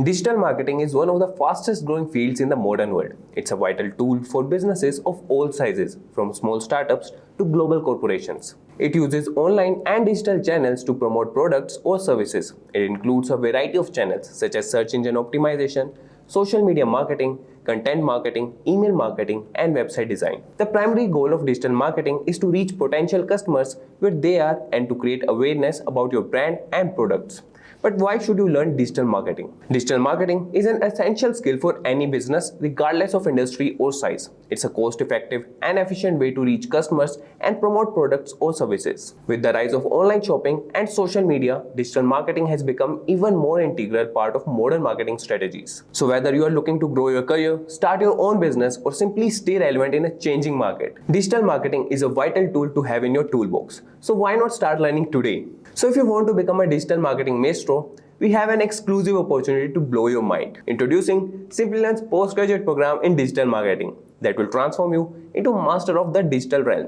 Digital marketing is one of the fastest growing fields in the modern world. It's a vital tool for businesses of all sizes, from small startups to global corporations. It uses online and digital channels to promote products or services. It includes a variety of channels such as search engine optimization, social media marketing, content marketing, email marketing, and website design. The primary goal of digital marketing is to reach potential customers where they are and to create awareness about your brand and products. But why should you learn digital marketing? Digital marketing is an essential skill for any business, regardless of industry or size. It's a cost-effective and efficient way to reach customers and promote products or services. With the rise of online shopping and social media, digital marketing has become even more integral part of modern marketing strategies. So whether you are looking to grow your career, start your own business, or simply stay relevant in a changing market, digital marketing is a vital tool to have in your toolbox. So why not start learning today? So if you want to become a digital marketing maestro, we have an exclusive opportunity to blow your mind. Introducing Simplilearn's postgraduate program in digital marketing that will transform you into a master of the digital realm.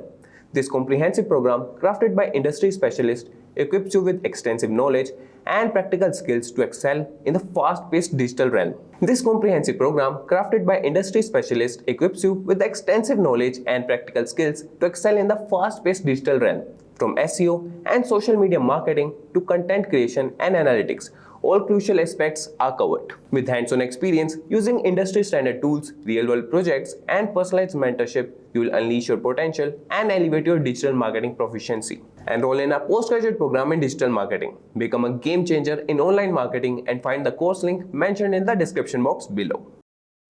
This comprehensive program, crafted by industry specialists, equips you with extensive knowledge and practical skills to excel in the fast-paced digital realm. This comprehensive program, crafted by industry specialists, equips you with extensive knowledge and practical skills to excel in the fast-paced digital realm. From SEO and social media marketing to content creation and analytics, all crucial aspects are covered. With hands-on experience using industry-standard tools, real-world projects, and personalized mentorship, you will unleash your potential and elevate your digital marketing proficiency. Enroll in our postgraduate program in digital marketing. Become a game changer in online marketing and find the course link mentioned in the description box below.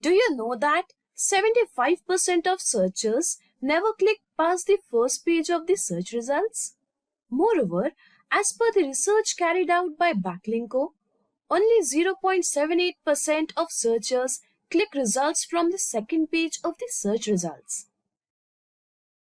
Do you know that 75% of searchers never click past the first page of the search results? Moreover, as per the research carried out by Backlinko, only 0.78% of searchers click results from the second page of the search results.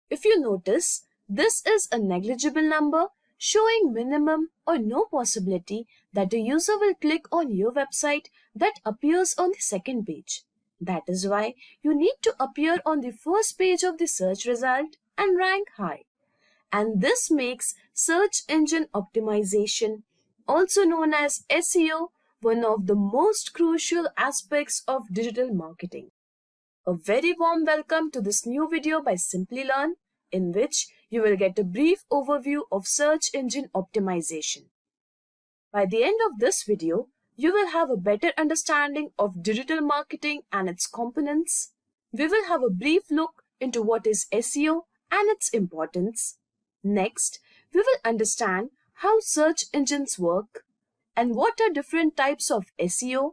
If you notice, this is a negligible number showing minimum or no possibility that a user will click on your website that appears on the second page. That is why you need to appear on the first page of the search result and rank high. And this makes search engine optimization, also known as SEO, one of the most crucial aspects of digital marketing. A very warm welcome to this new video by Simplilearn, in which you will get a brief overview of search engine optimization. By the end of this video, you will have a better understanding of digital marketing and its components. We will have a brief look into what is SEO and its importance. Next, we will understand how search engines work and what are different types of SEO.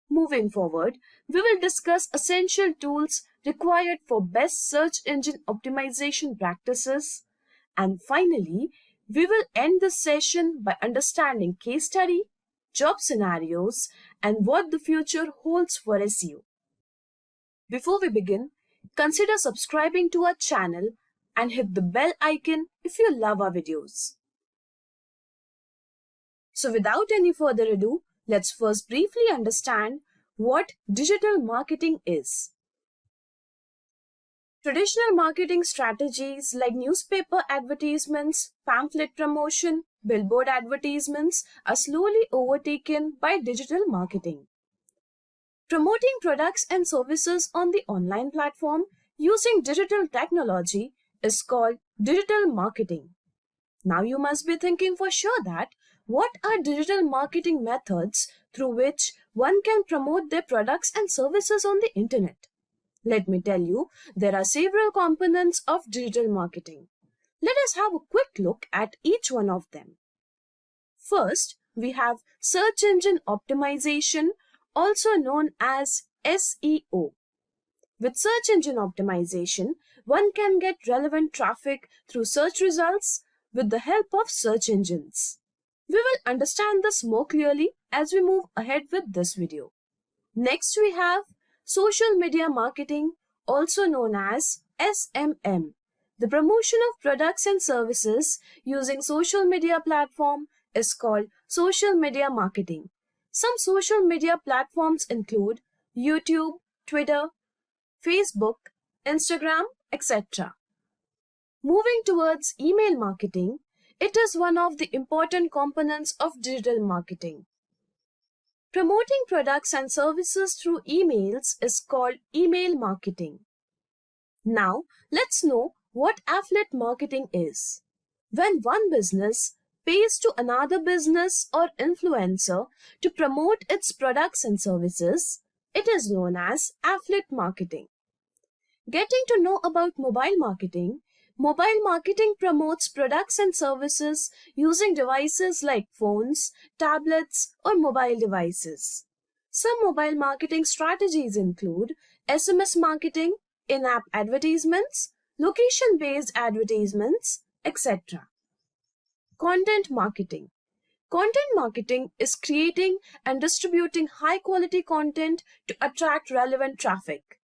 Moving forward, we will discuss essential tools required for best search engine optimization practices. And finally, we will end this session by understanding case study, job scenarios, and what the future holds for SEO. Before we begin, consider subscribing to our channel and hit the bell icon if you love our videos. So without any further ado, let's first briefly understand what digital marketing is. Traditional marketing strategies like newspaper advertisements, pamphlet promotion, billboard advertisements are slowly overtaken by digital marketing. Promoting products and services on the online platform using digital technology is called digital marketing. Now you must be thinking for sure that what are digital marketing methods through which one can promote their products and services on the internet? Let me tell you, there are several components of digital marketing. Let us have a quick look at each one of them. First, we have search engine optimization, also known as SEO. With search engine optimization, one can get relevant traffic through search results with the help of search engines. We will understand this more clearly as we move ahead with this video. Next, we have social media marketing, also known as SMM. The promotion of products and services using social media platform is called social media marketing. Some social media platforms include YouTube, Twitter, Facebook, Instagram, etc. Moving towards email marketing, it is one of the important components of digital marketing. Promoting products and services through emails is called email marketing. Now, let's know what affiliate marketing is. When one business pays to another business or influencer to promote its products and services, it is known as affiliate marketing. Getting to know about mobile marketing promotes products and services using devices like phones, tablets, or mobile devices. Some mobile marketing strategies include SMS marketing, in-app advertisements, location-based advertisements, etc. Content marketing. Content marketing is creating and distributing high-quality content to attract relevant traffic.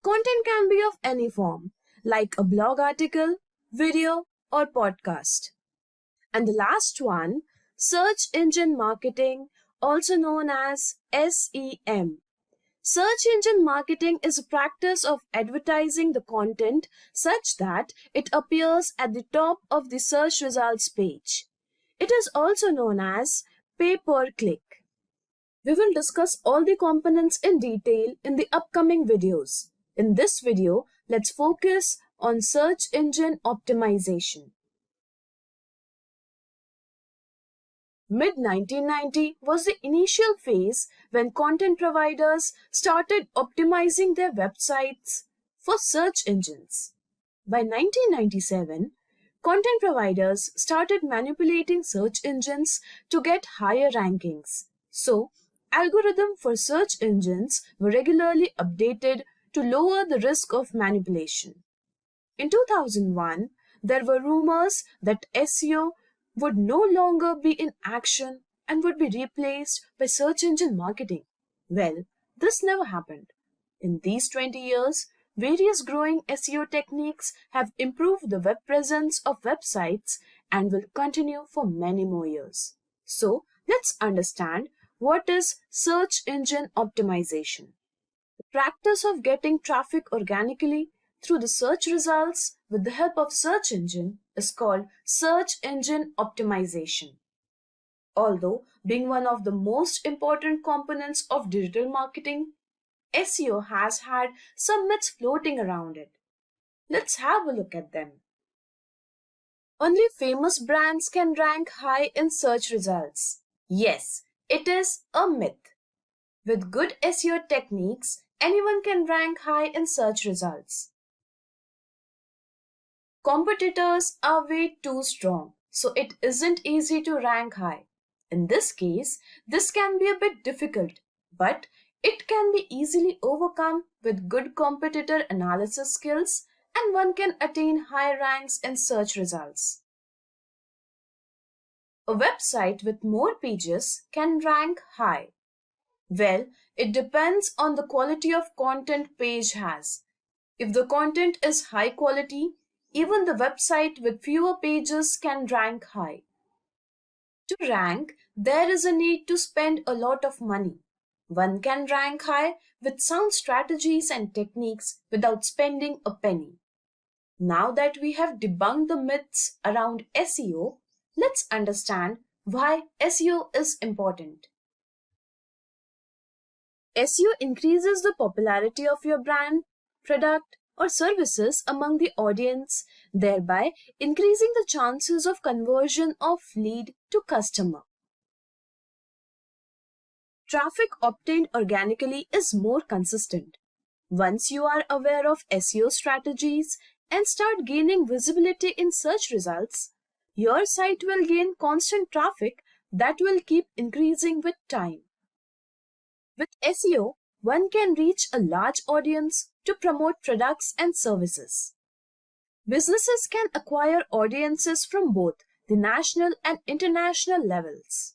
Content can be of any form, like a blog article, video, or podcast. And the last one, search engine marketing, also known as SEM. Search engine marketing is a practice of advertising the content such that it appears at the top of the search results page. It is also known as pay-per-click. We will discuss all the components in detail in the upcoming videos. In this video, let's focus on search engine optimization. Mid-1990 was the initial phase when content providers started optimizing their websites for search engines. By 1997, content providers started manipulating search engines to get higher rankings. So, algorithms for search engines were regularly updated to lower the risk of manipulation. In 2001, there were rumors that SEO would no longer be in action and would be replaced by search engine marketing. Well, this never happened. In these 20 years, various growing SEO techniques have improved the web presence of websites and will continue for many more years. So, let's understand what is search engine optimization. The practice of getting traffic organically through the search results with the help of search engine is called search engine optimization. Although being one of the most important components of digital marketing, SEO has had some myths floating around it. Let's have a look at them. Only famous brands can rank high in search results. Yes, it is a myth. With good SEO techniques, anyone can rank high in search results. Competitors are way too strong, so it isn't easy to rank high. In this case, this can be a bit difficult, but it can be easily overcome with good competitor analysis skills, and one can attain high ranks in search results. A website with more pages can rank high. Well, it depends on the quality of content page has. If the content is high quality, even the website with fewer pages can rank high. To rank, there is a need to spend a lot of money. One can rank high with sound strategies and techniques without spending a penny. Now that we have debunked the myths around SEO, let's understand why SEO is important. SEO increases the popularity of your brand, product, or services among the audience, thereby increasing the chances of conversion of lead to customer. Traffic obtained organically is more consistent. Once you are aware of SEO strategies and start gaining visibility in search results, your site will gain constant traffic that will keep increasing with time. With SEO, one can reach a large audience to promote products and services. Businesses can acquire audiences from both the national and international levels.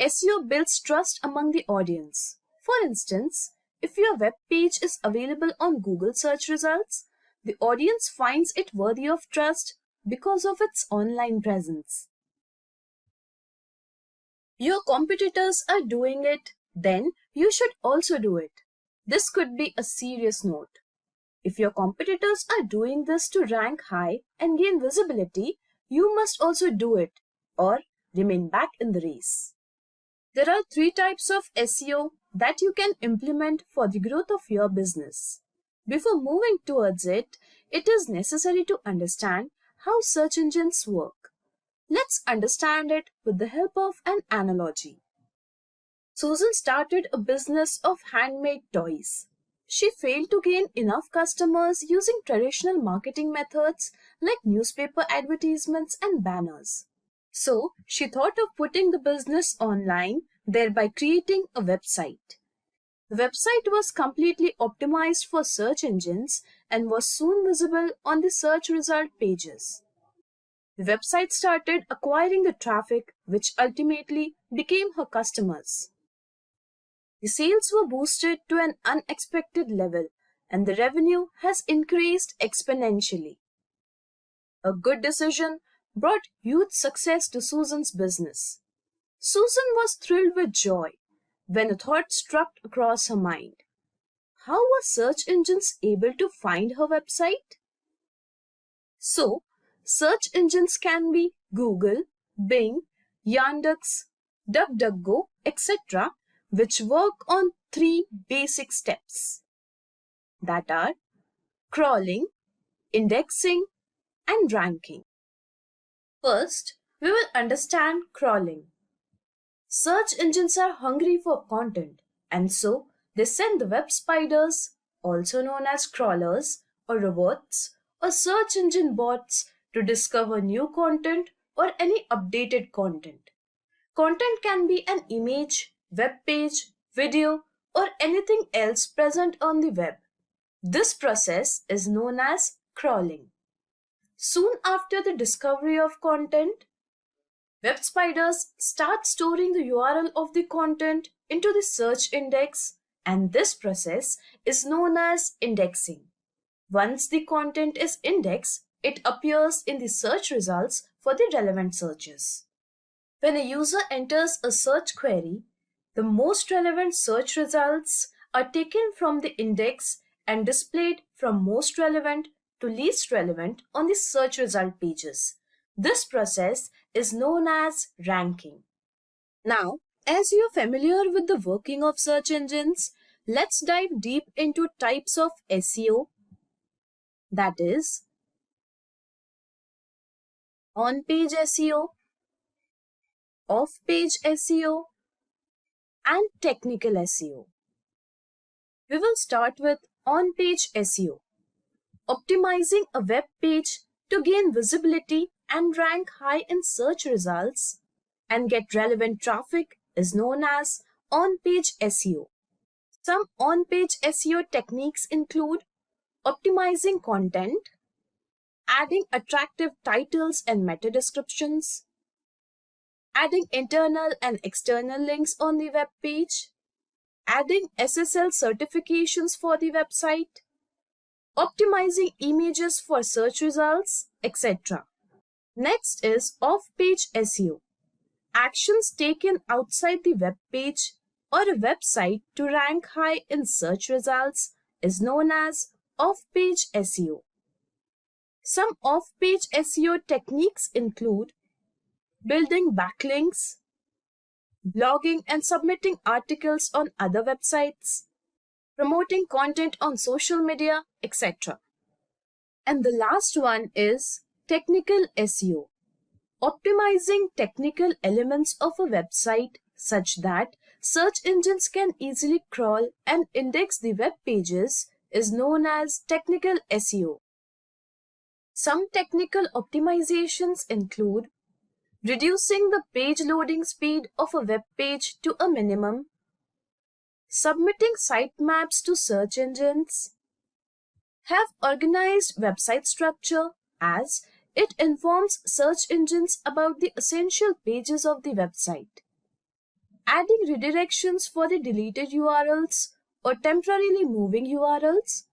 SEO builds trust among the audience. For instance, if your web page is available on Google search results, the audience finds it worthy of trust because of its online presence. Your competitors are doing it, then you should also do it. This could be a serious note. If your competitors are doing this to rank high and gain visibility, you must also do it or remain back in the race. There are 3 types of SEO that you can implement for the growth of your business. Before moving towards it, it is necessary to understand how search engines work. Let's understand it with the help of an analogy. Susan started a business of handmade toys. She failed to gain enough customers using traditional marketing methods like newspaper advertisements and banners. So, she thought of putting the business online, thereby creating a website. The website was completely optimized for search engines and was soon visible on the search result pages. The website started acquiring the traffic, which ultimately became her customers. The sales were boosted to an unexpected level, and the revenue has increased exponentially. A good decision brought huge success to Susan's business. Susan was thrilled with joy when a thought struck across her mind. How were search engines able to find her website? So, search engines can be Google, Bing, Yandex, DuckDuckGo, etc., which work on 3 basic steps that are crawling, indexing, and ranking. First, we will understand crawling. Search engines are hungry for content, and so they send the web spiders, also known as crawlers or robots, or search engine bots to discover new content or any updated content. Content can be an image, web page, video, or anything else present on the web. This process is known as crawling. Soon after the discovery of content, web spiders start storing the URL of the content into the search index, and this process is known as indexing. Once the content is indexed, it appears in the search results for the relevant searches. When a user enters a search query, the most relevant search results are taken from the index and displayed from most relevant to least relevant on the search result pages. This process is known as ranking. Now, as you're familiar with the working of search engines, let's dive deep into types of SEO, that is, on-page SEO, off-page SEO, and technical SEO. We will start with on-page SEO. Optimizing a web page to gain visibility and rank high in search results and get relevant traffic is known as on-page SEO. Some on-page SEO techniques include optimizing content, adding attractive titles and meta descriptions, adding internal and external links on the web page, adding SSL certifications for the website, optimizing images for search results, etc. Next is off-page SEO. Actions taken outside the web page or a website to rank high in search results is known as off-page SEO. Some off-page SEO techniques include building backlinks, blogging and submitting articles on other websites, promoting content on social media, etc. And the last one is technical SEO. Optimizing technical elements of a website such that search engines can easily crawl and index the web pages is known as technical SEO. Some technical optimizations include reducing the page loading speed of a web page to a minimum, submitting sitemaps to search engines, have organized website structure as it informs search engines about the essential pages of the website, adding redirections for the deleted URLs or temporarily moving URLs,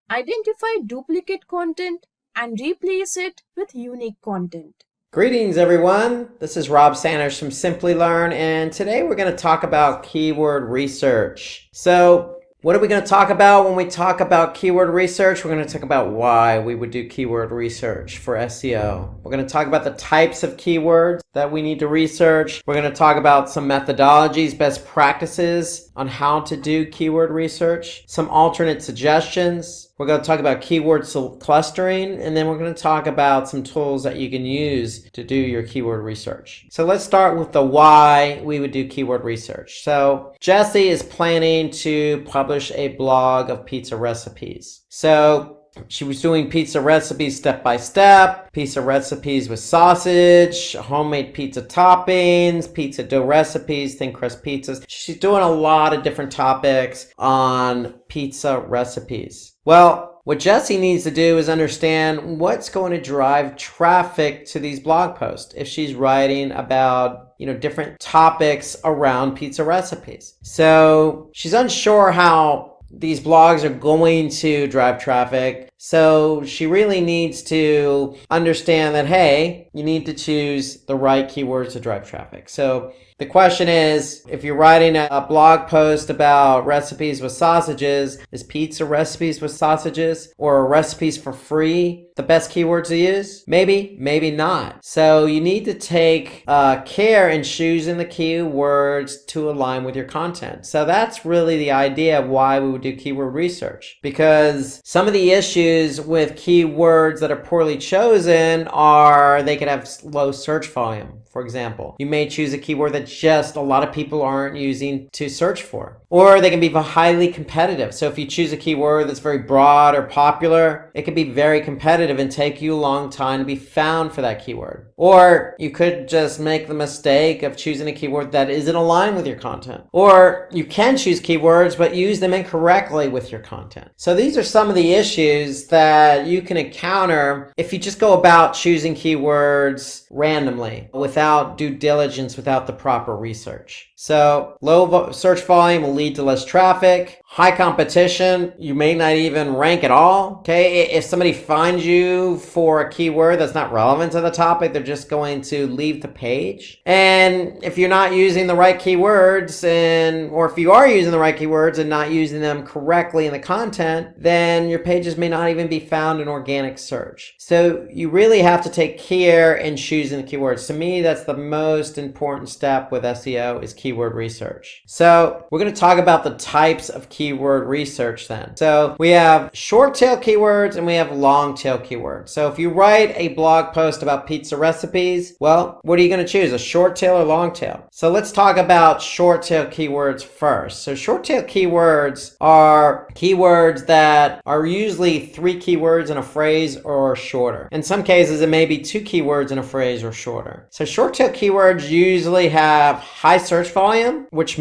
identify duplicate content and replace it with unique content. Greetings everyone, this is Rob Sanders from Simplilearn, and today we're going to talk about keyword research. So What are we going to talk about when we talk about keyword research? We're going to talk about why we would do keyword research for SEO. We're going to talk about the types of keywords that we need to research. We're going to talk about some methodologies, best practices on how to do keyword research, some alternate suggestions. We're going to talk about keyword clustering, and then we're going to talk about some tools that you can use to do your keyword research. So let's start with the why we would do keyword research. So Jessie is planning to publish a blog of pizza recipes. So she was doing pizza recipes step by step, pizza recipes with sausage, homemade pizza toppings, pizza dough recipes, thin crust pizzas. She's doing a lot of different topics on pizza recipes. Well, what Jessie needs to do is understand what's going to drive traffic to these blog posts if she's writing about different topics around pizza recipes. So she's unsure how these blogs are going to drive traffic. So she really needs to understand that, hey, you need to choose the right keywords to drive traffic. So the question is, if you're writing a blog post about recipes with sausages, is pizza recipes with sausages or recipes for free the best keywords to use? Maybe, maybe not. So you need to take care in choosing the keywords to align with your content. So that's really the idea of why we would do keyword research. Because some of the issues with keywords that are poorly chosen are they could have low search volume. For example, you may choose a keyword that just a lot of people aren't using to search for. Or they can be highly competitive. So if you choose a keyword that's very broad or popular, it can be very competitive and take you a long time to be found for that keyword. Or you could just make the mistake of choosing a keyword that isn't aligned with your content. Or you can choose keywords but use them incorrectly with your content. So these are some of the issues that you can encounter if you just go about choosing keywords randomly without due diligence, without the proper research. So low search volume will lead to less traffic. High competition, you may not even rank at all. Okay, if somebody finds you for a keyword that's not relevant to the topic, they're just going to leave the page. And if you're not using the right keywords, or if you are using the right keywords and not using them correctly in the content, then your pages may not even be found in organic search. So you really have to take care in choosing the keywords. To me, that's the most important step with SEO is keyword research. So we're going to talk about the types of keyword research then. So we have short tail keywords and we have long tail keywords. So if you write a blog post about pizza recipes, well, what are you going to choose, a short tail or long tail? So let's talk about short tail keywords first. So short tail keywords are keywords that are usually 3 keywords in a phrase or shorter. In some cases, it may be 2 keywords in a phrase or shorter. So short tail keywords usually have high search volume, which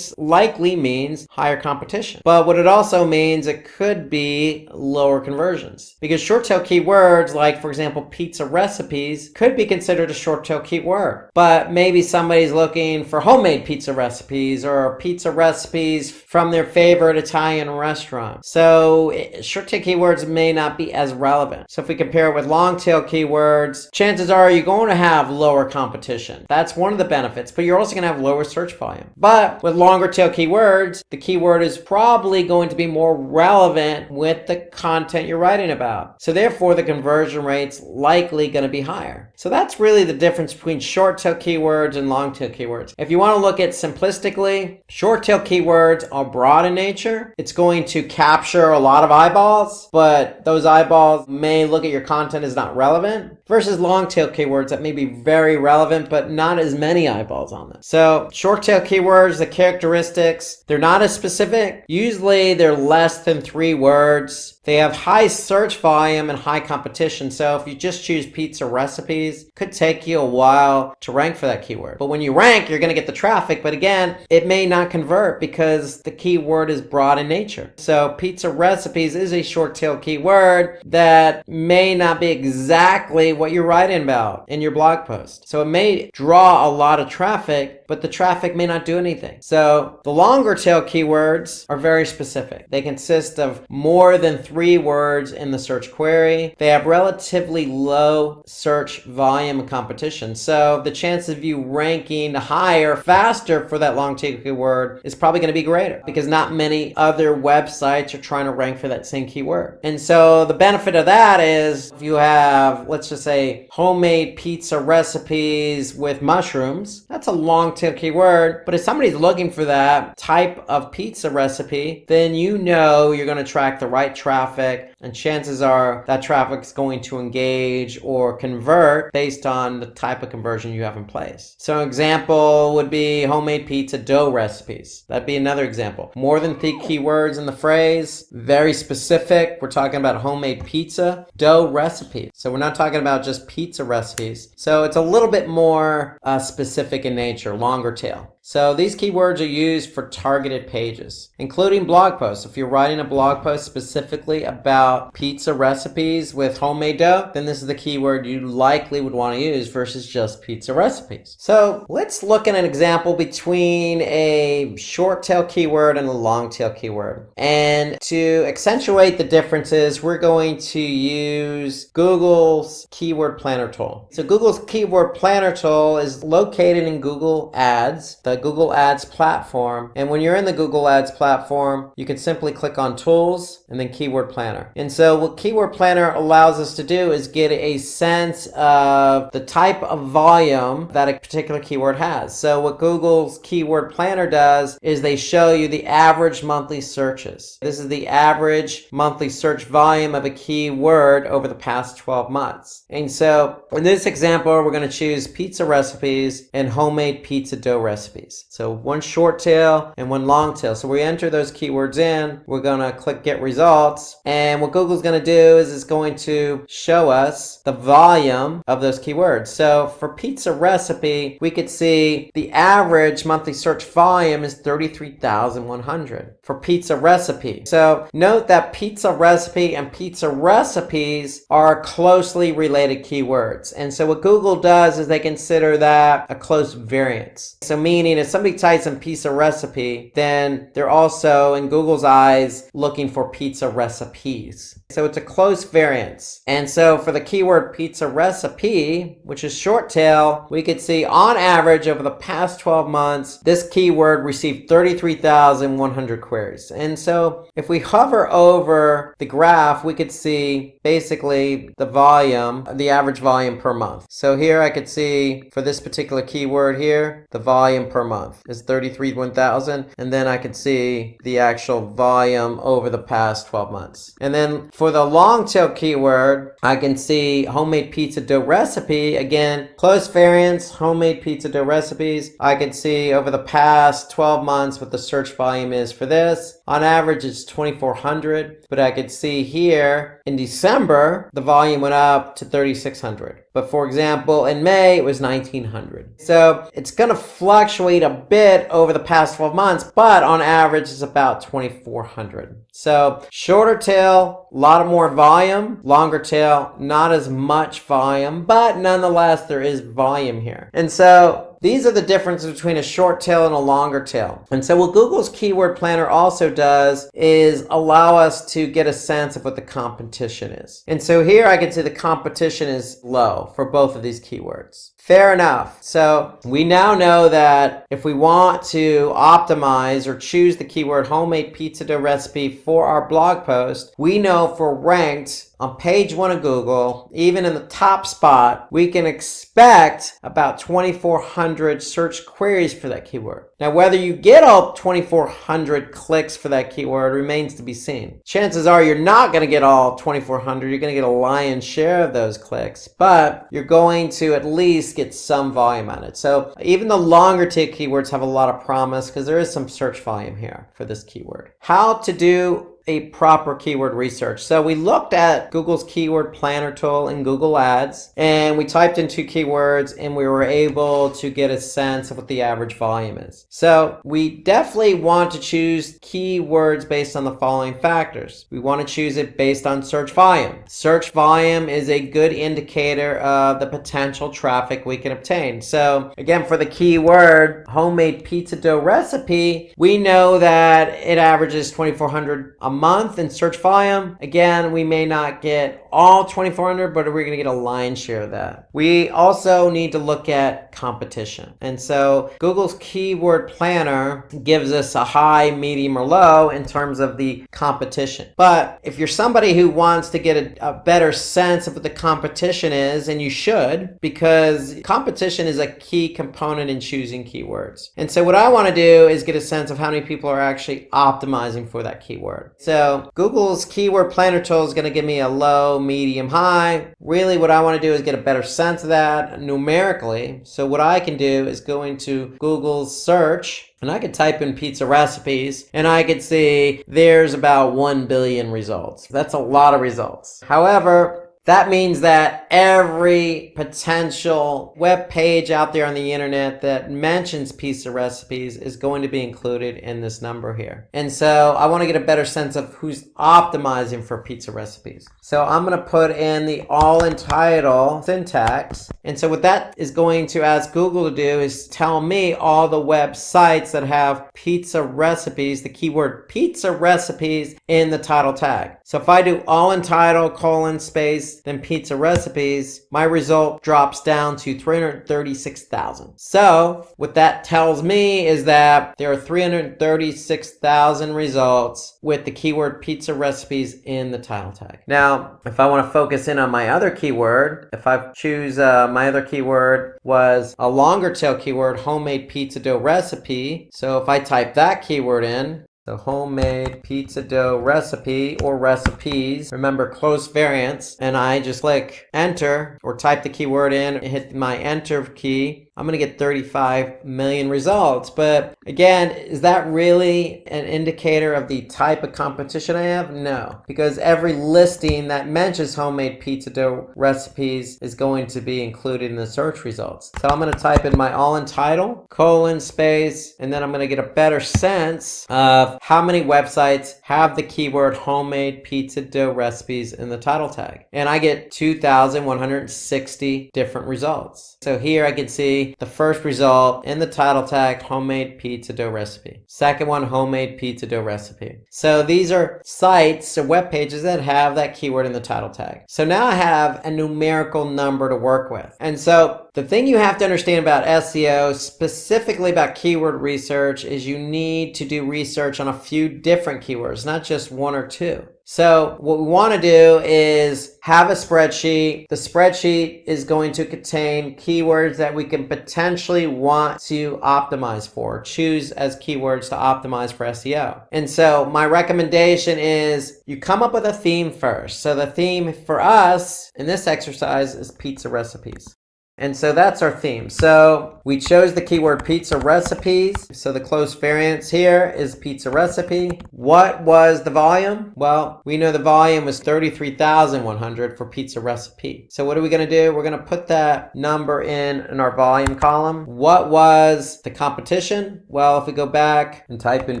likely means higher competition. But what it also means, it could be lower conversions. Because short tail keywords, like for example, pizza recipes, could be considered a short tail keyword. But maybe somebody's looking for homemade pizza recipes or pizza recipes from their favorite Italian restaurant. So short tail keywords may not be as relevant. So if we compare it with long tail keywords, chances are you're going to have lower competition. That's one of the benefits, but you're also going to have lower search volume. But with longer tail keywords, the keyword is probably going to be more relevant with the content you're writing about. So therefore, the conversion rate's likely going to be higher. So that's really the difference between short tail keywords and long tail keywords. If you want to look at simplistically, short tail keywords are broad in nature. It's going to capture a lot of eyeballs, but those eyeballs may look at your content as not relevant, versus long tail keywords that may be very relevant, but not as many eyeballs on them. So short tail keywords, the characteristics, they're not as specific. Usually they're less than 3 words. They have high search volume and high competition. So if you just choose pizza recipes, it could take you a while to rank for that keyword. But when you rank, you're going to get the traffic. But again, it may not convert because the keyword is broad in nature. So pizza recipes is a short tail tail keyword that may not be exactly what you're writing about in your blog post. So it may draw a lot of traffic, but the traffic may not do anything. So the longer tail keywords are very specific. They consist of more than 3 words in the search query. They have relatively low search volume and competition. So the chance of you ranking higher, faster for that long tail keyword is probably going to be greater because not many other websites are trying to rank for that same keyword. And so the benefit of that is if you have, let's just say, homemade pizza recipes with mushrooms, that's a long tail keyword. But if somebody's looking for that type of pizza recipe, then you know you're going to attract the right traffic, and chances are that traffic is going to engage or convert based on the type of conversion you have in place. So an example would be homemade pizza dough recipes. That'd be another example. More than 3 keywords in the phrase, very specific. We're talking about homemade pizza dough recipes. So we're not talking about just pizza recipes. So it's a little bit more specific in nature, longer tail. So these keywords are used for targeted pages, including blog posts. If you're writing a blog post specifically about pizza recipes with homemade dough, then this is the keyword you likely would want to use versus just pizza recipes. So let's look at an example between a short tail keyword and a long tail keyword. And to accentuate the differences, we're going to use Google's Keyword Planner tool. So Google's Keyword Planner tool is located in Google Ads, the Google Ads platform. And when you're in the Google Ads platform, you can simply click on Tools and then Keyword Planner. And so what Keyword Planner allows us to do is get a sense of the type of volume that a particular keyword has. So what Google's Keyword Planner does is they show you the average monthly searches. This is the average monthly search volume of a keyword over the past 12 months. And so in this example, we're going to choose pizza recipes and homemade pizza dough recipes. So one short tail and one long tail. So we enter those keywords in, we're going to click get results. And what Google's going to do is it's going to show us the volume of those keywords. So for pizza recipe, we could see the average monthly search volume is 33,100 for pizza recipe. So note that pizza recipe and pizza recipes are closely related keywords. And so what Google does is they consider that a close variance. So meaning if somebody types in pizza recipe, then they're also in Google's eyes looking for pizza recipes. So it's a close variance. And so for the keyword pizza recipe, which is short tail, we could see on average over the past 12 months, this keyword received 33,100 queries. And so if we hover over the graph, we could see basically the volume, the average volume per month. So here I could see for this particular keyword here, the volume per month is 33,100. And then I could see the actual volume over the past 12 months. And then for the long tail keyword, I can see homemade pizza dough recipe. Again, close variance, homemade pizza dough recipes. I can see over the past 12 months what the search volume is for this. On average, it's 2,400, but I could see here in December, the volume went up to 3,600. But for example, in May, it was 1,900. So it's going to fluctuate a bit over the past 12 months, but on average, it's about 2,400. So shorter tail, a lot of more volume. Longer tail, not as much volume, but nonetheless, there is volume here. And so these are the differences between a short tail and a longer tail. And so what Google's Keyword Planner also does is allow us to get a sense of what the competition is. And so here I can see the competition is low for both of these keywords. Fair enough. So we now know that if we want to optimize or choose the keyword homemade pizza dough recipe for our blog post, we know for ranked on page 1 of Google, even in the top spot, we can expect about 2,400 search queries for that keyword. Now, whether you get all 2,400 clicks for that keyword remains to be seen. Chances are you're not going to get all 2,400. You're going to get a lion's share of those clicks, but you're going to at least get some volume on it. So even the longer tail keywords have a lot of promise because there is some search volume here for this keyword. How to do a proper keyword research. So we looked at Google's keyword planner tool in Google Ads, and we typed in 2 keywords, and we were able to get a sense of what the average volume is. So we definitely want to choose keywords based on the following factors. We want to choose it based on search volume. Search volume is a good indicator of the potential traffic we can obtain. So again, for the keyword homemade pizza dough recipe, we know that it averages 2,400 a month in search volume. Again, we may not get all 2,400, but we're going to get a lion's share of that. We also need to look at competition. And so Google's keyword planner gives us a high, medium, or low in terms of the competition. But if you're somebody who wants to get a better sense of what the competition is, and you should, because competition is a key component in choosing keywords. And so what I want to do is get a sense of how many people are actually optimizing for that keyword. So Google's keyword planner tool is going to give me a low, medium, high. Really what I want to do is get a better sense of that numerically. So what I can do is go into Google's search, and I could type in pizza recipes, and I could see there's about 1 billion results. That's a lot of results. However, that means that every potential web page out there on the internet that mentions pizza recipes is going to be included in this number here. And so I want to get a better sense of who's optimizing for pizza recipes. So I'm going to put in the all-in title syntax. And so what that is going to ask Google to do is tell me all the websites that have pizza recipes, the keyword pizza recipes in the title tag. So if I do all-in title, colon, space, then pizza recipes, my result drops down to 336,000. So what that tells me is that there are 336,000 results with the keyword pizza recipes in the title tag. Now, if I want to focus in on my other keyword, if I choose my other keyword was a longer tail keyword, homemade pizza dough recipe. So if I type that keyword in, the homemade pizza dough recipe or recipes, remember close variants, and I just click enter or type the keyword in, hit my enter key, I'm going to get 35 million results. But again, is that really an indicator of the type of competition I have? No, because every listing that mentions homemade pizza dough recipes is going to be included in the search results. So I'm going to type in my all-in title, colon, space, and then I'm going to get a better sense of how many websites have the keyword homemade pizza dough recipes in the title tag. And I get 2,160 different results. So here I can see the first result in the title tag, homemade pizza dough recipe. Second one, homemade pizza dough recipe. So these are sites or web pages that have that keyword in the title tag. So now I have a numerical number to work with. And so the thing you have to understand about SEO, specifically about keyword research, is you need to do research on a few different keywords, not just one or two. So what we want to do is have a spreadsheet. The spreadsheet is going to contain keywords that we can potentially want to optimize for, choose as keywords to optimize for SEO. And so my recommendation is you come up with a theme first. So the theme for us in this exercise is pizza recipes. And so that's our theme. So we chose the keyword pizza recipes. So the close variance here is pizza recipe. What was the volume? Well, we know the volume was 33,100 for pizza recipe. So what are we going to do? We're going to put that number in our volume column. What was the competition? Well, if we go back and type in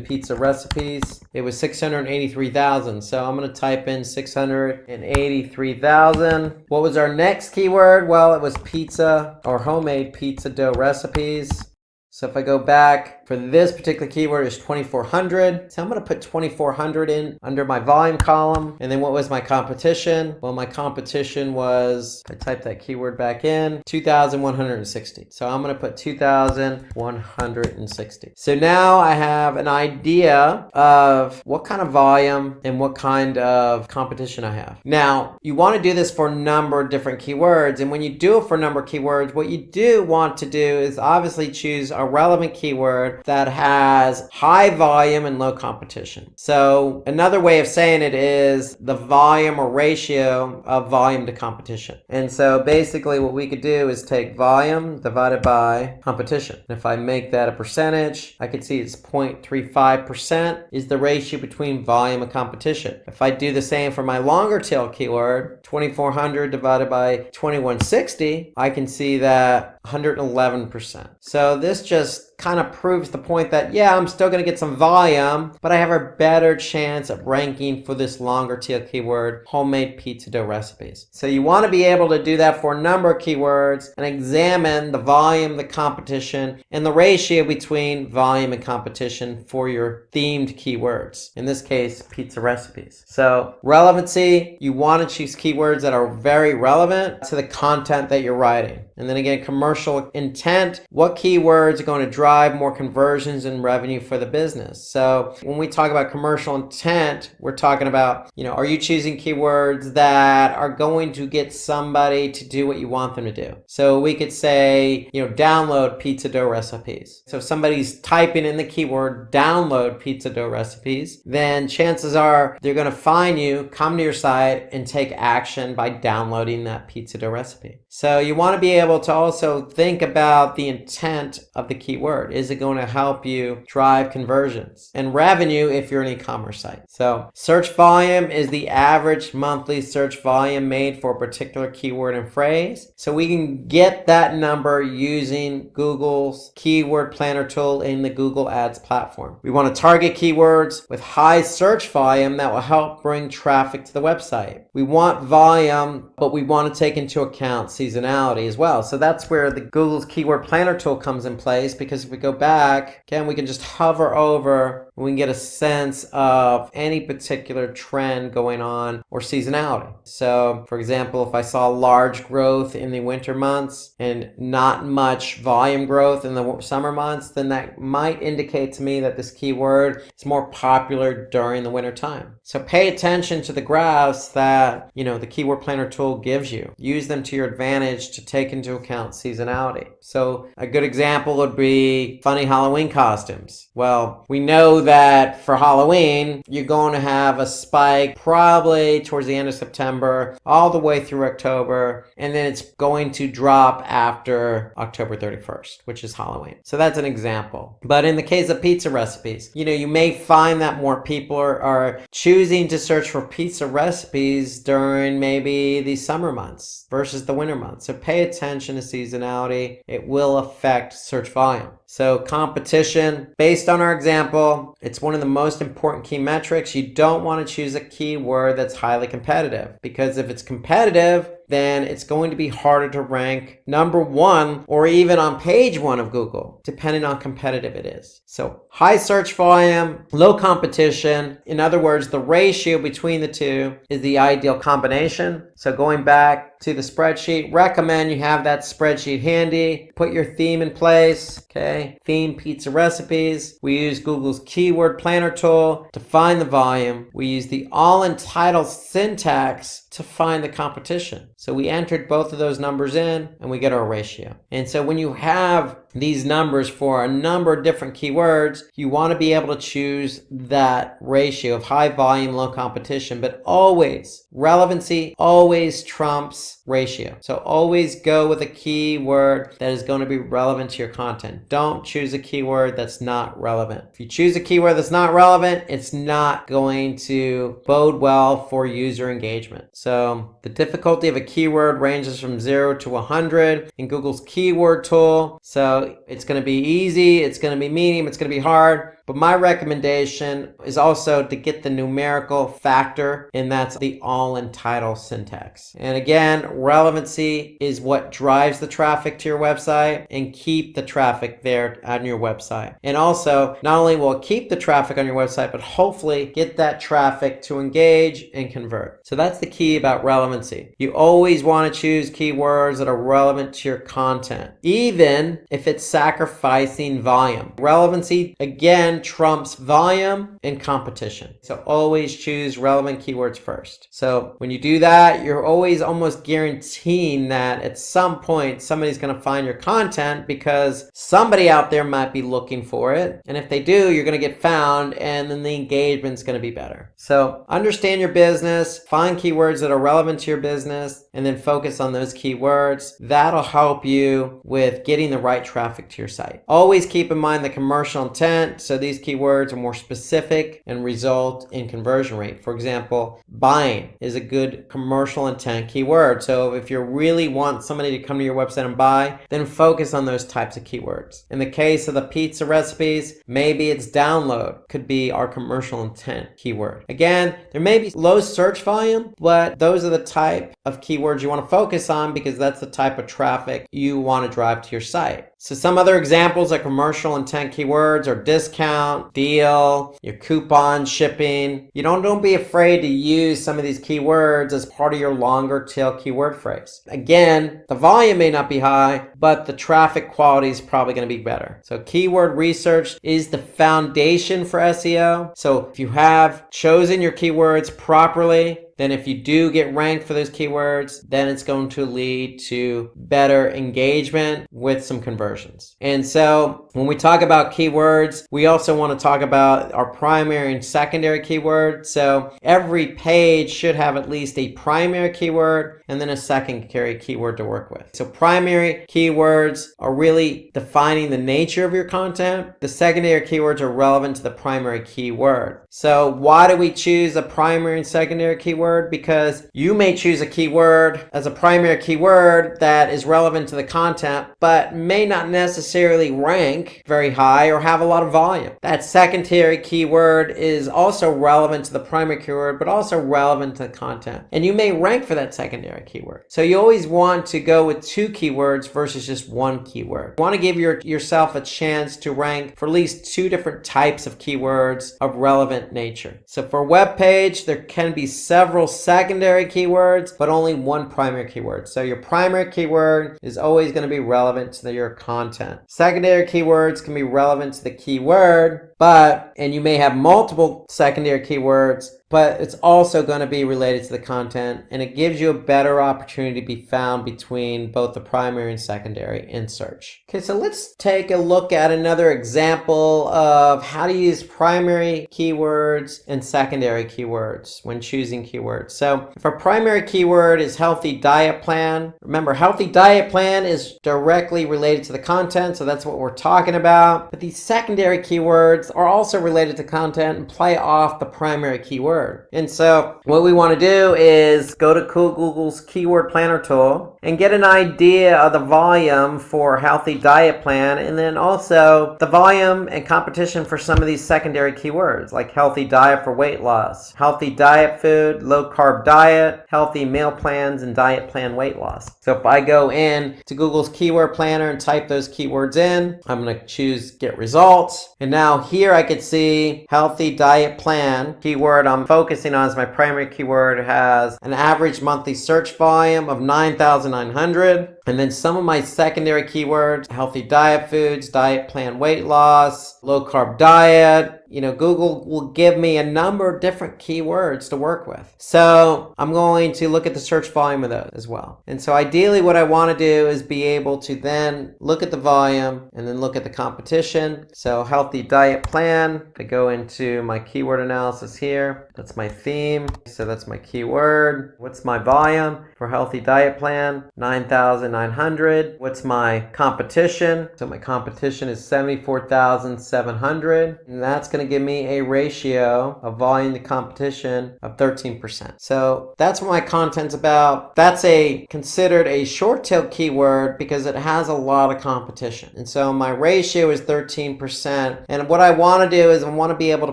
pizza recipes, it was 683,000. So I'm going to type in 683,000. What was our next keyword? Well, it was pizza or homemade pizza dough recipes. So if I go back, for this particular keyword is 2,400. So I'm going to put 2,400 in under my volume column. And then what was my competition? Well, my competition was, I typed that keyword back in, 2,160. So I'm going to put 2,160. So now I have an idea of what kind of volume and what kind of competition I have. Now, you want to do this for a number of different keywords. And when you do it for a number of keywords, what you do want to do is obviously choose a relevant keyword keyword that has high volume and low competition. So another way of saying it is the volume or ratio of volume to competition. And so basically what we could do is take volume divided by competition. And if I make that a percentage, I could see it's 0.35% is the ratio between volume and competition. If I do the same for my longer tail keyword, 2400 divided by 2160, I can see that 111%. So this just kind of proves the point that, yeah, I'm still going to get some volume, but I have a better chance of ranking for this longer tail keyword, homemade pizza dough recipes. So you want to be able to do that for a number of keywords and examine the volume, the competition, and the ratio between volume and competition for your themed keywords. In this case, pizza recipes. So relevancy, you want to choose keywords that are very relevant to the content that you're writing. And then again, commercial intent, what keywords are going to drive more conversions and revenue for the business. So when we talk about commercial intent, we're talking about, are you choosing keywords that are going to get somebody to do what you want them to do? So we could say, download pizza dough recipes. So if somebody's typing in the keyword download pizza dough recipes, then chances are they're going to find you, come to your site, and take action by downloading that pizza dough recipe. So you want to be able to also think about the intent of the keyword. Is it going to help you drive conversions and revenue if you're an e-commerce site? So search volume is the average monthly search volume made for a particular keyword and phrase. So we can get that number using Google's keyword planner tool in the Google Ads platform. We want to target keywords with high search volume that will help bring traffic to the website. We want volume, but we want to take into account seasonality as well. So that's where the Google's keyword planner tool comes in place, because if we go back, again, we can just hover over and we can get a sense of any particular trend going on or seasonality. So for example, if I saw large growth in the winter months and not much volume growth in the summer months, then that might indicate to me that this keyword is more popular during the winter time. So pay attention to the graphs that, the keyword planner tool gives you. Use them to your advantage to take into account seasonality. So a good example would be funny Halloween costumes. Well, we know that for Halloween, you're going to have a spike probably towards the end of September, all the way through October, and then it's going to drop after October 31st, which is Halloween. So that's an example. But in the case of pizza recipes, you may find that more people are choosing to search for pizza recipes during maybe the summer months versus the winter months. So pay attention to seasonality. It will affect search volume. So competition, based on our example, it's one of the most important key metrics. You don't want to choose a keyword that's highly competitive, because if it's competitive, then it's going to be harder to rank number one or even on page one of Google, depending on how competitive it is. So high search volume, low competition. In other words, the ratio between the two is the ideal combination. So going back to the spreadsheet, recommend you have that spreadsheet handy. Put your theme in place. Okay, theme pizza recipes. We use Google's keyword planner tool to find the volume. We use the all in title syntax to find the competition. So we entered both of those numbers in and we get our ratio. And so when you have these numbers for a number of different keywords, you want to be able to choose that ratio of high volume, low competition, but always relevancy always trumps ratio. So always go with a keyword that is going to be relevant to your content. Don't choose a keyword that's not relevant. If you choose a keyword that's not relevant, it's not going to bode well for user engagement. So the difficulty of a keyword ranges from 0 to 100 in Google's keyword tool. So it's going to be easy, it's going to be medium, it's going to be hard. But my recommendation is also to get the numerical factor, and that's the all in title syntax. And again, relevancy is what drives the traffic to your website, and keep the traffic there on your website. And also, not only will it keep the traffic on your website, but hopefully get that traffic to engage and convert. So that's the key about relevancy. You always want to choose keywords that are relevant to your content, even if it's sacrificing volume. Relevancy, again, relevant trumps volume and competition. So always choose relevant keywords first. So when you do that, you're always almost guaranteeing that at some point somebody's going to find your content because somebody out there might be looking for it. And if they do, you're going to get found, and then the engagement's going to be better. So understand your business, find keywords that are relevant to your business, and then focus on those keywords. That'll help you with getting the right traffic to your site. Always keep in mind the commercial intent. So these keywords are more specific and result in conversion rate. For example, buying is a good commercial intent keyword. So if you really want somebody to come to your website and buy, then focus on those types of keywords. In the case of the pizza recipes, maybe it's download could be our commercial intent keyword. Again, there may be low search volume, but those are the type of keywords you want to focus on because that's the type of traffic you want to drive to your site. So some other examples of commercial intent keywords are discount, deal, your coupon, shipping. Don't be afraid to use some of these keywords as part of your longer tail keyword phrase. Again, the volume may not be high, but the traffic quality is probably going to be better. So keyword research is the foundation for SEO. So if you have chosen your keywords properly, then if you do get ranked for those keywords, then it's going to lead to better engagement with some conversions. And so when we talk about keywords, we also want to talk about our primary and secondary keywords. So every page should have at least a primary keyword and then a secondary keyword to work with. So primary keywords are really defining the nature of your content. The secondary keywords are relevant to the primary keyword. So why do we choose a primary and secondary keyword? Because you may choose a keyword as a primary keyword that is relevant to the content, but may not necessarily rank very high or have a lot of volume. That secondary keyword is also relevant to the primary keyword, but also relevant to the content. And you may rank for that secondary keyword. So you always want to go with two keywords versus just one keyword. You want to give yourself a chance to rank for at least two different types of keywords of relevant nature. So for a web page, there can be several secondary keywords, but only one primary keyword. So your primary keyword is always going to be relevant to your content. Secondary keywords can be relevant to the keyword, and you may have multiple secondary keywords, but it's also going to be related to the content, and it gives you a better opportunity to be found between both the primary and secondary in search. Okay, so let's take a look at another example of how to use primary keywords and secondary keywords when choosing keywords. So if our primary keyword is healthy diet plan, remember healthy diet plan is directly related to the content, so that's what we're talking about. But these secondary keywords are also related to content and play off the primary keyword. And so what we want to do is go to Google's Keyword Planner tool and get an idea of the volume for healthy diet plan, and then also the volume and competition for some of these secondary keywords like healthy diet for weight loss, healthy diet food, low carb diet, healthy meal plans, and diet plan weight loss. So if I go in to Google's Keyword Planner and type those keywords in, I'm going to choose get results. And now here I could see healthy diet plan keyword I'm focusing on as my primary keyword has an average monthly search volume of 9,900. And then some of my secondary keywords, healthy diet foods, diet plan weight loss, low carb diet. Google will give me a number of different keywords to work with. So I'm going to look at the search volume of those as well. And so ideally what I want to do is be able to then look at the volume and then look at the competition. So healthy diet plan, I go into my keyword analysis here. That's my theme. So that's my keyword. What's my volume for healthy diet plan? 9,900. What's my competition? So my competition is 74,700. And that's going to give me a ratio of volume to competition of 13%. So that's what my content's about. That's considered a short tail keyword because it has a lot of competition. And so my ratio is 13%. And what I want to do is I want to be able to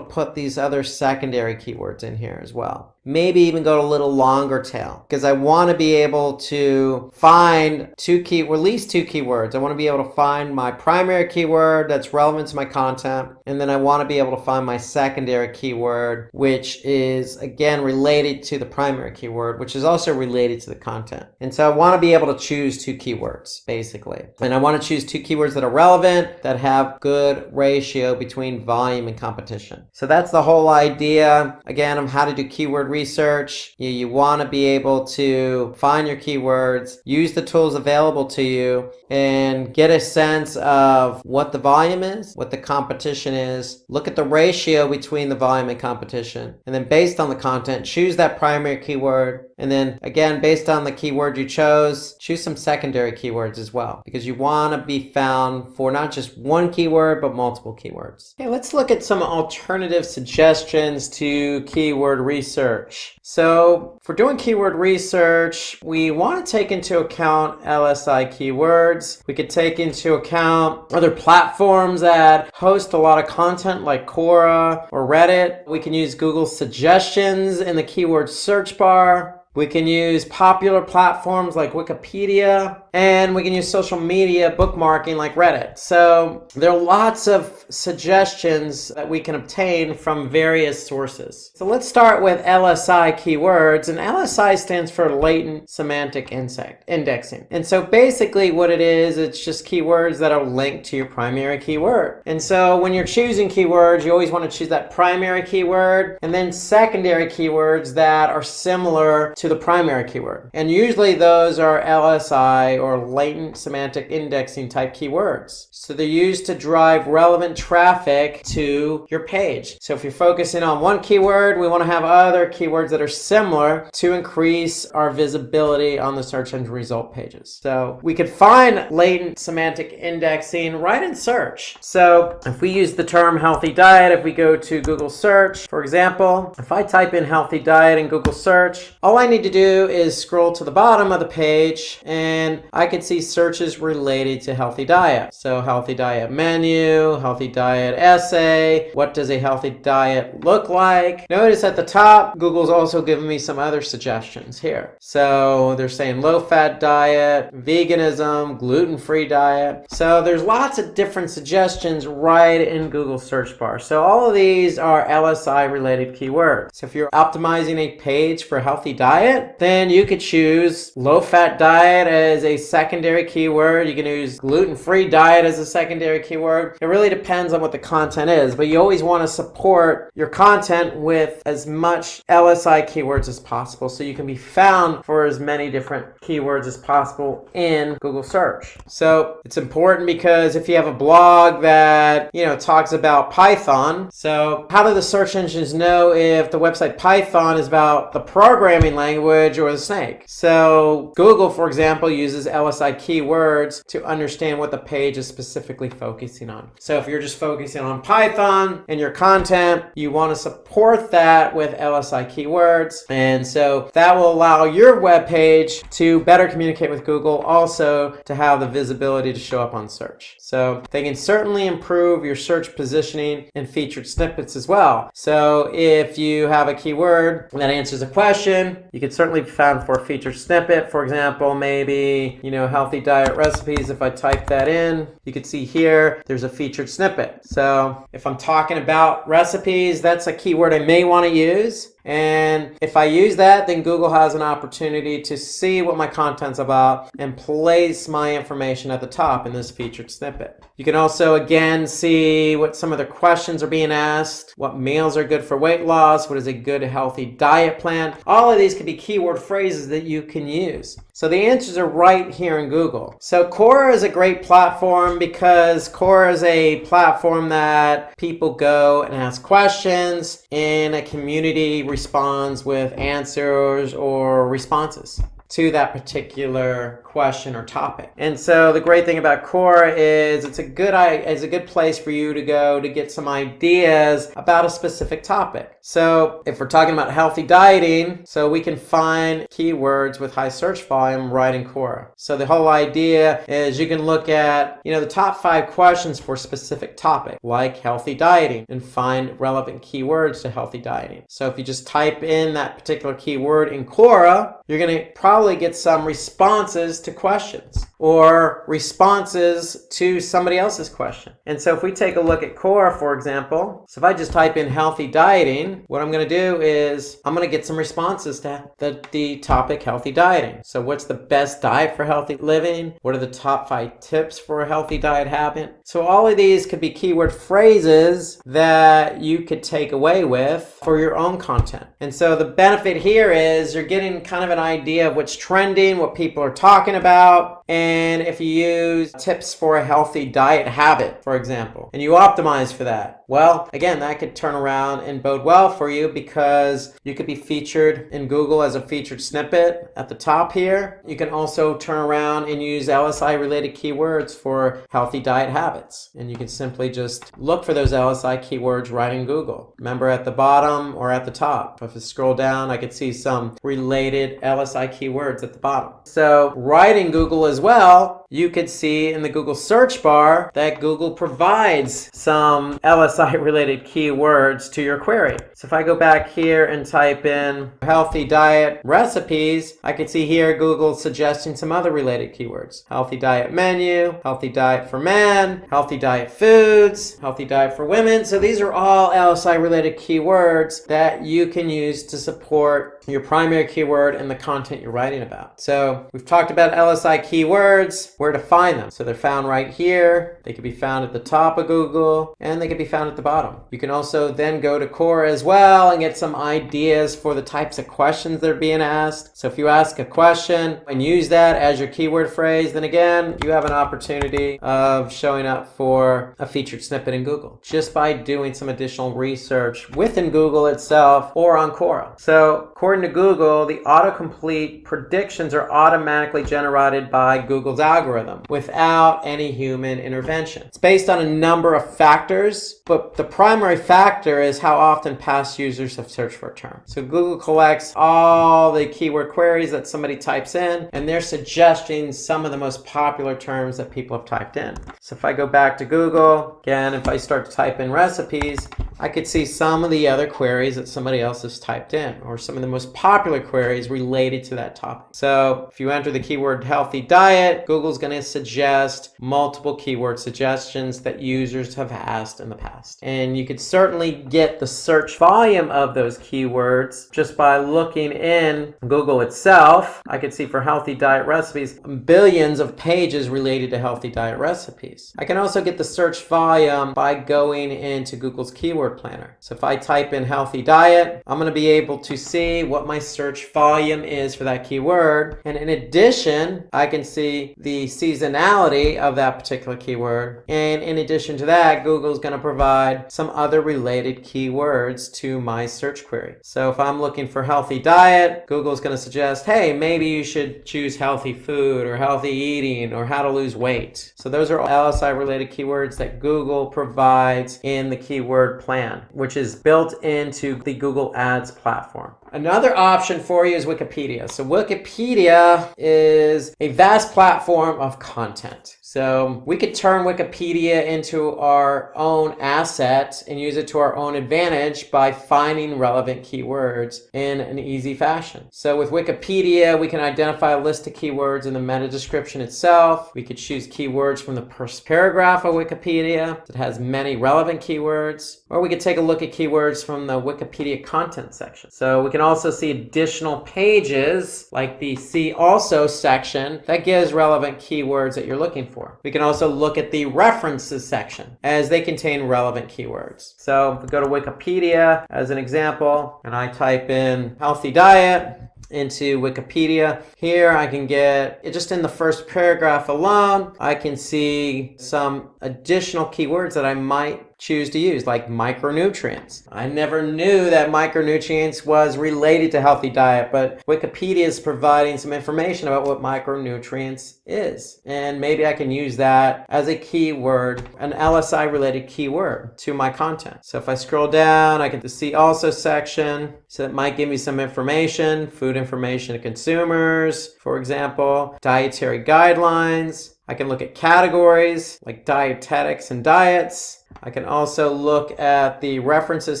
put these other secondary keywords in here as well. maybe even go to a little longer tail, because I want to be able to find at least two keywords. I want to be able to find my primary keyword that's relevant to my content, and then I want to be able to find my secondary keyword, which is again related to the primary keyword, which is also related to the content. And so I want to be able to choose two keywords, basically. And I want to choose two keywords that are relevant, that have good ratio between volume and competition. So that's the whole idea, again, of how to do keyword research. You want to be able to find your keywords, use the tools available to you, and get a sense of what the volume is, what the competition is, look at the ratio between the volume and competition, and then based on the content, choose that primary keyword. And then again, based on the keyword you chose, choose some secondary keywords as well, because you want to be found for not just one keyword, but multiple keywords. Okay, let's look at some alternative suggestions to keyword research. So for doing keyword research, we want to take into account LSI keywords. We could take into account other platforms that host a lot of content like Quora or Reddit. We can use Google suggestions in the keyword search bar. We can use popular platforms like Wikipedia, and we can use social media bookmarking like Reddit. So there are lots of suggestions that we can obtain from various sources. So let's start with LSI keywords, and LSI stands for latent semantic indexing. And so basically what it is, it's just keywords that are linked to your primary keyword. And so when you're choosing keywords, you always want to choose that primary keyword and then secondary keywords that are similar to the primary keyword. And usually those are LSI or latent semantic indexing type keywords. So they're used to drive relevant traffic to your page. So if you're focusing on one keyword, we want to have other keywords that are similar to increase our visibility on the search engine result pages. So we could find latent semantic indexing right in search. So if we use the term healthy diet, if we go to Google search, for example, if I type in healthy diet in Google search, all I need to do is scroll to the bottom of the page and I can see searches related to healthy diet. So healthy diet menu, healthy diet essay, what does a healthy diet look like? Notice at the top, Google's also given me some other suggestions here. So they're saying low-fat diet, veganism, gluten-free diet. So there's lots of different suggestions right in Google search bar. So all of these are LSI related keywords. So if you're optimizing a page for healthy diet, then you could choose low-fat diet as a secondary keyword. You can use gluten-free diet as a secondary keyword. It really depends on what the content is, but you always want to support your content with as much LSI keywords as possible so you can be found for as many different keywords as possible in Google search. So it's important because if you have a blog that, talks about Python, so how do the search engines know if the website Python is about the programming language or the snake? So Google, for example, uses LSI keywords to understand what the page is specifically focusing on. So if you're just focusing on Python in your content, you want to support that with LSI keywords. And so that will allow your web page to better communicate with Google, also to have the visibility to show up on search. So they can certainly improve your search positioning and featured snippets as well. So if you have a keyword that answers a question, you could certainly be found for a featured snippet. For example, maybe, healthy diet recipes. If I type that in, you can see here, there's a featured snippet. So if I'm talking about recipes, that's a keyword I may want to use. And if I use that, then Google has an opportunity to see what my content's about and place my information at the top in this featured snippet. You can also, again, see what some of the questions are being asked, what meals are good for weight loss, what is a good healthy diet plan. All of these could be keyword phrases that you can use. So the answers are right here in Google. So Quora is a great platform because Quora is a platform that people go and ask questions and a community responds with answers or responses. to that particular question or topic. And so the great thing about Quora is it's a good place for you to go to get some ideas about a specific topic. So if we're talking about healthy dieting, so we can find keywords with high search volume right in Quora. So the whole idea is you can look at, the top 5 questions for a specific topic, like healthy dieting, and find relevant keywords to healthy dieting. So if you just type in that particular keyword in Quora, you're going to probably get some responses to questions or responses to somebody else's question. And so if we take a look at Quora, for example, so if I just type in healthy dieting, what I'm going to do is I'm going to get some responses to the topic healthy dieting. So what's the best diet for healthy living? What are the top 5 tips for a healthy diet habit? So all of these could be keyword phrases that you could take away with for your own content. And so the benefit here is you're getting kind of an idea of what's trending, what people are talking about, and if you use tips for a healthy diet habit, for example, and you optimize for that, well, again, that could turn around and bode well for you because you could be featured in Google as a featured snippet at the top here. You can also turn around and use LSI related keywords for healthy diet habits. And you can simply just look for those LSI keywords right in Google. Remember, at the bottom or at the top. If I scroll down, I could see some related LSI keywords at the bottom. So right in Google as well, you could see in the Google search bar that Google provides some LSI related keywords to your query. So if I go back here and type in healthy diet recipes, I can see here Google suggesting some other related keywords. Healthy diet menu, healthy diet for men, healthy diet foods, healthy diet for women. So these are all LSI related keywords that you can use to support your primary keyword and the content you're writing about. So we've talked about LSI keywords, where to find them. So they're found right here. They can be found at the top of Google, and they can be found at the bottom. You can also then go to Quora as well and get some ideas for the types of questions that are being asked. So if you ask a question and use that as your keyword phrase, then again, you have an opportunity of showing up for a featured snippet in Google just by doing some additional research within Google itself or on Quora. So according to Google, the autocomplete predictions are automatically generated by Google's algorithm without any human intervention. It's based on a number of factors, but the primary factor is how often past users have searched for a term. So Google collects all the keyword queries that somebody types in, and they're suggesting some of the most popular terms that people have typed in. So if I go back to Google, again, if I start to type in recipes, I could see some of the other queries that somebody else has typed in, or some of the most popular queries related to that topic. So if you enter the keyword healthy diet, Google's going to suggest multiple keyword suggestions that users have asked in the past. And you could certainly get the search volume of those keywords just by looking in Google itself. I could see for healthy diet recipes, billions of pages related to healthy diet recipes. I can also get the search volume by going into Google's keyword planner. So if I type in healthy diet, I'm going to be able to see what my search volume is for that keyword. And in addition, I can see the seasonality of that particular keyword. And in addition to that, Google's going to provide some other related keywords to my search query. So if I'm looking for healthy diet, Google's going to suggest, hey, maybe you should choose healthy food or healthy eating or how to lose weight. So those are all LSI related keywords that Google provides in the keyword plan, which is built into the Google Ads platform. Another option for you is Wikipedia. So Wikipedia is a vast platform of content. So we could turn Wikipedia into our own asset and use it to our own advantage by finding relevant keywords in an easy fashion. So with Wikipedia, we can identify a list of keywords in the meta description itself. We could choose keywords from the first paragraph of Wikipedia that has many relevant keywords, or we could take a look at keywords from the Wikipedia content section. So we can also see additional pages like the See Also section that gives relevant keywords that you're looking for. We can also look at the references section as they contain relevant keywords. So if we go to Wikipedia as an example, and I type in healthy diet into Wikipedia, here I can get, just in the first paragraph alone, I can see some additional keywords that I might choose to use, like micronutrients. I never knew that micronutrients was related to healthy diet, but Wikipedia is providing some information about what micronutrients is. And maybe I can use that as a keyword, an LSI related keyword to my content. So if I scroll down, I can see also section. So it might give me some information, food information to consumers, for example, dietary guidelines. I can look at categories like dietetics and diets. I can also look at the references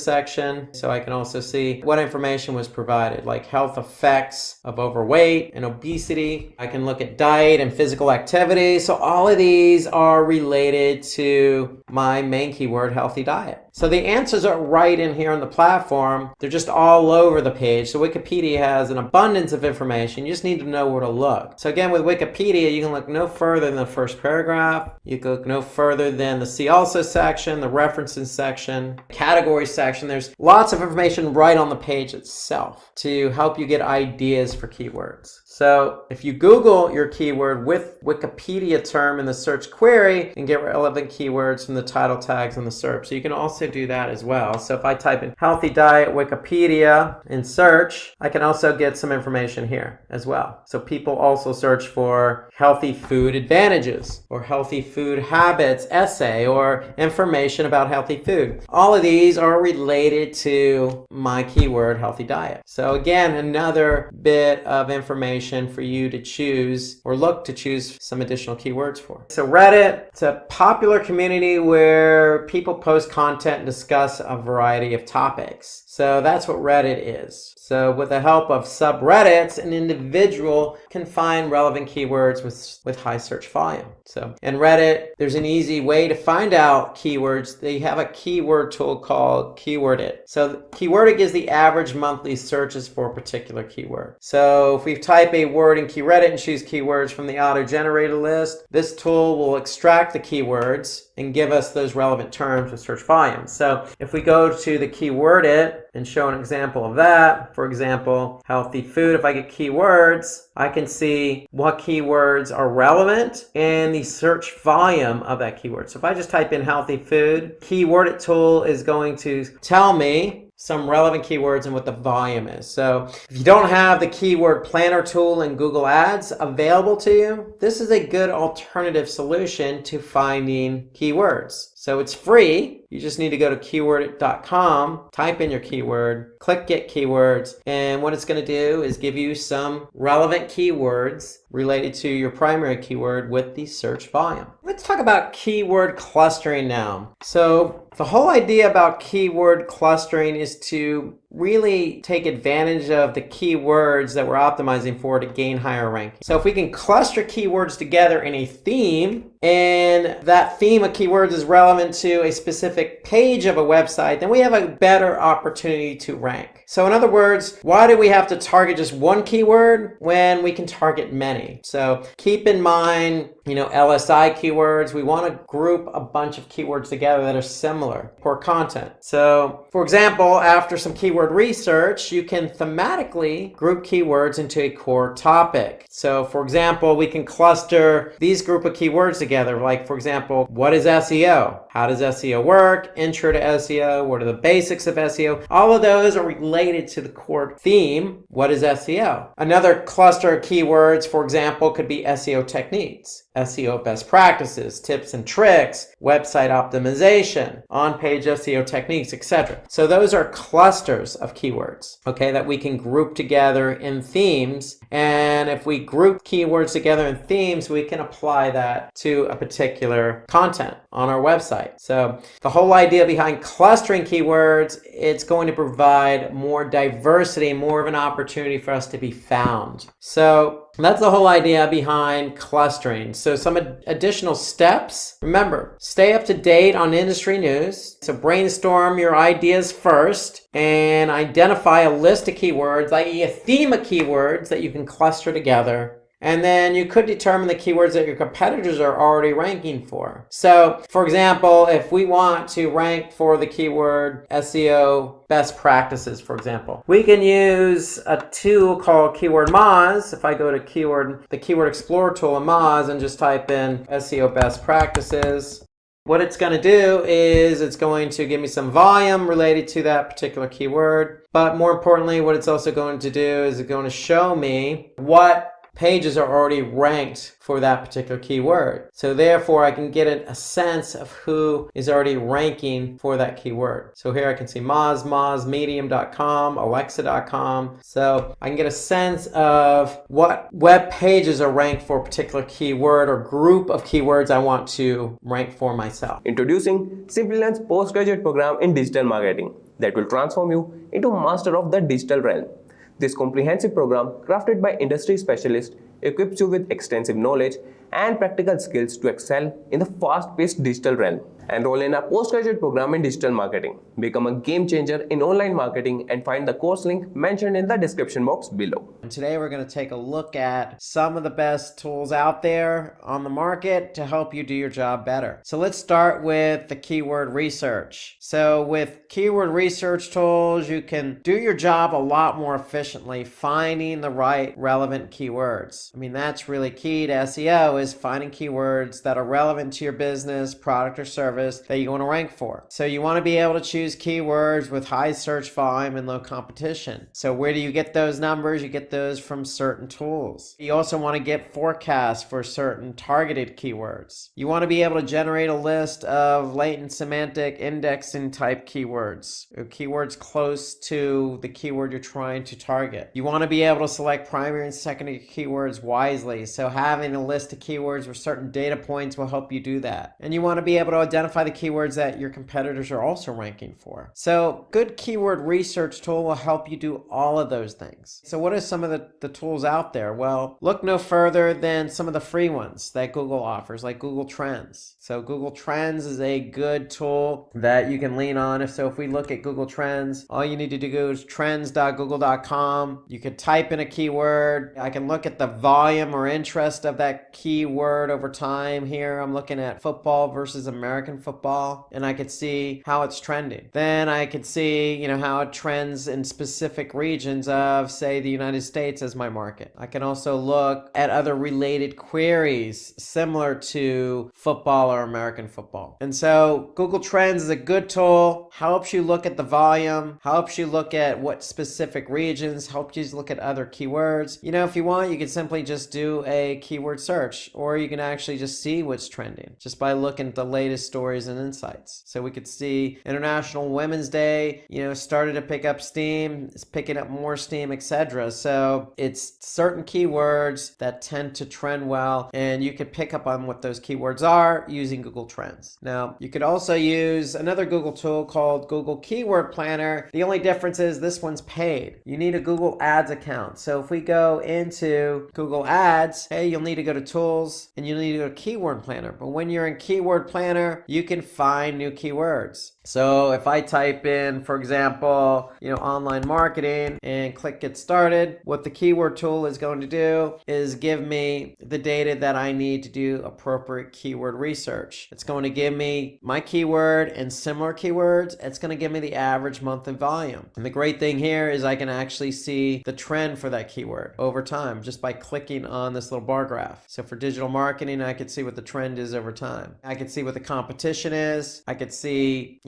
section, so I can also see what information was provided, like health effects of overweight and obesity. I can look at diet and physical activity. So all of these are related to my main keyword, healthy diet. So the answers are right in here on the platform. They're just all over the page. So Wikipedia has an abundance of information. You just need to know where to look. So again, with Wikipedia, you can look no further than the first paragraph. You can look no further than the see also section, the references section, category section. There's lots of information right on the page itself to help you get ideas for keywords. So if you Google your keyword with Wikipedia term in the search query, you can get relevant keywords from the title tags in the SERP. So you can also do that as well. So if I type in healthy diet Wikipedia in search, I can also get some information here as well. So people also search for healthy food advantages or healthy food habits essay or information about healthy food. All of these are related to my keyword healthy diet. So again, another bit of information for you to choose or look to choose some additional keywords for. So Reddit, it's a popular community where people post content and discuss a variety of topics. So that's what Reddit is. So with the help of subreddits, an individual can find relevant keywords with high search volume. So in Reddit, there's an easy way to find out keywords. They have a keyword tool called Keywordit. So Keywordit gives the average monthly searches for a particular keyword. So if we type a word in Keywordit and choose keywords from the auto-generated list, this tool will extract the keywords and give us those relevant terms with search volume. So if we go to the Keywordit and show an example of that, for example, healthy food, if I get keywords, I can see what keywords are relevant and the search volume of that keyword. So if I just type in healthy food, Keywordit tool is going to tell me some relevant keywords and what the volume is. So if you don't have the keyword planner tool in Google Ads available to you, this is a good alternative solution to finding keywords. So it's free. You just need to go to keywordit.com, type in your keyword, click Get Keywords, and what it's going to do is give you some relevant keywords related to your primary keyword with the search volume. Let's talk about keyword clustering now. So the whole idea about keyword clustering is to really take advantage of the keywords that we're optimizing for to gain higher ranking. So if we can cluster keywords together in a theme, and that theme of keywords is relevant to a specific page of a website, then we have a better opportunity to rank. So in other words, why do we have to target just one keyword when we can target many? So keep in mind, LSI keywords, we want to group a bunch of keywords together that are similar for content. So for example, after some keyword research, you can thematically group keywords into a core topic. So for example, we can cluster these group of keywords together. Like for example, what is SEO? How does SEO work? Intro to SEO. What are the basics of SEO? All of those are related to the core theme. What is SEO? Another cluster of keywords, for example, could be SEO techniques, SEO best practices, tips and tricks, website optimization, on-page SEO techniques, etc. So those are clusters of keywords, okay, that we can group together in themes. And if we group keywords together in themes, we can apply that to a particular content on our website. So the whole idea behind clustering keywords, it's going to provide more diversity, more of an opportunity for us to be found. So that's the whole idea behind clustering. So some additional steps. Remember, stay up to date on industry news. So brainstorm your ideas first and identify a list of keywords, i.e. a theme of keywords that you can cluster together. And then you could determine the keywords that your competitors are already ranking for. So, for example, if we want to rank for the keyword SEO best practices, for example, we can use a tool called Keyword Moz. If I go to the Keyword Explorer tool in Moz and just type in SEO best practices, what it's going to do is it's going to give me some volume related to that particular keyword. But more importantly, what it's also going to do is it's going to show me what pages are already ranked for that particular keyword. So therefore, I can get a sense of who is already ranking for that keyword. So here I can see Moz, Medium.com, Alexa.com. So I can get a sense of what web pages are ranked for a particular keyword or group of keywords I want to rank for myself. Introducing Simplilearn's postgraduate program in digital marketing that will transform you into a master of the digital realm. This comprehensive program, crafted by industry specialists, equips you with extensive knowledge and practical skills to excel in the fast-paced digital realm. Enroll in our postgraduate program in digital marketing. Become a game changer in online marketing and find the course link mentioned in the description box below. And today we're going to take a look at some of the best tools out there on the market to help you do your job better. So let's start with the keyword research. So with keyword research tools, you can do your job a lot more efficiently finding the right relevant keywords. I mean, that's really key to SEO, is finding keywords that are relevant to your business, product, or service that you want to rank for. So you want to be able to choose keywords with high search volume and low competition. So where do you get those numbers? You get those from certain tools. You also want to get forecasts for certain targeted keywords. You want to be able to generate a list of latent semantic indexing type keywords, or keywords close to the keyword you're trying to target. You want to be able to select primary and secondary keywords wisely. So having a list of keywords with certain data points will help you do that. And you want to be able to identify the keywords that your competitors are also ranking for. So good keyword research tool will help you do all of those things. So what are some of the tools out there? Well, look no further than some of the free ones that Google offers, like Google Trends. So Google Trends is a good tool that you can lean on. If we look at Google Trends, all you need to do is trends.google.com. You could type in a keyword. I can look at the volume or interest of that keyword over time. Here I'm looking at football versus American football, and I could see how it's trending. Then I could see, how it trends in specific regions of, say, the United States as my market. I can also look at other related queries similar to football or American football. And so Google Trends is a good tool, helps you look at the volume, helps you look at what specific regions, helps you look at other keywords. If you want, you can simply just do a keyword search, or you can actually just see what's trending just by looking at the latest stories and insights. So we could see International Women's Day, started to pick up steam, it's picking up more steam, etc. So it's certain keywords that tend to trend well, and you could pick up on what those keywords are using Google Trends. Now, you could also use another Google tool called Google Keyword Planner. The only difference is this one's paid. You need a Google Ads account. So if we go into Google Ads, you'll need to go to Tools, and you'll need to go to Keyword Planner. But when you're in Keyword Planner, you can find new keywords. So if I type in, for example, online marketing and click get started, what the keyword tool is going to do is give me the data that I need to do appropriate keyword research. It's going to give me my keyword and similar keywords. It's going to give me the average monthly volume. And the great thing here is I can actually see the trend for that keyword over time just by clicking on this little bar graph. So for digital marketing, I could see what the trend is over time. I could see what the competition is. I could see,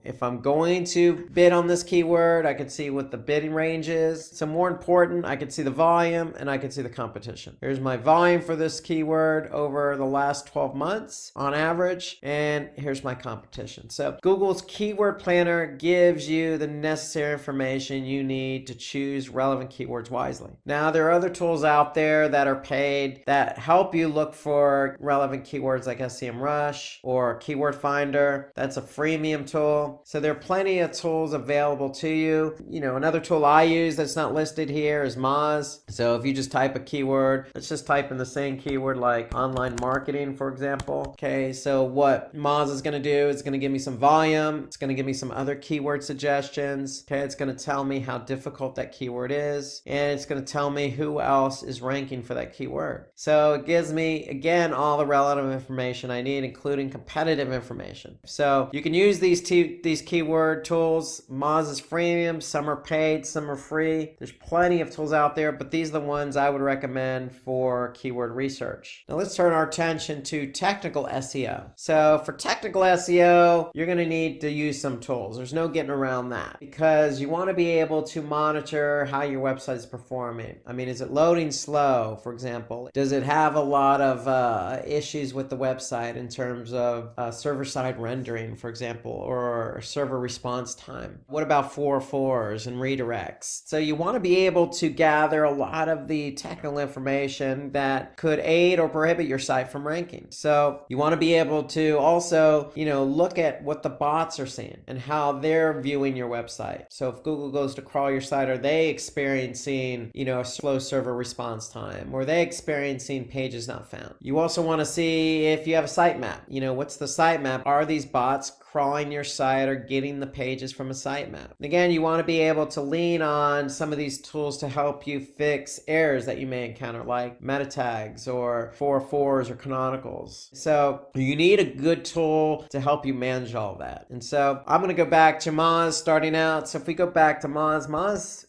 if I'm going to bid on this keyword, I could see what the bidding range is. So more important, I could see the volume and I could see the competition. Here's my volume for this keyword over the last 12 months on average, and here's my competition. So Google's Keyword Planner gives you the necessary information you need to choose relevant keywords wisely. Now, there are other tools out there that are paid that help you look for relevant keywords like SEMrush or Keyword Finder. That's a freemium tool. So there are plenty of tools available to you. Another tool I use that's not listed here is Moz. So if you just type a keyword, let's just type in the same keyword like online marketing, for example. Okay, so what Moz is going to do is going to give me some volume. It's going to give me some other keyword suggestions. Okay, it's going to tell me how difficult that keyword is, and it's going to tell me who else is ranking for that keyword. So it gives gives me, again, all the relevant information I need, including competitive information. So you can use these keyword tools. Moz is freemium, some are paid, some are free. There's plenty of tools out there, but these are the ones I would recommend for keyword research. Now let's turn our attention to technical SEO. So for technical SEO, you're going to need to use some tools. There's no getting around that, because you want to be able to monitor how your website is performing. I mean, is it loading slow, for example? Does it have a lot of issues with the website in terms of server-side rendering, for example, or server response time? What about 404s and redirects? So you want to be able to gather a lot of the technical information that could aid or prohibit your site from ranking. So you want to be able to also, look at what the bots are seeing and how they're viewing your website. So if Google goes to crawl your site, are they experiencing, a slow server response time? Or are they experiencing pages not found? You also want to see if you have a sitemap. What's the sitemap? Are these bots crawling your site or getting the pages from a sitemap? And again, you want to be able to lean on some of these tools to help you fix errors that you may encounter, like meta tags or 404s or canonicals. So you need a good tool to help you manage all that. And so I'm going to go back to Moz starting out. So if we go back to Moz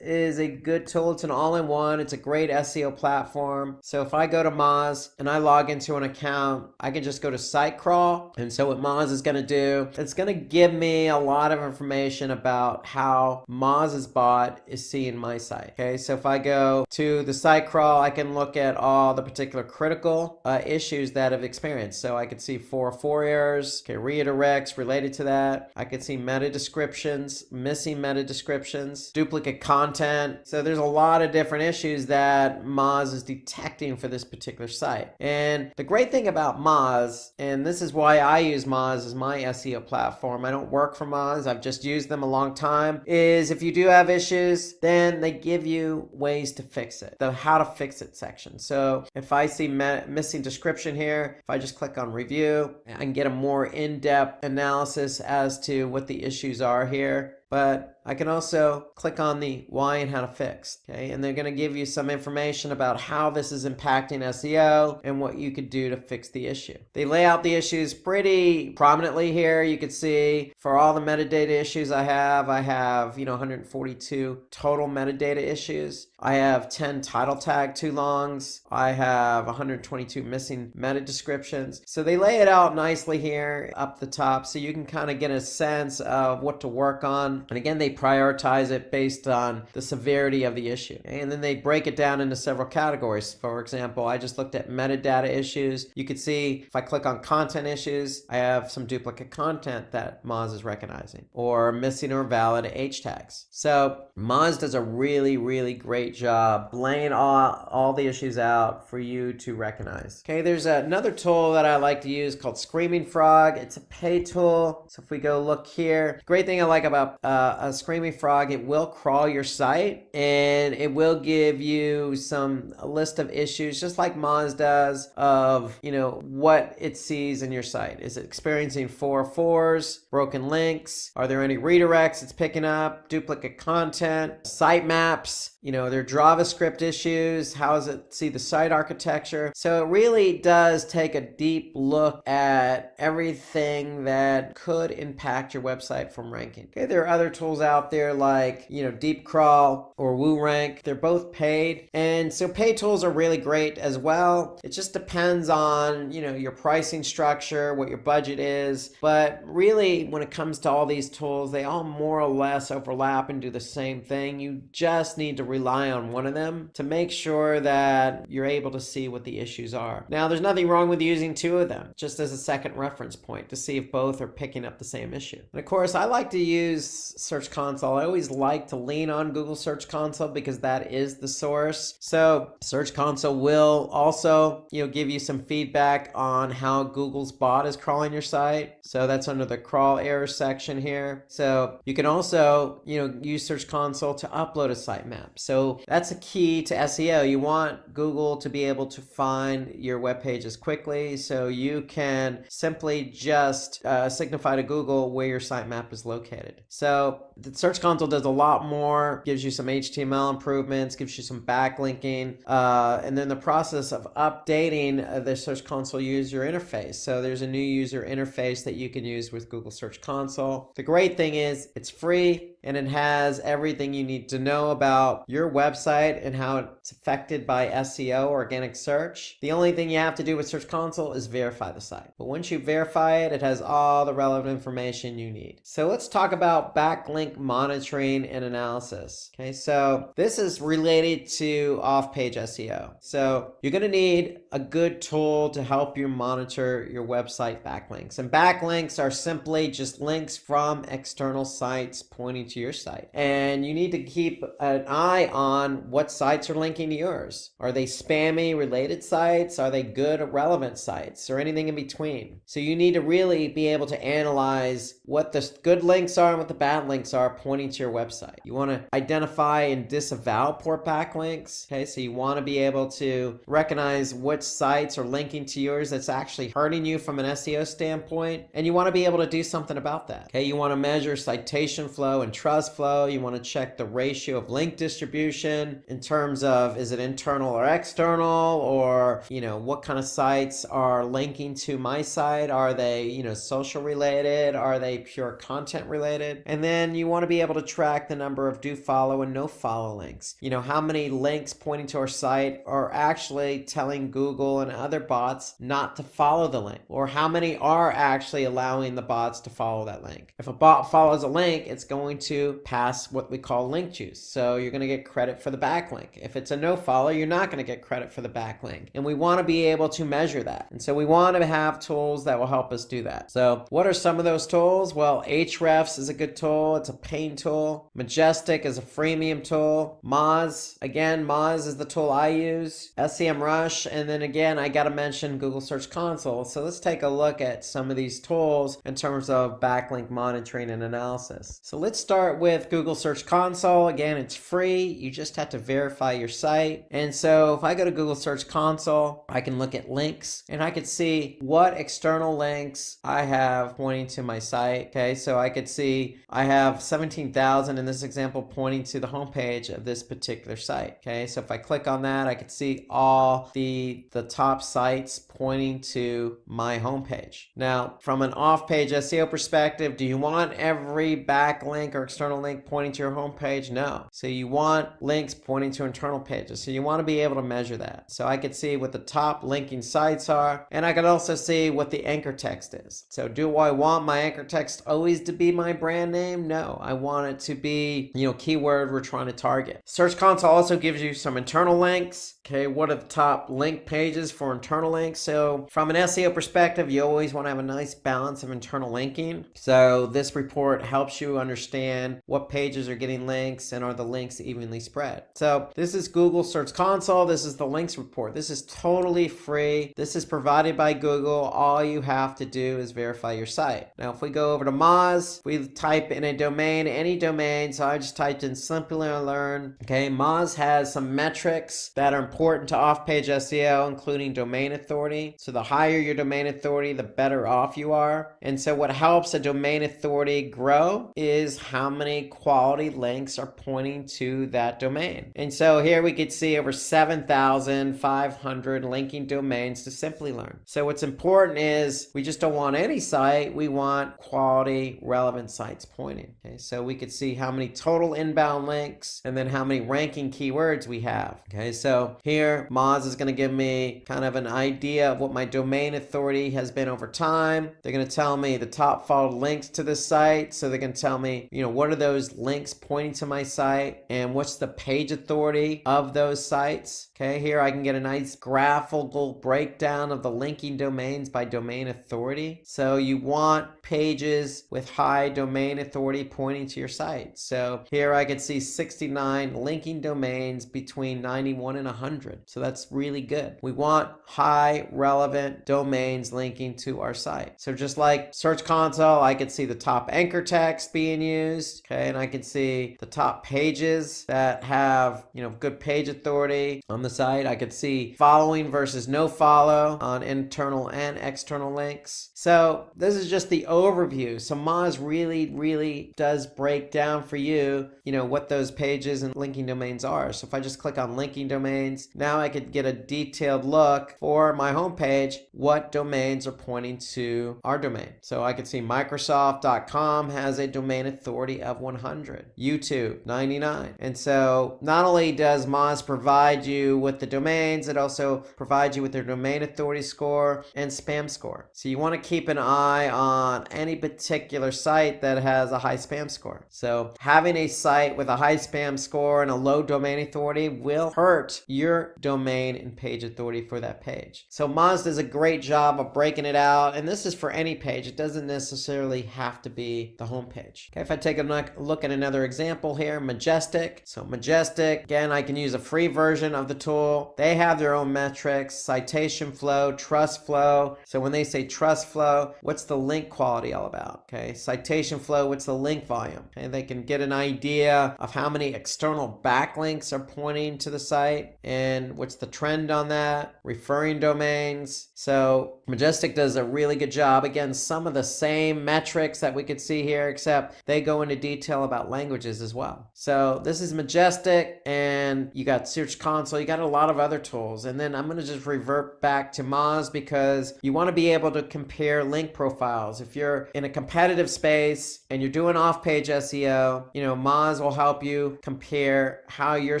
is a good tool. It's an all-in-one. It's a great SEO platform. So if I go to Moz and I log into an account, I can just go to site crawl. And so what Moz is going to do, it's going to give me a lot of information about how Moz's bot is seeing my site. Okay, so if I go to the site crawl, I can look at all the particular critical issues that I've experienced. So I could see 404 errors, okay, redirects related to that. I could see meta descriptions, missing meta descriptions, duplicate content. So there's a lot of different issues that Moz is detecting for this particular site. And the great thing about Moz, and this is why I use Moz as my SEO platform, I don't work for Moz, I've just used them a long time, is if you do have issues, then they give you ways to fix it, the how to fix it section. So if I see missing description here, if I just click on review, I can get a more in-depth analysis as to what the issues are here. But I can also click on the why and how to fix, okay? And they're going to give you some information about how this is impacting SEO and what you could do to fix the issue. They lay out the issues pretty prominently here. You can see for all the metadata issues I have 142 total metadata issues. I have 10 title tag too longs. I have 122 missing meta descriptions. So they lay it out nicely here up the top so you can kind of get a sense of what to work on. And again, they prioritize it based on the severity of the issue. And then they break it down into several categories. For example, I just looked at metadata issues. You could see if I click on content issues, I have some duplicate content that Moz is recognizing, or missing or valid H tags. So Moz does a really, really great job laying all the issues out for you to recognize. Okay, there's another tool that I like to use called Screaming Frog. It's a paid tool. So if we go look here, great thing I like about a Screaming Frog, it will crawl your site and it will give you a list of issues, just like Moz does, of what it sees in your site. Is it experiencing 404s, broken links? Are there any redirects it's picking up? Duplicate content, sitemaps, their JavaScript issues, how does it see the site architecture? So it really does take a deep look at everything that could impact your website from ranking. Okay, there are other tools out there like, Deep Crawl or WooRank. They're both paid. And so paid tools are really great as well. It just depends on, your pricing structure, what your budget is. But really, when it comes to all these tools, they all more or less overlap and do the same thing. You just need to rely on one of them to make sure that you're able to see what the issues are. Now, there's nothing wrong with using two of them, just as a second reference point to see if both are picking up the same issue. And of course, I like to use Search Console. I always like to lean on Google Search Console because that is the source. So Search Console will also, give you some feedback on how Google's bot is crawling your site. So that's under the crawl error section here. So you can also, use Search Console to upload a sitemap. So that's a key to SEO. You want Google to be able to find your web pages quickly, so you can simply just signify to Google where your sitemap is located. So The Search Console does a lot more, gives you some HTML improvements, gives you some backlinking, and then the process of updating the Search Console user interface. So there's a new user interface that you can use with Google Search Console. The great thing is it's free and it has everything you need to know about your website and how it's affected by SEO, organic search. The only thing you have to do with Search Console is verify the site. But once you verify it, it has all the relevant information you need. So let's talk about backlink monitoring and analysis. Okay, so this is related to off-page SEO. So you're going to need a good tool to help you monitor your website backlinks. And backlinks are simply just links from external sites pointing to your site. And you need to keep an eye on what sites are linking to yours. Are they spammy related sites? Are they good or relevant sites? Or anything in between? So you need to really be able to analyze what the good links are and what the bad links are pointing to your website. You want to identify and disavow poor backlinks. Okay, so you want to be able to recognize which sites are linking to yours that's actually hurting you from an SEO standpoint, and you want to be able to do something about that. Okay, you want to measure citation flow and trust flow. You want to check the ratio of link distribution in terms of, is it internal or external, or what kind of sites are linking to my site? Are they social related? Are they pure content related? And then you want to be able to track the number of do follow and no follow links. How many links pointing to our site are actually telling Google and other bots not to follow the link, or how many are actually allowing the bots to follow that link. If a bot follows a link, it's going to pass what we call link juice. So you're going to get credit for the backlink. If it's a no follow, you're not going to get credit for the backlink. And we want to be able to measure that. And so we want to have tools that will help us do that. So what are some of those tools? Well, Ahrefs is a good tool. It's a paying tool. Majestic is a freemium tool. Moz, again, Moz is the tool I use. SEMrush, and then again, I got to mention Google Search Console. So let's take a look at some of these tools in terms of backlink monitoring and analysis. So let's start with Google Search Console. Again, it's free. You just have to verify your site. And so if I go to Google Search Console, I can look at links and I could see what external links I have pointing to my site. Okay, so I could see I have 17,000 in this example pointing to the homepage of this particular site. Okay, so if I click on that, I could see all the top sites pointing to my homepage. Now, from an off-page SEO perspective, do you want every backlink or external link pointing to your homepage? No. So you want links pointing to internal pages. So you want to be able to measure that. So I could see what the top linking sites are, and I could also see what the anchor text is. So do I want my anchor text always to be my brand name? No. I want it to be, keyword we're trying to target. Search Console also gives you some internal links. Okay, what are the top link pages for internal links? So from an SEO perspective, you always want to have a nice balance of internal linking. So this report helps you understand what pages are getting links and are the links evenly spread. So this is Google Search Console. This is the links report. This is totally free. This is provided by Google. All you have to do is verify your site. Now, if we go over to Moz, we type in a domain, any domain. So I just typed in Simplilearn. Okay, Moz has some metrics that are important to off-page SEO, including domain authority. So the higher your domain authority, the better off you are. And so what helps a domain authority grow is how many quality links are pointing to that domain. And so here we could see over 7,500 linking domains to Simplilearn. So what's important is we just don't want any site. We want quality, relevant sites pointing. Okay, so we could see how many total inbound links and then how many ranking keywords we have. Okay, so here Moz is going to give me kind of an idea of what my domain authority has been over time. They're going to tell me the top followed links to this site. So they're going to tell me, what are those links pointing to my site and what's the page authority of those sites. Okay, here I can get a nice graphical breakdown of the linking domains by domain authority. So you want pages with high domain authority pointing to your site. So here I can see 69 linking domains between 91 and 100. So that's really good. We want high relevant domains linking to our site. So just like Search Console, I could see the top anchor text being used. Okay, and I can see the top pages that have, good page authority on the site. I could see following versus no follow on internal and external links. So this is just the overview. So Moz really does does break down for you, what those pages and linking domains are. So if I just click on linking domains, now I could get a detailed look for my homepage, what domains are pointing to our domain. So I could see Microsoft.com has a domain authority of 100, YouTube 99. And so not only does Moz provide you with the domains, it also provides you with their domain authority score and spam score. So you want to keep an eye on any particular site that has a high spam score. So having a site with a high spam score and a low domain authority will hurt your domain and page authority for that page. So Moz does a great job of breaking it out, and this is for any page. It doesn't necessarily have to be the home page. Okay, if I take a look at another example here, Majestic. So Majestic, again, I can use a free version of the tool. They have their own metrics, citation flow, trust flow. So when they say trust flow, what's the link quality all about? Okay, citation flow, what's the link volume? Okay, they can get an idea of how many external backlinks are pointing to the site and what's the trend on that, referring domains. So Majestic does a really good job. Again, some of the same metrics that we could see here, except they go into detail about languages as well. So this is Majestic, and you got Search Console, you got a lot of other tools. And then I'm going to just revert back to Moz because you want to be able to compare link profiles. If you're in a competitive space and you're doing off-page SEO, Moz will help you compare how your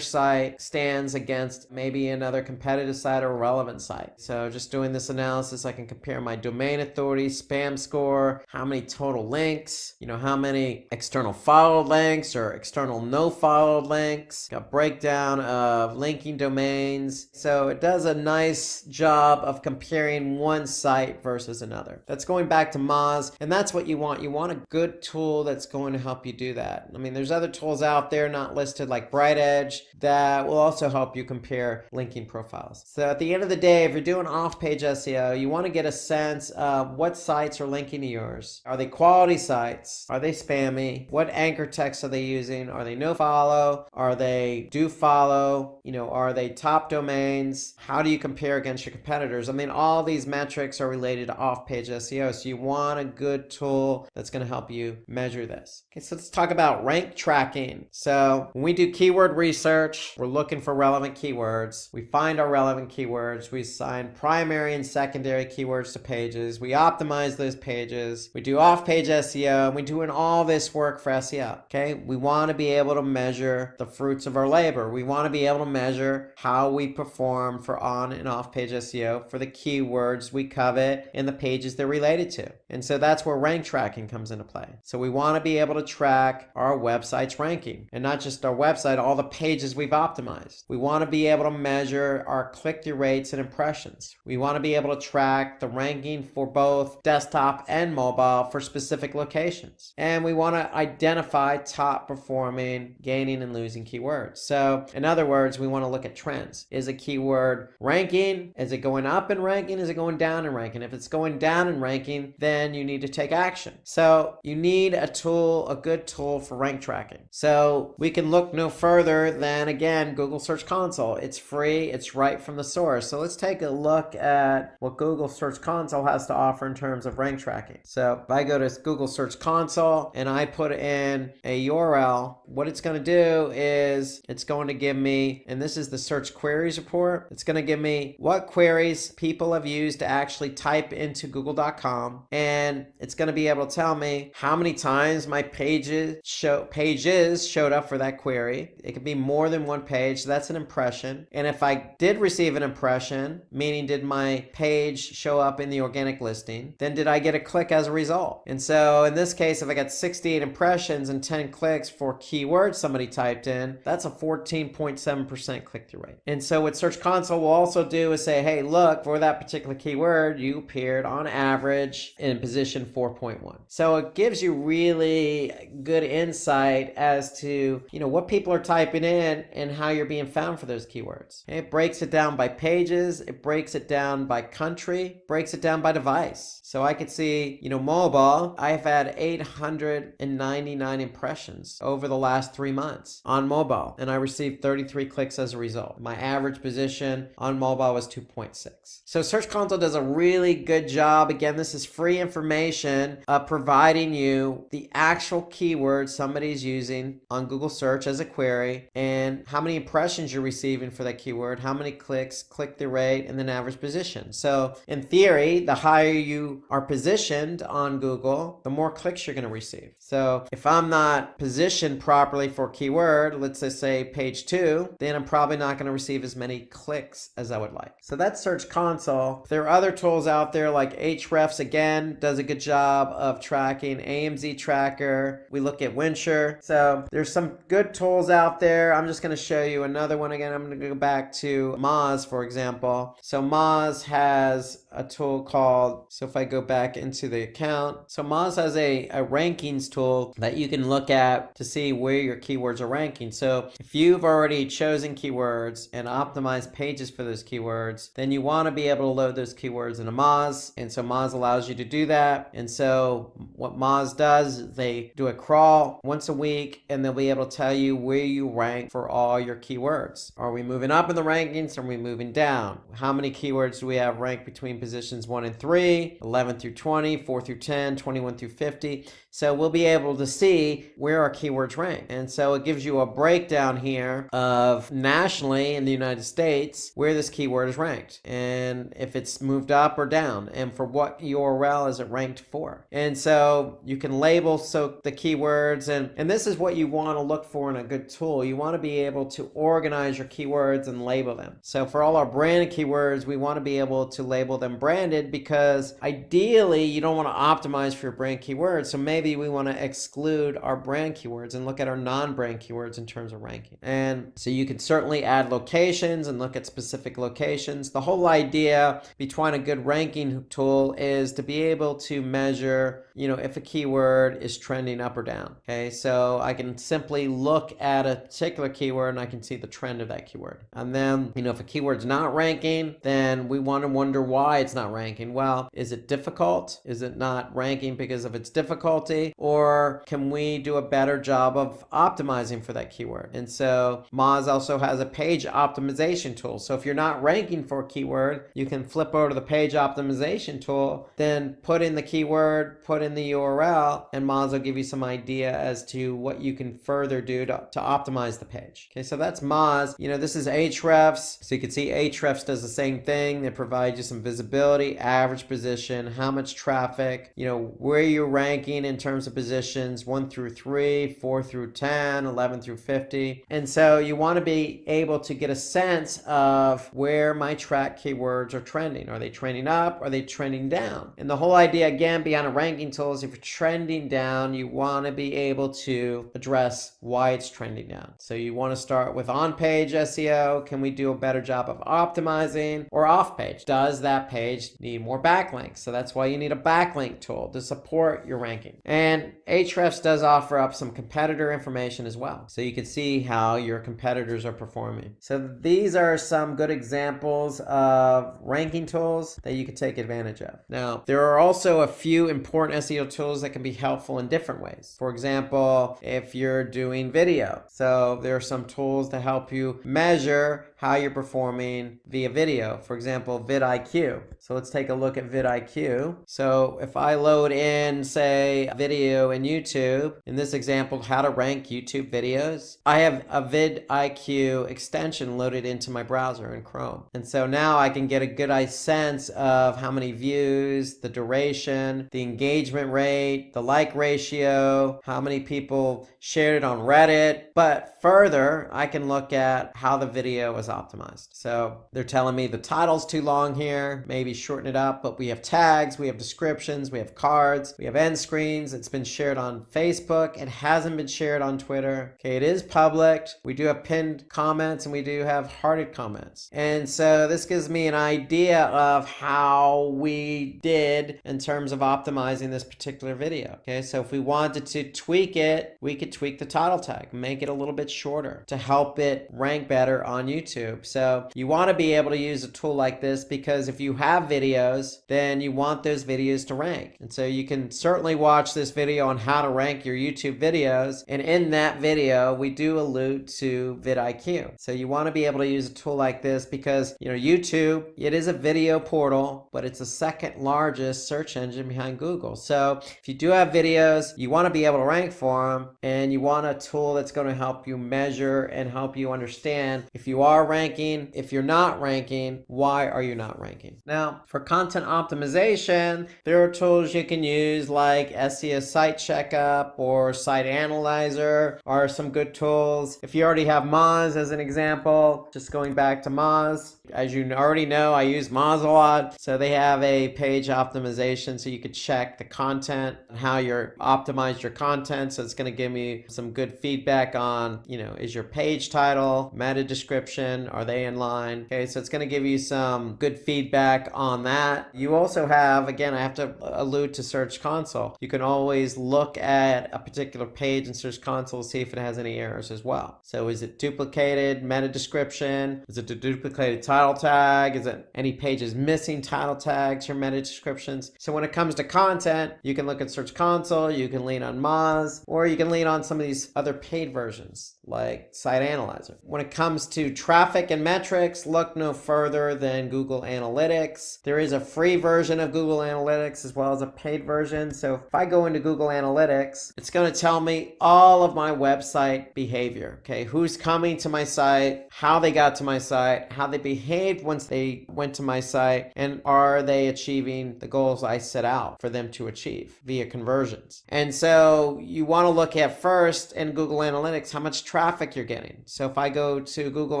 site stands against maybe another competitive site or relevant site. So just doing this analysis, I can compare my domain authority, spam score, how many total links, how many external followed links or external no followed links, a breakdown of linking domains. So it does a nice job of comparing one site versus another. That's going back to Moz, and that's what you want. You want a good tool that's going to help you do that. I mean, there's other tools out there not listed like Bright Edge that will also help you compare linking profiles. So at the end of the day, if you're doing off-page SEO, you want to get a sense of what sites are linking to yours. Are they quality sites? Are they spammy? What anchor text are they using? Are they no follow? Are they do follow? Are they top domains? How do you compare against your competitors? I mean, all these metrics are related to off-page SEO, so you want a good tool that's going to help you measure this. Okay, so let's talk about rank tracking. So when we do keyword research, we're looking for relevant keywords. We find our relevant keywords. We assign primary and secondary keywords to pages. We optimize those pages. We do off-page SEO, and we're doing all this work for SEO. Okay, we want to be able to measure the fruits of our labor. We want to be able to measure how we perform for on and off-page SEO for the keywords we covet and the pages they're related to. And so that's where rank tracking comes into play. So we want to be able to track our website's ranking, and not just our website, all the pages we've optimized. We want to be able to measure our click-through rates and impressions. We want to be able to track the ranking for both desktop and mobile for specific locations. And we want to identify top performing, gaining and losing keywords. So in other words, we want to look at trends. Is a keyword ranking? Is it going up in ranking? Is it going down in ranking? If it's going down in ranking, then you need to take action. So you need a tool, a good tool for rank tracking. So we can look no further than, again, Google Search Console. It's free. It's right from the source. So let's take a look at what Google Search Console has to offer in terms of rank tracking. So if I go to Google Search Console and I put in a URL, what it's going to do is it's going to give me, and this is the search queries report, it's going to give me what queries people have used to actually type into google.com, and it's going to be able to tell me how many times my pages showed up for that query. It could be more than one page, so that's an impression. And if I did receive an impression, meaning did my page show up in the organic listing, then did I get a click as a result? And so in this case, if I got 68 impressions and 10 clicks for keywords somebody typed in, that's a 14.7% click-through rate. And so what Search Console will also do is say, hey, look, for that particular keyword, you appeared on average in position 4.1. So it gives you really good insight as to, what people are typing in and how you're being found for those keywords. Okay? It breaks it down by pages, it breaks it down by country, breaks it down by device. So I could see, mobile, I've had 899 impressions over the last 3 months on mobile, and I received 33 clicks as a result. My average position on mobile was 2.6. So Search Console does a really good job. Again, this is free information providing you the actual keywords somebody's using on Google search as a query, and how many impressions you're receiving for that keyword, how many clicks, click-through rate, and then average position. So in theory, the higher you are positioned on Google, the more clicks you're going to receive. So if I'm not positioned properly for a keyword, let's just say page 2, then I'm probably not going to receive as many clicks as I would like. So that's Search Console. There are other tools out there like Ahrefs, again, does a good job of tracking. AMZ Tracker. We look at Winsure. So there's some good tools out there. I'm just going to show you another one again. I'm going to go back to Moz, for example. So Moz has a tool called, so if I go back into the account, so Moz has a rankings tool that you can look at to see where your keywords are ranking. So if you've already chosen keywords and optimized pages for those keywords, then you want to be able to load those keywords into Moz. And so Moz allows you to do that. And so what Moz does is they do a crawl once a week, and they'll be able to tell you where you rank for all your keywords. Are we moving up in the rankings? Are we moving down? How many keywords do we have ranked between positions 1 and 3, 11 through 20, 4 through 10, 21 through 50? So we'll be able to see where our keywords rank. And so it gives you a breakdown here of nationally in the United States where this keyword is ranked, and if it's moved up or down, and for what URL is it ranked for. And so you can label the keywords, and this is what you want to look for in a good tool. You want to be able to organize your keywords and label them. So for all our branded keywords, we want to be able to label them branded, because ideally you don't want to optimize for your brand keywords. So maybe we want to exclude our brand keywords and look at our non-brand keywords in terms of ranking. And so you can certainly add locations and look at specific locations. The whole idea behind a good ranking tool is to be able to measure, if a keyword is trending up or down. Okay, so I can simply look at a particular keyword and I can see the trend of that keyword. And then, if a keyword's not ranking, then we want to wonder why it's not ranking. Well, is it difficult? Is it not ranking because of its difficulty? Or can we do a better job of optimizing for that keyword? And so Moz also has a page optimization tool. So if you're not ranking for a keyword, you can flip over to the page optimization tool, then put in the keyword, put in the URL, and Moz will give you some idea as to what you can further do to optimize the page. Okay, so that's Moz. This is Ahrefs. So you can see Ahrefs does the same thing. They provide you some visibility, average position, how much traffic, where you're ranking in terms of positions 1 through 3, 4 through 10, 11 through 50. And so you want to be able to get a sense of where my track keywords are trending. Are they trending up? Are they trending down? And the whole idea, again, behind a ranking tool is if you're trending down, you want to be able to address why it's trending down. So you want to start with on-page SEO. Can we do a better job of optimizing? Or off-page? Does that page need more backlinks? So that's why you need a backlink tool to support your ranking. And Ahrefs does offer up some competitor information as well, so you can see how your competitors are performing. So these are some good examples of ranking tools that you can take advantage of. Now, there are also a few important SEO tools that can be helpful in different ways. For example, if you're doing video, so there are some tools to help you measure how you're performing via video. For example, vidIQ. So let's take a look at vidIQ. So if I load in, say, video in YouTube, in this example, how to rank YouTube videos, I have a vidIQ extension loaded into my browser in Chrome. And so now I can get a good sense of how many views, the duration, the engagement rate, the like ratio, how many people shared it on Reddit. But further, I can look at how the video was optimized. So they're telling me the title's too long here, maybe shorten it up, but we have tags, we have descriptions, we have cards, we have end screens. It's been shared on Facebook. It hasn't been shared on Twitter. Okay, it is public. We do have pinned comments and we do have hearted comments. And so this gives me an idea of how we did in terms of optimizing this particular video. Okay, so if we wanted to tweak it, we could tweak the title tag, make it a little bit shorter to help it rank better on YouTube. So you want to be able to use a tool like this, because if you have have videos, then you want those videos to rank. And so you can certainly watch this video on how to rank your YouTube videos. And in that video, we do allude to vidIQ. So you want to be able to use a tool like this because, YouTube, it is a video portal, but it's the second largest search engine behind Google. So if you do have videos, you want to be able to rank for them, and you want a tool that's going to help you measure and help you understand if you are ranking, if you're not ranking, why are you not ranking? Now, for content optimization, there are tools you can use like SEO Site Checkup or Site Analyzer are some good tools. If you already have Moz as an example, just going back to Moz, as you already know, I use Moz a lot. So they have a page optimization so you could check the content and how you're optimized your content. So it's going to give me some good feedback on, is your page title, meta description, are they in line? Okay, so it's going to give you some good feedback on that. You also have, again, I have to allude to Search Console. You can always look at a particular page in Search Console to see if it has any errors as well. So is it duplicated meta description? Is it a duplicated title tag? Is it any pages missing title tags or meta descriptions? So when it comes to content, you can look at Search Console, you can lean on Moz, or you can lean on some of these other paid versions like Site Analyzer. When it comes to traffic and metrics, look no further than Google Analytics. There is a free version of Google Analytics as well as a paid version. So if I go into Google Analytics, it's going to tell me all of my website behavior. Okay, who's coming to my site, how they got to my site, how they behaved once they went to my site, and are they achieving the goals I set out for them to achieve via conversions. And so you want to look at first in Google Analytics how much traffic you're getting. So if I go to Google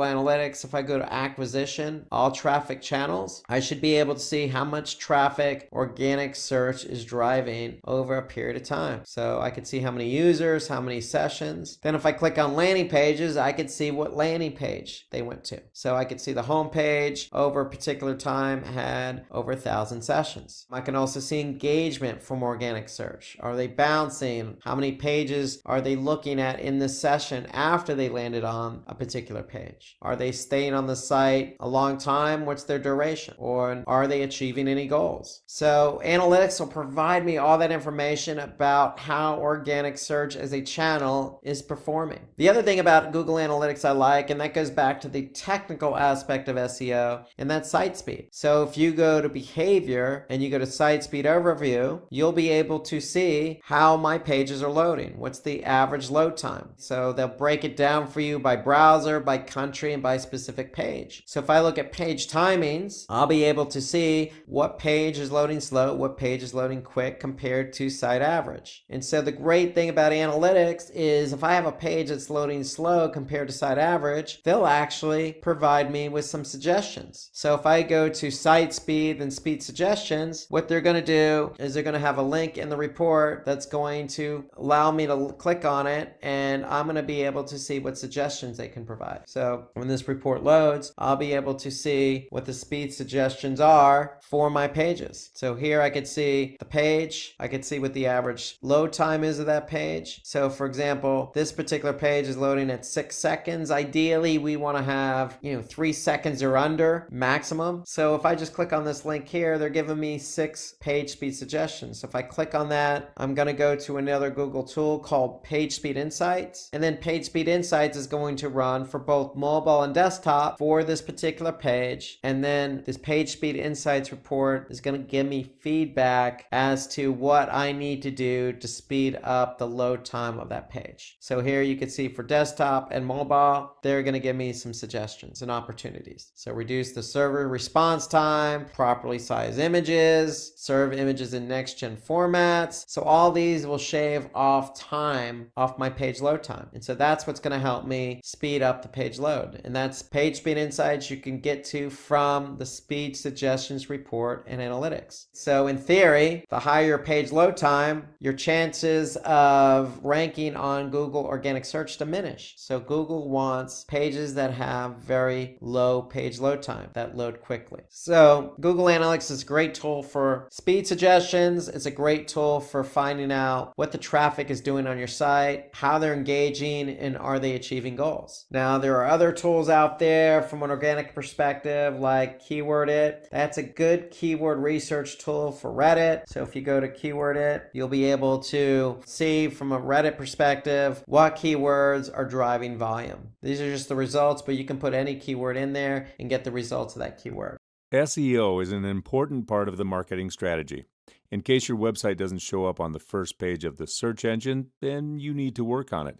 Analytics, if I go to acquisition, all traffic channels, I should be able to see how much traffic organic search is driving over a period of time. So I could see how many users, how many sessions. Then if I click on landing pages, I could see what landing page they went to. So I could see the home page over a particular time had over 1,000 sessions. I can also see engagement from organic search. Are they bouncing? How many pages are they looking at in the session after they landed on a particular page? Are they staying on the site a long time? What's their duration? Or are they achieving any goals? So analytics will provide me all that information about how organic search as a channel is performing. The other thing about Google Analytics I like, and that goes back to the technical aspect of SEO, and that's site speed. So if you go to behavior and you go to site speed overview, you'll be able to see how my pages are loading. What's the average load time? So they'll break it down for you by browser, by country, and by specific page. So if I look at page timings, I'll be able to see what page is loading slow, what page is loading quick compared to site average. And so the great thing about analytics is if I have a page that's loading slow compared to site average, they'll actually provide me with some suggestions. So if I go to site speed and speed suggestions, what they're going to do is they're going to have a link in the report that's going to allow me to click on it, and I'm going to be able to see what suggestions they can provide. So when this report loads, I'll be able to see what the speed suggestions are for my pages. So here I could see the page, I could see what the average load time is of that page. So for example, this particular page is loading at 6 seconds. Ideally, we want to have 3 seconds or under maximum. So if I just click on this link here, they're giving me 6 page speed suggestions. So if I click on that, I'm going to go to another Google tool called Page Speed Insights. And then Page Speed Insights is going to run for both mobile and desktop for this particular page. And then this Page Speed Insights report is going to give me feedback as to what I need to do to speed up the load time of that page. So here you can see for desktop and mobile, they're going to give me some suggestions and opportunities. So reduce the server response time, properly size images, serve images in next-gen formats. So all these will shave off time off my page load time. And so that's what's going to help me speed up the page load. And that's Page Speed Insights you can get to from the Speed Suggestions report and analytics. So in theory, the higher your page load time, your chances of ranking on Google organic search diminish. So Google wants pages that have very low page load time, that load quickly. So Google Analytics is a great tool for speed suggestions. It's a great tool for finding out what the traffic is doing on your site, how they're engaging and are they achieving goals? Now, there are other tools out there from an organic perspective like Keyword It. That's a good keyword research tool for Reddit. So if you go to Keyword It, you'll be able to see from a Reddit perspective what keywords are driving volume. These are just the results, but you can put any keyword in there and get the results of that keyword. SEO is an important part of the marketing strategy. In case your website doesn't show up on the first page of the search engine, then you need to work on it.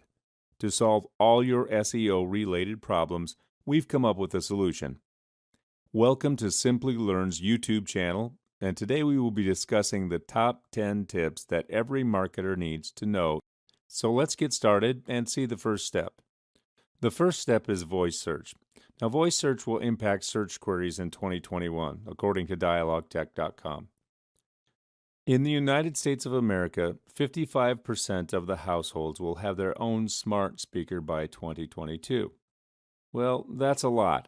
To solve all your SEO-related problems, we've come up with a solution. Welcome to Simplilearn's YouTube channel, and today we will be discussing the top 10 tips that every marketer needs to know. So let's get started and see the first step. The first step is voice search. Now, voice search will impact search queries in 2021, according to dialogtech.com. In the United States of America, 55% of the households will have their own smart speaker by 2022. Well, that's a lot.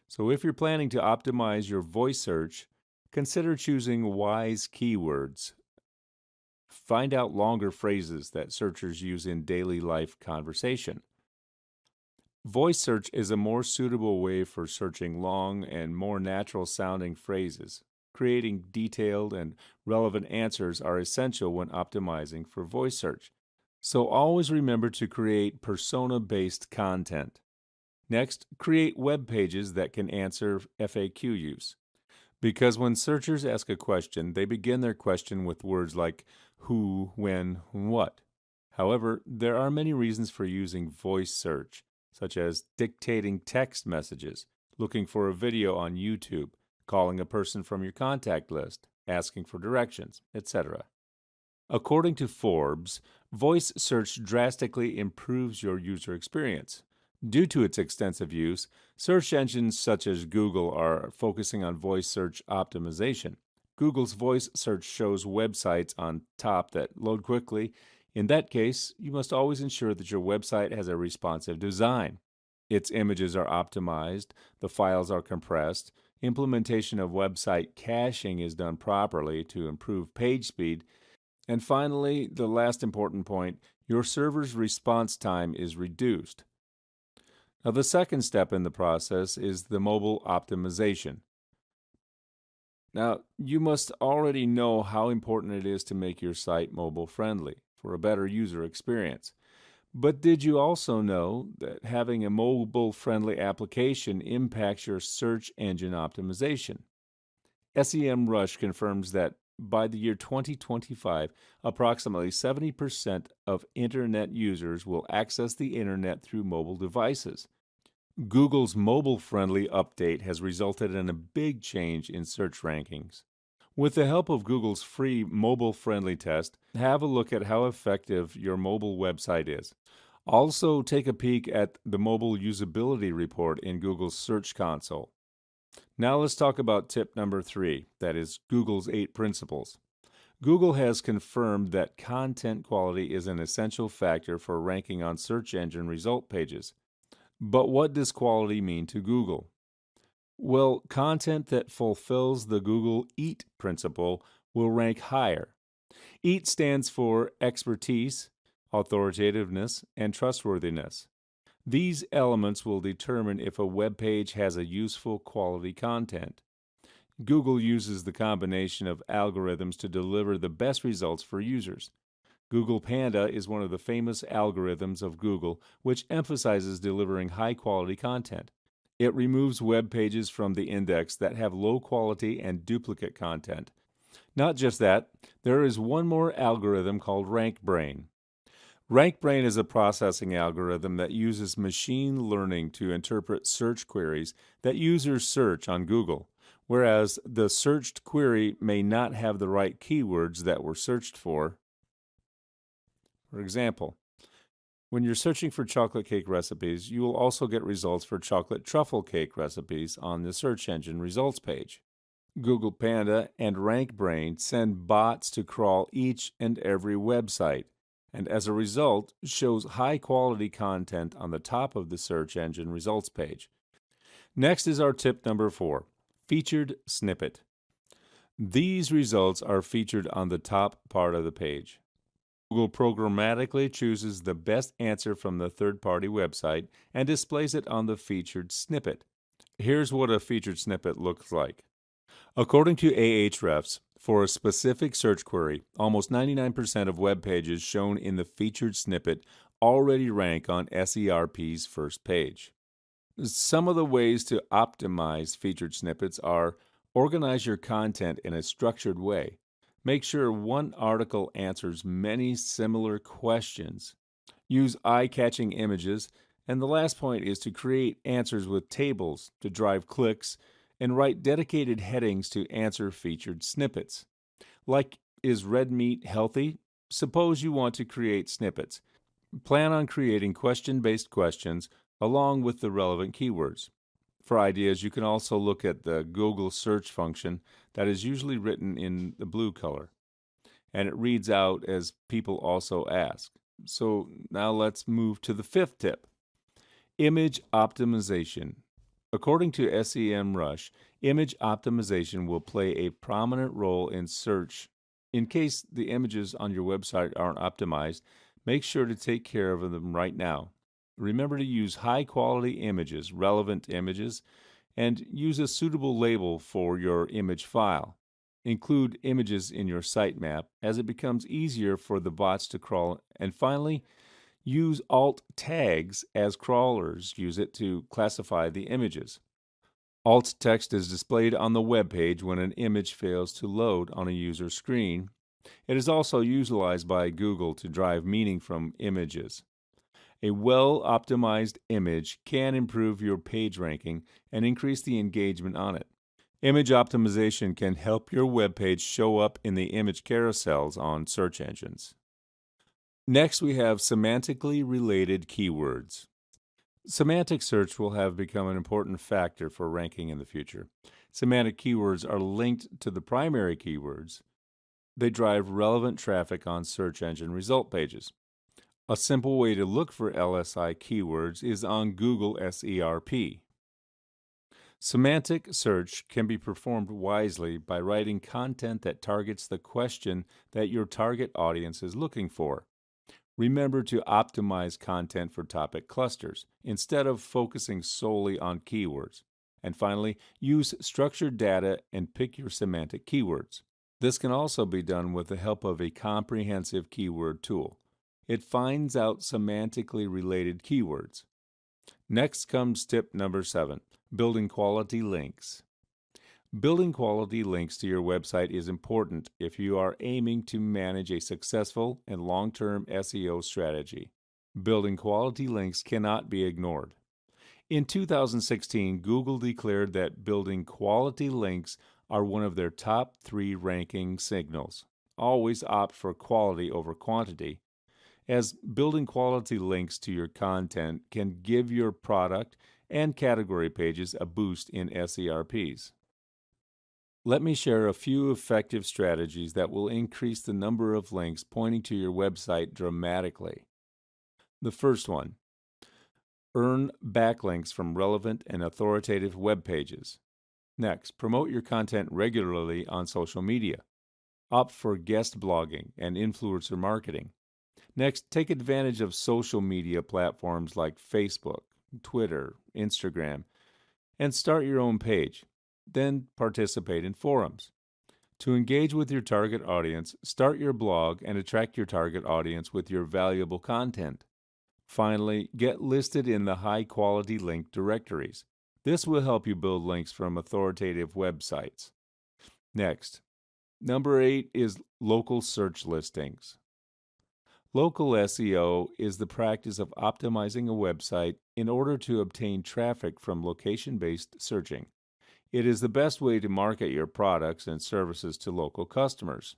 So if you're planning to optimize your voice search, consider choosing wise keywords. Find out longer phrases that searchers use in daily life conversation. Voice search is a more suitable way for searching long and more natural-sounding phrases. Creating detailed and relevant answers are essential when optimizing for voice search. So always remember to create persona-based content. Next, create web pages that can answer FAQ use. Because when searchers ask a question, they begin their question with words like who, when, what. However, there are many reasons for using voice search, such as dictating text messages, looking for a video on YouTube, calling a person from your contact list, asking for directions, etc. According to Forbes, voice search drastically improves your user experience. Due to its extensive use, search engines such as Google are focusing on voice search optimization. Google's voice search shows websites on top that load quickly. In that case, you must always ensure that your website has a responsive design. Its images are optimized, the files are compressed, implementation of website caching is done properly to improve page speed, and finally, the last important point, your server's response time is reduced. Now, the second step in the process is the mobile optimization. Now, you must already know how important it is to make your site mobile friendly for a better user experience. But did you also know that having a mobile-friendly application impacts your search engine optimization? SEMrush confirms that by the year 2025, approximately 70% of Internet users will access the Internet through mobile devices. Google's mobile-friendly update has resulted in a big change in search rankings. With the help of Google's free mobile-friendly test, have a look at how effective your mobile website is. Also, take a peek at the mobile usability report in Google's Search Console. Now let's talk about tip number 3, that is Google's 8 principles. Google has confirmed that content quality is an essential factor for ranking on search engine result pages. But what does quality mean to Google? Well, content that fulfills the Google EAT principle will rank higher. EAT stands for expertise, authoritativeness, and trustworthiness. These elements will determine if a web page has a useful quality content. Google uses the combination of algorithms to deliver the best results for users. Google Panda is one of the famous algorithms of Google, which emphasizes delivering high-quality content. It removes web pages from the index that have low quality and duplicate content. Not just that, there is one more algorithm called RankBrain. RankBrain is a processing algorithm that uses machine learning to interpret search queries that users search on Google, whereas the searched query may not have the right keywords that were searched for. For example, when you're searching for chocolate cake recipes, you will also get results for chocolate truffle cake recipes on the search engine results page. Google Panda and RankBrain send bots to crawl each and every website, and as a result, shows high-quality content on the top of the search engine results page. Next is our tip number 4, featured snippet. These results are featured on the top part of the page. Google programmatically chooses the best answer from the third-party website and displays it on the featured snippet. Here's what a featured snippet looks like. According to Ahrefs, for a specific search query, almost 99% of web pages shown in the featured snippet already rank on SERP's first page. Some of the ways to optimize featured snippets are: organize your content in a structured way. Make sure one article answers many similar questions. Use eye-catching images. And the last point is to create answers with tables to drive clicks and write dedicated headings to answer featured snippets. Like, is red meat healthy? Suppose you want to create snippets. Plan on creating question-based questions along with the relevant keywords. For ideas, you can also look at the Google search function that is usually written in the blue color, and it reads out as people also ask. So now let's move to the fifth tip: image optimization. According to SEMrush, image optimization will play a prominent role in search. In case the images on your website aren't optimized, make sure to take care of them right now. Remember to use high-quality images, relevant images, and use a suitable label for your image file. Include images in your sitemap as it becomes easier for the bots to crawl. And finally, use alt tags as crawlers use it to classify the images. Alt text is displayed on the web page when an image fails to load on a user screen. It is also utilized by Google to drive meaning from images. A well-optimized image can improve your page ranking and increase the engagement on it. Image optimization can help your web page show up in the image carousels on search engines. Next, we have semantically related keywords. Semantic search will have become an important factor for ranking in the future. Semantic keywords are linked to the primary keywords. They drive relevant traffic on search engine result pages. A simple way to look for LSI keywords is on Google SERP. Semantic search can be performed wisely by writing content that targets the question that your target audience is looking for. Remember to optimize content for topic clusters instead of focusing solely on keywords. And finally, use structured data and pick your semantic keywords. This can also be done with the help of a comprehensive keyword tool. It finds out semantically related keywords. Next comes tip number 7, building quality links. Building quality links to your website is important if you are aiming to manage a successful and long-term SEO strategy. Building quality links cannot be ignored. In 2016, Google declared that building quality links are one of their top 3 ranking signals. Always opt for quality over quantity, as building quality links to your content can give your product and category pages a boost in SERPs. Let me share a few effective strategies that will increase the number of links pointing to your website dramatically. The first one: earn backlinks from relevant and authoritative web pages. Next, promote your content regularly on social media. Opt for guest blogging and influencer marketing. Next, take advantage of social media platforms like Facebook, Twitter, Instagram, and start your own page. Then participate in forums. To engage with your target audience, start your blog and attract your target audience with your valuable content. Finally, get listed in the high-quality link directories. This will help you build links from authoritative websites. Next, number 8 is local search listings. Local SEO is the practice of optimizing a website in order to obtain traffic from location-based searching. It is the best way to market your products and services to local customers.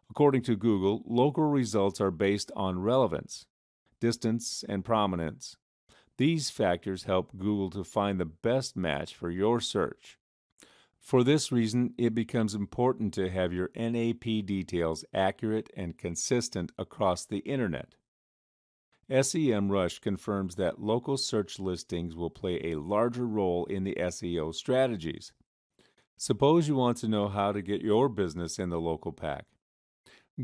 According to Google, local results are based on relevance, distance, and prominence. These factors help Google to find the best match for your search. For this reason, it becomes important to have your NAP details accurate and consistent across the internet. SEMrush confirms that local search listings will play a larger role in the SEO strategies. Suppose you want to know how to get your business in the local pack.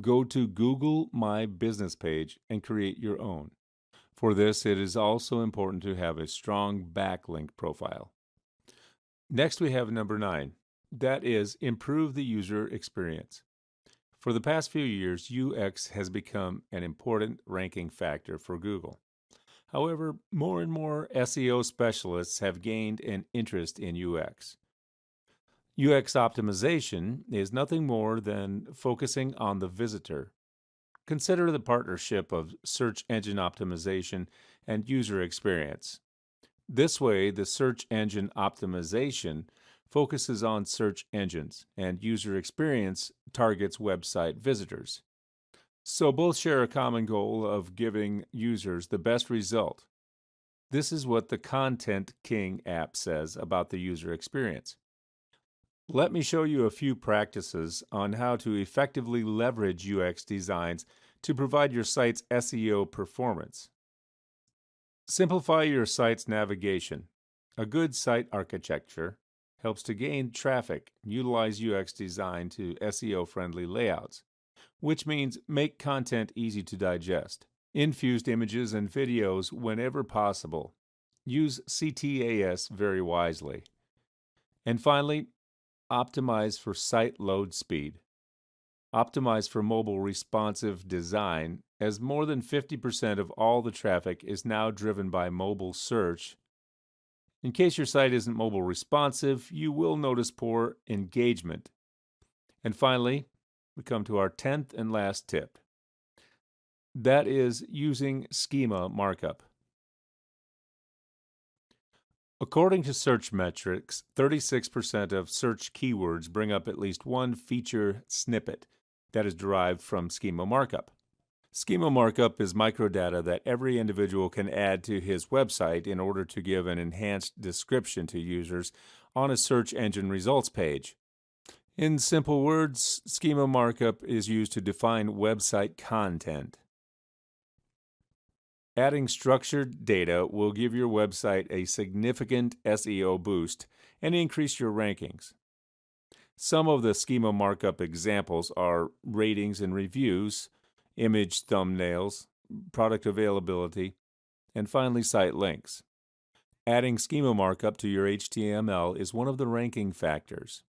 Go to Google My Business page and create your own. For this, it is also important to have a strong backlink profile. Next, we have number 9. That is, improve the user experience. For the past few years, UX has become an important ranking factor for Google. However, more and more SEO specialists have gained an interest in UX. UX optimization is nothing more than focusing on the visitor. Consider the partnership of search engine optimization and user experience. This way, the search engine optimization focuses on search engines, and user experience targets website visitors. So both share a common goal of giving users the best result. This is what the Content King app says about the user experience. Let me show you a few practices on how to effectively leverage UX designs to provide your site's SEO performance. Simplify your site's navigation. A good site architecture helps to gain traffic. Utilize UX design to SEO-friendly layouts, which means make content easy to digest. Infused images and videos whenever possible. Use CTAS very wisely. And finally, optimize for site load speed. Optimize for mobile responsive design, as more than 50% of all the traffic is now driven by mobile search. In case your site isn't mobile responsive, you will notice poor engagement. And finally, we come to our 10th and last tip. That is using schema markup. According to search metrics, 36% of search keywords bring up at least one feature snippet that is derived from schema markup. Schema markup is microdata that every individual can add to his website in order to give an enhanced description to users on a search engine results page. In simple words, schema markup is used to define website content. Adding structured data will give your website a significant SEO boost and increase your rankings. Some of the schema markup examples are ratings and reviews, image thumbnails, product availability, and finally site links. Adding schema markup to your HTML is one of the ranking factors.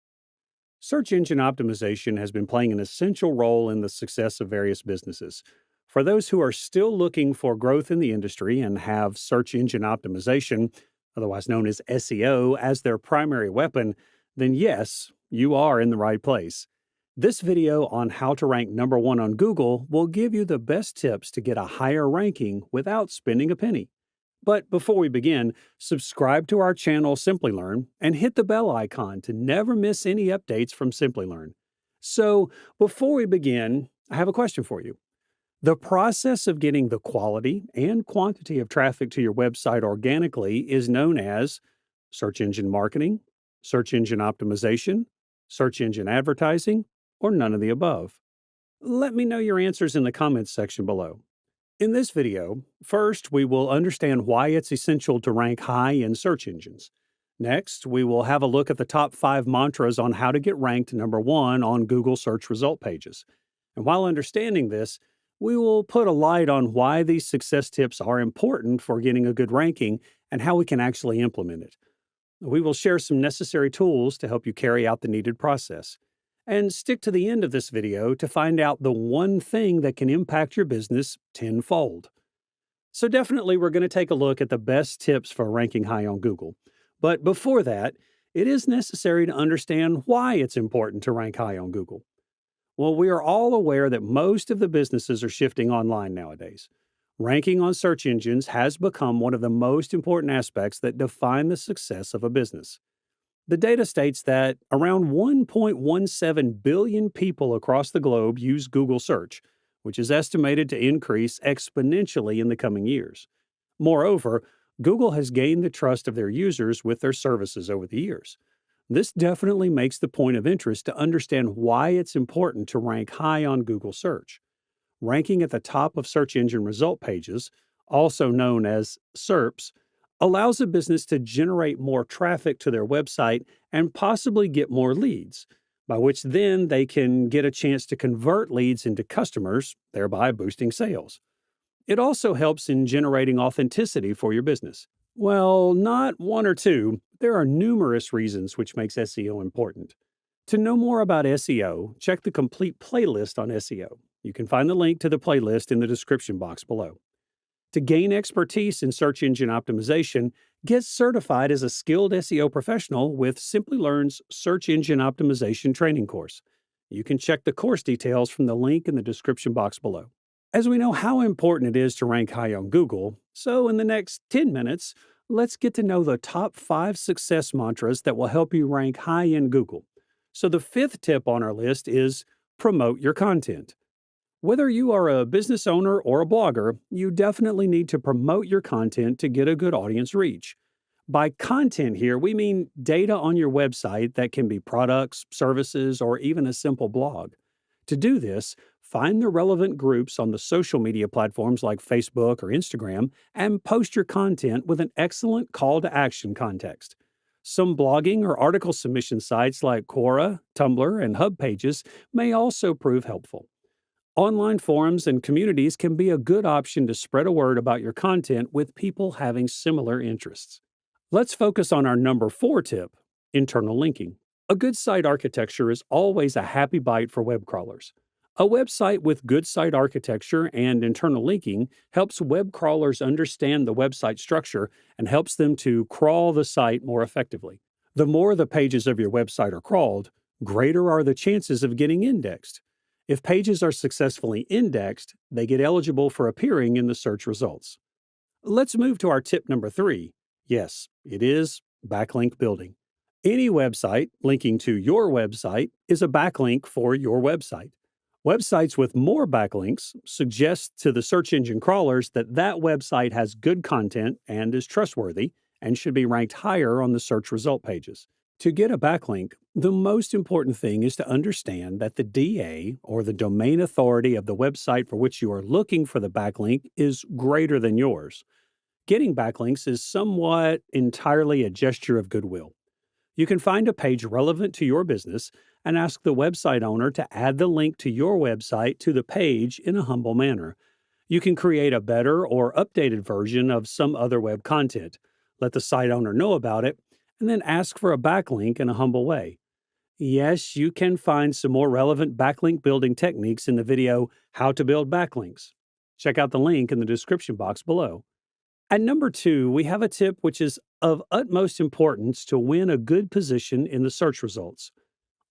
Search engine optimization has been playing an essential role in the success of various businesses. For those who are still looking for growth in the industry and have search engine optimization, otherwise known as SEO, as their primary weapon, then yes, you are in the right place. This video on how to rank number 1 on Google will give you the best tips to get a higher ranking without spending a penny. But before we begin, subscribe to our channel Simplilearn and hit the bell icon to never miss any updates from Simplilearn. So, before we begin, I have a question for you. The process of getting the quality and quantity of traffic to your website organically is known as search engine marketing, search engine optimization, search engine advertising, or none of the above. Let me know your answers in the comments section below. In this video, first we will understand why it's essential to rank high in search engines. Next, we will have a look at the top 5 mantras on how to get ranked number 1 on Google search result pages. And while understanding this, we will put a light on why these success tips are important for getting a good ranking and how we can actually implement it. We will share some necessary tools to help you carry out the needed process. And stick to the end of this video to find out the one thing that can impact your business tenfold. So definitely we're going to take a look at the best tips for ranking high on Google. But before that, it is necessary to understand why it's important to rank high on Google. Well, we are all aware that most of the businesses are shifting online nowadays. Ranking on search engines has become one of the most important aspects that define the success of a business. The data states that around 1.17 billion people across the globe use Google search, which is estimated to increase exponentially in the coming years. Moreover, Google has gained the trust of their users with their services over the years. This definitely makes the point of interest to understand why it's important to rank high on Google search. Ranking at the top of search engine result pages, also known as SERPs, allows a business to generate more traffic to their website and possibly get more leads, by which then they can get a chance to convert leads into customers, thereby boosting sales. It also helps in generating authenticity for your business. Well, not one or two, there are numerous reasons which makes SEO important. To know more about SEO, check the complete playlist on SEO. You can find the link to the playlist in the description box below. To gain expertise in search engine optimization, get certified as a skilled SEO professional with Simplilearn's Search Engine Optimization Training course. You can check the course details from the link in the description box below. As we know how important it is to rank high on Google, so in the next 10 minutes, let's get to know the top 5 success mantras that will help you rank high in Google. So the 5th tip on our list is promote your content. Whether you are a business owner or a blogger, you definitely need to promote your content to get a good audience reach. By content here, we mean data on your website that can be products, services, or even a simple blog. To do this, find the relevant groups on the social media platforms like Facebook or Instagram and post your content with an excellent call to action context. Some blogging or article submission sites like Quora, Tumblr, and Hub Pages may also prove helpful. Online forums and communities can be a good option to spread a word about your content with people having similar interests. Let's focus on our number 4 tip, internal linking. A good site architecture is always a happy bite for web crawlers. A website with good site architecture and internal linking helps web crawlers understand the website structure and helps them to crawl the site more effectively. The more the pages of your website are crawled, greater are the chances of getting indexed. If pages are successfully indexed, they get eligible for appearing in the search results. Let's move to our tip number 3. Yes, it is backlink building. Any website linking to your website is a backlink for your website. Websites with more backlinks suggest to the search engine crawlers that that website has good content and is trustworthy and should be ranked higher on the search result pages. To get a backlink, the most important thing is to understand that the DA, or the domain authority of the website for which you are looking for the backlink, is greater than yours. Getting backlinks is somewhat entirely a gesture of goodwill. You can find a page relevant to your business and ask the website owner to add the link to your website to the page in a humble manner. You can create a better or updated version of some other web content, let the site owner know about it, and then ask for a backlink in a humble way. Yes, you can find some more relevant backlink building techniques in the video How to Build Backlinks. Check out the link in the description box below. At number 2, we have a tip which is of utmost importance to win a good position in the search results: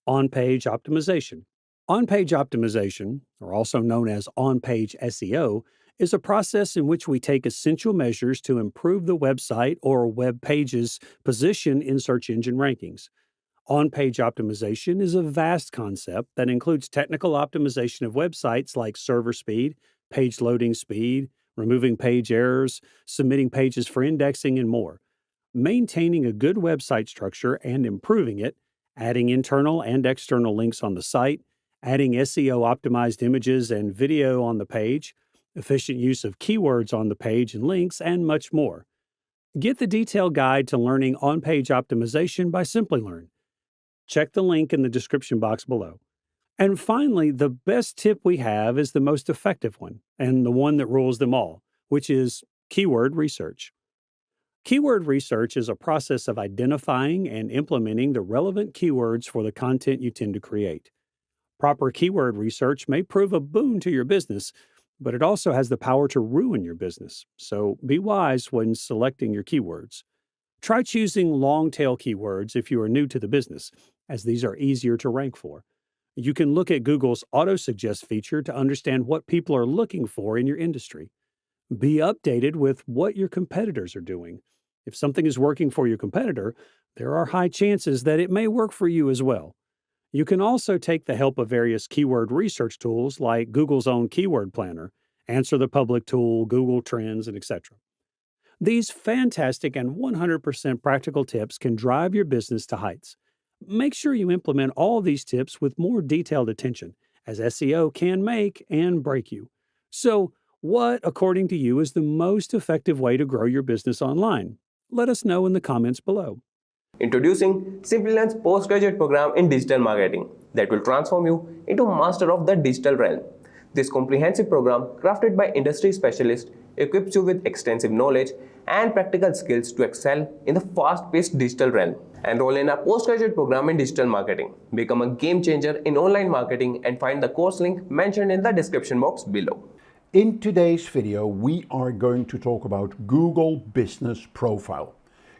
on-page optimization. On-page optimization, or also known as on-page SEO, is a process in which we take essential measures to improve the website or web page's position in search engine rankings. On-page optimization is a vast concept that includes technical optimization of websites like server speed, page loading speed, removing page errors, submitting pages for indexing, and more. Maintaining a good website structure and improving it, adding internal and external links on the site, adding SEO-optimized images and video on the page, efficient use of keywords on the page and links, and much more. Get the detailed guide to learning on-page optimization by Simplilearn. Check the link in the description box below. And finally, the best tip we have is the most effective one, and the one that rules them all, which is keyword research. Keyword research is a process of identifying and implementing the relevant keywords for the content you tend to create. Proper keyword research may prove a boon to your business, but it also has the power to ruin your business, so be wise when selecting your keywords. Try choosing long-tail keywords if you are new to the business, as these are easier to rank for. You can look at Google's auto-suggest feature to understand what people are looking for in your industry. Be updated with what your competitors are doing. If something is working for your competitor, there are high chances that it may work for you as well. You can also take the help of various keyword research tools like Google's own Keyword Planner, Answer the Public tool, Google Trends, and etc. These fantastic and 100% practical tips can drive your business to heights. Make sure you implement all these tips with more detailed attention, as SEO can make and break you. So, what, according to you, is the most effective way to grow your business online? Let us know in the comments below. Introducing Simplilearn's postgraduate program in digital marketing. that will transform you into a master of the digital realm. This comprehensive program, crafted by industry specialists, equips you with extensive knowledge and practical skills to excel in the fast-paced digital realm. Enroll in our postgraduate program in digital marketing. Become a game changer in online marketing and find the course link mentioned in the description box below. In today's video, we are going to talk about Google Business Profile.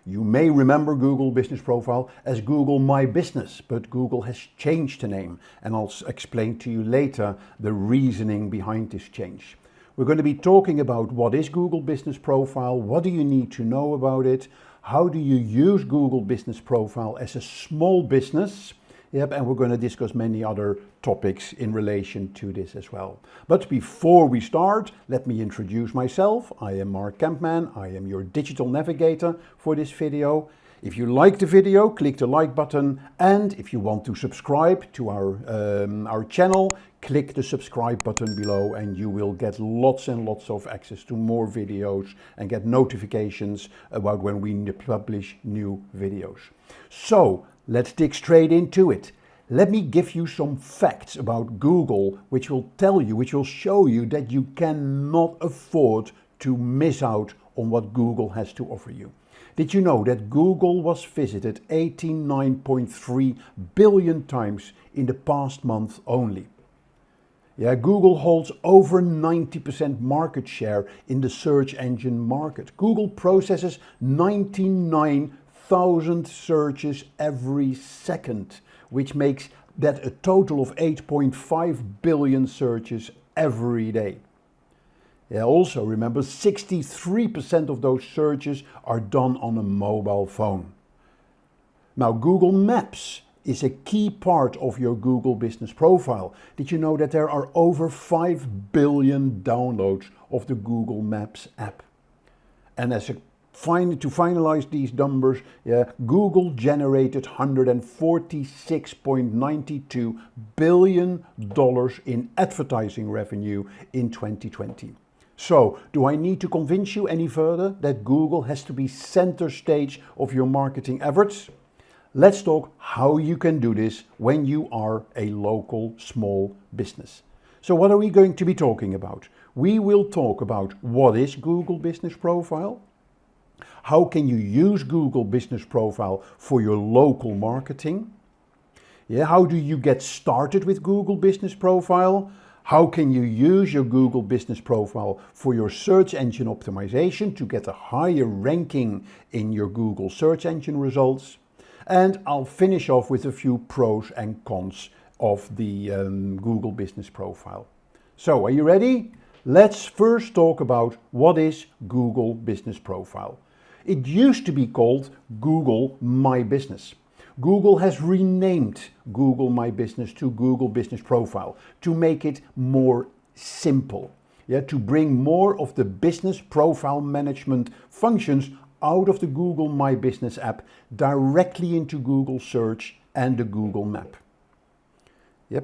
You may remember Google Business Profile as Google My Business, but Google has changed the name, and I'll explain to you later the reasoning behind this change. We're going to be talking about what is Google Business Profile, what do you need to know about it, how do you use Google Business Profile as a small business, and we're going to discuss many other topics in relation to this as well. But before we start, let me introduce myself. I am Mark Kempman. I am your digital navigator for this video. If you like the video, click the like button, and if you want to subscribe to our channel, click the subscribe button below and you will get lots and lots of access to more videos and get notifications about when we publish new videos. So let's dig straight into it. Let me give you some facts about Google which will show you that you cannot afford to miss out on what Google has to offer you. Did you know that Google was visited 89.3 billion times in the past month only? Google holds over 90% market share in the search engine market. Google processes 99,000 searches every second, which makes that a total of 8.5 billion searches every day. Also remember, 63% of those searches are done on a mobile phone. Now, Google Maps is a key part of your Google Business Profile. Did you know that there are over 5 billion downloads of the Google Maps app? And to finalize these numbers, Google generated $146.92 billion in advertising revenue in 2020. So, do I need to convince you any further that Google has to be center stage of your marketing efforts? Let's talk how you can do this when you are a local small business. So what are we going to be talking about? We will talk about what is Google Business Profile, how can you use Google Business Profile for your local marketing, how do you get started with Google Business Profile, how can you use your Google Business Profile for your search engine optimization to get a higher ranking in your Google search engine results. And I'll finish off with a few pros and cons of the Google Business Profile. So, are you ready? Let's first talk about what is Google Business Profile. It used to be called Google My Business. Google has renamed Google My Business to Google Business Profile to make it more simple, to bring more of the business profile management functions out of the Google My Business app directly into Google Search and the Google Map.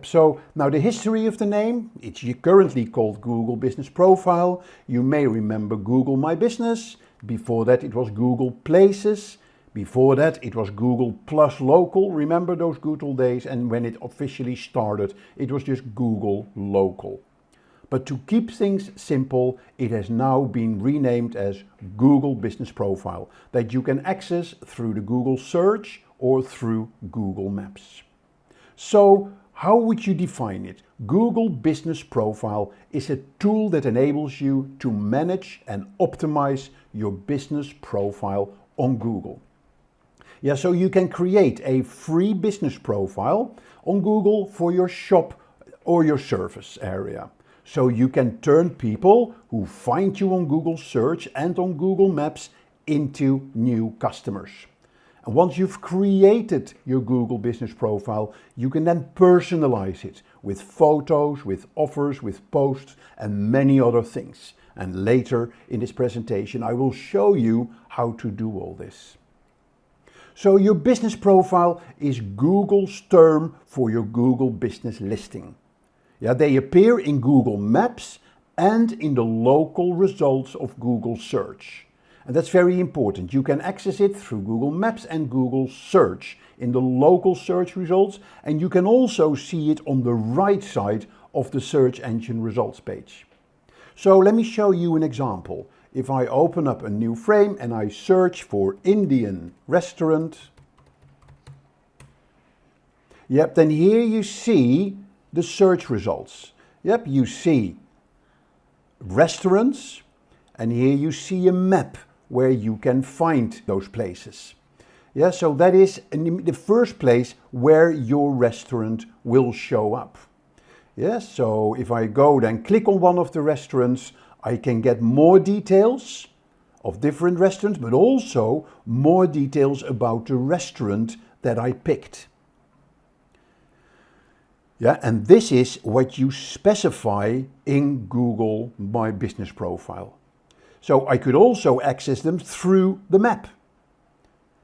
So now the history of the name, it's currently called Google Business Profile. You may remember Google My Business. Before that it was Google Places. Before that it was Google Plus Local. Remember those good old days? And when it officially started, it was just Google Local. But to keep things simple, it has now been renamed as Google Business Profile that you can access through the Google Search or through Google Maps. So, how would you define it? Google Business Profile is a tool that enables you to manage and optimize your business profile on Google. So you can create a free business profile on Google for your shop or your service area. So you can turn people who find you on Google Search and on Google Maps into new customers. And once you've created your Google Business Profile, you can then personalize it with photos, with offers, with posts, and many other things. And later in this presentation, I will show you how to do all this. So your business profile is Google's term for your Google business listing. They appear in Google Maps and in the local results of Google Search. And that's very important. You can access it through Google Maps and Google Search in the local search results, and you can also see it on the right side of the search engine results page. So let me show you an example. If I open up a new frame and I search for Indian restaurant, yep, then here you see the search results. Yep, you see restaurants, and here you see a map where you can find those places. Yeah, so that is the first place where your restaurant will show up. Yeah, so if I go then click on one of the restaurants, I can get more details of different restaurants, but also more details about the restaurant that I picked. Yeah, and this is what you specify in Google My Business Profile. So I could also access them through the map.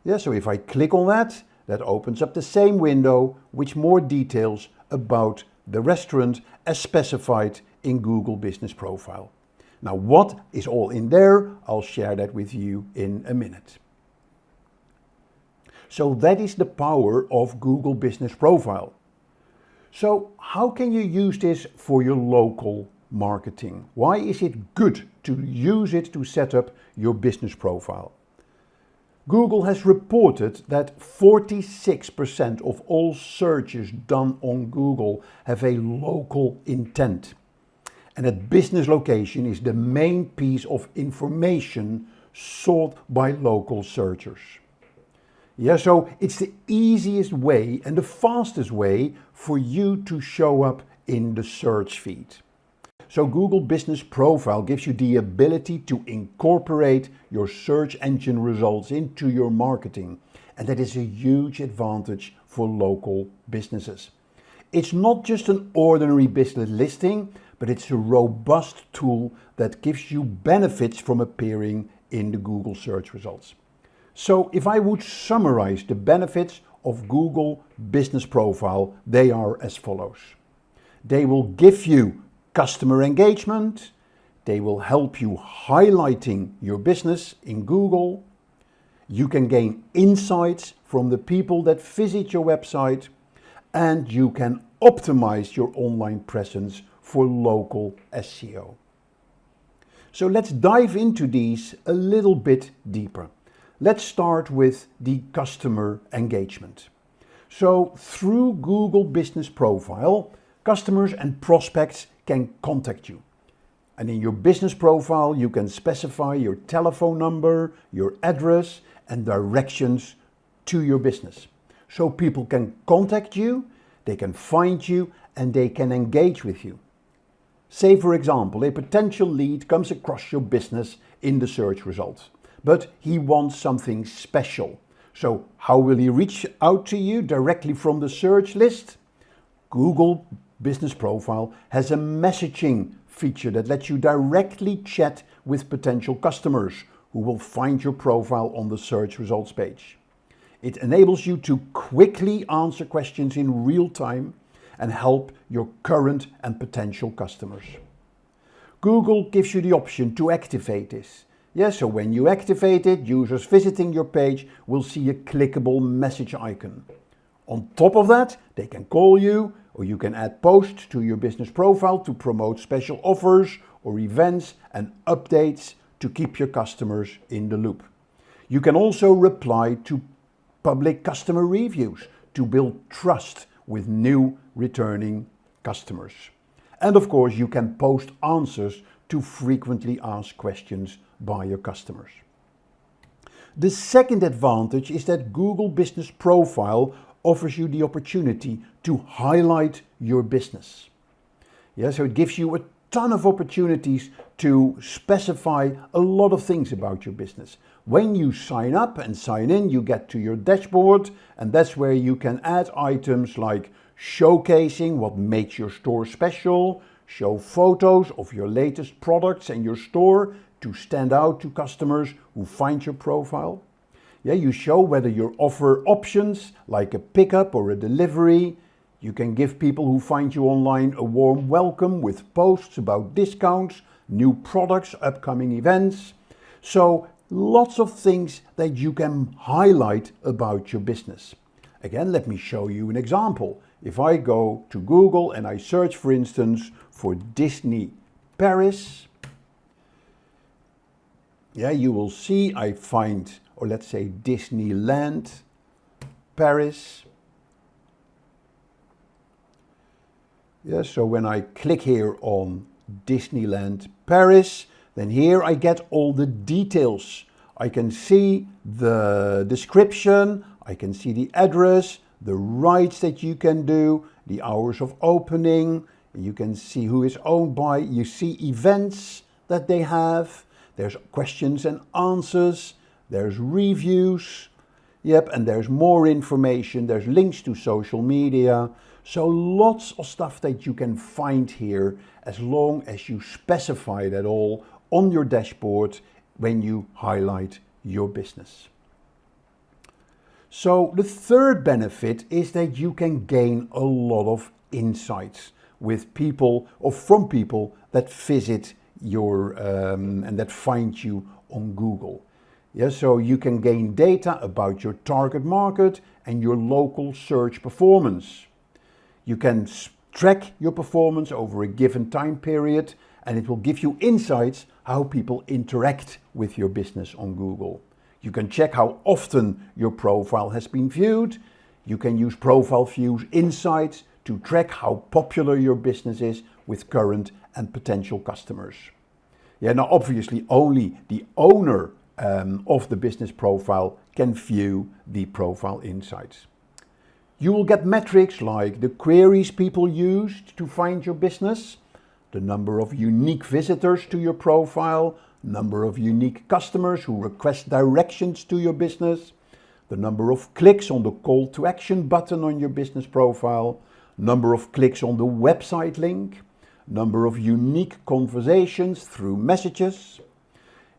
Yeah, so if I click on that, that opens up the same window with more details about the restaurant as specified in Google Business Profile. Now, what is all in there? I'll share that with you in a minute. So that is the power of Google Business Profile. So how can you use this for your local marketing? Why is it good to use it to set up your business profile? Google has reported that 46% of all searches done on Google have a local intent. And that business location is the main piece of information sought by local searchers. Yeah, so it's the easiest way and the fastest way for you to show up in the search feed. So Google Business Profile gives you the ability to incorporate your search engine results into your marketing. And that is a huge advantage for local businesses. It's not just an ordinary business listing, but it's a robust tool that gives you benefits from appearing in the Google search results. So if I would summarize the benefits of Google Business Profile, they are as follows. They will give you customer engagement. They will help you highlighting your business in Google. You can gain insights from the people that visit your website, and you can optimize your online presence for local SEO. So let's dive into these a little bit deeper. Let's start with the customer engagement. So through Google Business Profile, customers and prospects can contact you. And in your business profile, you can specify your telephone number, your address, and directions to your business. So people can contact you, they can find you, and they can engage with you. Say, for example, a potential lead comes across your business in the search results, but he wants something special. So how will he reach out to you directly from the search list? Google Business Profile has a messaging feature that lets you directly chat with potential customers who will find your profile on the search results page. It enables you to quickly answer questions in real time and help your current and potential customers. Google gives you the option to activate this. Yes, so when you activate it, users visiting your page will see a clickable message icon. On top of that, they can call you, or you can add posts to your business profile to promote special offers or events and updates to keep your customers in the loop. You can also reply to public customer reviews to build trust with new returning customers. And of course, you can post answers to frequently asked questions by your customers. The second advantage is that Google Business Profile offers you the opportunity to highlight your business. Yeah, so it gives you a ton of opportunities to specify a lot of things about your business. When you sign up and sign in, you get to your dashboard, and that's where you can add items like showcasing what makes your store special, show photos of your latest products and your store to stand out to customers who find your profile. Yeah, you show whether you offer options like a pickup or a delivery. You can give people who find you online a warm welcome with posts about discounts, new products, upcoming events. So Lots of things that you can highlight about your business. Again, let me show you an example. If I go to Google and I search, for instance, for Disney Paris, you will see I find, or let's say Disneyland Paris. So when I click here on Disneyland Paris, then here I get all the details. I can see the description, I can see the address, the rides that you can do, the hours of opening, you can see who is owned by, you see events that they have, there's questions and answers, there's reviews, and there's more information, there's links to social media. So lots of stuff that you can find here as long as you specify that all on your dashboard when you highlight your business. So the third benefit is that you can gain a lot of insights with people or from people that visit your and that find you on Google. So you can gain data about your target market and your local search performance. You can track your performance over a given time period, and it will give you insights how people interact with your business on Google. You can check how often your profile has been viewed. You can use profile views insights to track how popular your business is with current and potential customers. Now obviously only the owner of the business profile can view the profile insights. You will get metrics like the queries people used to find your business, the number of unique visitors to your profile, number of unique customers who request directions to your business, the number of clicks on the call to action button on your business profile, number of clicks on the website link, number of unique conversations through messages,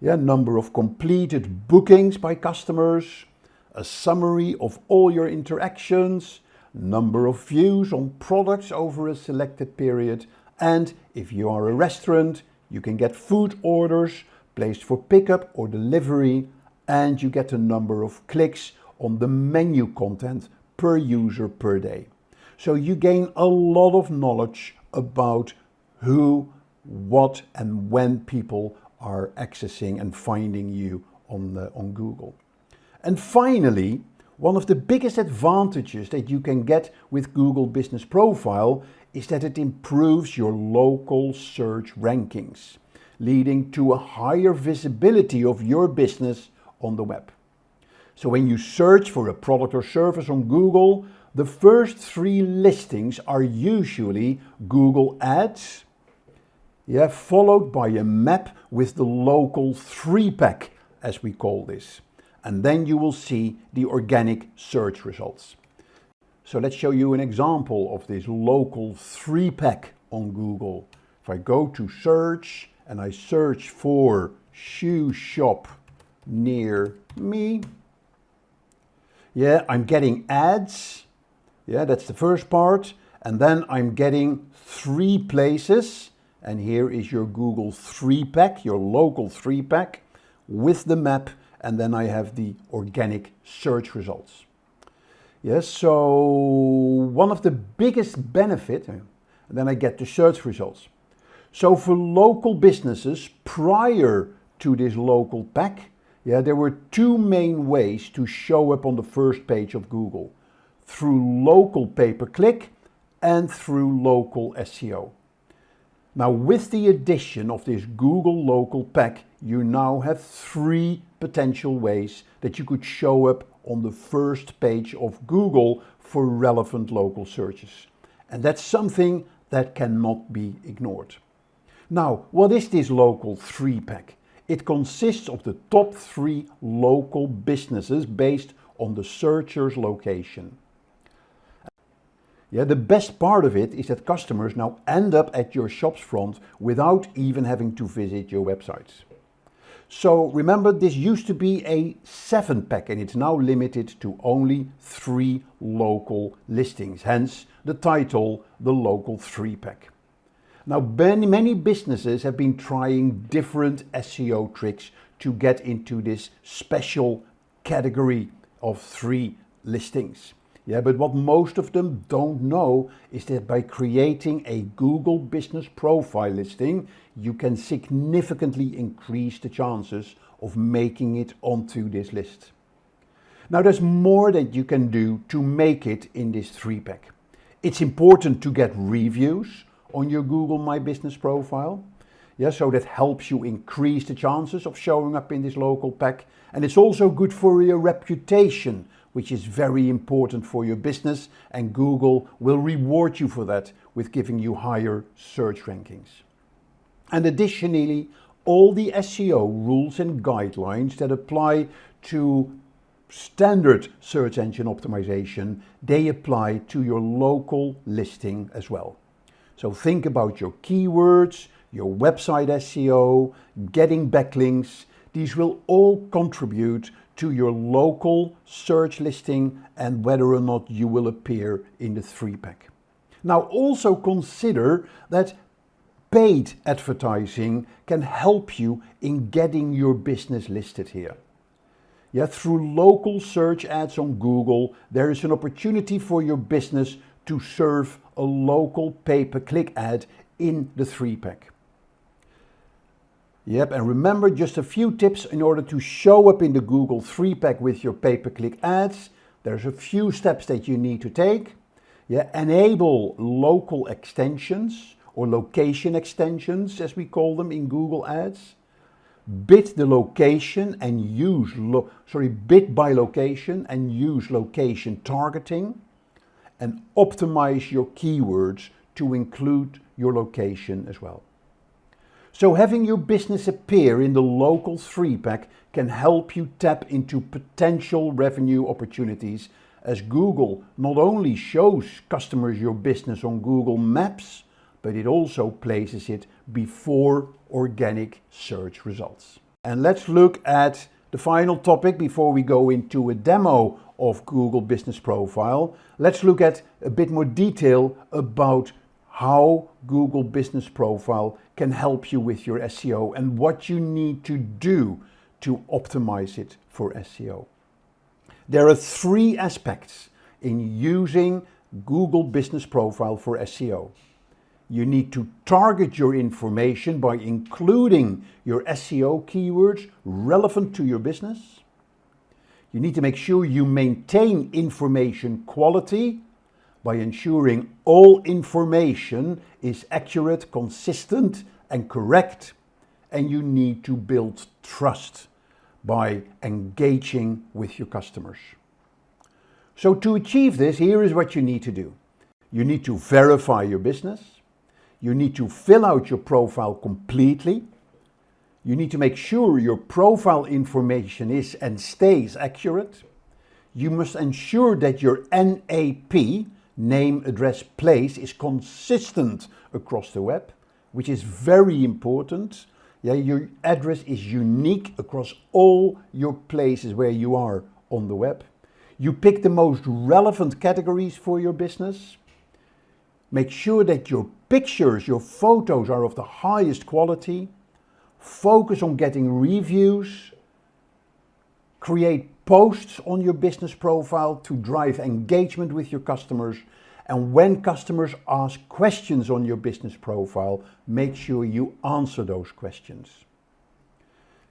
number of completed bookings by customers, a summary of all your interactions, number of views on products over a selected period, and if you are a restaurant, you can get food orders placed for pickup or delivery, and you get a number of clicks on the menu content per user per day. So you gain a lot of knowledge about who, what, and when people are accessing and finding you on Google. And finally, one of the biggest advantages that you can get with Google Business Profile is that it improves your local search rankings, leading to a higher visibility of your business on the web. So when you search for a product or service on Google, the first 3 listings are usually Google Ads, followed by a map with the local 3-pack, as we call this. And then you will see the organic search results. So let's show you an example of this local 3-pack on Google. If I go to search and I search for shoe shop near me, I'm getting ads. That's the first part. And then I'm getting 3 places. And here is your Google 3-pack, your local 3-pack with the map. And then I have the organic search results. So one of the biggest benefits, and then I get the search results. So for local businesses prior to this local pack, there were 2 main ways to show up on the first page of Google: through local pay-per-click and through local SEO. Now with the addition of this Google local pack, you now have 3 potential ways that you could show up on the first page of Google for relevant local searches. And that's something that cannot be ignored. Now, what is this local 3-pack? It consists of the top 3 local businesses based on the searcher's location. The best part of it is that customers now end up at your shop's front without even having to visit your websites. So remember, this used to be a 7-pack and it's now limited to only 3 local listings, hence the title, the local 3-pack. Now many businesses have been trying different SEO tricks to get into this special category of 3 listings. Yeah, but what most of them don't know is that by creating a Google Business Profile listing, you can significantly increase the chances of making it onto this list. Now there's more that you can do to make it in this 3-pack. It's important to get reviews on your Google My Business profile. Yeah, so that helps you increase the chances of showing up in this local pack. And it's also good for your reputation, which is very important for your business, and Google will reward you for that with giving you higher search rankings. And additionally, all the SEO rules and guidelines that apply to standard search engine optimization, they apply to your local listing as well. So think about your keywords, your website SEO, getting backlinks. These will all contribute to your local search listing and whether or not you will appear in the 3-pack. Now also consider that paid advertising can help you in getting your business listed here. Yeah, through local search ads on Google, there is an opportunity for your business to serve a local pay-per-click ad in the 3-pack. Yep, and remember just a few tips in order to show up in the Google 3-pack with your pay-per-click ads. There's a few steps that you need to take. Yeah, enable local extensions or location extensions, as we call them in Google Ads. Bid the location and use bid by location and use location targeting, and optimize your keywords to include your location as well. So having your business appear in the local 3-pack can help you tap into potential revenue opportunities, as Google not only shows customers your business on Google Maps, but it also places it before organic search results. And let's look at the final topic before we go into a demo of Google Business Profile. Let's look at a bit more detail about how Google Business Profile can help you with your SEO and what you need to do to optimize it for SEO. There are 3 aspects in using Google Business Profile for SEO. You need to target your information by including your SEO keywords relevant to your business. You need to make sure you maintain information quality by ensuring all information is accurate, consistent, and correct. And you need to build trust by engaging with your customers. So to achieve this, here is what you need to do. You need to verify your business. You need to fill out your profile completely. You need to make sure your profile information is and stays accurate. You must ensure that your NAP, name, address, place, is consistent across the web, which is very important. Yeah, your address is unique across all your places where you are on the web. You pick the most relevant categories for your business. Make sure that your pictures, your photos are of the highest quality. Focus on getting reviews. Create posts on your business profile to drive engagement with your customers. And when customers ask questions on your business profile, make sure you answer those questions.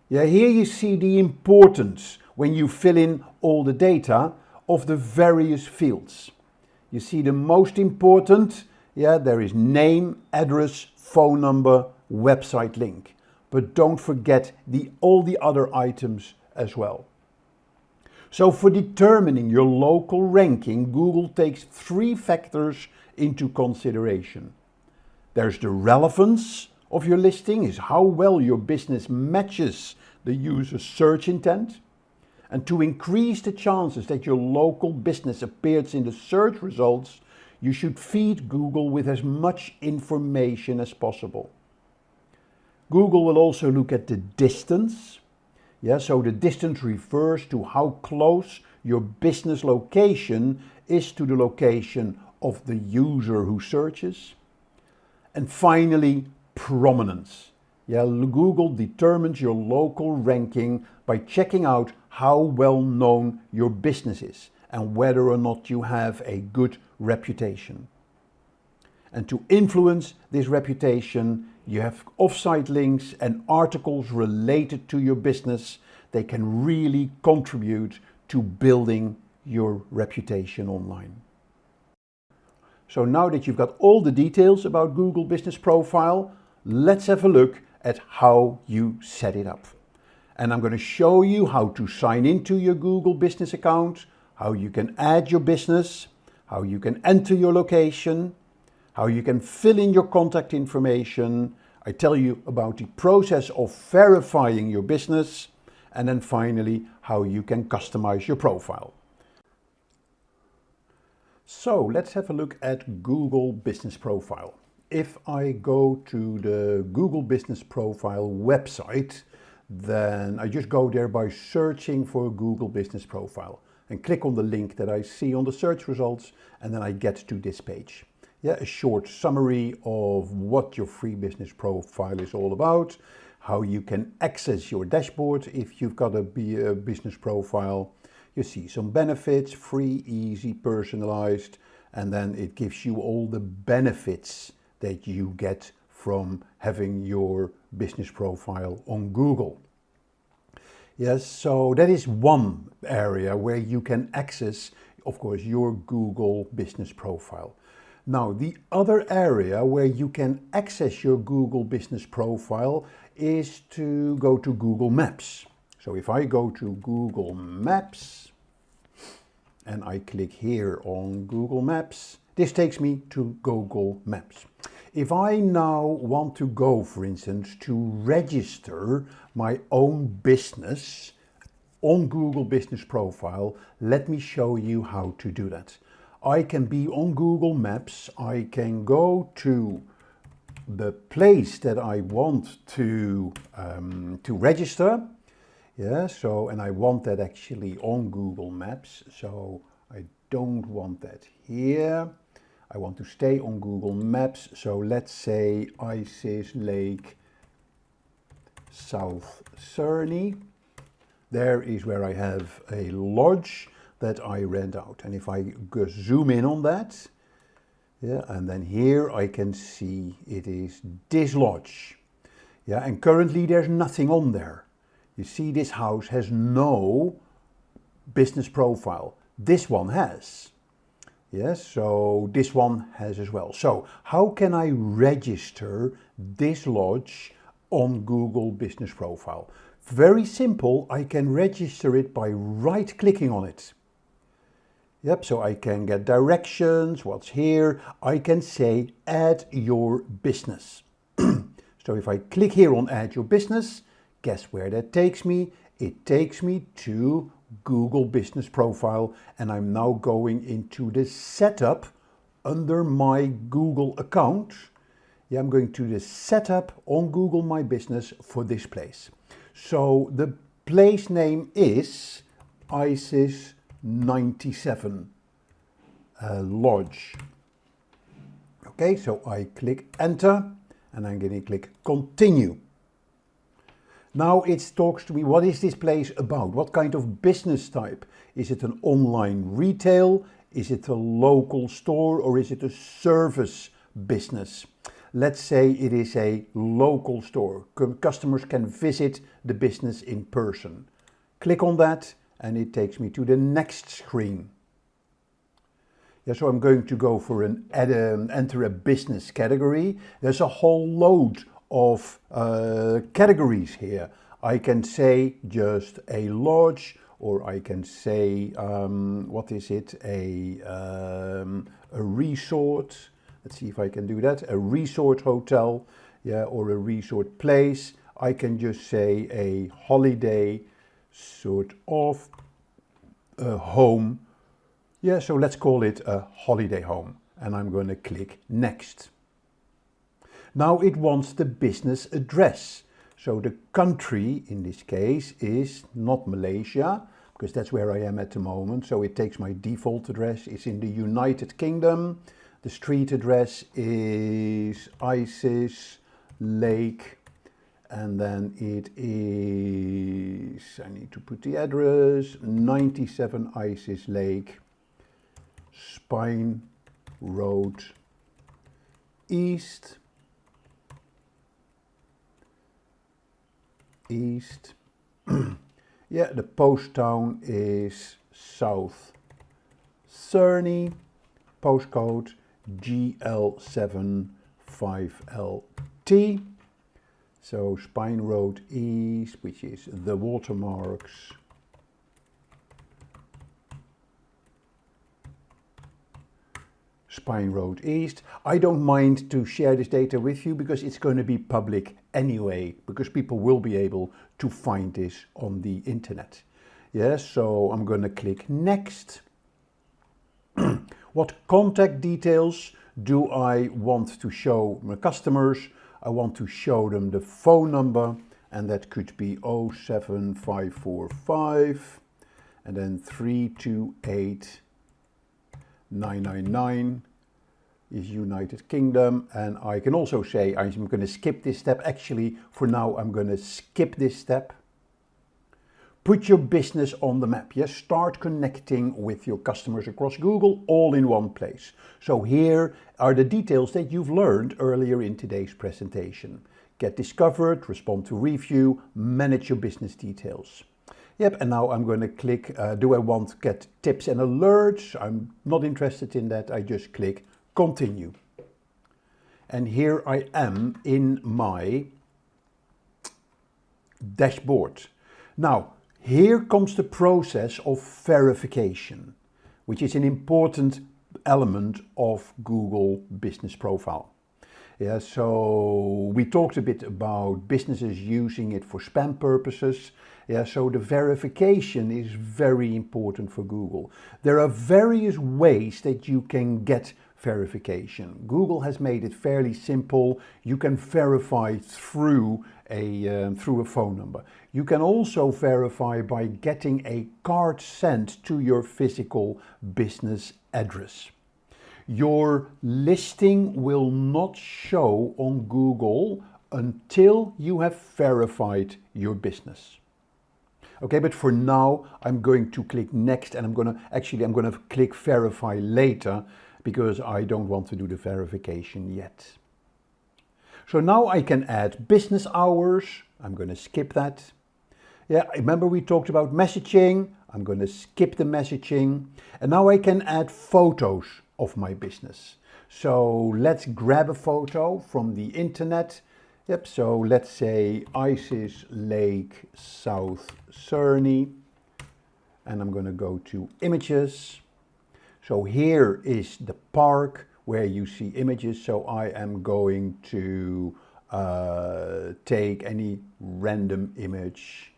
Yeah, here you see the importance when you fill in all the data of the various fields. You see the most important, there is name, address, phone number, website link. But don't forget all the other items as well. So for determining your local ranking, Google takes 3 factors into consideration. There's the relevance of your listing, is how well your business matches the user's search intent. And to increase the chances that your local business appears in the search results, you should feed Google with as much information as possible. Google will also look at the distance. So the distance refers to how close your business location is to the location of the user who searches. And finally, prominence. Yeah, Google determines your local ranking by checking out how well known your business is and whether or not you have a good reputation. And to influence this reputation, you have offsite links and articles related to your business. They can really contribute to building your reputation online. So now that you've got all the details about Google Business Profile, let's have a look at how you set it up. And I'm going to show you how to sign into your Google Business account, how you can add your business, how you can enter your location, how you can fill in your contact information. I tell you about the process of verifying your business, and then finally how you can customize your profile. So let's have a look at Google Business Profile. If I go to the Google Business Profile website, then I just go there by searching for Google Business Profile and click on the link that I see on the search results, and then I get to this page. Yeah, a short summary of what your free business profile is all about, how you can access your dashboard if you've got a business profile. You see some benefits, free, easy, personalized, and then it gives you all the benefits that you get from having your business profile on Google. Yes, so that is one area where you can access, of course, your Google Business Profile. Now, the other area where you can access your Google Business Profile is to go to Google Maps. So if I go to Google Maps and I click here on Google Maps, this takes me to Google Maps. If I now want to go, for instance, to register my own business on Google Business Profile, let me show you how to do that. I can be on Google Maps, I can go to the place that I want to register. Yeah, so, and I want that actually on Google Maps, so I don't want that here. I want to stay on Google Maps, so let's say Isis Lake, South Surrey. There is where I have a lodge that I rent out. And if I just zoom in on that, yeah, and then here I can see it is this lodge. Yeah, and currently there's nothing on there. You see, this house has no business profile. This one has. Yes, so this one has as well. So how can I register this lodge on Google Business Profile? Very simple. I can register it by right-clicking on it. Yep, so I can get directions, what's here. I can say add your business. So if I click here on add your business, guess where that takes me? It takes me to Google Business Profile, and I'm now going into the setup under my Google account. Yeah, I'm going to the setup on Google My Business for this place. So the place name is Isis 97 Lodge. Okay, so I click enter and I'm going to click continue. Now it talks to me, what is this place about? What kind of business type? Is it an online retail? Is it a local store, or is it a service business? Let's say it is a local store. Customers can visit the business in person. Click on that and it takes me to the next screen. Yeah, so I'm going to go for enter a business category. There's a whole load of categories here. I can say just a lodge, or I can say what is it, a resort. Let's see if I can do that. A resort hotel, yeah, or a resort place. I can just say a holiday sort of home. Yeah, so let's call it a holiday home, and I'm going to click next. Now it wants the business address. So the country in this case is not Malaysia, because that's where I am at the moment. So it takes my default address. It's in the United Kingdom. The street address is Isis Lake, and then it is, I need to put the address, 97 Isis Lake, Spine Road East. Yeah, the post town is South Cerny, postcode GL75LT. So Spine Road East, which is the watermarks. Spine Road East. I don't mind to share this data with you because it's going to be public anyway, because people will be able to find this on the internet. Yes, so I'm going to click next. What contact details do I want to show my customers? I want to show them the phone number, and that could be 07545 and then 328 999 is United Kingdom. And I can also say I'm going to skip this step. Actually, for now, I'm going to skip this step. Put your business on the map. Yes, start connecting with your customers across Google all in one place. So here are the details that you've learned earlier in today's presentation. Get discovered, respond to review, manage your business details. Yep, and now I'm going to click, do I want to get tips and alerts? I'm not interested in that. I just click continue. And here I am in my dashboard. Now, here comes the process of verification, which is an important element of Google Business Profile. Yeah, so we talked a bit about businesses using it for spam purposes. Yeah, so the verification is very important for Google. There are various ways that you can get verification. Google has made it fairly simple. You can verify through a phone number. You can also verify by getting a card sent to your physical business address. Your listing will not show on Google until you have verified your business. Okay, but for now, I'm going to click next, and I'm going to click verify later because I don't want to do the verification yet. So now I can add business hours. I'm going to skip that. Yeah, remember we talked about messaging. I'm going to skip the messaging. And now I can add photos of my business. So let's grab a photo from the internet. Yep, so let's say Isis Lake South Cerny. And I'm going to go to images. So here is the park where you see images. So I am going to take any random image.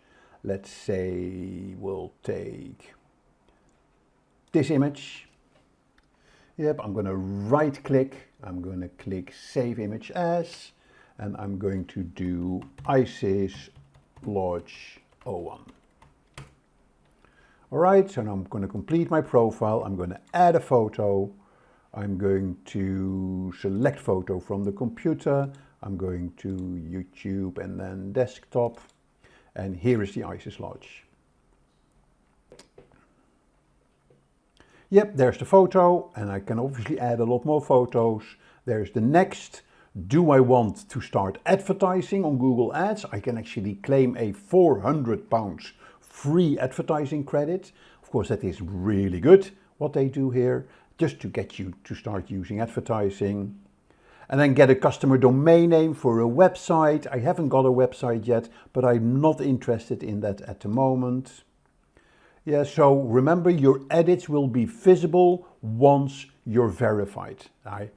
Let's say we'll take this image. Yep, I'm going to right click. I'm going to click Save Image As. And I'm going to do Isis Lodge 01. All right, so now I'm going to complete my profile. I'm going to add a photo. I'm going to select photo from the computer. I'm going to YouTube and then desktop. And here is the Isis Lodge. Yep, there's the photo, and I can obviously add a lot more photos. There's the next. Do I want to start advertising on Google Ads? I can actually claim a £400 free advertising credit. Of course, that is really good, what they do here, just to get you to start using advertising. And then get a customer domain name for a website. I haven't got a website yet, but I'm not interested in that at the moment. Yeah, so remember, your edits will be visible once you're verified.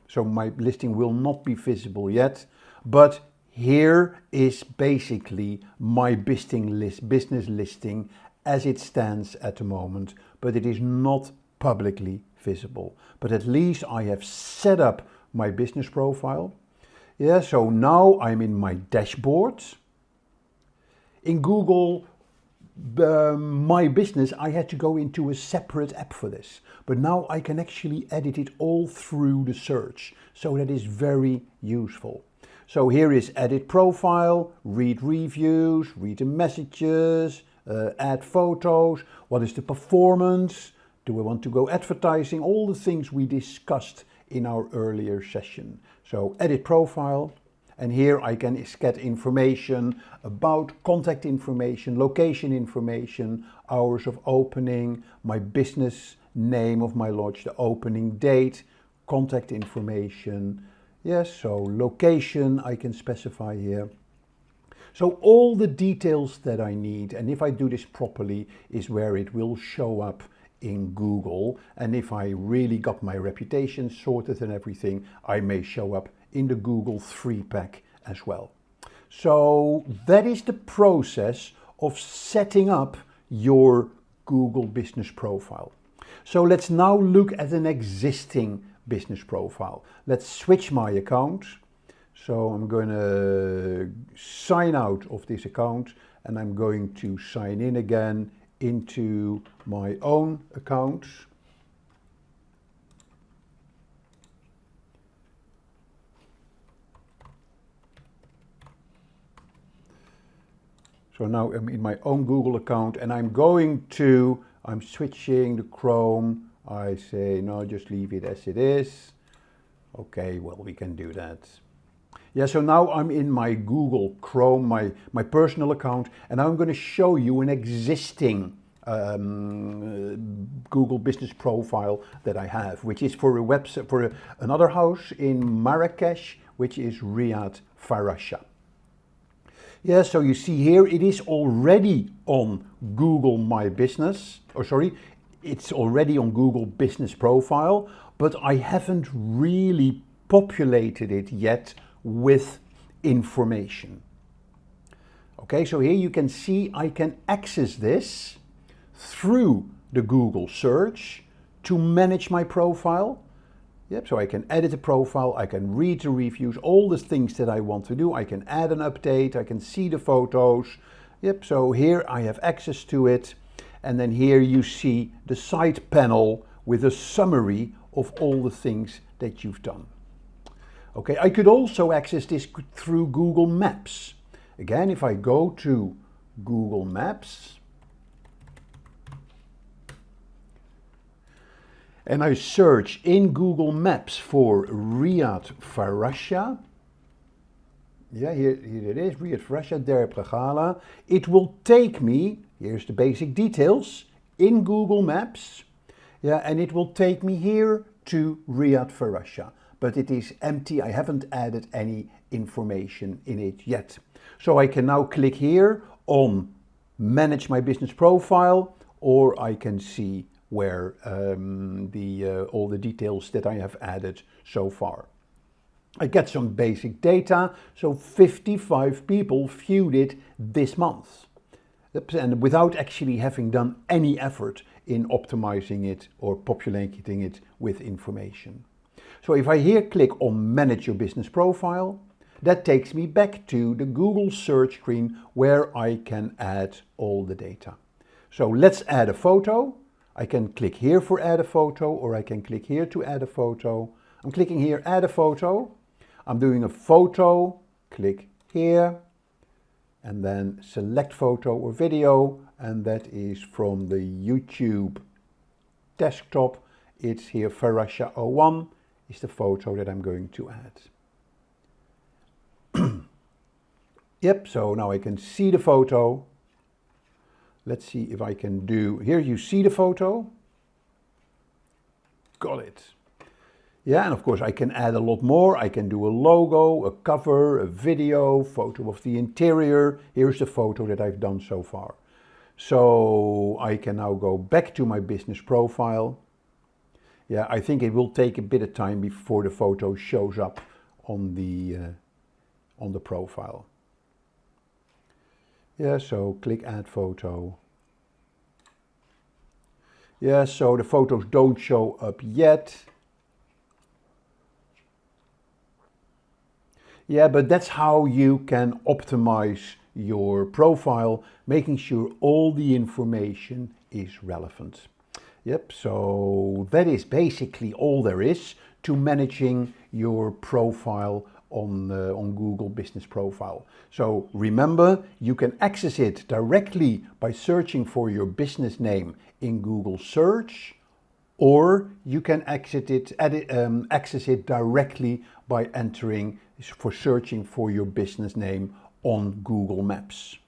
So my listing will not be visible yet, but here is basically my business listing as it stands at the moment, but it is not publicly visible. But at least I have set up my business profile. Yeah, so now I'm in my dashboard. In Google My Business, I had to go into a separate app for this, but now I can actually edit it all through the search. So that is very useful. So here is edit profile, read reviews, read the messages, add photos, what is the performance, do we want to go advertising, all the things we discussed in our earlier session. So edit profile, and here I can get information about contact information, location information, hours of opening, my business name of my lodge, the opening date, contact information. Yes, so location I can specify here. So all the details that I need, and if I do this properly, is where it will show up in Google. And if I really got my reputation sorted and everything, I may show up in the Google 3-pack as well. So that is the process of setting up your Google business profile. So let's now look at an existing business profile. Let's switch my account. So I'm going to sign out of this account and I'm going to sign in again into my own account. So now I'm in my own Google account and I'm switching the Chrome. I say, no, just leave it as it is. Okay, well, we can do that. Yeah, so now I'm in my Google Chrome, my personal account, and I'm going to show you an existing Google business profile that I have, which is for a website, for another house in Marrakesh, which is Riyadh Farasha. Yeah, so you see here, it is already on Google My Business, it's already on Google Business Profile, but I haven't really populated it yet with information. Okay, so here you can see I can access this through the Google search to manage my profile. Yep, so I can edit a profile, I can read the reviews, all the things that I want to do. I can add an update, I can see the photos. Yep, so here I have access to it. And then here you see the side panel with a summary of all the things that you've done. Okay, I could also access this through Google Maps. Again, if I go to Google Maps and I search in Google Maps for Riyadh Farasha, yeah, here it is, Riyadh Farasha, Der Pragala. It will take me, here's the basic details, in Google Maps, yeah, and it will take me here to Riyadh Farasha, but it is empty. I haven't added any information in it yet. So I can now click here on Manage My Business Profile, or I can see where all the details that I have added so far. I get some basic data, so 55 people viewed it this month. And without actually having done any effort in optimizing it or populating it with information. So if I here click on Manage Your Business Profile, that takes me back to the Google search screen where I can add all the data. So let's add a photo. I can click here for add a photo, or I can click here to add a photo. I'm clicking here, add a photo. I'm doing a photo, click here, and then select photo or video, and that is from the YouTube desktop. It's here, Farasha 01 is the photo that I'm going to add. Yep, so now I can see the photo. Let's see if I can do, here you see the photo. Got it. Yeah, and of course I can add a lot more. I can do a logo, a cover, a video, photo of the interior. Here's the photo that I've done so far. So I can now go back to my business profile. Yeah, I think it will take a bit of time before the photo shows up on the profile. Yeah, so click add photo. Yeah, so the photos don't show up yet. Yeah, but that's how you can optimize your profile, making sure all the information is relevant. Yep, so that is basically all there is to managing your profile on Google Business Profile. So remember, you can access it directly by searching for your business name in Google Search, or you can access it directly by searching for your business name on Google Maps.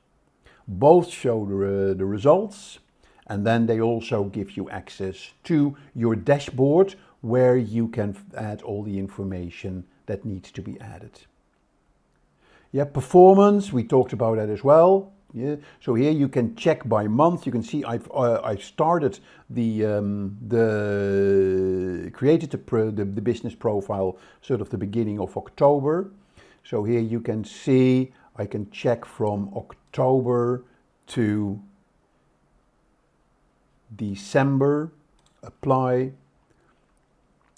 Both show the results, and then they also give you access to your dashboard where you can add all the information that needs to be added. Yeah, performance, we talked about that as well. Yeah, so here you can check by month. You can see I've started created the business profile sort of the beginning of October. So here you can see I can check from October to December, apply.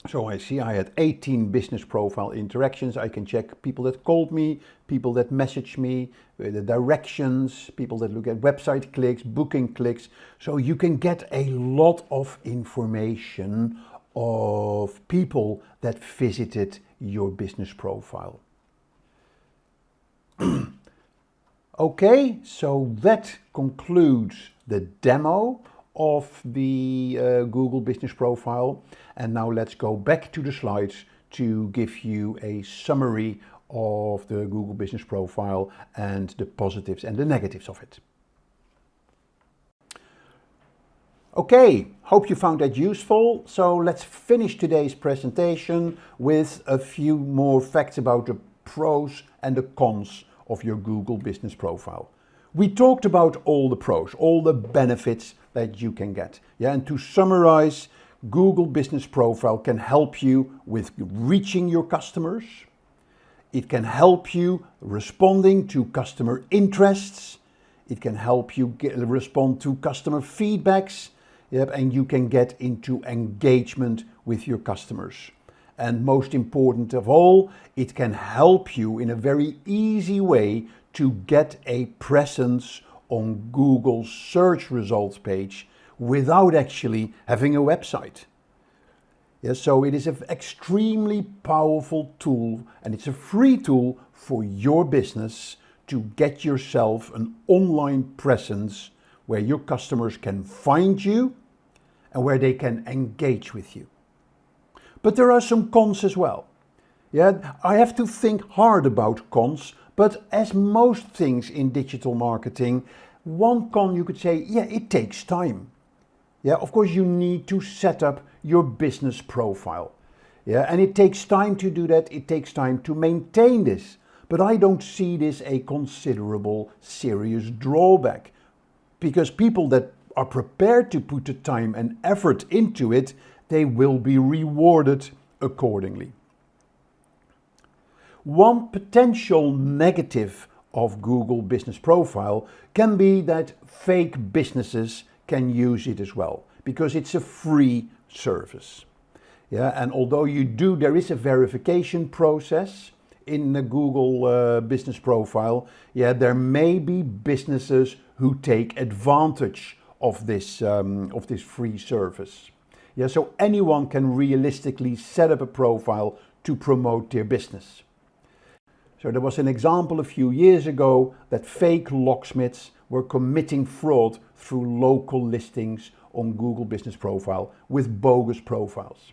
So I see I had 18 business profile interactions. I can check people that called me, people that messaged me, the directions, people that look at website clicks, booking clicks. So you can get a lot of information of people that visited your business profile. Okay, so that concludes the demo of the Google Business Profile. And now let's go back to the slides to give you a summary of the Google Business Profile and the positives and the negatives of it. Okay, hope you found that useful. So let's finish today's presentation with a few more facts about the pros and the cons of your Google Business Profile. We talked about all the pros, all the benefits that you can get. Yeah, and to summarize, Google Business Profile can help you with reaching your customers. It can help you responding to customer interests. It can help you respond to customer feedbacks. Yep, and you can get into engagement with your customers. And most important of all, it can help you in a very easy way to get a presence on Google's search results page without actually having a website. Yes, so it is an extremely powerful tool, and it's a free tool for your business to get yourself an online presence where your customers can find you and where they can engage with you. But there are some cons as well. Yeah, I have to think hard about cons, but as most things in digital marketing, one con you could say, yeah, it takes time. Yeah, of course you need to set up your business profile. Yeah, and it takes time to do that. It takes time to maintain this. But I don't see this a considerable, serious drawback, because people that are prepared to put the time and effort into it, they will be rewarded accordingly. One potential negative of Google Business Profile can be that fake businesses can use it as well, because it's a free service. Yeah, and although there is a verification process in the Google Business Profile, yeah, there may be businesses who take advantage of this free service. Yeah, so anyone can realistically set up a profile to promote their business. So there was an example a few years ago that fake locksmiths were committing fraud through local listings on Google Business Profile with bogus profiles.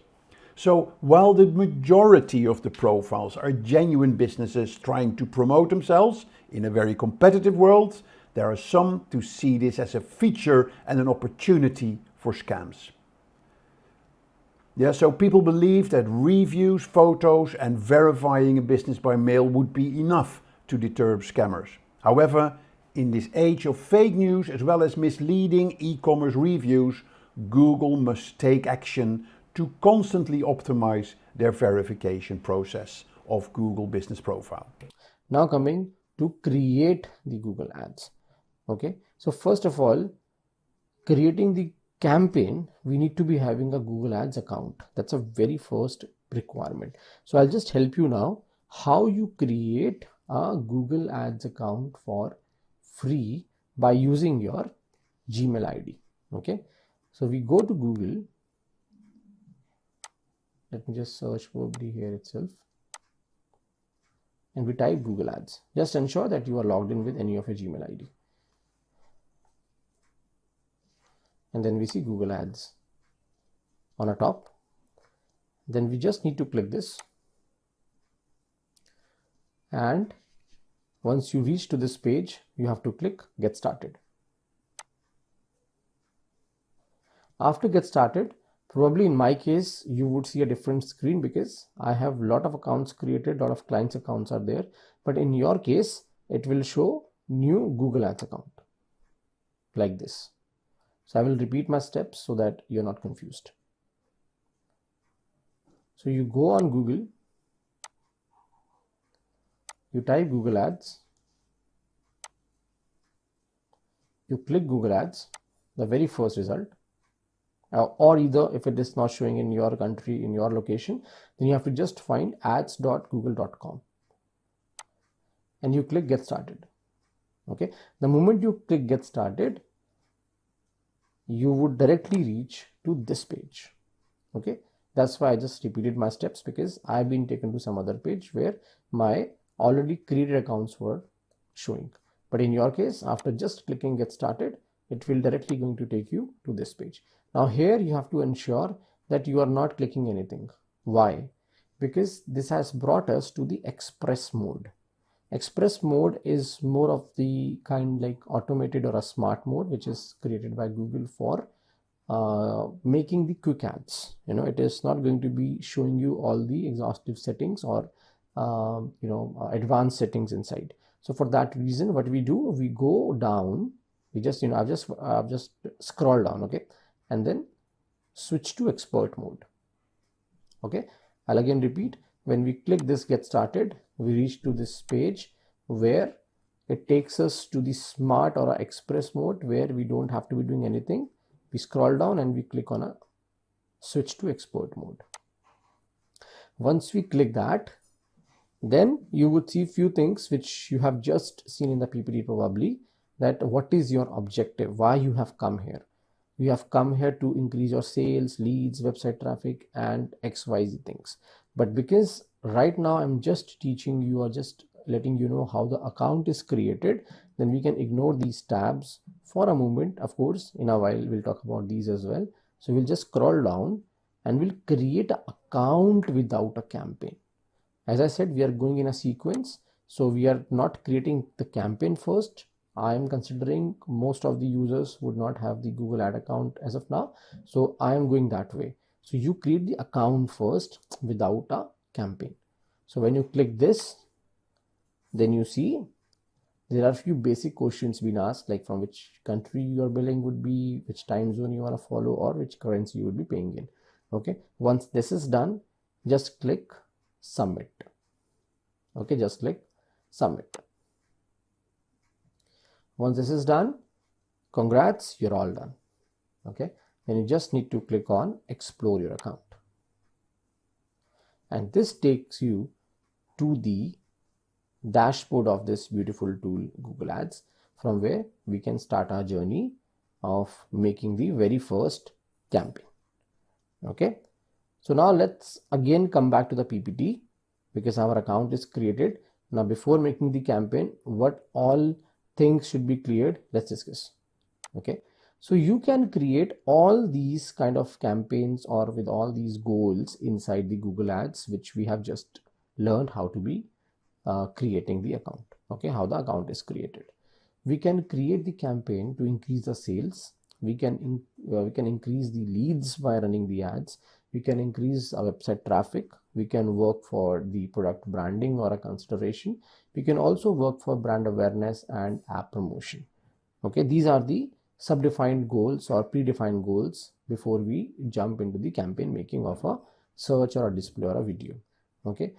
So while the majority of the profiles are genuine businesses trying to promote themselves in a very competitive world, there are some who see this as a feature and an opportunity for scams. Yeah, so people believe that reviews, photos and verifying a business by mail would be enough to deter scammers. However, in this age of fake news as well as misleading e-commerce reviews, Google must take action to constantly optimize their verification process of Google Business Profile. Now coming to create the Google Ads. Okay, so first of all, creating the campaign, we need to be having a Google Ads account. That's a very first requirement. So I'll just help you now how you create a Google Ads account for free by using your Gmail ID. Okay, so we go to Google. Let me just search probably here itself. and we type Google Ads. Just ensure that you are logged in with any of your Gmail ID. And then we see Google Ads on a top. Then we just need to click this. And once you reach to this page, you have to click Get Started. After Get Started, probably in my case, you would see a different screen because I have a lot of accounts created, a lot of clients accounts are there. But in your case, it will show new Google Ads account like this. So I will repeat my steps so that you're not confused. So you go on Google, you type Google Ads, you click Google Ads, the very first result, or either if it is not showing in your country, in your location, then you have to just find ads.google.com and you click Get Started. Okay, the moment you click Get Started, you would directly reach to this page. Okay, that's why I just repeated my steps, because I've been taken to some other page where my already created accounts were showing. But in your case, after just clicking Get Started, it will directly going to take you to this page. Now here you have to ensure that you are not clicking anything. Why? Because this has brought us to the express mode. Express mode is more of the kind like automated or a smart mode, which is created by Google for making the quick ads. It is not going to be showing you all the exhaustive settings or advanced settings inside. So for that reason, what we do, we go down, we just I've just scroll down, okay, and then switch to expert mode. Okay, I'll again repeat. When we click this Get Started, we reach to this page where it takes us to the smart or express mode where we don't have to be doing anything. We scroll down and we click on a switch to expert mode. Once we click that, then you would see few things which you have just seen in the PPT probably, that what is your objective, why you have come here. You have come here to increase your sales, leads, website traffic, and XYZ things. But because right now I'm just teaching you or just letting you know how the account is created, then we can ignore these tabs for a moment. Of course, in a while we'll talk about these as well. So we'll just scroll down and we'll create an account without a campaign. As I said, we are going in a sequence. So we are not creating the campaign first. I am considering most of the users would not have the Google ad account as of now. So I am going that way. So you create the account first without a campaign. So when you click this, then you see there are a few basic questions being asked, like from which country your billing would be, which time zone you want to follow, or which currency you would be paying in. Okay, once this is done, just click Submit. Okay, just click Submit. Once this is done, congrats, you're all done. Okay, then you just need to click on Explore your account. And this takes you to the dashboard of this beautiful tool, Google Ads, from where we can start our journey of making the very first campaign. Okay, so now let's again come back to the PPT, because our account is created. Now before making the campaign, what all things should be cleared, let's discuss. Okay, so you can create all these kind of campaigns or with all these goals inside the Google Ads, which we have just learned how to be creating the account. Okay, how the account is created. We can create the campaign to increase the sales. We can increase the leads by running the ads. We can increase our website traffic. We can work for the product branding or a consideration. We can also work for brand awareness and app promotion. Okay, these are the sub-defined goals or predefined goals before we jump into the campaign making of a search or a display or a video. Okay,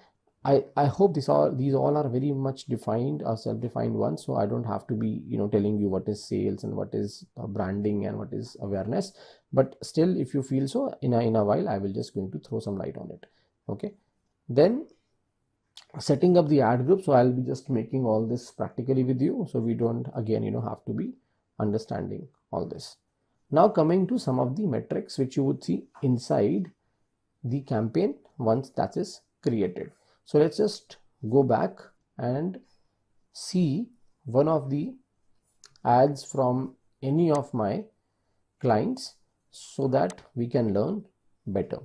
I hope these all are very much defined or self-defined ones, so I don't have to be telling you what is sales and what is branding and what is awareness. But still, if you feel so, in a while I will just going to throw some light on it. Okay, then setting up the ad group. So I'll be just making all this practically with you, so we don't again have to be understanding all this. Now coming to some of the metrics which you would see inside the campaign once that is created. So let's just go back and see one of the ads from any of my clients so that we can learn better.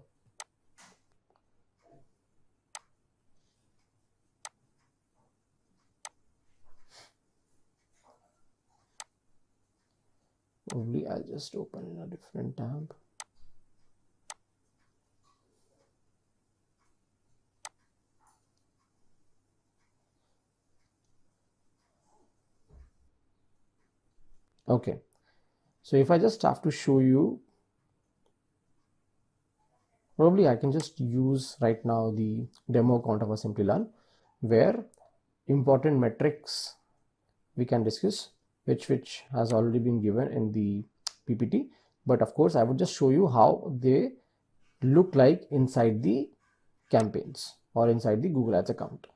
Probably I'll just open in a different tab. Okay, so if I just have to show you, probably I can just use right now the demo account of a Simplilearn, where important metrics we can discuss, which has already been given in the PPT. But of course, I would just show you how they look like inside the campaigns or inside the Google Ads account.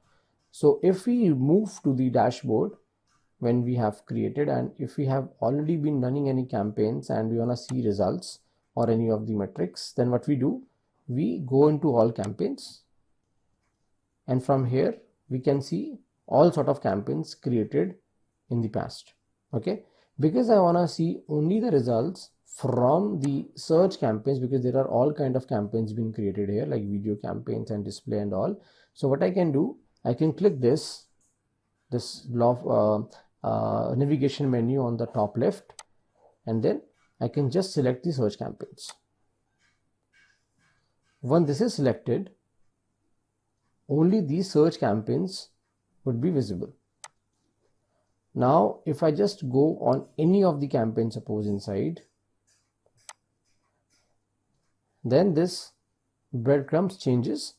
So if we move to the dashboard when we have created, and if we have already been running any campaigns and we want to see results or any of the metrics, then what we do, we go into all campaigns, and from here we can see all sort of campaigns created in the past. Okay, because I want to see only the results from the search campaigns, because there are all kind of campaigns being created here, like video campaigns and display and all. So what I can do, I can click this navigation menu on the top left, and then I can just select the search campaigns. Once this is selected, only these search campaigns would be visible. Now if I just go on any of the campaigns, suppose inside, then this breadcrumbs changes.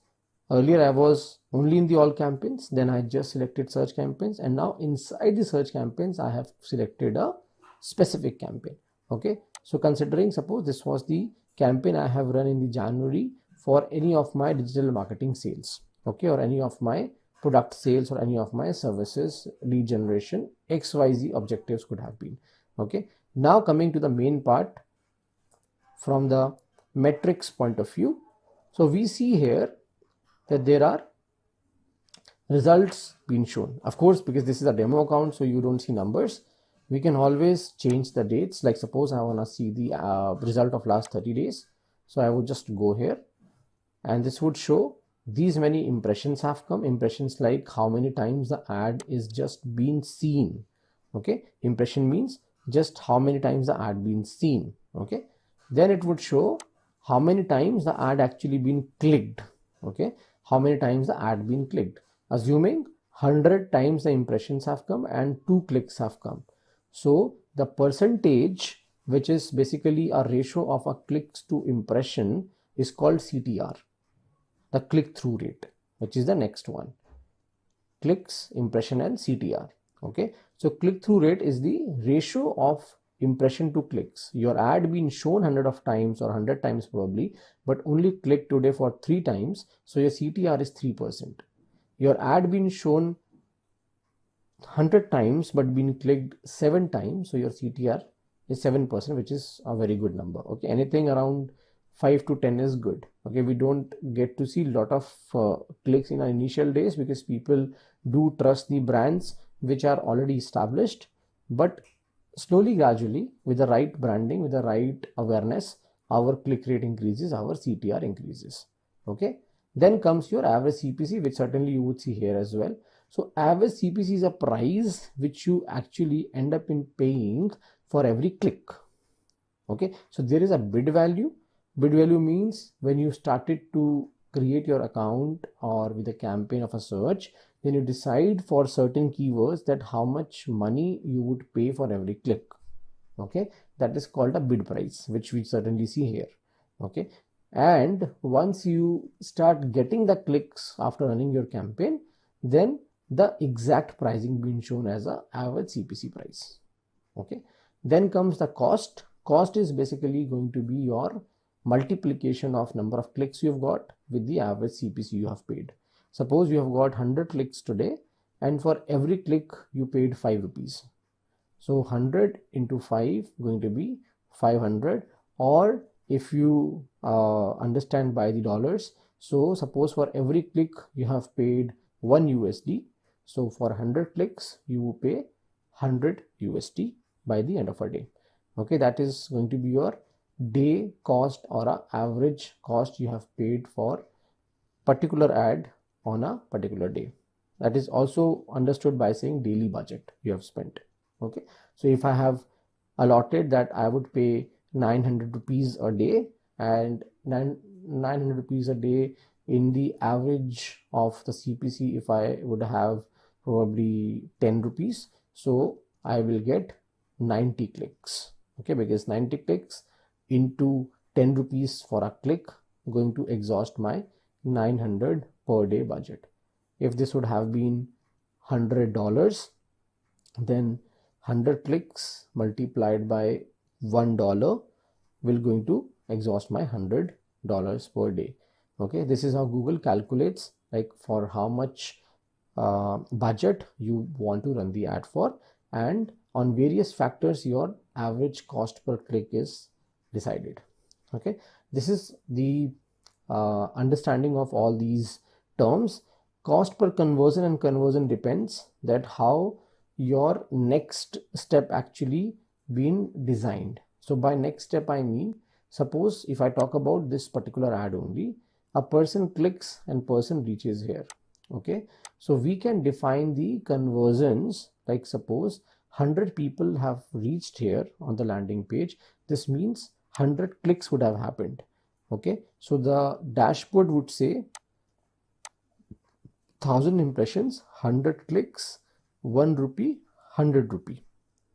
Earlier I was only in the all campaigns, then I just selected search campaigns, and now inside the search campaigns I have selected a specific campaign. Okay, so considering, suppose this was the campaign I have run in the January for any of my digital marketing sales, okay, or any of my product sales or any of my services, lead generation, XYZ objectives could have been. Okay, now coming to the main part from the metrics point of view. So we see here that there are results being shown. Of course, because this is a demo account, so you don't see numbers. We can always change the dates. Like suppose I want to see the result of last 30 days. So I would just go here, and this would show these many impressions have come. Impressions like how many times the ad is just been seen. Okay, impression means just how many times the ad been seen. Okay, then it would show how many times the ad actually been clicked. Okay, how many times the ad been clicked, assuming 100 times the impressions have come and 2 clicks have come. So the percentage, which is basically a ratio of a clicks to impression, is called CTR, the click-through rate, which is the next one. Clicks, impression and CTR. Okay, so click-through rate is the ratio of impression to clicks. Your ad been shown 100 of times or 100 times probably, but only clicked today for 3 times, so your CTR is 3%. Your ad been shown 100 times but been clicked 7 times, so your CTR is 7%, which is a very good number. Okay, anything around 5 to 10 is good. Okay, we don't get to see a lot of clicks in our initial days because people do trust the brands which are already established, but slowly, gradually, with the right branding, with the right awareness, our click rate increases, our CTR increases. Okay, then comes your average CPC, which certainly you would see here as well. So average CPC is a price which you actually end up in paying for every click. Okay, so there is a bid value. Bid value means when you started to create your account or with a campaign of a search, then you decide for certain keywords that how much money you would pay for every click. Okay, that is called a bid price, which we certainly see here. Okay, and once you start getting the clicks after running your campaign, then the exact pricing being shown as a average CPC price. Okay, then comes the cost. Cost is basically going to be your multiplication of number of clicks you've got with the average CPC you have paid. Suppose you have got 100 clicks today, and for every click you paid 5 rupees. So 100 into 5 going to be 500, or if you understand by the dollars, so suppose for every click you have paid 1 USD, So for 100 clicks, you pay 100 USD by the end of a day. Okay, that is going to be your day cost or a average cost you have paid for particular ad on a particular day. That is also understood by saying daily budget you have spent. Okay, so if I have allotted that I would pay 900 rupees a day, and 900 rupees a day in the average of the CPC, if I would have probably 10 rupees, so I will get 90 clicks. Okay, because 90 clicks into 10 rupees for a click going to exhaust my 900 per day budget. If this would have been $100, then 100 clicks multiplied by $1 will going to exhaust my $100 per day. Okay, this is how Google calculates like for how much budget you want to run the ad for, and on various factors your average cost per click is decided. Okay, this is the understanding of all these terms. Cost per conversion and conversion depends that how your next step actually been designed. So by next step I mean, suppose if I talk about this particular ad only, a person clicks and person reaches here. Okay, so we can define the conversions like suppose 100 people have reached here on the landing page. This means 100 clicks would have happened. Okay, so the dashboard would say 1000 impressions, 100 clicks, 1 rupee, 100 rupee.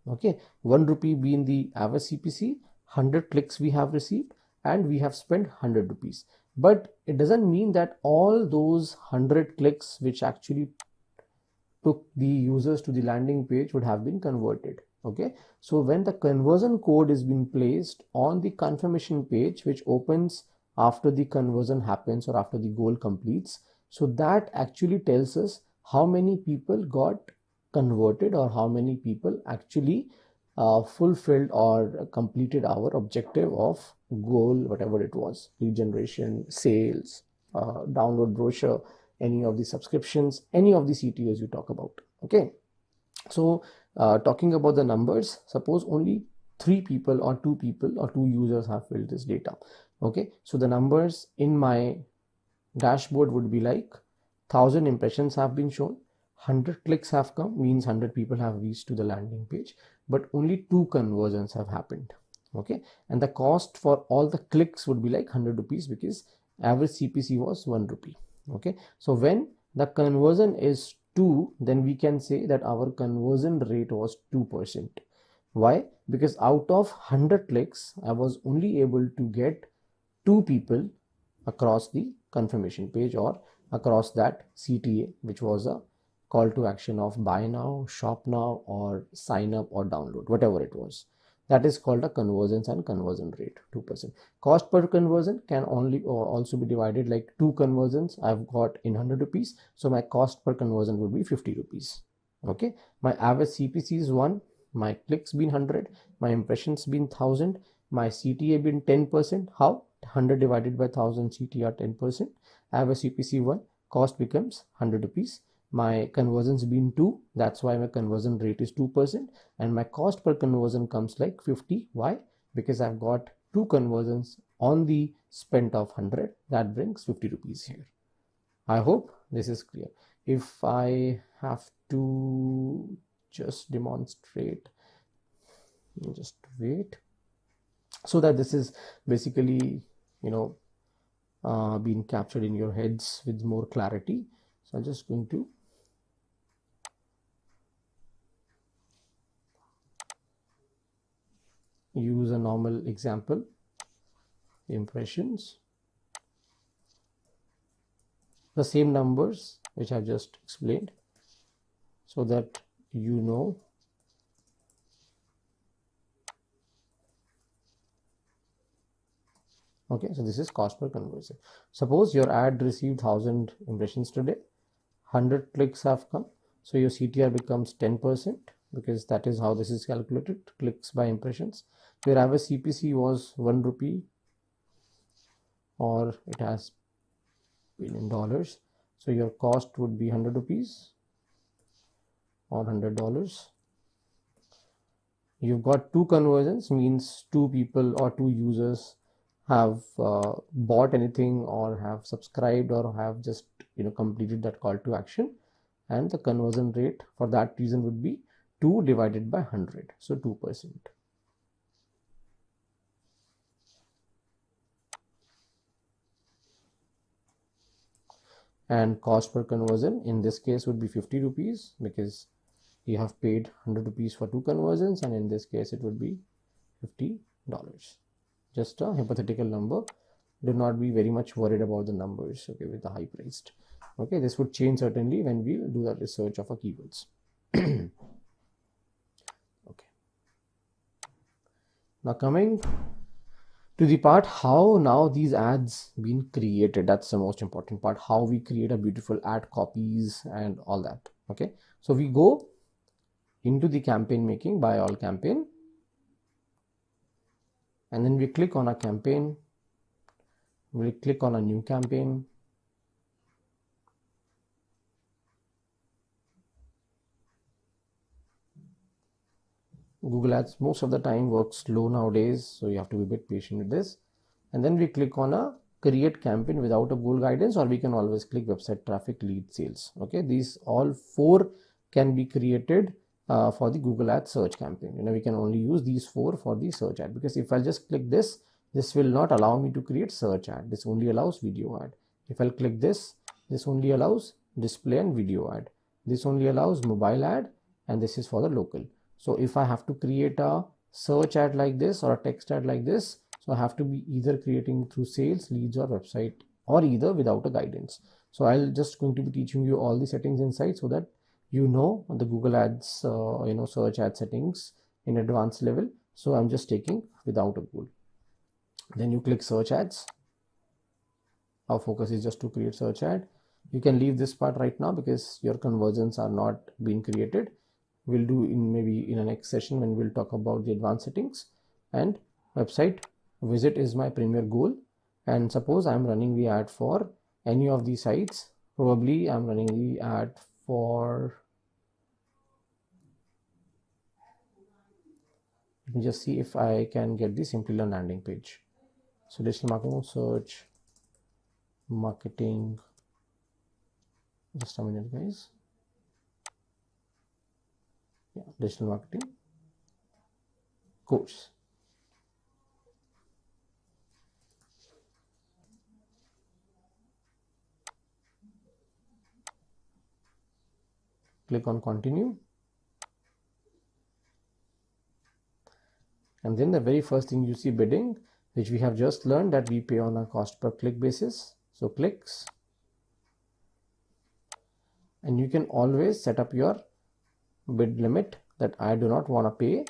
Okay, 1 rupee being the average CPC, 100 clicks we have received, and we have spent 100 rupees. But it doesn't mean that all those 100 clicks which actually took the users to the landing page would have been converted. Okay, so when the conversion code is being placed on the confirmation page, which opens after the conversion happens or after the goal completes, so that actually tells us how many people got converted or how many people actually fulfilled or completed our objective of goal, whatever it was, lead generation, sales, download brochure, any of the subscriptions, any of the CTAs you talk about. Okay, so talking about the numbers, suppose only 3 people or 2 people or 2 users have filled this data. Okay, so the numbers in my dashboard would be like 1000 impressions have been shown, 100 clicks have come, means 100 people have reached to the landing page, but only 2 conversions have happened. Okay, and the cost for all the clicks would be like 100 rupees because average CPC was 1 rupee. Okay, so when the conversion is 2, then we can say that our conversion rate was 2%. Why? Because out of 100 clicks, I was only able to get 2 people across the confirmation page or across that CTA, which was a call to action of buy now, shop now, or sign up or download, whatever it was. That is called a conversions and conversion rate, 2%. Cost per conversion can only also be divided like 2 conversions I've got in 100 rupees. So my cost per conversion would be 50 rupees. Okay, my average CPC is 1, my clicks been 100, my impressions been 1000, my CTA been 10%. How? 100 divided by 1000 CTA 10%. Average CPC 1, cost becomes 100 rupees. My conversions been 2, that's why my conversion rate is 2%, and my cost per conversion comes like 50. Why? Because I've got 2 conversions on the spent of 100, that brings 50 rupees here. I hope this is clear. If I have to just demonstrate, just wait, so that this is basically being captured in your heads with more clarity. So I'm just going to use a normal example, impressions, the same numbers which I've just explained, so that you know. Okay, so this is cost per conversion. Suppose your ad received 1000 impressions today, 100 clicks have come, so your CTR becomes 10%, because that is how this is calculated, clicks by impressions. Your average CPC was 1 rupee, or it has been in dollars, so your cost would be 100 rupees. or $100. You've got 2 conversions, means 2 people or 2 users have bought anything or have subscribed or have just completed that call to action, and the conversion rate for that reason would be 2 divided by 100, so 2%. And cost per conversion in this case would be 50 rupees, because you have paid 100 rupees for 2 conversions, and in this case it would be $50. Just a hypothetical number. Do not be very much worried about the numbers, okay, with the high priced. Okay, this would change certainly when we do the research of our keywords. Okay. Now coming to the part how now these ads been created. That's the most important part, how we create a beautiful ad copies and all that. Okay, so we go into the campaign making, by all campaign, and then we click on a campaign. We'll click on a new campaign. Google Ads most of the time works slow nowadays, so you have to be a bit patient with this. And then we click on a create campaign without a goal guidance, or we can always click website traffic, lead, sales. Okay, these all 4 can be created for the Google Ads search campaign. We can only use these 4 for the search ad, because if I just click this will not allow me to create search ad. This only allows video ad. If I'll click this only allows display and video ad. This only allows mobile ad, and this is for the local. So if I have to create a search ad like this or a text ad like this, so I have to be either creating through sales, leads, or website, or either without a guidance. So I'll just going to be teaching you all the settings inside, so that the Google Ads search ad settings in advanced level. So I'm just taking without a goal. Then you click search ads. Our focus is just to create search ad. You can leave this part right now because your conversions are not being created. We'll do maybe in a next session when we'll talk about the advanced settings. And website visit is my premier goal, and suppose I'm running the ad for any of these sites. Probably I'm running the ad for, let me just see if I can get the Simplilearn landing page. So digital marketing search, marketing, just a minute guys. Yeah, digital marketing course. Click on continue. And then the very first thing you see bidding, which we have just learned that we pay on a cost per click basis. So clicks. And you can always set up your bid limit, that I do not want to pay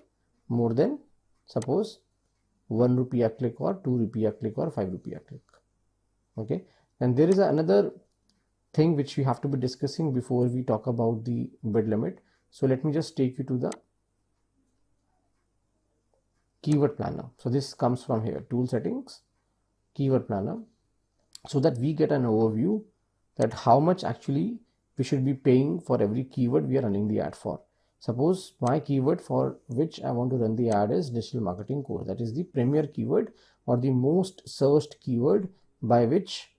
more than, suppose, 1 rupee a click, or 2 rupee a click, or 5 rupee a click. Okay, and there is another thing which we have to be discussing before we talk about the bid limit. So let me just take you to the keyword planner. So this comes from here, tool settings, keyword planner, so that we get an overview that how much actually we should be paying for every keyword we are running the ad for. Suppose my keyword for which I want to run the ad is digital marketing course. That is the premier keyword, or the most searched keyword, by which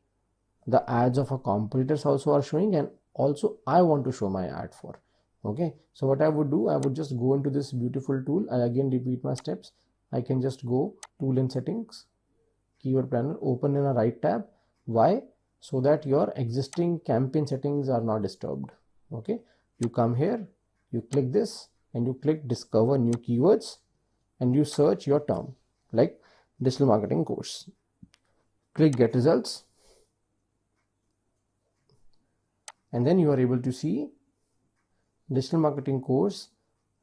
the ads of our competitors also are showing, and also I want to show my ad for. Okay, so what I would do, I would just go into this beautiful tool. I again repeat my steps. I can just go tool and settings, keyword planner, open in a right tab. Why? So that your existing campaign settings are not disturbed. Okay, you come here, you click this, and you click discover new keywords, and you search your term like digital marketing course. Click get results, and then you are able to see digital marketing course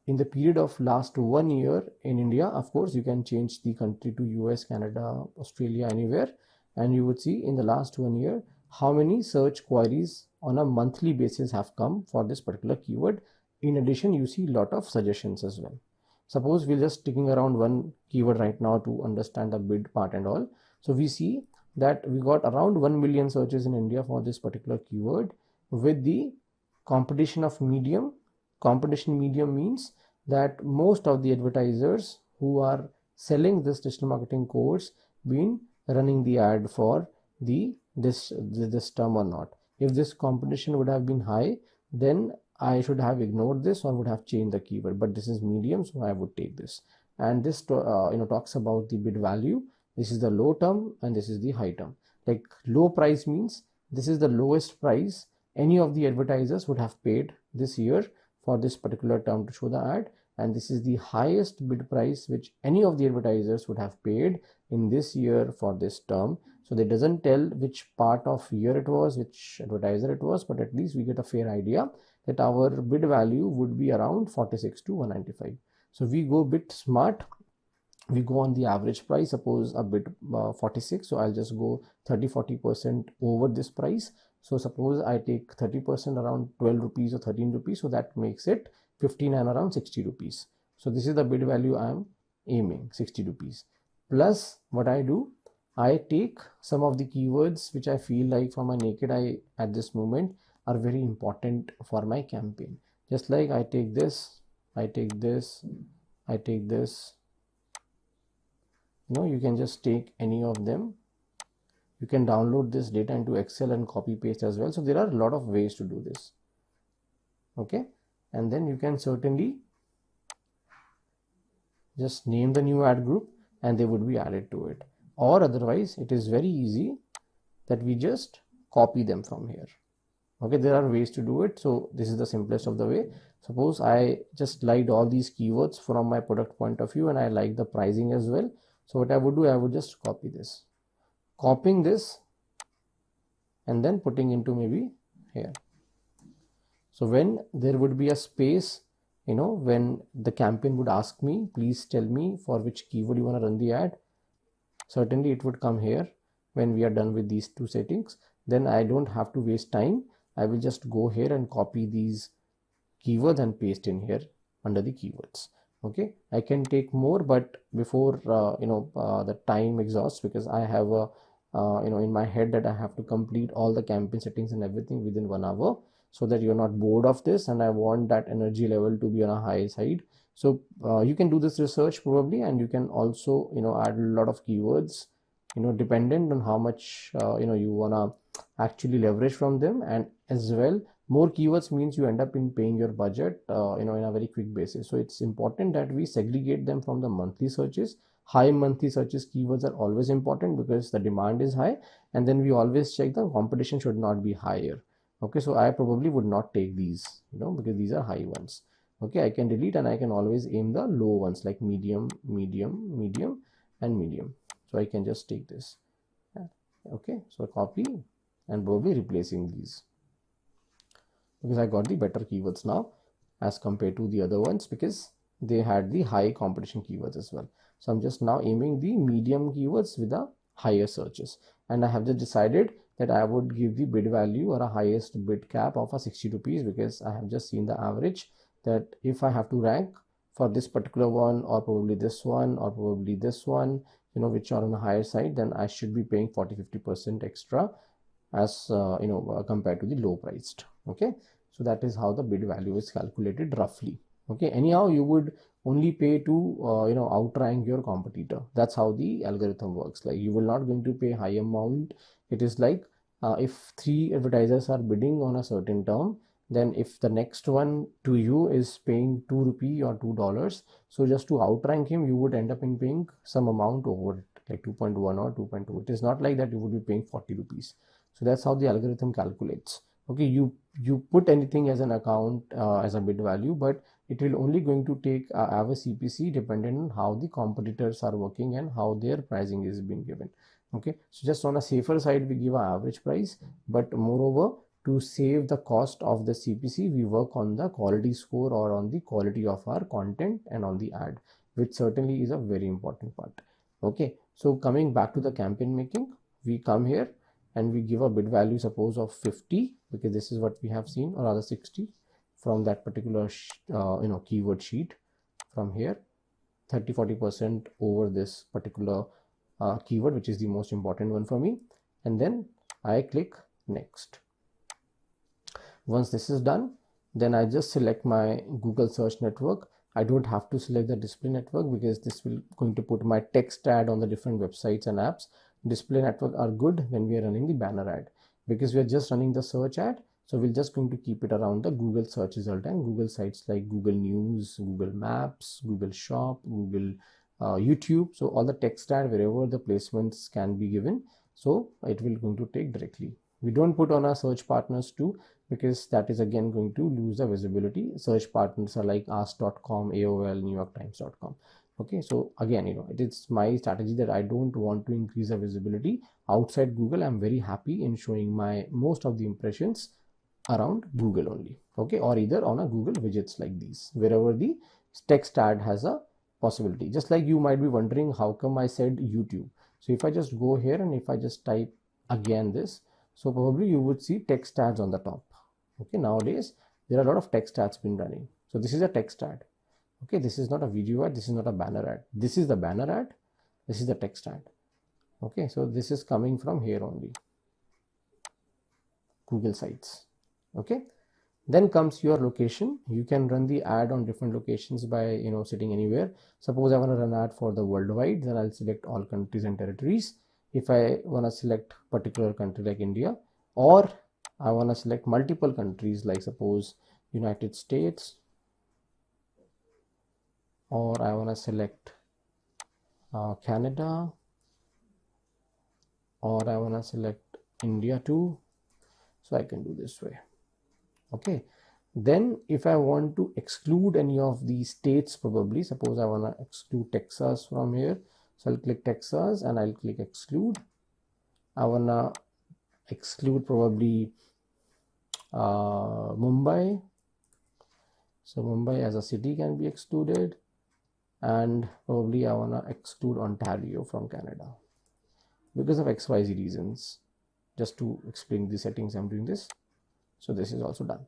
in the period of last 1 year in India. Of course, you can change the country to US, Canada, Australia, anywhere, and you would see in the last 1 year how many search queries on a monthly basis have come for this particular keyword. In addition, you see a lot of suggestions as well. Suppose we're just sticking around one keyword right now to understand the bid part and all. So we see that we got around 1 million searches in India for this particular keyword, with the competition of medium competition medium means that most of the advertisers who are selling this digital marketing course been running the ad for this term or not. If this competition would have been high, then I should have ignored this or would have changed the keyword, but this is medium, so I would take this. And this talks about the bid value. This is the low term and this is the high term. Like low price means this is the lowest price any of the advertisers would have paid this year for this particular term to show the ad, and this is the highest bid price which any of the advertisers would have paid in this year for this term. So they doesn't tell which part of year it was, which advertiser it was, but at least we get a fair idea that our bid value would be around 46 to 195. So we go bit smart. We go on the average price, suppose a bid 46, so I'll just go 30-40% over this price. So suppose I take 30% around 12 rupees or 13 rupees, so that makes it 15 and around 60 rupees. So this is the bid value I am aiming, 60 rupees. Plus what I do, I take some of the keywords which I feel like from my naked eye at this moment are very important for my campaign. Just like I take this, I take this, I take this. You can just take any of them. You can download this data into Excel and copy paste as well. So there are a lot of ways to do this. Okay, and then you can certainly just name the new ad group and they would be added to it. Or otherwise it is very easy that we just copy them from here. Okay, there are ways to do it. So this is the simplest of the way. Suppose I just liked all these keywords from my product point of view and I like the pricing as well. So what I would do, I would just copy this, copying this and then putting into maybe here. So when there would be a space, when the campaign would ask me, please tell me for which keyword you want to run the ad, certainly it would come here when we are done with these two settings. Then I don't have to waste time. I will just go here and copy these keywords and paste in here under the keywords. Okay, I can take more, but before the time exhausts, because I have a in my head that I have to complete all the campaign settings and everything within 1 hour, so that you're not bored of this, and I want that energy level to be on a high side. So you can do this research probably, and you can also add a lot of keywords dependent on how much you wanna actually leverage from them. And as well, more keywords means you end up in paying your budget in a very quick basis. So it's important that we segregate them from the monthly searches. High monthly searches keywords are always important because the demand is high, and then we always check the competition should not be higher. Okay, so I probably would not take these because these are high ones. Okay, I can delete, and I can always aim the low ones like medium, medium, medium and medium. So I can just take this. Okay, so copy and probably replacing these, because I got the better keywords now as compared to the other ones, because they had the high competition keywords as well. So I'm just now aiming the medium keywords with the higher searches, and I have just decided that I would give the bid value or a highest bid cap of a 60 rupees, because I have just seen the average that if I have to rank for this particular one, or probably this one, or probably this one, which are on the higher side, then I should be paying 40-50% extra as compared to the low priced. Okay, so that is how the bid value is calculated roughly. Okay, anyhow you would only pay to outrank your competitor. That's how the algorithm works. Like, you will not going to pay high amount. It is like if 3 advertisers are bidding on a certain term, then if the next one to you is paying 2 rupee or $2, so just to outrank him, you would end up in paying some amount over it, like 2.1 or 2.2. It is not like that you would be paying 40 rupees. So that's how the algorithm calculates. Okay, you put anything as an account as a bid value, but it will only going to take average CPC dependent on how the competitors are working and how their pricing is being given. Okay, so just on a safer side, we give an average price, but moreover, to save the cost of the CPC, we work on the quality score or on the quality of our content and on the ad, which certainly is a very important part. Okay, so coming back to the campaign making, we come here and we give a bid value, suppose of 50, because this is what we have seen, or rather 60 from that particular keyword sheet. From here, 30-40% over this particular keyword, which is the most important one for me, and then I click next. Once this is done, Then I just select my Google search network. I don't have to select the display network because this will going to put my text ad on the different websites and apps. Display network are good when we are running the banner ad, because we are just running the search ad. So we're just going to keep it around the Google search result and Google sites like Google News, Google Maps, Google Shop, Google YouTube. So all the text ad, wherever the placements can be given, so it will going to take directly. We don't put on our search partners too, because that is again going to lose the visibility. Search partners are like ask.com, AOL, newyorktimes.com. Okay, so again, it is my strategy that I don't want to increase the visibility outside Google. I'm very happy in showing my most of the impressions around Google only. Okay, or either on a Google widgets like these, wherever the text ad has a possibility. Just like you might be wondering how come I said YouTube. So if I just go here and if I just type again this, so probably you would see text ads on the top. Okay, nowadays there are a lot of text ads been running. So this is a text ad. Okay, this is not a video ad, this is not a banner ad. This is the banner ad, this is the text ad. Okay, so this is coming from here only, Google sites. Okay, then comes your location. You can run the ad on different locations by sitting anywhere. Suppose I want to run ad for the worldwide, then I'll select all countries and territories. If I want to select particular country like India, or I want to select multiple countries like suppose United States, or I want to select Canada, or I want to select India too, so I can do this way. Okay, then if I want to exclude any of these states, probably suppose I want to exclude Texas from here, so I'll click Texas and I'll click exclude. I want to exclude probably Mumbai, so Mumbai as a city can be excluded, and probably I want to exclude Ontario from Canada because of XYZ reasons. Just to explain the settings, I'm doing this. So this is also done.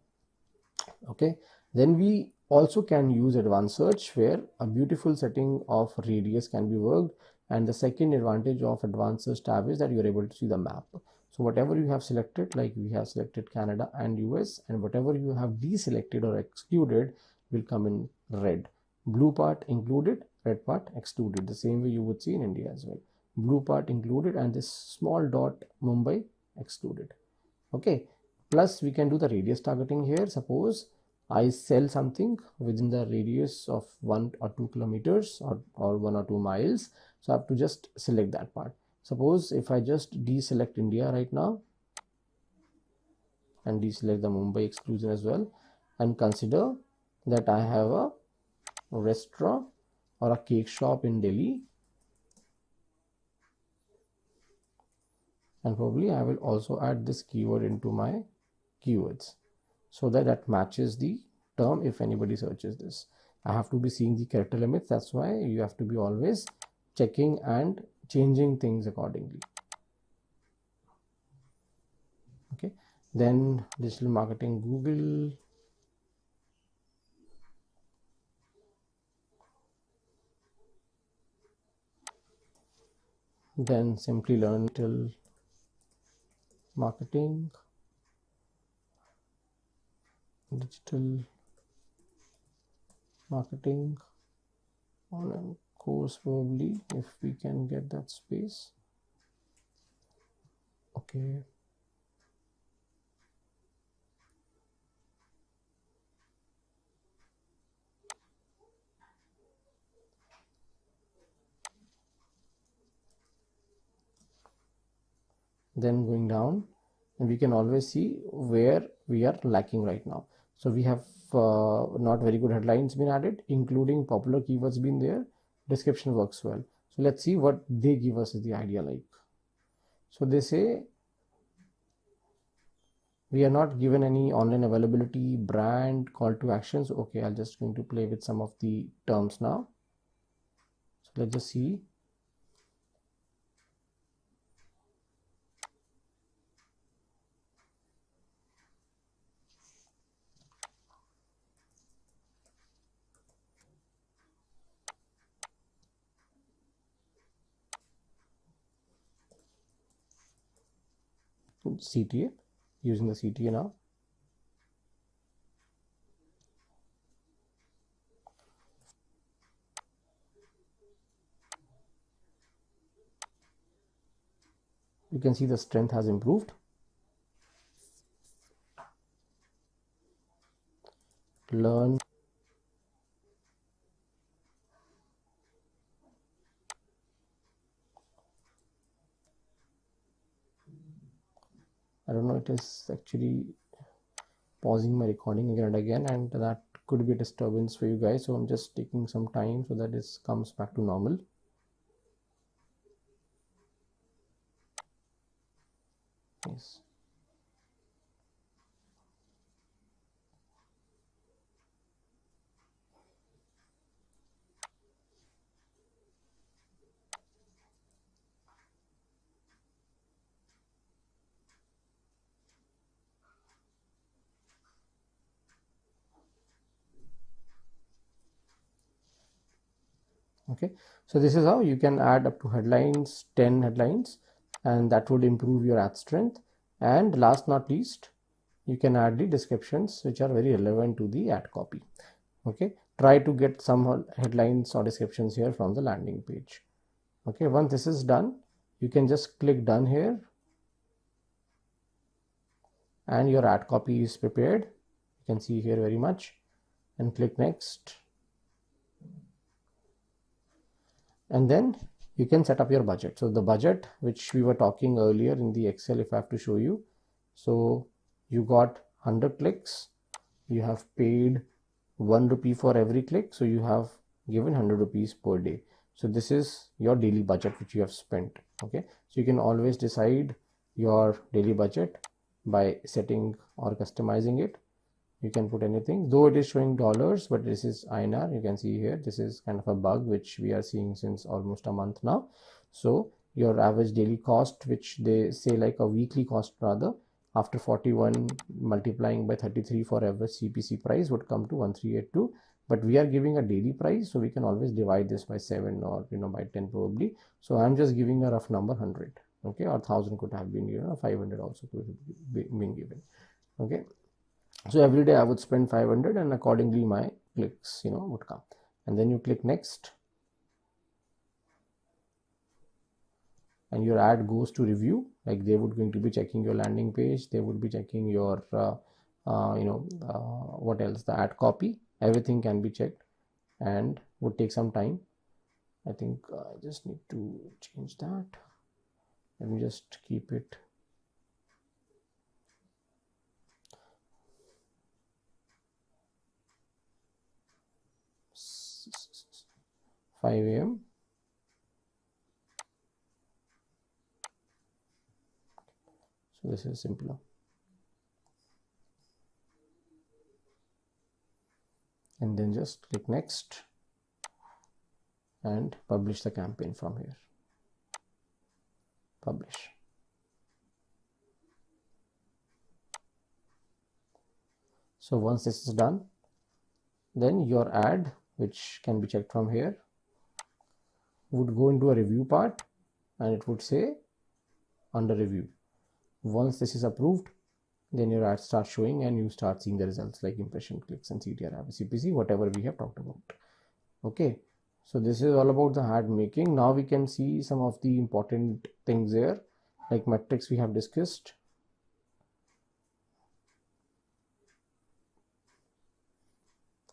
Okay, then we also can use advanced search, where a beautiful setting of radius can be worked. And the second advantage of advanced search tab is that you're able to see the map. So whatever you have selected, like we have selected Canada and US, and whatever you have deselected or excluded will come in red. Blue part included, red part excluded. The same way you would see in India as well. Blue part included and this small dot Mumbai excluded. Okay, plus we can do the radius targeting here. Suppose I sell something within the radius of 1 or 2 kilometers or 1 or 2 miles, so I have to just select that part. Suppose if I just deselect India right now and deselect the Mumbai exclusion as well, and consider that I have a restaurant or a cake shop in Delhi, and probably I will also add this keyword into my keywords so that matches the term if anybody searches this. I have to be seeing the character limits. That's why you have to be always checking and changing things accordingly. Okay, then digital marketing Google, then Simplilearn digital marketing, on a course probably if we can get that space. Okay, then going down, and we can always see where we are lacking right now. So we have not very good headlines been added, including popular keywords been there. Description works well. So let's see what they give us as the idea like. So they say we are not given any online availability, brand, call to actions. Okay, I'm just going to play with some of the terms now. So let's just see. CTA, using the CTA now. you can see the strength has improved. Learn. I don't know, it is actually pausing my recording again and again, and that could be a disturbance for you guys, so I'm just taking some time so that this comes back to normal. Yes. Okay, so this is how you can add up to headlines, 10 headlines, and that would improve your ad strength. And last not least, you can add the descriptions which are very relevant to the ad copy. Okay, try to get some headlines or descriptions here from the landing page. Okay, once this is done, you can just click done here and your ad copy is prepared. You can see here very much, and click next. And then you can set up your budget. So the budget which we were talking earlier in the Excel, if I have to show you, so you got 100 clicks, you have paid 1 rupee for every click, so you have given 100 rupees per day. So this is your daily budget which you have spent. Okay, so you can always decide your daily budget by setting or customizing it. You can put anything, though it is showing dollars, but this is INR. You can see here, this is kind of a bug which we are seeing since almost a month now. So your average daily cost, which they say like a weekly cost rather, after 41 multiplying by 33 for average CPC price would come to 1382. But we are giving a daily price, so we can always divide this by 7 or by 10 probably. So I'm just giving a rough number 100. Okay, or 1000 could have been 500 also could have been given. Okay, so every day I would spend 500, and accordingly my clicks would come. And then you click next, and your ad goes to review. Like they would going to be checking your landing page, they would be checking your what else, the ad copy, everything can be checked and would take some time. I think I just need to change that. Let me just keep it 5 AM. So this is simpler. And then just click next and publish the campaign from here. Publish. So once this is done, then your ad, which can be checked from here, would go into a review part, and it would say under review. Once this is approved, then your ad starts showing and you start seeing the results like impression, clicks, and CTR, average CPC, whatever we have talked about. Okay, so this is all about the ad making. Now we can see some of the important things here, like metrics we have discussed.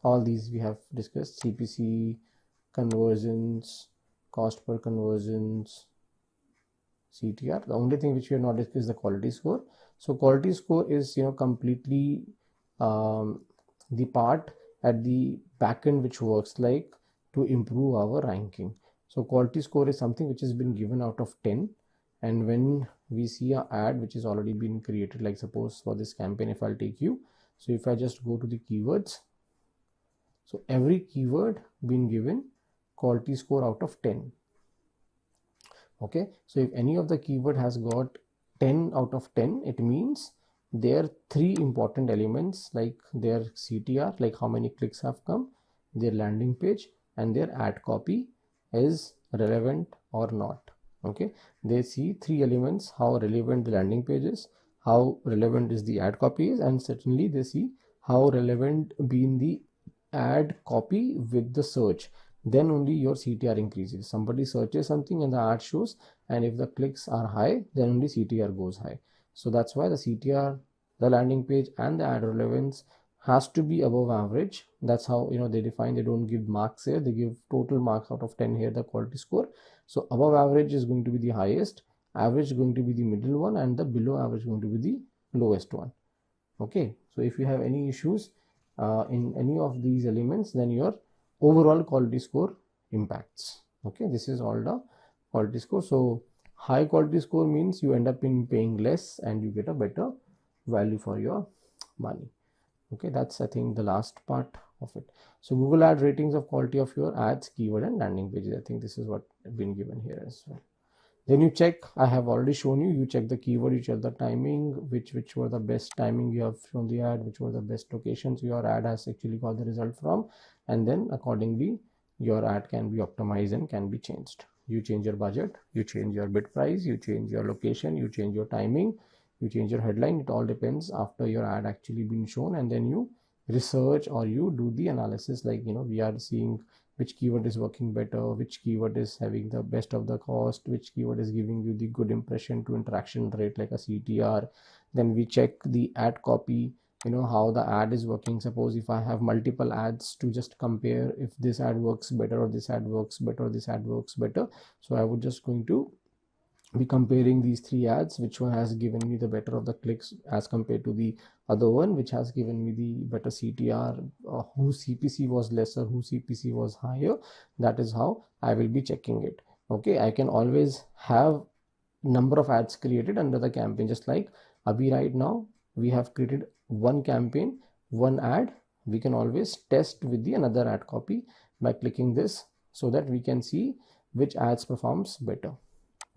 All these we have discussed: CPC, conversions, cost per conversions, CTR. The only thing which we have not discussed is the quality score. So quality score is completely the part at the backend which works like to improve our ranking. So quality score is something which has been given out of 10, and when we see an ad which is already been created, like suppose for this campaign, if I'll take you, so if I just go to the keywords, so every keyword been given quality score out of 10. Okay, so if any of the keyword has got 10 out of 10, it means there are 3 important elements, like their CTR, like how many clicks have come, their landing page, and their ad copy is relevant or not. Okay, they see 3 elements: how relevant the landing page is, how relevant is the ad copy is, and certainly they see how relevant been the ad copy with the search. Then only your CTR increases. Somebody searches something and the ad shows, and if the clicks are high, then only CTR goes high. So that's why the CTR, the landing page and the ad relevance has to be above average. That's how they define. They don't give marks here, they give total marks out of 10 here, the quality score. So above average is going to be the highest, average is going to be the middle one, and the below average is going to be the lowest one. Okay, so if you have any issues in any of these elements, then your overall quality score impacts. Okay, this is all the quality score. So high quality score means you end up in paying less and you get a better value for your money. Okay, that's I think the last part of it. So Google ad ratings of quality of your ads, keyword and landing pages. I think this is what has been given here as well. Then you check, I have already shown you, you check the keyword, you check the timing, which were the best timing you have shown the ad, which were the best locations your ad has actually got the result from, and then accordingly your ad can be optimized and can be changed. You change your budget, you change your bid price, you change your location, you change your timing, you change your headline. It all depends after your ad actually been shown, and then you research or you do the analysis, like we are seeing which keyword is working better, which keyword is having the best of the cost, which keyword is giving you the good impression to interaction rate like a CTR. Then we check the ad copy, how the ad is working. Suppose if I have multiple ads to just compare if this ad works better or this ad works better or this ad works better, so I would just going to be comparing these three ads, which one has given me the better of the clicks as compared to the other one, which has given me the better CTR, whose CPC was lesser, whose CPC was higher. That is how I will be checking it. Okay, I can always have number of ads created under the campaign, just like Abhi right now we have created one campaign, one ad. We can always test with the another ad copy by clicking this, so that we can see which ads performs better.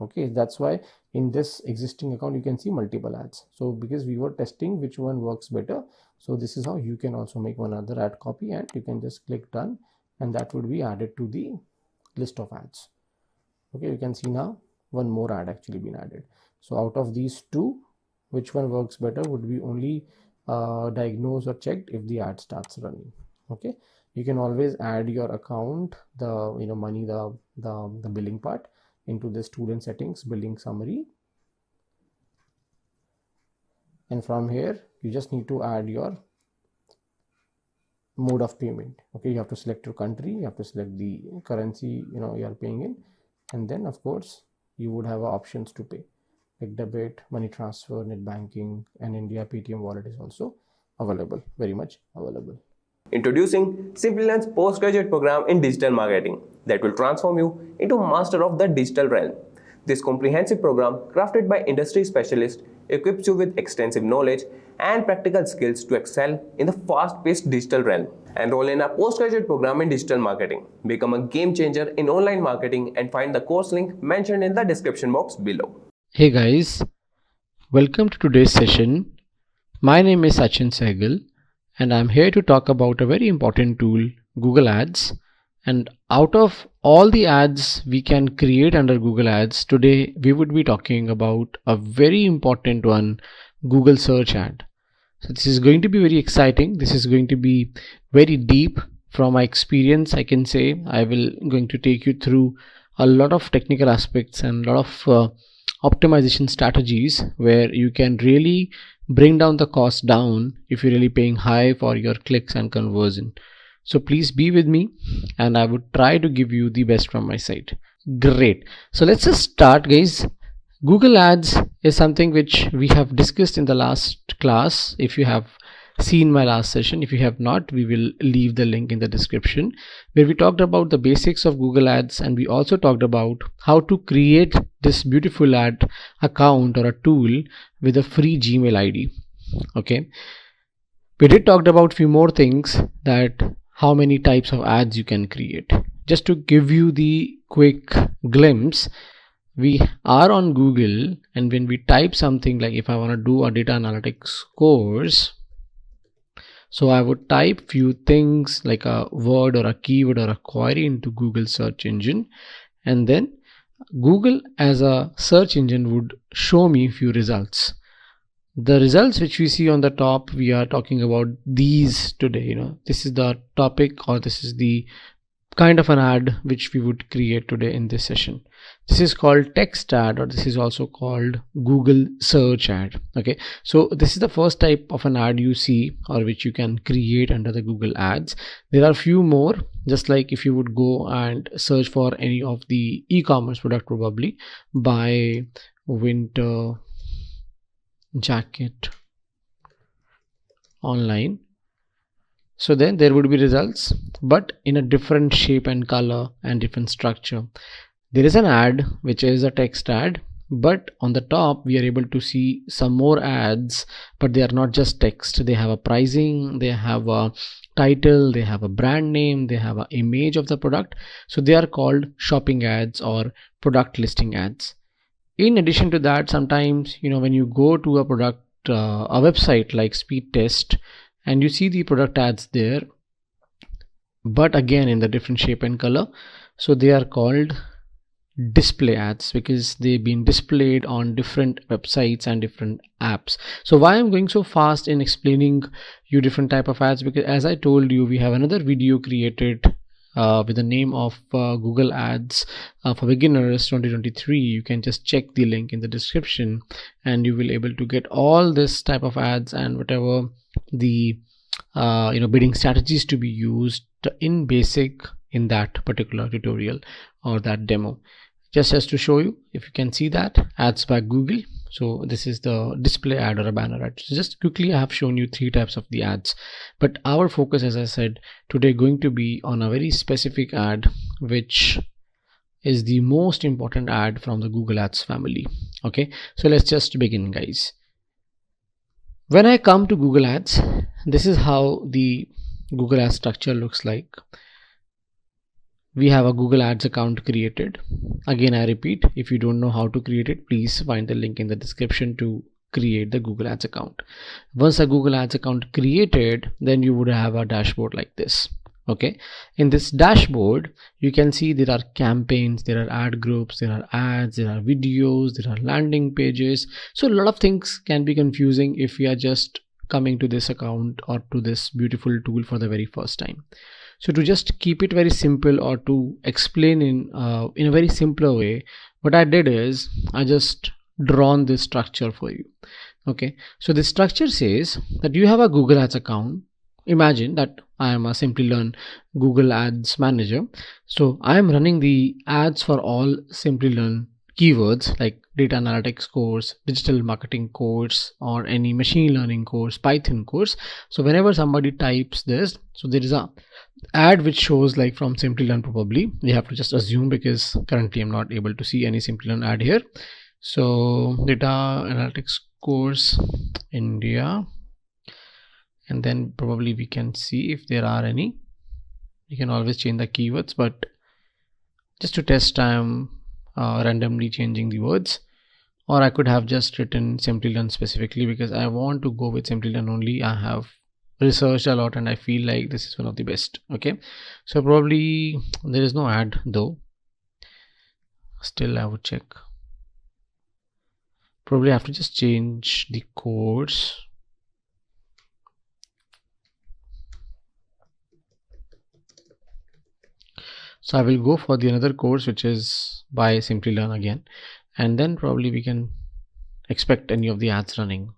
Okay, that's why in this existing account you can see multiple ads. So because we were testing which one works better, so this is how you can also make one other ad copy, and you can just click done, and that would be added to the list of ads. Okay, you can see now one more ad actually been added. So out of these two, which one works better would be only diagnosed or checked if the ad starts running. Okay, you can always add your account, the money, the billing part into the student settings, billing summary, and from here you just need to add your mode of payment. Okay, you have to select your country, you have to select the currency you are paying in, and then of course you would have options to pay like debit, money transfer, net banking, and India Paytm wallet is also available, very much available. Introducing Simplilearn's postgraduate program in digital marketing that will transform you into a master of the digital realm. This comprehensive program, crafted by industry specialists, equips you with extensive knowledge and practical skills to excel in the fast-paced digital realm. Enroll in our postgraduate program in digital marketing. Become a game changer in online marketing and find the course link mentioned in the description box below. Hey guys, welcome to today's session. My name is Sachin Sehgal, and I'm here to talk about a very important tool, Google Ads. And out of all the ads we can create under Google Ads, today we would be talking about a very important one, Google Search Ad. So this is going to be very exciting. This is going to be very deep. From my experience, I can say I will going to take you through a lot of technical aspects and a lot of optimization strategies where you can really bring down the cost down if you're really paying high for your clicks and conversion. So please be with me, and I would try to give you the best from my side. Great. So let's just start, guys. Google Ads is something which we have discussed in the last class. If you have seen my last session, if you have not, we will leave the link in the description, where we talked about the basics of Google Ads, and we also talked about how to create this beautiful ad account or a tool with a free Gmail ID. Okay, we did talk about few more things, that how many types of ads you can create. Just to give you the quick glimpse, we are on Google, and when we type something like, if I want to do a data analytics course, so I would type few things like a word or a keyword or a query into Google search engine, and then Google as a search engine would show me few results. The results which we see on the top, we are talking about these today. This is the topic, or this is the kind of an ad which we would create today in this session. This is called text ad, or this is also called Google search ad. Okay, so this is the first type of an ad you see, or which you can create under the Google ads. There are few more, just like if you would go and search for any of the e-commerce product, probably buy winter jacket online. So then there would be results, but in a different shape and color and different structure. There is an ad which is a text ad, but on the top we are able to see some more ads, but they are not just text. They have a pricing, they have a title, they have a brand name, they have an image of the product. So they are called shopping ads or product listing ads. In addition to that, sometimes, when you go to a product, a website like Speed Test, and you see the product ads there, but again in the different shape and color. So they are called display ads, because they've been displayed on different websites and different apps. So why I'm going so fast in explaining you different type of ads, because as I told you, we have another video created with the name of Google Ads for Beginners 2023. You can just check the link in the description, and you will able to get all this type of ads and whatever the bidding strategies to be used in basic in that particular tutorial or that demo. Just to show you, if you can see that ads by Google. So this is the display ad or a banner ad. So just quickly, I have shown you three types of the ads, but our focus, as I said, today going to be on a very specific ad, which is the most important ad from the Google Ads family. Okay, so let's just begin, guys. When I come to Google Ads, this is how the Google Ads structure looks like. We have a Google Ads account created. Again, I repeat, if you don't know how to create it, please find the link in the description to create the Google Ads account. Once a Google Ads account created, then you would have a dashboard like this. Okay, in this dashboard, you can see there are campaigns, there are ad groups, there are ads, there are videos, there are landing pages. So a lot of things can be confusing if we are just coming to this account or to this beautiful tool for the very first time. So to just keep it very simple, or to explain in a very simpler way, what I did is I just drawn this structure for you. Okay, so this structure says that you have a Google Ads account. Imagine that I am a Simplilearn Google Ads manager. So I am running the ads for all Simplilearn keywords like data analytics course, digital marketing course, or any machine learning course, Python course. So whenever somebody types this, so there is a ad which shows like from Simplilearn. Probably we have to just assume, because currently I'm not able to see any Simplilearn ad here. So data analytics course India, and then probably we can see if there are any. You can always change the keywords, but just to test, I'm randomly changing the words, or I could have just written Simplilearn specifically, because I want to go with Simplilearn only. I have researched a lot and I feel like this is one of the best. Okay, so probably there is no ad though. Still I would check. Probably I have to just change the course. So I will go for the another course, which is by Simplilearn again, and then probably we can expect any of the ads running,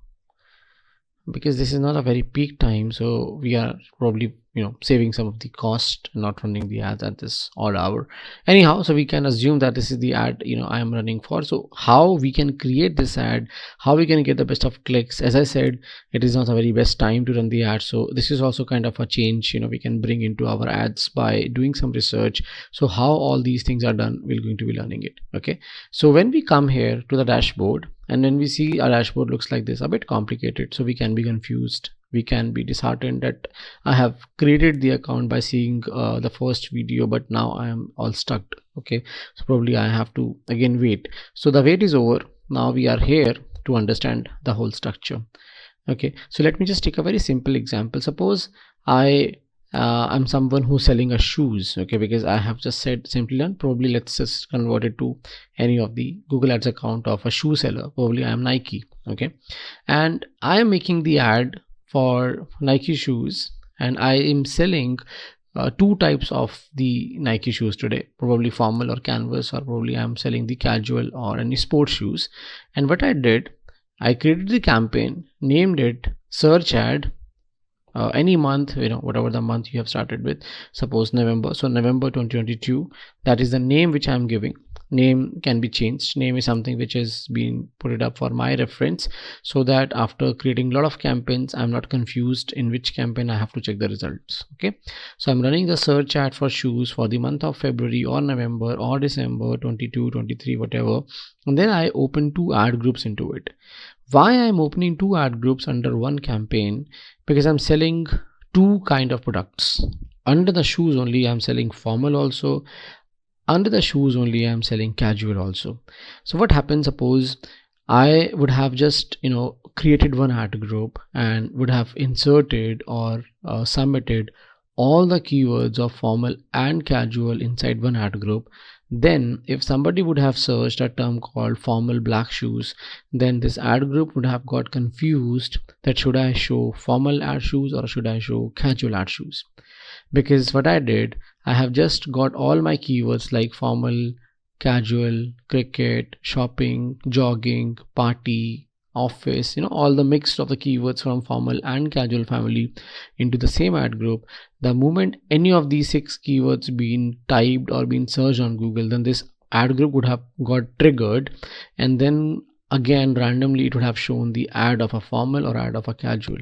because this is not a very peak time. So we are probably saving some of the cost, not running the ads at this odd hour. Anyhow, so we can assume that this is the ad I am running for. So how we can create this ad, how we can get the best of clicks. As I said, it is not the very best time to run the ad, so this is also kind of a change we can bring into our ads by doing some research. So how all these things are done, we're going to be learning it. Okay, so when we come here to the dashboard, and when we see our dashboard looks like this, a bit complicated, so we can be confused, we can be disheartened that I have created the account by seeing the first video, but now I am all stuck. Okay, so probably I have to again wait. So the wait is over. Now we are here to understand the whole structure. Okay, so let me just take a very simple example. Suppose I'm someone who's selling a shoes. Okay, because I have just said Simplilearn, probably let's just convert it to any of the Google Ads account of a shoe seller. Probably I am Nike. Okay, and I am making the ad for Nike shoes, and I am selling two types of the Nike shoes today, probably formal or canvas, or probably I'm selling the casual or any sports shoes. And what I did, I created the campaign, named it search ad, any month, whatever the month you have started with, suppose November, so November 2022, that is the name which I'm giving. Name can be changed. Name is something which has been put it up for my reference, so that after creating a lot of campaigns, I'm not confused in which campaign I have to check the results. Okay, so I'm running the search ad for shoes for the month of February or November or December 22, 23, whatever, and then I open two ad groups into it. Why I'm opening two ad groups under one campaign? Because I'm selling two kind of products. Under the shoes only, I'm selling formal also. Under the shoes only, I'm selling casual also. So what happens, suppose I would have just created one ad group and would have inserted or submitted all the keywords of formal and casual inside one ad group. Then if somebody would have searched a term called formal black shoes, then this ad group would have got confused that should I show formal ad shoes or should I show casual ad shoes. Because what I did, I have just got all my keywords like formal, casual, cricket, shopping, jogging, party, office, all the mix of the keywords from formal and casual family into the same ad group. The moment any of these 6 keywords been typed or been searched on Google, then this ad group would have got triggered, and then again randomly it would have shown the ad of a formal or ad of a casual,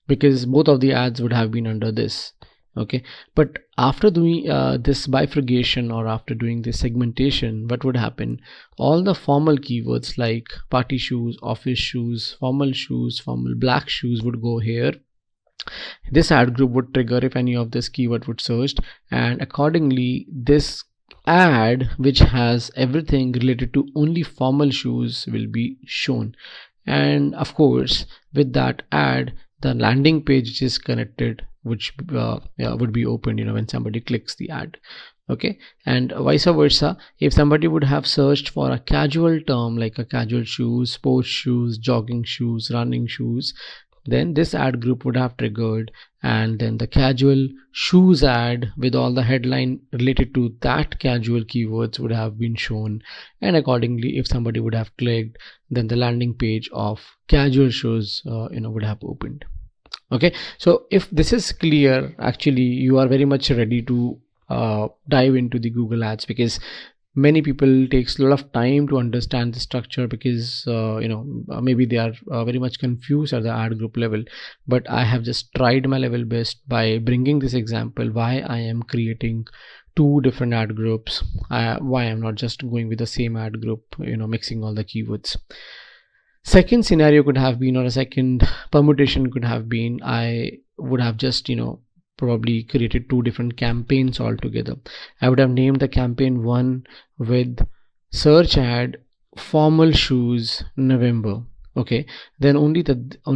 because both of the ads would have been under this. Okay, but after doing this bifurcation or after doing this segmentation, what would happen? All the formal keywords like party shoes, office shoes, formal black shoes would go here. This ad group would trigger if any of this keyword would searched, and accordingly this ad which has everything related to only formal shoes will be shown. And of course with that ad, the landing page which is connected which would be opened when somebody clicks the ad. Okay, and vice versa, if somebody would have searched for a casual term like a casual shoes, sports shoes, jogging shoes, running shoes, then this ad group would have triggered, and then the casual shoes ad with all the headline related to that casual keywords would have been shown, and accordingly if somebody would have clicked, then the landing page of casual shoes would have opened. Okay, so if this is clear, actually you are very much ready to dive into the Google Ads, because many people takes a lot of time to understand the structure, because maybe they are very much confused at the ad group level. But I have just tried my level best by bringing this example why I am creating two different ad groups, why I'm not just going with the same ad group, mixing all the keywords. Second scenario could have been, or a second permutation could have been, I would have just probably created two different campaigns altogether. I would have named the campaign one with search ad formal shoes November. Okay, then only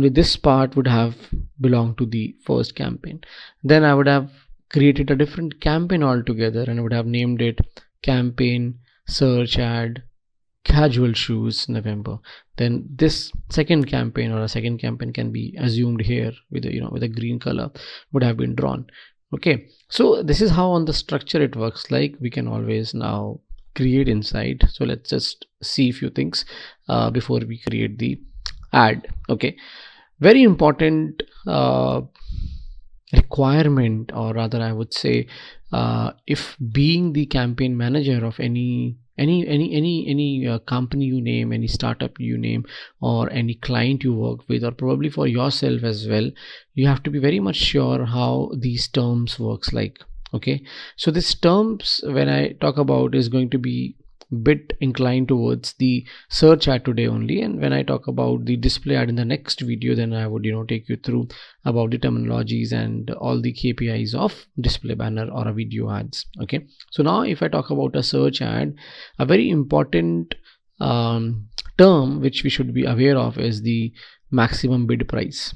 this part would have belonged to the first campaign. Then I would have created a different campaign altogether, and I would have named it campaign search ad casual shoes November. Then this second campaign or a second campaign can be assumed here with a green color would have been drawn. Okay, so this is how on the structure it works. Like we can always now create inside. So let's just see a few things before we create the ad. Okay, very important requirement, or rather I would say if being the campaign manager of any company you name, any startup you name, or any client you work with, or probably for yourself as well, you have to be very much sure how these terms works like. Okay, so these terms when I talk about is going to be bit inclined towards the search ad today only, and when I talk about the display ad in the next video, then I would take you through about the terminologies and all the KPIs of display banner or a video ads. Okay, so now if I talk about a search ad, a very important term which we should be aware of is the maximum bid price.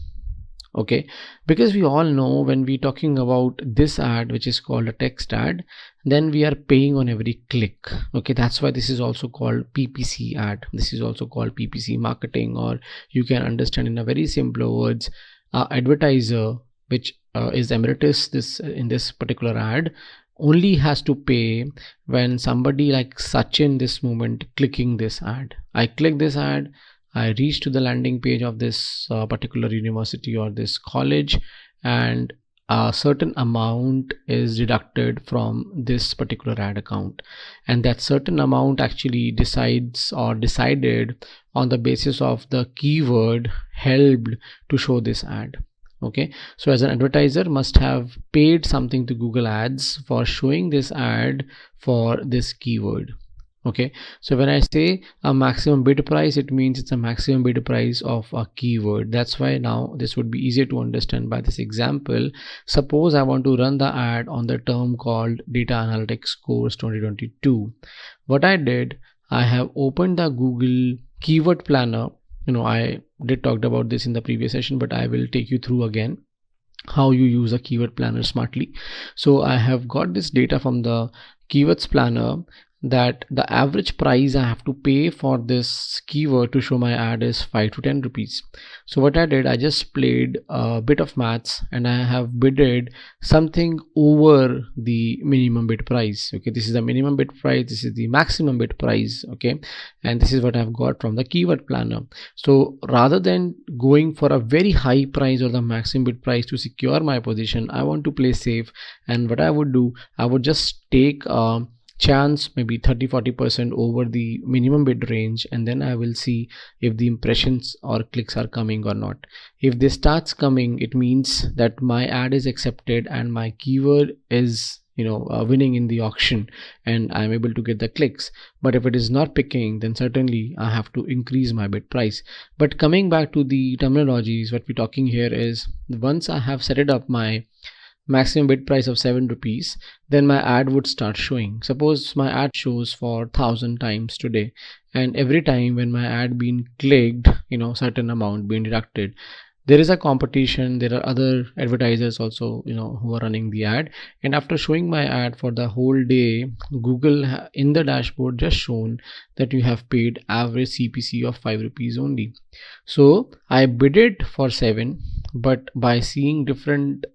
Okay, because we all know when we talking about this ad which is called a text ad, then we are paying on every click. Okay, that's why this is also called PPC ad. This is also called PPC marketing, or you can understand in a very simple words, advertiser which is emeritus this in this particular ad only has to pay when somebody like Sachin this moment clicking this ad. I click this ad, I reach to the landing page of this particular university or this college, and a certain amount is deducted from this particular ad account, and that certain amount actually decides or decided on the basis of the keyword helped to show this ad. Okay, so as an advertiser must have paid something to Google Ads for showing this ad for this keyword. Okay, so when I say a maximum bid price, it means it's a maximum bid price of a keyword. That's why now this would be easier to understand by this example. Suppose I want to run the ad on the term called Data Analytics Course 2022. What I did, I have opened the Google Keyword Planner. I did talk about this in the previous session, but I will take you through again how you use a keyword planner smartly. So I have got this data from the keywords planner that the average price I have to pay for this keyword to show my ad is 5 to 10 rupees. So what I did, I just played a bit of maths and I have bidded something over the minimum bid price. Okay, this is the minimum bid price, this is the maximum bid price. Okay, and this is what I've got from the keyword planner. So rather than going for a very high price or the maximum bid price to secure my position, I want to play safe, and what I would do, I would just take a chance maybe 30-40% over the minimum bid range, and then I will see if the impressions or clicks are coming or not. If they starts coming, it means that my ad is accepted and my keyword is winning in the auction and I'm able to get the clicks. But if it is not picking, then certainly I have to increase my bid price. But coming back to the terminologies, what we're talking here is once I have set it up my maximum bid price of 7 rupees, then my ad would start showing. Suppose my ad shows for 1000 times today, and every time when my ad being clicked, certain amount being deducted. There is a competition, there are other advertisers also who are running the ad, and after showing my ad for the whole day, Google in the dashboard just shown that you have paid average CPC of 5 rupees only. So I bid it for 7, but by seeing different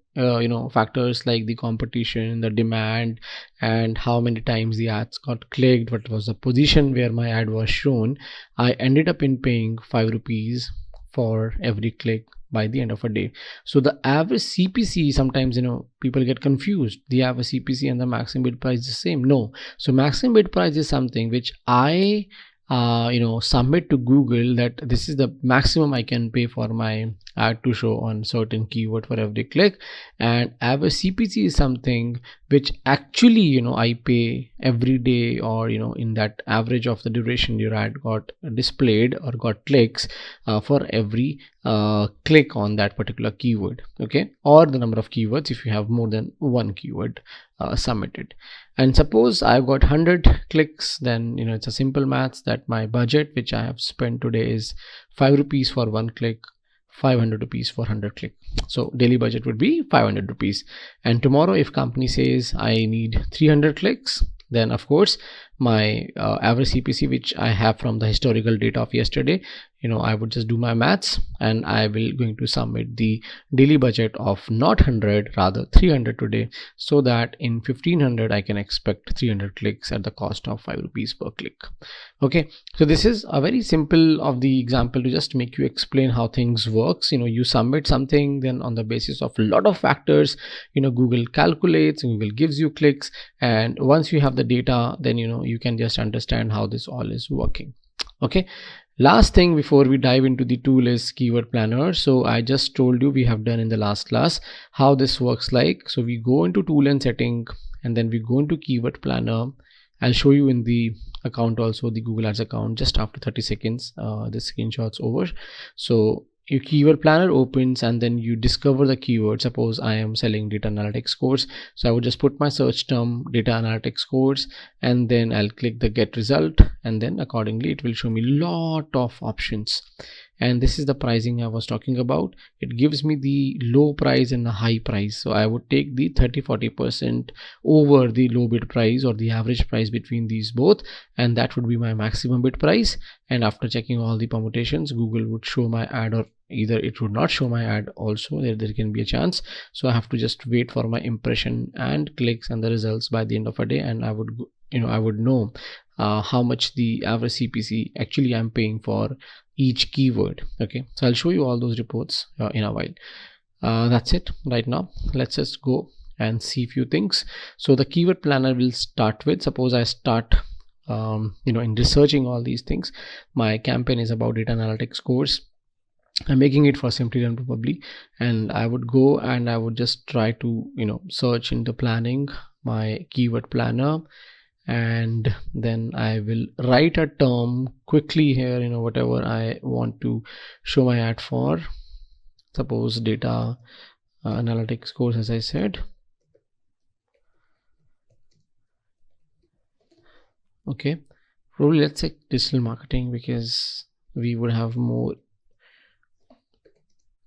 factors like the competition, the demand, and how many times the ads got clicked, what was the position where my ad was shown, I ended up in paying 5 rupees for every click by the end of a day. So the average CPC, sometimes people get confused, the average CPC and the maximum bid price is the same. No, so maximum bid price is something which I submit to Google, that this is the maximum I can pay for my ad to show on certain keyword for every click, and average CPC is something which actually I pay every day, or in that average of the duration your ad got displayed or got clicks for every click on that particular keyword. Okay, or the number of keywords if you have more than one keyword submitted. And suppose I've got 100 clicks, then it's a simple maths that my budget which I have spent today is 5 rupees for one click, 500 rupees for 100 click. So daily budget would be 500 rupees. And tomorrow if company says I need 300 clicks, then of course my average CPC which I have from the historical data of yesterday, I would just do my maths and I will going to submit the daily budget of not 100, rather 300 today, so that in 1500 I can expect 300 clicks at the cost of 5 rupees per click. Okay, so this is a very simple of the example to just make you explain how things works. You submit something, then on the basis of a lot of factors, Google calculates, Google gives you clicks, and once you have the data, then you can just understand how this all is working. Okay, last thing before we dive into the tool is keyword planner. So I just told you, we have done in the last class how this works like. So we go into tool and setting, and then we go into keyword planner. I'll show you in the account also, the Google Ads account, just after 30 seconds the screenshot's over. So your keyword planner opens, and then you discover the keyword. Suppose I am selling data analytics course, so I would just put my search term data analytics course, and then I'll click the get result, and then accordingly it will show me lot of options. and this is the pricing I was talking about. It gives me the low price and the high price, so I would take the 30-40% over the low bid price or the average price between these both, and that would be my maximum bid price. And after checking all the permutations, Google would show my ad, or either it would not show my ad also. There can be a chance, so I have to just wait for my impression and clicks and the results by the end of a day, and I would know how much the average CPC actually I'm paying for each keyword. Okay, so I'll show you all those reports in a while. That's it right now. Let's just go and see a few things. So the keyword planner will start with, suppose I start in researching all these things. My campaign is about data analytics course. I'm making it for Simplilearn probably, and I would go and I would just try to search into planning, my keyword planner, and then I will write a term quickly here, whatever I want to show my ad for. Suppose data analytics course, as I said. Okay, probably let's say digital marketing, because we would have more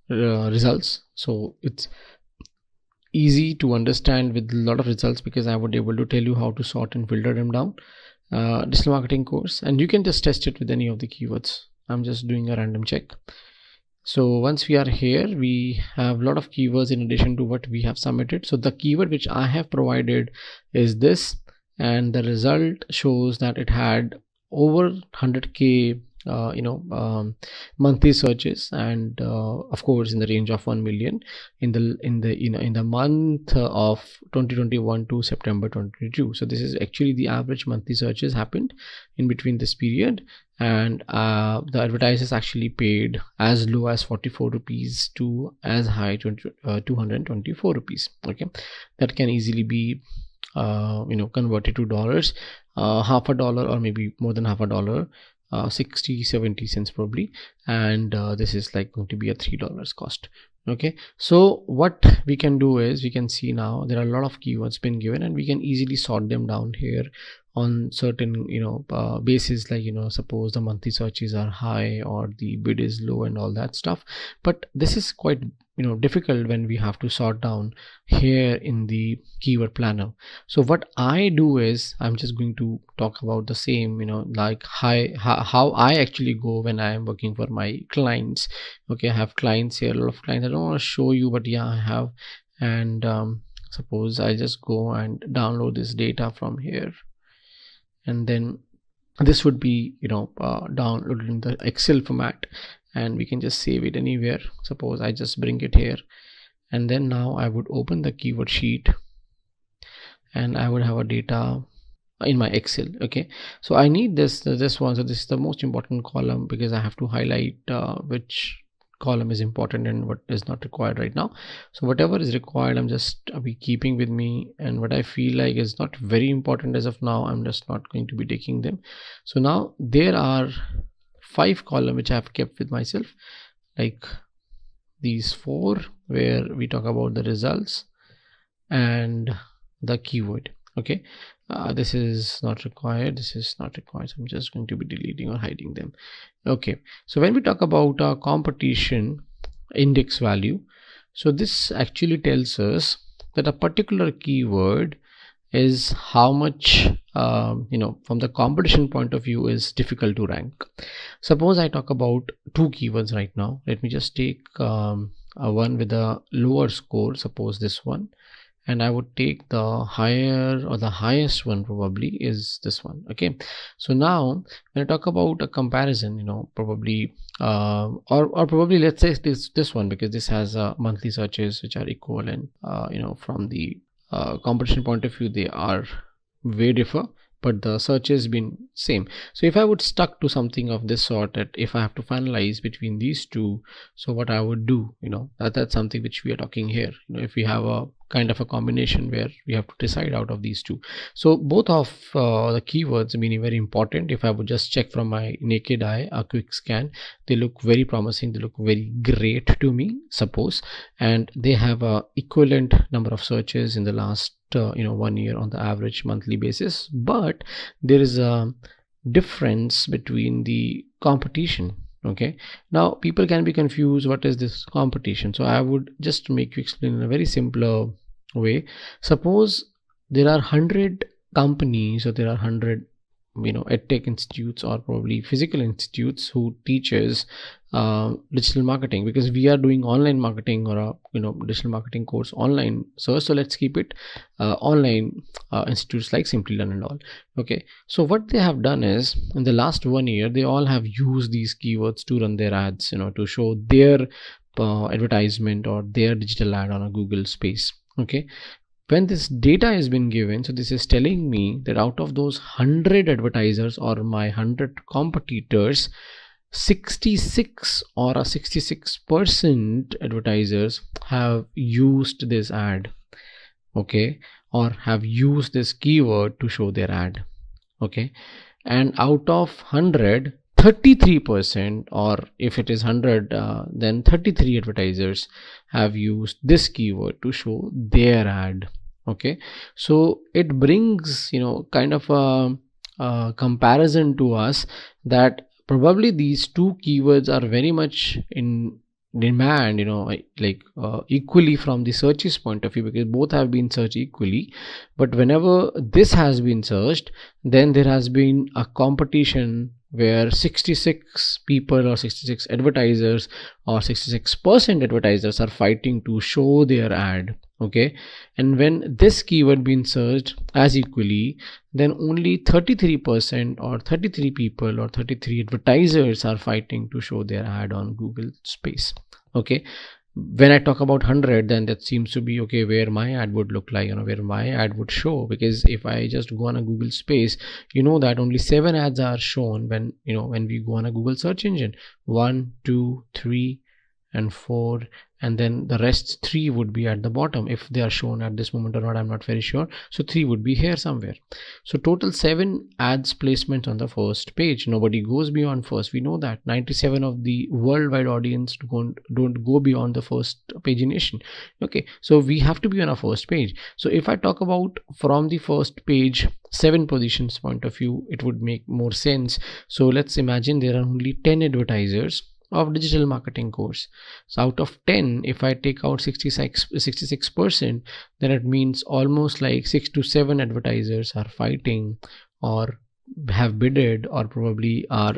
results, so it's easy to understand with a lot of results, because I would be able to tell you how to sort and filter them down. Digital marketing course, and you can just test it with any of the keywords. I'm just doing a random check. So once we are here, we have a lot of keywords in addition to what we have submitted. So the keyword which I have provided is this, and the result shows that it had over 100k monthly searches, and of course in the range of 1 million in the month of 2021 to September 2022. So this is actually the average monthly searches happened in between this period, and the advertisers actually paid as low as 44 rupees to as high 224 rupees. Okay, that can easily be converted to dollars, half a dollar or maybe more than half a dollar, 60-70 cents probably, and this is like going to be a $3 cost. Okay, so what we can do is, we can see now there are a lot of keywords been given, and we can easily sort them down here on certain basis, like suppose the monthly searches are high or the bid is low and all that stuff. But this is quite difficult when we have to sort down here in the keyword planner. So what I do is, I'm just going to talk about the same, like how I actually go when I am working for my clients. Okay, I have clients here, a lot of clients. I don't want to show you, but yeah, I have. And suppose I just go and download this data from here, and then this would be downloaded in the Excel format, and we can just save it anywhere. Suppose I just bring it here, and then now I would open the keyword sheet, and I would have a data in my Excel. Okay, so I need this one. So this is the most important column, because I have to highlight which column is important and what is not required right now. So whatever is required, I'm just be keeping with me, and what I feel like is not very important as of now, I'm just not going to be taking them. So now there are 5 columns which I have kept with myself, like these 4 where we talk about the results and the keyword. Okay, this is not required, this is not required, so I'm just going to be deleting or hiding them. Okay, so when we talk about competition index value, so this actually tells us that a particular keyword is how much from the competition point of view is difficult to rank. Suppose I talk about 2 keywords right now. Let me just take one with a lower score, suppose this one, and I would take the higher or the highest one, probably is this one. Okay, so now when I talk about a comparison, probably or probably let's say this one, because this has monthly searches which are equivalent. From the competition point of view, they are way differ, but the search has been same. So if I would stuck to something of this sort, that if I have to finalize between these two, so what I would do, that's something which we are talking here. If we have a kind of a combination where we have to decide out of these two, so both of the keywords meaning very important. If I would just check from my naked eye, a quick scan, they look very promising, they look very great to me, suppose, and they have a equivalent number of searches in the last 1 year on the average monthly basis. But there is a difference between the competition. Okay, now people can be confused, what is this competition? So I would just make you explain in a very simpler way. Suppose there are 100 companies, or there are 100 edtech institutes, or probably physical institutes, who teaches digital marketing, because we are doing online marketing, or a digital marketing course online. So let's keep it online institutes like Simplilearn and all. Okay, so what they have done is, in the last 1 year, they all have used these keywords to run their ads, to show their advertisement or their digital ad on a Google space. Okay, when this data has been given, so this is telling me that out of those 100 advertisers, or my 100 competitors, 66 or a 66% advertisers have used this ad, okay, or have used this keyword to show their ad. Okay, and out of 100, 33%, or if it is 100, then 33 advertisers have used this keyword to show their ad. Okay, so it brings kind of a comparison to us, that probably these two keywords are very much in demand, equally from the searches point of view, because both have been searched equally. But whenever this has been searched, then there has been a competition where 66 people, or 66 advertisers, or 66% advertisers are fighting to show their ad. Okay, and when this keyword been searched as equally, then only 33%, or 33 people, or 33 advertisers are fighting to show their ad on Google space. Okay, when I talk about 100, then that seems to be okay, where my ad would look like, where my ad would show. Because if I just go on a Google space, that only 7 ads are shown when we go on a Google search engine. 1, 2, 3 and 4, and then the rest 3 would be at the bottom. If they are shown at this moment or not, I'm not very sure. So 3 would be here somewhere. So total 7 ads placement on the first page. Nobody goes beyond first. We know that 97 of the worldwide audience don't go beyond the first pagination. Okay, so we have to be on our first page. So if I talk about from the first page 7 positions point of view, it would make more sense. So let's imagine there are only 10 advertisers of digital marketing course. So out of 10, if I take out 66%, then it means almost like 6 to 7 advertisers are fighting, or have bidded, or probably are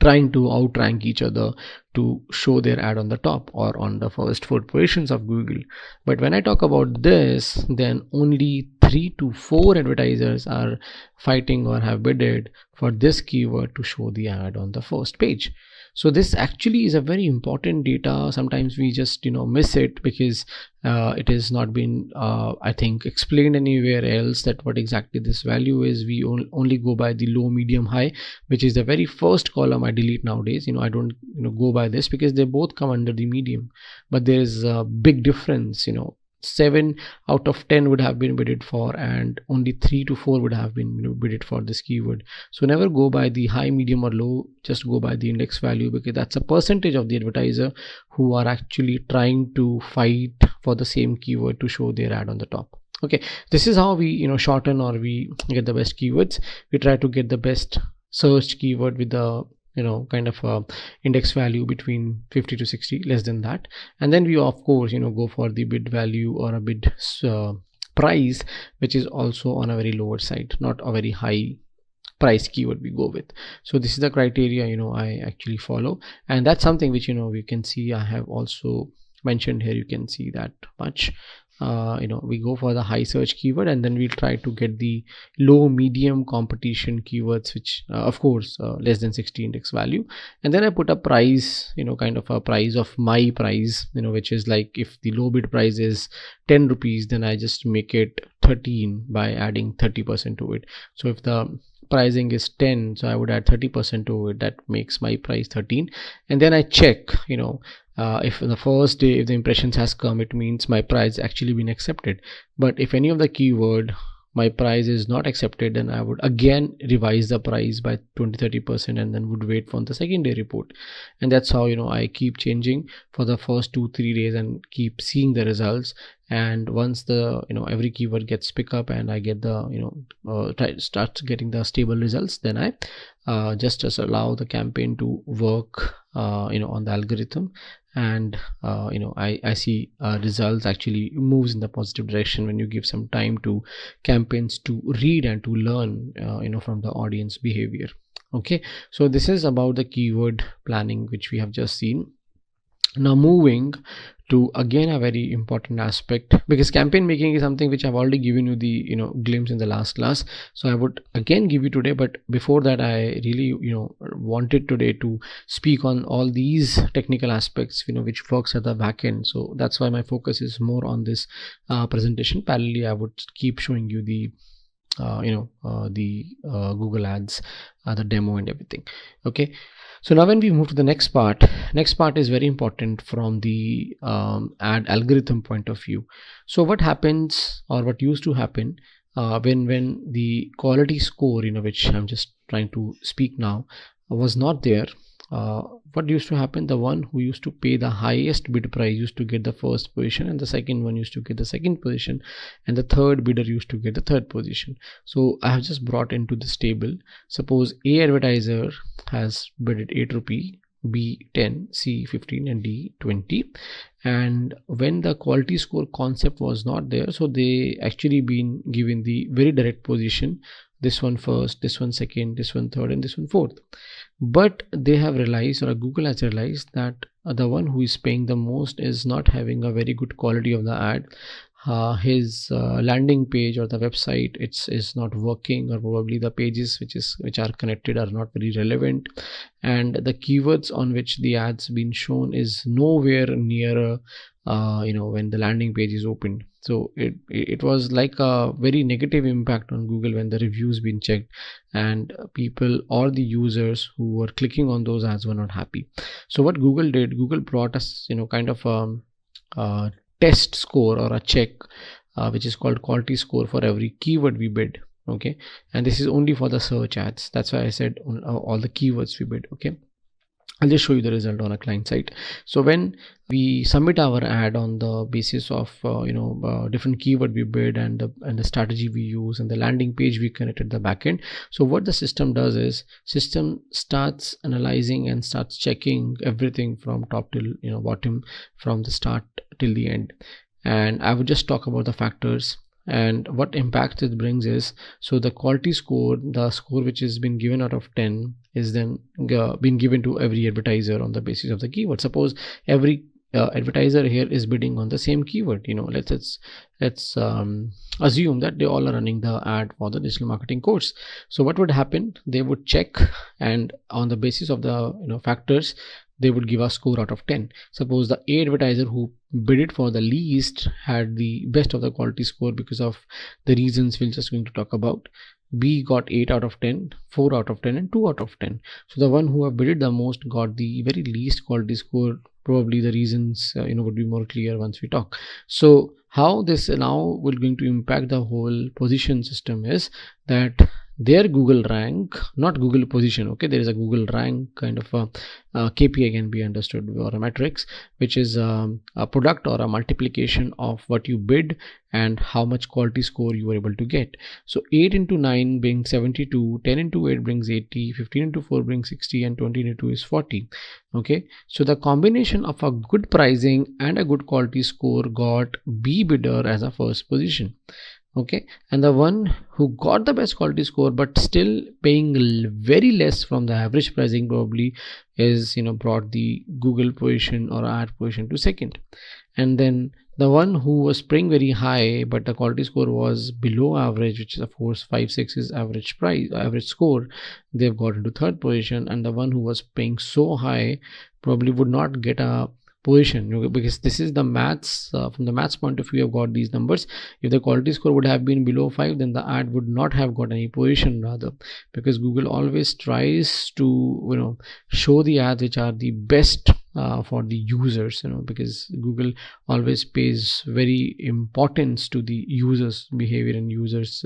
trying to outrank each other to show their ad on the top, or on the first 4 positions of Google. But when I talk about this, then only 3 to 4 advertisers are fighting, or have bidded for this keyword to show the ad on the first page. So this actually is a very important data. Sometimes we just miss it, because it has not been I think explained anywhere else, that what exactly this value is. We only go by the low, medium, high, which is the very first column I delete nowadays. I don't go by this, because they both come under the medium. But there is a big difference. 7 out of 10 would have been bidded for, and only 3 to 4 would have been bidded for this keyword. So never go by the high, medium or low, just go by the index value, because that's a percentage of the advertiser who are actually trying to fight for the same keyword to show their ad on the top. Okay, this is how we shorten, or we get the best keywords. We try to get the best searched keyword with the kind of a index value between 50 to 60, less than that. And then we of course go for the bid value, or a bid price, which is also on a very lower side, not a very high price keyword we go with. So this is the criteria I actually follow, and that's something which we can see I have also mentioned here. You can see that much. We go for the high search keyword, and then we'll try to get the low, medium competition keywords, which of course less than 60 index value. And then I put a price, kind of a price of my price, which is like, if the low bid price is 10 rupees, then I just make it 13 by adding 30% to it. So if the pricing is 10, so I would add 30% to it. That makes my price 13. And then I check, if the first day, if the impressions has come, it means my price actually been accepted. But if any of the keyword my price is not accepted, then I would again revise the price by 20-30% and then would wait for the second day report. And that's how I keep changing for the first 2-3 days and keep seeing the results. And once the every keyword gets pick up and I get the starts getting the stable results, then I just allow the campaign to work on the algorithm, and I see results actually moves in the positive direction when you give some time to campaigns to read and to learn from the audience behavior. Okay, so this is about the keyword planning which we have just seen. Now moving to again a very important aspect, because campaign making is something which I've already given you the glimpse in the last class, so I would again give you today. But before that, I really wanted today to speak on all these technical aspects which works at the back end. So that's why my focus is more on this presentation. Parallelly, I would keep showing you the Google ads, the demo and everything. Okay, so now when we move to the next part is very important from the ad algorithm point of view. So what happens, or what used to happen when the quality score which I'm just trying to speak now was not there, what used to happen, the one who used to pay the highest bid price used to get the first position, and the second one used to get the second position, and the third bidder used to get the third position. So I have just brought into this table, suppose A advertiser has bidded 8 rupee, B 10, C 15 and D 20, and when the quality score concept was not there, so they actually been given the very direct position, this one first, this one second, this one third and this one fourth. But they have realized, or Google has realized, that the one who is paying the most is not having a very good quality of the ad. His landing page or the website is not working, or probably the pages which are connected are not very relevant, and the keywords on which the ads been shown is nowhere near when the landing page is opened. So it was like a very negative impact on Google when the reviews been checked, and people or the users who were clicking on those ads were not happy. So what Google did, Google brought us kind of a test score or a check which is called quality score for every keyword we bid. Okay, and this is only for the search ads. That's why I said all the keywords we bid. Okay, I'll just show you the result on a client site. So when we submit our ad on the basis of different keyword we bid and the strategy we use and the landing page we connect at the backend, so what the system does is system starts analyzing and starts checking everything from top till bottom, from the start till the end. And I would just talk about the factors and what impact it brings is, so the quality score, the score which has been given out of 10 is then been given to every advertiser on the basis of the keyword. Suppose every advertiser here is bidding on the same keyword. Let's assume that they all are running the ad for the digital marketing course. So what would happen, they would check, and on the basis of the factors, they would give a score out of 10. Suppose the A advertiser who bid it for the least had the best of the quality score because of the reasons we're just going to talk about. B got 8 out of 10, 4 out of 10 and 2 out of 10. So the one who have bidded the most got the very least quality score. Probably the reasons would be more clear once we talk. So how this now will going to impact the whole position system is that their Google rank, not Google position. Okay, there is a Google rank kind of a KPI can be understood, or a matrix, which is a product or a multiplication of what you bid and how much quality score you were able to get. So 8 into 9 brings 72, 10 into 8 brings 80, 15 into 4 brings 60 and 20 into 2 is 40. Okay, so the combination of a good pricing and a good quality score got B bidder as a first position. Okay, and the one who got the best quality score but still paying very less from the average pricing probably is brought the Google position or ad position to second. And then the one who was paying very high but the quality score was below average, which is of course 5, 6 is average price, average score, they've got into third position. And the one who was paying so high probably would not get a position, because this is the maths. From the maths point of view, I've got these numbers. If the quality score would have been below 5, then the ad would not have got any position, rather, because Google always tries to show the ads which are the best for the users, because Google always pays very importance to the users behavior and users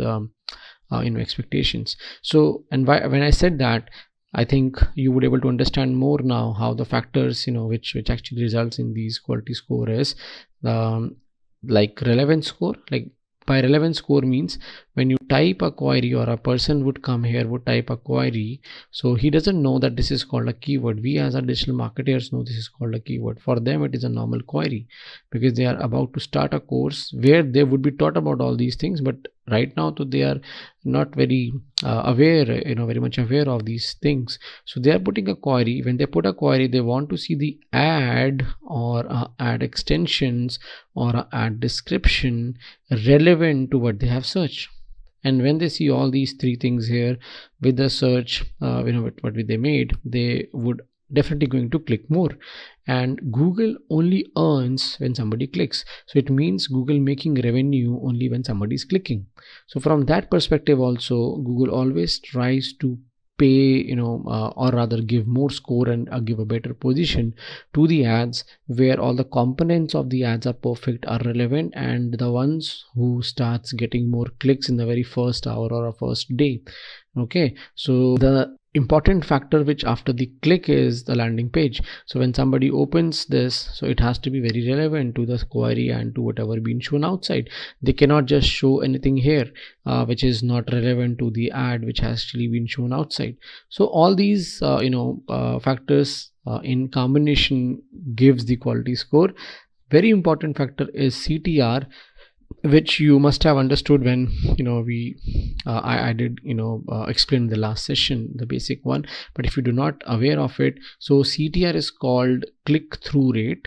expectations. So, and when I said that, I think you would able to understand more now how the factors which actually results in these quality score is like relevance score. Like by relevance score means when you type a query, or a person would come here would type a query, so he doesn't know that this is called a keyword. We as a digital marketers know this is called a keyword. For them it is a normal query, because they are about to start a course where they would be taught about all these things, but right now they are not very aware, very much aware of these things. So they are putting a query. When they put a query, they want to see the ad or ad extensions or ad description relevant to what they have searched. And when they see all these three things here with the search, what they made, they would definitely going to click more. And Google only earns when somebody clicks. So it means Google making revenue only when somebody is clicking. So from that perspective also, Google always tries to pay, or rather give more score and give a better position to the ads where all the components of the ads are perfect, are relevant, and the ones who starts getting more clicks in the very first hour or a first day. Okay, so the important factor which after the click is the landing page. So when somebody opens this, so it has to be very relevant to the query and to whatever been shown outside. They cannot just show anything here which is not relevant to the ad which has actually been shown outside. So all these factors in combination gives the quality score. Very important factor is CTR, which you must have understood when I did explain the last session, the basic one. But if you do not aware of it, so CTR is called click-through rate.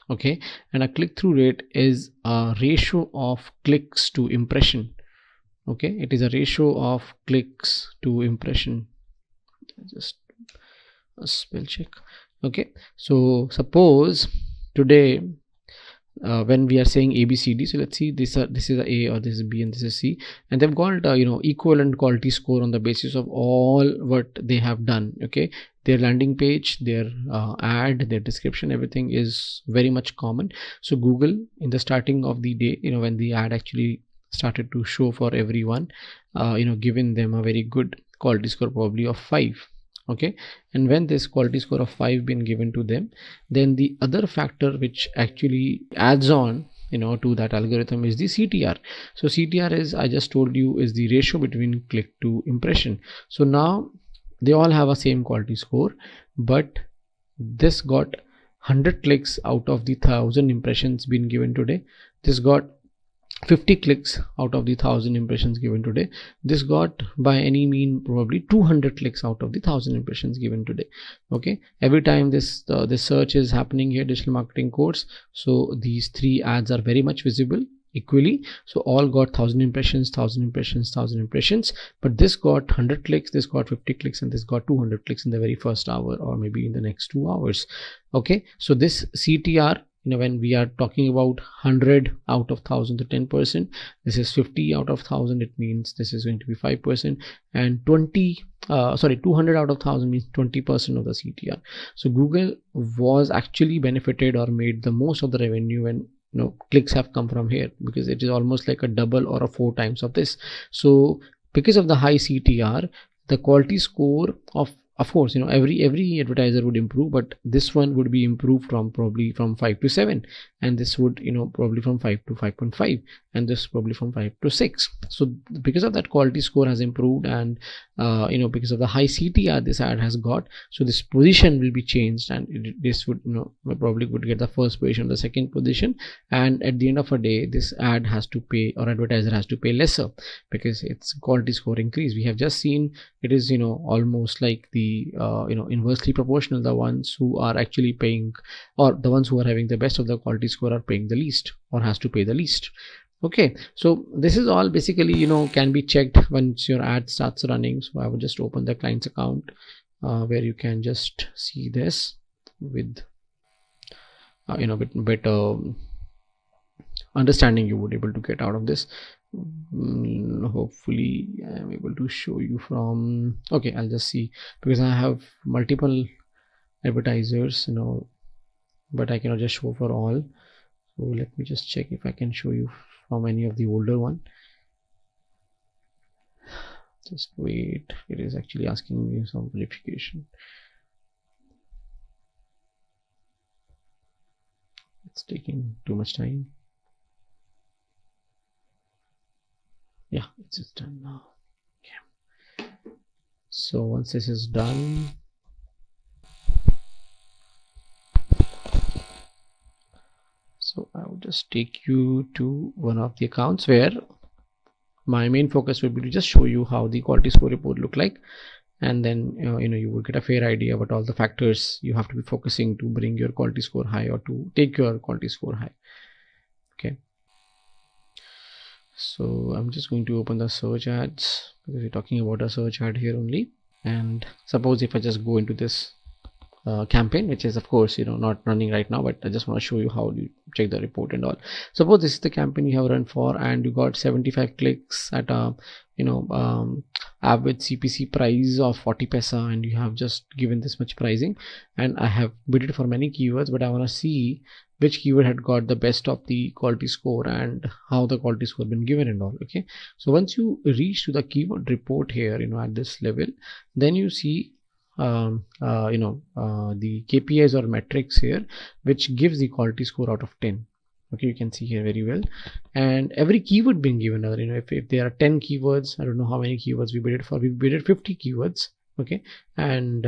Okay, and a click-through rate is a ratio of clicks to impression. Okay, it is a ratio of clicks to impression. Just a spell check. Okay, so suppose today when we are saying ABCD, so let's see, this is a A, or this is B, and this is C, and they've got equivalent quality score on the basis of all what they have done. Okay, their landing page, their ad, their description, everything is very much common. So Google, in the starting of the day, when the ad actually started to show for everyone, given them a very good quality score, probably of 5. Okay, and when this quality score of 5 been given to them, then the other factor which actually adds on to that algorithm is the CTR. So CTR is, I just told you, is the ratio between click to impression. So now they all have a same quality score, but this got 100 clicks out of the 1000 impressions been given today. This got 50 clicks out of the 1000 impressions given today. This got by any mean probably 200 clicks out of the 1000 impressions given today. Okay, every time this search is happening here, digital marketing course, so these three ads are very much visible equally. So all got 1000 impressions, 1000 impressions, 1000 impressions, but this got 100 clicks, this got 50 clicks, and this got 200 clicks in the very first hour, or maybe in the next 2 hours. Okay, so this CTR, when we are talking about 100 out of 1000 to 10%, this is 50 out of 1000, it means this is going to be 5%, and 200 out of 1000 means 20% of the CTR. So Google was actually benefited or made the most of the revenue when clicks have come from here, because it is almost like a double or a 4 times of this. So because of the high CTR, the quality score of course, every advertiser would improve, but this one would be improved from probably from 5 to 7, and this would probably from 5 to 5.5, and this probably from 5 to 6. So because of that, quality score has improved, and because of the high CTR this ad has got, so this position will be changed, and this would probably would get the first position, the second position, and at the end of a day, this ad has to pay, or advertiser has to pay lesser, because its quality score increase. We have just seen it is almost like the inversely proportional. The ones who are actually paying, or the ones who are having the best of the quality score, are paying the least, or has to pay the least. Okay, so this is all basically can be checked once your ad starts running. So I would just open the client's account where you can just see this with bit better understanding you would able to get out of this. Hopefully I am able to show you from, okay, I'll just see, because I have multiple advertisers but I cannot just show for all. So let me just check if I can show you from any of the older one. Just wait, it is actually asking me some verification. It's taking too much time. Yeah, it's just done now. Okay. So once this is done, so I will just take you to one of the accounts where my main focus will be to just show you how the quality score report look like, and then you will get a fair idea about all the factors you have to be focusing to bring your quality score high or to take your quality score high. Okay, so I'm just going to open the search ads because we're talking about a search ad here only. And suppose if I just go into this campaign, which is of course not running right now, but I just want to show you how you check the report and all. Suppose this is the campaign you have run for and you got 75 clicks at a average CPC price of 40 paisa, and you have just given this much pricing, and I have bid it for many keywords, but I want to see which keyword had got the best of the quality score and how the quality score been given and all. Okay, so once you reach to the keyword report here at this level, then you see the KPIs or metrics here which gives the quality score out of 10. Okay, you can see here very well, and every keyword being given if there are 10 keywords, I don't know how many keywords we bidded for. We bidded 50 keywords. Okay, and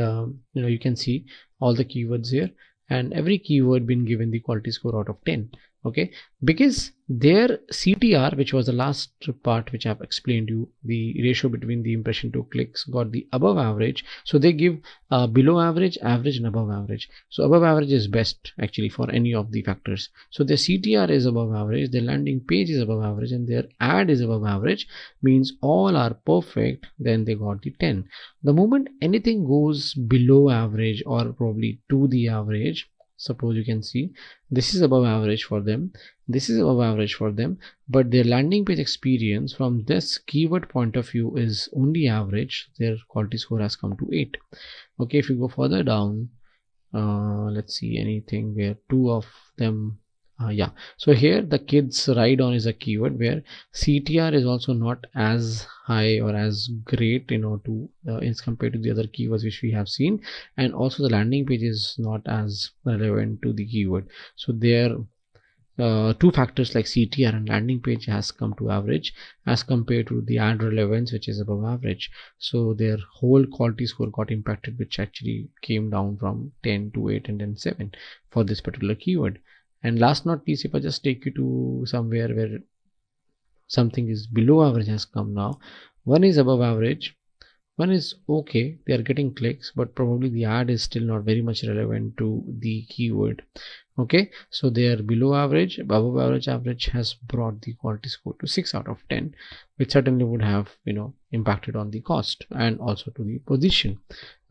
you can see all the keywords here, and every keyword been given the quality score out of 10. Okay, because their CTR, which was the last part which I've explained you, the ratio between the impression to clicks, got the above average. So they give below average, average, and above average. So above average is best actually for any of the factors. So their CTR is above average, their landing page is above average, and their ad is above average, means all are perfect. Then they got the 10. The moment anything goes below average or probably to the average, suppose you can see this is above average for them, this is above average for them, but their landing page experience from this keyword point of view is only average, their quality score has come to 8. Okay, if you go further down, let's see anything where two of them so here the kids ride on is a keyword where CTR is also not as high or as great as compared to the other keywords which we have seen, and also the landing page is not as relevant to the keyword. So there two factors like CTR and landing page has come to average as compared to the ad relevance, which is above average. So their whole quality score got impacted, which actually came down from 10 to 8 and then 7 for this particular keyword. And last not least, if I just take you to somewhere where something is below average has come now, one is above average, one is okay, they are getting clicks, but probably the ad is still not very much relevant to the keyword. Okay, so they are below average, above average, average has brought the quality score to 6 out of 10, which certainly would have impacted on the cost and also to the position.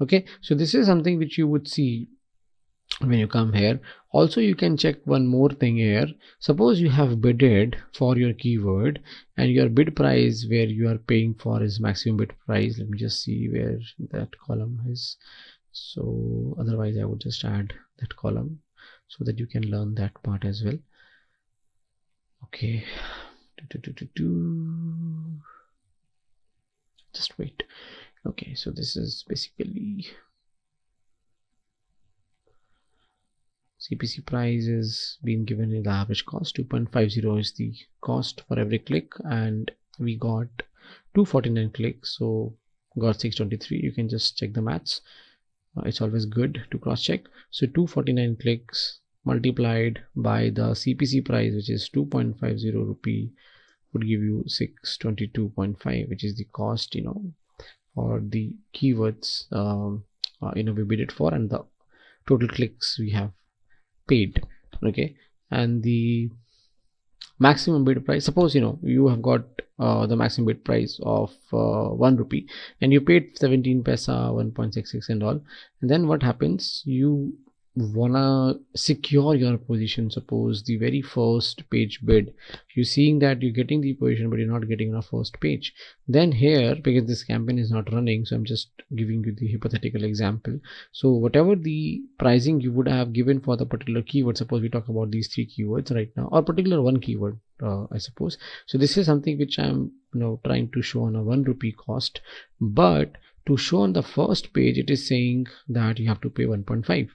Okay, so this is something which you would see when you come here. Also, you can check one more thing here. Suppose you have bidded for your keyword and your bid price where you are paying for is maximum bid price. Let me just see where that column is. So otherwise I would just add that column so that you can learn that part as well. Okay, just wait. Okay, so this is basically CPC price is being given in the average cost. 2.50 is the cost for every click, and we got 249 clicks, so got 623. You can just check the maths. It's always good to cross check. So 249 clicks multiplied by the CPC price, which is 2.50 rupee, would give you 622.5, which is the cost for the keywords we bid it for, and the total clicks we have paid. Okay, and the maximum bid price, suppose you have got the maximum bid price of 1 rupee and you paid 17 paisa, 1.66 and all, and then what happens, you wanna secure your position, suppose the very first page bid, you're seeing that you're getting the position but you're not getting on a first page, then here, because this campaign is not running, so I'm just giving you the hypothetical example. So whatever the pricing you would have given for the particular keyword, suppose we talk about these 3 keywords right now, or particular one keyword, I suppose. So this is something which I'm trying to show on a 1 rupee cost, but to show on the first page it is saying that you have to pay 1.5.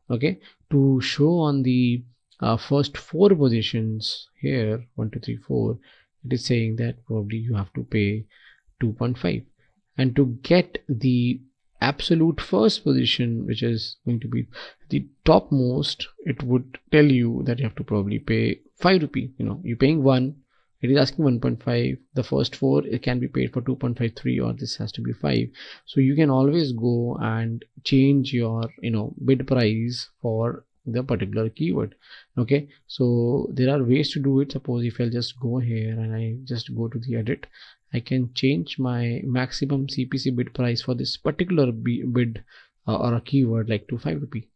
okay, to show on the first 4 positions here, 1 2 3 4, it is saying that probably you have to pay 2.5, and to get the absolute first position, which is going to be the topmost, it would tell you that you have to probably pay 5 rupee. You're paying 1, it is asking 1.5, the first 4 it can be paid for 2.53, or this has to be 5. So you can always go and change your bid price for the particular keyword. Okay, so there are ways to do it. Suppose if I'll just go here and I just go to the edit, I can change my maximum CPC bid price for this particular bid or a keyword like to 5 rupee.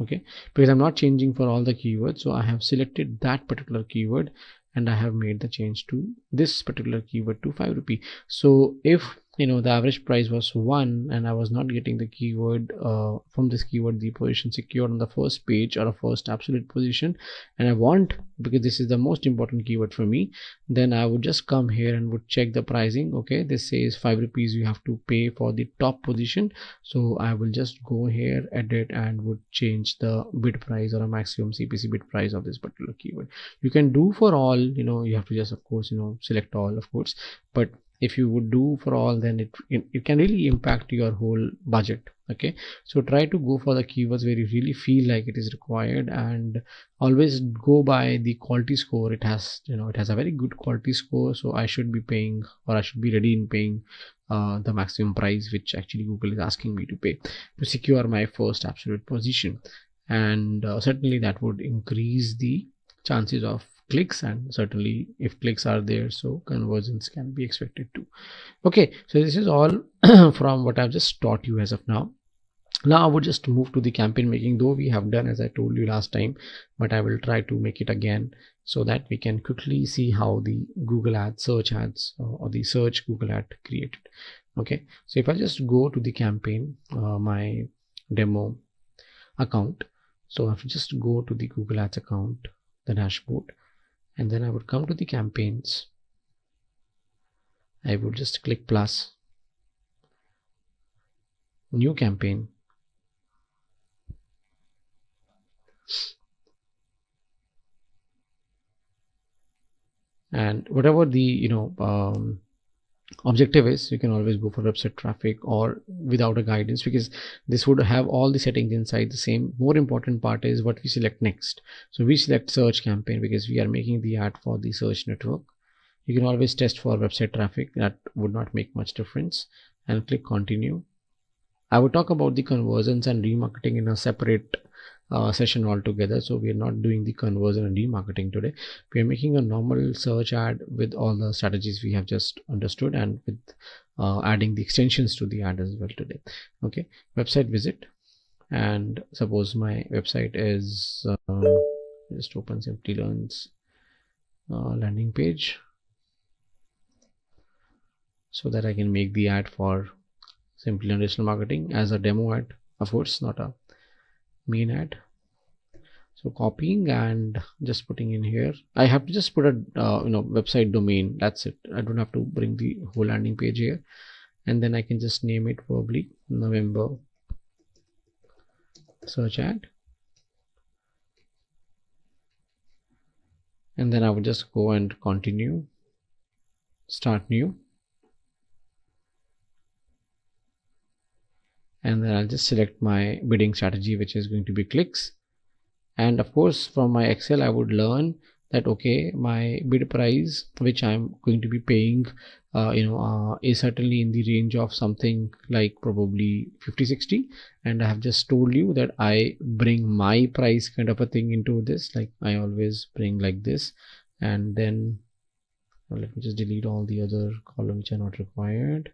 Okay, because I'm not changing for all the keywords, so I have selected that particular keyword and I have made the change to this particular keyword to 5 rupee. So if the average price was 1 and I was not getting the keyword from this keyword, the position secured on the first page or a first absolute position, and I want, because this is the most important keyword for me, then I would just come here and would check the pricing. Okay, this says 5 rupees you have to pay for the top position, so I will just go here, edit, and would change the bid price or a maximum CPC bid price of this particular keyword. You can do for all, you have to just of course select all, of course, but if you would do for all, then it can really impact your whole budget. Okay, so try to go for the keywords where you really feel like it is required, and always go by the quality score. It has it has a very good quality score, so I should be paying, or I should be ready in paying the maximum price which actually Google is asking me to pay to secure my first absolute position. And certainly that would increase the chances of clicks, and certainly if clicks are there, so conversions can be expected too. Okay, so this is all from what I've just taught you as of now. Now I would just move to the campaign making, though we have done as I told you last time, but I will try to make it again so that we can quickly see how the Google Ads, search ads, or the search Google ad created. Okay, so if I just go to the campaign, my demo account, so I have to just go to the Google Ads account, the dashboard, and then I would come to the campaigns. I would just click plus, new campaign, and whatever the objective is, you can always go for website traffic or without a guidance, because this would have all the settings inside the same. More important part is what we select next. So we select search campaign because we are making the ad for the search network. You can always test for website traffic, that would not make much difference, and click continue. I would talk about the conversions and remarketing in a separate session altogether, so we are not doing the conversion and remarketing today. We are making a normal search ad with all the strategies we have just understood, and with adding the extensions to the ad as well today. Okay, website visit, and suppose my website is just open Simplilearn's landing page so that I can make the ad for Simplilearn digital marketing as a demo ad, of course, not a main ad. So copying and just putting in here. I have to just put a website domain, that's it. I don't have to bring the whole landing page here, and then I can just name it probably November search ad, and then I would just go and continue, start new, and then I'll just select my bidding strategy, which is going to be clicks. And of course from my Excel I would learn that okay, my bid price which I'm going to be paying is certainly in the range of something like probably 50-60, and I have just told you that I bring my price kind of a thing into this, like I always bring like this. And then let me just delete all the other columns which are not required.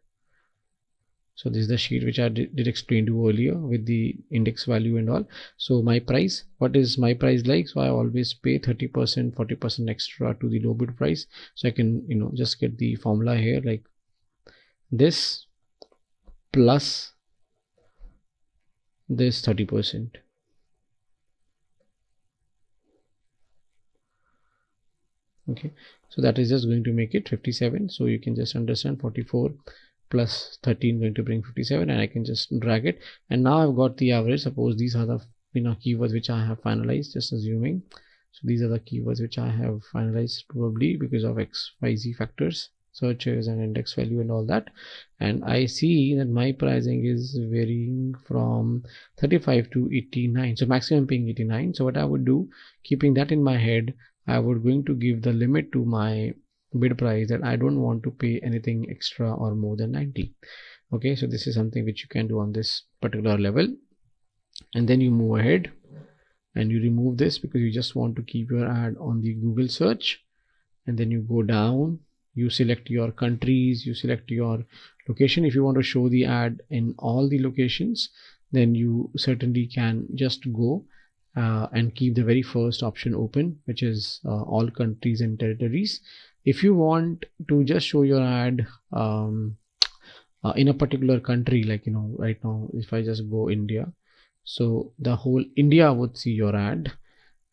So this is the sheet which I did explain to you earlier with the index value and all. So my price, what is my price like? So I always pay 30%, 40% extra to the low bid price. So I can, just get the formula here, like this plus this 30%. Okay, so that is just going to make it 57. So you can just understand 44 plus 13 going to bring 57, and I can just drag it, and now I've got the average. Suppose these are the keywords which I have finalized, just assuming. So these are the keywords which I have finalized, probably because of XYZ factors, searches and index value and all that. And I see that my pricing is varying from 35 to 89. So maximum paying 89. So what I would do, keeping that in my head, I would going to give the limit to my bid price that I don't want to pay anything extra or more than 90. Okay, so this is something which you can do on this particular level. And then you move ahead and you remove this because you just want to keep your ad on the Google search. And then you go down, you select your countries, you select your location. If you want to show the ad in all the locations, then you certainly can just go and keep the very first option open, which is all countries and territories. If you want to just show your ad in a particular country, like right now, if I just go India, so the whole India would see your ad.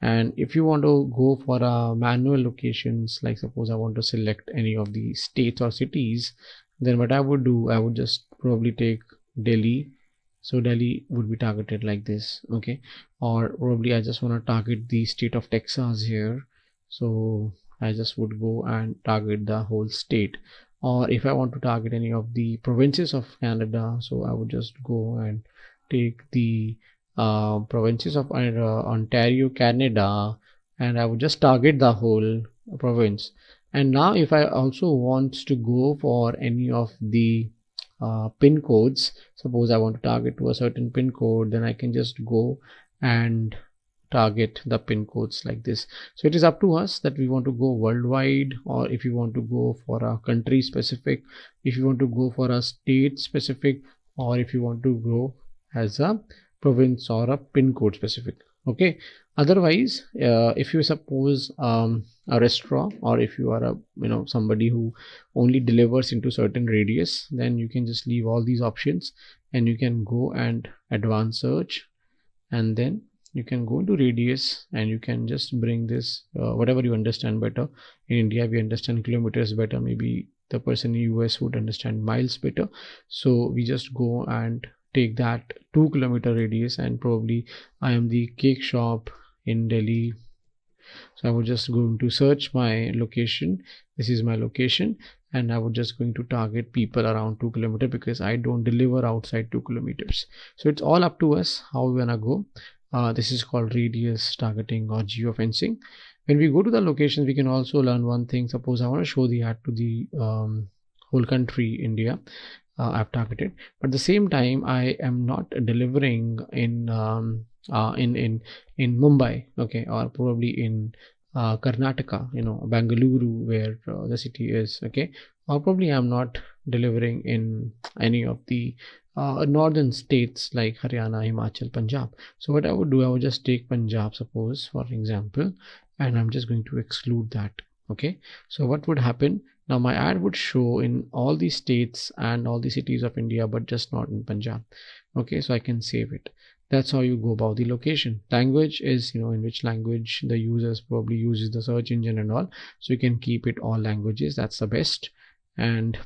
And if you want to go for manual locations, like suppose I want to select any of the states or cities, then what I would do, I would just probably take Delhi. So Delhi would be targeted like this, okay? Or probably I just want to target the state of Texas here. So I just would go and target the whole state. Or if I want to target any of the provinces of Canada, so I would just go and take the provinces of Ontario, Canada, and I would just target the whole province. And now if I also want to go for any of the pin codes, suppose I want to target to a certain pin code, then I can just go and target the pin codes like this. So it is up to us that we want to go worldwide, or if you want to go for a country specific, if you want to go for a state specific, or if you want to go as a province or a pin code specific. Okay, otherwise if you suppose a restaurant, or if you are a somebody who only delivers into certain radius, then you can just leave all these options and you can go and advanced search, and then you can go into radius and you can just bring this whatever you understand better. In India we understand kilometers better, maybe the person in US would understand miles better. So we just go and take that 2 kilometer radius, and probably I am the cake shop in Delhi. So I would just go into search my location. This is my location, and I would just going to target people around 2 kilometers because I don't deliver outside 2 kilometers. So it's all up to us how we wanna go. This is called radius targeting or geofencing. When we go to the locations, we can also learn one thing. Suppose I want to show the ad to the whole country India. I've targeted, but at the same time I am not delivering in Mumbai, okay, or probably in Karnataka, Bengaluru, where the city is, okay, or probably I'm not delivering in any of the northern states like Haryana, Himachal, Punjab. So what I would do, I would just take Punjab, suppose, for example, and I'm just going to exclude that. Okay, so what would happen now? My ad would show in all the states and all the cities of India, but just not in Punjab. Okay, so I can save it. That's how you go about the location. Language is, in which language the users probably uses the search engine and all. So you can keep it all languages. That's the best. And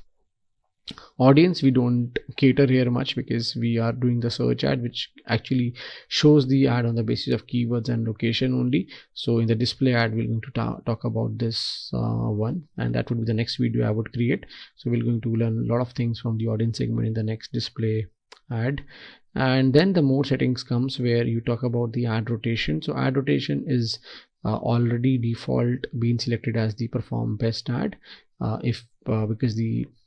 audience, we don't cater here much because we are doing the search ad, which actually shows the ad on the basis of keywords and location only. So in the display ad, we're going to talk about this one, and that would be the next video I would create. So we're going to learn a lot of things from the audience segment in the next display ad. And then the more settings comes where you talk about the ad rotation. So ad rotation is already default being selected as the perform best ad, because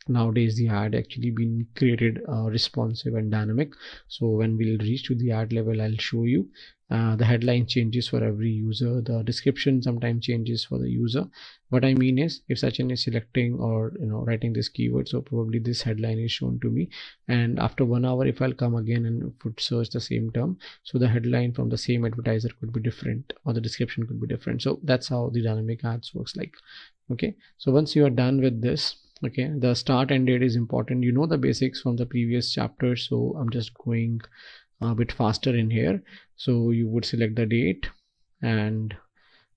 nowadays the ad actually been created responsive and dynamic. So when we'll reach to the ad level, I'll show you. The headline changes for every user. The description sometimes changes for the user. What I mean is, if Sachin is selecting or writing this keyword, so probably this headline is shown to me, and after 1 hour if I'll come again and put search the same term, so the headline from the same advertiser could be different or the description could be different. So that's how the dynamic ads works like. Okay, so once you are done with this, okay, the start and date is important. You know the basics from the previous chapter, so I'm just going a bit faster in here. So you would select the date, and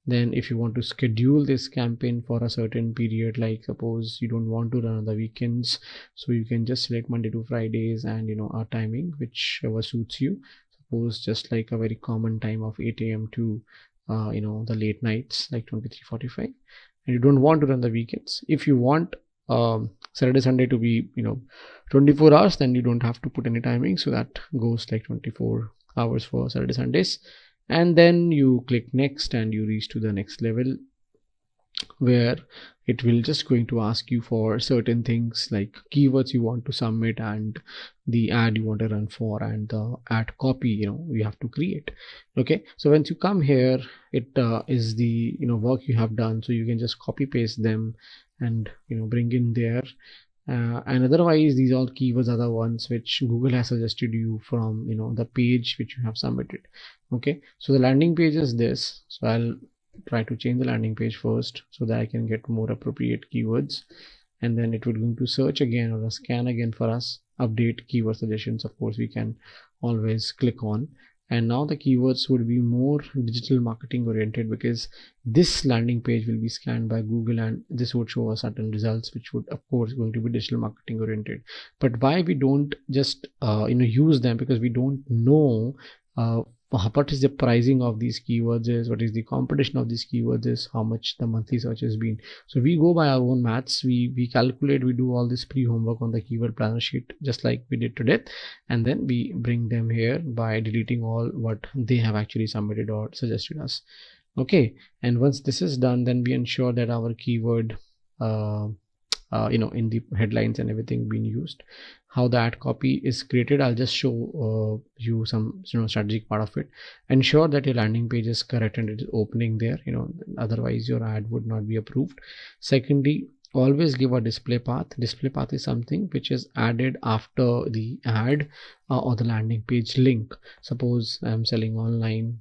then if you want to schedule this campaign for a certain period, like suppose you don't want to run on the weekends, so you can just select Monday to Fridays and a timing whichever suits you. Suppose just like a very common time of 8 a.m. to the late nights like 23:45, and you don't want to run the weekends. If you want Saturday Sunday to be 24 hours, then you don't have to put any timing, so that goes like 24 hours for Saturday Sundays. And then you click next and you reach to the next level, where it will just going to ask you for certain things like keywords you want to submit and the ad you want to run for and the ad copy you have to create. Okay, so once you come here, it is the work you have done, so you can just copy paste them and bring in there. And otherwise these all keywords are the ones which Google has suggested you from the page which you have submitted. Okay, so the landing page is this, so I'll try to change the landing page first so that I can get more appropriate keywords, and then it will going to search again or scan again for us, update keyword suggestions. Of course we can always click on, and now the keywords would be more digital marketing oriented, because this landing page will be scanned by Google and this would show us certain results which would of course going to be digital marketing oriented. But why we don't just use them, because we don't know what is the pricing of these keywords is, what is the competition of these keywords is, how much the monthly search has been. So we go by our own maths, we calculate, we do all this pre-homework on the keyword planner sheet just like we did today, and then we bring them here by deleting all what they have actually submitted or suggested us. Okay, and once this is done, then we ensure that our keyword in the headlines and everything being used. How the ad copy is created, I'll just show you some strategic part of it. Ensure that your landing page is correct and it is opening there, otherwise your ad would not be approved. Secondly, always give a display path. Display path is something which is added after the ad or the landing page link. Suppose I'm selling online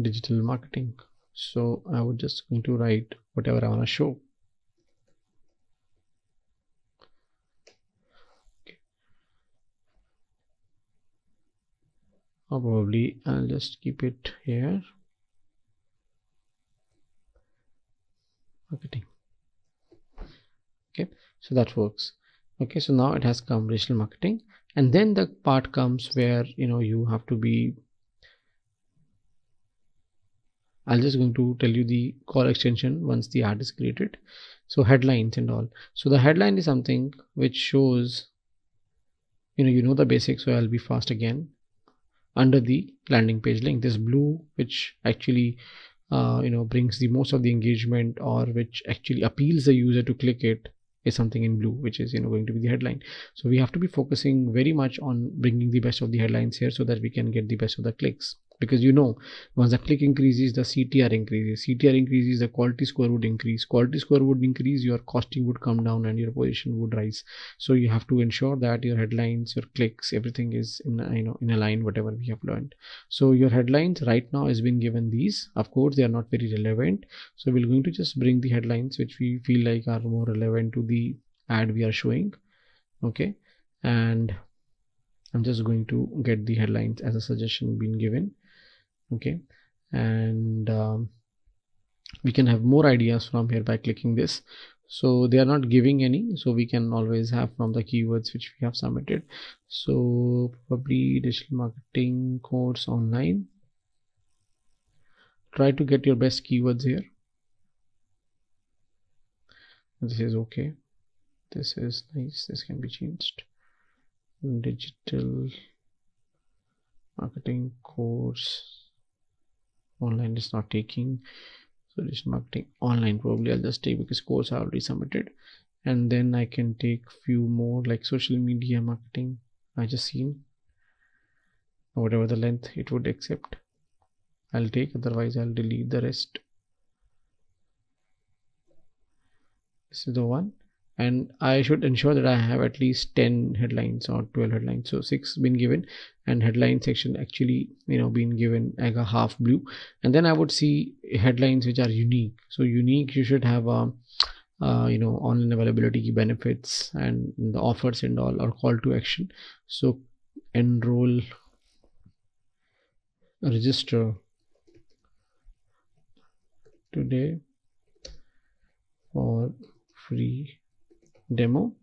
digital marketing, so I would just going to write whatever I want to show. Or probably I'll just keep it here, marketing. Okay, so that works. Okay, so now it has come digital marketing, and then the part comes where you have to be, I'll just going to tell you the call extension once the ad is created. So headlines and all. So the headline is something which shows the basics, so I'll be fast again. Under the landing page link, this blue which actually brings the most of the engagement or which actually appeals the user to click it is something in blue, which is going to be the headline. So we have to be focusing very much on bringing the best of the headlines here so that we can get the best of the clicks, because once the click increases, the CTR increases, the quality score would increase, your costing would come down and your position would rise. So you have to ensure that your headlines, your clicks, everything is in a line, whatever we have learned. So your headlines right now has been given these. Of course they are not very relevant, so we're going to just bring the headlines which we feel like are more relevant to the ad we are showing. Okay, and I'm just going to get the headlines as a suggestion being given. Okay, and we can have more ideas from here by clicking this. So they are not giving any, so we can always have from the keywords which we have submitted. So probably digital marketing course online. Try to get your best keywords here. This is okay, this is nice, this can be changed. Digital marketing course online is not taking, so digital marketing online probably I'll just take, because course I already submitted. And then I can take few more like social media marketing I just seen. whatever the length it would accept, I'll take, otherwise I'll delete the rest. This is the one, and I should ensure that I have at least 10 headlines or 12 headlines. So 6 been given, and headline section actually been given like a half blue. And then I would see headlines which are unique. So unique, you should have online availability, benefits, and the offers and all, or call to action. So enroll, register today for free demo.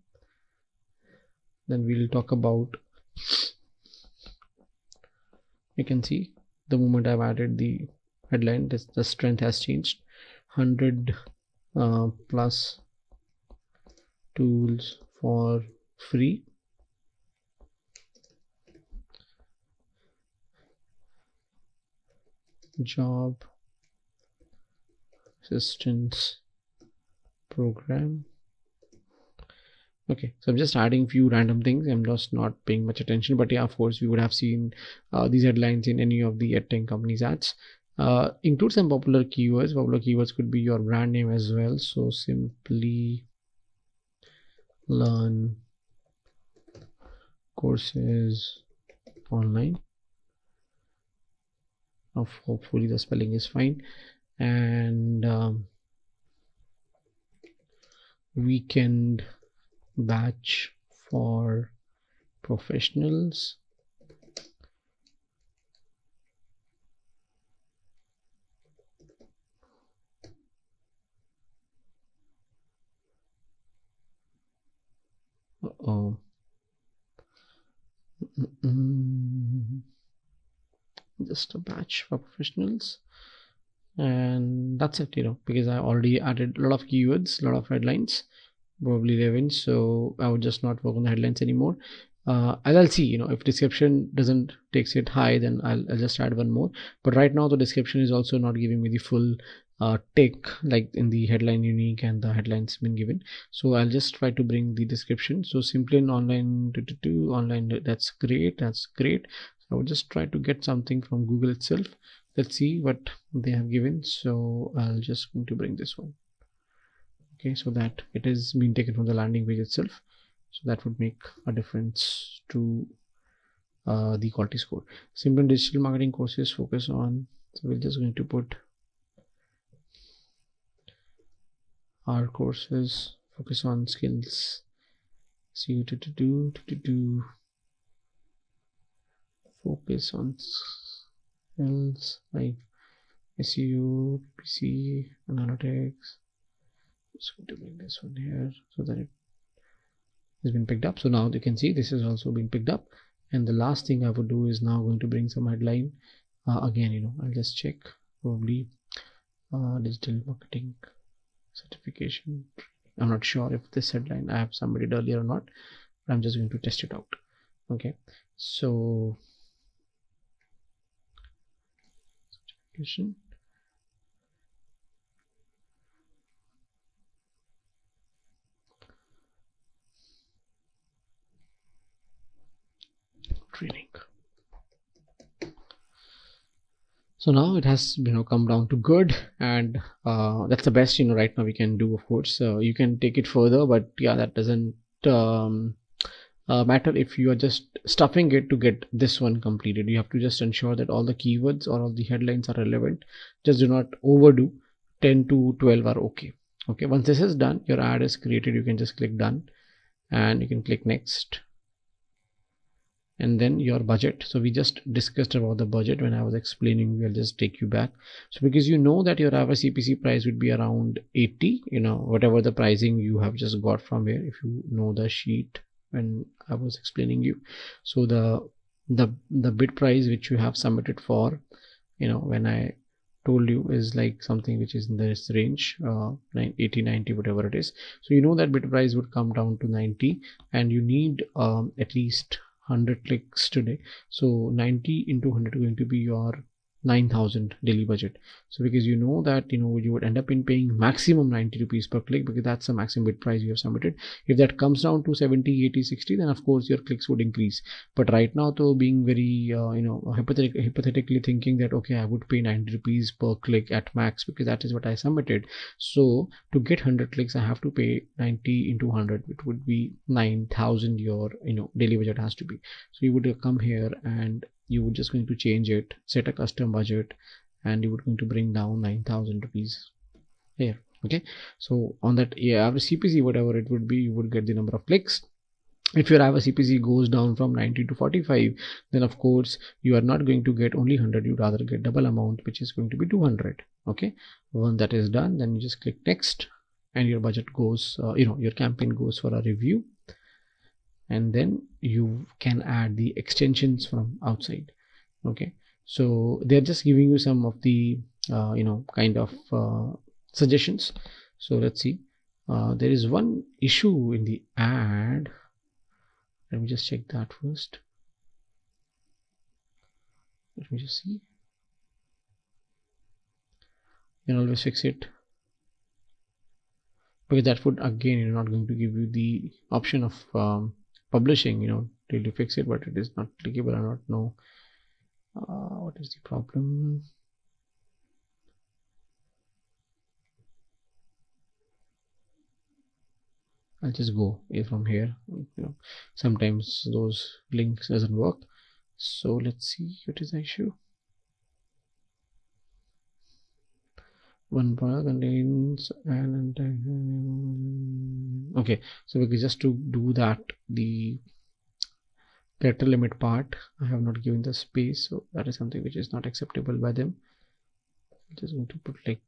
Then we'll talk about, you can see the moment I've added the headline, the strength has changed. 100 plus tools for free. Job assistance program. Okay, so I'm just adding few random things. I'm just not paying much attention, but yeah, of course we would have seen these headlines in any of the edtech companies ads. Include some popular keywords. Popular keywords could be your brand name as well. So Simply Learn courses online. Hopefully the spelling is fine. And weekend batch for professionals. Just a batch for professionals, and that's it, because I already added a lot of keywords, a lot of headlines, probably 11, so I would just not work on the headlines anymore. I'll see, if description doesn't takes it high, then I'll just add one more. But right now the description is also not giving me the full tick like in the headline unique and the headlines been given. So I'll just try to bring the description. So simply an online online, that's great. I would just try to get something from Google itself. Let's see what they have given. So I'll just going to bring this one. Okay, so that it is being taken from the landing page itself. So that would make a difference to the quality score. Simple digital marketing courses focus on. So we're just going to put our courses focus on skills. SEO to focus on skills like SEO, PC, analytics. I'm just going to bring this one here so that it has been picked up. So now you can see this has also been picked up. And the last thing I would do is now going to bring some headline. Again, I'll just check probably digital marketing certification. I'm not sure if this headline I have submitted earlier or not, but I'm just going to test it out. Okay, so certification. Training. So now it has come down to good, and that's the best right now we can do. Of course you can take it further, but yeah, that doesn't matter if you are just stuffing it to get this one completed. You have to just ensure that all the keywords or all the headlines are relevant. Just do not overdo. 10 to 12 are okay. Once this is done, your ad is created. You can just click done and you can click next. And then your budget. So we just discussed about the budget when I was explaining. We'll just take you back. So because that your average CPC price would be around 80, whatever the pricing you have just got from here, if you know the sheet when I was explaining you. So the bid price which you have submitted for, when I told you, is like something which is in this range, 80, 90, whatever it is. So that bid price would come down to 90, and you need at least 100 clicks today. So 90 into 100 is going to be your 9,000 daily budget. So because you know that you would end up in paying maximum 90 rupees per click, because that's the maximum bid price you have submitted. If that comes down to 70, 80, 60, then of course your clicks would increase. But right now, though, being very hypothetically thinking that okay, I would pay 90 rupees per click at max because that is what I submitted. So to get 100 clicks, I have to pay 90 into 100, it would be 9,000 your daily budget has to be. So you would come here and you would just going to change it, set a custom budget, and you would going to bring down 9,000 rupees here. Okay, so on that average CPC, whatever it would be, you would get the number of clicks. If your average CPC goes down from 90 to 45, then of course you are not going to get only 100, you'd rather get double amount, which is going to be 200. Okay, once that is done, then you just click next, and your budget goes, your campaign goes for a review. And then you can add the extensions from outside. Okay, so they're just giving you some of the kind of suggestions. So let's see, there is one issue in the ad. Let me just check that first. Let me just see. You can always fix it, because that would again not going to give you the option of publishing till you fix it, but it is not clickable. I don't know what is the problem. I'll just go from here. Sometimes those links doesn't work. So let's see what is the issue. One product contains okay, so because just to do that, the character limit part, I have not given the space, so that is something which is not acceptable by them. I'm just going to put like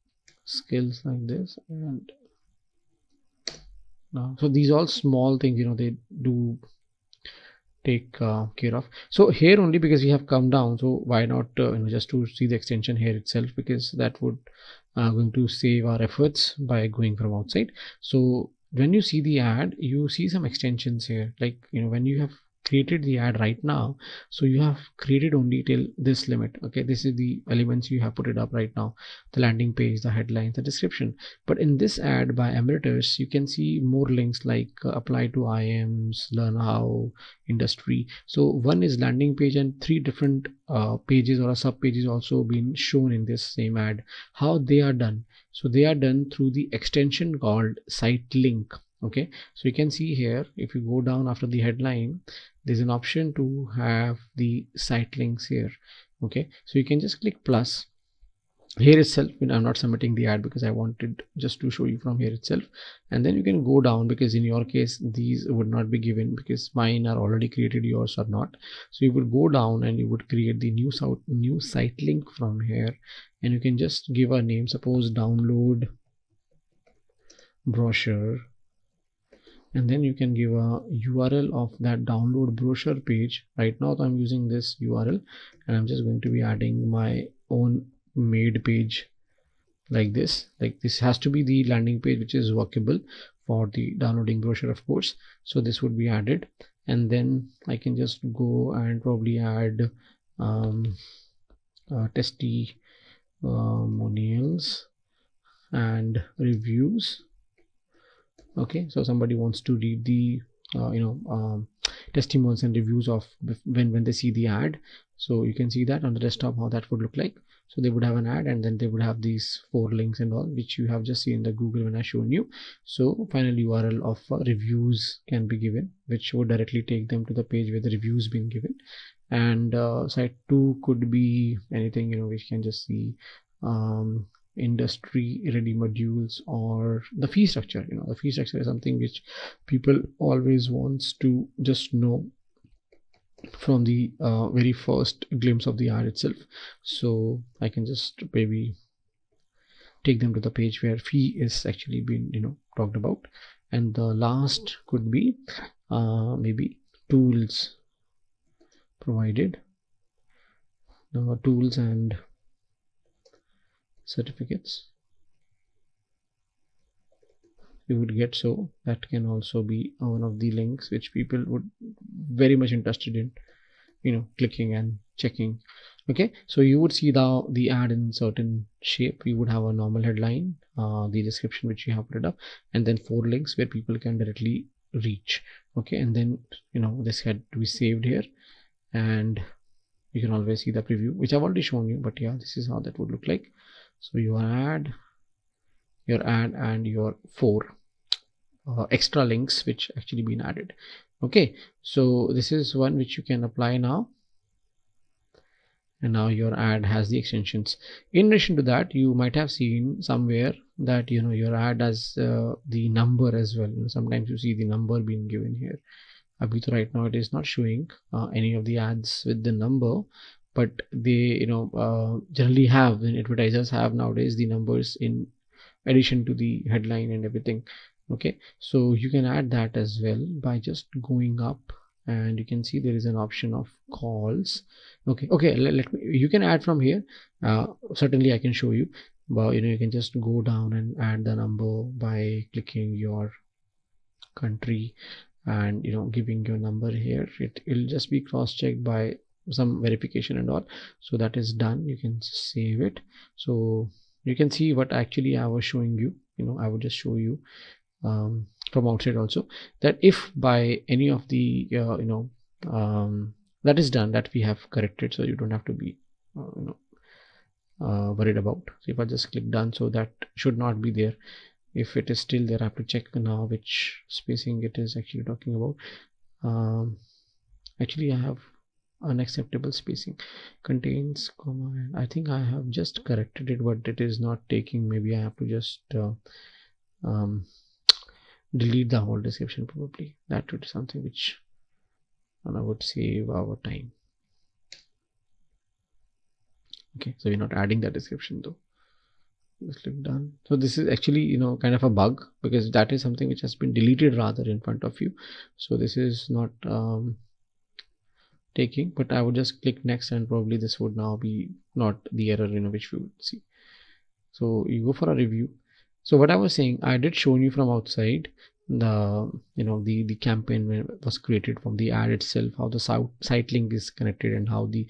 skills like this, and now so these all small things they do take care of. So here only, because we have come down, so why not just to see the extension here itself, because that would going to save our efforts by going from outside. So when you see the ad, you see some extensions here, like when you have created the ad right now, so you have created only till this limit. Okay, this is the elements you have put it up right now, the landing page, the headlines, the description. But in this ad by Emeritus, you can see more links like apply to IMs, learn how, industry. So one is landing page, and 3 different pages or sub pages also been shown in this same ad. How they are done? So they are done through the extension called site link. Okay, so you can see here, if you go down after the headline, there's an option to have the site links here. Okay, so you can just click plus here itself. I'm not submitting the ad because I wanted just to show you from here itself, and then you can go down, because in your case these would not be given because mine are already created, yours are not. So you would go down and you would create the new site link from here, and you can just give a name, suppose download brochure, and then you can give a URL of that download brochure page. Right now I'm using this URL, and I'm just going to be adding my own made page like this. Like this has to be the landing page which is workable for the downloading brochure, of course. So this would be added, and then I can just go and probably add testimonials and reviews. Okay, so somebody wants to read the testimonials and reviews of when they see the ad. So you can see that on the desktop how that would look like. So they would have an ad, and then they would have these 4 links and all, which you have just seen in the Google when I shown you. So final URL of reviews can be given, which would directly take them to the page where the reviews been given. And site 2 could be anything, which can just see industry ready modules, or the fee structure. The fee structure is something which people always wants to just know from the very first glimpse of the ad itself. So I can just maybe take them to the page where fee is actually been talked about. And the last could be maybe tools provided, tools and certificates you would get. So that can also be one of the links which people would very much interested in clicking and checking. Okay, so you would see the ad in certain shape. You would have a normal headline, the description which you have put it up, and then 4 links where people can directly reach. Okay, and then this had to be saved here, and you can always see the preview which I've already shown you, but yeah, this is how that would look like. So your ad and your 4 extra links which actually been added. Okay, so this is one which you can apply now, and now your ad has the extensions. In addition to that, you might have seen somewhere that your ad has the number as well. Sometimes you see the number being given here. Right now it is not showing any of the ads with the number, but they generally have, when advertisers have nowadays, the numbers in addition to the headline and everything. Okay, so you can add that as well by just going up, and you can see there is an option of calls. Okay, let me, you can add from here. Certainly I can show you, but you can just go down and add the number by clicking your country and giving your number here. It'll just be cross-checked by some verification and all. So that is done. You can save it. So you can see what actually I was showing you. I would just show you from outside also, that if by any of the that is done, that we have corrected, so you don't have to be worried about. So if I just click done, so that should not be there. If it is still there, I have to check now which spacing it is actually talking about. Actually I have unacceptable spacing, contains comma, and I think I have just corrected it, but it is not taking. Maybe I have to just delete the whole description. Probably that would be something which I would save our time. Okay, so we're not adding that description though. Just click done. So this is actually kind of a bug, because that is something which has been deleted rather in front of you. So this is not taking, but I would just click next, and probably this would now be not the error which we would see. So you go for a review. So what I was saying, I did show you from outside the the campaign was created from the ad itself, how the site link is connected, and how the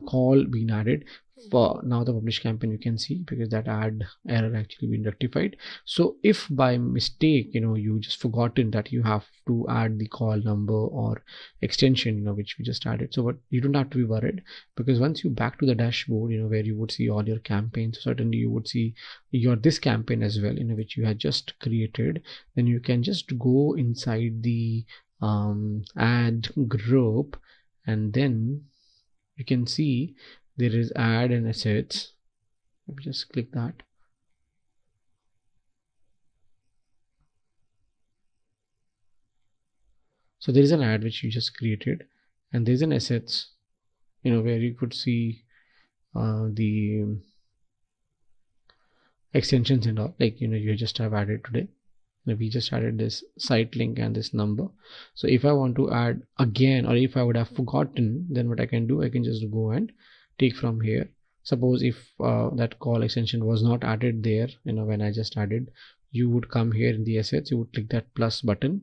call being added. For now the publish campaign you can see, because that ad error actually been rectified. So if by mistake you just forgotten that you have to add the call number or extension which we just added, so what you don't have to be worried, because once you back to the dashboard where you would see all your campaigns, certainly you would see your this campaign as well which you had just created. Then you can just go inside the ad group, and then you can see there is ad and assets. Let me just click that. So there is an ad which you just created, and there's an assets where you could see the extensions and all, like you just have added today. We just added this site link and this number. So if I want to add again, or if I would have forgotten, then what I can do, I can just go and take from here. Suppose if that call extension was not added there, when I just added, you would come here in the assets, you would click that plus button,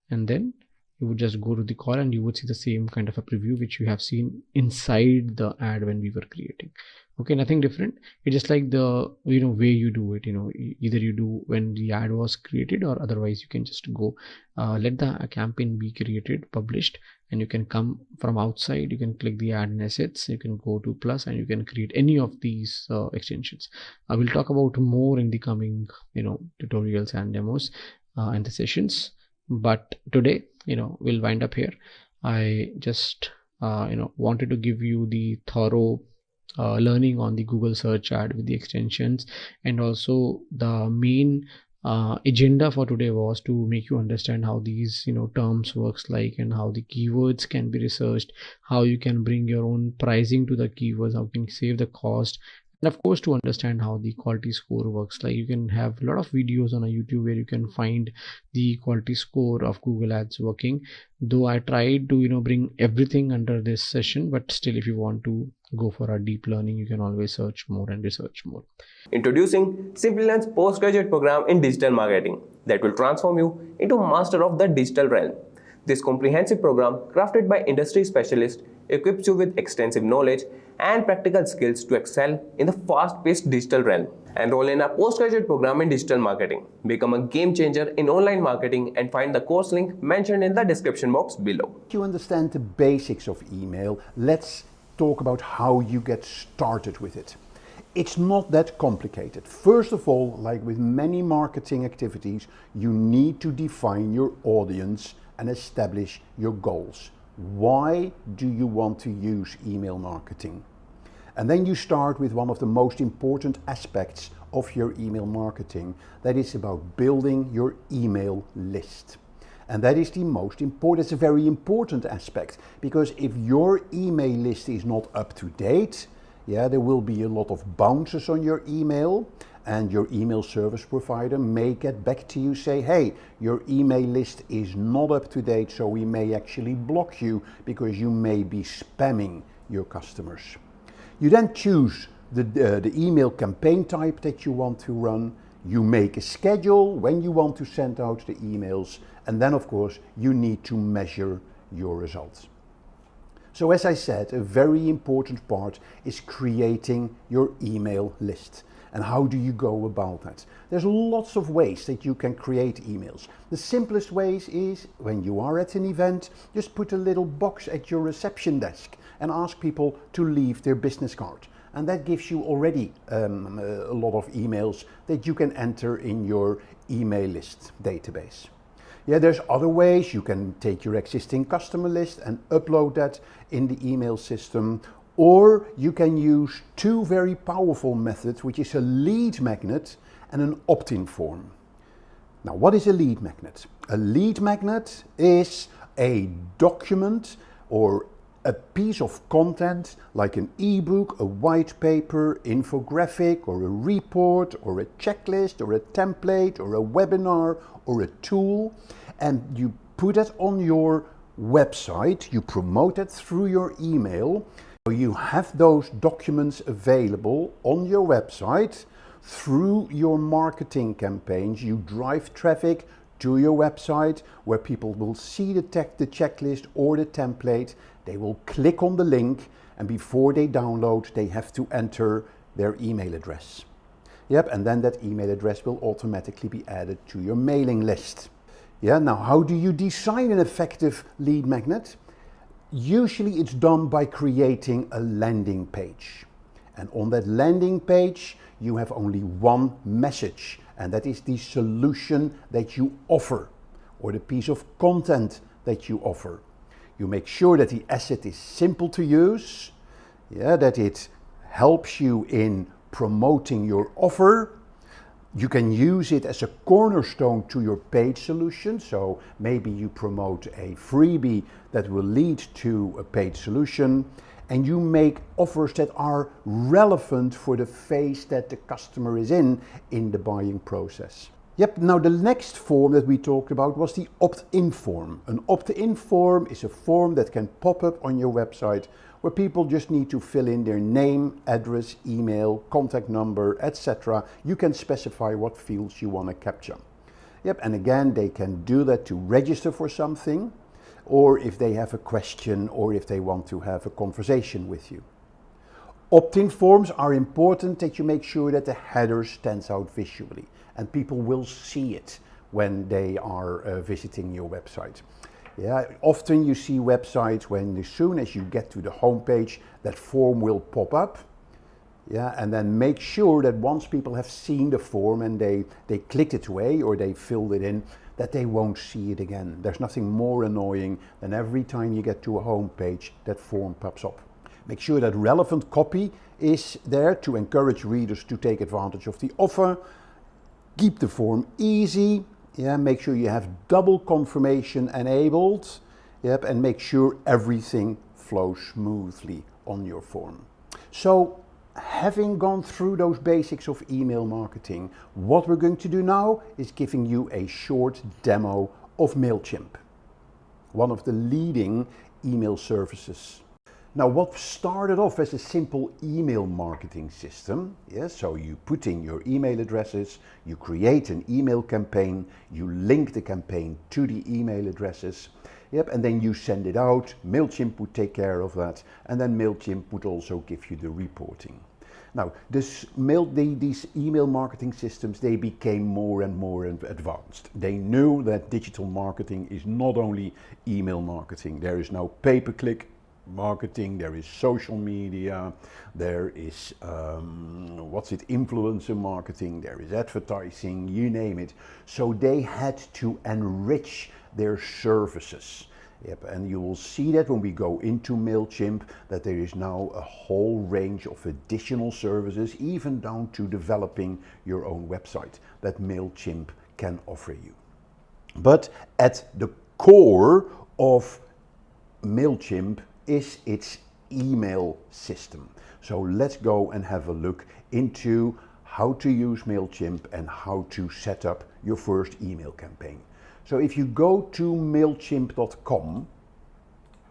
and then you would just go to the call, and you would see the same kind of a preview which you have seen inside the ad when we were creating. Okay, nothing different. It's just like the way you do it. Either you do when the ad was created, or otherwise you can just go let the campaign be created, published, and you can come from outside. You can click the ad and assets, you can go to plus, and you can create any of these extensions. I will talk about more in the coming tutorials and demos and the sessions, but today we'll wind up here. I just wanted to give you the thorough learning on the Google search ad with the extensions, and also the main agenda for today was to make you understand how these terms works like, and how the keywords can be researched, how you can bring your own pricing to the keywords, how you can save the cost, and of course to understand how the quality score works like. You can have a lot of videos on a YouTube where you can find the quality score of Google Ads working, though I tried to bring everything under this session, but still if you want to go for a deep learning, you can always search more and research more. Introducing Simplilearn's postgraduate program in digital marketing that will transform you into a master of the digital realm. This comprehensive program, crafted by industry specialists, equips you with extensive knowledge and practical skills to excel in the fast-paced digital realm. Enroll in our postgraduate program in digital marketing. Become a game changer in online marketing and find the course link mentioned in the description box below. You understand the basics of email. Let's talk about how you get started with it. It's not that complicated. First of all, like with many marketing activities, you need to define your audience and establish your goals. Why do you want to use email marketing? And then you start with one of the most important aspects of your email marketing. That is about building your email list. And that is the most important, it's a very important aspect, because if your email list is not up to date, there will be a lot of bounces on your email, and your email service provider may get back to you, say, hey, your email list is not up to date, so we may actually block you because you may be spamming your customers. You then choose the email campaign type that you want to run. You make a schedule when you want to send out the emails, and then of course you need to measure your results. So as I said, a very important part is creating your email list. And how do you go about that? There's lots of ways that you can create emails. The simplest ways is when you are at an event, just put a little box at your reception desk and ask people to leave their business card. And that gives you already a lot of emails that you can enter in your email list database. There's other ways. You can take your existing customer list and upload that in the email system. Or you can use two very powerful methods, which is a lead magnet and an opt-in form. Now, what is a lead magnet? A lead magnet is a document or a piece of content like an ebook, a white paper, infographic, or a report, or a checklist, or a template, or a webinar, or a tool, and you put it on your website, you promote it through your email. You have those documents available on your website. Through your marketing campaigns, you drive traffic to your website where people will see the checklist or the template. They will click on the link, and before they download, they have to enter their email address. And then that email address will automatically be added to your mailing list. Now how do you design an effective lead magnet? Usually it's done by creating a landing page. And on that landing page, you have only one message, and that is the solution that you offer, or the piece of content that you offer. You make sure that the asset is simple to use, that it helps you in promoting your offer. You can use it as a cornerstone to your paid solution. So maybe you promote a freebie that will lead to a paid solution, and you make offers that are relevant for the phase that the customer is in the buying process. Now the next form that we talked about was the opt-in form. An opt-in form is a form that can pop up on your website where people just need to fill in their name, address, email, contact number, etc. You can specify what fields you want to capture. And again, they can do that to register for something, or if they have a question, or if they want to have a conversation with you. Opt-in forms are important that you make sure that the header stands out visually and people will see it when they are visiting your website. Often you see websites when as soon as you get to the home page, that form will pop up. And then make sure that once people have seen the form and they clicked it away or they filled it in, that they won't see it again. There's nothing more annoying than every time you get to a home page, that form pops up. Make sure that relevant copy is there to encourage readers to take advantage of the offer. Keep the form easy. Make sure you have double confirmation enabled. And make sure everything flows smoothly on your form. So, having gone through those basics of email marketing, what we're going to do now is giving you a short demo of MailChimp, one of the leading email services. Now, what started off as a simple email marketing system, so you put in your email addresses, you create an email campaign, you link the campaign to the email addresses, Yep, and then you send it out, MailChimp would take care of that, and then MailChimp would also give you the reporting. Now, these email marketing systems, they became more and more advanced. They knew that digital marketing is not only email marketing. There is now pay-per-click marketing, there is social media, there is, influencer marketing, there is advertising, you name it. So they had to enrich their services. Yep, and you will see that when we go into MailChimp, that there is now a whole range of additional services, even down to developing your own website, that MailChimp can offer you. But at the core of MailChimp is its email system. So let's go and have a look into how to use MailChimp and how to set up your first email campaign. So if you go to MailChimp.com,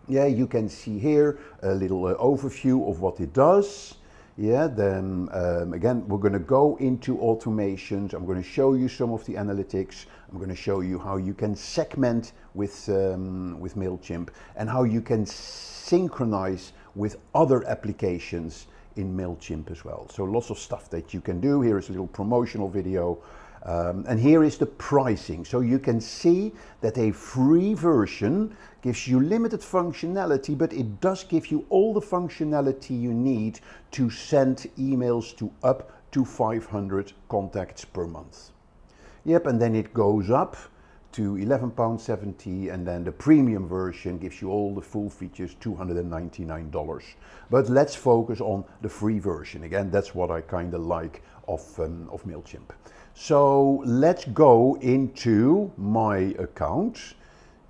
yeah, you can see here a little overview of what it does. Yeah, then again, we're going to go into automations. I'm going to show you some of the analytics. I'm going to show you how you can segment with MailChimp and how you can synchronize with other applications in MailChimp as well. So lots of stuff that you can do. Here is a little promotional video. And here is the pricing. So you can see that a free version gives you limited functionality, but it does give you all the functionality you need to send emails to up to 500 contacts per month. Yep, and then it goes up to £11.70, and then the premium version gives you all the full features, $299. But let's focus on the free version. Again, that's what I kind of like of MailChimp. So let's go into my account.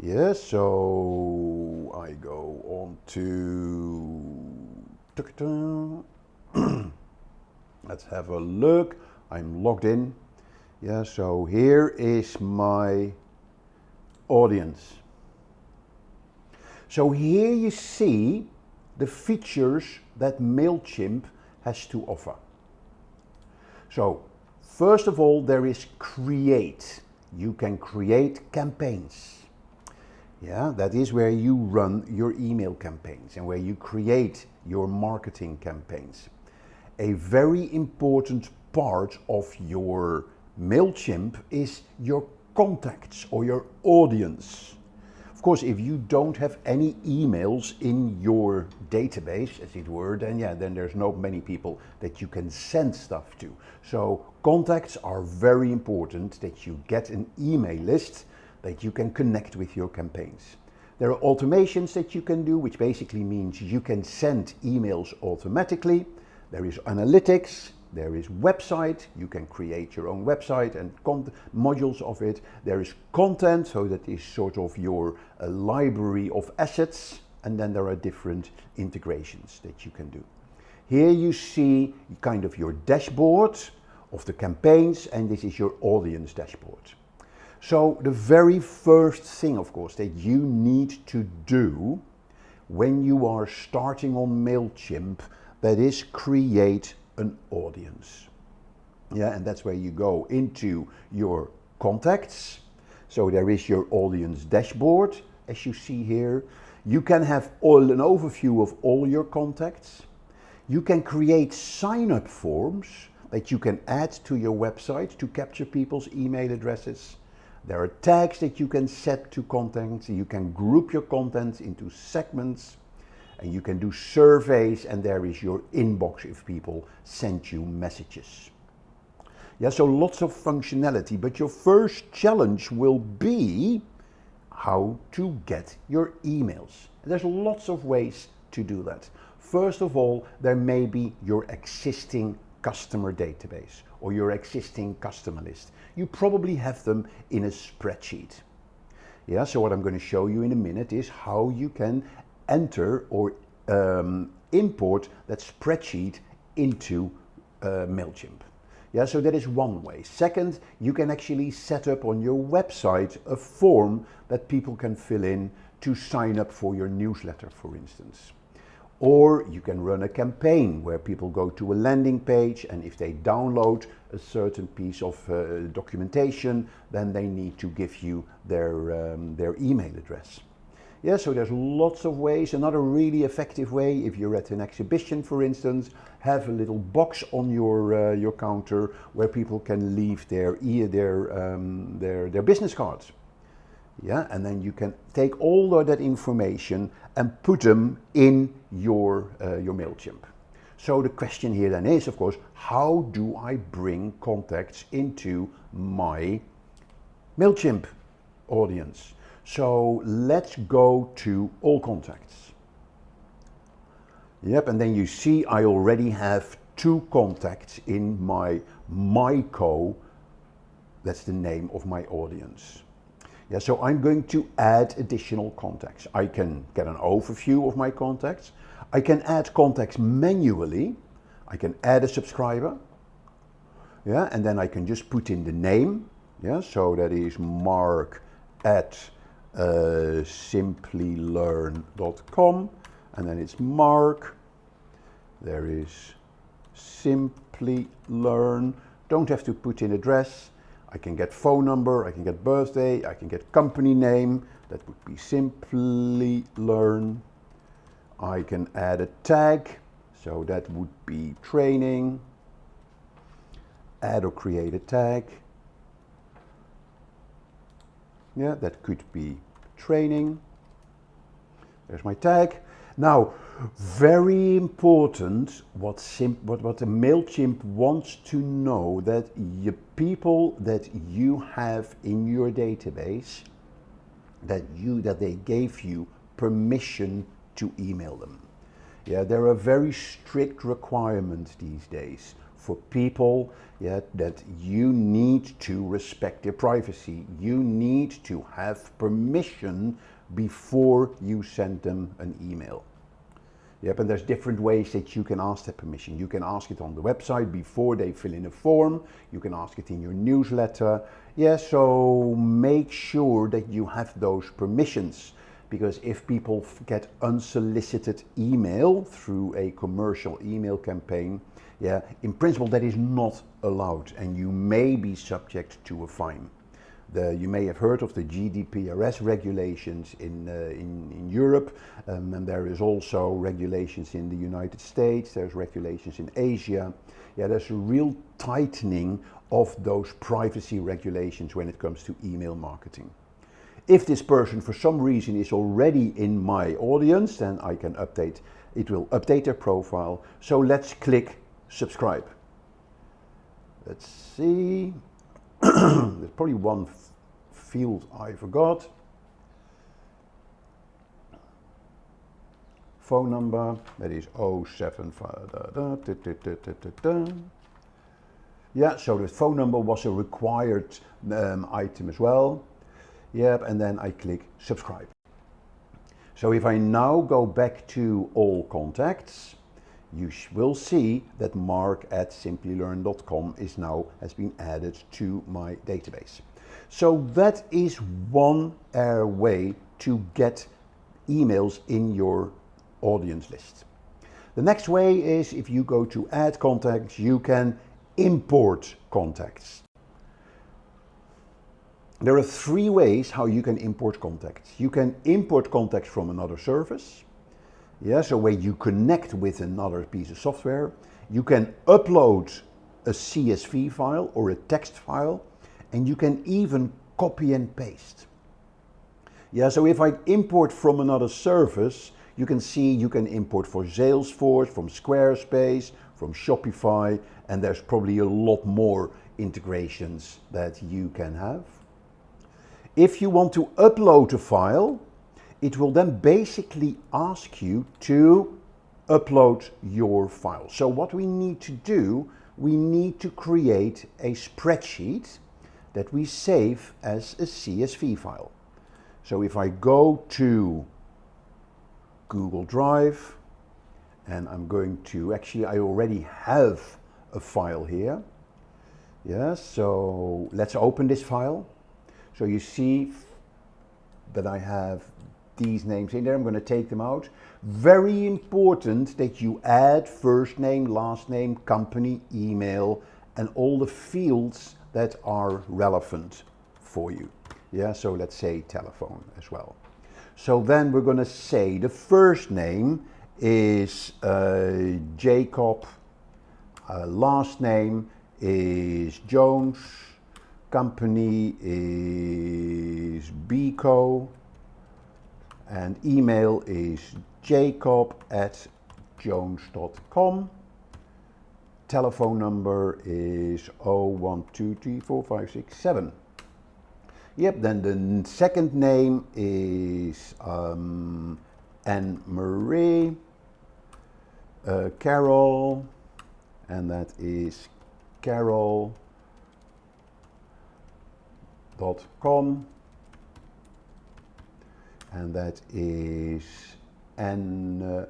Yeah, so I go on to, let's have a look. I'm logged in. Yeah, so here is my audience. So here you see the features that MailChimp has to offer. So first of all, there is create. You can create campaigns. Yeah, that is where you run your email campaigns and where you create your marketing campaigns. A very important part of your MailChimp is your contacts or your audience. Of course, if you don't have any emails in your database, as it were, then there's not many people that you can send stuff to. So contacts are very important, that you get an email list that you can connect with your campaigns. There are automations that you can do, which basically means you can send emails automatically. There is analytics. There is website, you can create your own website and modules of it. There is content, so that is sort of your library of assets. And then there are different integrations that you can do. Here you see kind of your dashboard of the campaigns, and this is your audience dashboard. So the very first thing, of course, that you need to do when you are starting on MailChimp, that is create an audience. Yeah, and that's where you go into your contacts. So there is your audience dashboard, as you see here. You can have an overview of all your contacts. You can create sign-up forms that you can add to your website to capture people's email addresses. There are tags that you can set to content. You can group your content into segments. And you can do surveys, and there is your inbox if people send you messages. Yeah, so lots of functionality, but your first challenge will be how to get your emails. And there's lots of ways to do that. First of all, there may be your existing customer database or your existing customer list. You probably have them in a spreadsheet. Yeah, so what I'm going to show you in a minute is how you can enter or import that spreadsheet into MailChimp. Yeah, so that is one way. Second, you can actually set up on your website a form that people can fill in to sign up for your newsletter, for instance. Or you can run a campaign where people go to a landing page, and if they download a certain piece of documentation, then they need to give you their email address. Yeah, so there's lots of ways. Another really effective way, if you're at an exhibition, for instance, have a little box on your counter where people can leave their business cards. Yeah, and then you can take all of that information and put them in your MailChimp. So the question here then is, of course, how do I bring contacts into my MailChimp audience? So let's go to all contacts. Yep, and then you see I already have 2 contacts in my MyCo. That's the name of my audience. Yeah, so I'm going to add additional contacts. I can get an overview of my contacts. I can add contacts manually. I can add a subscriber. Yeah, and then I can just put in the name. Yeah, so that is Mark at Simplilearn.com, and then it's Mark. There is Simplilearn. Don't have to put in address. I can get phone number, I can get birthday, I can get company name. That would be Simplilearn. I can add a tag, so that would be training. Add or create a tag. Yeah, that could be training. There's my tag. Now, very important, what the MailChimp wants to know, that the people that you have in your database, that they gave you permission to email them. Yeah, there are very strict requirements these days for people, yeah, that you need to respect their privacy. You need to have permission before you send them an email. Yep, and there's different ways that you can ask that permission. You can ask it on the website before they fill in a form. You can ask it in your newsletter. Yeah, so make sure that you have those permissions, because if people get unsolicited email through a commercial email campaign, yeah, in principle that is not allowed, and you may be subject to a fine. You may have heard of the GDPR regulations in Europe, and there is also regulations in the United States, there's regulations in Asia. Yeah, there's a real tightening of those privacy regulations when it comes to email marketing. If this person for some reason is already in my audience, then I can update, it will update their profile. So let's click subscribe. Let's see. There's probably one field I forgot. Phone number, that is 075. Yeah, so the phone number was a required item as well. Yep, and then I click subscribe. So if I now go back to all contacts, you will see that Mark at Simplilearn.com has been added to my database. So that is one way to get emails in your audience list. The next way is, if you go to add contacts, you can import contacts. There are 3 ways how you can import contacts. You can import contacts from another service. Yeah, so where you connect with another piece of software. You can upload a CSV file or a text file, and you can even copy and paste. Yeah, so if I import from another service, you can see you can import for Salesforce, from Squarespace, from Shopify, and there's probably a lot more integrations that you can have. If you want to upload a file, it will then basically ask you to upload your file. So what we need to do, we need to create a spreadsheet that we save as a CSV file. So if I go to Google Drive, and I'm going to, actually I already have a file here. Yeah, so let's open this file. So you see that I have these names in there. I'm going to take them out. Very important that you add first name, last name, company, email, and all the fields that are relevant for you. Yeah, so let's say telephone as well. So then we're going to say the first name is Jacob, last name is Jones, company is Bco, and email is jacob@jones.com. Telephone number is 01234567. Yep, then the second name is Anne-Marie, Carol, and that is carol.com, and that is @carol.com,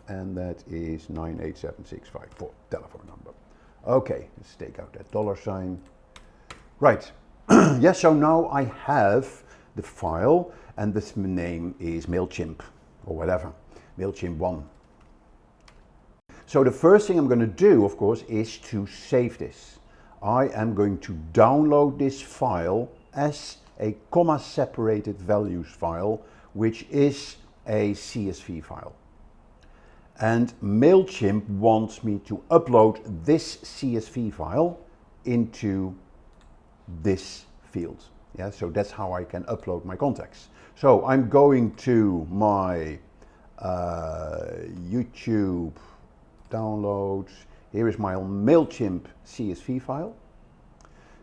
and that is 98765 telephone number. Okay, let's take out that $sign. Right. Yes, so now I have the file, and this name is MailChimp or whatever, MailChimp 1. So the first thing I'm going to do, of course, is to save this. I am going to download this file as a comma separated values file, which is a CSV file. And MailChimp wants me to upload this CSV file into this field. Yeah, so that's how I can upload my contacts. So I'm going to my YouTube downloads. Here is my MailChimp CSV file.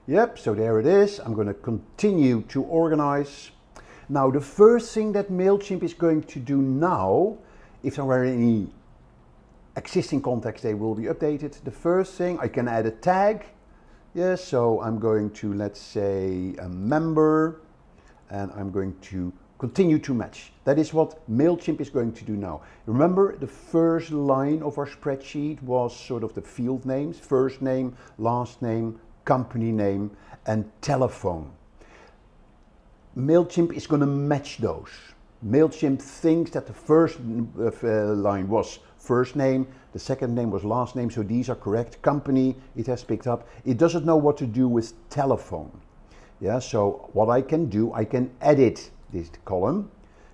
Yep, so there it is. I'm going to continue to organize. Now the first thing that MailChimp is going to do now, if there were any existing contacts, they will be updated. The first thing, I can add a tag. Yes, so I'm going to, let's say, a member, and I'm going to continue to match. That is what MailChimp is going to do now. Remember, the first line of our spreadsheet was sort of the field names, first name, last name, company name, and telephone. MailChimp is going to match those. MailChimp thinks that the first line was first name, the second name was last name, so these are correct. Company, it has picked up. It doesn't know what to do with telephone. Yeah, so what I can do, I can edit this column,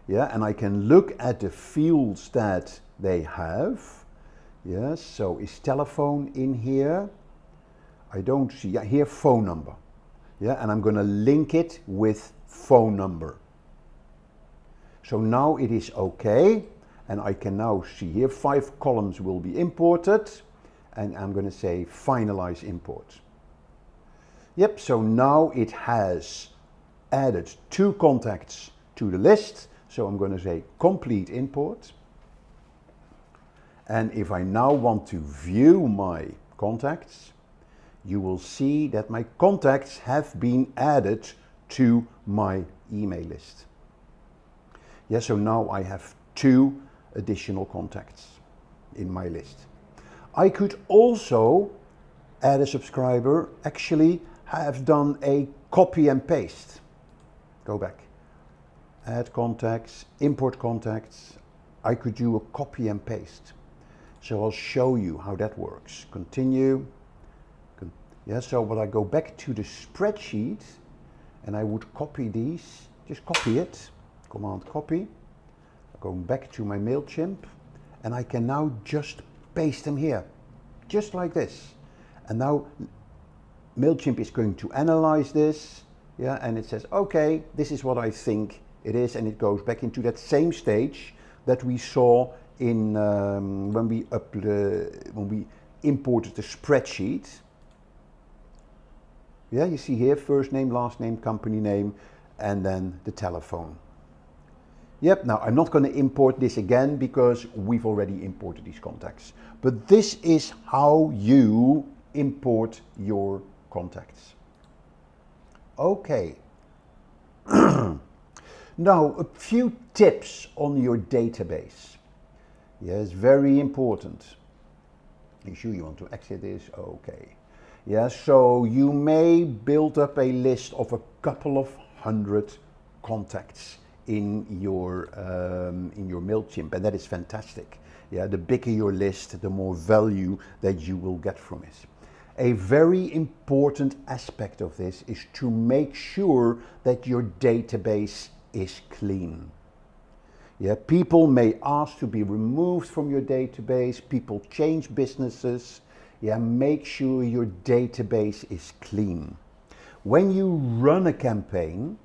yeah, and I can look at the fields that they have. Yes, so is telephone in here? I don't see, yeah, here phone number. Yeah, and I'm going to link it with phone number. So now it is okay, and I can now see here 5 columns will be imported, and I'm going to say finalize import. Yep, so now it has added 2 contacts to the list, so I'm going to say complete import. And if I now want to view my contacts, you will see that my contacts have been added to my email list. Yeah, so now I have 2 additional contacts in my list. I could also add a subscriber, actually have done a copy and paste. Go back, add contacts, import contacts. I could do a copy and paste. So I'll show you how that works. Continue. Yeah, so when I go back to the spreadsheet and I would copy these, just copy it, Command copy, going back to my MailChimp, and I can now just paste them here, just like this. And now MailChimp is going to analyze this, yeah, and it says, okay, this is what I think it is, and it goes back into that same stage that we saw in when we imported the spreadsheet. Yeah, you see here first name, last name, company name, and then the telephone. Yep, now I'm not going to import this again because we've already imported these contacts. But this is how you import your contacts. Okay. Now, a few tips on your database. Yes, very important. You sure you want to exit this? Okay. Yeah, so you may build up a list of a couple of 100 contacts in your MailChimp, and that is fantastic. Yeah, the bigger your list, the more value that you will get from it. A very important aspect of this is to make sure that your database is clean. Yeah, people may ask to be removed from your database, people change businesses. Yeah, make sure your database is clean. When you run a campaign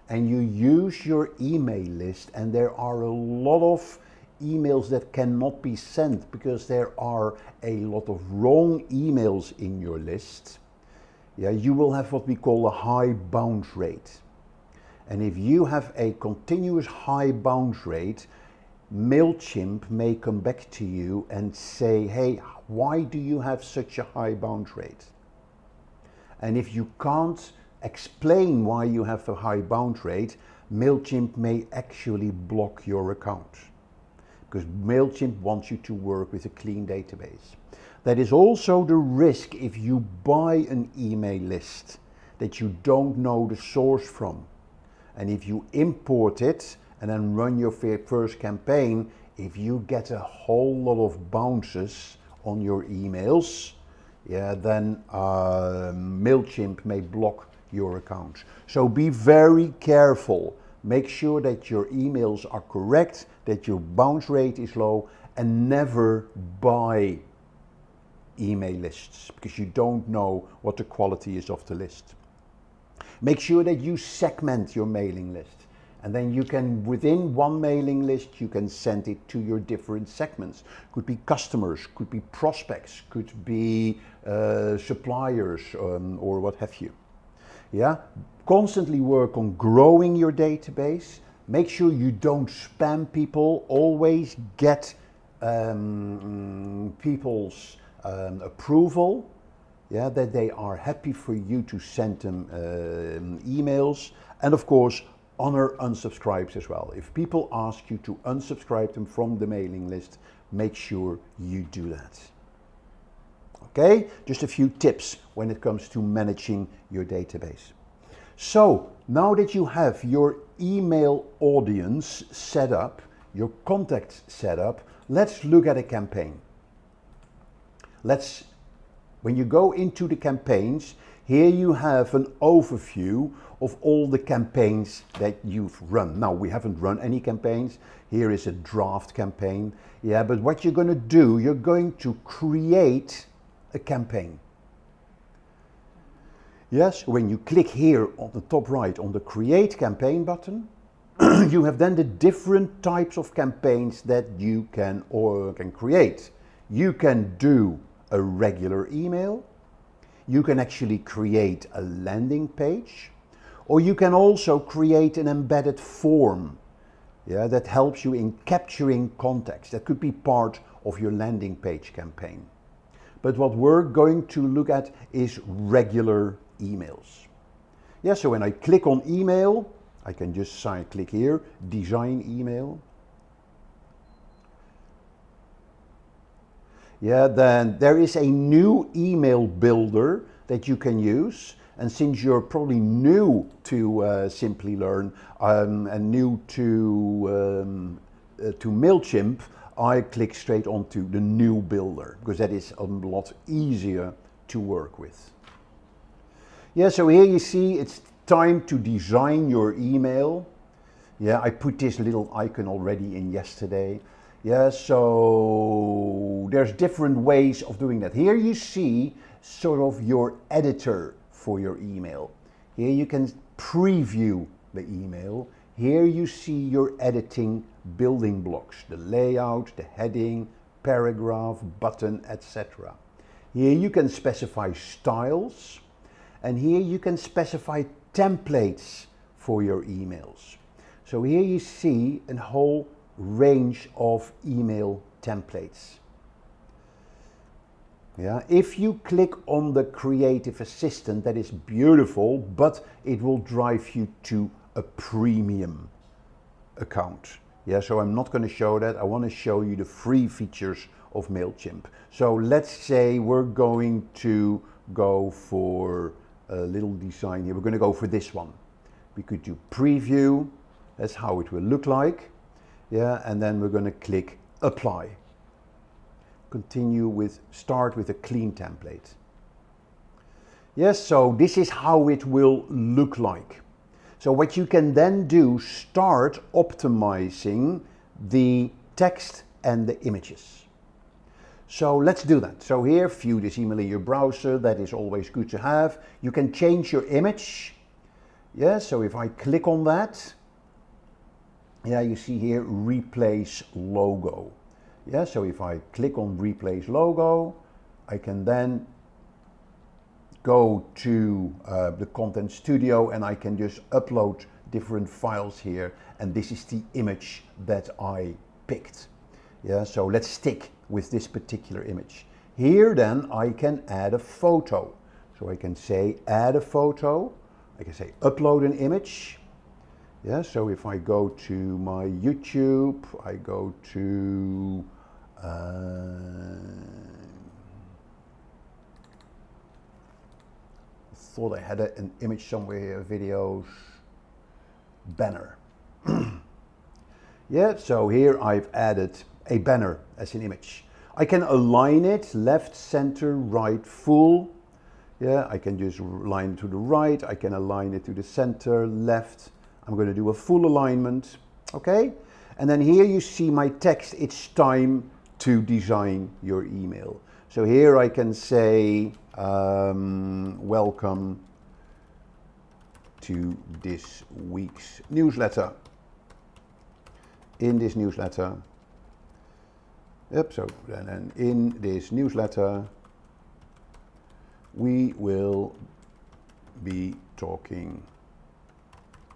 and you use your email list and there are a lot of emails that cannot be sent because there are a lot of wrong emails in your list, yeah, you will have what we call a high bounce rate. And if you have a continuous high bounce rate, MailChimp may come back to you and say, hey, why do you have such a high bounce rate? And if you can't explain why you have a high bounce rate, MailChimp may actually block your account, because MailChimp wants you to work with a clean database. That is also the risk if you buy an email list that you don't know the source from. And if you import it and then run your first campaign, if you get a whole lot of bounces on your emails, yeah, then MailChimp may block your account. So be very careful. Make sure that your emails are correct, that your bounce rate is low, and never buy email lists because you don't know what the quality is of the list. Make sure that you segment your mailing list, and then you can, within one mailing list, you can send it to your different segments. Could be customers, could be prospects, could be suppliers, or what have you. Yeah, constantly work on growing your database. Make sure you don't spam people. Always get people's approval. Yeah, that they are happy for you to send them emails, and of course honor unsubscribes as well. If people ask you to unsubscribe them from the mailing list, make sure you do that. Okay, just a few tips when it comes to managing your database. So now that you have your email audience set up, your contacts set up, let's look at a campaign. When you go into the campaigns, here you have an overview of all the campaigns that you've run. Now, we haven't run any campaigns. Here is a draft campaign. Yeah, but what you're going to do, you're going to create a campaign. Yes, when you click here on the top right on the Create Campaign button, you have then the different types of campaigns that you can create. You can do a regular email, you can actually create a landing page, or you can also create an embedded form, yeah, that helps you in capturing context. That could be part of your landing page campaign. But what we're going to look at is regular emails. Yeah, so when I click on email, I can just click here, design email. Yeah, then there is a new email builder that you can use. And since you're probably new to Simplilearn and new to MailChimp, I click straight onto the new builder because that is a lot easier to work with. Yeah, so here you see it's time to design your email. Yeah, I put this little icon already in yesterday. Yeah, so there's different ways of doing that. Here you see sort of your editor for your email. Here you can preview the email. Here you see your editing building blocks, the layout, the heading, paragraph, button, etc. Here you can specify styles, and here you can specify templates for your emails. So here you see a whole range of email templates. Yeah, if you click on the creative assistant, that is beautiful, but it will drive you to a premium account. Yeah, so I'm not going to show that. I want to show you the free features of MailChimp. So let's say we're going to go for a little design here. We're going to go for this one. We could do preview. That's how it will look like. Yeah, and then we're going to click apply. Continue with, start with a clean template. Yes, so this is how it will look like. So what you can then do, start optimizing the text and the images. So let's do that. So here, view this email in your browser. That is always good to have. You can change your image. Yeah, so if I click on that, yeah, you see here, replace logo. Yeah, so if I click on replace logo, I can then go to the Content Studio and I can just upload different files here, and this is the image that I picked. Yeah, so let's stick with this particular image. Here then I can add a photo. So I can say add a photo, I can say upload an image. Yeah, so if I go to my YouTube, I go to thought I had an image somewhere here, videos, banner. Yeah, so here I've added a banner as an image. I can align it left, center, right, full. Yeah, I can just align it to the right, I can align it to the center, left. I'm going to do a full alignment, okay? And then here you see my text, it's time to design your email. So here I can say, welcome to this week's newsletter. In this newsletter, so then in this newsletter, we will be talking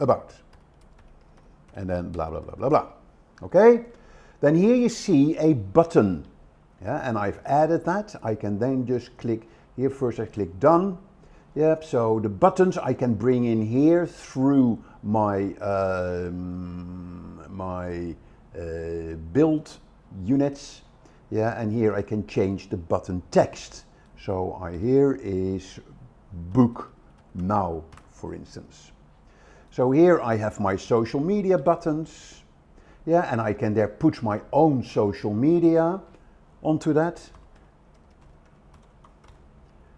about, and then blah, blah, blah, blah, blah. Okay? Then here you see a button. Yeah, and I've added that. I can then just click here. First I click done. Yep, so the buttons I can bring in here through my build units. Yeah, and here I can change the button text. So here is book now, for instance. So here I have my social media buttons. Yeah, and I can there put my own social media onto that.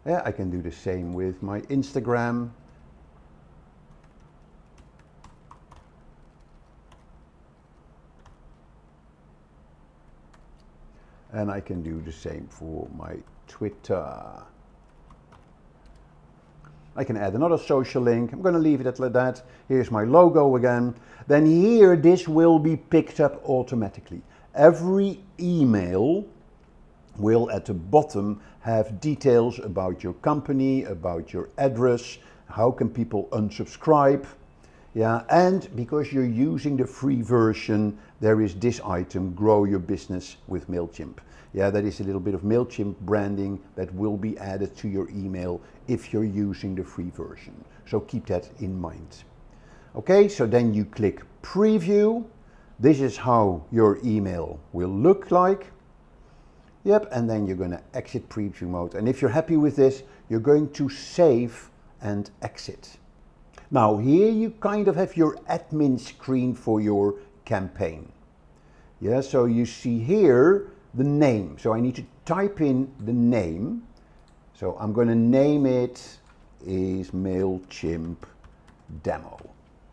Yeah, I can do the same with my Instagram. And I can do the same for my Twitter. I can add another social link. I'm going to leave it like that. Here's my logo again. Then here, this will be picked up automatically. Every email will at the bottom have details about your company, about your address, how can people unsubscribe. Yeah, and because you're using the free version, there is this item, grow your business with MailChimp. Yeah, that is a little bit of MailChimp branding that will be added to your email if you're using the free version. So keep that in mind. Okay, so then you click preview. This is how your email will look like. Yep, and then you're going to exit preview mode. And if you're happy with this, you're going to save and exit. Now here you kind of have your admin screen for your campaign. Yeah, so you see here the name. So I need to type in the name. So I'm going to name it is MailChimp demo,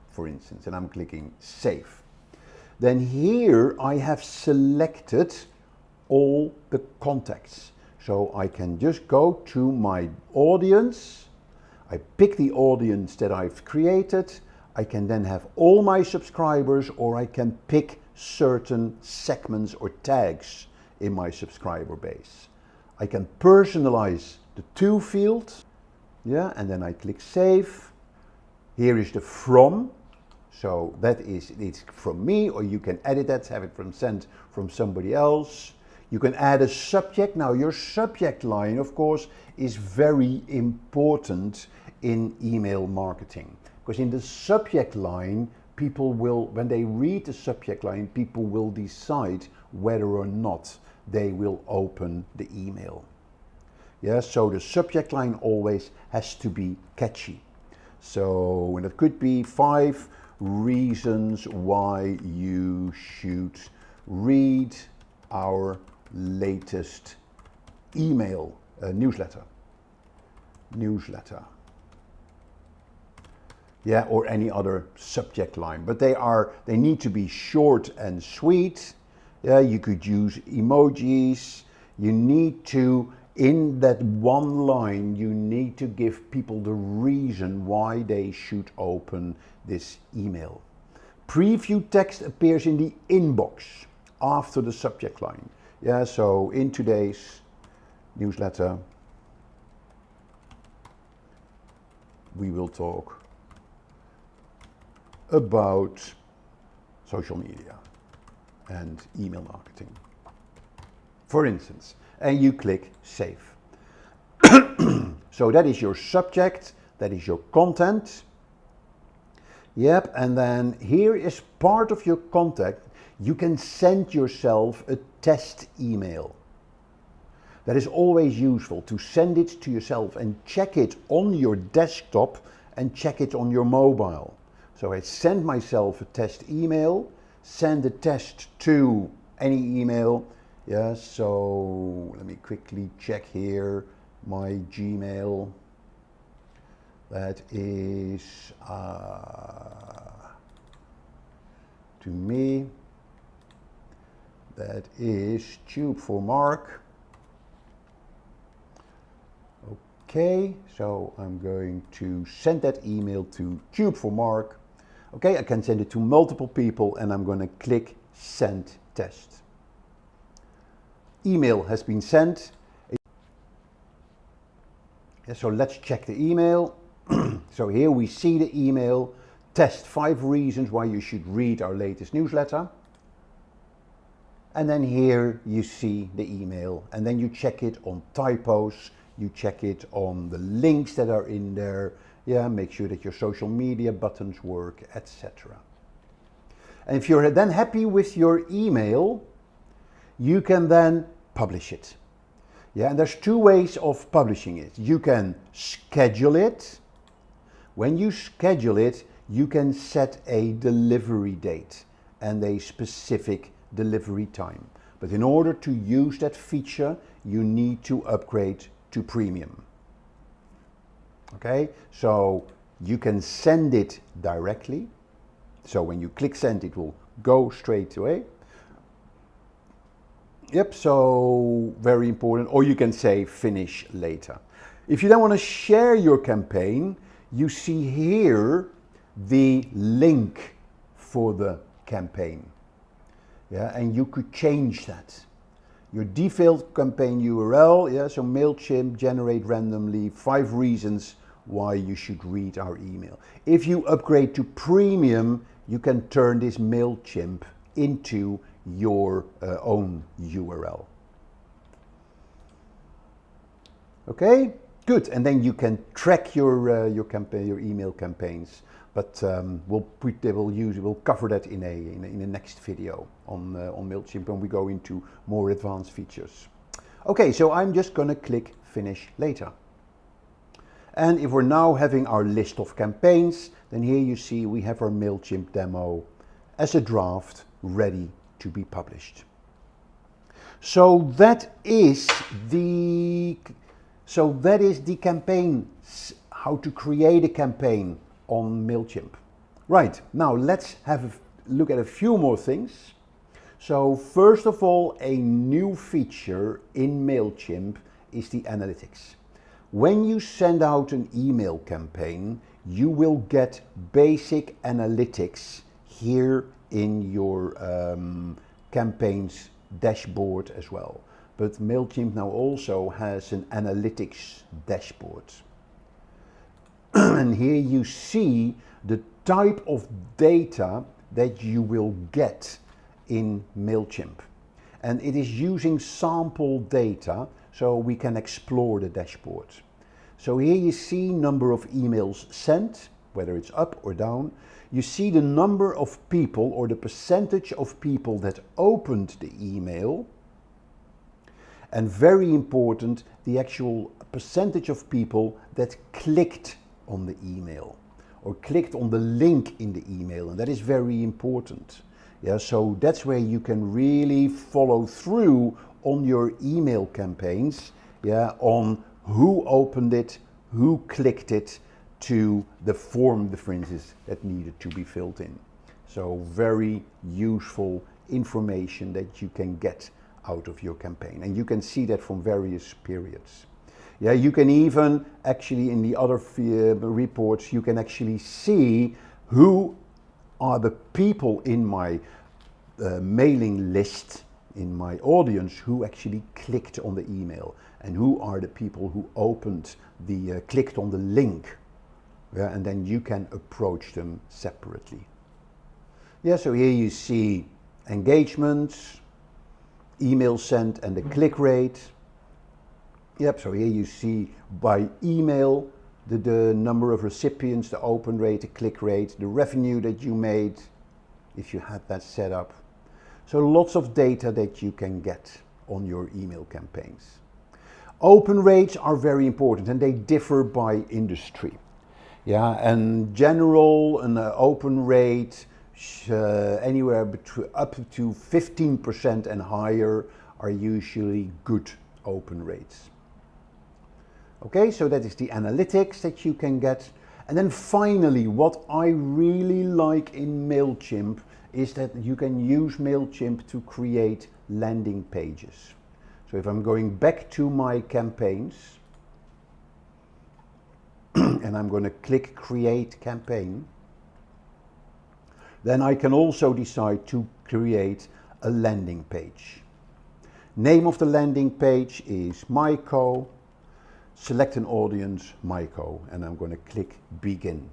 for instance, and I'm clicking save. Then here I have selected all the contacts. So I can just go to my audience. I pick the audience that I've created. I can then have all my subscribers, or I can pick certain segments or tags in my subscriber base. I can personalize the to field. Yeah, and then I click save. Here is the from. So that is, it's from me, or you can edit that, have it sent from somebody else. You can add a subject. Now your subject line, of course, is very important in email marketing, because in the subject line, people will, when they read the subject line, people will decide whether or not they will open the email. Yeah, so the subject line always has to be catchy. So, and it could be 5 reasons why you should read our latest email newsletter. newsletter. Yeah, or any other subject line, but they need to be short and sweet. Yeah, you could use emojis. You need to, in that one line, you need to give people the reason why they should open this email. Preview text appears in the inbox after the subject line. Yeah, so in today's newsletter, we will talk about social media and email marketing, for instance, and you click save. So that is your subject, that is your content. Yep, and then here is part of your content. You can send yourself a test email. That is always useful, to send it to yourself and check it on your desktop and check it on your mobile. So I send myself a test email, send the test to any email. Yeah, so let me quickly check here my Gmail. That is to me, that is Tube for Mark. Okay, so I'm going to send that email to Tube for Mark. Okay, I can send it to multiple people and I'm going to click send test. Email has been sent. So let's check the email. So here we see the email, test 5 reasons why you should read our latest newsletter. And then here you see the email, and then you check it on typos, you check it on the links that are in there. Yeah, make sure that your social media buttons work, etc. And if you're then happy with your email, you can then publish it. Yeah, and there's 2 ways of publishing it. You can schedule it. When you schedule it, you can set a delivery date and a specific delivery time. But in order to use that feature, you need to upgrade to premium. Okay, so you can send it directly. So when you click send, it will go straight away. Yep, so very important. Or you can say finish later. If you then want to share your campaign, you see here the link for the campaign. Yeah, and you could change that. Your default campaign URL, yeah, so MailChimp, generate randomly, 5 reasons why you should read our email. If you upgrade to premium, you can turn this MailChimp into your own URL. Okay, good. And then you can track your campaign, your email campaigns. But we'll cover that in a next video on MailChimp when we go into more advanced features. Okay, so I'm just going to click finish later. And if we're now having our list of campaigns, then here you see we have our MailChimp demo as a draft ready to be published. So that is the campaign, how to create a campaign on MailChimp. Right, now let's have a look at a few more things. So first of all, a new feature in MailChimp is the analytics. When you send out an email campaign, you will get basic analytics here in your campaigns dashboard as well. But MailChimp now also has an analytics dashboard. And here you see the type of data that you will get in MailChimp. And it is using sample data, so we can explore the dashboard. So here you see number of emails sent, whether it's up or down. You see the number of people or the percentage of people that opened the email. And very important, the actual percentage of people that clicked on the email or clicked on the link in the email, and that is very important. Yeah, so that's where you can really follow through on your email campaigns, yeah, on who opened it, who clicked it to the form, for instance, that needed to be filled in. So very useful information that you can get out of your campaign. And you can see that from various periods. Yeah, you can even actually in the other reports, you can actually see who are the people in my mailing list, in my audience, who actually clicked on the email, and who are the people who opened the, clicked on the link. Yeah, and then you can approach them separately. Yeah, so here you see engagements, email sent and the click rate. Yep, so here you see by email the number of recipients, the open rate, the click rate, the revenue that you made, if you had that set up. So lots of data that you can get on your email campaigns. Open rates are very important and they differ by industry. Yeah, and general, an open rate anywhere between up to 15% and higher are usually good open rates. Okay, so that is the analytics that you can get. And then finally, what I really like in MailChimp is that you can use MailChimp to create landing pages. So if I'm going back to my campaigns and I'm going to click Create Campaign, then I can also decide to create a landing page. Name of the landing page is Myco. Select an audience, Myco, and I'm going to click Begin.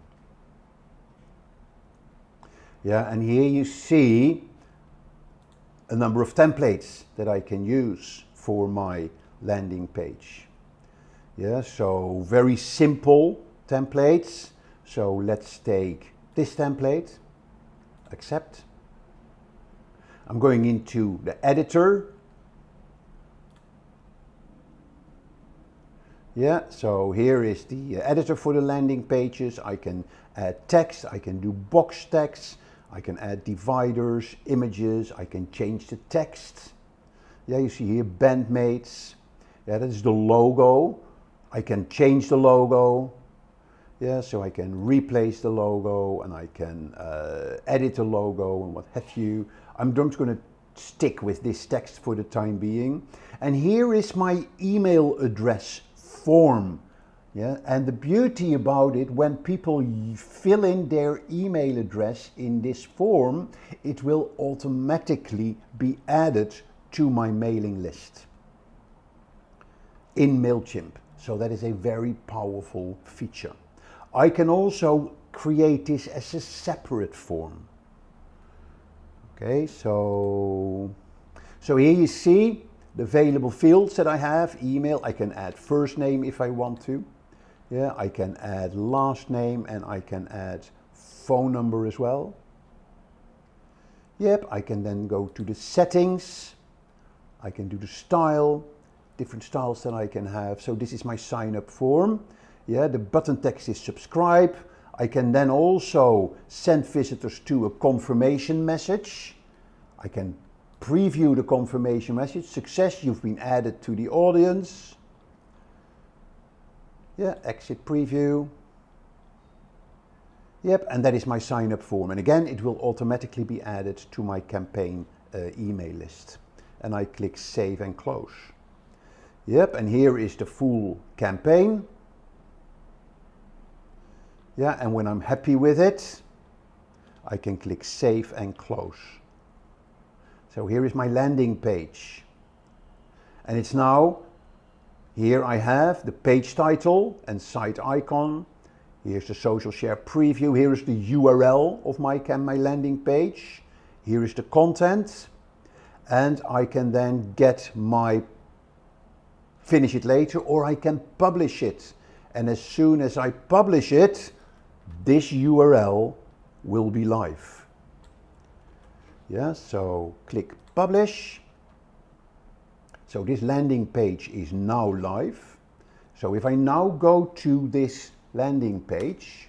Yeah, and here you see a number of templates that I can use for my landing page. Yeah, so very simple templates. So let's take this template, accept. I'm going into the editor. Yeah, so here is the editor for the landing pages. I can add text, I can do box text, I can add dividers, images, I can change the text. Yeah, you see here bandmates. Yeah, that is the logo. I can change the logo. Yeah, so I can replace the logo and I can edit the logo and what have you. I'm just going to stick with this text for the time being. And here is my email address form. Yeah, and the beauty about it, when people fill in their email address in this form, it will automatically be added to my mailing list in MailChimp. So that is a very powerful feature. I can also create this as a separate form. Okay, so here you see the available fields that I have. Email, I can add first name if I want to. Yeah, I can add last name and I can add phone number as well. Yep, I can then go to the settings. I can do the style, different styles that I can have. So this is my sign up form. Yeah, the button text is subscribe. I can then also send visitors to a confirmation message. I can preview the confirmation message. Success, you've been added to the audience. Yeah, exit preview. Yep, and that is my sign up form. And again, it will automatically be added to my campaign email list. And I click save and close. Yep, and here is the full campaign. Yeah, and when I'm happy with it, I can click save and close. So here is my landing page. And it's now, here I have the page title and site icon. Here's the social share preview. Here is the URL of my landing page. Here is the content. And I can then get my finish it later, or I can publish it. And as soon as I publish it, this URL will be live. Yeah, so click publish. So this landing page is now live. So if I now go to this landing page,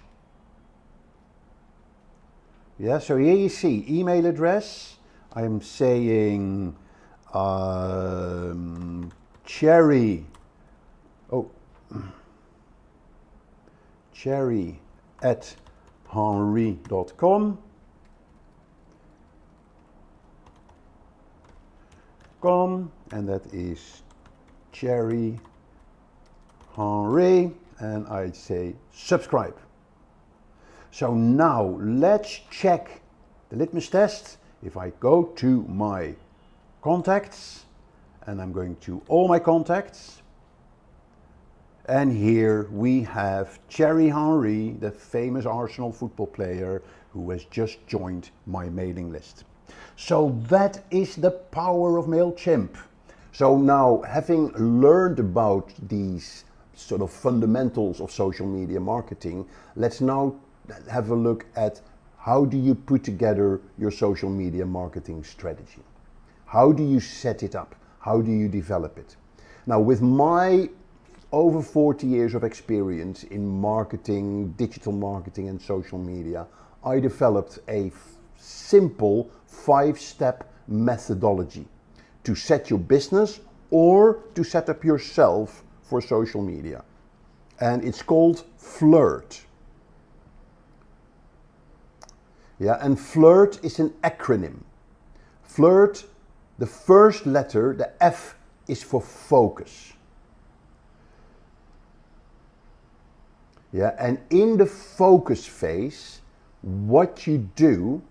yeah, so here you see email address. I'm saying Cherry. Oh, cherry@henry.com. And that is Cherry Henry, and I'd say subscribe. So now let's check the litmus test. If I go to my contacts, and I'm going to all my contacts, and here we have Thierry Henry, the famous Arsenal football player who has just joined my mailing list. So that is the power of MailChimp. So now, having learned about these sort of fundamentals of social media marketing, let's now have a look at how do you put together your social media marketing strategy? How do you set it up? How do you develop it? Now, with my over 40 years of experience in marketing, digital marketing and social media, I developed a simple 5-step methodology to set your business or to set up yourself for social media. And it's called FLIRT. Yeah, and FLIRT is an acronym. FLIRT, the first letter, the F, is for focus. Yeah, and in the focus phase, what you do,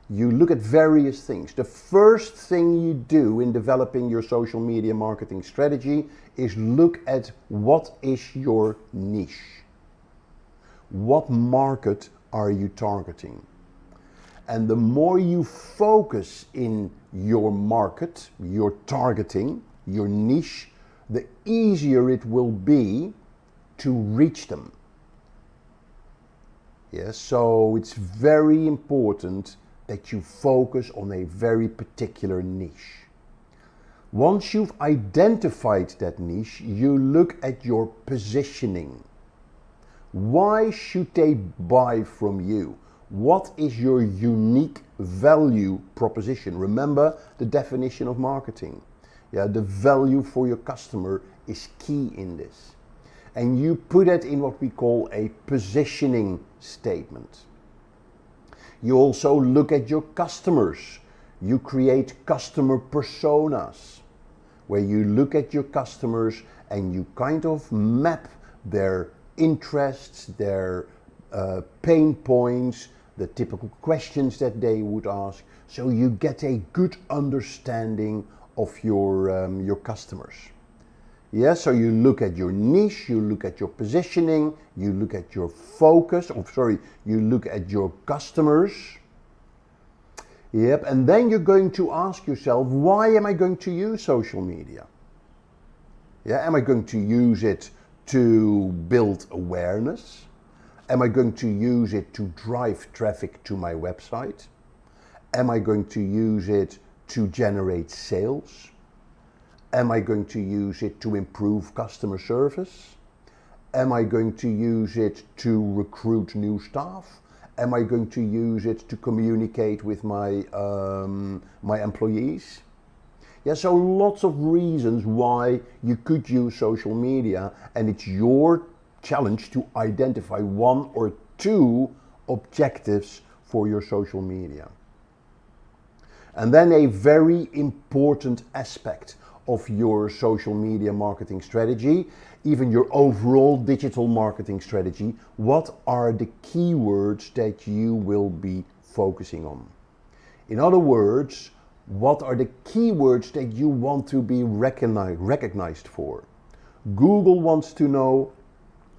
you look at various things. The first thing you do in developing your social media marketing strategy is look at what is your niche. What market are you targeting? And the more you focus in your market, your targeting, your niche, the easier it will be to reach them. Yes, so it's very important that you focus on a very particular niche. Once you've identified that niche, you look at your positioning. Why should they buy from you? What is your unique value proposition? Remember the definition of marketing. Yeah, the value for your customer is key in this. And you put it in what we call a positioning statement. You also look at your customers. You create customer personas, where you look at your customers and you kind of map their interests, their pain points, the typical questions that they would ask, so you get a good understanding of your customers. Yeah, so you look at your niche, you look at your positioning, you look at your focus, you look at your customers. Yep, and then you're going to ask yourself, why am I going to use social media? Yeah, am I going to use it to build awareness? Am I going to use it to drive traffic to my website? Am I going to use it to generate sales? Am I going to use it to improve customer service? Am I going to use it to recruit new staff? Am I going to use it to communicate with my employees? Yeah, so lots of reasons why you could use social media, and it's your challenge to identify 1 or 2 objectives for your social media. And then a very important aspect of your social media marketing strategy, even your overall digital marketing strategy, what are the keywords that you will be focusing on? In other words, what are the keywords that you want to be recognized for? Google wants to know,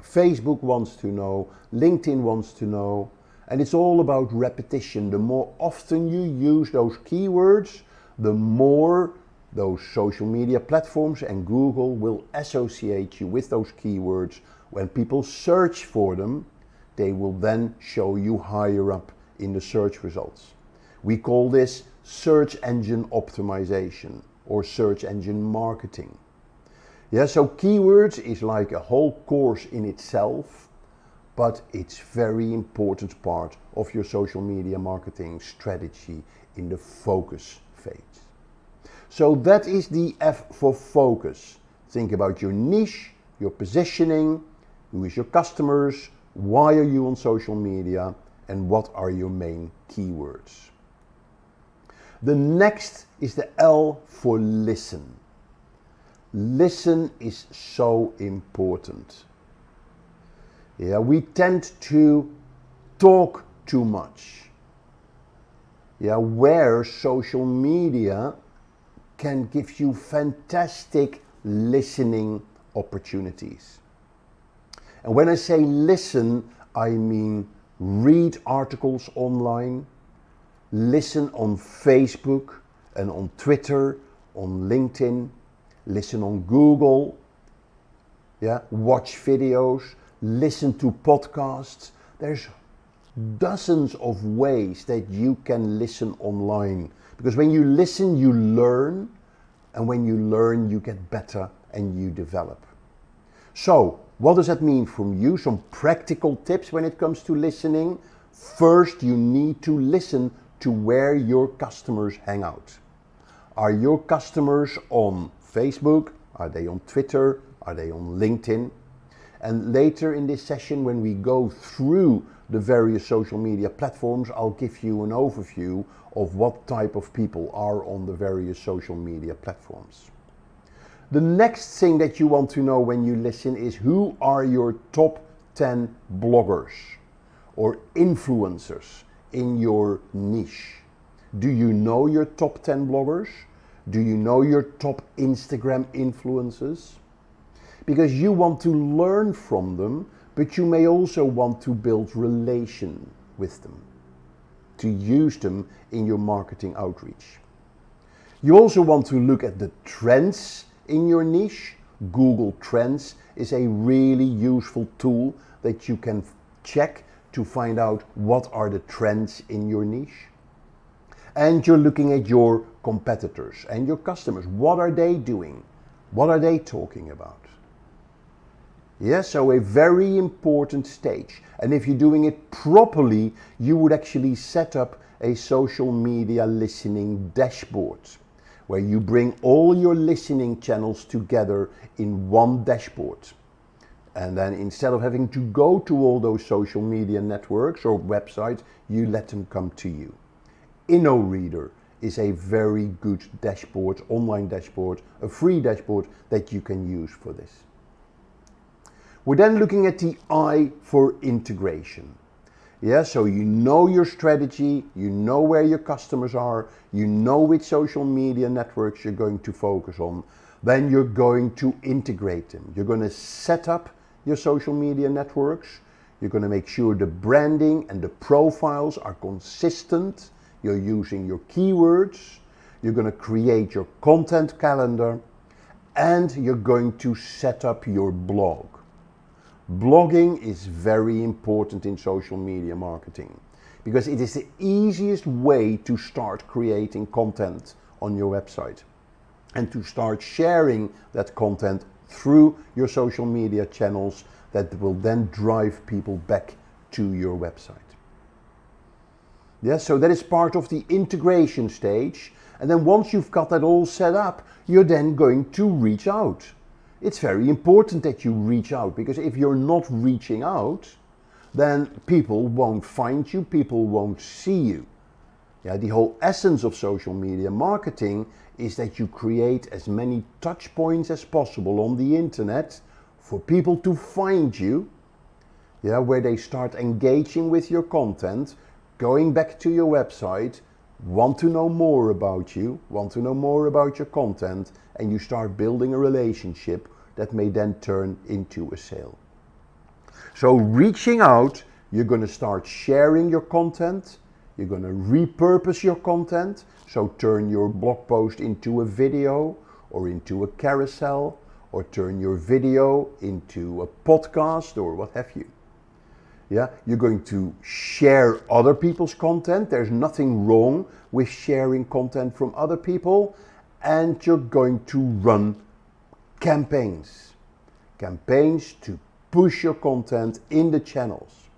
Facebook wants to know, LinkedIn wants to know, and it's all about repetition. The more often you use those keywords, the more those social media platforms and Google will associate you with those keywords. When people search for them, they will then show you higher up in the search results. We call this search engine optimization or search engine marketing. Yeah, so keywords is like a whole course in itself, but it's very important part of your social media marketing strategy in the focus phase. So that is the F for focus. Think about your niche, your positioning, who is your customers, Why are you on social media? And what are your main keywords? The next is the L for listen. Listen is so important. Yeah, we tend to talk too much. Yeah, where social media can give you fantastic listening opportunities. And when I say listen, I mean read articles online, listen on Facebook and on Twitter, on LinkedIn, listen on Google, yeah, watch videos, listen to podcasts. There's dozens of ways that you can listen online. Because when you listen, you learn, and when you learn, you get better and you develop. So, what does that mean from you? Some practical tips when it comes to listening. First, you need to listen to where your customers hang out. Are your customers on Facebook? Are they on Twitter? Are they on LinkedIn? And later in this session, when we go through the various social media platforms, I'll give you an overview of what type of people are on the various social media platforms. The next thing that you want to know when you listen is who are your top 10 bloggers or influencers in your niche. Do you know your top 10 bloggers? Do you know your top Instagram influencers? Because you want to learn from them, but you may also want to build relation with them, to use them in your marketing outreach. You also want to look at the trends in your niche. Google Trends is a really useful tool that you can check to find out what are the trends in your niche. And you're looking at your competitors and your customers. What are they doing? What are they talking about? Yes, so a very important stage. And if you're doing it properly, you would actually set up a social media listening dashboard where you bring all your listening channels together in one dashboard. And then instead of having to go to all those social media networks or websites, you let them come to you. InnoReader is a very good dashboard, online dashboard, a free dashboard that you can use for this. We're then looking at the I for integration. Yeah, so you know your strategy, you know where your customers are, you know which social media networks you're going to focus on. Then you're going to integrate them. You're going to set up your social media networks. You're going to make sure the branding and the profiles are consistent. You're using your keywords. You're going to create your content calendar. And you're going to set up your blog. Blogging is very important in social media marketing because it is the easiest way to start creating content on your website and to start sharing that content through your social media channels that will then drive people back to your website. Yes, so that is part of the integration stage. And then once you've got that all set up, you're then going to reach out. It's very important that you reach out, because if you're not reaching out, then people won't find you, people won't see you. Yeah, the whole essence of social media marketing is that you create as many touch points as possible on the internet for people to find you, yeah, where they start engaging with your content, going back to your website, want to know more about you, want to know more about your content, and you start building a relationship that may then turn into a sale. So reaching out, you're going to start sharing your content, you're going to repurpose your content, so turn your blog post into a video or into a carousel, or turn your video into a podcast or what have you. Yeah, you're going to share other people's content. There's nothing wrong with sharing content from other people. And you're going to run campaigns. Campaigns to push your content in the channels.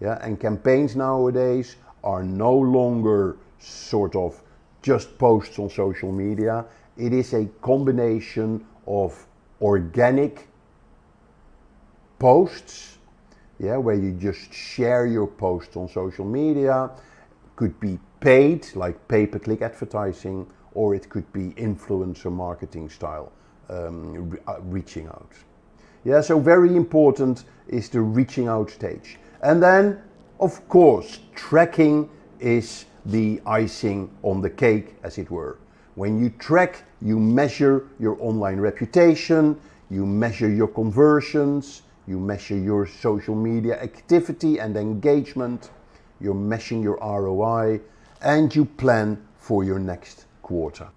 Yeah, and campaigns nowadays are no longer sort of just posts on social media. It is a combination of organic posts yeah, where you just share your posts on social media. Could be paid, like pay-per-click advertising, or it could be influencer marketing style, reaching out. Yeah, so very important is the reaching out stage. And then, of course, tracking is the icing on the cake, as it were. When you track, you measure your online reputation, you measure your conversions, you measure your social media activity and engagement, you're measuring your ROI, and you plan for your next quarter.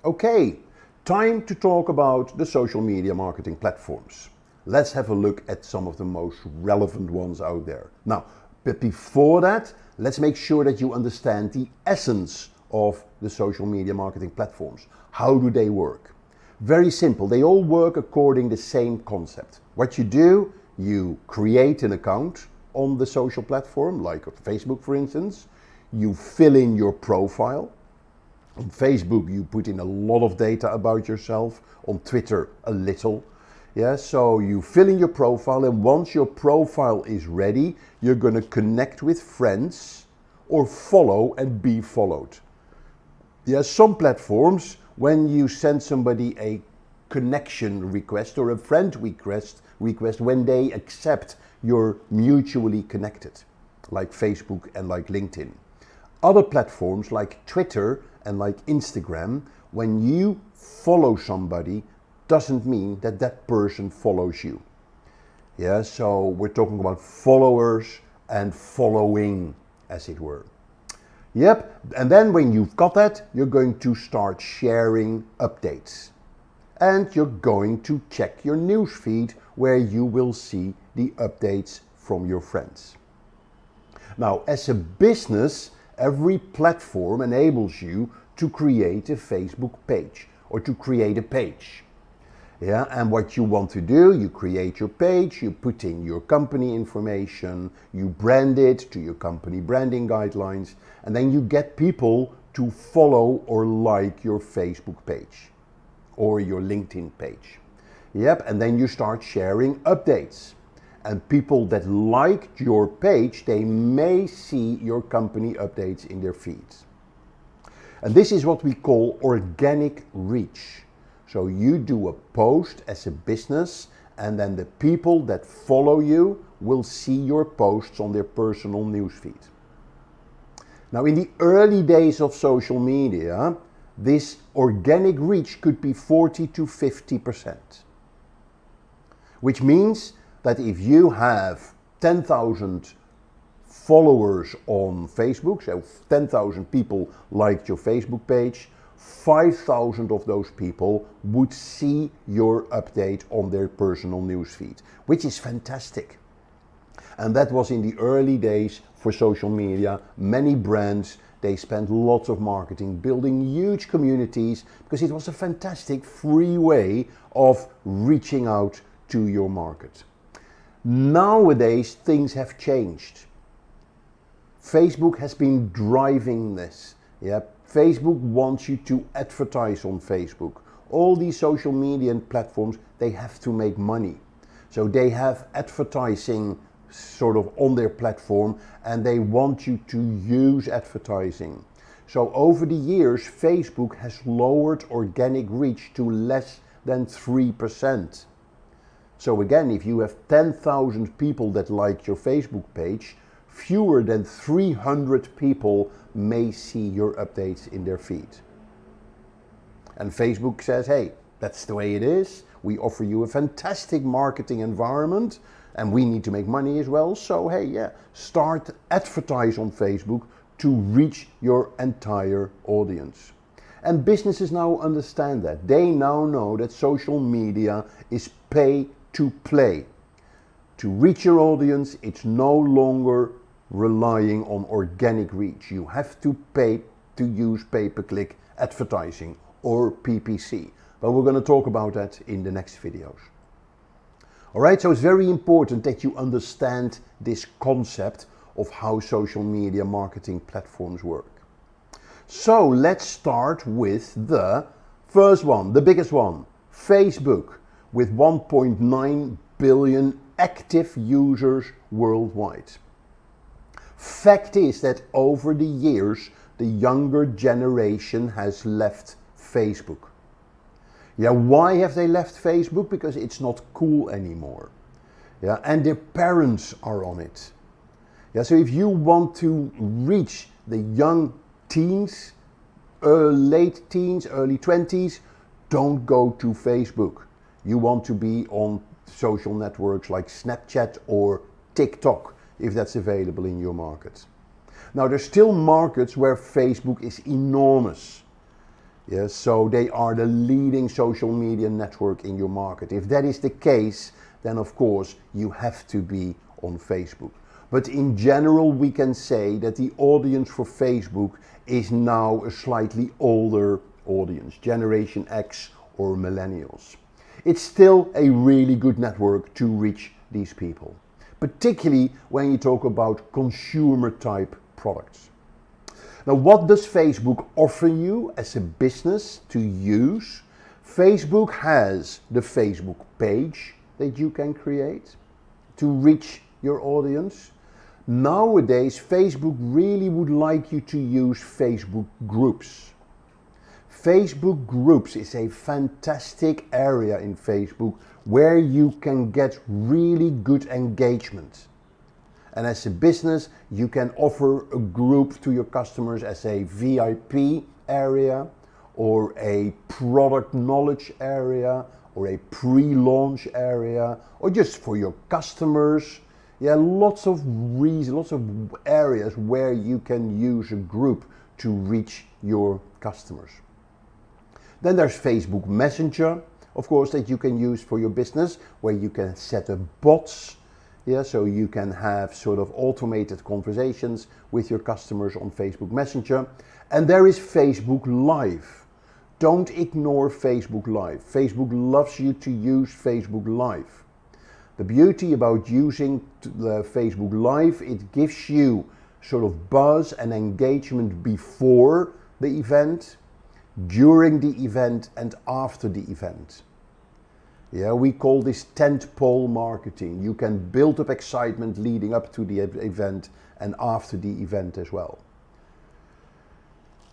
Okay, time to talk about the social media marketing platforms. Let's have a look at some of the most relevant ones out there. Now, but before that, let's make sure that you understand the essence of the social media marketing platforms. How do they work? Very simple. They all work according to the same concept. What you do, you create an account on the social platform, like Facebook for instance. You fill in your profile. On Facebook you put in a lot of data about yourself. On Twitter a little. Yeah, so you fill in your profile, and once your profile is ready, you're going to connect with friends or follow and be followed. Yeah, some platforms, when you send somebody a connection request or a friend request, when they accept, you're mutually connected, like Facebook and like LinkedIn. Other platforms like Twitter and like Instagram, when you follow somebody, doesn't mean that that person follows you. Yeah, so we're talking about followers and following, as it were. Yep, and then when you've got that, you're going to start sharing updates. And you're going to check your newsfeed where you will see the updates from your friends. Now, as a business, every platform enables you to create a Facebook page or to create a page. Yeah, and what you want to do, you create your page, you put in your company information, you brand it to your company branding guidelines, and then you get people to follow or like your Facebook page or your LinkedIn page. Yep, and then you start sharing updates. And people that liked your page, they may see your company updates in their feeds. And this is what we call organic reach. So you do a post as a business, and then the people that follow you will see your posts on their personal newsfeed. Now, in the early days of social media, this organic reach could be 40 to 50%. Which means that if you have 10,000 followers on Facebook, so 10,000 people liked your Facebook page, 5,000 of those people would see your update on their personal newsfeed, which is fantastic. And that was in the early days for social media. Many brands, they spent lots of marketing, building huge communities, because it was a fantastic free way of reaching out to your market. Nowadays, things have changed. Facebook has been driving this. Yeah, Facebook wants you to advertise on Facebook. All these social media platforms, they have to make money. So they have advertising sort of on their platform, and they want you to use advertising. So over the years, Facebook has lowered organic reach to less than 3%. So again, if you have 10,000 people that like your Facebook page, fewer than 300 people may see your updates in their feed. And Facebook says, hey, that's the way it is. We offer you a fantastic marketing environment, and we need to make money as well. So hey, yeah, start advertise on Facebook to reach your entire audience. And businesses now understand that. They now know that social media is pay to play. To reach your audience, it's no longer relying on organic reach. You have to pay to use pay-per-click advertising or PPC. But we're going to talk about that in the next videos. Alright, so it's very important that you understand this concept of how social media marketing platforms work. So let's start with the first one, the biggest one, Facebook, with 1.9 billion active users worldwide. Fact is that over the years, the younger generation has left Facebook. Yeah, why have they left Facebook? Because it's not cool anymore. Yeah, and their parents are on it. Yeah, so if you want to reach the young teens, late teens, early 20s, don't go to Facebook. You want to be on social networks like Snapchat or TikTok, if that's available in your market. Now, there's still markets where Facebook is enormous. Yes, so they are the leading social media network in your market. If that is the case, then of course you have to be on Facebook. But in general, we can say that the audience for Facebook is now a slightly older audience, Generation X or millennials. It's still a really good network to reach these people, particularly when you talk about consumer type products. Now, what does Facebook offer you as a business to use? Facebook has the Facebook page that you can create to reach your audience. Nowadays, Facebook really would like you to use Facebook groups. Facebook groups is a fantastic area in Facebook where you can get really good engagement. And as a business, you can offer a group to your customers as a VIP area or a product knowledge area or a pre-launch area or just for your customers. Yeah, lots of reasons, lots of areas where you can use a group to reach your customers. Then there's Facebook Messenger, of course, that you can use for your business, where you can set up bots. Yeah, so you can have sort of automated conversations with your customers on Facebook Messenger. And there is Facebook Live. Don't ignore Facebook Live. Facebook loves you to use Facebook Live. The beauty about using the Facebook Live, it gives you sort of buzz and engagement before the event, during the event, and after the event. Yeah, we call this tentpole marketing. You can build up excitement leading up to the event and after the event as well.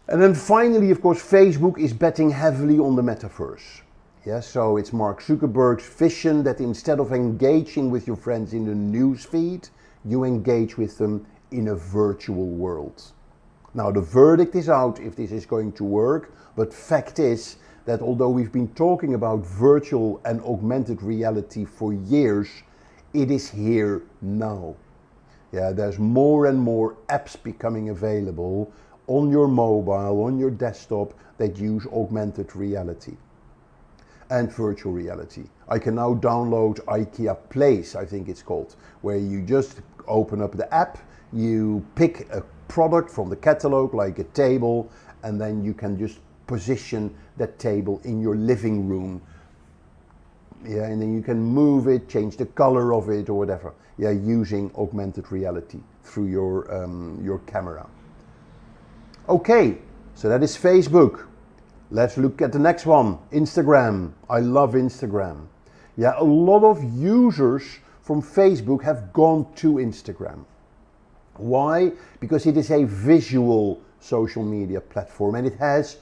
And then finally, of course, Facebook is betting heavily on the metaverse. Yeah, so it's Mark Zuckerberg's vision that instead of engaging with your friends in the news feed, you engage with them in a virtual world. Now, the verdict is out if this is going to work, but fact is that although we've been talking about virtual and augmented reality for years, it is here now. Yeah, there's more and more apps becoming available on your mobile, on your desktop that use augmented reality and virtual reality. I can now download IKEA Place, I think it's called, where you just open up the app, you pick a product from the catalog like a table, and then you can just position that table in your living room. Yeah, and then you can move it, change the color of it or whatever. Yeah, using augmented reality through your camera. Okay, so that is Facebook. Let's look at the next one, Instagram. I love Instagram. Yeah, a lot of users from Facebook have gone to Instagram. Why? Because it is a visual social media platform and it has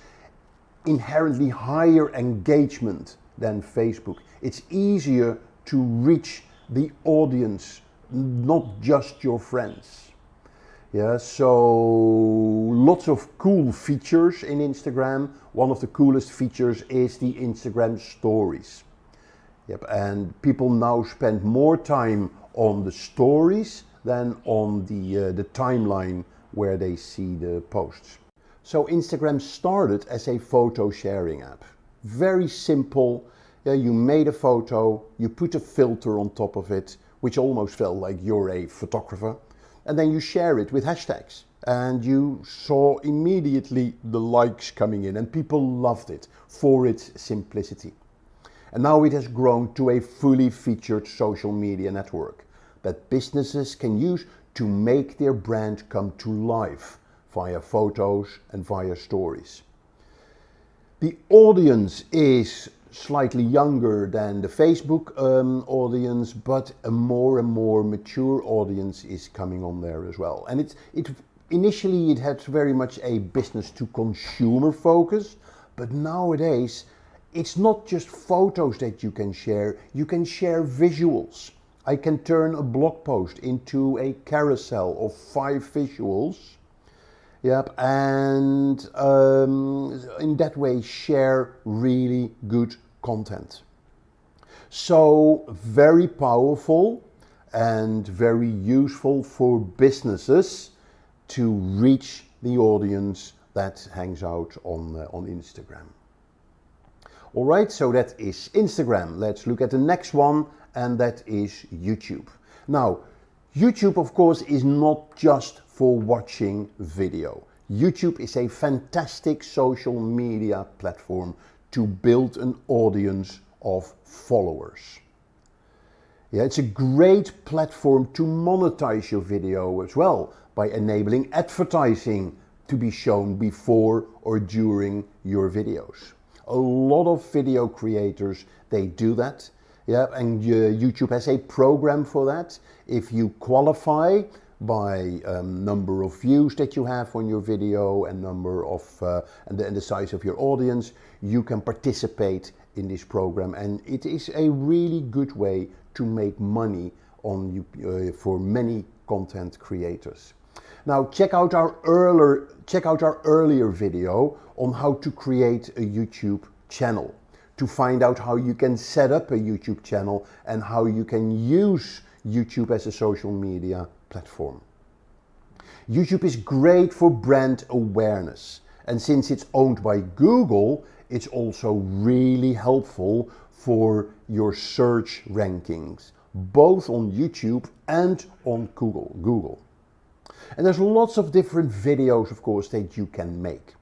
inherently higher engagement than Facebook. It's easier to reach the audience, not just your friends. Yeah, so lots of cool features in Instagram. One of the coolest features is the Instagram stories. Yep, and people now spend more time on the stories than on the timeline where they see the posts. So Instagram started as a photo sharing app. Very simple. Yeah, you made a photo, you put a filter on top of it, which almost felt like you're a photographer, and then you share it with hashtags. And you saw immediately the likes coming in and people loved it for its simplicity. And now it has grown to a fully featured social media network that businesses can use to make their brand come to life via photos and via stories. The audience is slightly younger than the Facebook audience, but a more and more mature audience is coming on there as well. And initially it had very much a business to consumer focus, but nowadays it's not just photos that you can share visuals. I can turn a blog post into a carousel of 5 visuals. Yep, and in that way share really good content. So very powerful and very useful for businesses to reach the audience that hangs out on Instagram. All right, so that is Instagram. Let's look at the next one, and that is YouTube. Now, YouTube, of course, is not just for watching video. YouTube is a fantastic social media platform to build an audience of followers. Yeah, it's a great platform to monetize your video as well by enabling advertising to be shown before or during your videos. A lot of video creators, they do that. Yeah, and YouTube has a program for that. If you qualify by number of views that you have on your video and number of and the size of your audience, you can participate in this program, and it is a really good way to make money on for many content creators. Now check out our earlier video on how to create a YouTube channel, to find out how you can set up a YouTube channel and how you can use YouTube as a social media platform. YouTube is great for brand awareness, and since it's owned by Google, it's also really helpful for your search rankings, both on YouTube and on Google. And there's lots of different videos, of course, that you can make.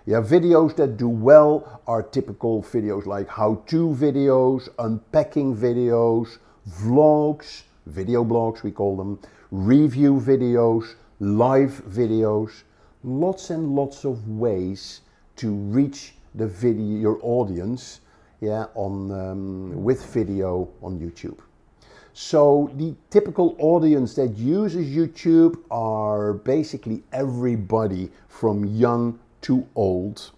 Yeah, videos that do well are typical videos like how-to videos, unpacking videos, vlogs, video blogs we call them, review videos, live videos, lots and lots of ways to reach your audience, yeah, with video on YouTube. So the typical audience that uses YouTube are basically everybody from young to old.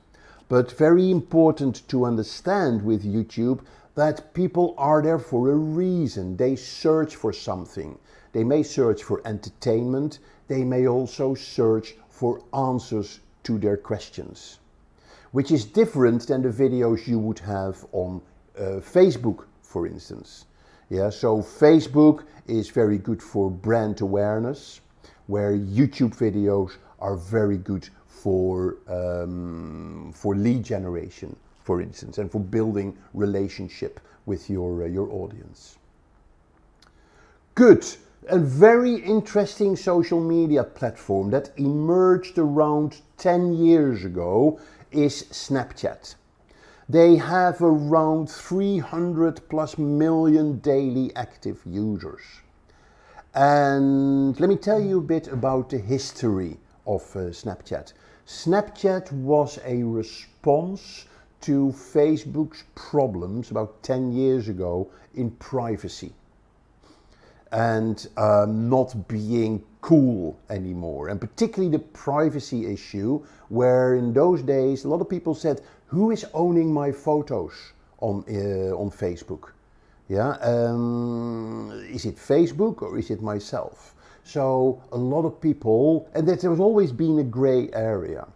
But very important to understand with YouTube that people are there for a reason. They search for something. They may search for entertainment. They may also search for answers to their questions, which is different than the videos you would have on Facebook, for instance. Yeah, so Facebook is very good for brand awareness, where YouTube videos are very good for lead generation, for instance, and for building relationship with your audience. Good. A very interesting social media platform that emerged around 10 years ago is Snapchat. They have around 300+ million daily active users. And let me tell you a bit about the history of Snapchat. Snapchat was a response to Facebook's problems about 10 years ago in privacy and not being cool anymore, and particularly the privacy issue, where in those days a lot of people said, who is owning my photos on Facebook? Yeah, is it Facebook or is it myself? So a lot of people, and that there has always been a gray area.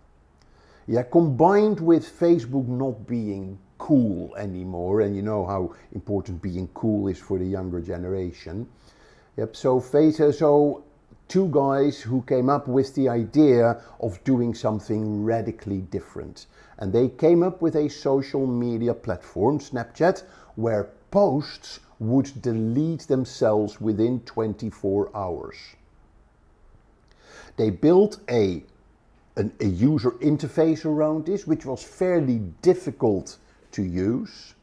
Yeah, combined with Facebook not being cool anymore, and you know how important being cool is for the younger generation. Yep, so two guys who came up with the idea of doing something radically different. And they came up with a social media platform, Snapchat, where posts would delete themselves within 24 hours. They built a user interface around this, which was fairly difficult to use.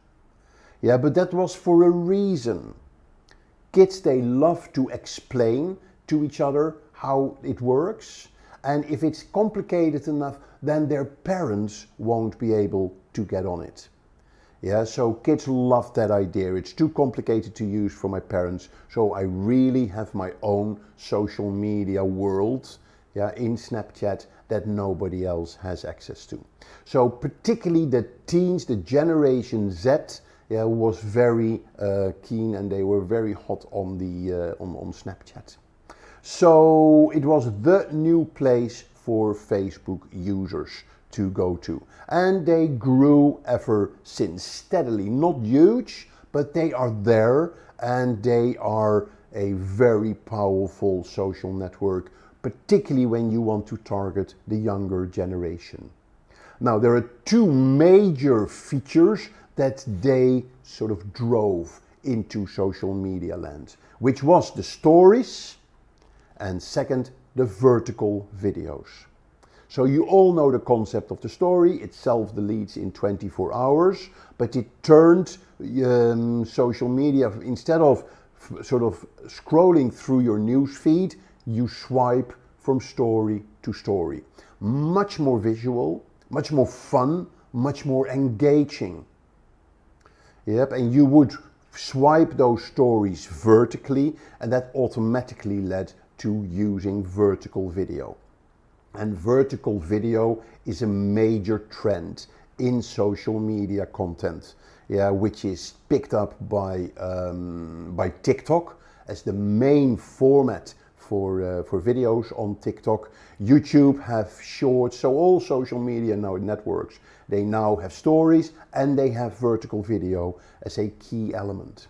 Yeah, but that was for a reason. Kids, they love to explain to each other how it works. And if it's complicated enough, then their parents won't be able to get on it. Yeah, so kids love that idea. It's too complicated to use for my parents, so I really have my own social media world, yeah, in Snapchat that nobody else has access to. So particularly the teens, the Generation Z, yeah, was very keen, and they were very hot on the on Snapchat. So it was the new place for Facebook users to go to, and they grew ever since steadily. Not huge, but they are there, and they are a very powerful social network, particularly when you want to target the younger generation. Now, there are two major features that they sort of drove into social media land, which was the stories, and second, the vertical videos. So you all know the concept of the story. It self-deletes in 24 hours, but it turned social media, instead of sort of scrolling through your news feed, you swipe from story to story. Much more visual, much more fun, much more engaging. Yep, and you would swipe those stories vertically, and that automatically led to using vertical video. And vertical video is a major trend in social media content, yeah, which is picked up by TikTok as the main format for videos on TikTok. YouTube have shorts, so all social media networks, they now have stories, and they have vertical video as a key element.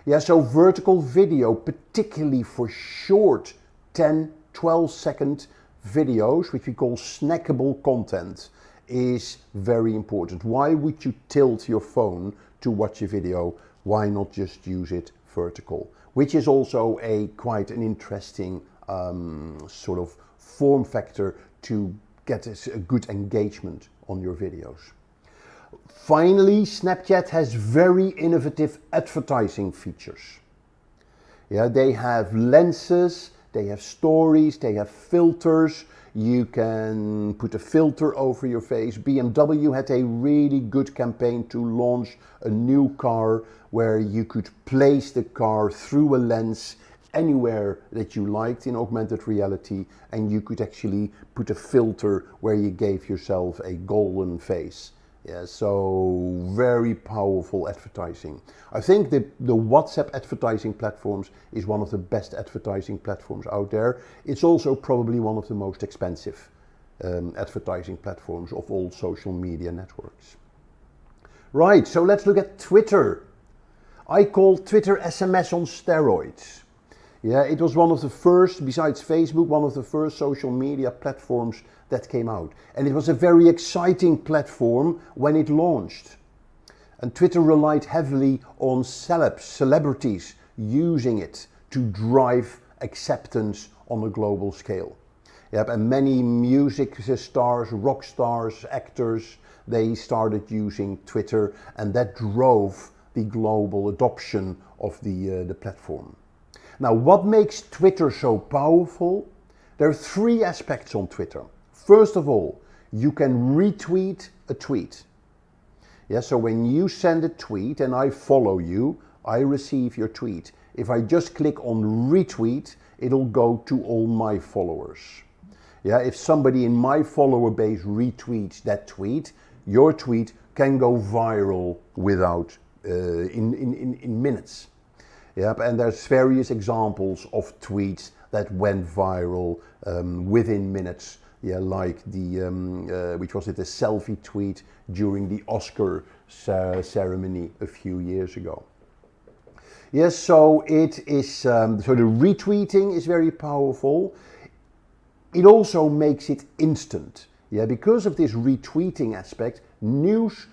Yeah, so vertical video, particularly for short 10, 12-second videos, which we call snackable content, is very important. Why would you tilt your phone to watch a video? Why not just use it vertical? Which is also quite an interesting sort of form factor to get a good engagement on your videos. Finally, Snapchat has very innovative advertising features. Yeah, they have lenses, they have stories, they have filters. You can put a filter over your face. BMW had a really good campaign to launch a new car where you could place the car through a lens anywhere that you liked in augmented reality, and you could actually put a filter where you gave yourself a golden face. Yeah, so very powerful advertising. I think the WhatsApp advertising platforms is one of the best advertising platforms out there. It's also probably one of the most expensive advertising platforms of all social media networks. Right, so let's look at Twitter. I call Twitter SMS on steroids. Yeah, it was one of the first, besides Facebook, one of the first social media platforms that came out. And it was a very exciting platform when it launched. And Twitter relied heavily on celebrities using it to drive acceptance on a global scale. Yep, and many music stars, rock stars, actors, they started using Twitter, and that drove the global adoption of the platform. Now, what makes Twitter so powerful? There are three aspects on Twitter. First of all, you can retweet a tweet. Yeah, so when you send a tweet and I follow you, I receive your tweet. If I just click on retweet, it'll go to all my followers. Yeah, if somebody in my follower base retweets that tweet, your tweet can go viral without in minutes. Yep, and there's various examples of tweets that went viral within minutes. Yeah, like the which was it, a selfie tweet during the Oscar ceremony a few years ago. Yes, so it is. So the retweeting is very powerful. It also makes it instant. Yeah, because of this retweeting aspect, news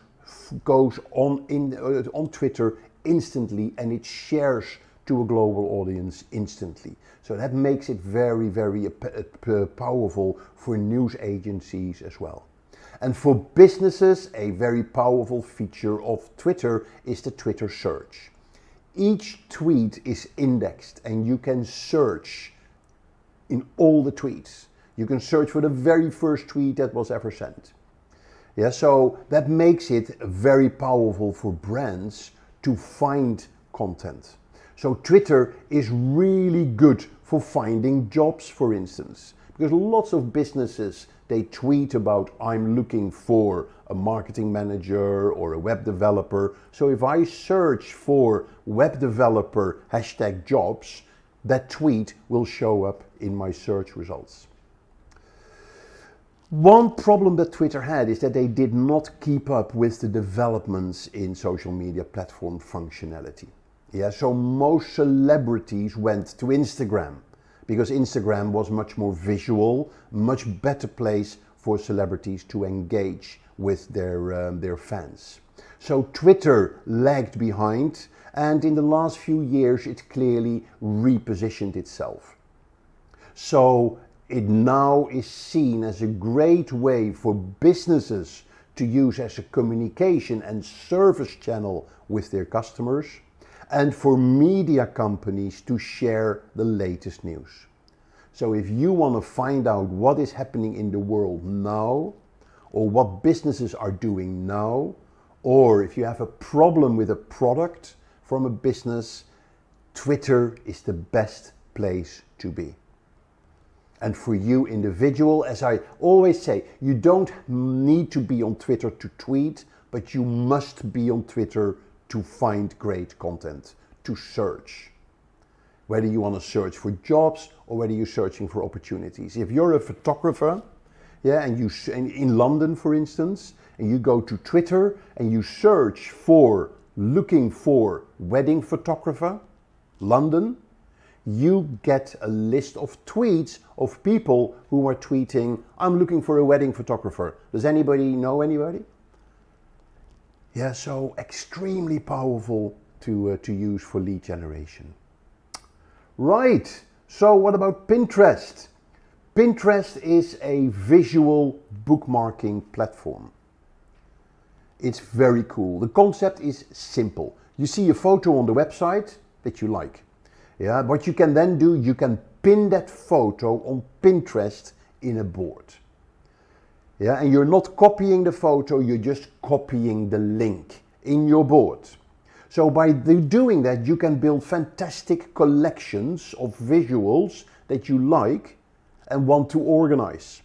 goes on Twitter instantly, and it shares to a global audience instantly. So that makes it very, very powerful for news agencies as well. And for businesses, a very powerful feature of Twitter is the Twitter search. Each tweet is indexed, and you can search in all the tweets. You can search for the very first tweet that was ever sent. Yeah, so that makes it very powerful for brands to find content. So Twitter is really good for finding jobs, for instance, because lots of businesses, they tweet about, I'm looking for a marketing manager or a web developer. So if I search for web developer #jobs, that tweet will show up in my search results. One problem that Twitter had is that they did not keep up with the developments in social media platform functionality. Yeah, so most celebrities went to Instagram because Instagram was much more visual, much better place for celebrities to engage with their fans. So Twitter lagged behind, and in the last few years it clearly repositioned itself. So it now is seen as a great way for businesses to use as a communication and service channel with their customers, and for media companies to share the latest news. So if you want to find out what is happening in the world now, or what businesses are doing now, or if you have a problem with a product from a business, Twitter is the best place to be. And for you individual, as I always say, you don't need to be on Twitter to tweet, but you must be on Twitter to find great content, to search. Whether you want to search for jobs or whether you're searching for opportunities. If you're a photographer, yeah, and you in London, for instance, and you go to Twitter and you search for looking for wedding photographer, London, you get a list of tweets of people who are tweeting, I'm looking for a wedding photographer. Does anybody know anybody? Yeah, so extremely powerful to use for lead generation. Right, so what about Pinterest? Pinterest is a visual bookmarking platform. It's very cool. The concept is simple. You see a photo on the website that you like. Yeah, what you can then do, you can pin that photo on Pinterest in a board. Yeah, and you're not copying the photo, you're just copying the link in your board. So by doing that, you can build fantastic collections of visuals that you like and want to organize.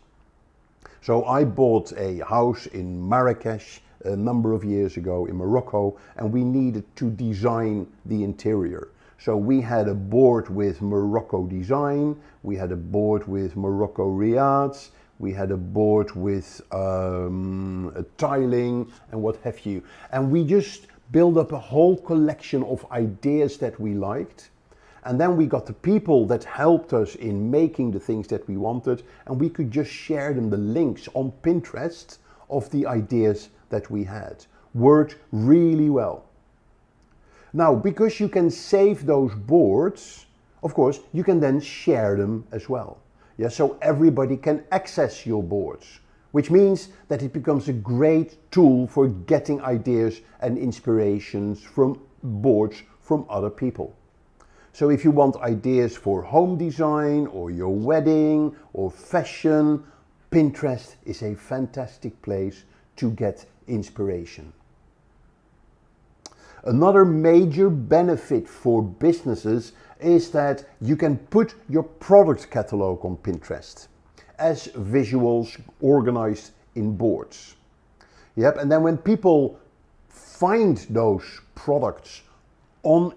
So I bought a house in Marrakesh a number of years ago in Morocco, and we needed to design the interior. So we had a board with Morocco design, we had a board with Morocco riads, we had a board with a tiling and what have you. And we just built up a whole collection of ideas that we liked. And then we got the people that helped us in making the things that we wanted, and we could just share them, the links on Pinterest of the ideas that we had. Worked really well. Now, because you can save those boards, of course, you can then share them as well. Yeah, so everybody can access your boards, which means that it becomes a great tool for getting ideas and inspirations from boards from other people. So if you want ideas for home design or your wedding or fashion, Pinterest is a fantastic place to get inspiration. Another major benefit for businesses is that you can put your product catalog on Pinterest as visuals organized in boards. Yep, and then when people find those products on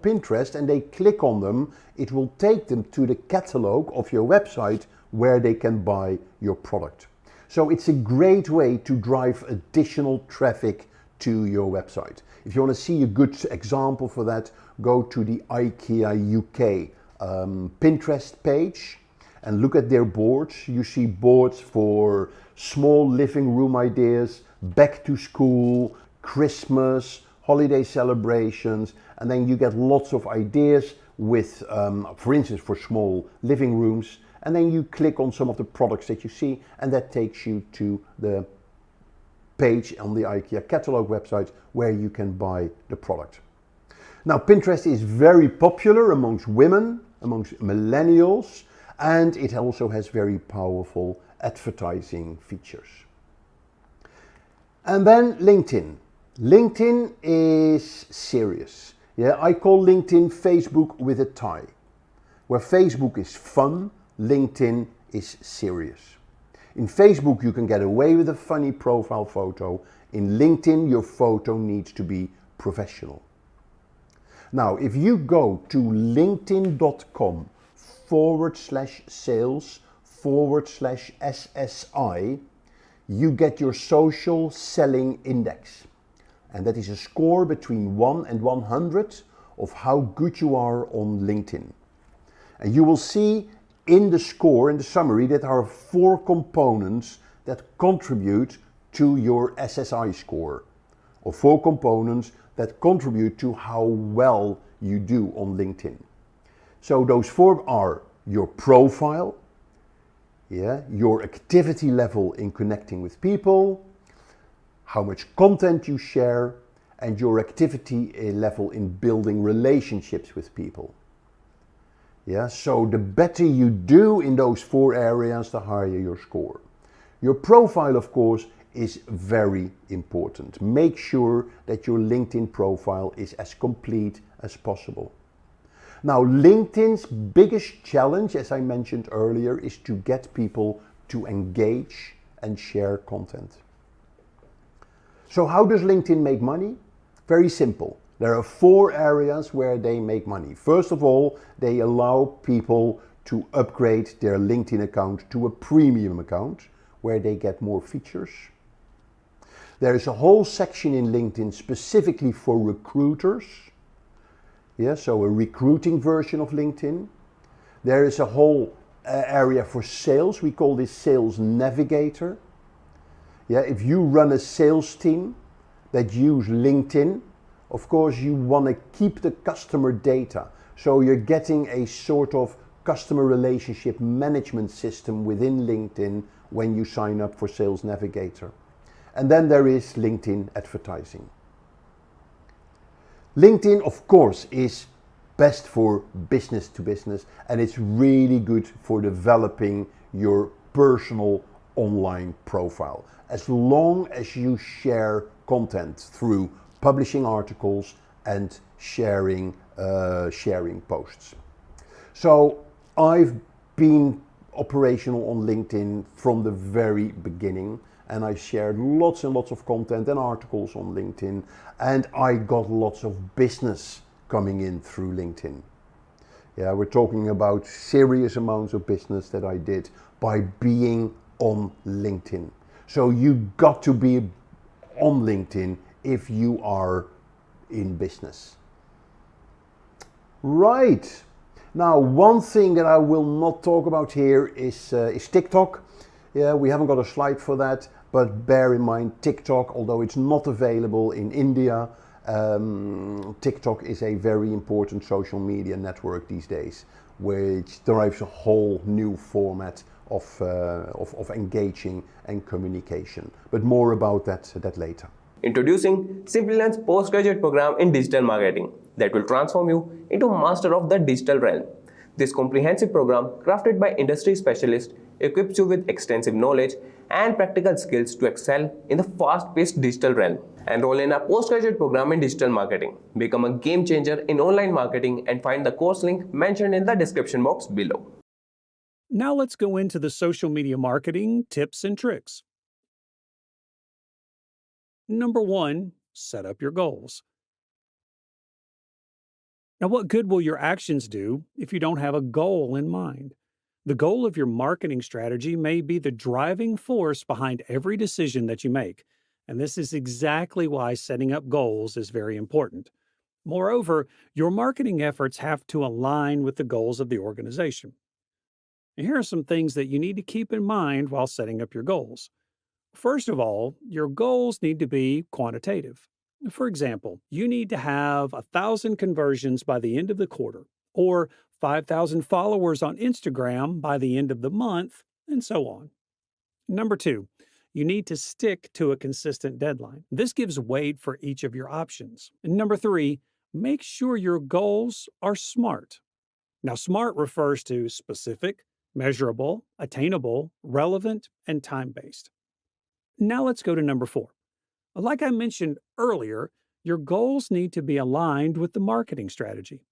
Pinterest and they click on them, it will take them to the catalog of your website where they can buy your product. So it's a great way to drive additional traffic to your website. If you want to see a good example for that, go to the IKEA UK Pinterest page and look at their boards. You see boards for small living room ideas, back to school, Christmas, holiday celebrations, and then you get lots of ideas with, for instance, for small living rooms, and then you click on some of the products that you see, and that takes you to the page on the IKEA catalog website where you can buy the product. Now, Pinterest is very popular amongst women, amongst millennials, and it also has very powerful advertising features. And then LinkedIn. LinkedIn is serious. Yeah, I call LinkedIn Facebook with a tie. Where Facebook is fun, LinkedIn is serious. In Facebook you can get away with a funny profile photo. In LinkedIn your photo needs to be professional. Now if you go to linkedin.com/sales/SSI, you get your social selling index. And that is a score between 1 and 100 of how good you are on LinkedIn. And you will see in the score, in the summary, that there are 4 components that contribute to your SSI score, or 4 components that contribute to how well you do on LinkedIn. So those 4 are your profile, your activity level in connecting with people, how much content you share, and your activity level in building relationships with people. So the better you do in those 4 areas, the higher your score. Your profile, of course, is very important. Make sure that your LinkedIn profile is as complete as possible. Now, LinkedIn's biggest challenge, as I mentioned earlier, is to get people to engage and share content. So how does LinkedIn make money? Very simple. There are 4 areas where they make money. First of all, they allow people to upgrade their LinkedIn account to a premium account where they get more features. There is a whole section in LinkedIn specifically for recruiters. So a recruiting version of LinkedIn. There is a whole area for sales. We call this Sales Navigator. If you run a sales team that use LinkedIn, of course you want to keep the customer data. So you're getting a sort of customer relationship management system within LinkedIn when you sign up for Sales Navigator. And then there is LinkedIn advertising. LinkedIn, of course, is best for business to business, and it's really good for developing your personal online profile, as long as you share content through publishing articles and sharing posts. So I've been operational on LinkedIn from the very beginning, and I shared lots and lots of content and articles on LinkedIn, and I got lots of business coming in through LinkedIn. We're talking about serious amounts of business that I did by being on LinkedIn. So you got to be on LinkedIn if you are in business. Right. Now, one thing that I will not talk about here is TikTok. We haven't got a slide for that, but bear in mind TikTok, although it's not available in India, TikTok is a very important social media network these days, which drives a whole new format of engaging and communication. But more about that later. Introducing Simplilearn's postgraduate program in digital marketing that will transform you into a master of the digital realm. This comprehensive program, crafted by industry specialists, equips you with extensive knowledge and practical skills to excel in the fast-paced digital realm. Enroll in our postgraduate program in digital marketing. Become a game changer in online marketing and find the course link mentioned in the description box below. Now let's go into the social media marketing tips and tricks. Number 1, set up your goals. Now, what good will your actions do if you don't have a goal in mind? The goal of your marketing strategy may be the driving force behind every decision that you make, and this is exactly why setting up goals is very important. Moreover, your marketing efforts have to align with the goals of the organization. And here are some things that you need to keep in mind while setting up your goals. First of all, your goals need to be quantitative. For example, you need to have 1,000 conversions by the end of the quarter, or 5,000 followers on Instagram by the end of the month, and so on. Number 2, you need to stick to a consistent deadline. This gives weight for each of your options. And number 3, make sure your goals are SMART. Now, SMART refers to specific, measurable, attainable, relevant, and time-based. Now let's go to number 4. Like I mentioned earlier, your goals need to be aligned with the marketing strategy.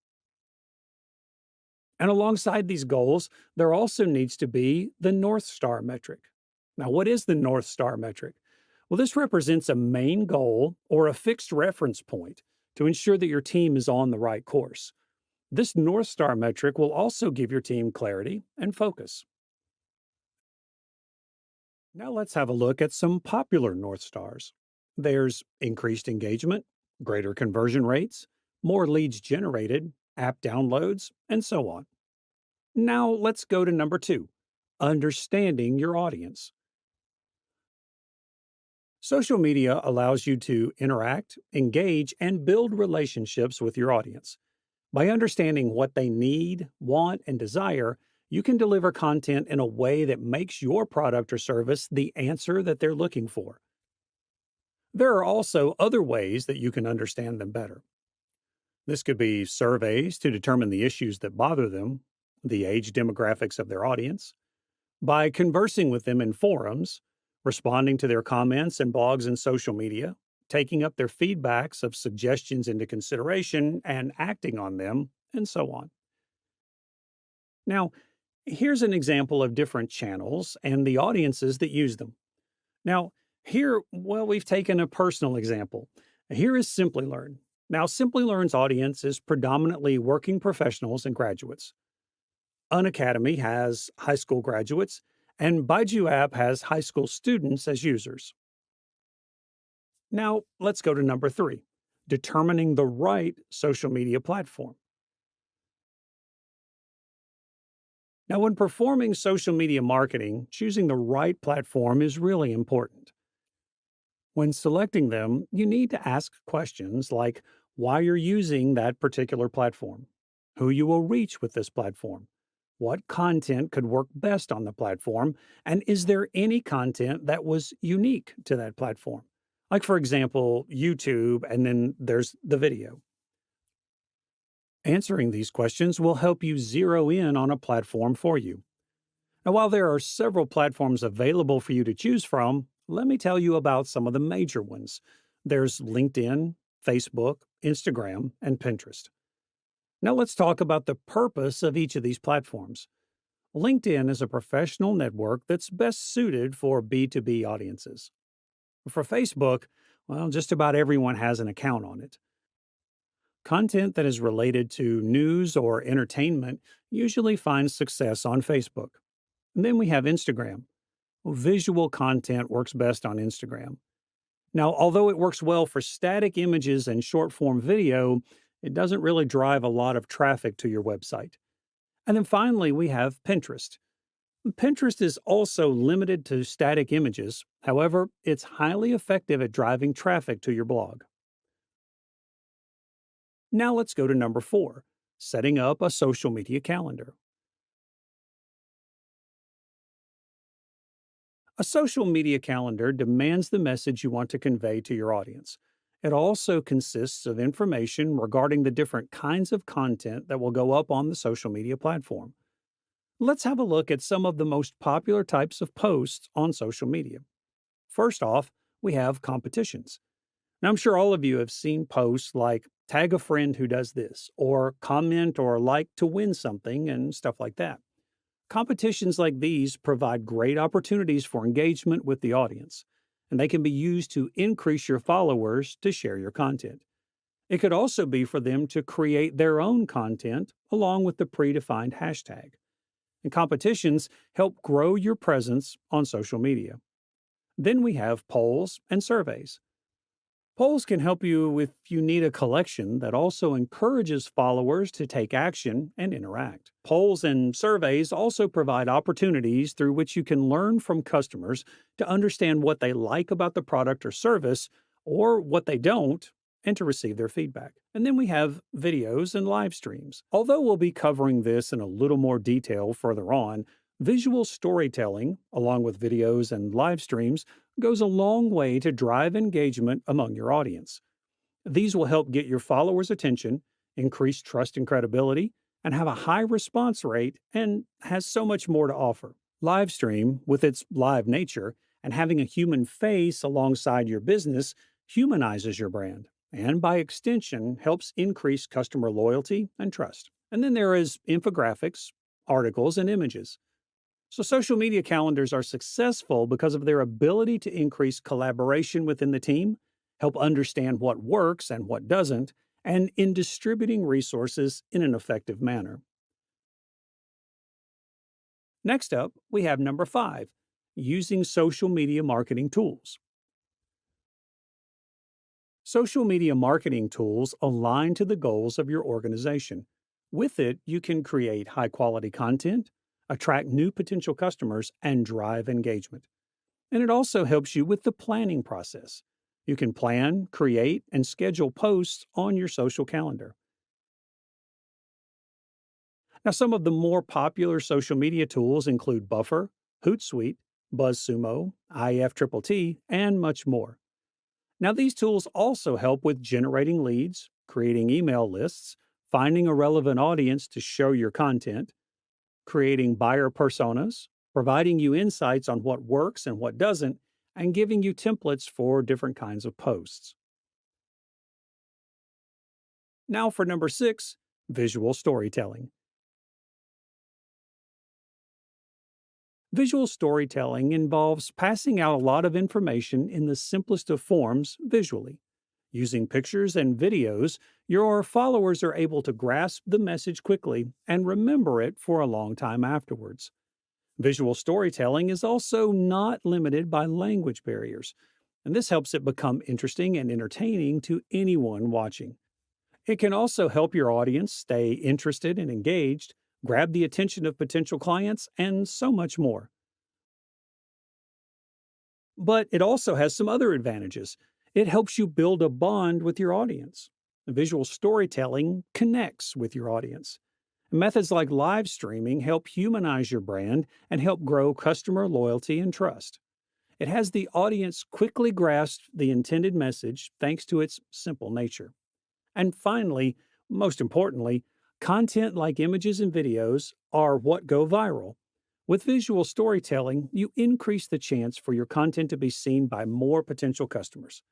And alongside these goals, there also needs to be the North Star metric. Now, what is the North Star metric? Well, this represents a main goal or a fixed reference point to ensure that your team is on the right course. This North Star metric will also give your team clarity and focus. Now, let's have a look at some popular North Stars. There's increased engagement, greater conversion rates, more leads generated, app downloads, and so on. Now, let's go to number 2, understanding your audience. Social media allows you to interact, engage, and build relationships with your audience. By understanding what they need, want, and desire, you can deliver content in a way that makes your product or service the answer that they're looking for. There are also other ways that you can understand them better. This could be surveys to determine the issues that bother them, the age demographics of their audience, by conversing with them in forums, responding to their comments and blogs and social media, taking up their feedbacks of suggestions into consideration and acting on them, and so on. Now, here's an example of different channels and the audiences that use them. Now, here, well, we've taken a personal example. Here is Simplilearn. Now, Simplilearn's audience is predominantly working professionals and graduates. Unacademy has high school graduates, and Baiju app has high school students as users. Now, let's go to number 3, determining the right social media platform. Now, when performing social media marketing, choosing the right platform is really important. When selecting them, you need to ask questions like why you're using that particular platform, who you will reach with this platform, what content could work best on the platform, and is there any content that was unique to that platform? Like, for example, YouTube, and then there's the video. Answering these questions will help you zero in on a platform for you. Now, while there are several platforms available for you to choose from, let me tell you about some of the major ones. There's LinkedIn, Facebook, Instagram, and Pinterest. Now let's talk about the purpose of each of these platforms. LinkedIn is a professional network that's best suited for B2B audiences. For Facebook, well, just about everyone has an account on it. Content that is related to news or entertainment usually finds success on Facebook. And then we have Instagram. Visual content works best on Instagram. Now, although it works well for static images and short-form video, it doesn't really drive a lot of traffic to your website. And then finally, we have Pinterest. Pinterest is also limited to static images. However, it's highly effective at driving traffic to your blog. Now let's go to number 4, setting up a social media calendar. A social media calendar demands the message you want to convey to your audience. It also consists of information regarding the different kinds of content that will go up on the social media platform. Let's have a look at some of the most popular types of posts on social media. First off, we have competitions. Now, I'm sure all of you have seen posts like tag a friend who does this, or comment or like to win something, and stuff like that. Competitions like these provide great opportunities for engagement with the audience, and they can be used to increase your followers to share your content. It could also be for them to create their own content along with the predefined hashtag. And competitions help grow your presence on social media. Then we have polls and surveys. Polls can help you if you need a collection that also encourages followers to take action and interact. Polls and surveys also provide opportunities through which you can learn from customers to understand what they like about the product or service, or what they don't, and to receive their feedback. And then we have videos and live streams. Although we'll be covering this in a little more detail further on, visual storytelling, along with videos and live streams, goes a long way to drive engagement among your audience. These will help get your followers' attention, increase trust and credibility, and have a high response rate, and has so much more to offer. Live stream, with its live nature and having a human face alongside your business, humanizes your brand, and by extension, helps increase customer loyalty and trust. And then there is infographics, articles, and images. So, social media calendars are successful because of their ability to increase collaboration within the team, help understand what works and what doesn't, and in distributing resources in an effective manner. Next up, we have number 5, using social media marketing tools. Social media marketing tools align to the goals of your organization. With it, you can create high quality content, attract new potential customers, and drive engagement. And it also helps you with the planning process. You can plan, create, and schedule posts on your social calendar. Now, some of the more popular social media tools include Buffer, Hootsuite, BuzzSumo, IFTTT, and much more. Now, these tools also help with generating leads, creating email lists, finding a relevant audience to show your content, creating buyer personas, providing you insights on what works and what doesn't, and giving you templates for different kinds of posts. Now, for number 6, visual storytelling. Visual storytelling involves passing out a lot of information in the simplest of forms visually. Using pictures and videos, your followers are able to grasp the message quickly and remember it for a long time afterwards. Visual storytelling is also not limited by language barriers, and this helps it become interesting and entertaining to anyone watching. It can also help your audience stay interested and engaged, grab the attention of potential clients, and so much more. But it also has some other advantages. It helps you build a bond with your audience. Visual storytelling connects with your audience. Methods like live streaming help humanize your brand and help grow customer loyalty and trust. It has the audience quickly grasp the intended message thanks to its simple nature. And finally, most importantly, content like images and videos are what go viral. With visual storytelling, you increase the chance for your content to be seen by more potential customers.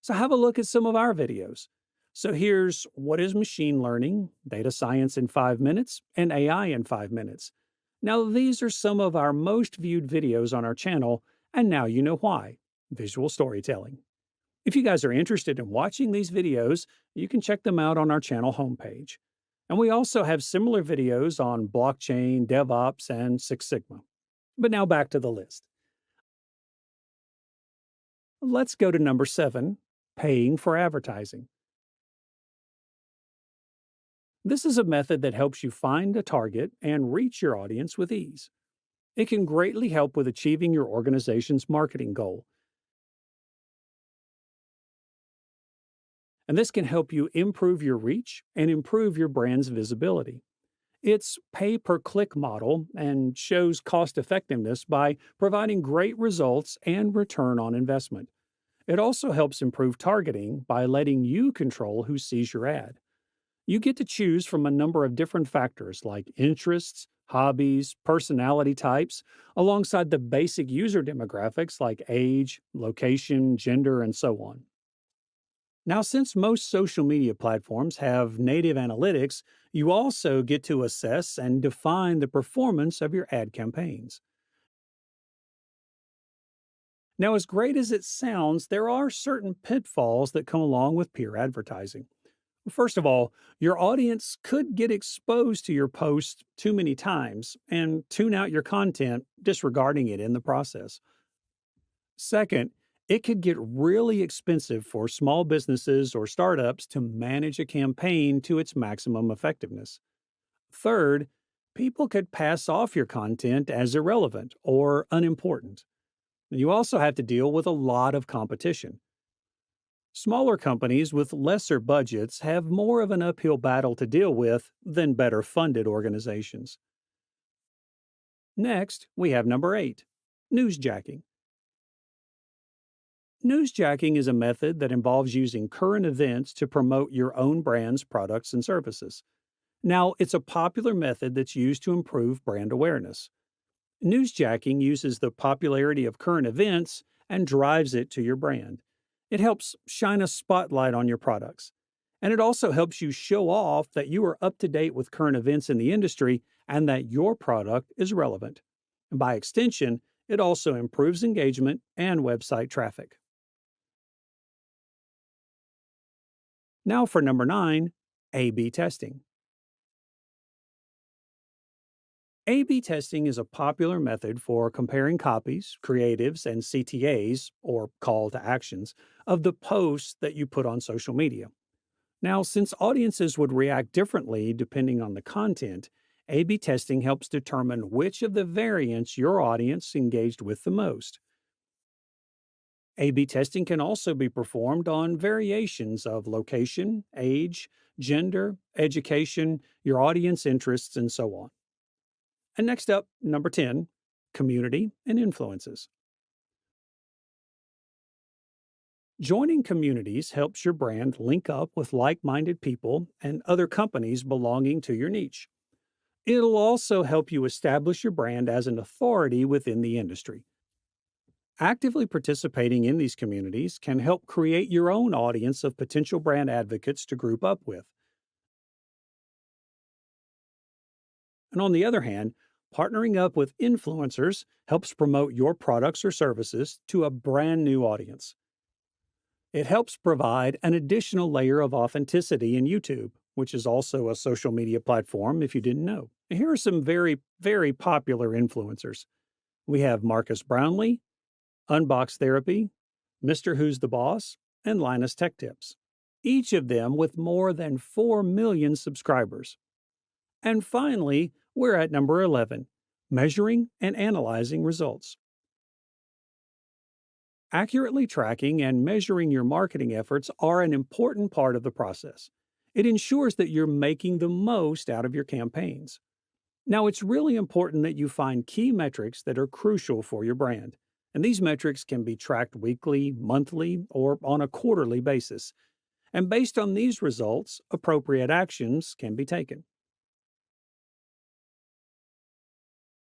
So have a look at some of our videos. So here's What is Machine Learning, Data Science in 5 Minutes, and AI in 5 Minutes. Now, these are some of our most viewed videos on our channel, and now you know why. Visual storytelling. If you guys are interested in watching these videos, you can check them out on our channel homepage. And we also have similar videos on blockchain, DevOps, and Six Sigma. But now back to the list. Let's go to number 7, paying for advertising. This is a method that helps you find a target and reach your audience with ease. It can greatly help with achieving your organization's marketing goal. And this can help you improve your reach and improve your brand's visibility. It's pay-per-click model and shows cost effectiveness by providing great results and return on investment. It also helps improve targeting by letting you control who sees your ad. You get to choose from a number of different factors like interests, hobbies, personality types, alongside the basic user demographics like age, location, gender, and so on. Now, since most social media platforms have native analytics, you also get to assess and define the performance of your ad campaigns. Now, as great as it sounds, there are certain pitfalls that come along with peer advertising. First of all, your audience could get exposed to your post too many times and tune out your content, disregarding it in the process. Second, it could get really expensive for small businesses or startups to manage a campaign to its maximum effectiveness. Third, people could pass off your content as irrelevant or unimportant. You also have to deal with a lot of competition. Smaller companies with lesser budgets have more of an uphill battle to deal with than better funded organizations. Next, we have number 8, newsjacking. Newsjacking is a method that involves using current events to promote your own brand's products and services. Now, it's a popular method that's used to improve brand awareness. Newsjacking uses the popularity of current events and drives it to your brand. It helps shine a spotlight on your products. And it also helps you show off that you are up to date with current events in the industry and that your product is relevant. And by extension, it also improves engagement and website traffic. Now for number 9, A/B testing. A/B testing is a popular method for comparing copies, creatives, and CTAs, or call to actions, of the posts that you put on social media. Now, since audiences would react differently depending on the content, A/B testing helps determine which of the variants your audience engaged with the most. A/B testing can also be performed on variations of location, age, gender, education, your audience interests, and so on. And next up, number 10, community and influences. Joining communities helps your brand link up with like minded people and other companies belonging to your niche. It'll also help you establish your brand as an authority within the industry. Actively participating in these communities can help create your own audience of potential brand advocates to group up with. And on the other hand, partnering up with influencers helps promote your products or services to a brand new audience. It helps provide an additional layer of authenticity in YouTube, which is also a social media platform if you didn't know. And here are some very, very popular influencers. We have Marcus Brownlee, Unbox Therapy, Mr. Who's the Boss, and Linus Tech Tips, each of them with more than 4 million subscribers. And finally, we're at number 11, measuring and analyzing results. Accurately tracking and measuring your marketing efforts are an important part of the process. It ensures that you're making the most out of your campaigns. Now, it's really important that you find key metrics that are crucial for your brand. And these metrics can be tracked weekly, monthly, or on a quarterly basis. And based on these results, appropriate actions can be taken.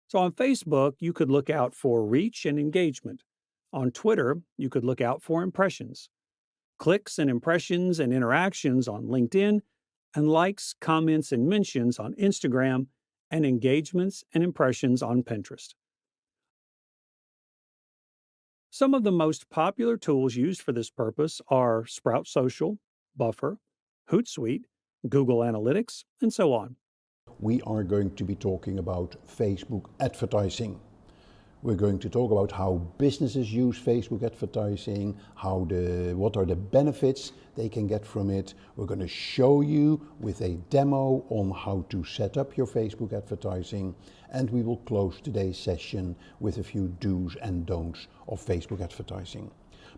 So on Facebook, you could look out for reach and engagement. On Twitter, you could look out for impressions, clicks and impressions and interactions on LinkedIn, and likes, comments, and mentions on Instagram, and engagements and impressions on Pinterest. Some of the most popular tools used for this purpose are Sprout Social, Buffer, Hootsuite, Google Analytics, and so on. We are going to be talking about Facebook advertising. We're going to talk about how businesses use Facebook advertising, what are the benefits they can get from it. We're going to show you with a demo on how to set up your Facebook advertising, and we will close today's session with a few do's and don'ts of Facebook advertising.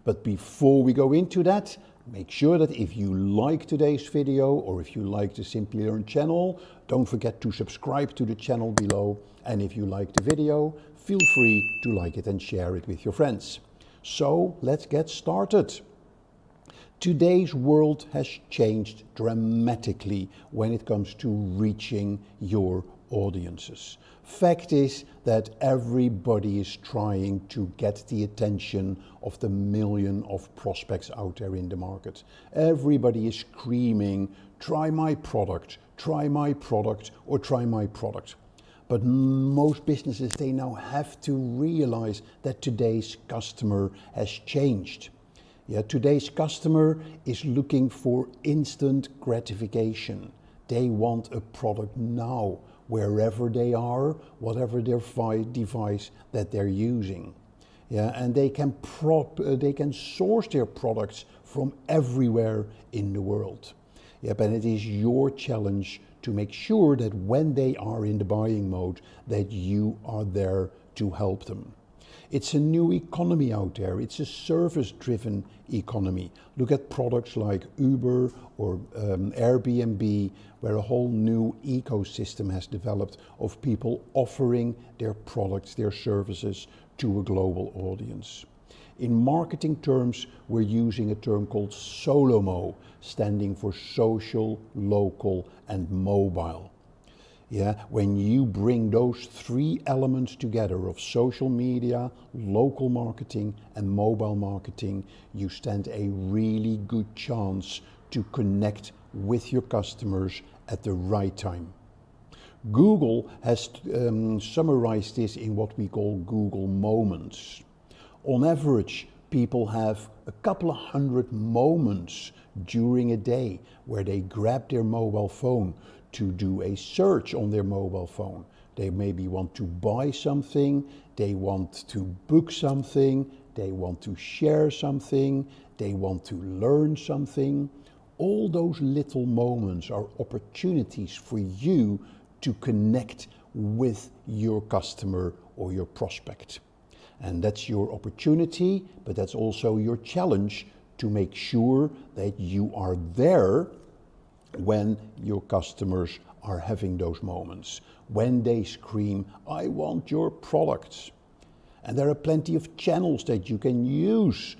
But before we go into that, make sure that if you like today's video or if you like the Simplilearn channel, don't forget to subscribe to the channel below. And if you like the video, feel free to like it and share it with your friends. So let's get started. Today's world has changed dramatically when it comes to reaching your audiences. Fact is that everybody is trying to get the attention of the million of prospects out there in the market. Everybody is screaming, try my product, or try my product. But most businesses, they now have to realize that today's customer has changed. Today's customer is looking for instant gratification. They want a product now, wherever they are, whatever their device that they're using. And they can source their products from everywhere in the world. But it is your challenge to make sure that when they are in the buying mode, that you are there to help them. It's a new economy out there. It's a service-driven economy. Look at products like Uber or Airbnb, where a whole new ecosystem has developed of people offering their products, their services to a global audience. In marketing terms, we're using a term called SOLOMO, standing for social, local, and mobile. Yeah, when you bring those three elements together of social media, local marketing and mobile marketing, you stand a really good chance to connect with your customers at the right time. Google has summarized this in what we call Google Moments. On average, people have a couple of hundred moments during a day where they grab their mobile phone to do a search on their mobile phone. They maybe want to buy something, they want to book something, they want to share something, they want to learn something. All those little moments are opportunities for you to connect with your customer or your prospect. And that's your opportunity, but that's also your challenge to make sure that you are there when your customers are having those moments, when they scream, "I want your products." And there are plenty of channels that you can use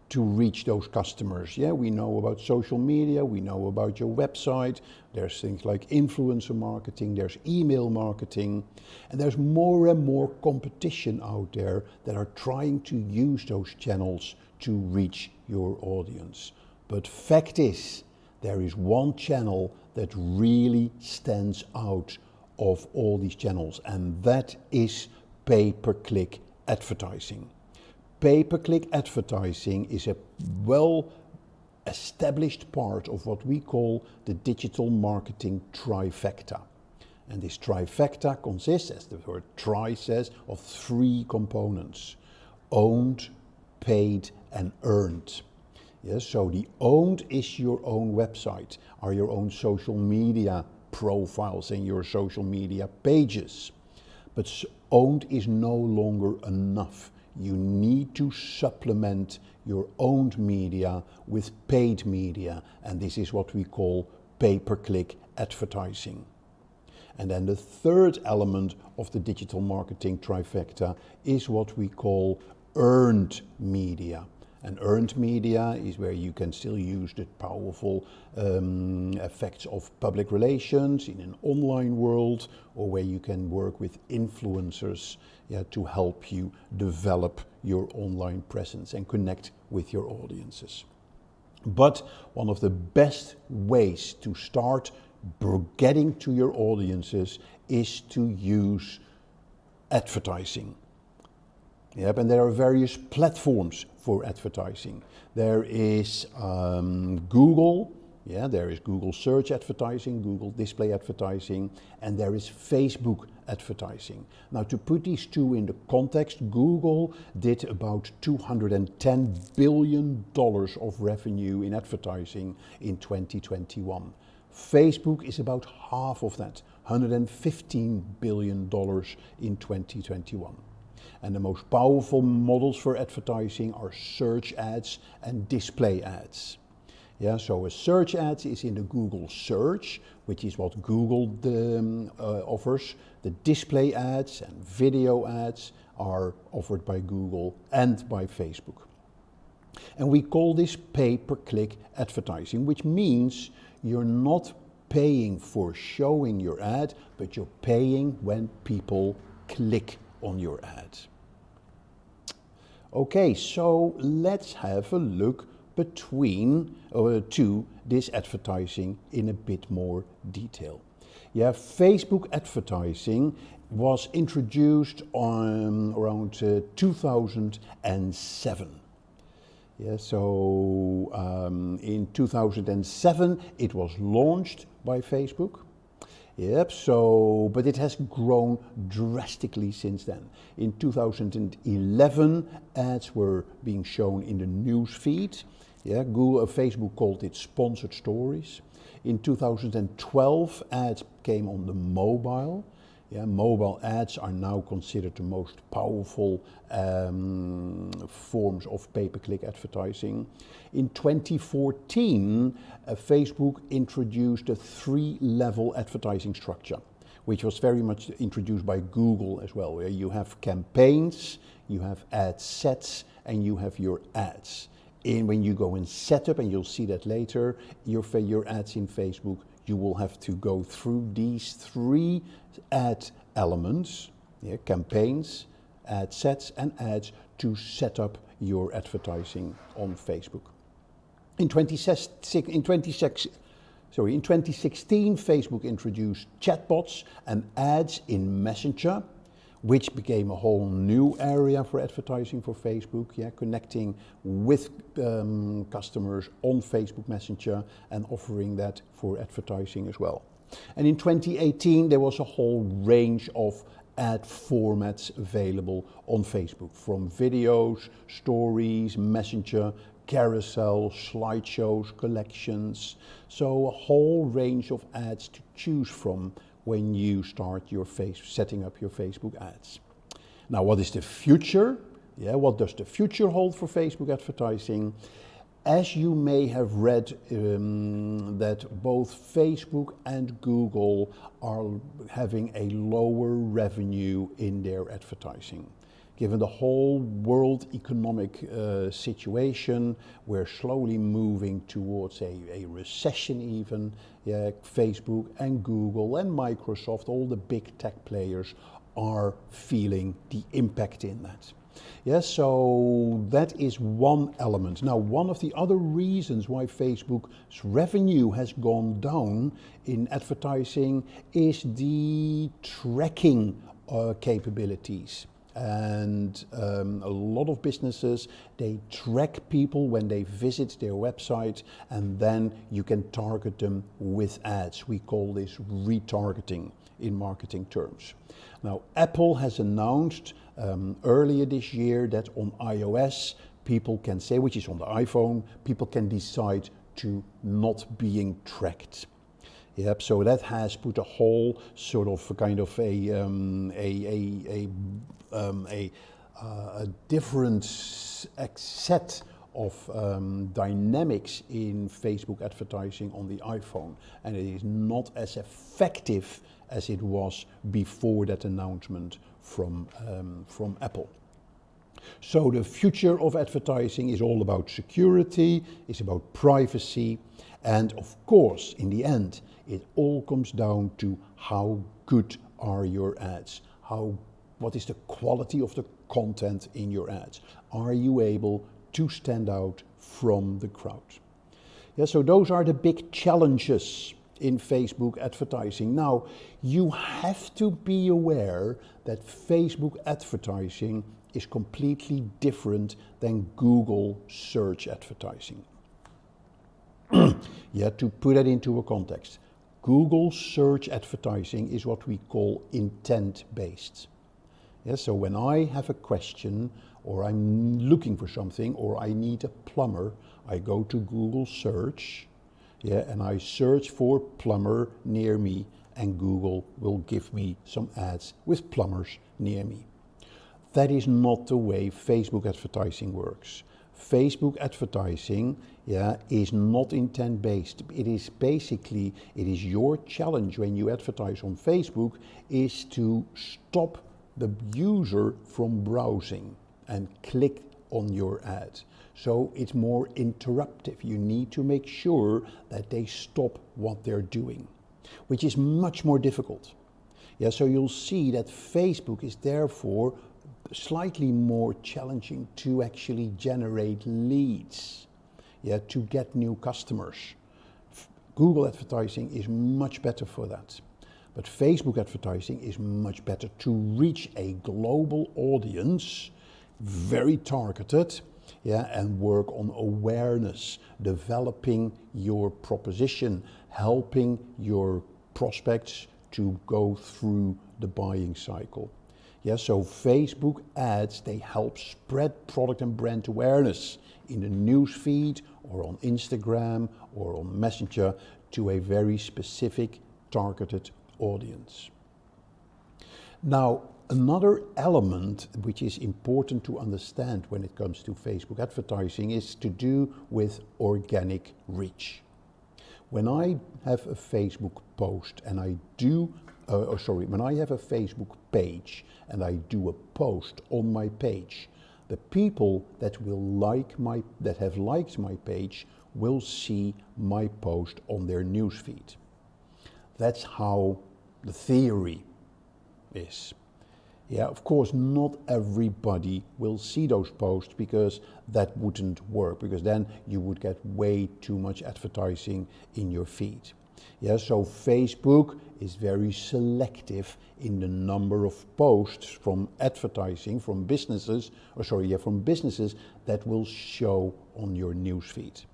to reach those customers. Yeah, we know about social media, we know about your website, there's things like influencer marketing, there's email marketing, and there's more and more competition out there that are trying to use those channels to reach your audience. But fact is, there is one channel that really stands out of all these channels, and that is pay-per-click advertising. Pay-per-click advertising is a well-established part of what we call the digital marketing trifecta. And this trifecta consists, as the word tri says, of three components: owned, paid, and earned. Yes, so the owned is your own website, are your own social media profiles and your social media pages. But owned is no longer enough. You need to supplement your owned media with paid media, and this is what we call pay-per-click advertising. And then the third element of the digital marketing trifecta is what we call earned media. And earned media is where you can still use the powerful effects of public relations in an online world, or where you can work with influencers to help you develop your online presence and connect with your audiences. But one of the best ways to start getting to your audiences is to use advertising. Yep, and there are various platforms for advertising. There is Google, there is Google search advertising, Google display advertising, and there is Facebook advertising. Now, to put these two in the context, Google did about $210 billion of revenue in advertising in 2021. Facebook is about half of that, $115 billion in 2021. And the most powerful models for advertising are search ads and display ads. Yeah, so a search ad is in the Google search, which is what Google offers. The display ads and video ads are offered by Google and by Facebook. And we call this pay-per-click advertising, which means you're not paying for showing your ad, but you're paying when people click on your ad. Okay, so let's have a look to this advertising in a bit more detail. Yeah, Facebook advertising was introduced around 2007. Yeah, so in 2007 it was launched by Facebook. Yep, but it has grown drastically since then. In 2011, ads were being shown in the news feed. Yeah, Facebook called it sponsored stories. In 2012, ads came on the mobile. Yeah, mobile ads are now considered the most powerful forms of pay-per-click advertising. In 2014, Facebook introduced a 3-level advertising structure, which was very much introduced by Google as well, where you have campaigns, you have ad sets, and you have your ads. And when you go in setup, and you'll see that later, your ads in Facebook, you will have to go through these 3 ad elements, campaigns, ad sets and ads, to set up your advertising on Facebook. In 2016, Facebook introduced chatbots and ads in Messenger, which became a whole new area for advertising for Facebook, connecting with customers on Facebook Messenger and offering that for advertising as well. And in 2018, there was a whole range of ad formats available on Facebook, from videos, stories, Messenger, carousel, slideshows, collections. So a whole range of ads to choose from when you start setting up your Facebook ads. Now, what is the future? What does the future hold for Facebook advertising? As you may have read, that both Facebook and Google are having a lower revenue in their advertising. Given the whole world economic situation, we're slowly moving towards a recession even. Facebook and Google and Microsoft, all the big tech players, are feeling the impact in that. So that is one element. Now, one of the other reasons why Facebook's revenue has gone down in advertising is the tracking capabilities. And a lot of businesses, they track people when they visit their website, and then you can target them with ads. We call this retargeting in marketing terms. Now, Apple has announced earlier this year that on iOS, people can say, which is on the iPhone, people can decide to not being tracked. So that has put a whole sort of kind of a different set of dynamics in Facebook advertising on the iPhone, and it is not as effective as it was before that announcement from Apple. So the future of advertising is all about security, it's about privacy, and of course, in the end, it all comes down to how good are your ads, what is the quality of the content in your ads. Are you able to stand out from the crowd? So those are the big challenges in Facebook advertising. Now, you have to be aware that Facebook advertising is completely different than Google search advertising. To put that into a context, Google search advertising is what we call intent-based. So when I have a question, or I'm looking for something, or I need a plumber, I go to Google search, and I search for plumber near me, and Google will give me some ads with plumbers near me. That is not the way Facebook advertising works. Facebook advertising is not intent-based. It is your challenge when you advertise on Facebook is to stop the user from browsing and click on your ad. So it's more interruptive. You need to make sure that they stop what they're doing, which is much more difficult. So you'll see that Facebook is therefore slightly more challenging to actually generate leads, to get new customers. Google advertising is much better for that. But Facebook advertising is much better to reach a global audience, very targeted, and work on awareness, developing your proposition, helping your prospects to go through the buying cycle. So Facebook ads, they help spread product and brand awareness in the news feed or on Instagram or on Messenger to a very specific targeted audience. Now, another element which is important to understand when it comes to Facebook advertising is to do with organic reach. When I have a Facebook post and when I have a Facebook page and I do a post on my page, the people that have liked my page will see my post on their newsfeed. That's how the theory is. Yeah, of course, not everybody will see those posts because that wouldn't work, because then you would get way too much advertising in your feed. Yeah, so Facebook is very selective in the number of posts from advertising from businesses, from businesses that will show on your newsfeed.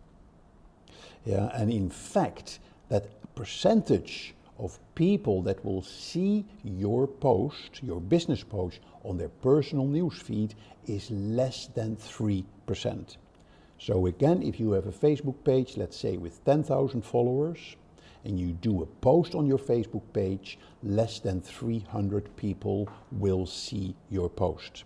Yeah, and in fact, that percentage of people that will see your post, your business post, on their personal newsfeed is less than 3%. So again, if you have a Facebook page, let's say with 10,000 followers, and you do a post on your Facebook page, less than 300 people will see your post.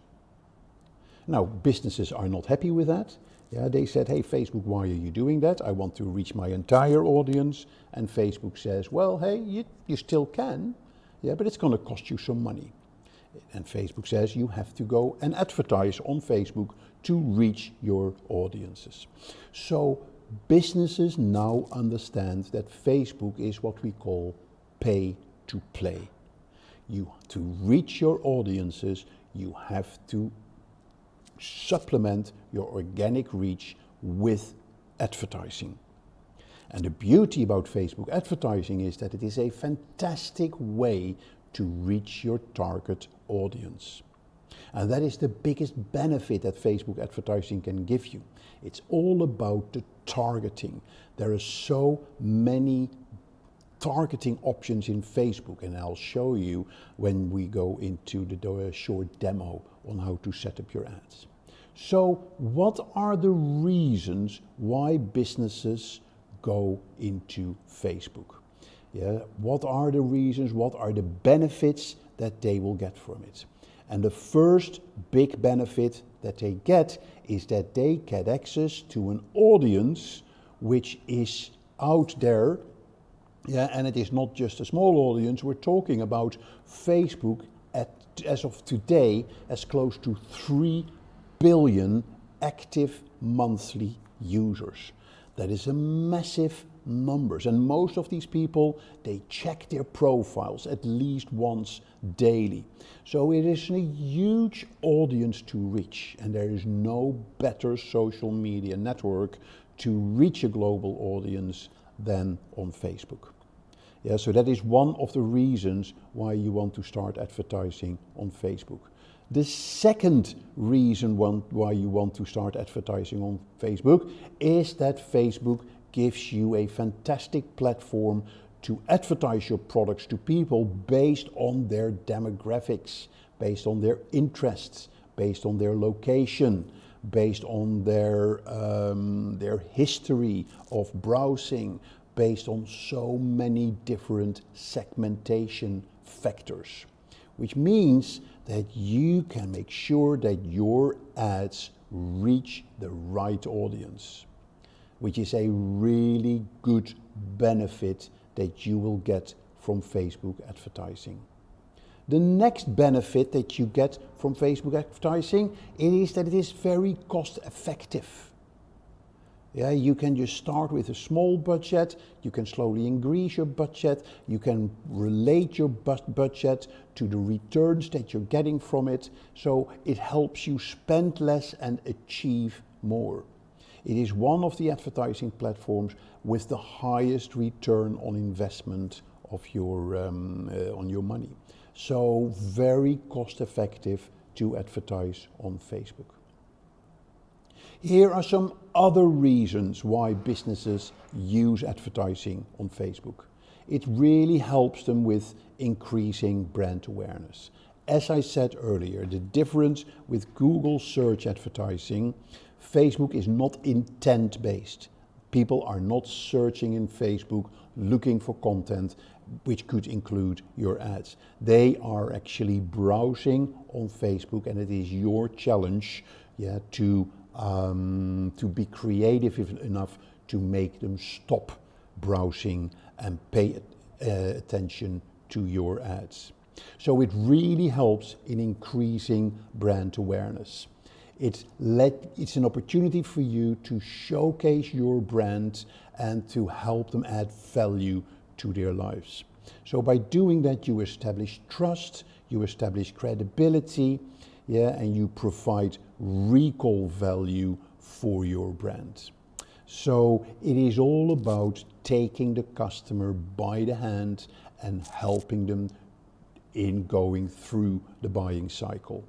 Now, businesses are not happy with that. Yeah, they said, hey, Facebook, why are you doing that? I want to reach my entire audience. And Facebook says, well, hey, you still can, yeah, but it's going to cost you some money. And Facebook says you have to go and advertise on Facebook to reach your audiences. So businesses now understand that Facebook is what we call pay to play. To reach your audiences, you have to supplement your organic reach with advertising. And the beauty about Facebook advertising is that it is a fantastic way to reach your target audience. And that is the biggest benefit that Facebook advertising can give you. It's all about the targeting. There are so many targeting options in Facebook, and I'll show you when we go into the short demo on how to set up your ads. So what are the reasons why businesses go into Facebook? Yeah, what are the reasons, what are the benefits that they will get from it? And the first big benefit that they get is that they get access to an audience which is out there. Yeah, and it is not just a small audience. We're talking about Facebook as of today as close to 3 billion active monthly users. That is a massive numbers, and most of these people, they check their profiles at least once daily. So it is a huge audience to reach, and there is no better social media network to reach a global audience than on Facebook. Yeah, so that is one of the reasons why you want to start advertising on Facebook. The second reason why you want to start advertising on Facebook is that Facebook gives you a fantastic platform to advertise your products to people based on their demographics, based on their interests, based on their location, based on their history of browsing, based on so many different segmentation factors, which means that you can make sure that your ads reach the right audience, which is a really good benefit that you will get from Facebook advertising. The next benefit that you get from Facebook advertising is that it is very cost effective. Yeah, you can just start with a small budget, you can slowly increase your budget, you can relate your budget to the returns that you're getting from it, so it helps you spend less and achieve more. It is one of the advertising platforms with the highest return on investment of your on your money. So very cost effective to advertise on Facebook. Here are some other reasons why businesses use advertising on Facebook. It really helps them with increasing brand awareness. As I said earlier, the difference with Google search advertising, Facebook is not intent-based. People are not searching in Facebook looking for content which could include your ads. They are actually browsing on Facebook, and it is your challenge, to be creative enough to make them stop browsing and pay attention to your ads. So it really helps in increasing brand awareness. It's an opportunity for you to showcase your brand and to help them add value to their lives. So by doing that, you establish trust, you establish credibility, and you provide recall value for your brand. So it is all about taking the customer by the hand and helping them in going through the buying cycle.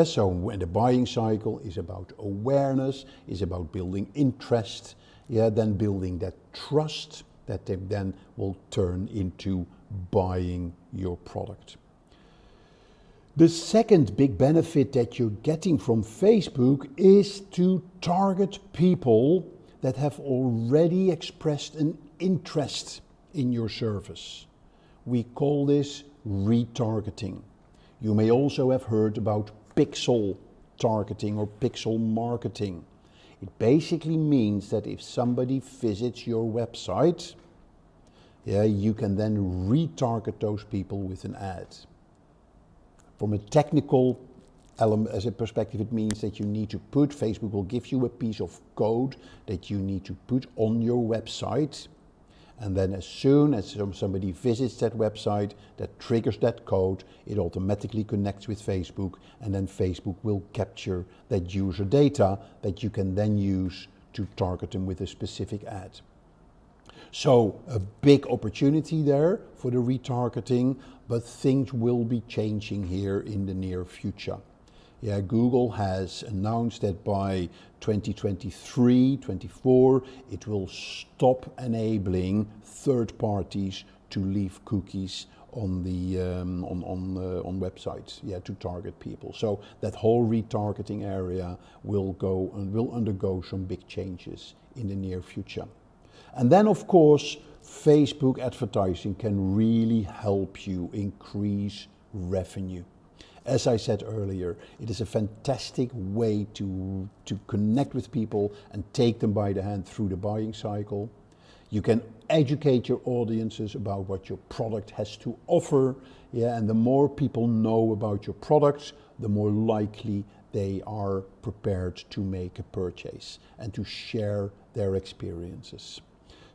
So when the buying cycle is about awareness, is about building interest, then building that trust that they then will turn into buying your product. The second big benefit that you're getting from Facebook is to target people that have already expressed an interest in your service. We call this retargeting. You may also have heard about pixel targeting or pixel marketing. It basically means that if somebody visits your website, you can then retarget those people with an ad. From a technical element, as a perspective, it means that you need to put, Facebook will give you a piece of code that you need to put on your website. And then as soon as somebody visits that website, that triggers that code, it automatically connects with Facebook, and then Facebook will capture that user data that you can then use to target them with a specific ad. So a big opportunity there for the retargeting, but things will be changing here in the near future. Google has announced that by 2023-24, it will stop enabling third parties to leave cookies on the on websites, to target people. So that whole retargeting area will undergo some big changes in the near future. And then, of course, Facebook advertising can really help you increase revenue. As I said earlier, it is a fantastic way to connect with people and take them by the hand through the buying cycle. You can educate your audiences about what your product has to offer, and the more people know about your products, the more likely they are prepared to make a purchase and to share their experiences.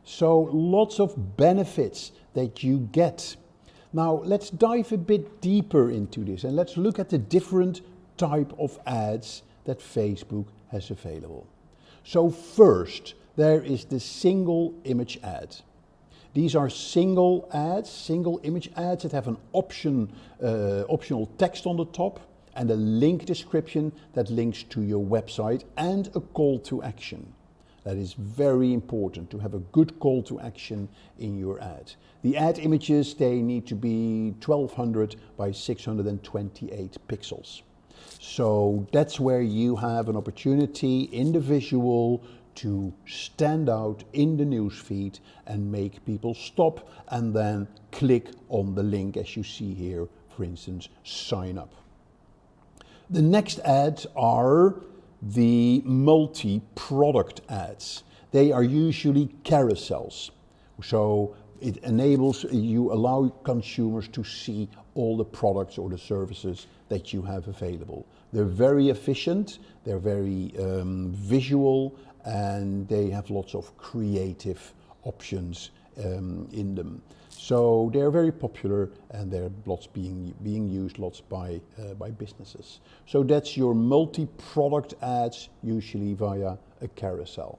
So lots of benefits that you get. Now let's dive a bit deeper into this and let's look at the different type of ads that Facebook has available. So first, there is the single image ad. These are single ads, single image ads that have an optional text on the top and a link description that links to your website and a call to action. That is very important to have a good call to action in your ad. The ad images, they need to be 1200 by 628 pixels. So that's where you have an opportunity in the visual to stand out in the newsfeed and make people stop and then click on the link as you see here, for instance, sign up. The next ads are the multi-product ads. They are usually carousels. So it enables, you allow consumers to see all the products or the services that you have available. They're very efficient, they're very visual, and they have lots of creative options in them. So they're very popular and they're lots being used lots by businesses. So that's your multi-product ads, usually via a carousel.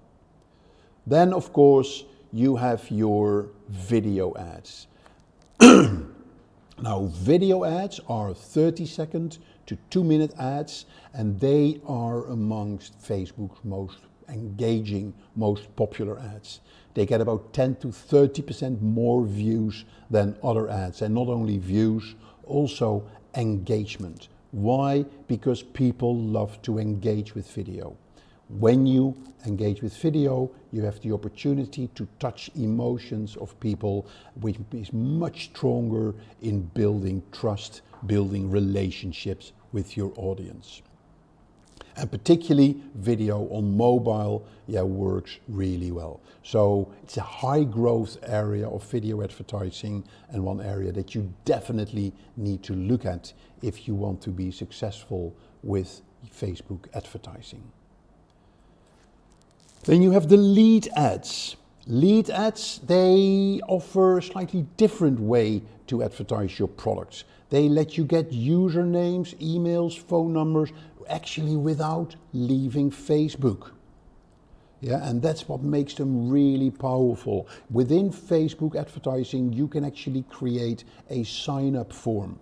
Then of course you have your video ads. Now video ads are 30-second to 2-minute ads, and they are amongst Facebook's most engaging, most popular ads. They get about 10 to 30% more views than other ads, and not only views, also engagement. Why? Because people love to engage with video. When you engage with video, you have the opportunity to touch emotions of people, which is much stronger in building trust, building relationships with your audience. And particularly video on mobile, works really well. So it's a high growth area of video advertising, and one area that you definitely need to look at if you want to be successful with Facebook advertising. Then you have the lead ads. Lead ads, they offer a slightly different way to advertise your products. They let you get usernames, emails, phone numbers, actually without leaving Facebook. Yeah, and that's what makes them really powerful. Within Facebook advertising, you can actually create a sign-up form.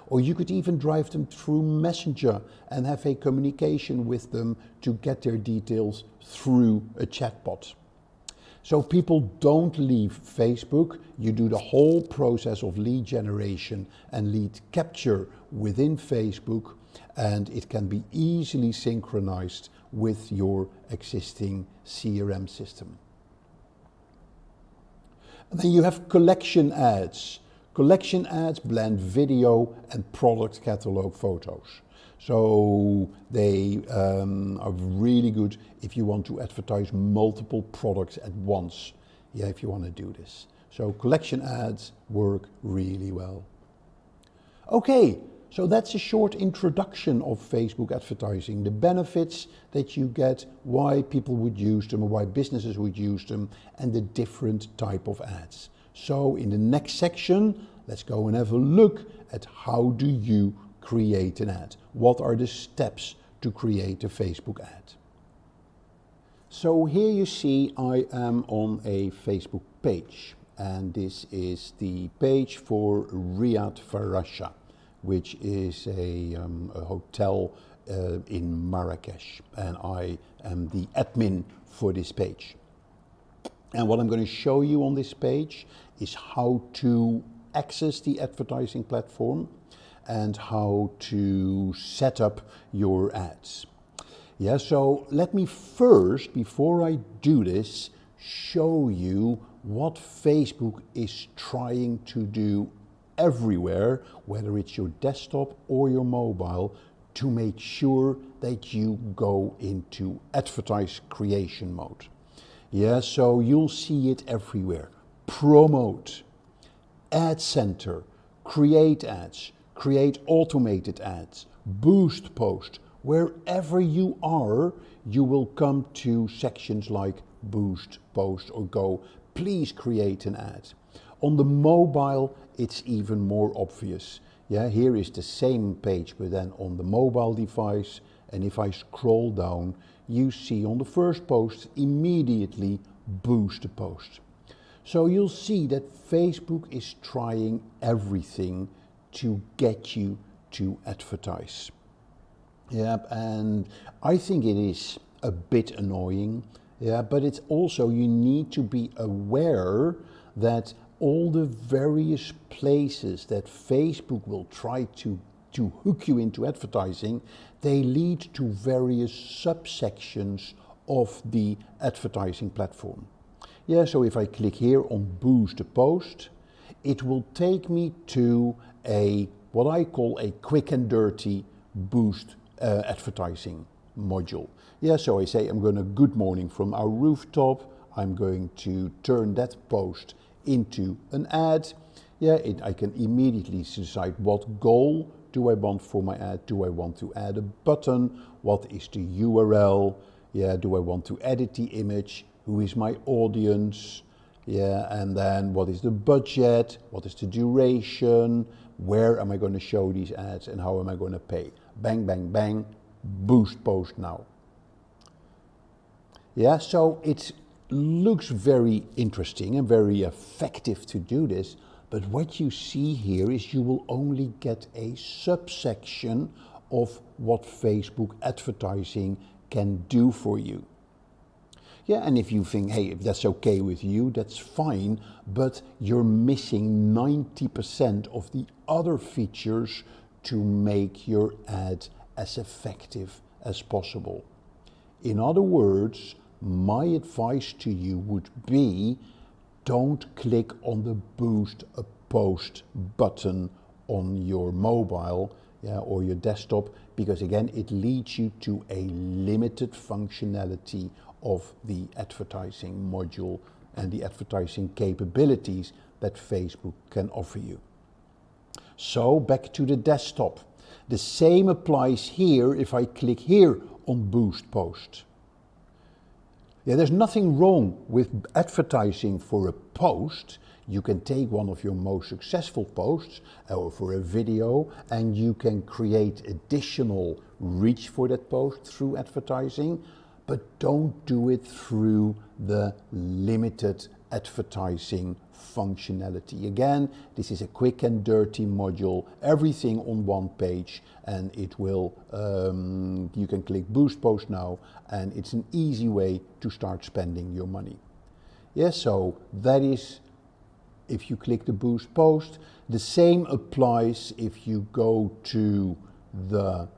Or you could even drive them through Messenger and have a communication with them to get their details through a chatbot. So people don't leave Facebook. You do the whole process of lead generation and lead capture within Facebook, and it can be easily synchronized with your existing CRM system. And then you have collection ads. Collection ads blend video and product catalog photos. So they are really good if you want to advertise multiple products at once. Yeah, if you want to do this. So collection ads work really well. Okay, so that's a short introduction of Facebook advertising, the benefits that you get, why people would use them, or why businesses would use them, and the different type of ads. So in the next section, let's go and have a look at how do you create an ad. What are the steps to create a Facebook ad? So here you see I am on a Facebook page, and this is the page for Riyadh Farasha, which is a hotel in Marrakesh, and I am the admin for this page. And what I'm going to show you on this page is how to access the advertising platform and how to set up your ads. Yeah, so let me first, before I do this, show you what Facebook is trying to do everywhere, whether it's your desktop or your mobile, to make sure that you go into advertise creation mode. Yeah, so you'll see it everywhere. Promote, Ad Center, create ads, create automated ads, boost post. Wherever you are, you will come to sections like boost post or go, please create an ad. On the mobile, it's even more obvious. Yeah, here is the same page, but then on the mobile device. And if I scroll down, you see on the first post immediately boost the post. So you'll see that Facebook is trying everything to get you to advertise. Yeah, and I think it is a bit annoying. Yeah, but it's also, you need to be aware that all the various places that Facebook will try to hook you into advertising, they lead to various subsections of the advertising platform. Yeah, so if I click here on boost a post, it will take me to what I call a quick and dirty boost advertising module. Yeah, so I say I'm going to good morning from our rooftop. I'm going to turn that post into an ad. Yeah, I can immediately decide what goal do I want for my ad. Do I want to add a button? What is the URL? Yeah, do I want to edit the image? Who is my audience? Yeah, and then what is the budget? What is the duration? Where am I going to show these ads and how am I going to pay? Bang, bang, bang, boost post now. Yeah, so it looks very interesting and very effective to do this, but what you see here is you will only get a subsection of what Facebook advertising can do for you. Yeah, and if you think, hey, if that's okay with you, that's fine, but you're missing 90% of the other features to make your ad as effective as possible. In other words, my advice to you would be, don't click on the boost a post button on your mobile, yeah, or your desktop, because again, it leads you to a limited functionality of the advertising module and the advertising capabilities that Facebook can offer you. So back to the desktop. The same applies here if I click here on boost post. Yeah, there's nothing wrong with advertising for a post. You can take one of your most successful posts or for a video and you can create additional reach for that post through advertising, but don't do it through the limited advertising functionality. Again, this is a quick and dirty module, everything on one page, and it will, you can click boost post now, and it's an easy way to start spending your money. Yeah, so that is if you click the boost post. The same applies if you go to the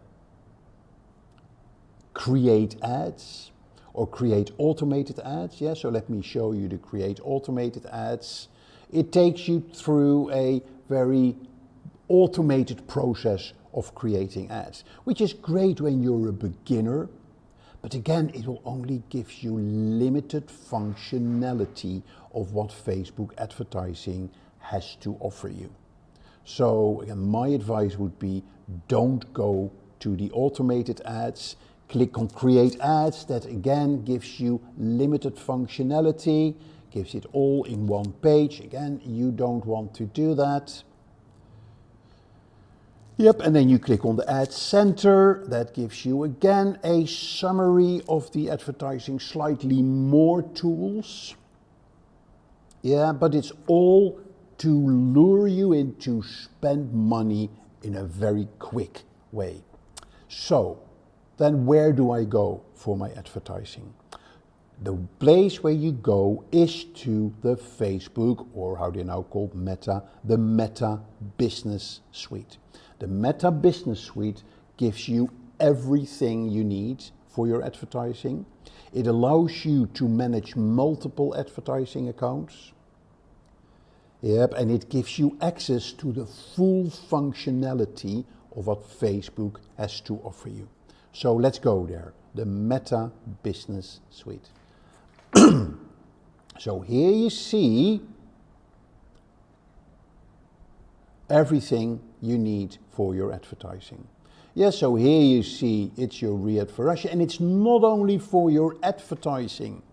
create ads or create automated ads. Yeah, so let me show you the create automated ads. It takes you through a very automated process of creating ads, which is great when you're a beginner. But again, it will only give you limited functionality of what Facebook advertising has to offer you. So again, my advice would be don't go to the automated ads. Click on create ads. That again gives you limited functionality, gives it all in one page. Again, you don't want to do that. Yep, and then you click on the Ad Center. That gives you again a summary of the advertising, slightly more tools. Yeah, but it's all to lure you in to spend money in a very quick way. So, then where do I go for my advertising? The place where you go is to the Facebook, or how they now call Meta, the Meta Business Suite. The Meta Business Suite gives you everything you need for your advertising. It allows you to manage multiple advertising accounts. Yep, and it gives you access to the full functionality of what Facebook has to offer you. So let's go there, the Meta Business Suite. So here you see everything you need for your advertising. Yeah, so here you see it's your re-advertising, and it's not only for your advertising.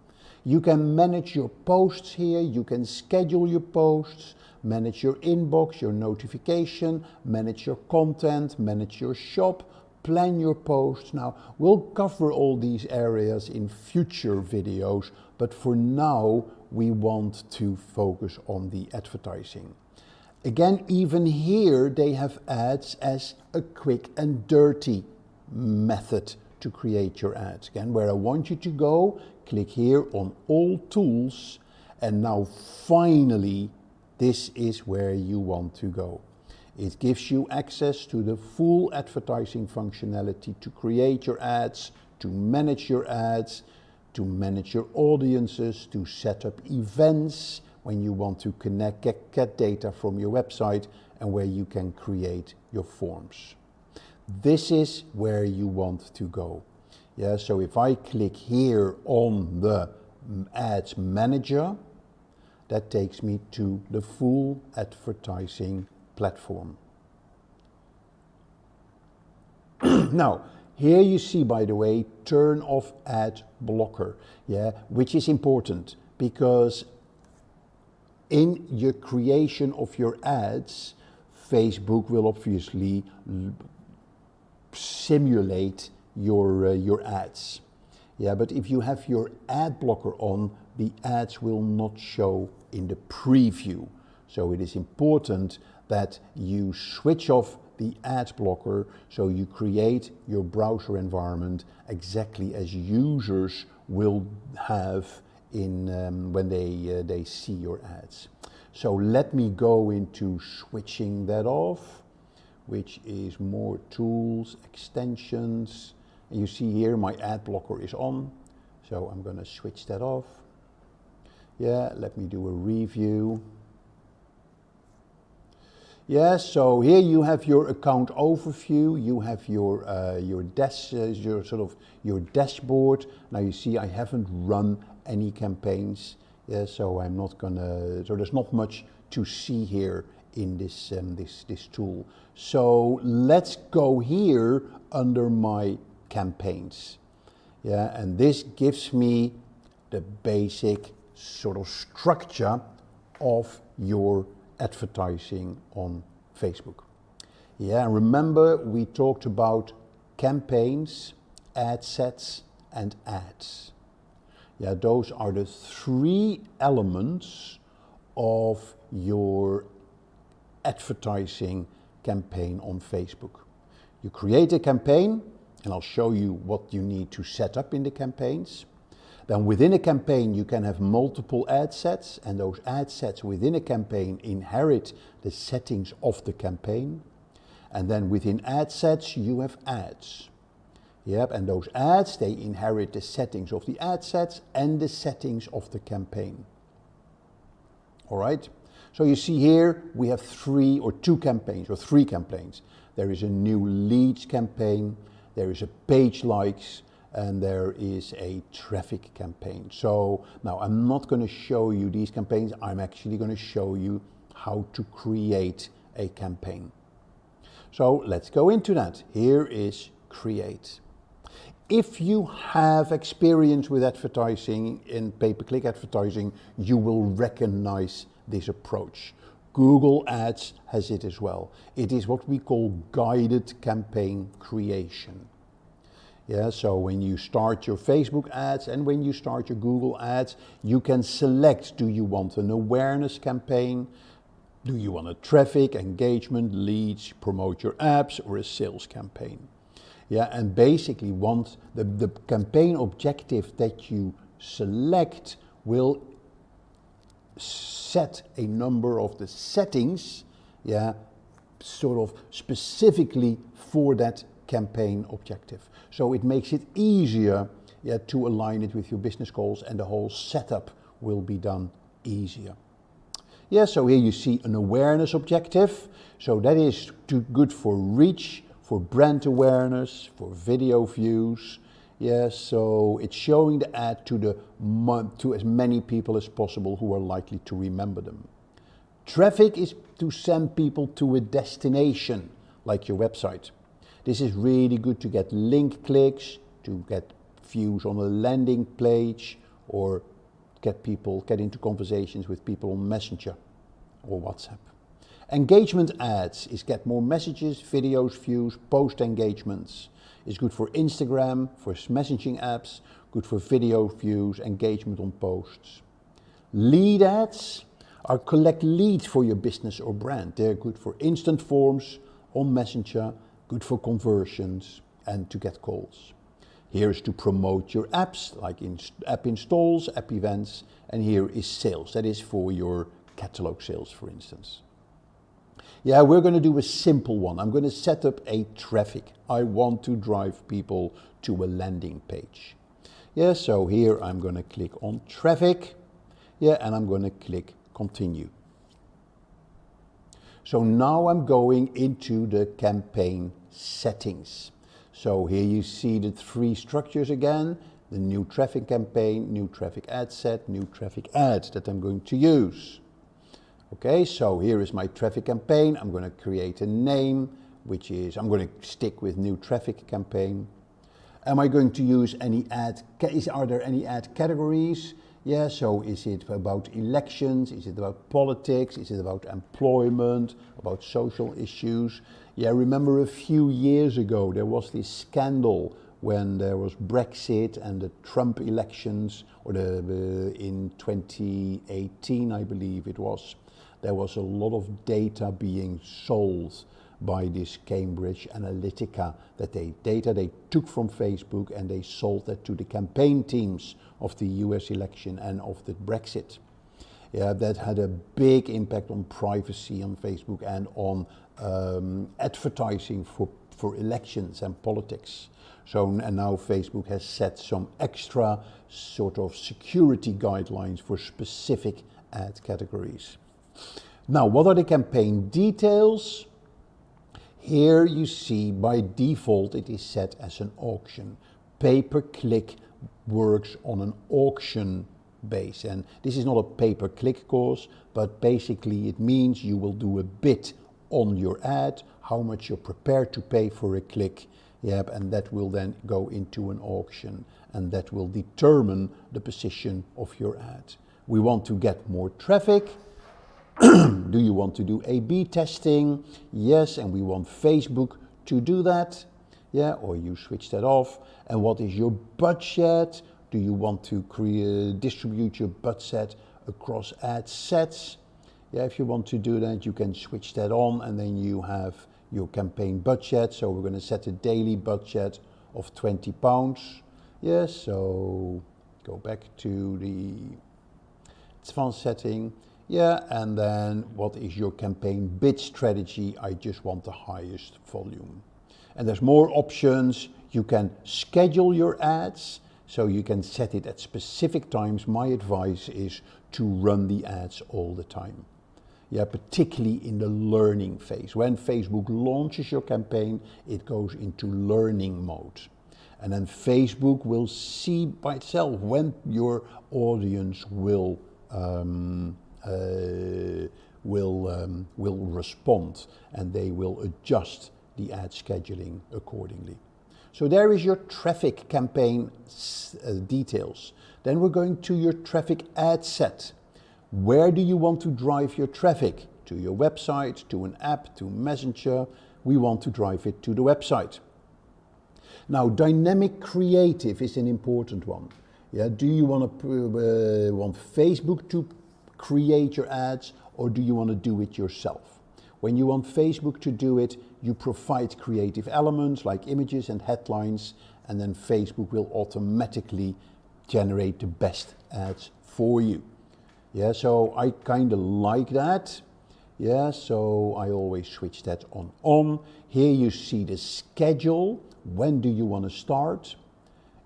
You can manage your posts here, you can schedule your posts, manage your inbox, your notification, manage your content, manage your shop, plan your posts. Now, we'll cover all these areas in future videos, but for now, we want to focus on the advertising. Again, even here, they have ads as a quick and dirty method to create your ads. Again, where I want you to go, click here on all tools, and now finally, this is where you want to go. It gives you access to the full advertising functionality to create your ads, to manage your ads, to manage your audiences, to set up events when you want to get data from your website, and where you can create your forms. This is where you want to go. Yeah, so if I click here on the Ads Manager, that takes me to the full advertising platform. Now, here you see, by the way, turn off ad blocker, yeah, which is important because in your creation of your ads, Facebook will obviously simulate your ads. Yeah, but if you have your ad blocker on, the ads will not show in the preview. So it is important that you switch off the ad blocker so you create your browser environment exactly as users will have in when they see your ads. So let me go into switching that off, which is more tools, extensions. And you see here my ad blocker is on, so I'm going to switch that off. Yeah, let me do a review. Yeah, so here you have your account overview. You have your your dashboard. Now you see I haven't run any campaigns. Yeah, so I'm not gonna. So there's not much to see here in this this tool. So let's go here under my campaigns. Yeah, and this gives me the basic sort of structure of your advertising on Facebook. Yeah, and remember we talked about campaigns, ad sets, and ads. Yeah, those are the three elements of your advertising campaign on Facebook. You create a campaign, and I'll show you what you need to set up in the campaigns. Then within a campaign you can have multiple ad sets, and those ad sets within a campaign inherit the settings of the campaign. And then within ad sets you have ads. Yep, and those ads, they inherit the settings of the ad sets and the settings of the campaign. All right, so you see here we have three campaigns. There is a new leads campaign, there is a page likes, and there is a traffic campaign. So now I'm not going to show you these campaigns, I'm actually going to show you how to create a campaign. So let's go into that. Here is create. If you have experience with advertising in pay-per-click advertising, you will recognize this approach. Google Ads has it as well. It is what we call guided campaign creation. Yeah, so when you start your Facebook ads and when you start your Google ads, you can select, do you want an awareness campaign? Do you want a traffic, engagement, leads, promote your apps, or a sales campaign? Yeah, and basically once the campaign objective that you select will set a number of the settings, yeah, sort of specifically for that campaign objective. So it makes it easier, yeah, to align it with your business goals, and the whole setup will be done easier. Yeah, so here you see an awareness objective. So that is good for reach, for brand awareness, for video views. Yeah, so it's showing the ad to as many people as possible who are likely to remember them. Traffic is to send people to a destination, like your website. This is really good to get link clicks, to get views on a landing page, or get into conversations with people on Messenger or WhatsApp. Engagement ads is get more messages, videos, views, post engagements. It's good for Instagram, for messaging apps, good for video views, engagement on posts. Lead ads are collect leads for your business or brand. They're good for instant forms on Messenger, good for conversions and to get calls. Here is to promote your apps, like app installs, app events, and here is sales. That is for your catalog sales, for instance. Yeah, we're going to do a simple one. I'm going to set up a traffic. I want to drive people to a landing page. Yeah, so here I'm going to click on traffic. Yeah, and I'm going to click continue. So now I'm going into the campaign settings. So here you see the three structures again, the new traffic campaign, new traffic ad set, new traffic ad that I'm going to use. Okay, so here is my traffic campaign. I'm going to create a name, which is, I'm going to stick with new traffic campaign. Am I going to use any ad, are there any ad categories? Yeah, so is it about elections? Is it about politics? Is it about employment? About social issues? Yeah, remember a few years ago there was this scandal when there was Brexit and the Trump elections, or in 2018 I believe it was. There was a lot of data being sold by this Cambridge Analytica, data they took from Facebook and they sold that to the campaign teams of the US election and of the Brexit. Yeah, that had a big impact on privacy on Facebook and on advertising for elections and politics. So, and now Facebook has set some extra sort of security guidelines for specific ad categories. Now, what are the campaign details? Here you see by default it is set as an auction. Pay-per-click works on an auction base, and this is not a pay-per-click course, but basically it means you will do a bid on your ad, how much you're prepared to pay for a click. Yep, and that will then go into an auction, and that will determine the position of your ad. We want to get more traffic. Do you want to do A/B testing? Yes, and we want Facebook to do that. Yeah, or you switch that off. And what is your budget? Do you want to distribute your budget across ad sets? Yeah, if you want to do that, you can switch that on, and then you have your campaign budget. So we're going to set a daily budget of £20. Yes, so go back to the advanced setting. Yeah, and then what is your campaign bid strategy? I just want the highest volume. And there's more options. You can schedule your ads, so you can set it at specific times. My advice is to run the ads all the time. Yeah, particularly in the learning phase. When Facebook launches your campaign, it goes into learning mode. And then Facebook will see by itself when your audience will respond, and they will adjust the ad scheduling accordingly. So there is your traffic campaign details. Then we're going to your traffic ad set. Where do you want to drive your traffic? To your website, to an app, to Messenger. We want to drive it to the website. Now, dynamic creative is an important one. Yeah, do you want Facebook to create your ads, or do you want to do it yourself? When you want Facebook to do it, you provide creative elements like images and headlines, and then Facebook will automatically generate the best ads for you. Yeah, so I kind of like that. Yeah, so I always switch that on. Here you see the schedule. When do you want to start?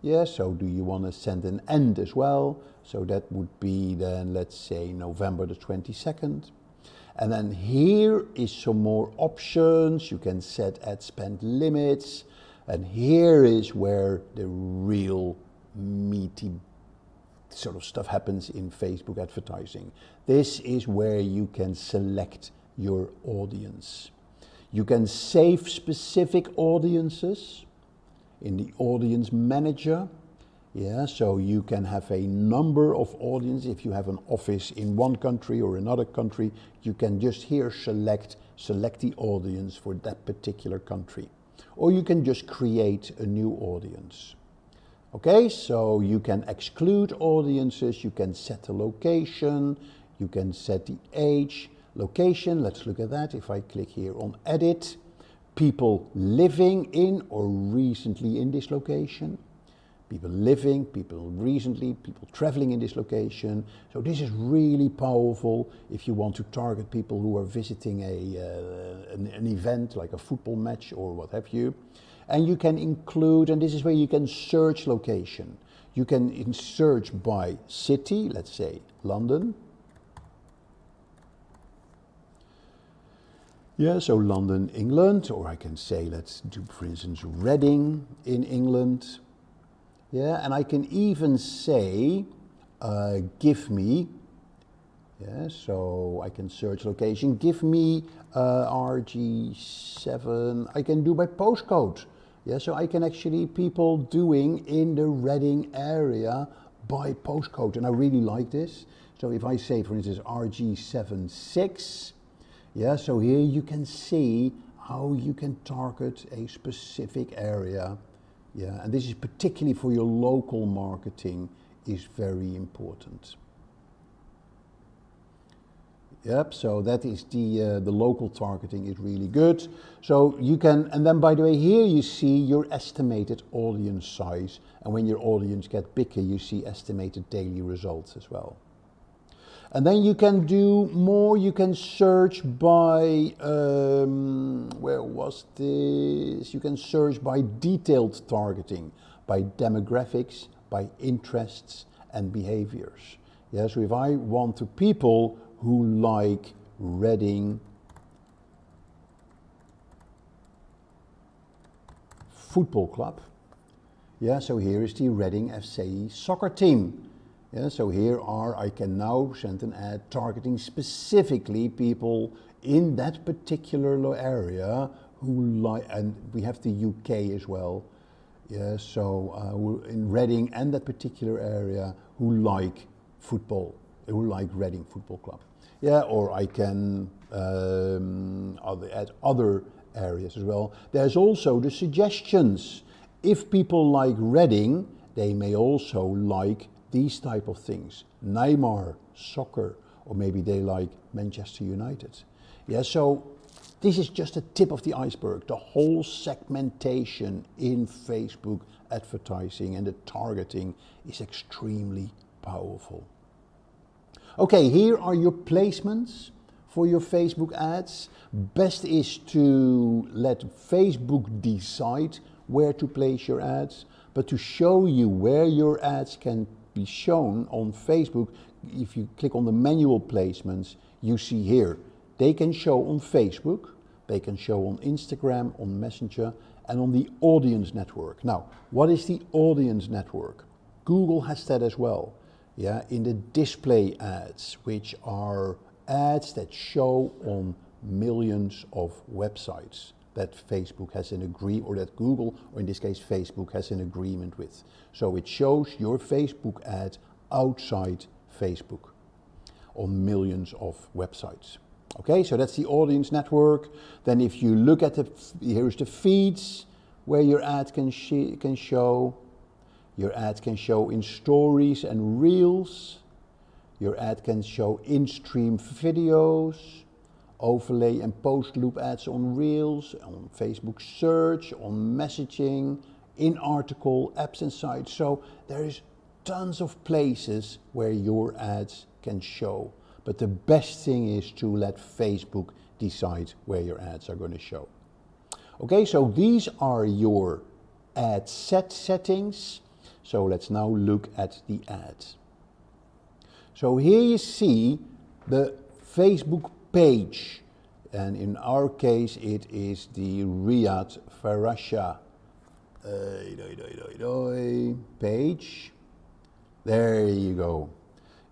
Yeah, so do you want to send an end as well? So that would be then, let's say, November the 22nd. And then here is some more options. You can set ad spend limits. And here is where the real meaty sort of stuff happens in Facebook advertising. This is where you can select your audience. You can save specific audiences in the audience manager. Yeah, so you can have a number of audience. If you have an office in one country or another country, you can just here select the audience for that particular country. Or you can just create a new audience. Okay, so you can exclude audiences, you can set a location, you can set the age, location. Let's look at that. If I click here on edit, people living in or recently in this location. People living, people recently, people traveling in this location. So this is really powerful if you want to target people who are visiting an event like a football match or what have you. And you can include, and this is where you can search location. You can search by city, let's say London. Yeah, so London, England, or I can say, let's do, for instance, Reading in England. Yeah, and I can even say, give me, yeah, so I can search location, give me RG7, I can do by postcode. Yeah, so I can actually people doing in the Reading area by postcode, and I really like this. So if I say, for instance, RG76, yeah, so here you can see how you can target a specific area. Yeah, and this is particularly for your local marketing is very important. Yep, so that is the local targeting is really good. So you can, and then by the way, here you see your estimated audience size, and when your audience gets bigger, you see estimated daily results as well. And then you can do more, you can search by, where was this? You can search by detailed targeting, by demographics, by interests and behaviors. Yeah, so if I want to people who like Reading Football Club, yeah, so here is the Reading FC soccer team. Yeah, so here I can now send an ad targeting specifically people in that particular area who like, and we have the UK as well. Yeah, so we're in Reading and that particular area who like football, who like Reading Football Club. Yeah, or I can add other areas as well. There's also the suggestions. If people like Reading, they may also like these type of things. Neymar, soccer, or maybe they like Manchester United. Yeah, so this is just a tip of the iceberg. The whole segmentation in Facebook advertising and the targeting is extremely powerful. Okay, here are your placements for your Facebook ads. Best is to let Facebook decide where to place your ads, but to show you where your ads can be shown on Facebook, if you click on the manual placements, you see here, they can show on Facebook, they can show on Instagram, on Messenger, and on the audience network. Now, what is the audience network? Google has that as well. Yeah, in the display ads, which are ads that show on millions of websites that Facebook has an agreement, or that Google, or in this case Facebook, has an agreement with. So it shows your Facebook ad outside Facebook on millions of websites. Okay, so that's the audience network. Then if you look at here's the feeds where your ad can show. Your ad can show in stories and reels. Your ad can show in-stream videos, overlay and post loop ads on reels, on Facebook search, on messaging, in article, apps and sites. So there is tons of places where your ads can show. But the best thing is to let Facebook decide where your ads are going to show. Okay, so these are your ad set settings. So let's now look at the ads. So here you see the Facebook page, and in our case it is the Riyadh Farasha page. There you go.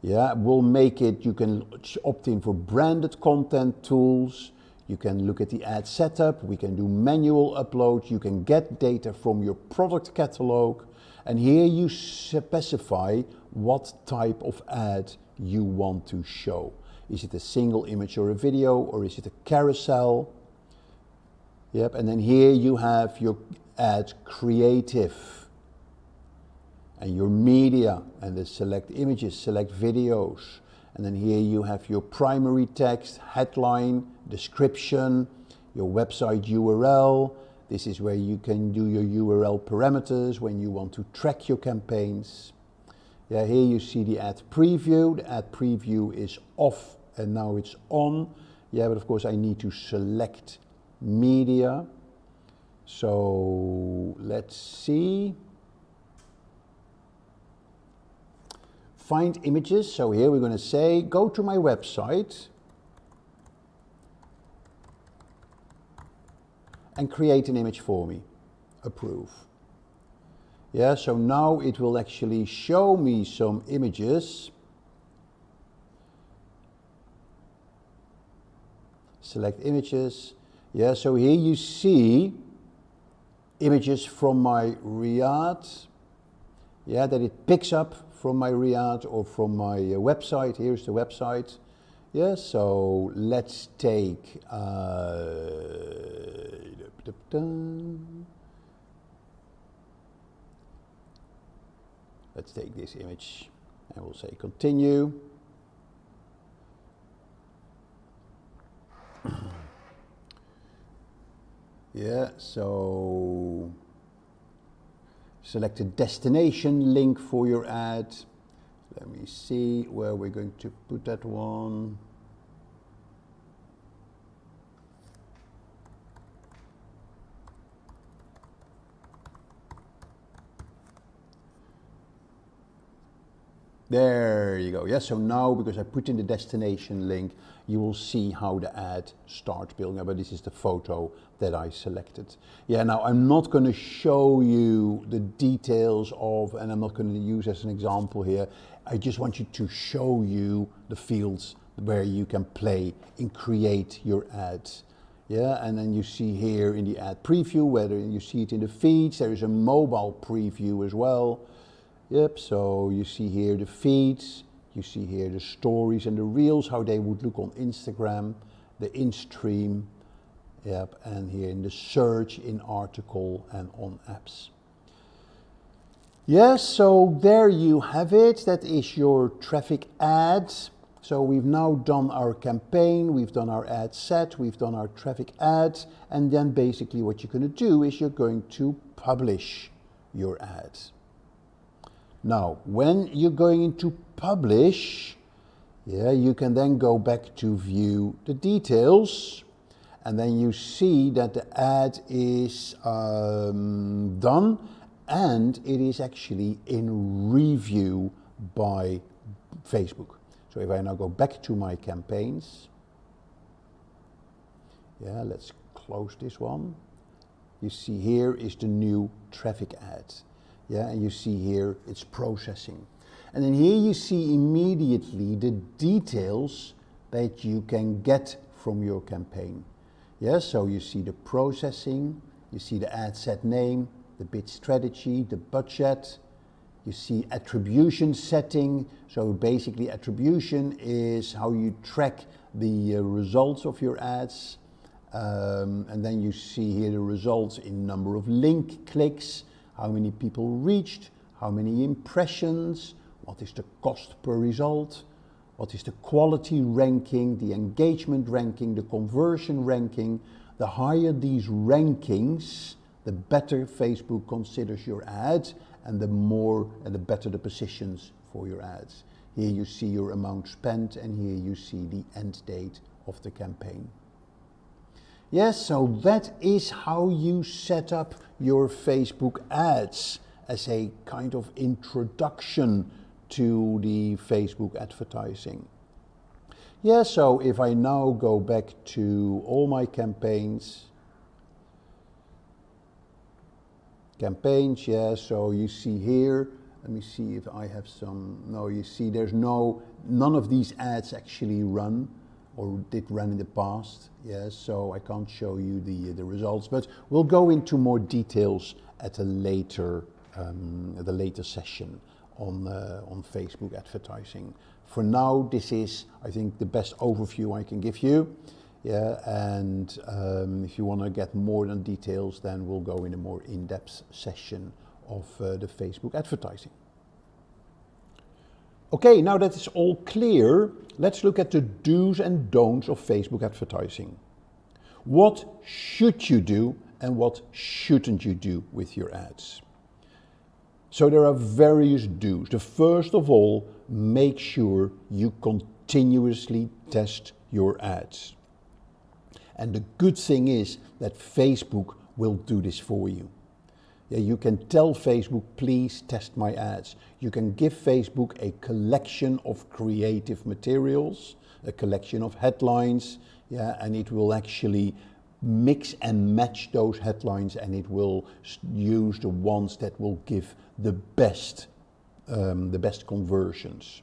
Yeah, we'll make it, you can opt in for branded content tools. You can look at the ad setup. We can do manual upload. You can get data from your product catalog. And here you specify what type of ad you want to show. Is it a single image or a video, or is it a carousel? Yep, and then here you have your ad creative and your media, and the select images, select videos. And then here you have your primary text, headline, description, your website URL. This is where you can do your URL parameters when you want to track your campaigns. Yeah, here you see the ad preview. The ad preview is off and now it's on. Yeah, but of course I need to select media. So let's see. Find images. So here we're going to say, go to my website and create an image for me. Approve. Yeah, so now it will actually show me some images. Select images. Yeah, so here you see images from my Riyadh. Yeah, that it picks up from my Riyadh or from my website. Here's the website. Yeah, so let's take let's take this image and we'll say continue. Yeah, so select a destination link for your ad. Let me see where we're going to put that one. There you go. Yeah, so now because I put in the destination link, you will see how the ad starts building up. But this is the photo that I selected. Yeah, now I'm not going to show you the details of, and I'm not going to use as an example here. I just want you to show you the fields where you can play and create your ads. Yeah, and then you see here in the ad preview, whether you see it in the feeds, there is a mobile preview as well. Yep, so you see here the feeds, you see here the stories and the reels, how they would look on Instagram, the in-stream, yep, and here in the search, in article and on apps. Yes, so there you have it. That is your traffic ads. So we've now done our campaign, we've done our ad set, we've done our traffic ads, and then basically what you're going to do is you're going to publish your ads. Now, when you're going into publish, yeah, you can then go back to view the details, and then you see that the ad is done, and it is actually in review by Facebook. So if I now go back to my campaigns, yeah, let's close this one. You see here is the new traffic ad. Yeah, and you see here it's processing. And then here you see immediately the details that you can get from your campaign. Yeah, so you see the processing, you see the ad set name, the bid strategy, the budget. You see attribution setting. So basically attribution is how you track the results of your ads. And then you see here the results in number of link clicks, how many people reached, how many impressions, what is the cost per result, what is the quality ranking, the engagement ranking, the conversion ranking. The higher these rankings, the better Facebook considers your ads, and the better the positions for your ads. Here you see your amount spent, and here you see the end date of the campaign. Yes, so that is how you set up your Facebook ads as a kind of introduction to the Facebook advertising. Yeah, so if I now go back to all my campaigns, yeah, so you see here, let me see if I have some, no, you see there's none of these ads actually run or did run in the past, yeah, so I can't show you the results, but we'll go into more details at a later session on Facebook advertising. For now, this is, I think, the best overview I can give you. Yeah, and if you want to get more than details, then we'll go in a more in-depth session of the Facebook advertising. Okay, now that it's all clear, let's look at the do's and don'ts of Facebook advertising. What should you do and what shouldn't you do with your ads? So there are various do's. The first of all, make sure you continuously test your ads. And the good thing is that Facebook will do this for you. Yeah, you can tell Facebook, please test my ads. You can give Facebook a collection of creative materials, a collection of headlines, yeah, and it will actually mix and match those headlines, and it will use the ones that will give the best conversions.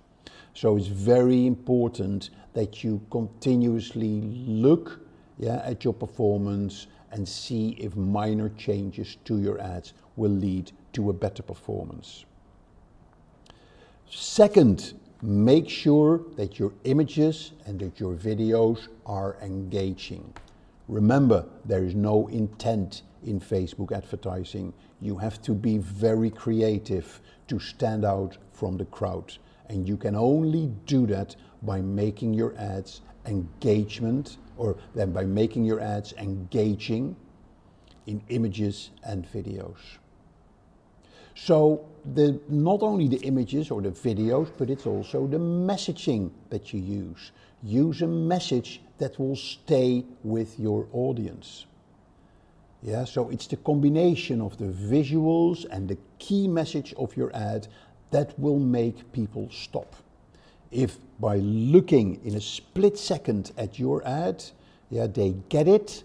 So it's very important that you continuously look, yeah, at your performance and see if minor changes to your ads will lead to a better performance. Second, make sure that your images and that your videos are engaging. Remember, there is no intent in Facebook advertising. You have to be very creative to stand out from the crowd. And you can only do that by making your ads engaging in images and videos. So not only the images or the videos, but it's also the messaging that you use. Use a message that will stay with your audience. Yeah, so it's the combination of the visuals and the key message of your ad that will make people stop. If by looking in a split second at your ad, yeah, they get it,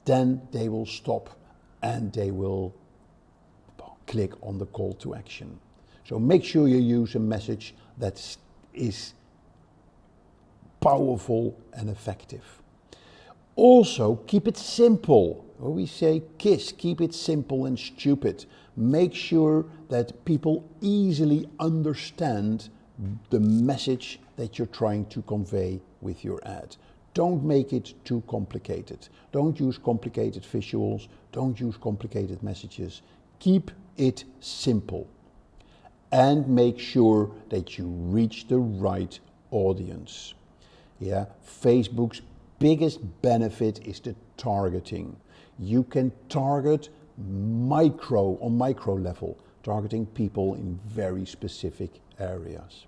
then they will stop and they will click on the call to action. So make sure you use a message that is powerful and effective. Also, keep it simple. Or we say KISS, keep it simple and stupid. Make sure that people easily understand the message that you're trying to convey with your ad. Don't make it too complicated. Don't use complicated visuals. Don't use complicated messages. Keep it simple. And make sure that you reach the right audience. Yeah, Facebook's biggest benefit is the targeting. You can target on micro level, targeting people in very specific areas.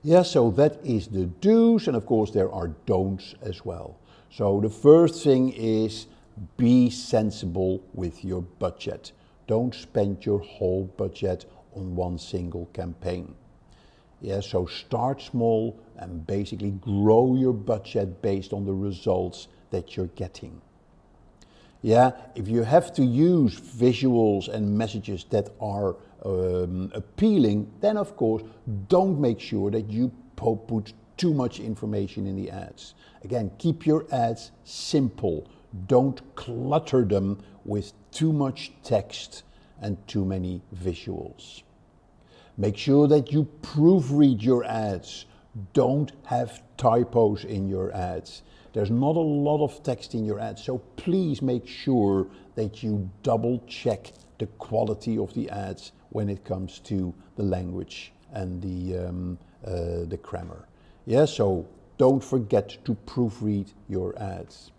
Yeah, so that is the do's, and of course there are don'ts as well. So the first thing is be sensible with your budget. Don't spend your whole budget on one single campaign. Yeah, so start small and basically grow your budget based on the results that you're getting. Yeah, if you have to use visuals and messages that are appealing, then of course don't make sure that you put too much information in the ads. Again, keep your ads simple. Don't clutter them with too much text and too many visuals. Make sure that you proofread your ads. Don't have typos in your ads. There's not a lot of text in your ads, so please make sure that you double check the quality of the ads when it comes to the language and the grammar. Yeah, so don't forget to proofread your ads.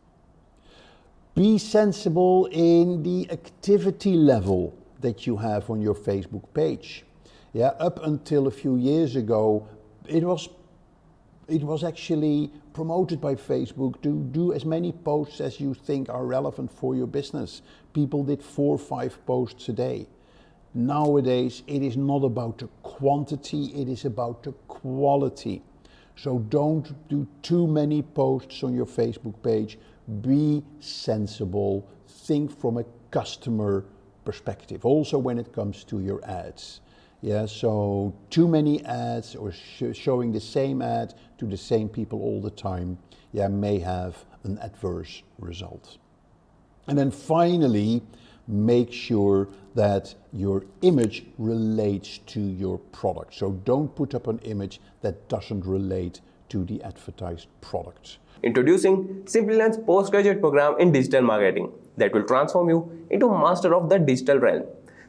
Be sensible in the activity level that you have on your Facebook page. Yeah, up until a few years ago, it was actually promoted by Facebook to do as many posts as you think are relevant for your business. People did 4 or 5 posts a day. Nowadays, it is not about the quantity, it is about the quality. So don't do too many posts on your Facebook page. Be sensible. Think from a customer perspective, also when it comes to your ads. Yeah, so too many ads or showing the same ad to the same people all the time, yeah, may have an adverse result. And then finally, make sure that your image relates to your product. So don't put up an image that doesn't relate to the advertised product. Introducing Simplilearn's postgraduate program in digital marketing that will transform you into a master of the digital realm.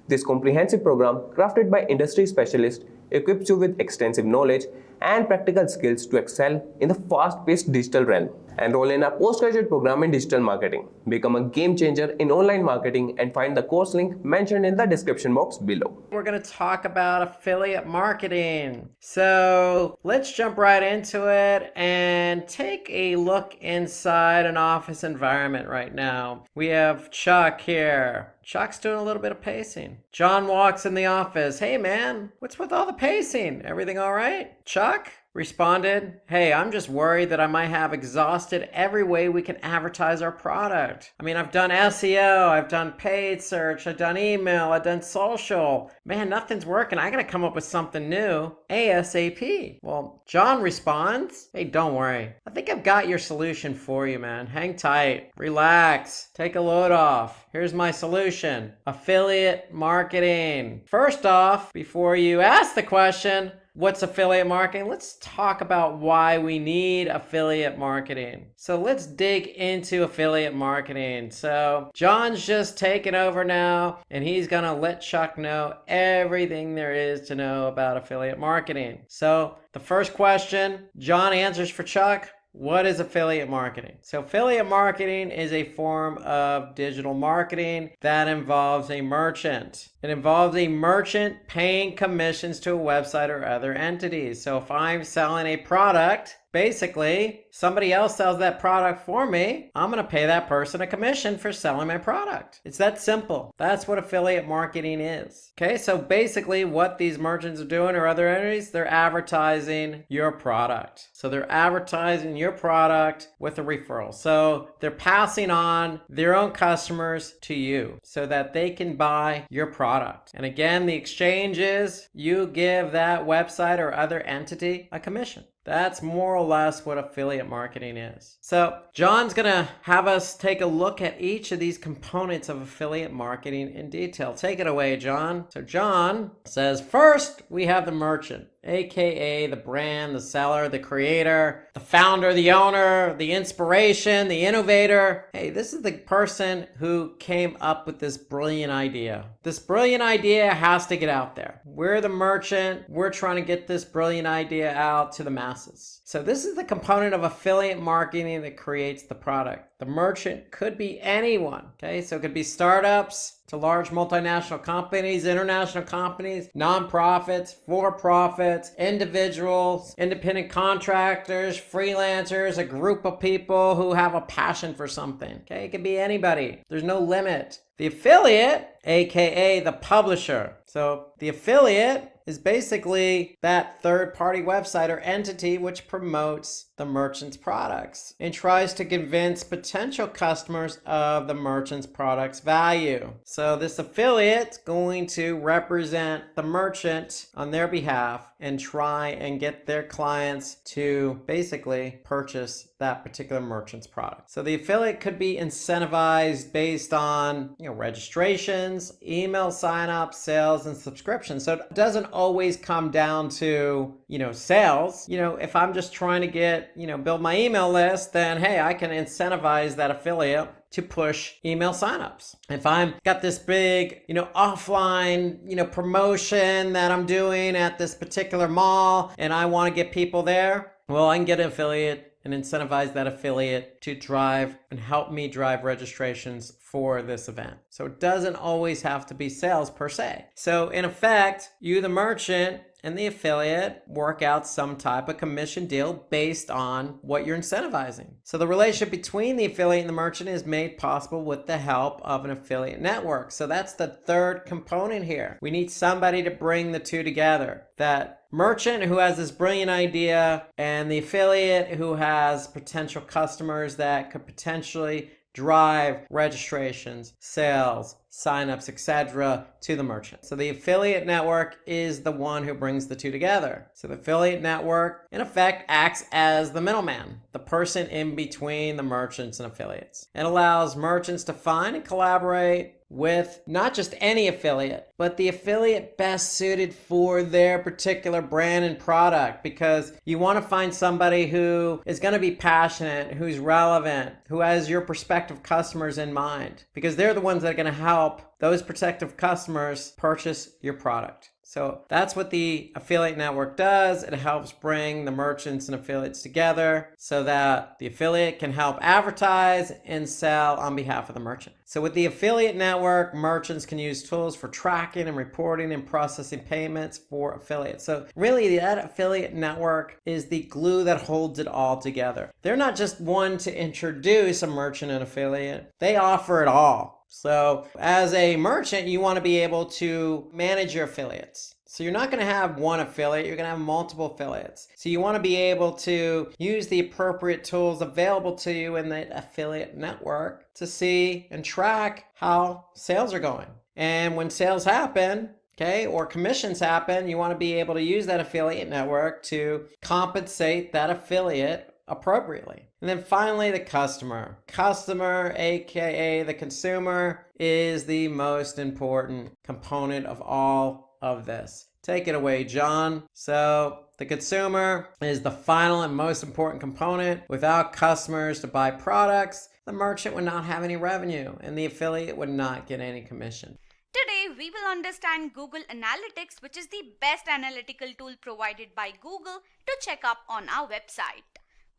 This comprehensive program, crafted by industry specialists, equips you with extensive knowledge and practical skills to excel in the fast-paced digital realm. Enroll in our postgraduate program in digital marketing. Become a game changer in online marketing and find the course link mentioned in the description box below. We're going to talk about affiliate marketing. So let's jump right into it and take a look inside an office environment right now. We have Chuck here. Chuck's doing a little bit of pacing. John walks in the office. Hey man, what's with all the pacing? Everything all right? Chuck responded, hey, I'm just worried that I might have exhausted every way we can advertise our product. I mean, I've done SEO, I've done paid search, I've done email, I've done social. Man, nothing's working. I gotta come up with something new ASAP. Well, John responds, hey, don't worry. I think I've got your solution for you, man. Hang tight, relax, take a load off. Here's my solution, affiliate marketing. First off, before you ask the question, what's affiliate marketing? Let's talk about why we need affiliate marketing. So let's dig into affiliate marketing. So John's just taking over now, and he's gonna let Chuck know everything there is to know about affiliate marketing. So the first question John answers for Chuck: what is affiliate marketing? So affiliate marketing is a form of digital marketing that involves a merchant. It involves a merchant paying commissions to a website or other entities. So if I'm selling a product, basically somebody else sells that product for me, I'm going to pay that person a commission for selling my product. It's that simple. That's what affiliate marketing is. Okay, so basically what these merchants are doing or other entities, they're advertising your product. So they're advertising your product with a referral. So they're passing on their own customers to you so that they can buy your product. And again, the exchange is you give that website or other entity a commission. That's more or less what affiliate marketing is. So John's gonna have us take a look at each of these components of affiliate marketing in detail. Take it away, John. So John says, first we have the merchant, aka the brand, the seller, the creator, the founder, the owner, the inspiration, the innovator. Hey, this is the person who came up with this brilliant idea. This brilliant idea has to get out there. We're the merchant. We're trying to get this brilliant idea out to the masses. So this is the component of affiliate marketing that creates the product. The merchant could be anyone, okay? So it could be startups to large multinational companies, international companies, nonprofits, for-profits, individuals, independent contractors, freelancers, a group of people who have a passion for something, okay? It could be anybody. There's no limit. The affiliate, aka the publisher. So the affiliate is basically that third-party website or entity which promotes the merchant's products and tries to convince potential customers of the merchant's product's value. So this affiliate's going to represent the merchant on their behalf and try and get their clients to basically purchase that particular merchant's product. So the affiliate could be incentivized based on, registrations, email signups, sales, and subscriptions. So it doesn't always come down to, sales. If I'm just trying to get, build my email list, then hey, I can incentivize that affiliate to push email signups. If I'm got this big, offline, promotion that I'm doing at this particular mall and I want to get people there, well, I can get an affiliate and incentivize that affiliate to drive and help me drive registrations for this event. So it doesn't always have to be sales per se. So in effect, you, the merchant, and the affiliate work out some type of commission deal based on what you're incentivizing. So the relationship between the affiliate and the merchant is made possible with the help of an affiliate network. So that's the third component here. We need somebody to bring the two together. That merchant who has this brilliant idea and the affiliate who has potential customers that could potentially drive registrations, sales, signups, etc. to the merchant. So the affiliate network is the one who brings the two together. So the affiliate network, in effect, acts as the middleman, the person in between the merchants and affiliates. It allows merchants to find and collaborate with not just any affiliate, but the affiliate best suited for their particular brand and product, because you want to find somebody who is going to be passionate, who's relevant, who has your prospective customers in mind, because they're the ones that are going to help those prospective customers purchase your product. So that's what the affiliate network does. It helps bring the merchants and affiliates together so that the affiliate can help advertise and sell on behalf of the merchant. So with the affiliate network, merchants can use tools for tracking and reporting and processing payments for affiliates. So really that affiliate network is the glue that holds it all together. They're not just one to introduce a merchant and affiliate. They offer it all. So as a merchant, you want to be able to manage your affiliates. So you're not going to have one affiliate, you're going to have multiple affiliates. So you want to be able to use the appropriate tools available to you in the affiliate network to see and track how sales are going. And when sales happen, or commissions happen, you want to be able to use that affiliate network to compensate that affiliate appropriately. And then finally, the customer. Customer, aka the consumer, is the most important component of all of this. Take it away, John. So the consumer is the final and most important component. Without customers to buy products, the merchant would not have any revenue and the affiliate would not get any commission. Today, we will understand Google Analytics, which is the best analytical tool provided by Google to check up on our website.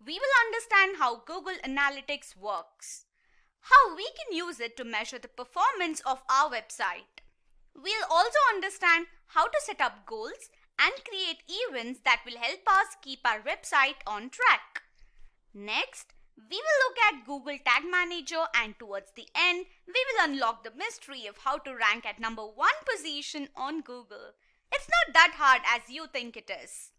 We will understand how Google Analytics works, how we can use it to measure the performance of our website. We'll also understand how to set up goals and create events that will help us keep our website on track. Next, we will look at Google Tag Manager, and towards the end, we will unlock the mystery of how to rank at number 1 position on Google. It's not that hard as you think it is.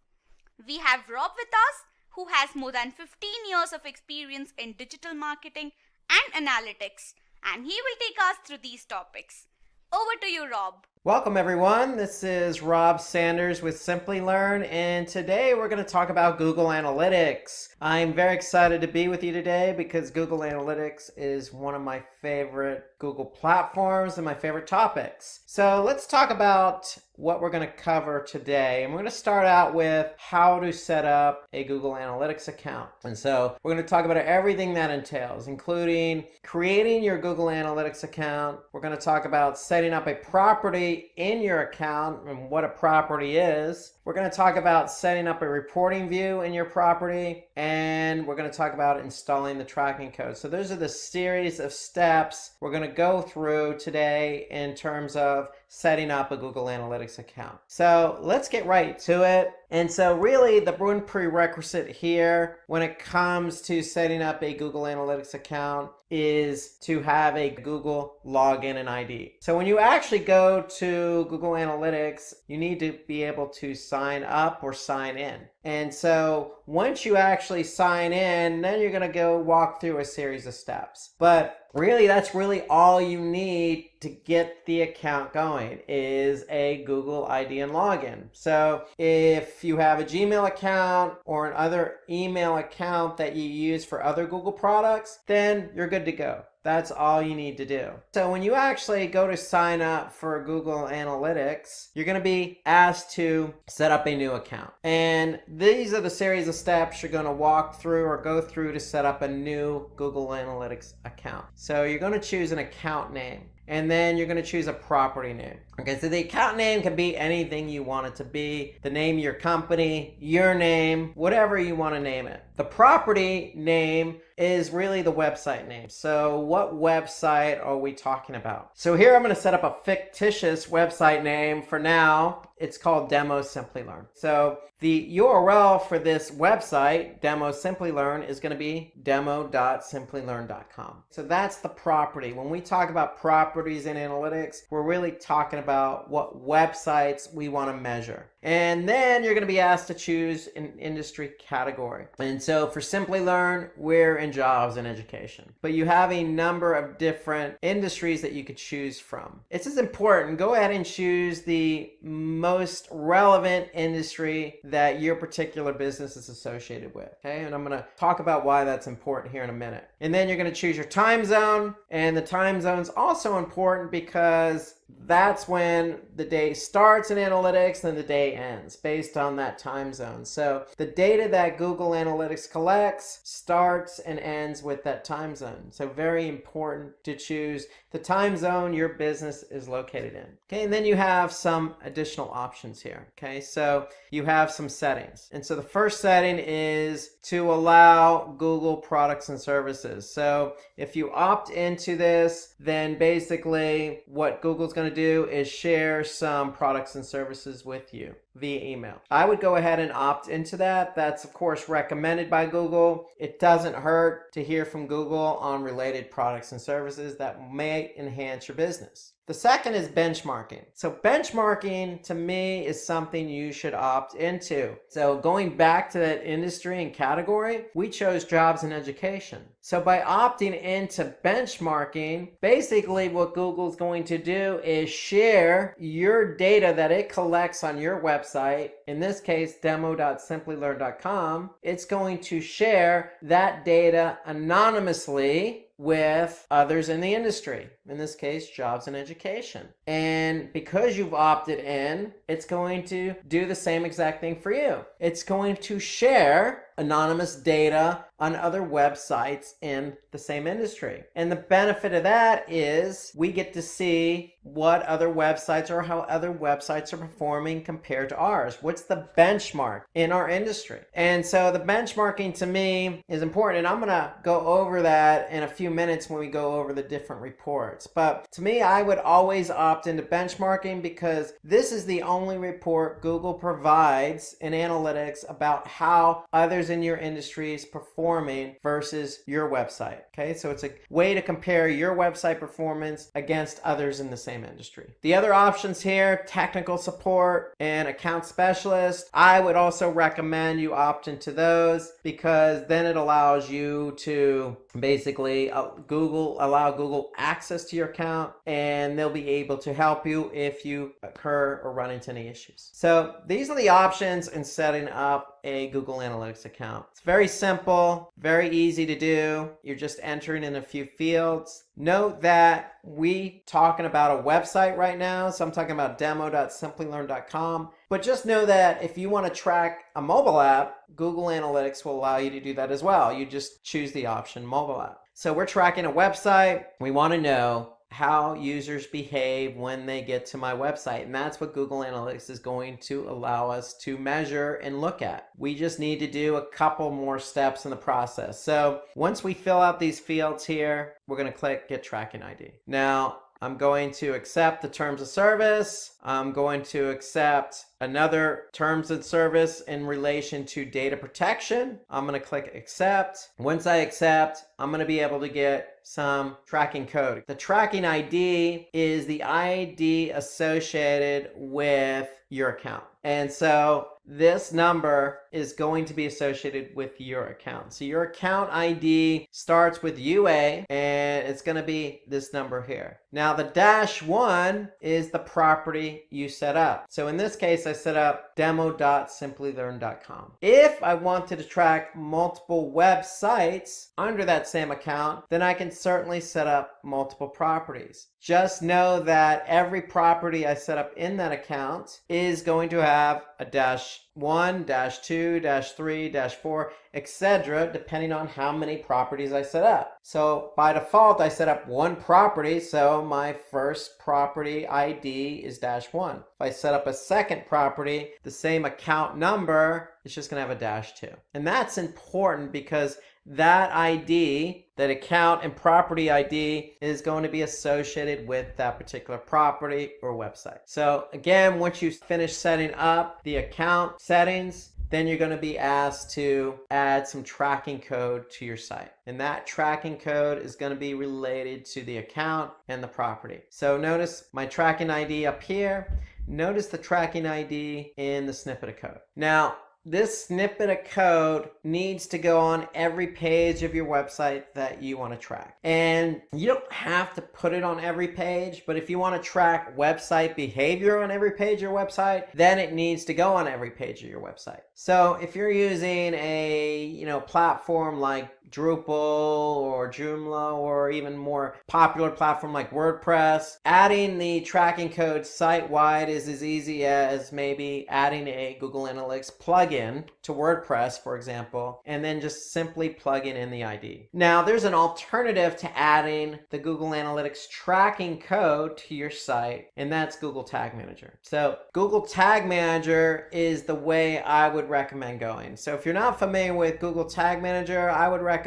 We have Rob with us, who has more than 15 years of experience in digital marketing and analytics, and he will take us through these topics. Over to you, Rob. Welcome everyone, this is Rob Sanders with Simplilearn, and today we're going to talk about Google Analytics. I'm very excited to be with you today because Google Analytics is one of my favorite Google platforms and my favorite topics. So let's talk about what we're going to cover today. And we're going to start out with how to set up a Google Analytics account. And so we're going to talk about everything that entails, including creating your Google Analytics account. We're going to talk about setting up a property in your account and what a property is. We're going to talk about setting up a reporting view in your property, and we're going to talk about installing the tracking code. So those are the series of steps we're going to go through today in terms of setting up a Google Analytics account. So let's get right to it. And so really the one prerequisite here when it comes to setting up a Google Analytics account is to have a Google login and ID. So when you actually go to Google Analytics, you need to be able to sign up or sign in. And so once you actually sign in, then you're going to go walk through a series of steps. But really, that's really all you need to get the account going is a Google ID and login. So if you have a Gmail account or another email account that you use for other Google products, then you're good to go. That's all you need to do. So when you actually go to sign up for Google Analytics, you're going to be asked to set up a new account. And these are the series of steps you're going to walk through or go through to set up a new Google Analytics account. So you're going to choose an account name. And then you're going to choose a property name. Okay, so the account name can be anything you want it to be. The name of your company, your name, whatever you want to name it. The property name is really the website name. So what website are we talking about? So here I'm going to set up a fictitious website name for now. It's called Demo Simplilearn. So the URL for this website, Demo Simplilearn, is going to be demo.simplilearn.com. So that's the property. When we talk about properties in analytics, we're really talking about what websites we want to measure. And then you're going to be asked to choose an industry category. And so for Simplilearn, we're in jobs and education. But you have a number of different industries that you could choose from. It's as important. Go ahead and choose the most relevant industry that your particular business is associated with. Okay, and I'm going to talk about why that's important here in a minute. And then you're going to choose your time zone. And the time zone is also important because that's when the day starts in analytics and the day ends based on that time zone. So the data that Google Analytics collects starts and ends with that time zone. So very important to choose the time zone your business is located in. Okay, and then you have some additional options here. Okay, so you have some settings. And so the first setting is to allow Google products and services. So if you opt into this, then basically what Google's going to do is share some products and services with you via email. I would go ahead and opt into that. That's of course recommended by Google. It doesn't hurt to hear from Google on related products and services that may enhance your business. The second is benchmarking. So benchmarking to me is something you should opt into. So going back to that industry and category, we chose jobs and education. So by opting into benchmarking, basically what Google's going to do is share your data that it collects on your website, in this case demo.simplilearn.com. It's going to share that data anonymously with others in the industry, in this case jobs and education. And because you've opted in, it's going to do the same exact thing for you. It's going to share anonymous data on other websites in the same industry. And the benefit of that is we get to see what other websites or how other websites are performing compared to ours. What's the benchmark in our industry? And so the benchmarking to me is important, and I'm gonna go over that in a few minutes when we go over the different reports. But to me, I would always opt into benchmarking because this is the only report Google provides in analytics about how others in your industry is performing versus your website. Okay, so it's a way to compare your website performance against others in the same industry. The other options here, technical support and account specialist, I would also recommend you opt into those because then it allows you to basically allow Google access to your account, and they'll be able to help you if you occur or run into any issues. So these are the options in setting up a Google Analytics account. It's very simple, very easy to do. You're just entering in a few fields. Note that we talking about a website right now, so I'm talking about demo.simplilearn.com. But just know that if you want to track a mobile app, Google Analytics will allow you to do that as well. You just choose the option mobile app. So we're tracking a website. We want to know how users behave when they get to my website. And that's what Google Analytics is going to allow us to measure and look at. We just need to do a couple more steps in the process. So once we fill out these fields here, we're going to click Get Tracking ID. Now, I'm going to accept the terms of service. I'm going to accept another terms of service in relation to data protection. I'm going to click accept. Once I accept, I'm going to be able to get some tracking code. The tracking ID is the ID associated with your account. And so this number is going to be associated with your account. So your account ID starts with UA, and it's going to be this number here. Now the -1 is the property you set up. So in this case, I set up demo.simplilearn.com. If I wanted to track multiple websites under that same account, then I can certainly set up multiple properties. Just know that every property I set up in that account is going to have a -1, -2, -3, -4, etc., depending on how many properties I set up. So by default, I set up one property, so my first property ID is -1. If I set up a second property, the same account number, it's just going to have a -2. And that's important because that ID, that account and property ID, is going to be associated with that particular property or website. So again, once you finish setting up the account settings, then you're going to be asked to add some tracking code to your site. And that tracking code is going to be related to the account and the property. So notice my tracking ID up here. Notice the tracking ID in the snippet of code. Now, this snippet of code needs to go on every page of your website that you want to track. And you don't have to put it on every page, but if you want to track website behavior on every page of your website, then it needs to go on every page of your website. So if you're using a platform like Drupal or Joomla, or even more popular platform like WordPress, adding the tracking code site-wide is as easy as maybe adding a Google Analytics plugin to WordPress, for example, and then just simply plugging in the ID. Now, there's an alternative to adding the Google Analytics tracking code to your site, and that's Google Tag Manager. So Google Tag Manager is the way I would recommend going. So if you're not familiar with Google Tag Manager, I would recommend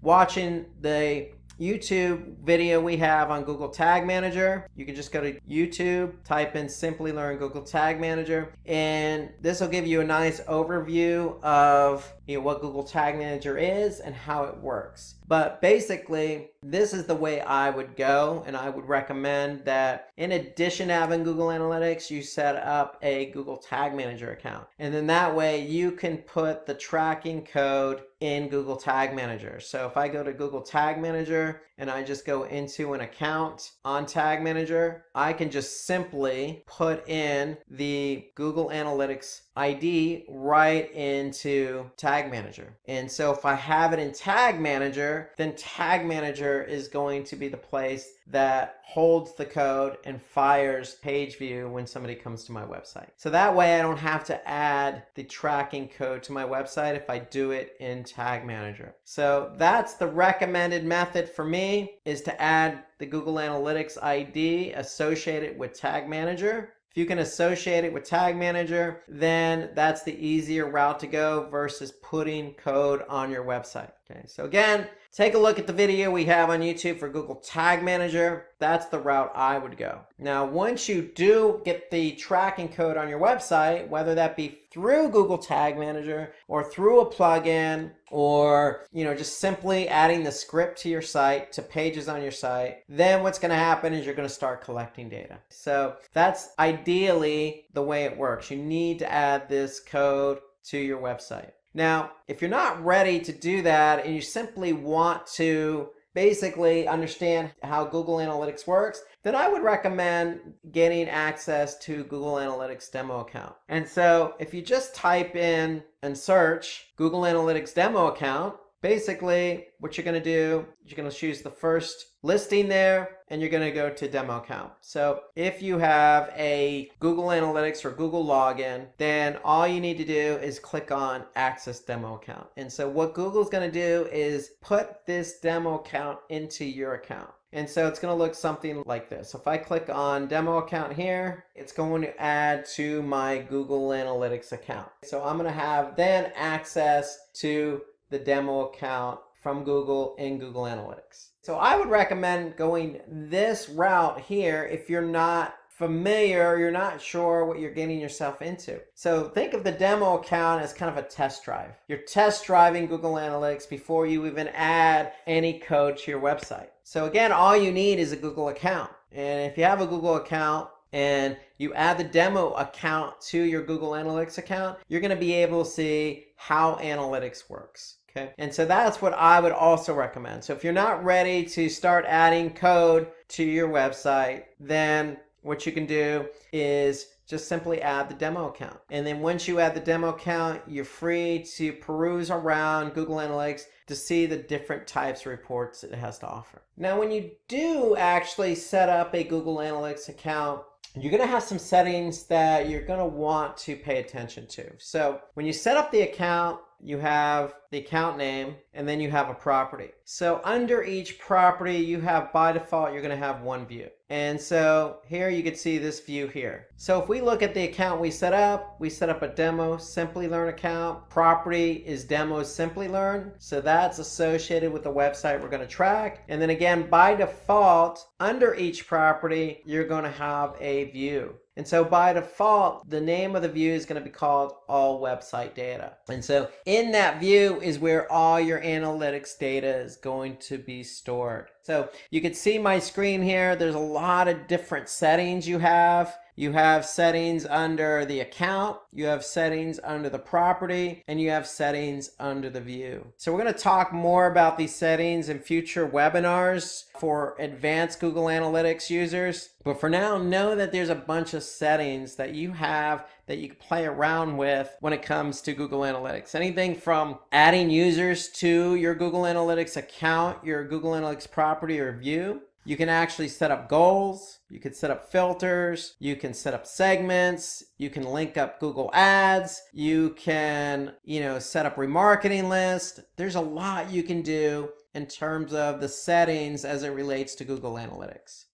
watching the YouTube video we have on Google Tag Manager. You can just go to YouTube, type in Simplilearn Google Tag Manager, and this will give you a nice overview of what Google Tag Manager is and how it works. But basically, this is the way I would go, and I would recommend that in addition to having Google Analytics, you set up a Google Tag Manager account. And then that way you can put the tracking code in Google Tag Manager. So if I go to Google Tag Manager and I just go into an account on Tag Manager, I can just simply put in the Google Analytics ID right into Tag Manager. And so if I have it in Tag Manager, then Tag Manager is going to be the place that holds the code and fires page view when somebody comes to my website. So that way I don't have to add the tracking code to my website if I do it in Tag Manager. So that's the recommended method for me, is to add the Google Analytics ID associated with Tag Manager. If you can associate it with Tag Manager, then that's the easier route to go versus putting code on your website. Okay, so again, take a look at the video we have on YouTube for Google Tag Manager. That's the route I would go. Now, once you do get the tracking code on your website, whether that be through Google Tag Manager or through a plugin, or just simply adding the script to your site, to pages on your site, then what's going to happen is you're going to start collecting data. So that's ideally the way it works. You need to add this code to your website. Now, if you're not ready to do that and you simply want to basically understand how Google Analytics works, then I would recommend getting access to Google Analytics demo account. And so if you just type in and search Google Analytics demo account, basically what you're going to do, you're going to choose the first listing there and you're going to go to demo account. So if you have a Google Analytics or Google login, then all you need to do is click on access demo account. And so what Google's going to do is put this demo account into your account. And so it's going to look something like this. So if I click on demo account here, it's going to add to my Google Analytics account. So I'm going to have then access to the demo account from Google in Google Analytics. So I would recommend going this route here if you're not familiar, you're not sure what you're getting yourself into. So think of the demo account as kind of a test drive. You're test driving Google Analytics before you even add any code to your website. So again, all you need is a Google account. And if you have a Google account and you add the demo account to your Google Analytics account, you're going to be able to see how analytics works. Okay, and so that's what I would also recommend. So if you're not ready to start adding code to your website, then what you can do is just simply add the demo account. And then once you add the demo account, you're free to peruse around Google Analytics to see the different types of reports it has to offer. Now, when you do actually set up a Google Analytics account, you're going to have some settings that you're going to want to pay attention to. So when you set up the account, you have the account name, and then you have a property. So under each property, you have, by default, you're going to have one view. And so here you can see this view here. So if we look at the account we set up a demo Simplilearn account. Property is demo Simplilearn. So that's associated with the website we're going to track. And then again, by default, under each property, you're going to have a view. And so by default, the name of the view is going to be called all website data. And so in that view is where all your analytics data is going to be stored. So you can see my screen here. There's a lot of different settings you have. You have settings under the account, you have settings under the property, and you have settings under the view. So we're going to talk more about these settings in future webinars for advanced Google Analytics users. But for now, know that there's a bunch of settings that you have that you can play around with when it comes to Google Analytics. Anything from adding users to your Google Analytics account, your Google Analytics property or view. You can actually set up goals, you can set up filters, you can set up segments, you can link up Google Ads, you can, set up remarketing lists. There's a lot you can do in terms of the settings as it relates to Google Analytics.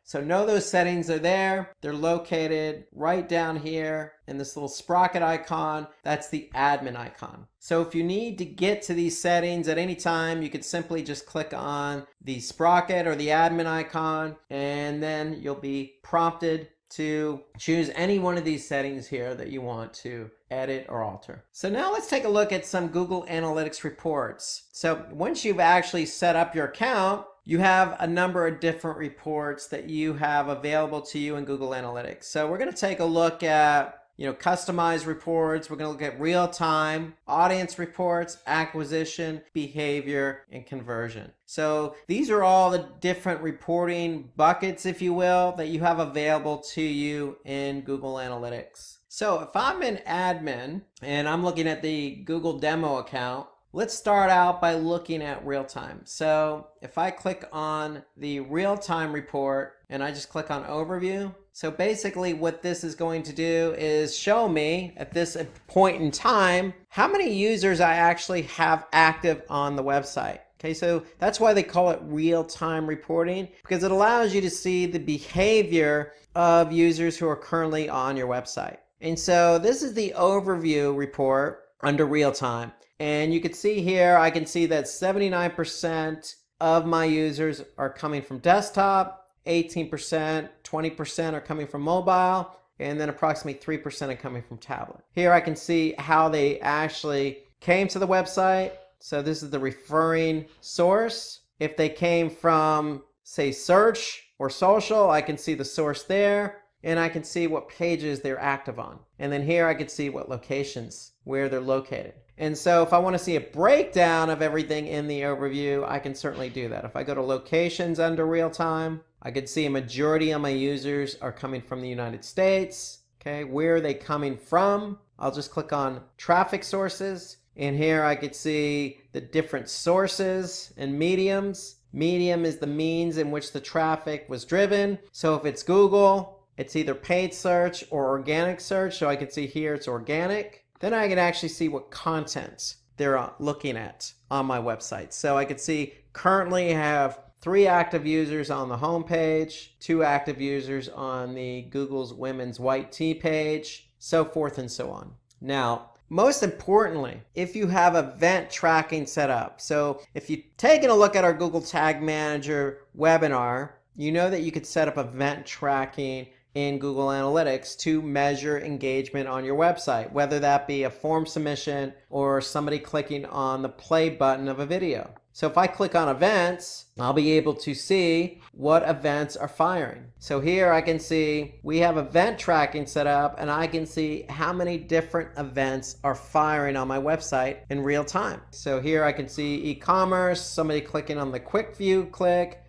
So know those settings are there. They're located right down here in this little sprocket icon. That's the admin icon. So if you need to get to these settings at any time, you could simply just click on the sprocket or the admin icon, and then you'll be prompted to choose any one of these settings here that you want to edit or alter. So now let's take a look at some Google Analytics reports. So once you've actually set up your account, you have a number of different reports that you have available to you in Google Analytics. So we're going to take a look at customized reports. We're going to look at real-time, audience reports, acquisition, behavior, and conversion. So these are all the different reporting buckets, if you will, that you have available to you in Google Analytics. So if I'm an admin and I'm looking at the Google demo account, let's start out by looking at real-time. So if I click on the real-time report and I just click on overview, so basically what this is going to do is show me at this point in time how many users I actually have active on the website. Okay, so that's why they call it real-time reporting, because it allows you to see the behavior of users who are currently on your website. And so this is the overview report under real-time. And you can see here, I can see that 79% of my users are coming from desktop, 18%, 20% are coming from mobile, and then approximately 3% are coming from tablet. Here I can see how they actually came to the website. So this is the referring source. If they came from, say, search or social, I can see the source there. and I can see what pages they're active on. And then here I can see what locations, where they're located. And so if I want to see a breakdown of everything in the overview, I can certainly do that. If I go to locations under real time, I can see a majority of my users are coming from the United States. Okay, where are they coming from? I'll just click on traffic sources. And here I could see the different sources and mediums. Medium is the means in which the traffic was driven. So if it's Google, it's either paid search or organic search. So I can see here it's organic. Then I can actually see what content they're looking at on my website. So I can see currently I have 3 active users on the home page, 2 active users on the Google's Women's White Tea page, so forth and so on. Now, most importantly, if you have event tracking set up, so if you've taken a look at our Google Tag Manager webinar, you know that you could set up event tracking in Google Analytics to measure engagement on your website, whether that be a form submission or somebody clicking on the play button of a video. So if I click on events, I'll be able to see what events are firing. So here I can see we have event tracking set up, and I can see how many different events are firing on my website in real time. So here I can see e-commerce, somebody clicking on the quick view click,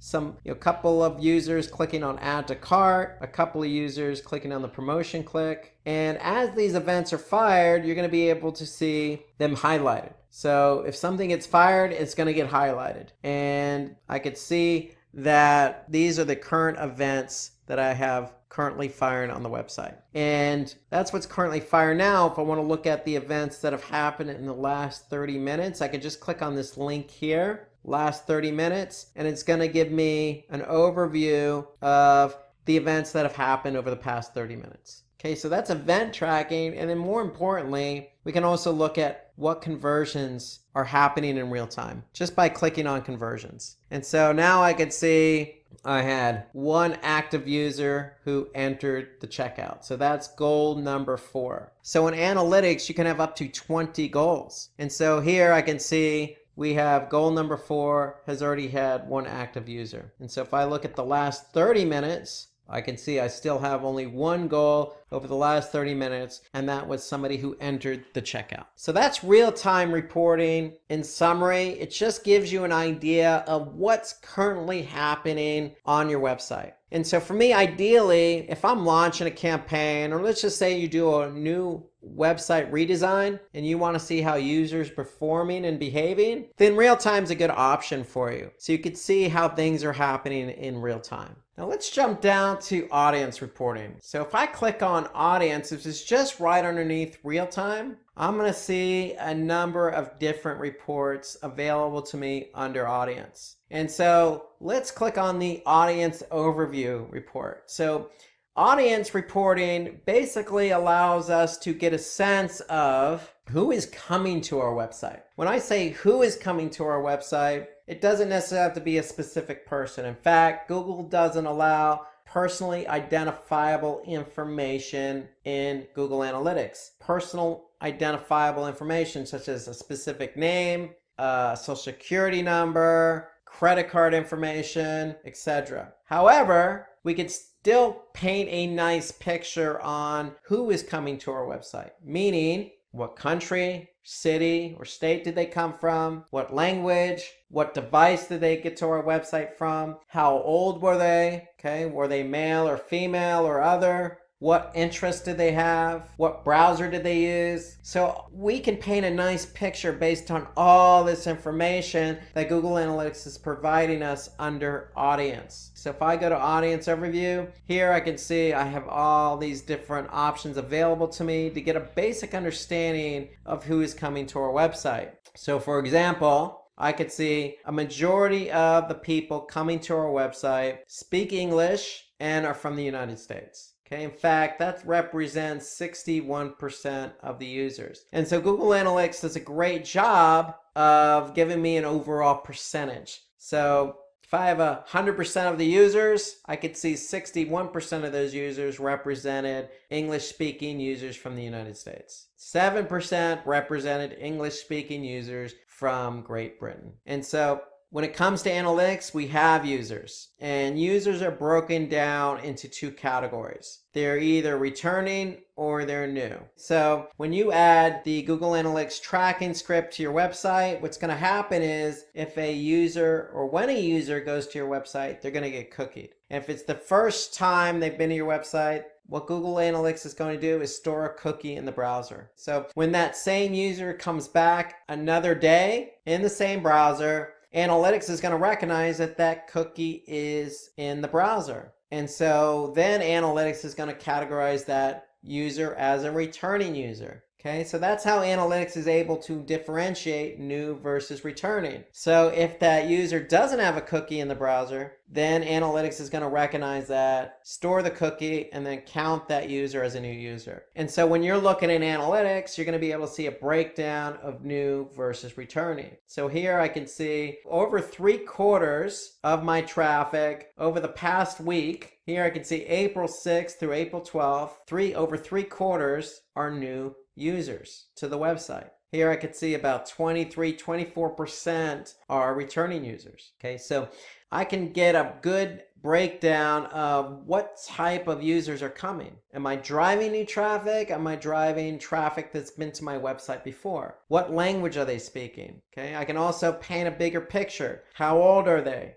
a couple of users clicking on add to cart, a couple of users clicking on the promotion click. And as these events are fired, you're going to be able to see them highlighted. So if something gets fired, it's going to get highlighted. And I could see that these are the current events that I have currently firing on the website. And that's what's currently fired now. If I want to look at the events that have happened in the last 30 minutes, I could just click on this link here, last 30 minutes, and it's going to give me an overview of the events that have happened over the past 30 minutes. Okay, so that's event tracking. And then more importantly, we can also look at what conversions are happening in real time just by clicking on conversions. And so now I could see I had 1 active user who entered the checkout. So that's goal number 4. So in analytics, you can have up to 20 goals. And so here I can see we have goal number 4 has already had 1 active user. And so if I look at the last 30 minutes, I can see I still have only 1 goal over the last 30 minutes, and that was somebody who entered the checkout. So that's real-time reporting. In summary, it just gives you an idea of what's currently happening on your website. And so for me, ideally, if I'm launching a campaign, or let's just say you do a new website redesign and you want to see how users performing and behaving, then real time is a good option for you. So you could see how things are happening in real time. Now let's jump down to audience reporting. So if I click on audience, this is just right underneath real time. I'm going to see a number of different reports available to me under audience. And so let's click on the audience overview report. So audience reporting basically allows us to get a sense of who is coming to our website. When I say who is coming to our website, it doesn't necessarily have to be a specific person. In fact, Google doesn't allow personally identifiable information in Google Analytics. Personal identifiable information such as a specific name, a social security number, credit card information, etc. However, we could still paint a nice picture on who is coming to our website, meaning what country, city, or state did they come from, what language, what device did they get to our website from, how old were they, okay, were they male or female or other, what interests did they have, what browser did they use. So we can paint a nice picture based on all this information that Google Analytics is providing us under audience. So if I go to audience overview, here I can see I have all these different options available to me to get a basic understanding of who is coming to our website. So for example, I could see a majority of the people coming to our website speak English and are from the United States. Okay, in fact, that represents 61% of the users. And so Google Analytics does a great job of giving me an overall percentage. So if I have 100% of the users, I could see 61% of those users represented English-speaking users from the United States. 7% represented English-speaking users from Great Britain. And so when it comes to analytics, we have users, and users are broken down into two categories. They're either returning or they're new. So when you add the Google Analytics tracking script to your website, what's going to happen is if a user or when a user goes to your website, they're going to get cookied. And if it's the first time they've been to your website, what Google Analytics is going to do is store a cookie in the browser. So when that same user comes back another day in the same browser, Analytics is going to recognize that that cookie is in the browser. And so then Analytics is going to categorize that user as a returning user. Okay, so that's how Analytics is able to differentiate new versus returning. So if that user doesn't have a cookie in the browser, then Analytics is going to recognize that, store the cookie, and then count that user as a new user. And so when you're looking at Analytics, you're going to be able to see a breakdown of new versus returning. So here I can see over 3/4 of my traffic over the past week. Here I can see April 6th through April 12th, over 3/4 are new users to the website. Here I could see about 24% are returning users. Okay, so I can get a good breakdown of what type of users are coming. Am I driving new traffic? Am I driving traffic that's been to my website before? What language are they speaking? Okay, I can also paint a bigger picture. How old are they?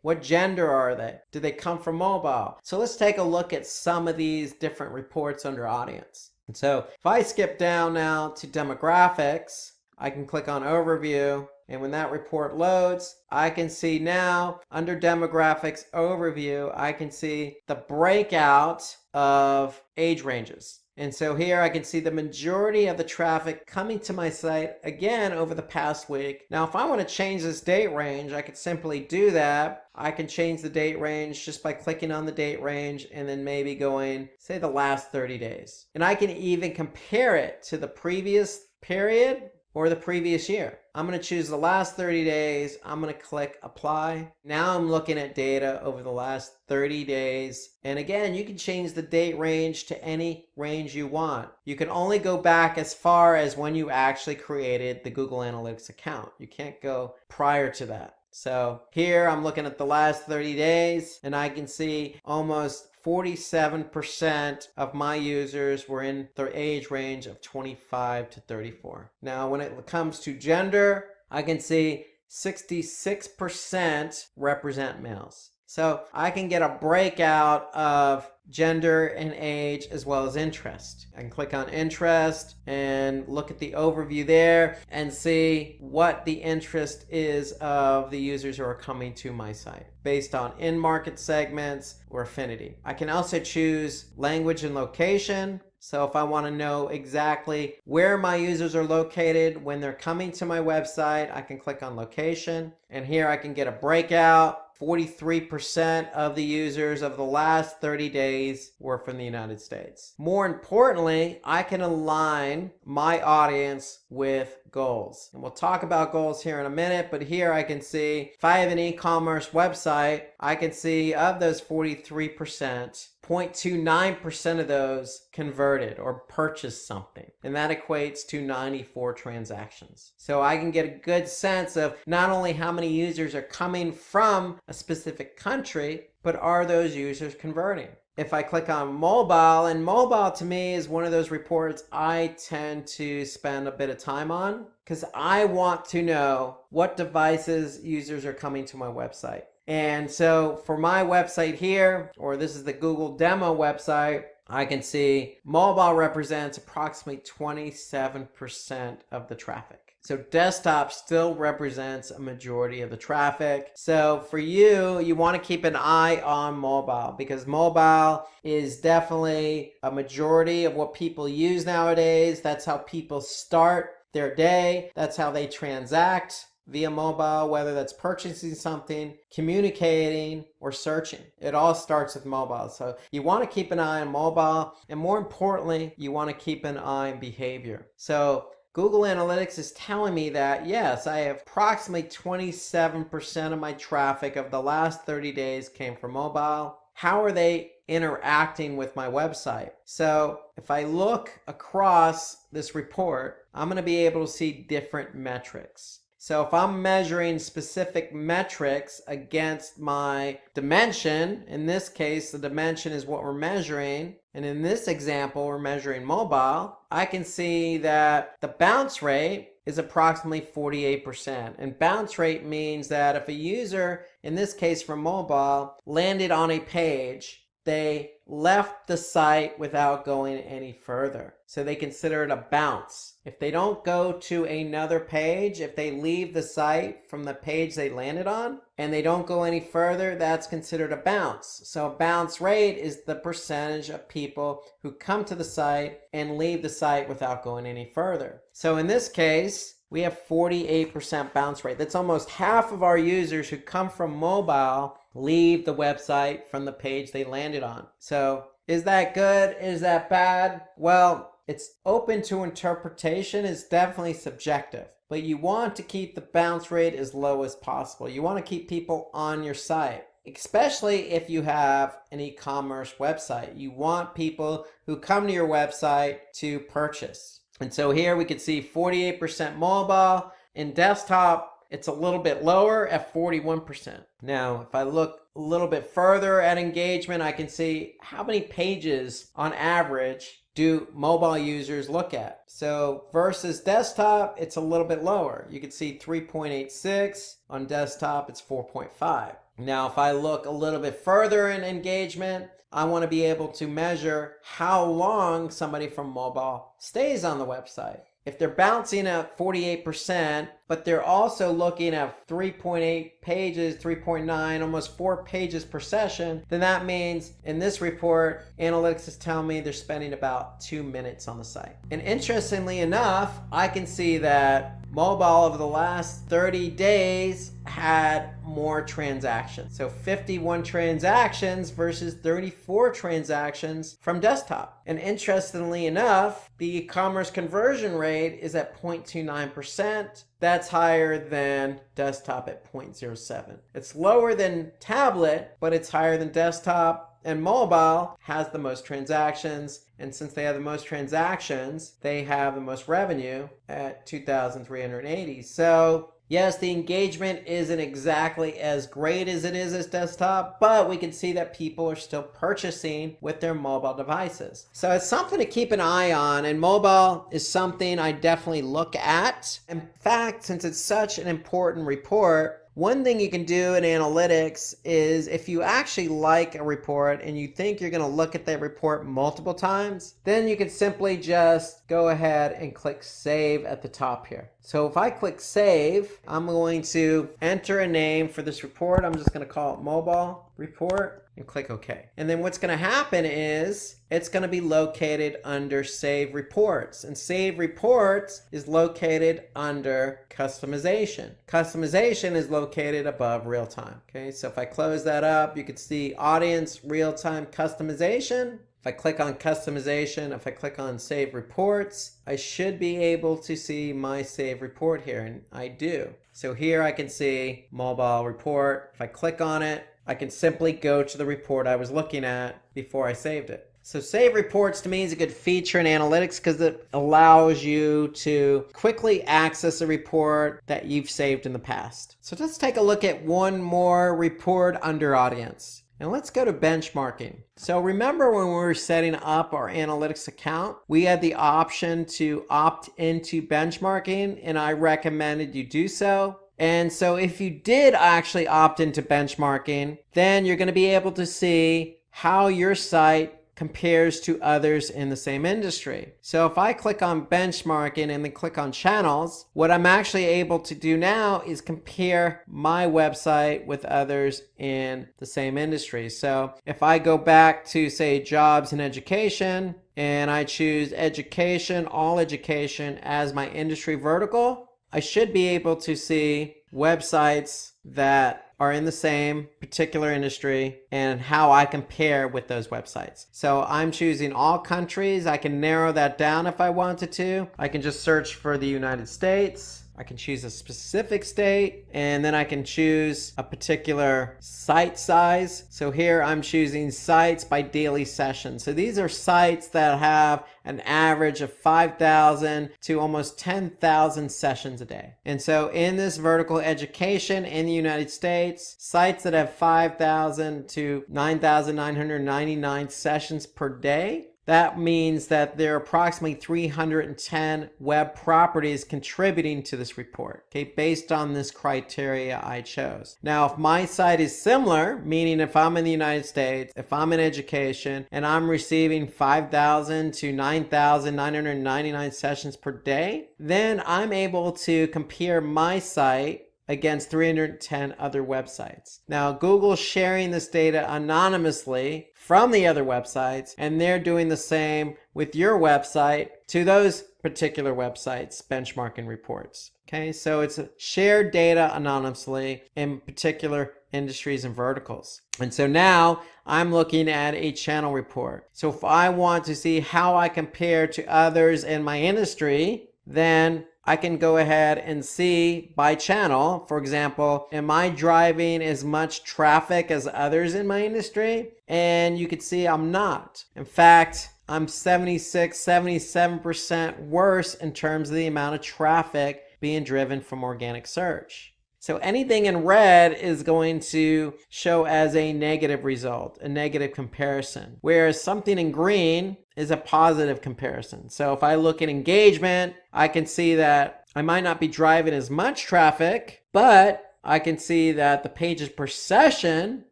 What gender are they? Do they come from mobile? So let's take a look at some of these different reports under audience. And so if I skip down now to demographics, I can click on overview, and when that report loads, I can see now under demographics overview, I can see the breakout of age ranges. And so here I can see the majority of the traffic coming to my site again over the past week. Now, if I want to change this date range, I could simply do that. I can change the date range just by clicking on the date range and then maybe going, say, the last 30 days. And I can even compare it to the previous period or the previous year. I'm going to choose the last 30 days. I'm going to click apply. Now I'm looking at data over the last 30 days. And again, you can change the date range to any range you want. You can only go back as far as when you actually created the Google Analytics account. You can't go prior to that. So here I'm looking at the last 30 days and I can see almost 47% of my users were in their age range of 25 to 34. Now, when it comes to gender, I can see 66% represent males. So I can get a breakout of gender and age as well as interest. I can click on interest and look at the overview there and see what the interest is of the users who are coming to my site based on in-market segments or affinity. I can also choose language and location. So if I want to know exactly where my users are located when they're coming to my website, I can click on location. And here I can get a breakout. 43% of the users of the last 30 days were from the United States. More importantly, I can align my audience with goals. And we'll talk about goals here in a minute, but here I can see if I have an e-commerce website, I can see of those 43%, 0.29% of those converted or purchased something. And that equates to 94 transactions. So I can get a good sense of not only how many users are coming from a specific country, but are those users converting? If I click on mobile, and mobile to me is one of those reports I tend to spend a bit of time on because I want to know what devices users are coming to my website. And so for my website here, or this is the Google demo website, I can see mobile represents approximately 27% of the traffic. So desktop still represents a majority of the traffic. So for you, you want to keep an eye on mobile because mobile is definitely a majority of what people use nowadays. That's how people start their day. That's how they transact via mobile, whether that's purchasing something, communicating, or searching. It all starts with mobile. So you want to keep an eye on mobile, and more importantly, you want to keep an eye on behavior. So Google Analytics is telling me that, yes, I have approximately 27% of my traffic of the last 30 days came from mobile. How are they interacting with my website? So if I look across this report, I'm going to be able to see different metrics. So if I'm measuring specific metrics against my dimension, in this case, the dimension is what we're measuring, and in this example, we're measuring mobile, I can see that the bounce rate is approximately 48%. And bounce rate means that if a user, in this case for mobile, landed on a page, they left the site without going any further. So they consider it a bounce. If they don't go to another page, if they leave the site from the page they landed on and they don't go any further, that's considered a bounce. So a bounce rate is the percentage of people who come to the site and leave the site without going any further. So in this case, we have 48% bounce rate. That's almost half of our users who come from mobile leave the website from the page they landed on. So is that good? Is that bad? Well, it's open to interpretation. It's definitely subjective. But you want to keep the bounce rate as low as possible. You want to keep people on your site, especially if you have an e-commerce website. You want people who come to your website to purchase. And so here we can see 48% mobile. In desktop, it's a little bit lower at 41%. Now, if I look a little bit further at engagement, I can see how many pages on average do mobile users look at. So versus desktop, it's a little bit lower. You can see 3.86. On desktop, it's 4.5. Now, if I look a little bit further in engagement, I want to be able to measure how long somebody from mobile stays on the website. If they're bouncing at 48%, but they're also looking at 3.8 pages, 3.9, almost 4 pages per session, then that means in this report, analytics is telling me they're spending about 2 minutes on the site. And interestingly enough, I can see that mobile over the last 30 days had more transactions. So 51 transactions versus 34 transactions from desktop. And interestingly enough, the e-commerce conversion rate is at 0.29%. That's higher than desktop at 0.07. It's lower than tablet, but it's higher than desktop. And mobile has the most transactions, and since they have the most transactions, they have the most revenue at 2,380. So yes, the engagement isn't exactly as great as it is as desktop, but we can see that people are still purchasing with their mobile devices. So it's something to keep an eye on, and mobile is something I definitely look at. In fact, since it's such an important report, one thing you can do in analytics is if you actually like a report and you think you're going to look at that report multiple times, then you can simply just go ahead and click save at the top here. So if I click save, I'm going to enter a name for this report. I'm just going to call it mobile report and click OK. And then what's going to happen is it's going to be located under Save Reports. And Save Reports is located under Customization. Customization is located above Real Time. Okay, so if I close that up, you can see Audience, Real Time, Customization. If I click on Customization, if I click on Save Reports, I should be able to see my Save Report here, and I do. So here I can see Mobile Report. If I click on it, I can simply go to the report I was looking at before I saved it. So Save Reports to me is a good feature in analytics because it allows you to quickly access a report that you've saved in the past. So let's take a look at one more report under Audience. And let's go to benchmarking. So remember when we were setting up our analytics account, we had the option to opt into benchmarking, and I recommended you do so. And so if you did actually opt into benchmarking, then you're going to be able to see how your site compares to others in the same industry. So if I click on benchmarking and then click on channels, what I'm actually able to do now is compare my website with others in the same industry. So if I go back to say jobs and education, and I choose education, all education as my industry vertical, I should be able to see websites that are in the same particular industry and how I compare with those websites. So I'm choosing all countries. I can narrow that down if I wanted to. I can just search for the United States. I can choose a specific state, and then I can choose a particular site size. So here I'm choosing sites by daily session. So these are sites that have an average of 5,000 to almost 10,000 sessions a day. And so in this vertical education in the United States, sites that have 5,000 to 9,999 sessions per day, that means that there are approximately 310 web properties contributing to this report, okay, based on this criteria I chose. Now, if my site is similar, meaning if I'm in the United States, if I'm in education, and I'm receiving 5,000 to 9,999 sessions per day, then I'm able to compare my site against 310 other websites. Now, Google's sharing this data anonymously from the other websites, and they're doing the same with your website to those particular websites' benchmarking reports. Okay, so it's shared data anonymously in particular industries and verticals. And so now I'm looking at a channel report. So if I want to see how I compare to others in my industry, then I can go ahead and see by channel. For example, am I driving as much traffic as others in my industry? And you can see I'm not. In fact, I'm 77% worse in terms of the amount of traffic being driven from organic search. So anything in red is going to show as a negative result, a negative comparison, whereas something in green is a positive comparison. So if I look at engagement, I can see that I might not be driving as much traffic, but I can see that the pages per session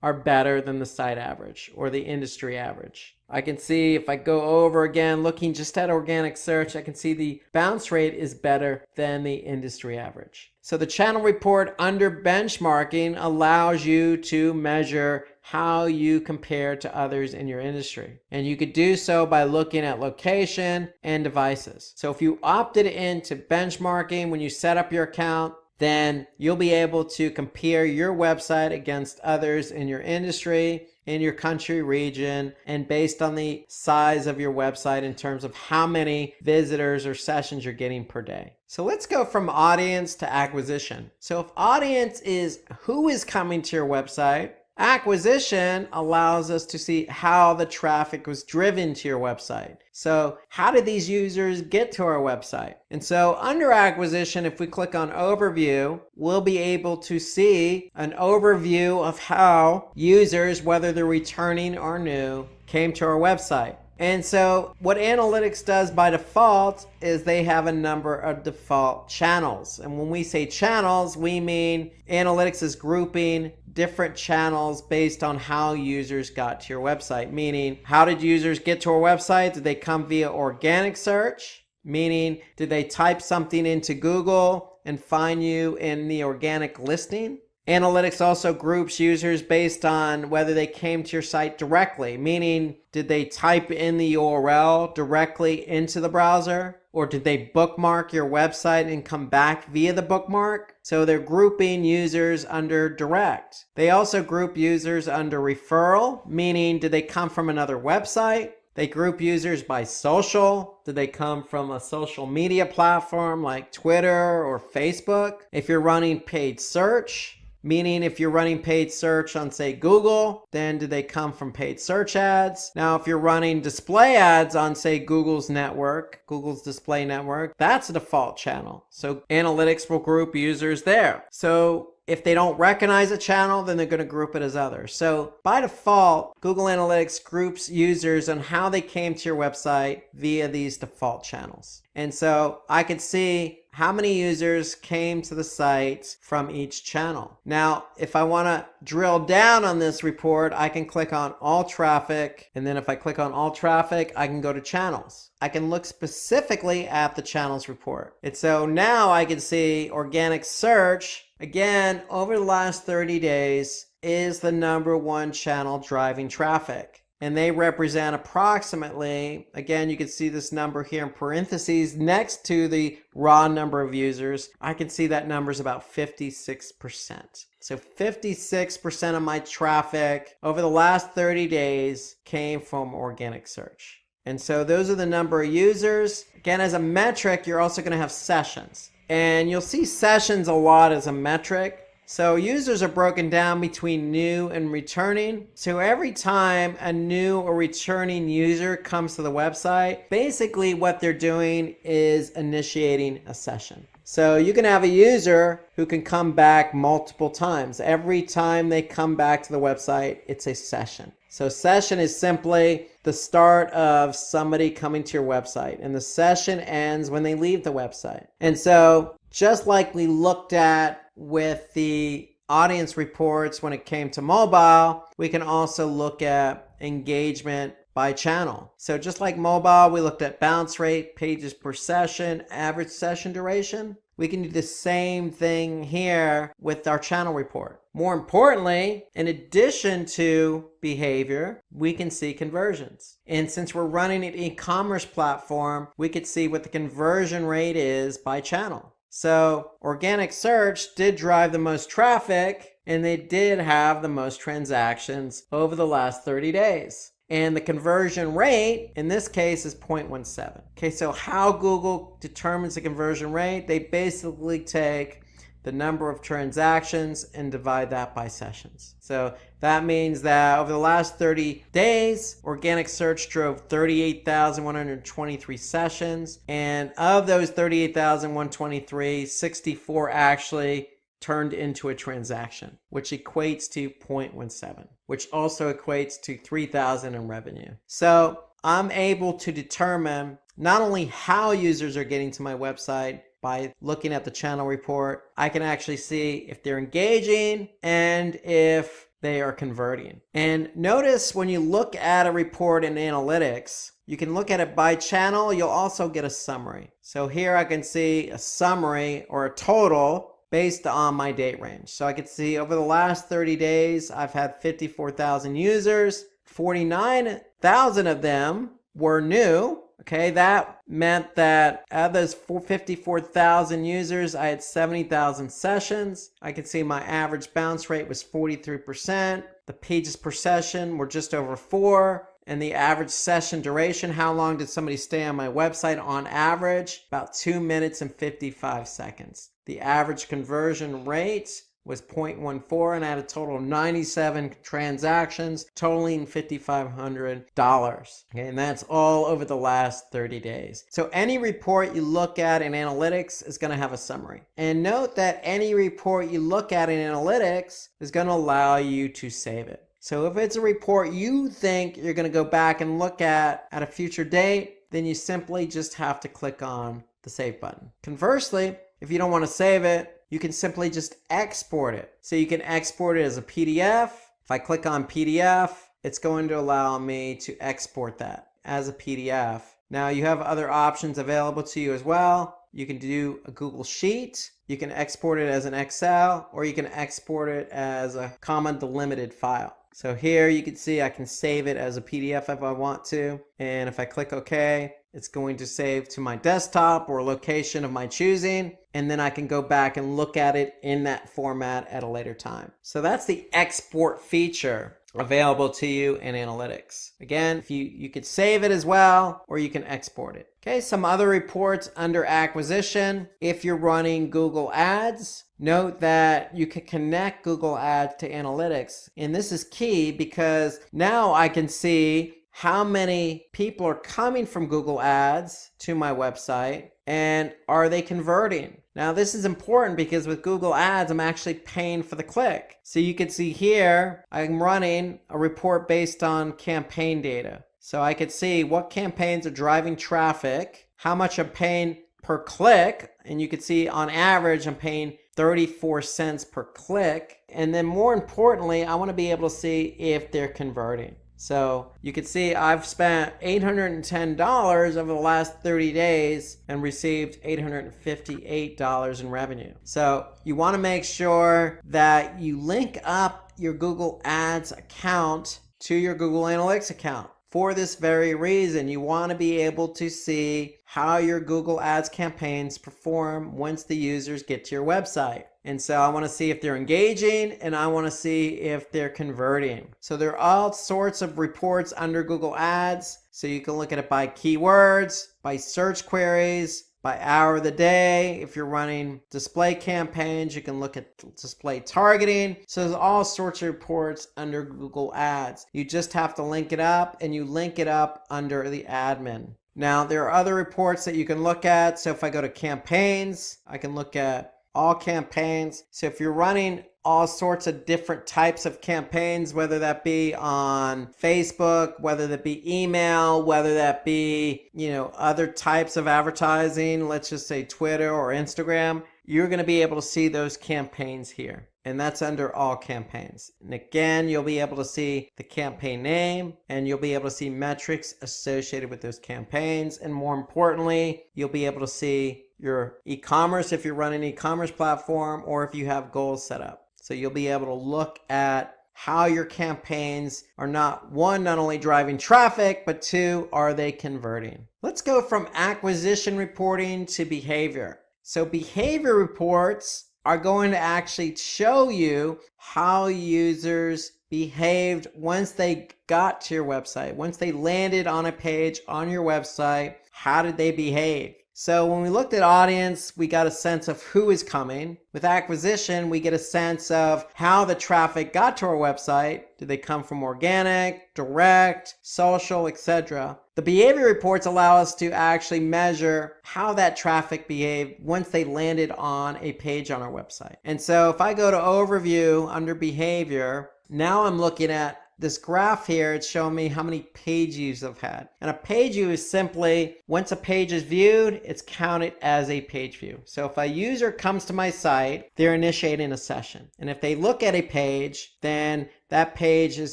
are better than the site average or the industry average. I can see if I go over again, looking just at organic search, I can see the bounce rate is better than the industry average. So the channel report under benchmarking allows you to measure how you compare to others in your industry. And you could do so by looking at location and devices. So if you opted into benchmarking when you set up your account, then you'll be able to compare your website against others in your industry, in your country, region, and based on the size of your website in terms of how many visitors or sessions you're getting per day. So let's go from audience to acquisition. So if audience is who is coming to your website, acquisition allows us to see how the traffic was driven to your website. So how did these users get to our website? And so under acquisition, if we click on overview, we'll be able to see an overview of how users, whether they're returning or new, came to our website. And so what analytics does by default is they have a number of default channels. And when we say channels, we mean analytics is grouping different channels based on how users got to your website. Meaning, how did users get to our website? Did they come via organic search? Meaning, did they type something into Google and find you in the organic listing? Analytics also groups users based on whether they came to your site directly, meaning did they type in the URL directly into the browser, or did they bookmark your website and come back via the bookmark? So they're grouping users under direct. They also group users under referral, meaning did they come from another website? They group users by social. Did they come from a social media platform like Twitter or Facebook? If you're running paid search, meaning if you're running paid search on, say, Google, then do they come from paid search ads? Now, if you're running display ads on, say, Google's network, Google's display network, that's a default channel. So analytics will group users there. So if they don't recognize a channel, then they're going to group it as others. So by default, Google Analytics groups users on how they came to your website via these default channels. And so I could see how many users came to the site from each channel. Now, if I want to drill down on this report, I can click on all traffic. And then if I click on all traffic, I can go to channels. I can look specifically at the channels report. And so now I can see organic search, again, over the last 30 days, is the #1 channel driving traffic. And they represent approximately, again, you can see this number here in parentheses next to the raw number of users. I can see that number is about 56%. So 56% of my traffic over the last 30 days came from organic search. And so those are the number of users. Again, as a metric, you're also going to have sessions. And you'll see sessions a lot as a metric. So users are broken down between new and returning. So every time a new or returning user comes to the website, basically what they're doing is initiating a session. So you can have a user who can come back multiple times. Every time they come back to the website, it's a session. So session is simply the start of somebody coming to your website, and the session ends when they leave the website. And so just like we looked at with the audience reports when it came to mobile, we can also look at engagement by channel. So just like mobile, we looked at bounce rate, pages per session, average session duration. We can do the same thing here with our channel report. More importantly, in addition to behavior, we can see conversions. And since we're running an e-commerce platform, we could see what the conversion rate is by channel. So organic search did drive the most traffic, and they did have the most transactions over the last 30 days. And the conversion rate in this case is 0.17. Okay, so how Google determines the conversion rate? They basically take the number of transactions and divide that by sessions. So that means that over the last 30 days, organic search drove 38,123 sessions. And of those 38,123, 64 actually turned into a transaction, which equates to 0.17, which also equates to 3,000 in revenue. So I'm able to determine not only how users are getting to my website by looking at the channel report, I can actually see if they're engaging and if they are converting. And notice when you look at a report in analytics, you can look at it by channel. You'll also get a summary. So here I can see a summary or a total based on my date range. So I can see over the last 30 days, I've had 54,000 users, 49,000 of them were new. Okay, that meant that out of those 54,000 users, I had 70,000 sessions. I could see my average bounce rate was 43%. The pages per session were just over 4. And the average session duration, how long did somebody stay on my website on average? About 2 minutes and 55 seconds. The average conversion rate was 0.14, and I had a total of 97 transactions totaling $5,500. Okay, and that's all over the last 30 days. So any report you look at in analytics is going to have a summary. And note that any report you look at in analytics is going to allow you to save it. So if it's a report you think you're going to go back and look at a future date, then you simply just have to click on the save button. Conversely, if you don't want to save it, you can simply just export it. So you can export it as a PDF. If I click on PDF, it's going to allow me to export that as a PDF. Now you have other options available to you as well. You can do a Google Sheet. You can export it as an Excel, or you can export it as a comma delimited file. So here you can see I can save it as a PDF if I want to. And if I click OK, it's going to save to my desktop or location of my choosing. And then I can go back and look at it in that format at a later time. So that's the export feature available to you in analytics. Again, if you could save it as well, or you can export it. Okay, some other reports under acquisition. If you're running Google Ads, note that you can connect Google Ads to analytics. And this is key because now I can see how many people are coming from Google Ads to my website, and are they converting? Now this is important because with Google Ads, I'm actually paying for the click. So you can see here, I'm running a report based on campaign data. So I could see what campaigns are driving traffic, how much I'm paying per click, and you can see on average, I'm paying 34 cents per click. And then more importantly, I want to be able to see if they're converting. So you can see I've spent $810 over the last 30 days and received $858 in revenue. So you want to make sure that you link up your Google Ads account to your Google Analytics account. For this very reason, you want to be able to see how your Google Ads campaigns perform once the users get to your website. And so I want to see if they're engaging, and I want to see if they're converting. So there are all sorts of reports under Google Ads. So you can look at it by keywords, by search queries, by hour of the day. If you're running display campaigns, you can look at display targeting. So there's all sorts of reports under Google Ads. You just have to link it up, and you link it up under the admin. Now, there are other reports that you can look at. So if I go to campaigns, I can look at all campaigns. So if you're running all sorts of different types of campaigns, whether that be on Facebook, whether that be email, whether that be, other types of advertising, let's just say Twitter or Instagram, you're going to be able to see those campaigns here. And that's under all campaigns. And again, you'll be able to see the campaign name, and you'll be able to see metrics associated with those campaigns. And more importantly, you'll be able to see your e-commerce if you're running an e-commerce platform, or if you have goals set up. So you'll be able to look at how your campaigns are not only driving traffic, but two, are they converting? Let's go from acquisition reporting to behavior. So behavior reports are going to actually show you how users behaved once they got to your website. Once they landed on a page on your website, how did they behave? So when we looked at audience, we got a sense of who is coming. With acquisition, we get a sense of how the traffic got to our website. Did they come from organic, direct, social, etc.? The behavior reports allow us to actually measure how that traffic behaved once they landed on a page on our website. And so if I go to overview under behavior, now I'm looking at this graph here. It's showing me how many page views I've had. And a page view is simply, once a page is viewed, it's counted as a page view. So if a user comes to my site, they're initiating a session. And if they look at a page, then that page is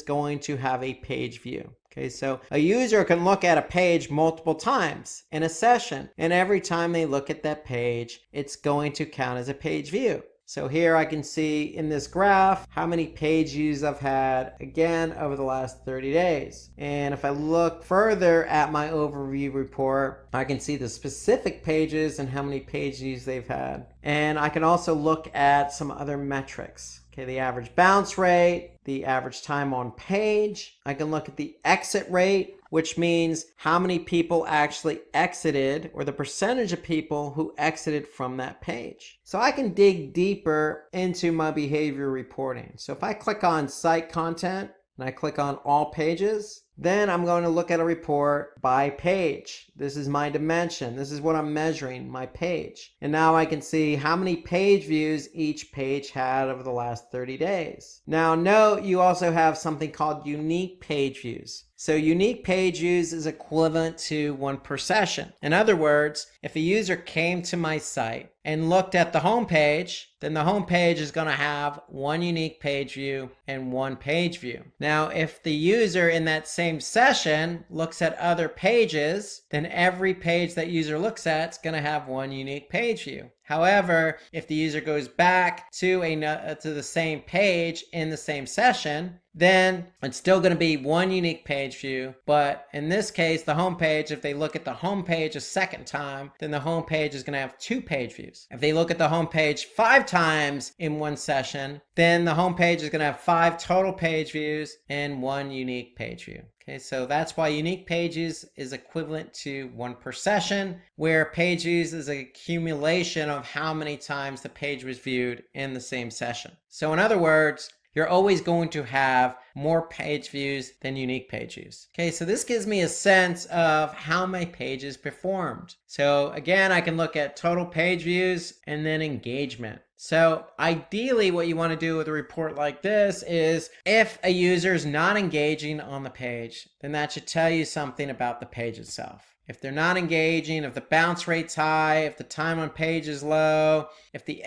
going to have a page view. Okay, so a user can look at a page multiple times in a session. And every time they look at that page, it's going to count as a page view. So here I can see in this graph how many page views I've had, again, over the last 30 days. And if I look further at my overview report, I can see the specific pages and how many page views they've had. And I can also look at some other metrics. Okay, the average bounce rate, the average time on page. I can look at the exit rate, which means how many people actually exited, or the percentage of people who exited from that page. So I can dig deeper into my behavior reporting. So if I click on site content and I click on all pages, then I'm going to look at a report by page. This is my dimension. This is what I'm measuring, my page. And now I can see how many page views each page had over the last 30 days. Now note, you also have something called unique page views. So unique page views is equivalent to one per session. In other words, if a user came to my site and looked at the home page, then the home page is going to have one unique page view and one page view. Now, if the user in that same session looks at other pages, then every page that user looks at is going to have one unique page view. However, if the user goes back to the same page in the same session, then it's still going to be one unique page view. But in this case, the home page, if they look at the home page a second time, then the home page is going to have two page views. If they look at the home page 5 times in one session, then the home page is going to have 5 total page views and one unique page view. Okay, so that's why unique pages is equivalent to one per session, where page views is an accumulation of how many times the page was viewed in the same session. So in other words, you're always going to have more page views than unique page views. Okay, so this gives me a sense of how my pages performed. So again, I can look at total page views and then engagement. So ideally what you want to do with a report like this is, if a user is not engaging on the page, then that should tell you something about the page itself. If they're not engaging, if the bounce rate's high, if the time on page is low, if the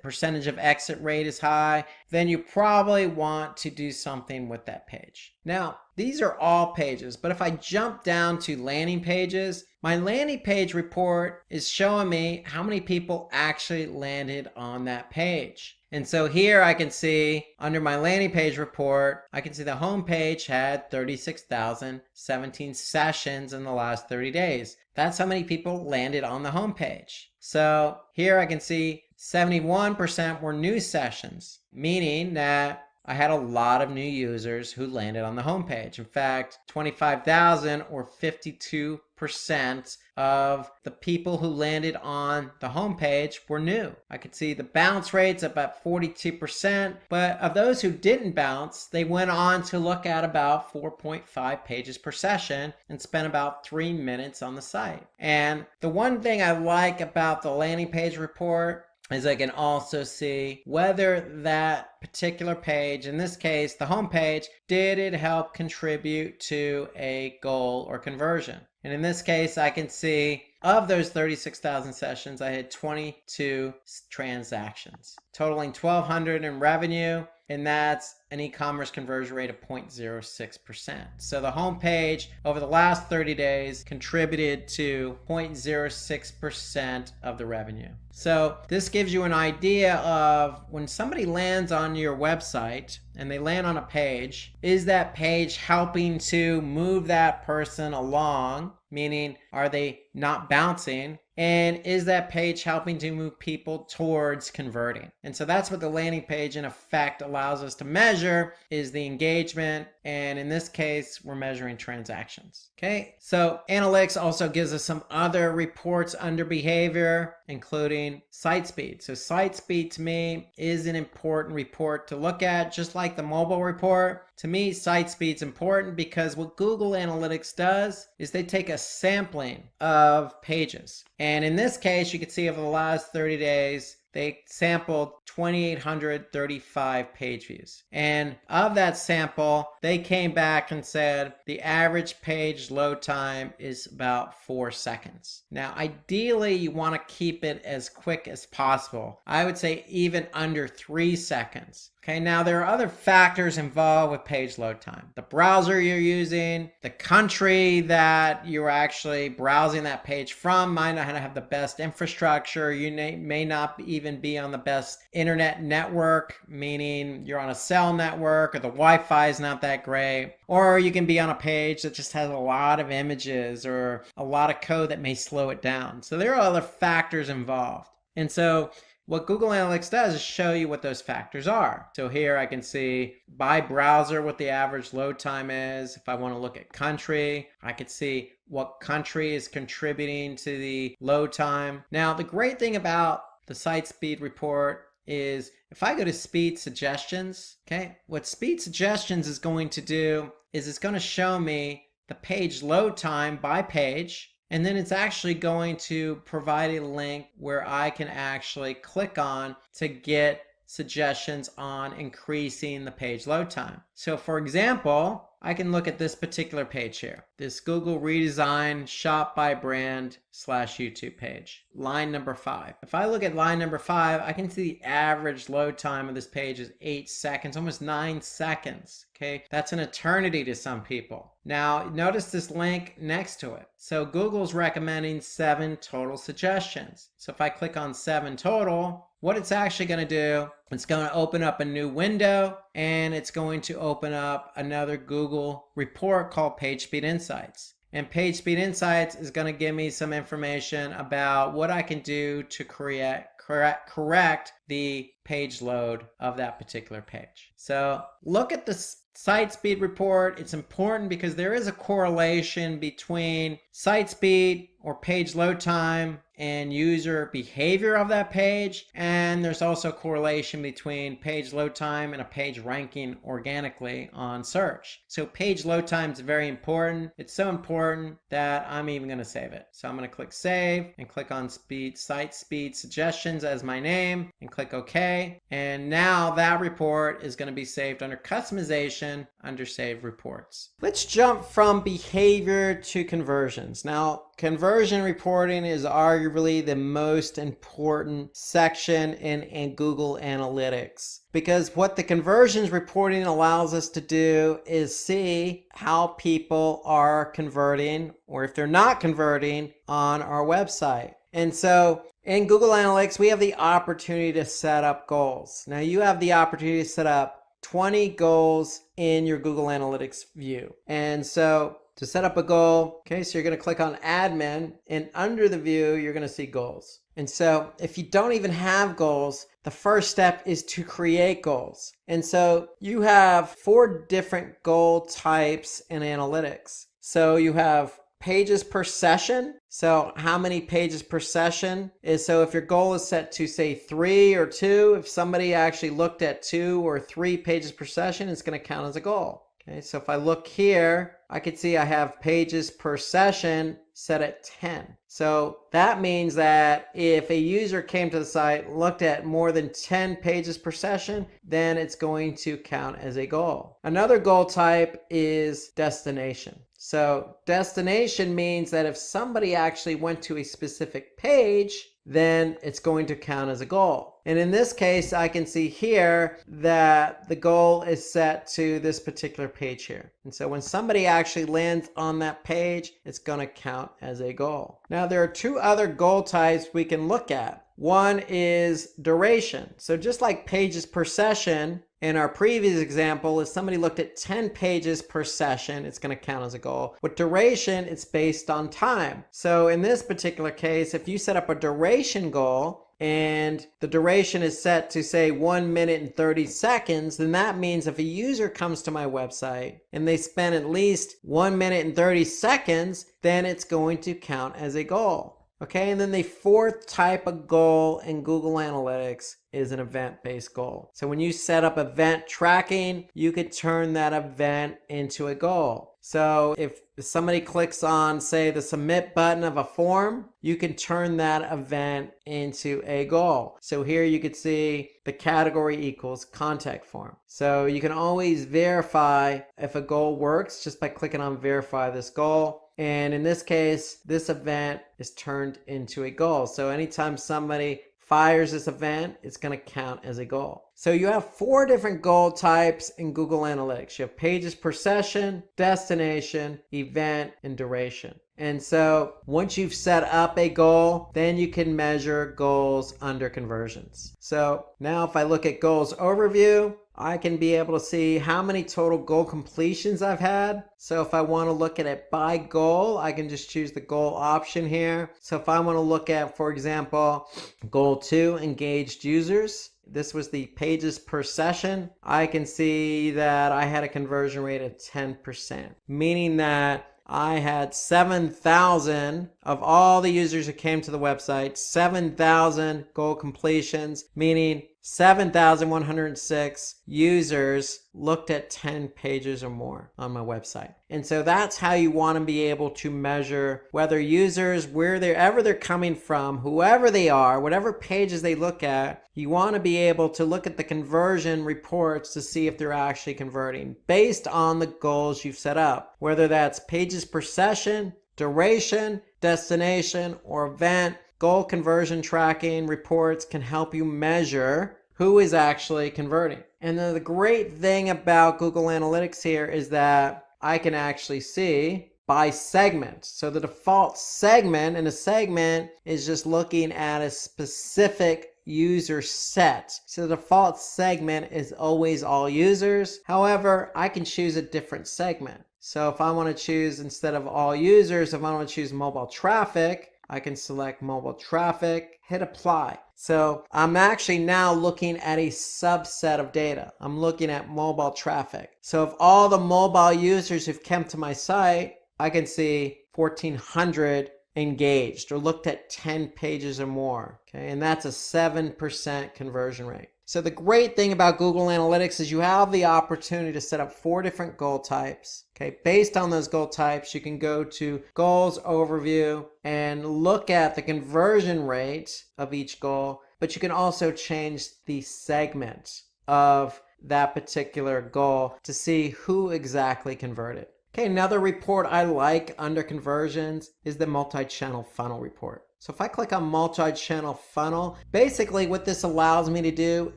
percentage of exit rate is high, then you probably want to do something with that page. Now, these are all pages, but if I jump down to landing pages, my landing page report is showing me how many people actually landed on that page. And so here I can see under my landing page report, I can see the home page had 36,017 sessions in the last 30 days. That's how many people landed on the home page. So here I can see 71% were new sessions, meaning that I had a lot of new users who landed on the homepage. In fact, 25,000 or 52% of the people who landed on the homepage were new. I could see the bounce rates about 42%, but of those who didn't bounce, they went on to look at about 4.5 pages per session and spent about 3 minutes on the site. And the one thing I like about the landing page report is I can also see whether that particular page, in this case the home page, did it help contribute to a goal or conversion. And in this case I can see of those 36,000 sessions I had 22 transactions totaling $1,200 in revenue, and that's an e-commerce conversion rate of 0.06%. So the homepage over the last 30 days contributed to 0.06% of the revenue. So this gives you an idea of when somebody lands on your website and they land on a page, is that page helping to move that person along? Meaning, are they not bouncing? And is that page helping to move people towards converting? And so that's what the landing page in effect allows us to measure, is the engagement. And in this case, we're measuring transactions. Okay, so analytics also gives us some other reports under behavior, including site speed. So site speed to me is an important report to look at, just like the mobile report. To me, site speed's important because what Google Analytics does is they take a sampling of pages. And in this case, you can see over the last 30 days, they sampled 2,835 page views. And of that sample, they came back and said the average page load time is about 4 seconds. Now, ideally, you want to keep it as quick as possible. I would say even under 3 seconds. Okay, now there are other factors involved with page load time. The browser you're using, the country that you're actually browsing that page from might not have the best infrastructure. You may not even be on the best internet network, meaning you're on a cell network or the Wi-Fi is not that great. Or you can be on a page that just has a lot of images or a lot of code that may slow it down. So there are other factors involved. And so what Google Analytics does is show you what those factors are. So here I can see by browser what the average load time is. If I want to look at country, I could see what country is contributing to the load time. Now, the great thing about the site speed report is if I go to speed suggestions, okay, what speed suggestions is going to do is it's going to show me the page load time by page. And then it's actually going to provide a link where I can actually click on to get suggestions on increasing the page load time. So for example, I can look at this particular page here, this Google redesign shop by brand / YouTube page, line number 5. If I look at line number 5, I can see the average load time of this page is 8 seconds, almost 9 seconds. Okay, that's an eternity to some people. Now, notice this link next to it. So Google's recommending 7 total suggestions. So if I click on 7 total, what it's actually going to do, it's going to open up a new window and it's going to open up another Google report called PageSpeed Insights. And PageSpeed Insights is going to give me some information about what I can do to correct the page load of that particular page. So look at the site speed report. It's important because there is a correlation between site speed or page load time and user behavior of that page. And there's also a correlation between page load time and a page ranking organically on search. So page load time is very important. It's so important that I'm even going to save it. So I'm going to click save and click on site speed suggestions as my name and click OK. And now that report is going to be saved under customization under save reports. Let's jump from behavior to conversions. Now, conversion reporting is arguably the most important section in Google Analytics, because what the conversions reporting allows us to do is see how people are converting, or if they're not converting, on our website. And so in Google Analytics, we have the opportunity to set up goals. Now you have the opportunity to set up 20 goals in your Google Analytics view. And so to set up a goal, okay, so you're going to click on admin, and under the view, you're going to see goals. And so if you don't even have goals, the first step is to create goals. And so you have 4 different goal types in analytics. So you have pages per session. So how many pages per session is, so if your goal is set to say 3 or 2, if somebody actually looked at 2 or 3 pages per session, it's going to count as a goal. Okay, so if I look here, I can see I have pages per session set at 10. So that means that if a user came to the site, looked at more than 10 pages per session, then it's going to count as a goal. Another goal type is destination. So destination means that if somebody actually went to a specific page, then it's going to count as a goal. And in this case, I can see here that the goal is set to this particular page here. And so when somebody actually lands on that page, it's going to count as a goal. Now, there are 2 other goal types we can look at. One is duration. So just like pages per session, in our previous example, if somebody looked at 10 pages per session, it's going to count as a goal. With duration, it's based on time. So in this particular case, if you set up a duration goal and the duration is set to say 1 minute and 30 seconds, then that means if a user comes to my website and they spend at least 1 minute and 30 seconds, then it's going to count as a goal. Okay, and then the 4th type of goal in Google Analytics is an event-based goal. So when you set up event tracking, you could turn that event into a goal. So if somebody clicks on, say, the submit button of a form, you can turn that event into a goal. So here you could see the category equals contact form. So you can always verify if a goal works just by clicking on verify this goal. And in this case, this event is turned into a goal. So anytime somebody fires this event, it's going to count as a goal. So you have 4 different goal types in Google Analytics. You have pages per session, destination, event, and duration. And so once you've set up a goal, then you can measure goals under conversions. So now if I look at goals overview, I can be able to see how many total goal completions I've had. So if I want to look at it by goal, I can just choose the goal option here. So if I want to look at, for example, goal 2, engaged users, this was the pages per session, I can see that I had a conversion rate of 10%, meaning that I had 7,000 of all the users who came to the website, 7,000 goal completions, meaning 7,106 users looked at 10 pages or more on my website. And so that's how you want to be able to measure whether users, wherever they're coming from, whoever they are, whatever pages they look at, you want to be able to look at the conversion reports to see if they're actually converting based on the goals you've set up, whether that's pages per session, duration, destination, or event. Goal conversion tracking reports can help you measure who is actually converting. And the great thing about Google Analytics here is that I can actually see by segment. So the default segment in a segment is just looking at a specific user set. So the default segment is always all users. However, I can choose a different segment. So if I want to choose, instead of all users, if I want to choose mobile traffic, I can select mobile traffic, hit apply. So I'm actually now looking at a subset of data. I'm looking at mobile traffic. So of all the mobile users who've come to my site, I can see 1,400 engaged or looked at 10 pages or more. Okay, and that's a 7% conversion rate. So the great thing about Google Analytics is you have the opportunity to set up 4 different goal types. Okay, based on those goal types, you can go to Goals Overview and look at the conversion rate of each goal, but you can also change the segment of that particular goal to see who exactly converted. Okay, another report I like under conversions is the multi-channel funnel report. So if I click on multi-channel funnel, basically what this allows me to do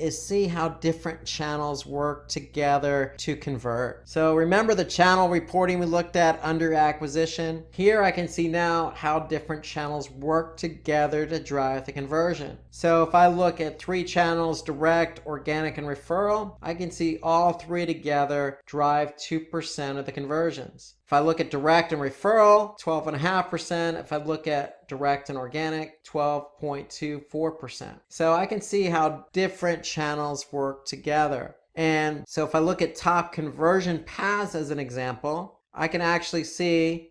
is see how different channels work together to convert. So remember the channel reporting we looked at under acquisition? Here I can see now how different channels work together to drive the conversion. So if I look at 3 channels, direct, organic, and referral, I can see all 3 together drive 2% of the conversions. If I look at direct and referral, 12.5%. If I look at direct and organic, 12.24%. So I can see how different channels work together. And so if I look at top conversion paths as an example, I can actually see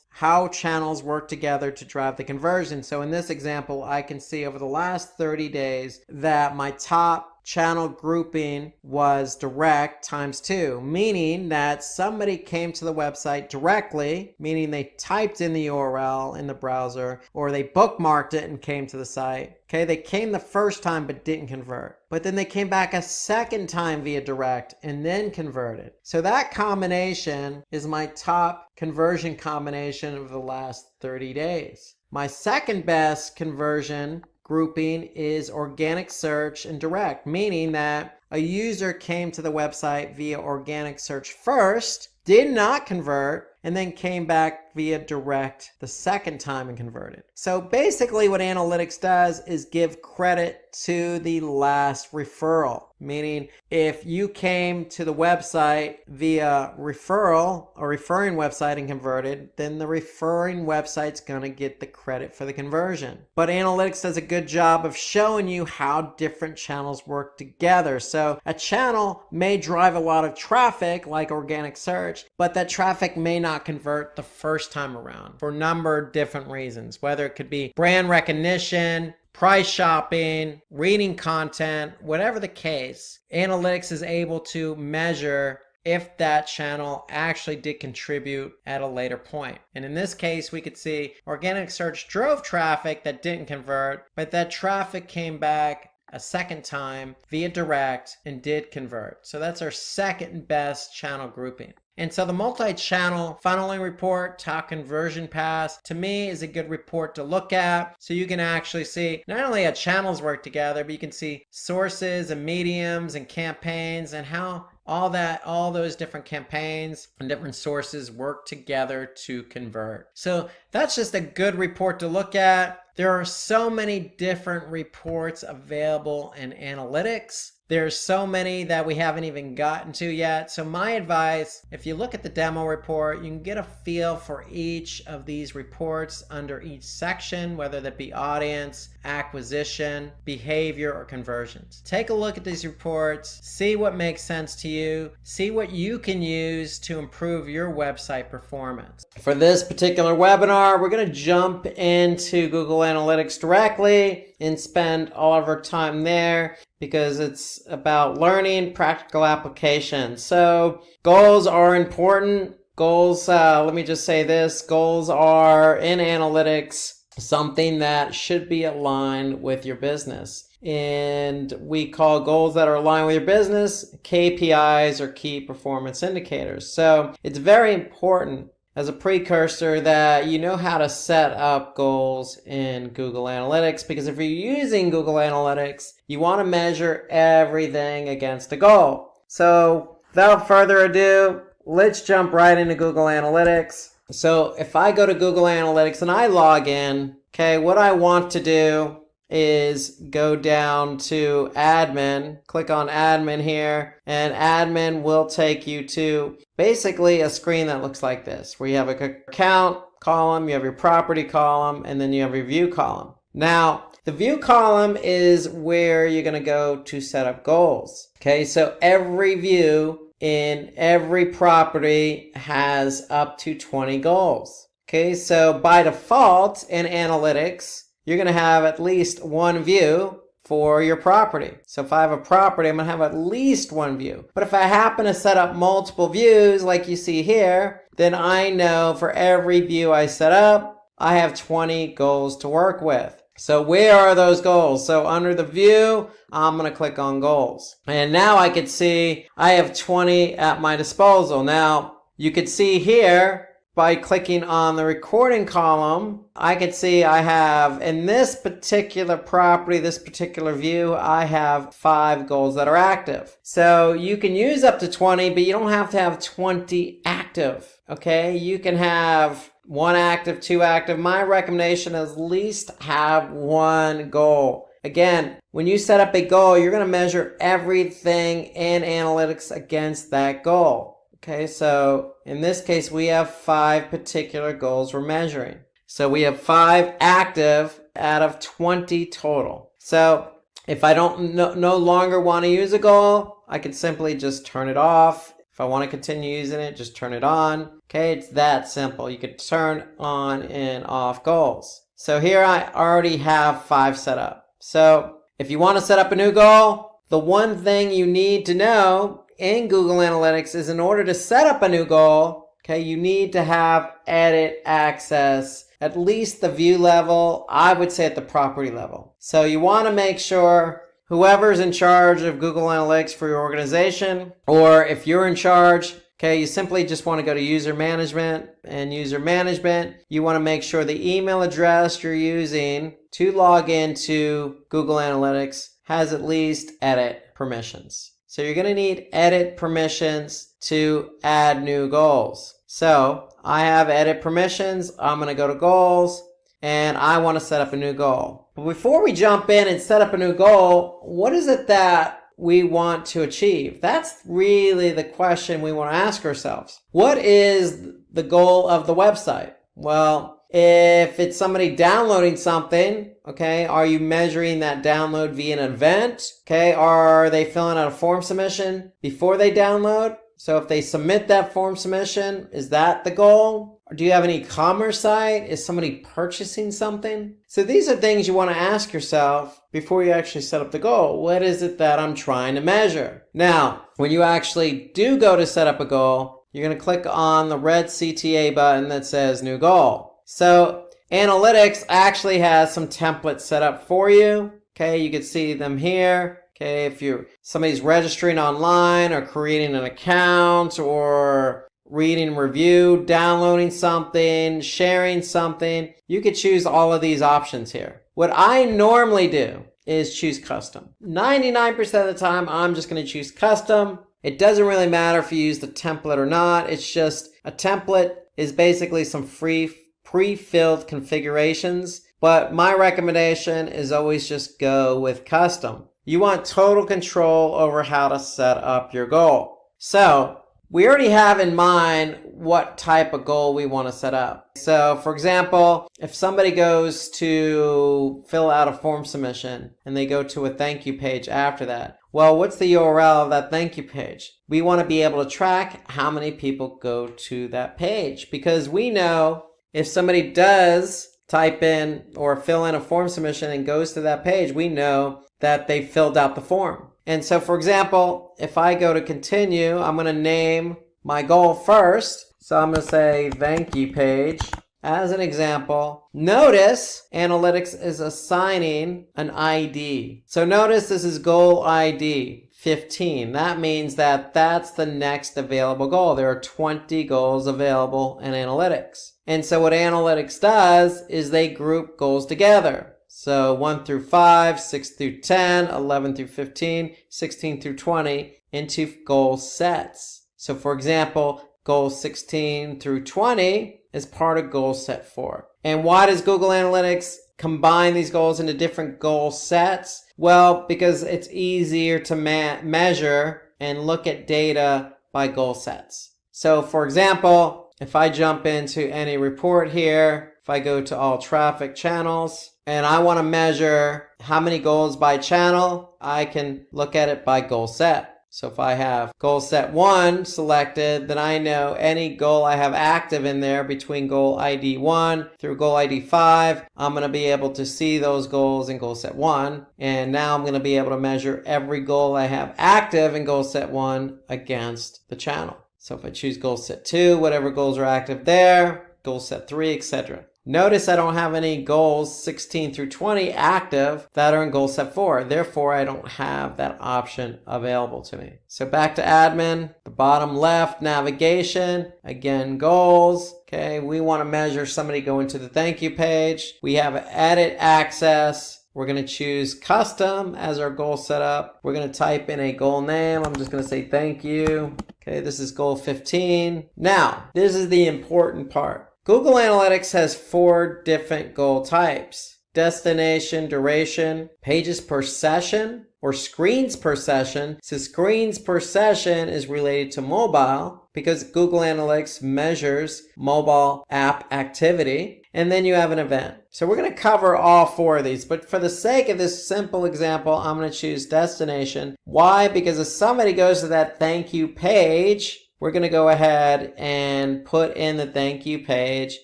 how channels work together to drive the conversion. So in this example, I can see over the last 30 days that my top channel grouping was direct times 2, meaning that somebody came to the website directly, meaning they typed in the URL in the browser, or they bookmarked it and came to the site. Okay, they came the first time but didn't convert. But then they came back a second time via direct and then converted. So that combination is my top conversion combination of the last 30 days. My second best conversion grouping is organic search and direct, meaning that a user came to the website via organic search first, did not convert, and then came back via direct the second time and converted. So basically what analytics does is give credit to the last referral, meaning if you came to the website via referral, a referring website, and converted, then the referring website's gonna get the credit for the conversion. But analytics does a good job of showing you how different channels work together. So a channel may drive a lot of traffic like organic search, but that traffic may not convert the first time around for a number of different reasons, whether it could be brand recognition, price shopping, reading content, whatever the case. Analytics is able to measure if that channel actually did contribute at a later point. And in this case, we could see organic search drove traffic that didn't convert, but that traffic came back a second time via direct and did convert. So that's our second best channel grouping. And so the multi-channel funneling report, top conversion paths, to me is a good report to look at. So you can actually see not only how channels work together, but you can see sources and mediums and campaigns and how all those different campaigns and different sources work together to convert. So that's just a good report to look at. There are so many different reports available in analytics. There's so many that we haven't even gotten to yet. So my advice, if you look at the demo report, you can get a feel for each of these reports under each section, whether that be audience, acquisition, behavior, or conversions. Take a look at these reports, see what makes sense to you, see what you can use to improve your website performance. For this particular webinar, we're going to jump into Google Analytics directly and spend all of our time there, because it's about learning practical application. So goals are important. Goals, let me just say this, goals are in analytics something that should be aligned with your business. And we call goals that are aligned with your business KPIs, or key performance indicators. So it's very important as a precursor that you know how to set up goals in Google Analytics, because if you're using Google Analytics, you want to measure everything against a goal. So without further ado, let's jump right into Google Analytics. So if I go to Google Analytics and I log in, okay, what I want to do is go down to admin, click on admin here, and admin will take you to basically a screen that looks like this, where you have a account column, you have your property column, and then you have your view column. Now, the view column is where you're going to go to set up goals. Okay, so every view in every property has up to 20 goals. Okay, so by default in analytics, you're going to have at least one view for your property. So if I have a property, I'm going to have at least one view. But if I happen to set up multiple views like you see here, then I know for every view I set up, I have 20 goals to work with. So where are those goals? So under the view, I'm going to click on goals. And now I can see I have 20 at my disposal. Now you could see here by clicking on the recording column, I can see I have, in this particular property, this particular view, I have 5 goals that are active. So you can use up to 20, but you don't have to have 20 active, okay? You can have 1 active, 2 active. My recommendation is at least have 1 goal. Again, when you set up a goal, you're going to measure everything in analytics against that goal. Okay, so in this case, we have 5 particular goals we're measuring. So we have 5 active out of 20 total. So if I don't no longer want to use a goal, I can simply just turn it off. If I want to continue using it, just turn it on. Okay, it's that simple. You can turn on and off goals. So here I already have 5 set up. So if you want to set up a new goal, the one thing you need to know in Google Analytics is in order to set up a new goal, okay, you need to have edit access, at least the view level, I would say at the property level. So you want to make sure whoever's in charge of Google Analytics for your organization, or if you're in charge, okay, you simply just want to go to user management, and user management, you want to make sure the email address you're using to log into Google Analytics has at least edit permissions. So you're going to need edit permissions to add new goals. So I have edit permissions. I'm going to go to goals and I want to set up a new goal. But before we jump in and set up a new goal, what is it that we want to achieve? That's really the question we want to ask ourselves. What is the goal of the website? Well, if it's somebody downloading something, okay, are you measuring that download via an event? Okay, are they filling out a form submission before they download? So if they submit that form submission, is that the goal? Or do you have an e-commerce site? Is somebody purchasing something? So these are things you want to ask yourself before you actually set up the goal. What is it that I'm trying to measure? Now, when you actually do go to set up a goal, you're going to click on the red CTA button that says new goal. So Analytics actually has some templates set up for you. Okay, you can see them here. Okay, if somebody's registering online or creating an account or reading review, downloading something, sharing something, you could choose all of these options here. What I normally do is choose custom. 99% of the time, I'm just going to choose custom. It doesn't really matter if you use the template or not. It's just a template is basically some free pre-filled configurations, but my recommendation is always just go with custom. You want total control over how to set up your goal. So we already have in mind what type of goal we want to set up. So for example, if somebody goes to fill out a form submission and they go to a thank you page after that, well, what's the URL of that thank you page? We want to be able to track how many people go to that page, because we know if somebody does type in or fill in a form submission and goes to that page, we know that they filled out the form. And so, for example, if I go to continue, I'm going to name my goal first. So I'm going to say thank you page. As an example, notice Analytics is assigning an ID. So notice this is goal ID 15. That means that that's the next available goal. There are 20 goals available in Analytics. And so what Analytics does is they group goals together. So 1 through 5, 6 through 10, 11 through 15, 16 through 20 into goal sets. So for example, goal 16 through 20 is part of goal set 4. And why does Google Analytics combine these goals into different goal sets? Well, because it's easier to measure and look at data by goal sets. So for example, if I jump into any report here, if I go to all traffic channels, and I want to measure how many goals by channel, I can look at it by goal set. So if I have goal set 1 selected, then I know any goal I have active in there between goal ID 1 through goal ID 5, I'm going to be able to see those goals in goal set 1. And now I'm going to be able to measure every goal I have active in goal set 1 against the channel. So if I choose goal set 2, whatever goals are active there, goal set 3, etc. Notice I don't have any goals 16 through 20 active that are in goal set 4. Therefore, I don't have that option available to me. So back to admin, the bottom left, navigation, again, goals. Okay, we want to measure somebody going to the thank you page. We have edit access. We're going to choose custom as our goal setup. We're going to type in a goal name. I'm just going to say thank you. Okay, this is goal 15. Now, this is the important part. Google Analytics has 4 different goal types: destination, duration, pages per session, or screens per session. So screens per session is related to mobile because Google Analytics measures mobile app activity. And then you have an event. So we're going to cover all 4 of these, but for the sake of this simple example, I'm going to choose destination. Why? Because if somebody goes to that thank you page, we're going to go ahead and put in the thank you page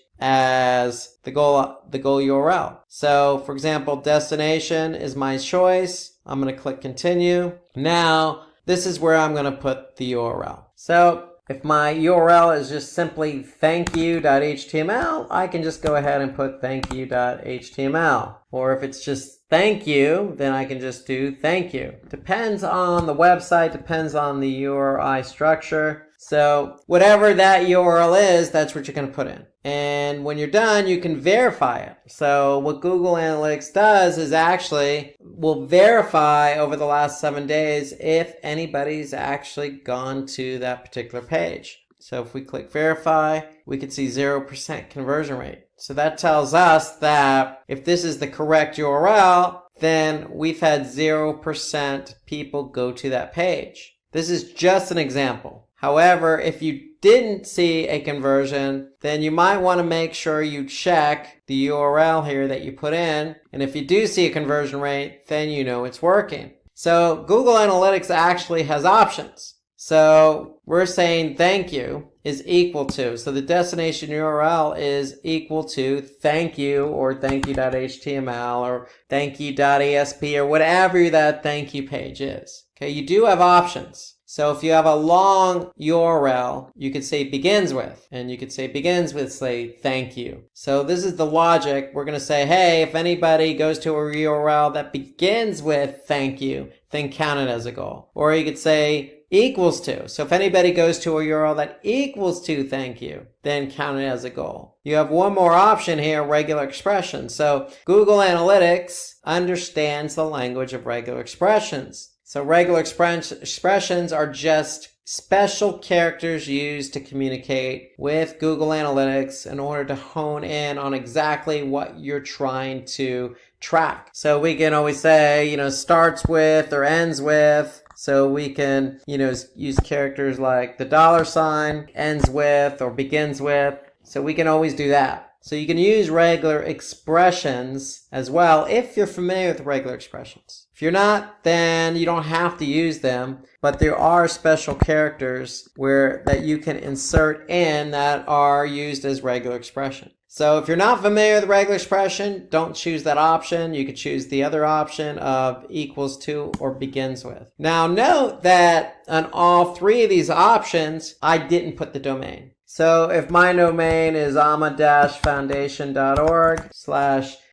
as the goal URL. So for example, destination is my choice. I'm going to click continue. Now, this is where I'm going to put the URL. So if my URL is just simply thankyou.html, I can just go ahead and put thankyou.html. Or if it's just thank you, then I can just do thank you. Depends on the website, depends on the URI structure. So whatever that URL is, that's what you're going to put in. And when you're done, you can verify it. So what Google Analytics does is actually will verify over the last 7 days if anybody's actually gone to that particular page. So if we click verify, we can see 0% conversion rate. So that tells us that if this is the correct URL, then we've had 0% people go to that page. This is just an example. However, if you didn't see a conversion, then you might want to make sure you check the URL here that you put in. And if you do see a conversion rate, then you know it's working. So Google Analytics actually has options. So we're saying thank you is equal to, so the destination URL is equal to thank you or thankyou.html or thankyou.asp or whatever that thank you page is. Okay, you do have options. So if you have a long URL, you could say begins with, and you could say begins with, say, thank you. So this is the logic. We're going to say, hey, if anybody goes to a URL that begins with thank you, then count it as a goal. Or you could say equals to. So if anybody goes to a URL that equals to thank you, then count it as a goal. You have one more option here, regular expressions. So Google Analytics understands the language of regular expressions. So regular expressions are just special characters used to communicate with Google Analytics in order to hone in on exactly what you're trying to track. So we can always say, starts with or ends with. So we can, use characters like the $, ends with or begins with. So we can always do that. So you can use regular expressions as well if you're familiar with regular expressions. If you're not, then you don't have to use them, but there are special characters that you can insert in that are used as regular expression. So if you're not familiar with regular expression, don't choose that option. You could choose the other option of equals to or begins with. Now note that on all 3 of these options, I didn't put the domain. So if my domain is ama-foundation.org/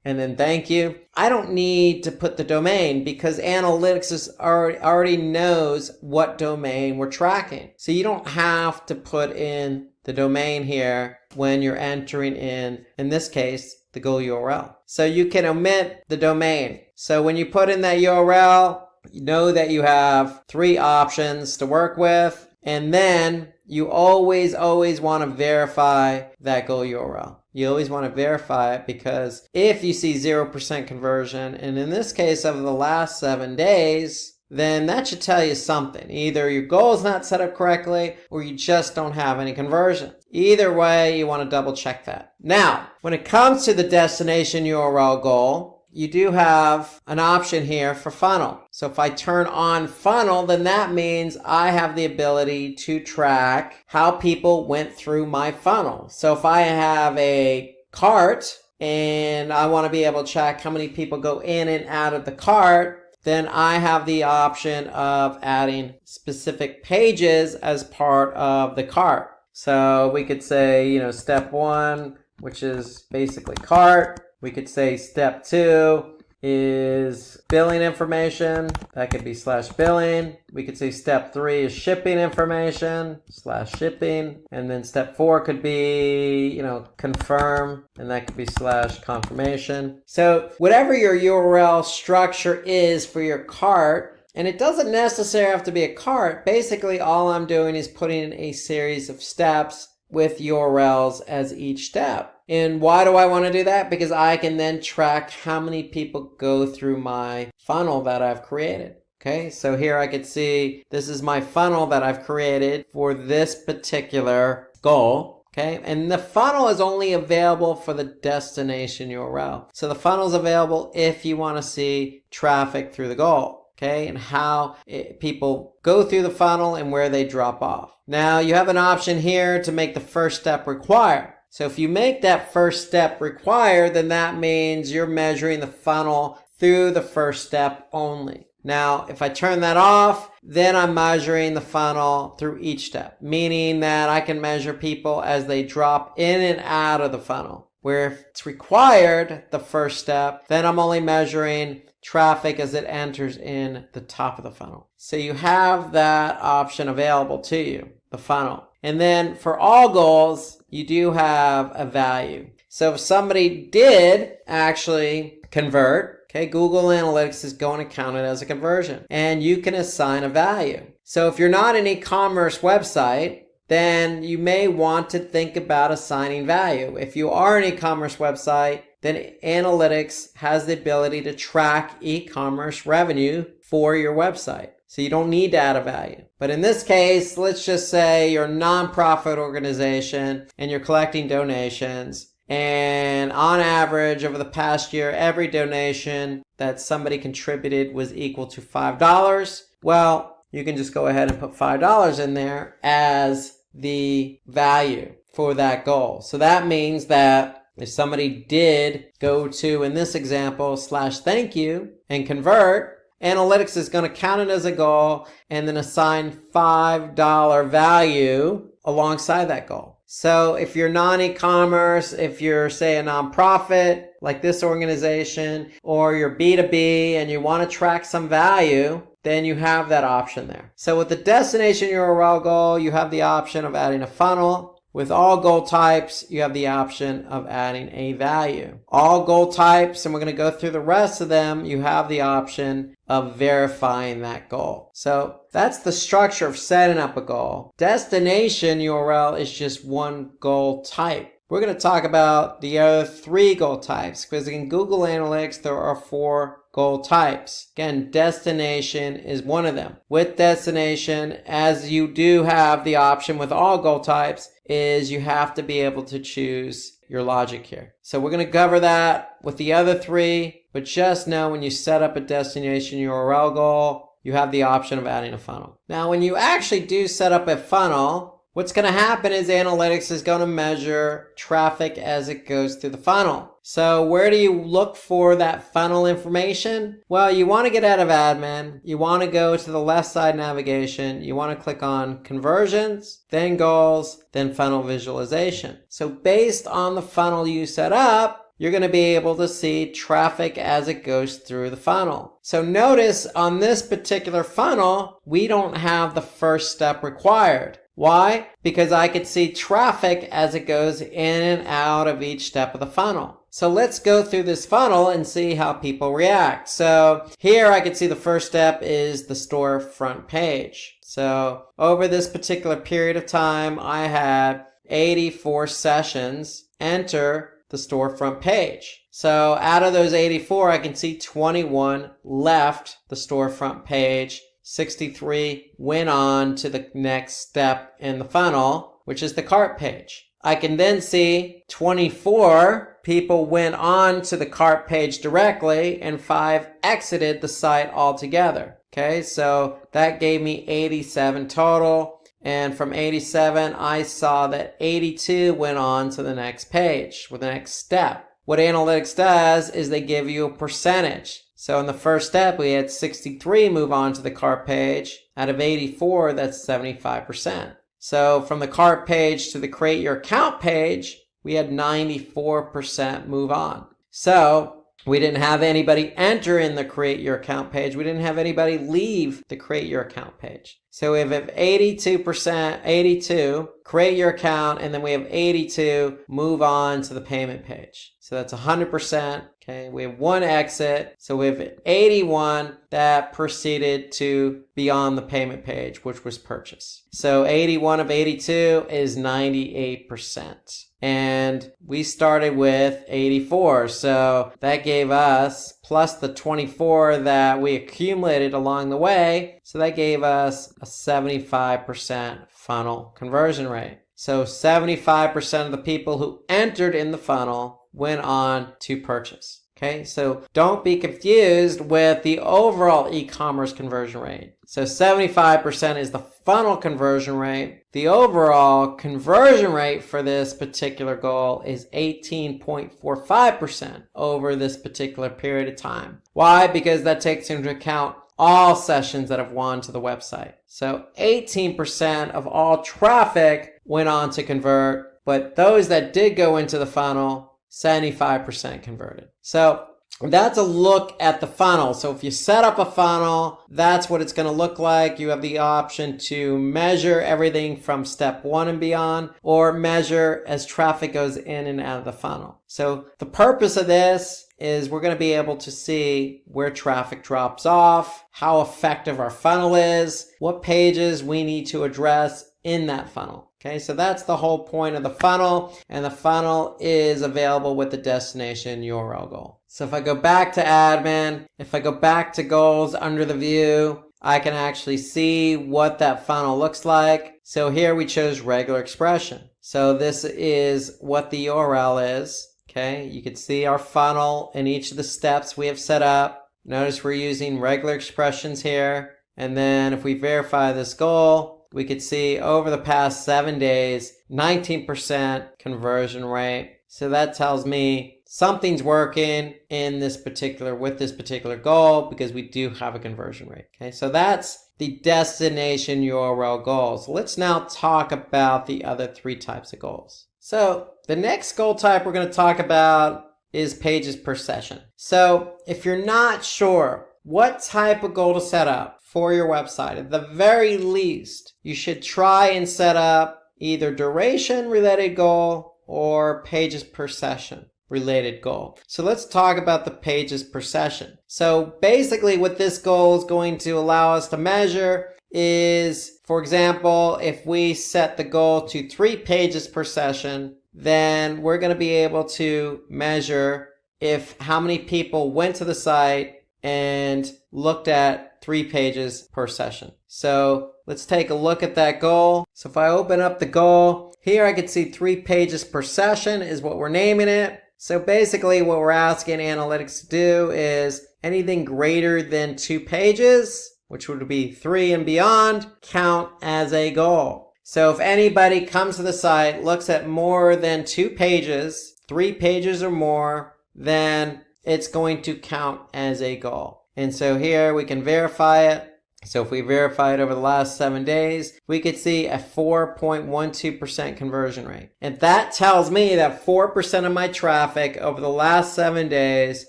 and then thank you, I don't need to put the domain because Analytics already knows what domain we're tracking. So you don't have to put in the domain here when you're entering in this case, the goal URL. So you can omit the domain. So when you put in that URL, you know that you have 3 options to work with, and then you always want to verify that goal URL. You always want to verify it because if you see 0% conversion, and in this case over the last 7 days, then that should tell you something. Either your goal is not set up correctly or you just don't have any conversion. Either way, you want to double check that. Now, when it comes to the destination URL goal, you do have an option here for funnel. So if I turn on funnel, then that means I have the ability to track how people went through my funnel. So if I have a cart and I want to be able to check how many people go in and out of the cart, then I have the option of adding specific pages as part of the cart. So we could say, step 1, which is basically cart. We could say step 2 is billing information. That could be /billing. We could say step 3 is shipping information /shipping. And then step 4 could be, confirm. And that could be /confirmation. So whatever your URL structure is for your cart, and it doesn't necessarily have to be a cart. Basically, all I'm doing is putting in a series of steps with URLs as each step. And why do I want to do that? Because I can then track how many people go through my funnel that I've created. Okay, so here I could see this is my funnel that I've created for this particular goal. Okay, and the funnel is only available for the destination URL. So the funnel is available if you want to see traffic through the goal. Okay, and how people go through the funnel and where they drop off. Now you have an option here to make the first step required. So if you make that first step required, then that means you're measuring the funnel through the first step only. Now, if I turn that off, then I'm measuring the funnel through each step, meaning that I can measure people as they drop in and out of the funnel. Where if it's required, the first step, then I'm only measuring traffic as it enters in the top of the funnel. So you have that option available to you, the funnel. And then for all goals, you do have a value. So if somebody did actually convert, okay, Google Analytics is going to count it as a conversion. And you can assign a value. So if you're not an e-commerce website, then you may want to think about assigning value. If you are an e-commerce website, then Analytics has the ability to track e-commerce revenue for your website. So you don't need to add a value. But in this case, let's just say you're a nonprofit organization and you're collecting donations. And on average, over the past year, every donation that somebody contributed was equal to $5. Well, you can just go ahead and put $5 in there as the value for that goal. So that means that if somebody did go to, in this example, /thank you and convert, Analytics is going to count it as a goal and then assign $5 value alongside that goal. So if you're non-e-commerce, if you're, say, a nonprofit like this organization, or you're B2B and you want to track some value, then you have that option there. So with the destination URL goal, you have the option of adding a funnel. With all goal types, you have the option of adding a value. All goal types, and we're going to go through the rest of them, you have the option of verifying that goal. So that's the structure of setting up a goal. Destination URL is just one goal type. We're going to talk about the other 3 goal types, because in Google Analytics, there are 4 goal types. Again, destination is one of them. With destination, as you do have the option with all goal types, is you have to be able to choose your logic here. So we're going to cover that with the other 3, but just know when you set up a destination URL goal, you have the option of adding a funnel. Now, when you actually do set up a funnel, what's going to happen is Analytics is going to measure traffic as it goes through the funnel. So where do you look for that funnel information? Well, you want to get out of admin. You want to go to the left side navigation. You want to click on conversions, then goals, then funnel visualization. So based on the funnel you set up, you're going to be able to see traffic as it goes through the funnel. So notice on this particular funnel, we don't have the first step required. Why? Because I could see traffic as it goes in and out of each step of the funnel. So let's go through this funnel and see how people react. So here I can see the first step is the store front page. So over this particular period of time, I had 84 sessions enter the storefront page. So out of those 84, I can see 21 left the storefront page. 63 went on to the next step in the funnel, which is the cart page. I can then see 24 people went on to the cart page directly and 5 exited the site altogether. Okay, so that gave me 87 total. And from 87, I saw that 82 went on to the next page with the next step. What Analytics does is they give you a percentage. So in the first step, we had 63 move on to the cart page. Out of 84, that's 75%. So from the cart page to the create your account page, we had 94% move on. So we didn't have anybody enter in the create your account page. We didn't have anybody leave the create your account page. So we have 82%, 82, create your account, and then we have 82, move on to the payment page. So that's 100%. Okay, we have one exit. So we have 81 that proceeded to be on the payment page, which was purchase. So 81 of 82 is 98%. And we started with 84. So that gave us, plus the 24 that we accumulated along the way, so that gave us a 75% funnel conversion rate. So 75% of the people who entered in the funnel went on to purchase. Okay, so don't be confused with the overall e-commerce conversion rate. So 75% is the funnel conversion rate. The overall conversion rate for this particular goal is 18.45% over this particular period of time. Why? Because that takes into account all sessions that have gone to the website. So 18% of all traffic went on to convert, but those that did go into the funnel, 75% converted. So that's a look at the funnel. So if you set up a funnel, that's what it's going to look like. You have the option to measure everything from step 1 and beyond, or measure as traffic goes in and out of the funnel. So the purpose of this is we're going to be able to see where traffic drops off, how effective our funnel is, what pages we need to address in that funnel. Okay, so that's the whole point of the funnel, and the funnel is available with the destination URL goal. So if I go back to admin, if I go back to goals under the view, I can actually see what that funnel looks like. So here we chose regular expression. So this is what the URL is. Okay, you can see our funnel in each of the steps we have set up. Notice we're using regular expressions here. And then if we verify this goal, we could see over the past 7 days, 19% conversion rate. So that tells me something's working in this particular, with this particular goal, because we do have a conversion rate. Okay, so that's the destination URL goal. So let's now talk about the other 3 types of goals. So the next goal type we're going to talk about is pages per session. So if you're not sure what type of goal to set up for your website, at the very least, you should try and set up either duration related goal or pages per session related goal. So let's talk about the pages per session. So basically what this goal is going to allow us to measure is, for example, if we set the goal to 3 pages per session, then we're going to be able to measure if how many people went to the site and looked at 3 pages per session. So let's take a look at that goal. So if I open up the goal, here I can see 3 pages per session is what we're naming it. So basically what we're asking analytics to do is anything greater than 2 pages, which would be 3 and beyond, count as a goal. So if anybody comes to the site, looks at more than 2 pages, 3 pages or more, then it's going to count as a goal. And so here we can verify it. So if we verify it over the last 7 days, we could see a 4.12% conversion rate. And that tells me that 4% of my traffic over the last 7 days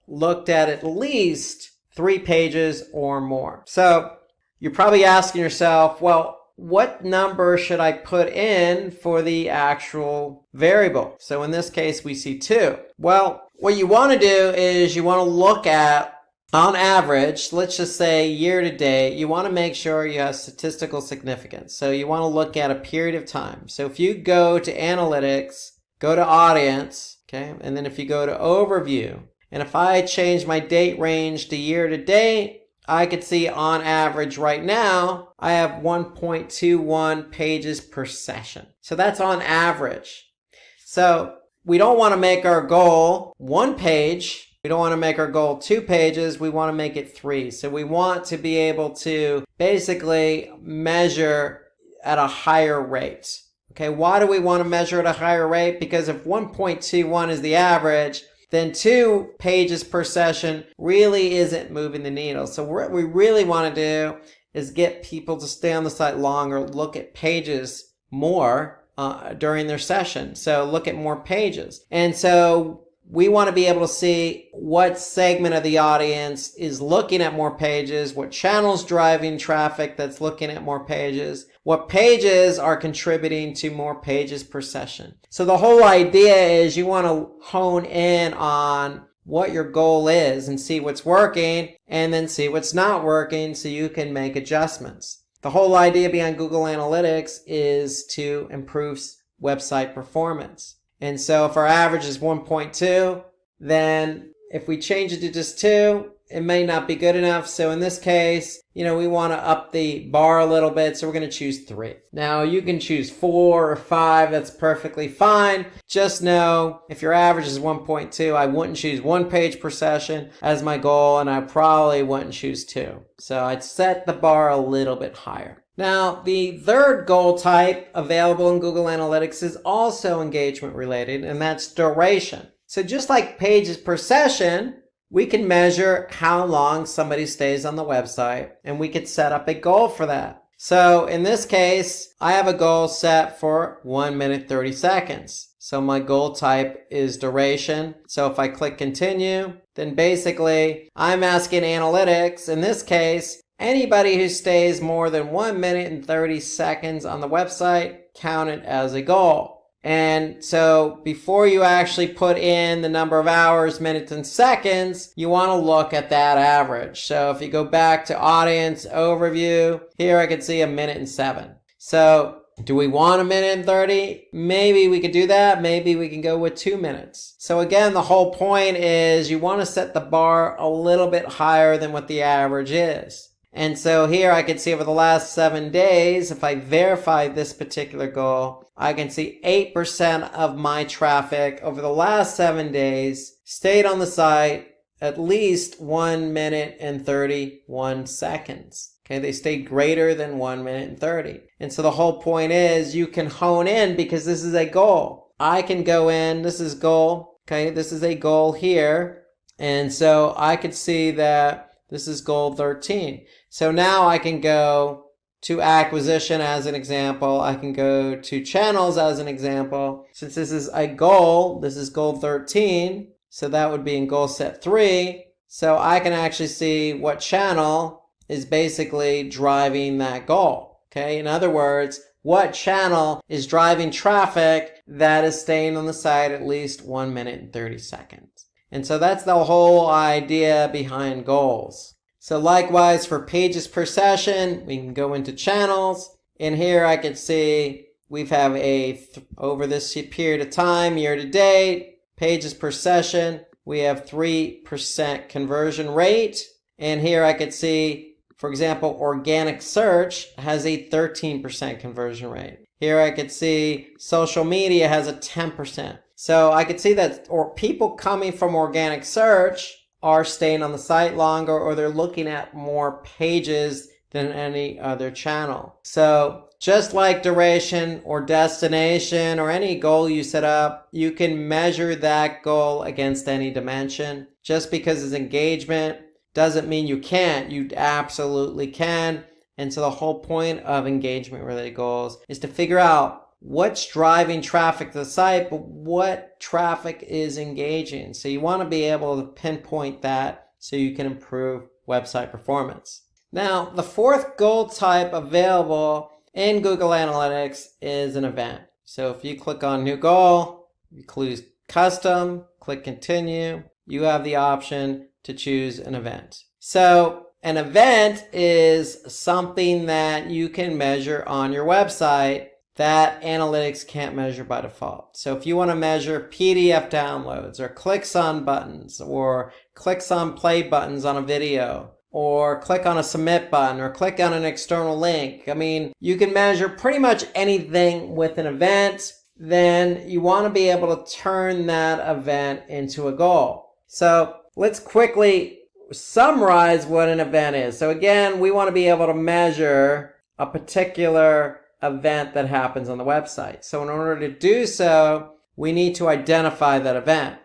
looked at least 3 pages or more. So you're probably asking yourself, well, what number should I put in for the actual variable? So in this case, we see 2. Well, what you want to do is you want to look at, on average, let's just say year to date, you want to make sure you have statistical significance. So you want to look at a period of time. So if you go to analytics, go to audience, okay, and then if you go to overview, and if I change my date range to year to date, I could see on average right now, I have 1.21 pages per session. So that's on average. So we don't want to make our goal 1 page. We don't want to make our goal 2 pages. We want to make it 3. So we want to be able to basically measure at a higher rate. Okay, why do we want to measure at a higher rate? Because if 1.21 is the average, then 2 pages per session really isn't moving the needle. So what we really want to do is get people to stay on the site longer, look at pages more, during their session. So look at more pages. And so we want to be able to see what segment of the audience is looking at more pages, what channels driving traffic that's looking at more pages, what pages are contributing to more pages per session. So the whole idea is you want to hone in on what your goal is and see what's working and then see what's not working so you can make adjustments. The whole idea behind Google Analytics is to improve website performance. And so if our average is 1.2, then if we change it to just 2, it may not be good enough. So in this case, we want to up the bar a little bit. So we're going to choose 3. Now you can choose 4 or 5. That's perfectly fine. Just know if your average is 1.2, I wouldn't choose 1 page per session as my goal, and I probably wouldn't choose 2. So I'd set the bar a little bit higher. Now, the third goal type available in Google Analytics is also engagement related, and that's duration. So just like pages per session, we can measure how long somebody stays on the website, and we could set up a goal for that. So in this case, I have a goal set for 1 minute 30 seconds. So my goal type is duration. So if I click continue, then basically I'm asking analytics, in this case, anybody who stays more than 1 minute and 30 seconds on the website, count it as a goal. And so before you actually put in the number of hours, minutes, and seconds, you want to look at that average. So if you go back to audience overview, here I can see 1 minute and 7. So do we want 1 minute and 30? Maybe we could do that. Maybe we can go with 2 minutes. So again, the whole point is you want to set the bar a little bit higher than what the average is. And so here I can see over the last 7 days, if I verify this particular goal, I can see 8% of my traffic over the last 7 days stayed on the site at least 1 minute and 31 seconds. Okay, they stayed greater than 1 minute and 30. And so the whole point is you can hone in because this is a goal. I can go in, this is goal, okay, this is a goal here. And so I could see that this is goal 13. So now I can go to acquisition as an example. I can go to channels as an example. Since this is a goal, this is goal 13. So that would be in goal set 3. So I can actually see what channel is basically driving that goal. Okay. In other words, what channel is driving traffic that is staying on the site at least 1 minute and 30 seconds. And so that's the whole idea behind goals. So likewise for pages per session, we can go into channels. And here I can see we've have over this period of time, year to date, pages per session, we have 3% conversion rate. And here I could see, for example, organic search has a 13% conversion rate. Here I could see social media has a 10%. So I could see that people coming from organic search are staying on the site longer, or they're looking at more pages than any other channel. So just like duration or destination or any goal you set up, you can measure that goal against any dimension. Just because it's engagement doesn't mean you can't. You absolutely can. And so the whole point of engagement related goals is to figure out what's driving traffic to the site, but what traffic is engaging. So you want to be able to pinpoint that so you can improve website performance. Now, the fourth goal type available in Google Analytics is an event. So if you click on new goal, you choose custom, click continue, you have the option to choose an event. So an event is something that you can measure on your website that analytics can't measure by default. So if you want to measure PDF downloads or clicks on buttons or clicks on play buttons on a video or click on a submit button or click on an external link, I mean, you can measure pretty much anything with an event, then you want to be able to turn that event into a goal. So let's quickly summarize what an event is. So again, we want to be able to measure a particular event that happens on the website. So in order to do so, we need to identify that event.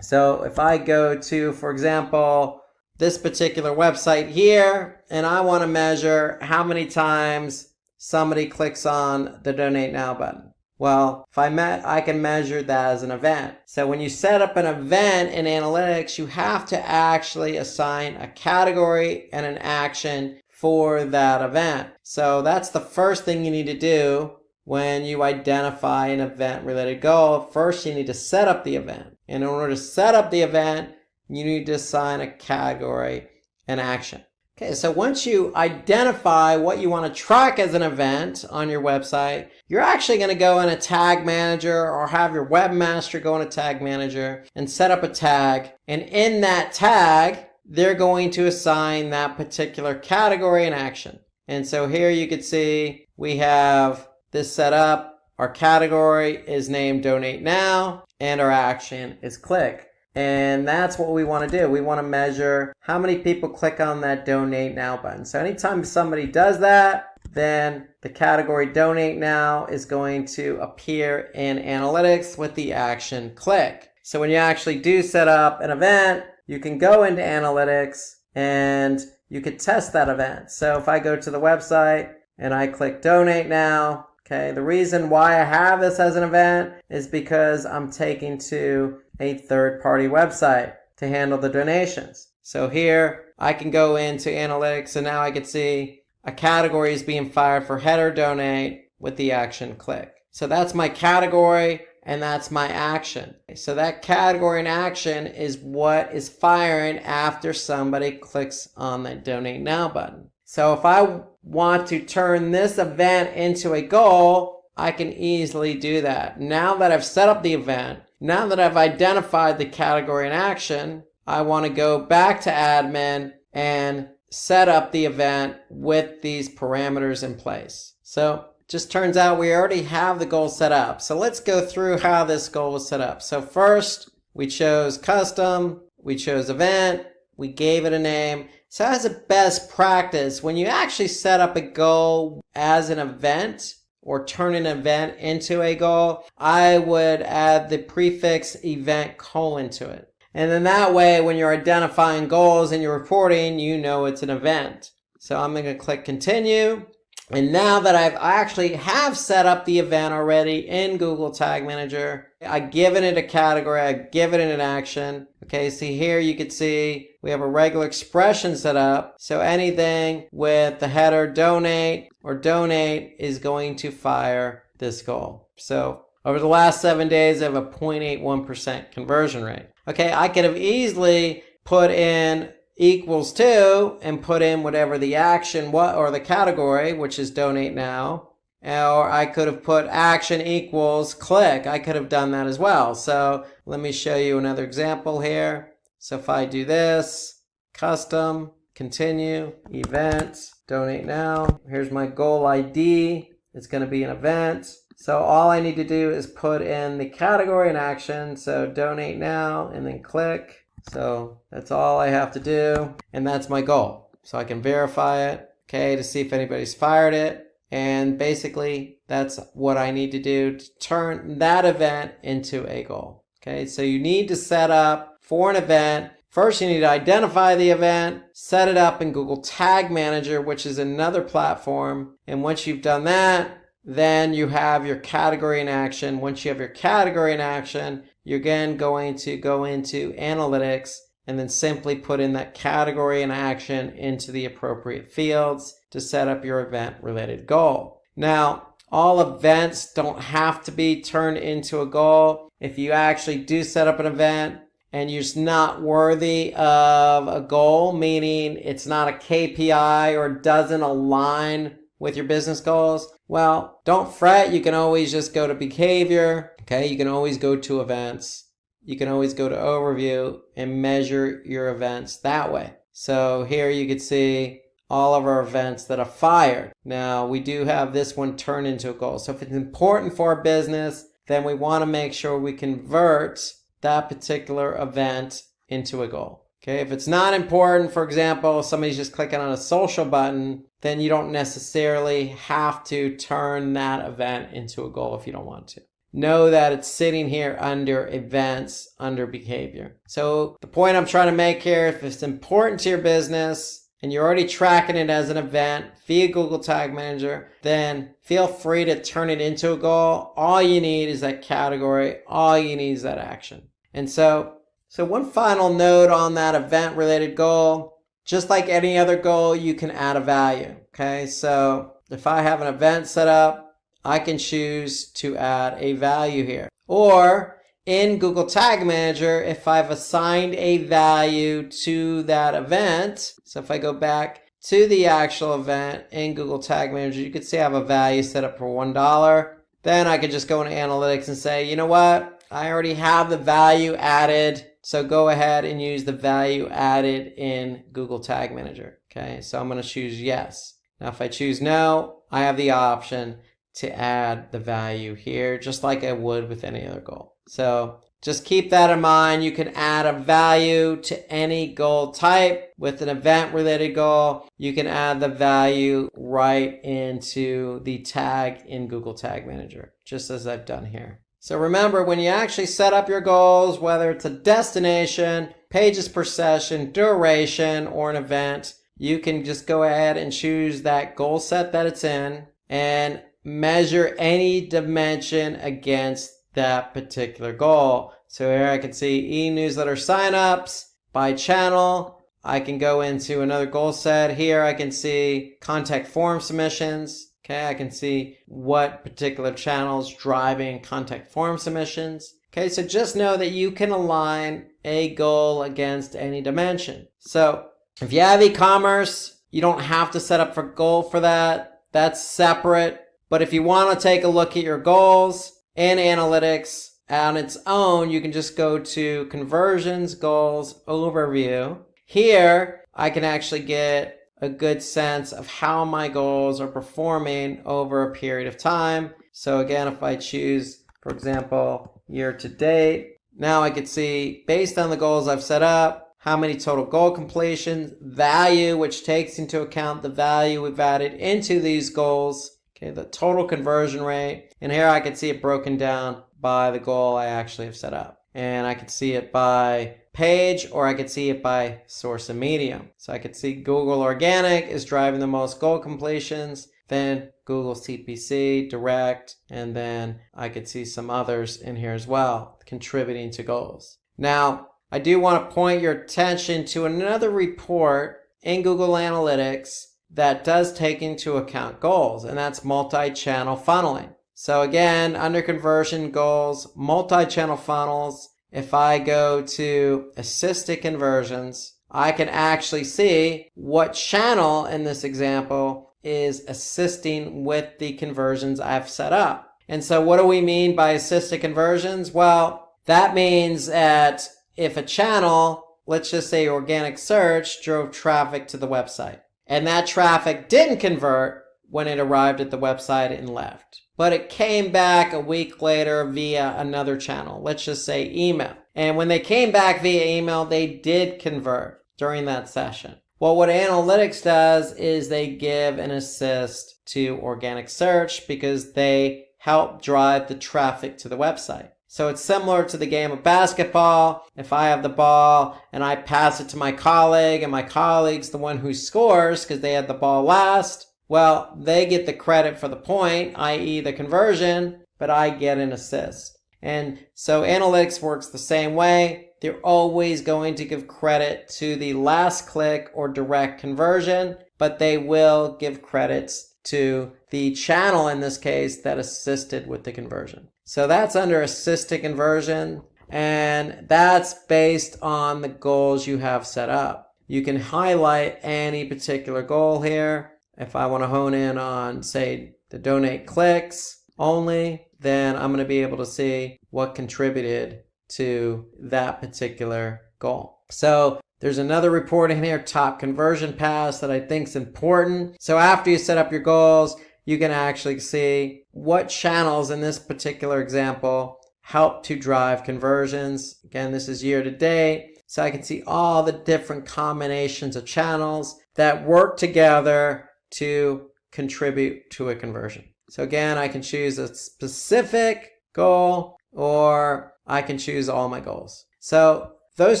So if I go to, for example, this particular website here, and I want to measure how many times somebody clicks on the donate now button. Well, if I can measure that as an event. So when you set up an event in analytics, you have to actually assign a category and an action for that event. So that's the first thing you need to do when you identify an event-related goal. First, you need to set up the event. And in order to set up the event, you need to assign a category and action. Okay, so once you identify what you want to track as an event on your website, you're actually going to go in a tag manager or have your webmaster go in a tag manager and set up a tag. And in that tag, they're going to assign that particular category and action. And so here you can see we have this set up. Our category is named Donate Now, and our action is Click. And that's what we want to do. We want to measure how many people click on that Donate Now button. So anytime somebody does that, then the category Donate Now is going to appear in analytics with the action Click. So when you actually do set up an event, you can go into analytics and you can test that event. So if I go to the website and I click Donate Now, okay, the reason why I have this as an event is because I'm taking to a third-party website to handle the donations. So here I can go into analytics and now I can see a category is being fired for header donate with the action Click. So that's my category and that's my action. So that category and action is what is firing after somebody clicks on that Donate Now button. So if I want to turn this event into a goal, I can easily do that. Now that I've set up the event, now that I've identified the category and action, I want to go back to admin and set up the event with these parameters in place. So it just turns out we already have the goal set up. So let's go through how this goal was set up. So first, we chose custom, we chose event, we gave it a name. So as a best practice, when you actually set up a goal as an event, or turn an event into a goal, I would add the prefix event : to it. And then that way, when you're identifying goals in your reporting, you know it's an event. So I'm going to click continue. And now that I actually have set up the event already in Google Tag Manager, I've given it a category, I've given it an action. Okay, see here you can see we have a regular expression set up. So anything with the header donate or donate is going to fire this goal. So over the last 7 days, I have a 0.81% conversion rate. Okay, I could have easily put in equals to and put in whatever the action or the category, which is Donate Now, or I could have put action equals Click. I could have done that as well. So let me show you another example here. So if I do this, custom, continue, event, Donate Now, here's my goal ID. It's going to be an event. So all I need to do is put in the category and action. So Donate Now and then Click. So that's all I have to do, and that's my goal. So I can verify it, okay, to see if anybody's fired it. And basically, that's what I need to do to turn that event into a goal. Okay, so you need to set up for an event. First, you need to identify the event, set it up in Google Tag Manager, which is another platform. And once you've done that, then you have your category in action. Once you have your category in action, you're again going to go into analytics and then simply put in that category and action into the appropriate fields to set up your event related goal. Now, all events don't have to be turned into a goal. If you actually do set up an event and you're just not worthy of a goal, meaning it's not a KPI or doesn't align with your business goals, well, don't fret. You can always just go to behavior. Okay, you can always go to events. You can always go to overview and measure your events that way. So here you can see all of our events that are fired. Now we do have this one turned into a goal. So if it's important for our business, then we want to make sure we convert that particular event into a goal. Okay, if it's not important, for example, somebody's just clicking on a social button, then you don't necessarily have to turn that event into a goal if you don't want to. Know that it's sitting here under events, under behavior. So the point I'm trying to make here, if it's important to your business and you're already tracking it as an event via Google Tag Manager, then feel free to turn it into a goal. All you need is that category. All you need is that action. And so one final note on that event related goal, just like any other goal, you can add a value. Okay, so if I have an event set up, I can choose to add a value here. Or in Google Tag Manager, if I've assigned a value to that event, so if I go back to the actual event in Google Tag Manager, you can see I have a value set up for $1. Then I could just go into analytics and say, you know what? I already have the value added. So go ahead and use the value added in Google Tag Manager. Okay, so I'm going to choose yes. Now if I choose no, I have the option to add the value here, just like I would with any other goal. So just keep that in mind. You can add a value to any goal type. With an event related goal, you can add the value right into the tag in Google Tag Manager, just as I've done here. So remember, when you actually set up your goals, whether it's a destination, pages per session, duration, or an event, you can just go ahead and choose that goal set that it's in and measure any dimension against that particular goal. So here I can see e-newsletter signups by channel. I can go into another goal set. Here I can see contact form submissions. Okay, I can see what particular channel is driving contact form submissions. Okay, so just know that you can align a goal against any dimension. So if you have e-commerce, you don't have to set up for goal for that. That's separate. But if you want to take a look at your goals in analytics on its own, you can just go to Conversions Goals Overview. Here, I can actually get a good sense of how my goals are performing over a period of time. So again, if I choose, for example, year to date, now I can see based on the goals I've set up, how many total goal completions, value, which takes into account the value we've added into these goals. Okay, the total conversion rate. And here I can see it broken down by the goal I actually have set up. And I can see it by page, or I could see it by source and medium. So I could see Google Organic is driving the most goal completions, then Google CPC, Direct, and then I could see some others in here as well, contributing to goals. Now, I do want to point your attention to another report in Google Analytics that does take into account goals, and that's multi-channel funneling. So again, under conversion goals, multi-channel funnels, if I go to assisted conversions, I can actually see what channel in this example is assisting with the conversions I've set up. And so what do we mean by assisted conversions? Well, that means that if a channel, let's just say organic search, drove traffic to the website, and that traffic didn't convert when it arrived at the website and left, but it came back a week later via another channel, let's just say email. And when they came back via email, they did convert during that session. Well, what analytics does is they give an assist to organic search because they help drive the traffic to the website. So it's similar to the game of basketball. If I have the ball and I pass it to my colleague, and my colleague's the one who scores because they had the ball last, well, they get the credit for the point, i.e. the conversion, but I get an assist. And so analytics works the same way. They're always going to give credit to the last click or direct conversion, but they will give credits to the channel in this case that assisted with the conversion. So that's under assisted conversion, and that's based on the goals you have set up. You can highlight any particular goal here. If I want to hone in on, say, the donate clicks only, then I'm going to be able to see what contributed to that particular goal. So there's another report in here, top conversion paths, that I think is important. So after you set up your goals, you can actually see what channels in this particular example help to drive conversions. Again, this is year to date. So I can see all the different combinations of channels that work together to contribute to a conversion. So again, I can choose a specific goal, or I can choose all my goals. So Those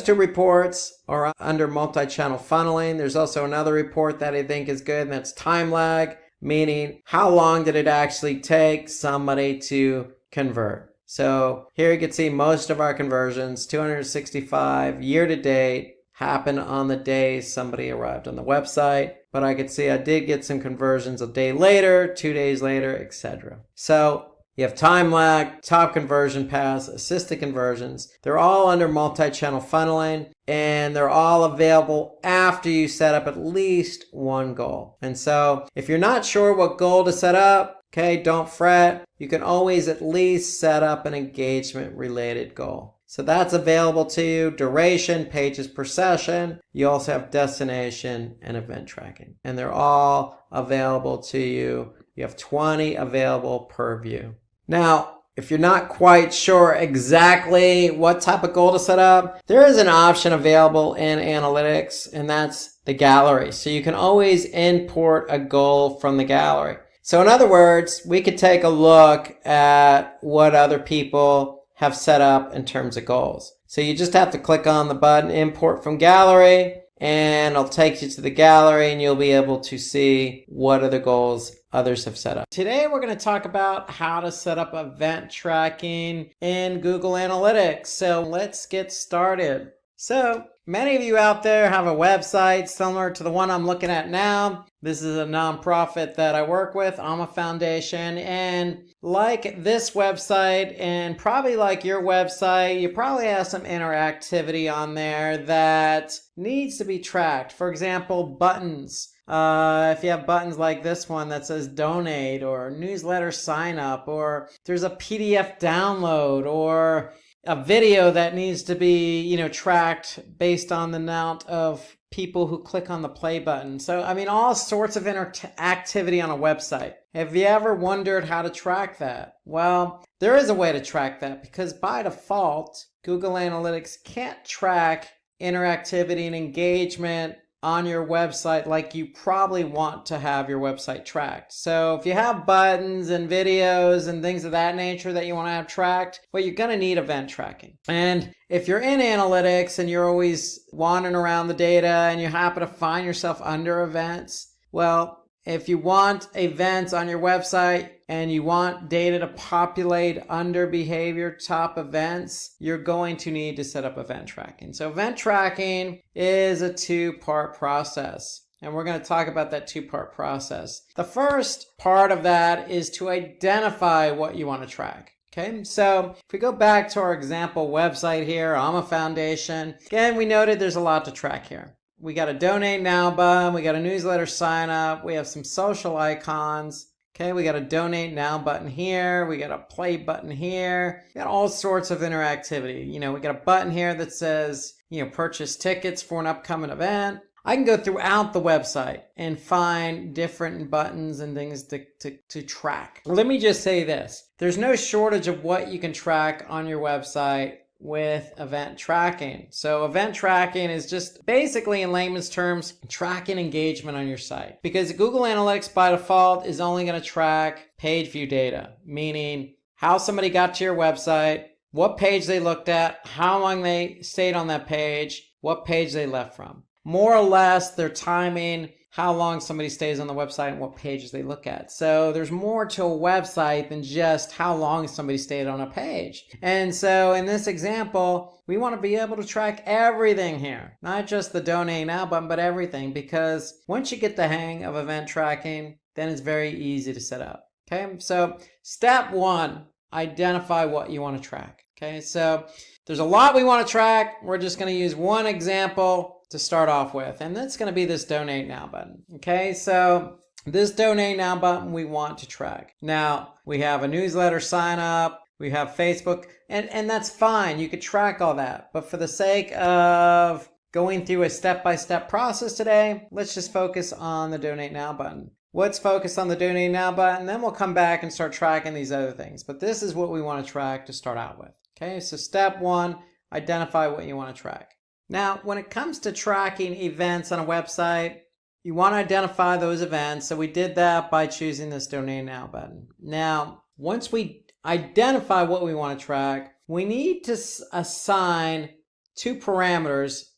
two reports are under multi-channel funneling. There's also another report that I think is good, and that's time lag, meaning how long did it actually take somebody to convert. So here you can see most of our conversions, 265 year to date, happened on the day somebody arrived on the website. But I could see I did get some conversions a day later, 2 days later, etc. So you have time lag, top conversion paths, assisted conversions. They're all under multi-channel funneling, and they're all available after you set up at least one goal. And so if you're not sure what goal to set up, okay, don't fret. You can always at least set up an engagement related goal. So that's available to you. Duration, pages per session. You also have destination and event tracking. And they're all available to you. You have 20 available per view. Now, if you're not quite sure exactly what type of goal to set up, there is an option available in analytics, and that's the gallery. So you can always import a goal from the gallery. So in other words, we could take a look at what other people have set up in terms of goals. So you just have to click on the button import from gallery, and it'll take you to the gallery, and you'll be able to see what other goals others have set up. Today we're going to talk about how to set up event tracking in Google Analytics. So let's get started. So many of you out there have a website similar to the one I'm looking at now. This is a nonprofit that I work with, AMA Foundation, and like this website and probably like your website, you probably have some interactivity on there that needs to be tracked. For example, buttons. If you have buttons like this one that says donate or newsletter sign up, or there's a PDF download or a video that needs to be, tracked based on the amount of people who click on the play button. So, all sorts of interactivity on a website. Have you ever wondered how to track that? Well, there is a way to track that because by default, Google Analytics can't track interactivity and engagement on your website like you probably want to have your website tracked. So if you have buttons and videos and things of that nature that you want to have tracked, well, you're going to need event tracking. And if you're in analytics and you're always wandering around the data and you happen to find yourself under events, well, if you want events on your website and you want data to populate under behavior top events, you're going to need to set up event tracking. So event tracking is a two-part process, and we're going to talk about that two-part process. The first part of that is to identify what you want to track. Okay, so if we go back to our example website here, AMA Foundation, again, we noted there's a lot to track here. We got a donate now button, we got a newsletter sign up, we have some social icons. Okay, we got a donate now button here, we got a play button here, we got all sorts of interactivity. We got a button here that says, purchase tickets for an upcoming event. I can go throughout the website and find different buttons and things to track. Let me just say this. There's no shortage of what you can track on your website with event tracking. So event tracking is just basically, in layman's terms, tracking engagement on your site. Because Google Analytics by default is only going to track page view data, meaning how somebody got to your website, what page they looked at, how long they stayed on that page, what page they left from. More or less, they're timing how long somebody stays on the website and what pages they look at. So there's more to a website than just how long somebody stayed on a page. And so in this example, we want to be able to track everything here, not just the donate now button, but everything, because once you get the hang of event tracking, then it's very easy to set up. Okay, so step one, identify what you want to track. Okay, so there's a lot we want to track. We're just going to use one example to start off with, and that's going to be this donate now button. Okay, so this donate now button we want to track. Now we have a newsletter sign up, we have Facebook, and that's fine. You could track all that, but for the sake of going through a step-by-step process today, let's just focus on the donate now button. Let's focus on the donate now button, then we'll come back and start tracking these other things. But this is what we want to track to start out with. Okay, so step one, identify what you want to track. Now, when it comes to tracking events on a website, you want to identify those events. So we did that by choosing this donate now button. Now, once we identify what we want to track, we need to assign 2 parameters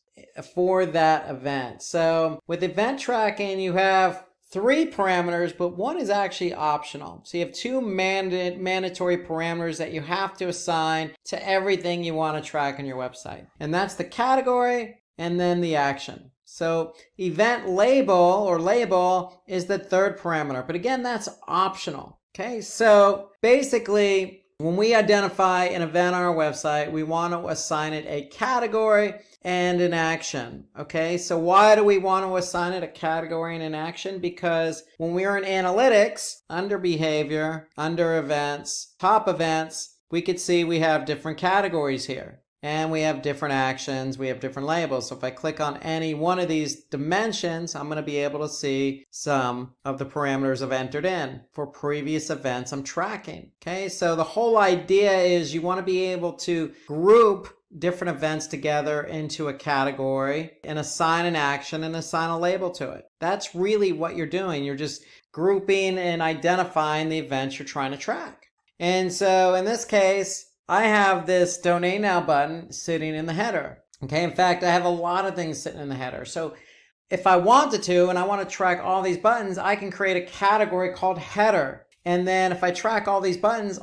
for that event. So with event tracking, you have 3 parameters, but one is actually optional. So you have 2 mandatory parameters that you have to assign to everything you want to track on your website. And that's the category and then the action. So event label is the 3rd parameter, but again, that's optional. Okay, so basically, when we identify an event on our website, we want to assign it a category and an action. Okay, so why do we want to assign it a category and an action? Because when we are in analytics, under behavior, under events, top events, we could see we have different categories here. And we have different actions, we have different labels. So if I click on any one of these dimensions, I'm going to be able to see some of the parameters I've entered in for previous events I'm tracking. Okay, so the whole idea is you want to be able to group different events together into a category and assign an action and assign a label to it. That's really what you're doing. You're just grouping and identifying the events you're trying to track. And so in this case, I have this Donate Now button sitting in the header. Okay, in fact, I have a lot of things sitting in the header. So if I wanted to, and I want to track all these buttons, I can create a category called header. And then if I track all these buttons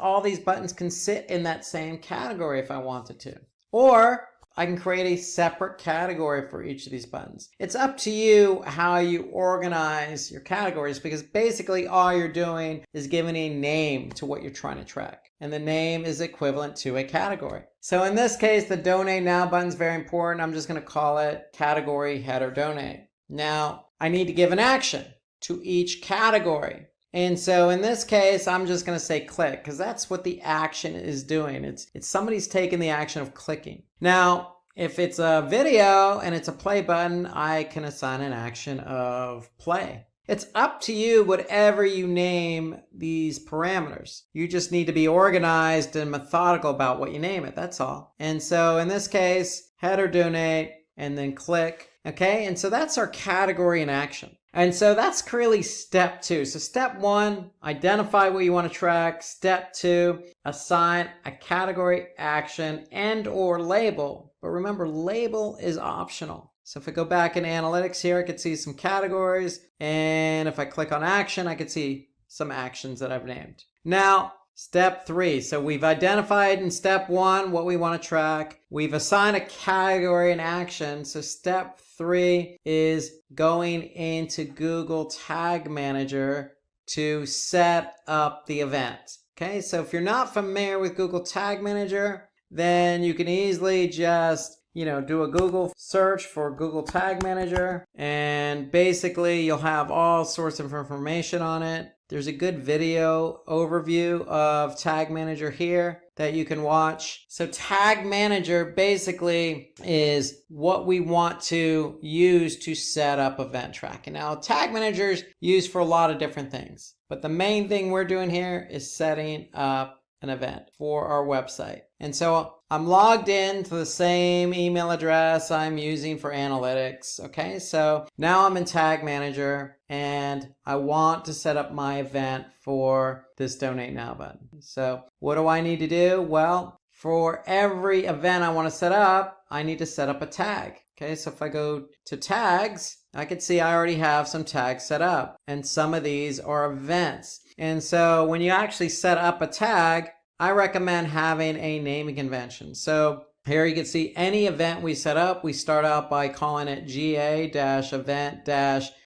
can sit in that same category if I wanted to. Or I can create a separate category for each of these buttons. It's up to you how you organize your categories, because basically all you're doing is giving a name to what you're trying to track. And the name is equivalent to a category. So in this case, the Donate Now button is very important. I'm just going to call it category header donate. Now, I need to give an action to each category. And so in this case, I'm just going to say click, because that's what the action is doing. It's somebody's taking the action of clicking. Now, if it's a video and it's a play button, I can assign an action of play. It's up to you whatever you name these parameters. You just need to be organized and methodical about what you name it, that's all. And so in this case, header donate and then click. Okay, and so that's our category in action. And so that's really step 2. So step 1, identify what you want to track. Step 2, assign a category, action, and or label. But remember, label is optional. So if I go back in analytics here, I could see some categories. And if I click on action, I could see some actions that I've named. Now, step 3. So we've identified in step 1 what we want to track. We've assigned a category and action. So step 3 is going into Google Tag Manager to set up the event. Okay, so if you're not familiar with Google Tag Manager, then you can easily just do a Google search for Google Tag Manager, and basically you'll have all sorts of information on it. There's a good video overview of Tag Manager here that you can watch. So Tag Manager basically is what we want to use to set up event tracking. Now, Tag Manager is used for a lot of different things, but the main thing we're doing here is setting up an event for our website. And so I'm logged in to the same email address I'm using for analytics. Okay, so now I'm in Tag Manager and I want to set up my event for this Donate Now button. So what do I need to do? Well, for every event I want to set up, I need to set up a tag. Okay, so if I go to tags, I can see I already have some tags set up, and some of these are events. And so when you actually set up a tag, I recommend having a naming convention. So here you can see any event we set up, we start out by calling it GA-event-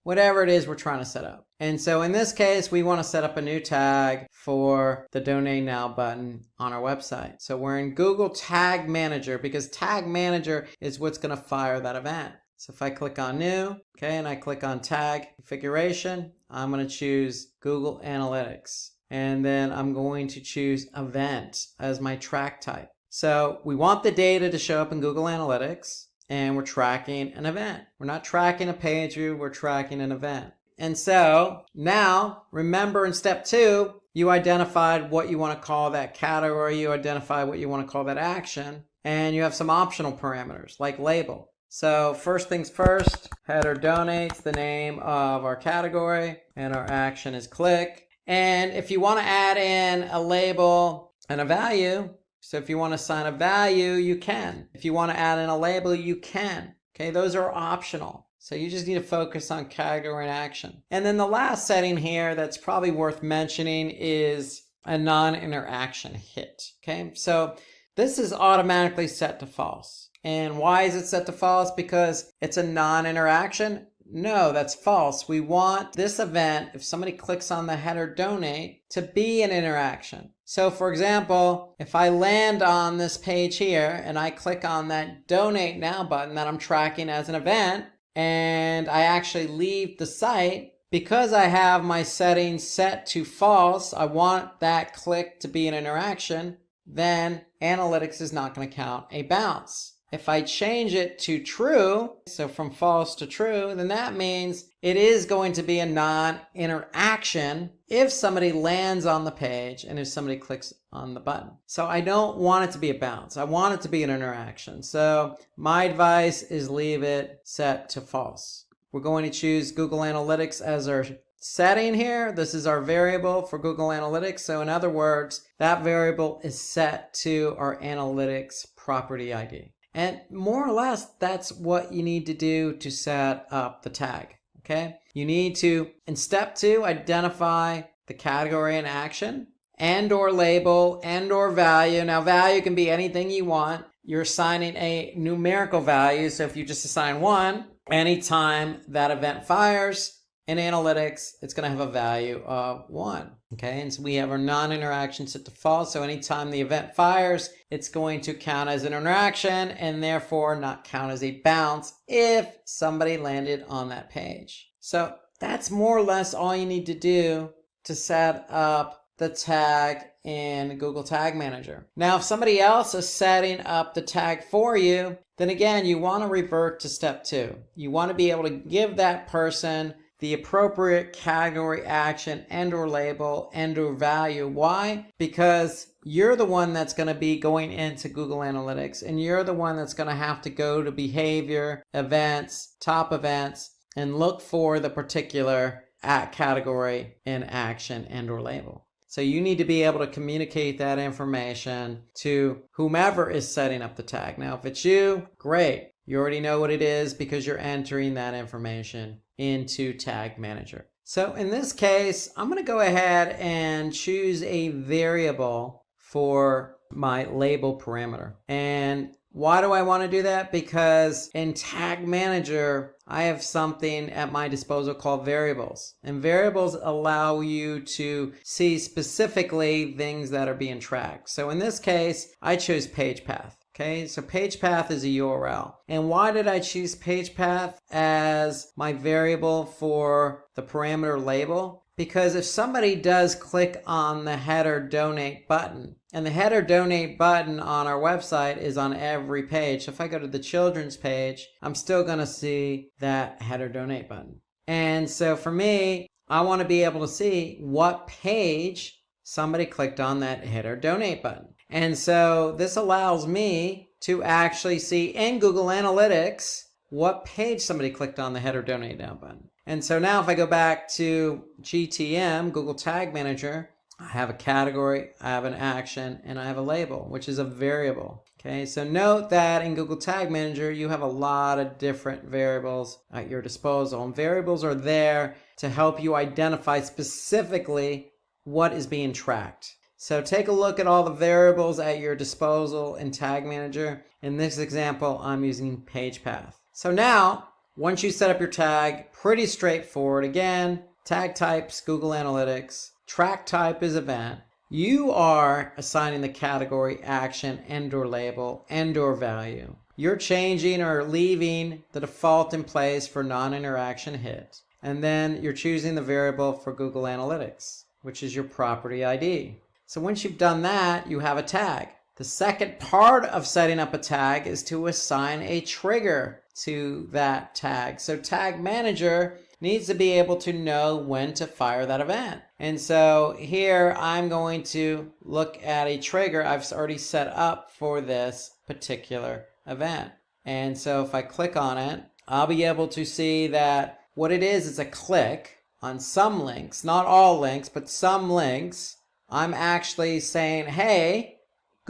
whatever it is we're trying to set up. And so in this case, we want to set up a new tag for the Donate Now button on our website. So we're in Google Tag Manager, because Tag Manager is what's going to fire that event. So if I click on New, okay, and I click on Tag Configuration, I'm going to choose Google Analytics. And then I'm going to choose Event as my track type. So we want the data to show up in Google Analytics, and we're tracking an event. We're not tracking a page view, we're tracking an event. And so now, remember in step 2, you identified what you want to call that category, you identified what you want to call that action, and you have some optional parameters like label. So first things first, header donates the name of our category, and our action is click. And if you want to add in a label and a value, So if you want to assign a value, you can. If you want to add in a label, you can. Okay, those are optional. So you just need to focus on category and action. And then the last setting here that's probably worth mentioning is a non-interaction hit. Okay, so this is automatically set to false. And why is it set to false? Because it's a non-interaction? No, that's false. We want this event, if somebody clicks on the header donate, to be an interaction. So for example, if I land on this page here and I click on that donate now button that I'm tracking as an event, and I actually leave the site, because I have my settings set to false, I want that click to be an interaction, then analytics is not going to count a bounce. If I change it to true, so from false to true, then that means it is going to be a non-interaction if somebody lands on the page and if somebody clicks on the button. So I don't want it to be a bounce. I want it to be an interaction. So my advice is leave it set to false. We're going to choose Google Analytics as our setting here. This is our variable for Google Analytics. So in other words, that variable is set to our analytics property ID. And more or less, that's what you need to do to set up the tag, okay? You need to, in step 2, identify the category and action, and or label, and or value. Now, value can be anything you want. You're assigning a numerical value, so if you just assign 1, anytime that event fires in analytics, it's going to have a value of 1. Okay, and so we have our non-interaction set to false. So anytime the event fires, it's going to count as an interaction and therefore not count as a bounce if somebody landed on that page. So that's more or less all you need to do to set up the tag in Google Tag Manager. Now, if somebody else is setting up the tag for you, then again, you want to revert to step 2. You want to be able to give that person the appropriate category, action, and or label, and or value. Why? Because you're the one that's going to be going into Google Analytics, and you're the one that's going to have to go to behavior, events, top events, and look for the particular category and action and or label. So you need to be able to communicate that information to whomever is setting up the tag. Now, if it's you, great. You already know what it is because you're entering that information into Tag Manager. So in this case, I'm going to go ahead and choose a variable for my label parameter. And why do I want to do that? Because in Tag Manager, I have something at my disposal called variables. And variables allow you to see specifically things that are being tracked. So in this case, I chose page path. Okay, so page path is a URL. And why did I choose page path as my variable for the parameter label? Because if somebody does click on the header donate button, and the header donate button on our website is on every page. So if I go to the children's page, I'm still going to see that header donate button. And so for me, I want to be able to see what page somebody clicked on that header donate button. And so this allows me to actually see in Google Analytics what page somebody clicked on the header donate now button. And so now if I go back to GTM, Google Tag Manager, I have a category, I have an action, and I have a label, which is a variable. Okay, so note that in Google Tag Manager, you have a lot of different variables at your disposal. And variables are there to help you identify specifically what is being tracked. So take a look at all the variables at your disposal in Tag Manager. In this example, I'm using page path. So now, once you set up your tag, pretty straightforward. Again, tag types, Google Analytics. Track type is event. You are assigning the category, action, and or label, and or value. You're changing or leaving the default in place for non-interaction hit. And then you're choosing the variable for Google Analytics, which is your property ID. So once you've done that, you have a tag. The second part of setting up a tag is to assign a trigger to that tag. So Tag Manager needs to be able to know when to fire that event. And so here I'm going to look at a trigger I've already set up for this particular event. And so if I click on it, I'll be able to see that what it is a click on some links, not all links, but some links. I'm actually saying, hey,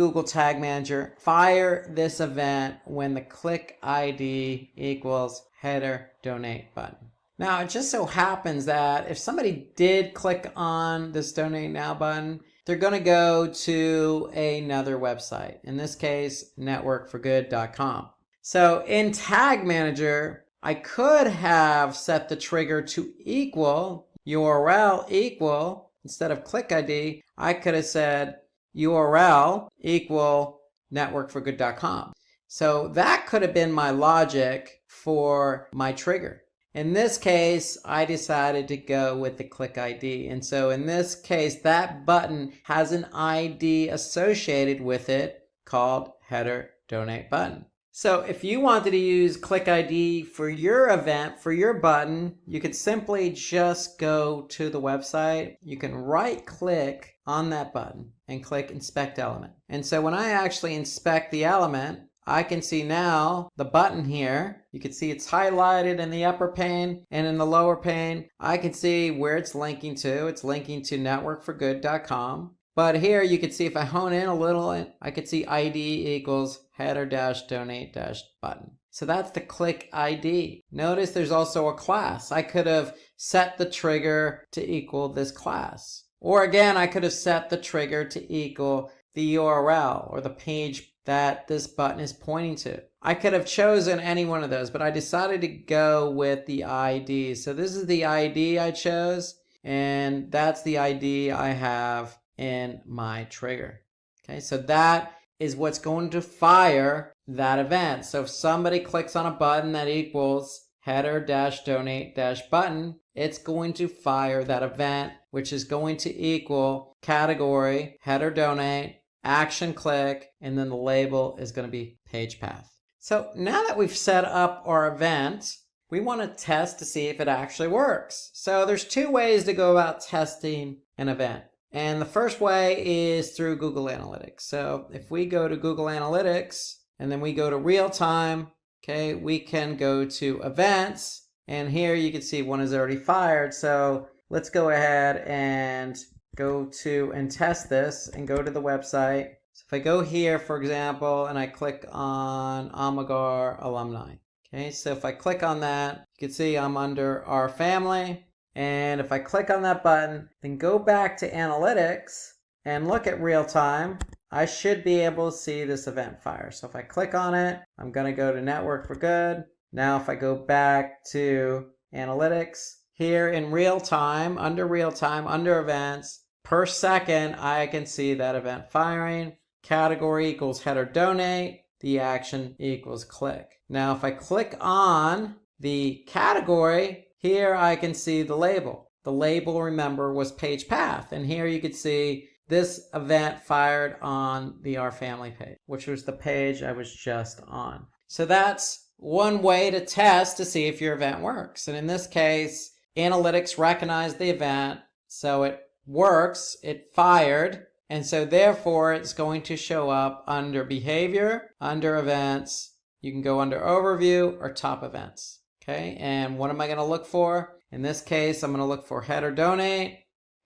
Google Tag Manager, fire this event when the click ID equals header donate button. Now, it just so happens that if somebody did click on this donate now button, they're going to go to another website. In this case, networkforgood.com. So in Tag Manager, I could have set the trigger to equal URL equal, instead of click ID, I could have said URL equal networkforgood.com. So that could have been my logic for my trigger. In this case, I decided to go with the click ID. And so in this case, that button has an ID associated with it called header donate button. So if you wanted to use click ID for your event, for your button, you could simply just go to the website. You can right click on that button and click inspect element. And so when I actually inspect the element, I can see now the button here. You can see it's highlighted in the upper pane, and in the lower pane, I can see where it's linking to. It's linking to networkforgood.com. But here you can see if I hone in a little, I could see ID equals header-donate-button. So that's the click ID. Notice there's also a class. I could have set the trigger to equal this class. Or again, I could have set the trigger to equal the URL or the page that this button is pointing to. I could have chosen any one of those, but I decided to go with the ID. So this is the ID I chose, and that's the ID I have in my trigger. Okay, so that is what's going to fire that event. So if somebody clicks on a button that equals header-donate-button, it's going to fire that event, which is going to equal category, header donate, action click, and then the label is going to be page path. So now that we've set up our event, we want to test to see if it actually works. So there's two ways to go about testing an event. And the first way is through Google Analytics. So if we go to Google Analytics and then we go to real time, okay, we can go to events, and here you can see one is already fired. So let's go ahead and go to and test this and go to the website. So if I go here, for example, and I click on Amagar Alumni. Okay, so if I click on that, you can see I'm under our family. And if I click on that button, then go back to analytics and look at real time, I should be able to see this event fire. So if I click on it, I'm going to go to Network for Good. Now if I go back to analytics, here in real time, under events, per second, I can see that event firing. Category equals header donate. The action equals click. Now if I click on the category, here I can see the label. The label, remember, was page path. And here you can see this event fired on the Our Family page, which was the page I was just on. So that's one way to test to see if your event works. And in this case, analytics recognized the event, so it works, it fired, and so therefore it's going to show up under behavior, under events. You can go under overview or top events. Okay, and what am I going to look for? In this case, I'm going to look for header donate.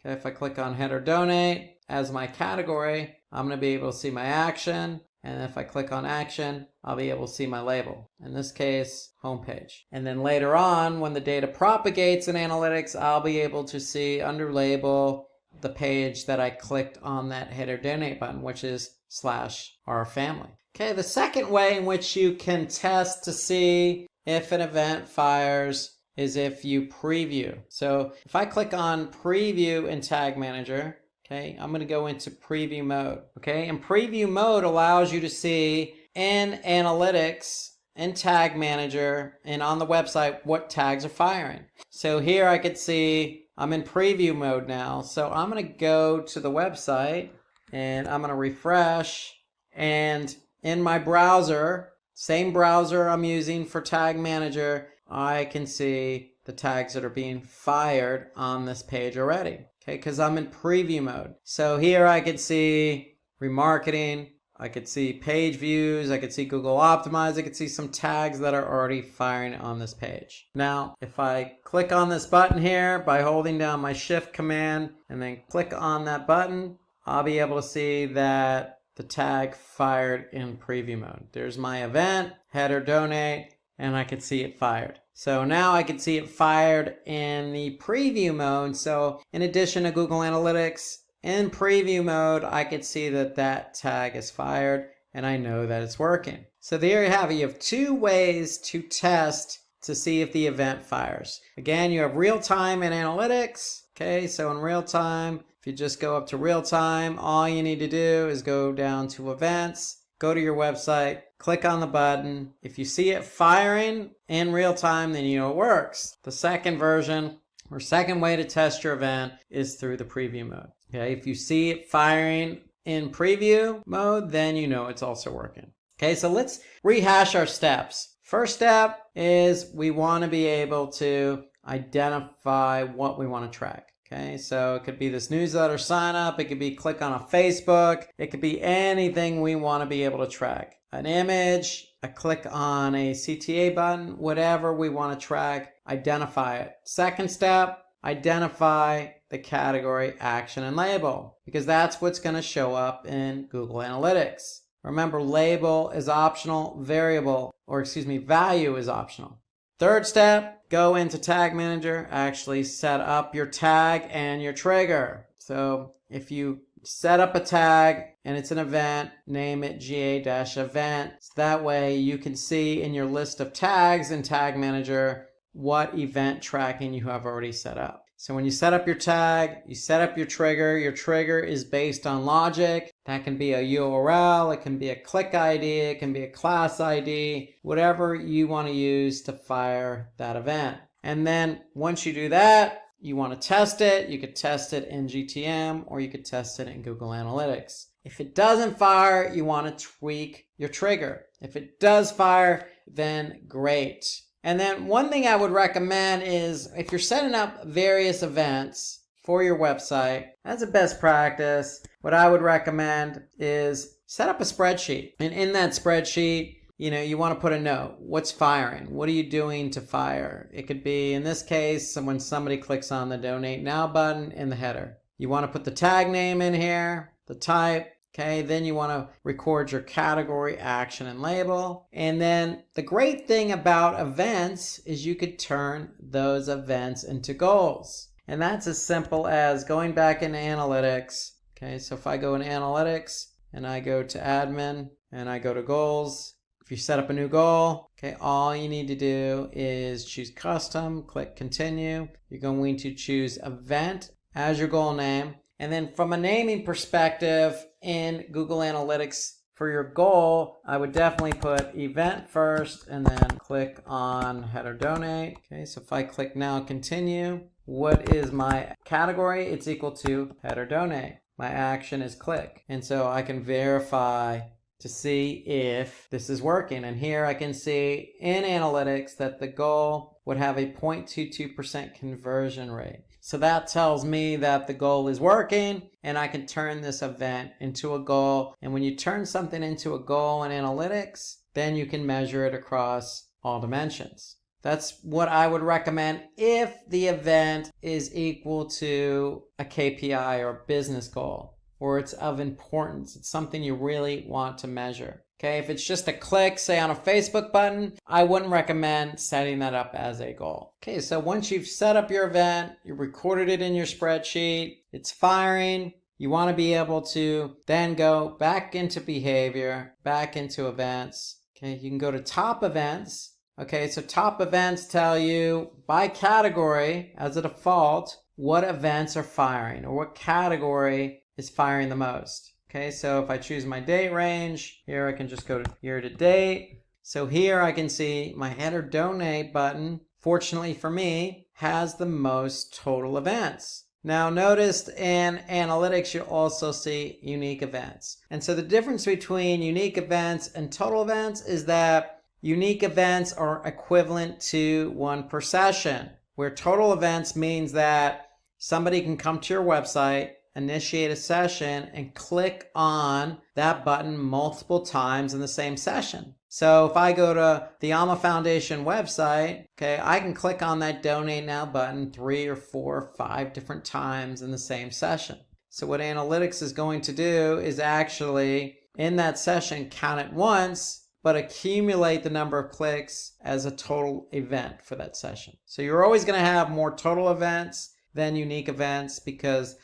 Okay, if I click on header donate as my category, I'm going to be able to see my action. And if I click on action, I'll be able to see my label. In this case, homepage. And then later on, when the data propagates in analytics, I'll be able to see under label the page that I clicked on that header donate button, which is /our-family. Okay, the second way in which you can test to see if an event fires is if you preview. So if I click on preview in Tag Manager, okay, I'm going to go into preview mode. Okay, and preview mode allows you to see in analytics, in Tag Manager, and on the website what tags are firing. So here I could see I'm in preview mode now. So I'm going to go to the website and I'm going to refresh, and in my browser, same browser I'm using for Tag Manager, I can see the tags that are being fired on this page already. Okay, because I'm in preview mode. So here I could see remarketing, I could see page views, I could see Google Optimize, I could see some tags that are already firing on this page. Now, if I click on this button here by holding down my Shift command and then click on that button, I'll be able to see that the tag fired in preview mode. There's my event, header donate, and I could see it fired. So now I can see it fired in the preview mode. So in addition to Google Analytics, in preview mode, I could see that that tag is fired and I know that it's working. So there you have it. You have two ways to test to see if the event fires. Again, you have real time and analytics. Okay, so in real time, if you just go up to real time, all you need to do is go down to events, go to your website, click on the button. If you see it firing in real time, then you know it works. The second version or second way to test your event is through the preview mode. Okay, if you see it firing in preview mode, then you know it's also working. Okay, so let's rehash our steps. First step is we want to be able to identify what we want to track. Okay, so it could be this newsletter sign up, it could be click on a Facebook, it could be anything we want to be able to track. An image, a click on a CTA button, whatever we want to track, identify it. Second step, identify the category, action, and label, because that's what's going to show up in Google Analytics. Remember, label is optional, value is optional. Third step, go into Tag Manager, actually set up your tag and your trigger. So if you set up a tag and it's an event, name it GA-event. So that way you can see in your list of tags in Tag Manager what event tracking you have already set up. So when you set up your tag, you set up your trigger. Your trigger is based on logic. That can be a URL, it can be a click ID, it can be a class ID, whatever you want to use to fire that event. And then once you do that, you want to test it. You could test it in GTM or you could test it in Google Analytics. If it doesn't fire, you want to tweak your trigger. If it does fire, then great. And then one thing I would recommend is if you're setting up various events for your website, that's a best practice. What I would recommend is set up a spreadsheet. And in that spreadsheet, you want to put a note. What's firing? What are you doing to fire? It could be, in this case, when somebody clicks on the Donate Now button in the header. You want to put the tag name in here, the type. Okay, then you want to record your category, action, and label. And then the great thing about events is you could turn those events into goals. And that's as simple as going back into analytics. Okay, so if I go in analytics and I go to admin and I go to goals, if you set up a new goal, okay, all you need to do is choose custom, click continue. You're going to choose event as your goal name. And then from a naming perspective in Google Analytics for your goal, I would definitely put event first and then click on header donate. Okay, so if I click now continue, what is my category? It's equal to header donate. My action is click. And so I can verify to see if this is working. And here I can see in analytics that the goal would have a 0.22% conversion rate. So that tells me that the goal is working and I can turn this event into a goal. And when you turn something into a goal in analytics, then you can measure it across all dimensions. That's what I would recommend if the event is equal to a KPI or business goal, or it's of importance. It's something you really want to measure. Okay, if it's just a click, say on a Facebook button, I wouldn't recommend setting that up as a goal. Okay, so once you've set up your event, you recorded it in your spreadsheet, it's firing, you want to be able to then go back into behavior, back into events. Okay, you can go to top events. Okay, so top events tell you by category as a default what events are firing or what category is firing the most. Okay, so if I choose my date range, here I can just go to year to date. So here I can see my header donate button, fortunately for me, has the most total events. Now notice in analytics, you'll also see unique events. And so the difference between unique events and total events is that unique events are equivalent to one per session, where total events means that somebody can come to your website, initiate a session, and click on that button multiple times in the same session. So if I go to the Alma Foundation website, okay, I can click on that Donate Now button 3 or 4 or 5 different times in the same session. So what analytics is going to do is actually in that session, count it once, but accumulate the number of clicks as a total event for that session. So you're always going to have more total events than unique events, because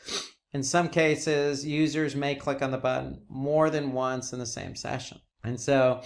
in some cases, users may click on the button more than once in the same session. And so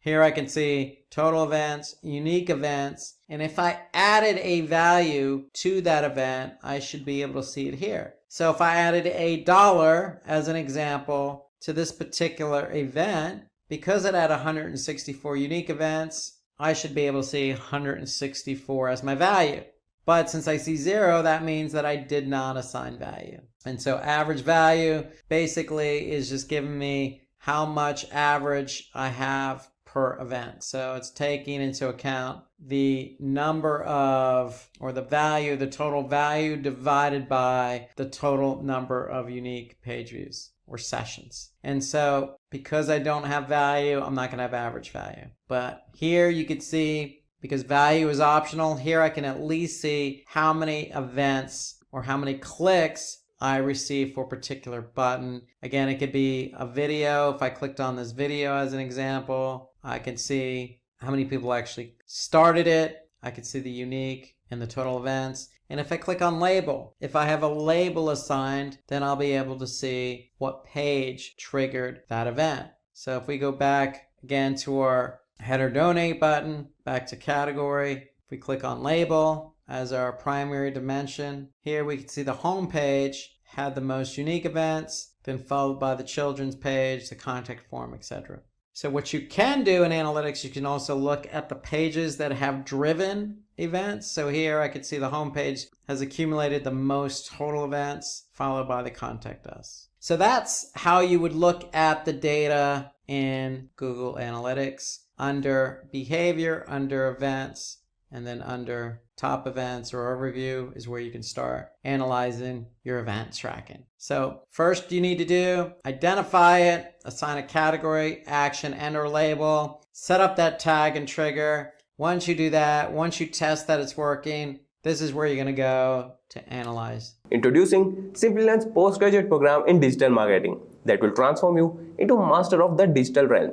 here I can see total events, unique events, and if I added a value to that event, I should be able to see it here. So if I added $1 as an example to this particular event, because it had 164 unique events, I should be able to see 164 as my value. But since I see 0, that means that I did not assign value. And so average value basically is just giving me how much average I have per event. So it's taking into account the number of, or the value, the total value divided by the total number of unique page views or sessions. And so because I don't have value, I'm not going to have average value. But here you can see, because value is optional, here I can at least see how many events or how many clicks I receive for a particular button. Again, it could be a video. If I clicked on this video as an example, I can see how many people actually started it. I can see the unique and the total events. And if I click on label, if I have a label assigned, then I'll be able to see what page triggered that event. So if we go back again to our header donate button, back to category, if we click on label as our primary dimension, here we can see the home page had the most unique events, then followed by the children's page, the contact form, etc. So what you can do in analytics, you can also look at the pages that have driven events. So here I can see the home page has accumulated the most total events, followed by the contact us. So that's how you would look at the data in Google Analytics. Under behavior, under events, and then under top events or overview is where you can start analyzing your event tracking. So first you need to do, identify it, assign a category, action, and or label, set up that tag and trigger. Once you do that, once you test that it's working, this is where you're going to go to analyze. Introducing Simplilearn's postgraduate program in digital marketing that will transform you into a master of the digital realm.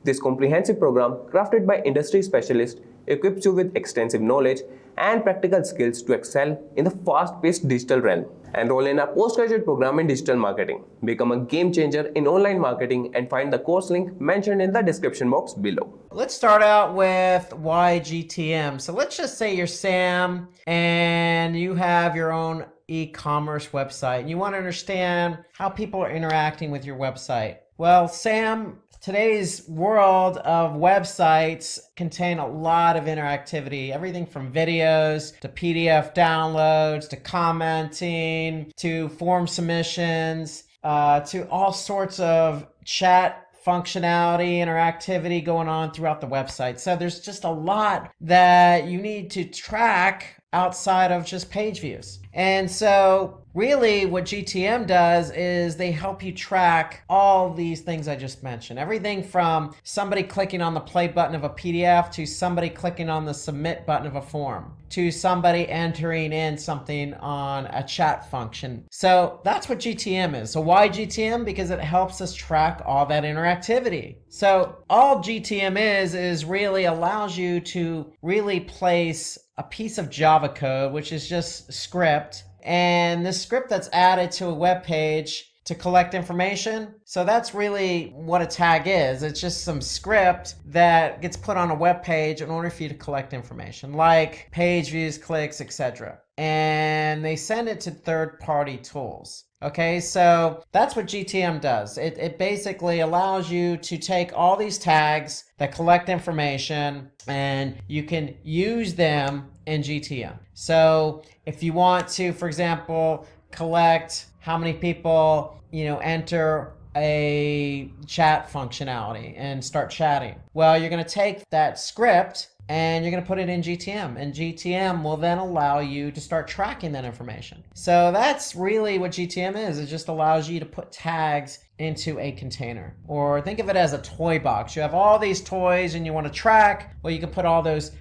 This comprehensive program, crafted by industry specialists, equips you with extensive knowledge and practical skills to excel in the fast-paced digital realm. Enroll in our postgraduate program in digital marketing. Become a game changer in online marketing and find the course link mentioned in the description box below. Let's start out with why GTM. So let's just say you're Sam and you have your own e-commerce website and you want to understand how people are interacting with your website. Well, Sam, today's world of websites contain a lot of interactivity, everything from videos to PDF downloads to commenting to form submissions to all sorts of chat functionality, interactivity going on throughout the website. So there's just a lot that you need to track outside of just page views. And so really what GTM does is they help you track all these things I just mentioned. Everything from somebody clicking on the play button of a PDF to somebody clicking on the submit button of a form to somebody entering in something on a chat function. So that's what GTM is. So why GTM? Because it helps us track all that interactivity. So all GTM is really allows you to really place a piece of Java code, which is just script, and this script that's added to a web page to collect information. So that's really what a tag is. It's just some script that gets put on a web page in order for you to collect information, like page views, clicks, etc. And they send it to third-party tools. Okay, so that's what GTM does. It basically allows you to take all these tags that collect information and you can use them in GTM. So if you want to, for example, collect how many people, enter a chat functionality and start chatting. Well, you're going to take that script and you're going to put it in GTM, and GTM will then allow you to start tracking that information. So that's really what GTM is. It just allows you to put tags into a container, or think of it as a toy box. You have all these toys and you want to track, well, you can put all those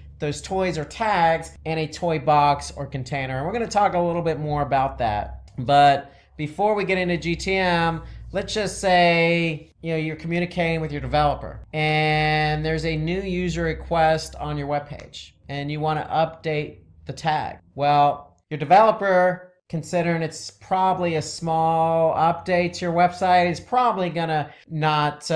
toys or tags in a toy box or container. And we're going to talk a little bit more about that. But before we get into GTM, let's just say, you're communicating with your developer and there's a new user request on your webpage and you want to update the tag. Well, your developer, considering it's probably a small update to your website, is probably gonna not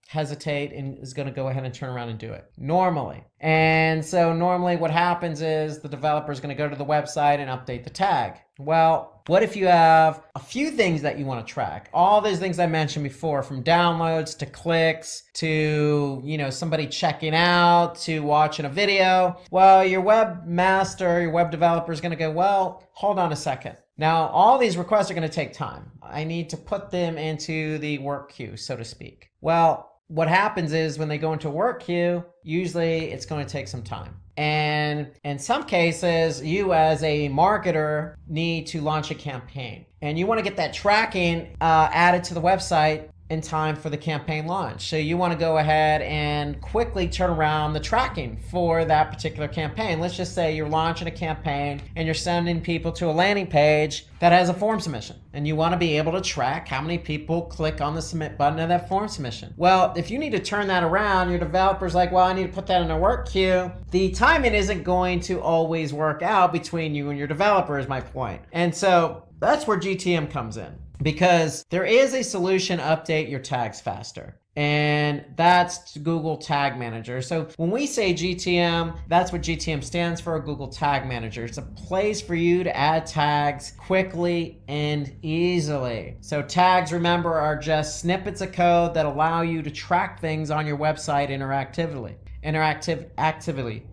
hesitate and is going to go ahead and turn around and do it normally. And so normally what happens is the developer is going to go to the website and update the tag. Well, what if you have a few things that you want to track? All those things I mentioned before, from downloads to clicks to, somebody checking out to watching a video. Well, your webmaster, your web developer is going to go, well, hold on a second. Now, all these requests are going to take time. I need to put them into the work queue, so to speak. Well, what happens is when they go into a work queue, usually it's going to take some time. And in some cases, you as a marketer need to launch a campaign. And you want to get that tracking added to the website in time for the campaign launch. So you want to go ahead and quickly turn around the tracking for that particular campaign. Let's just say you're launching a campaign and you're sending people to a landing page that has a form submission. And you want to be able to track how many people click on the submit button of that form submission. Well, if you need to turn that around, your developer's like, well, I need to put that in a work queue. The timing isn't going to always work out between you and your developer, is my point. And so that's where GTM comes in. Because there is a solution to update your tags faster. And that's Google Tag Manager. So when we say GTM, that's what GTM stands for, Google Tag Manager. It's a place for you to add tags quickly and easily. So tags, remember, are just snippets of code that allow you to track things on your website interactively.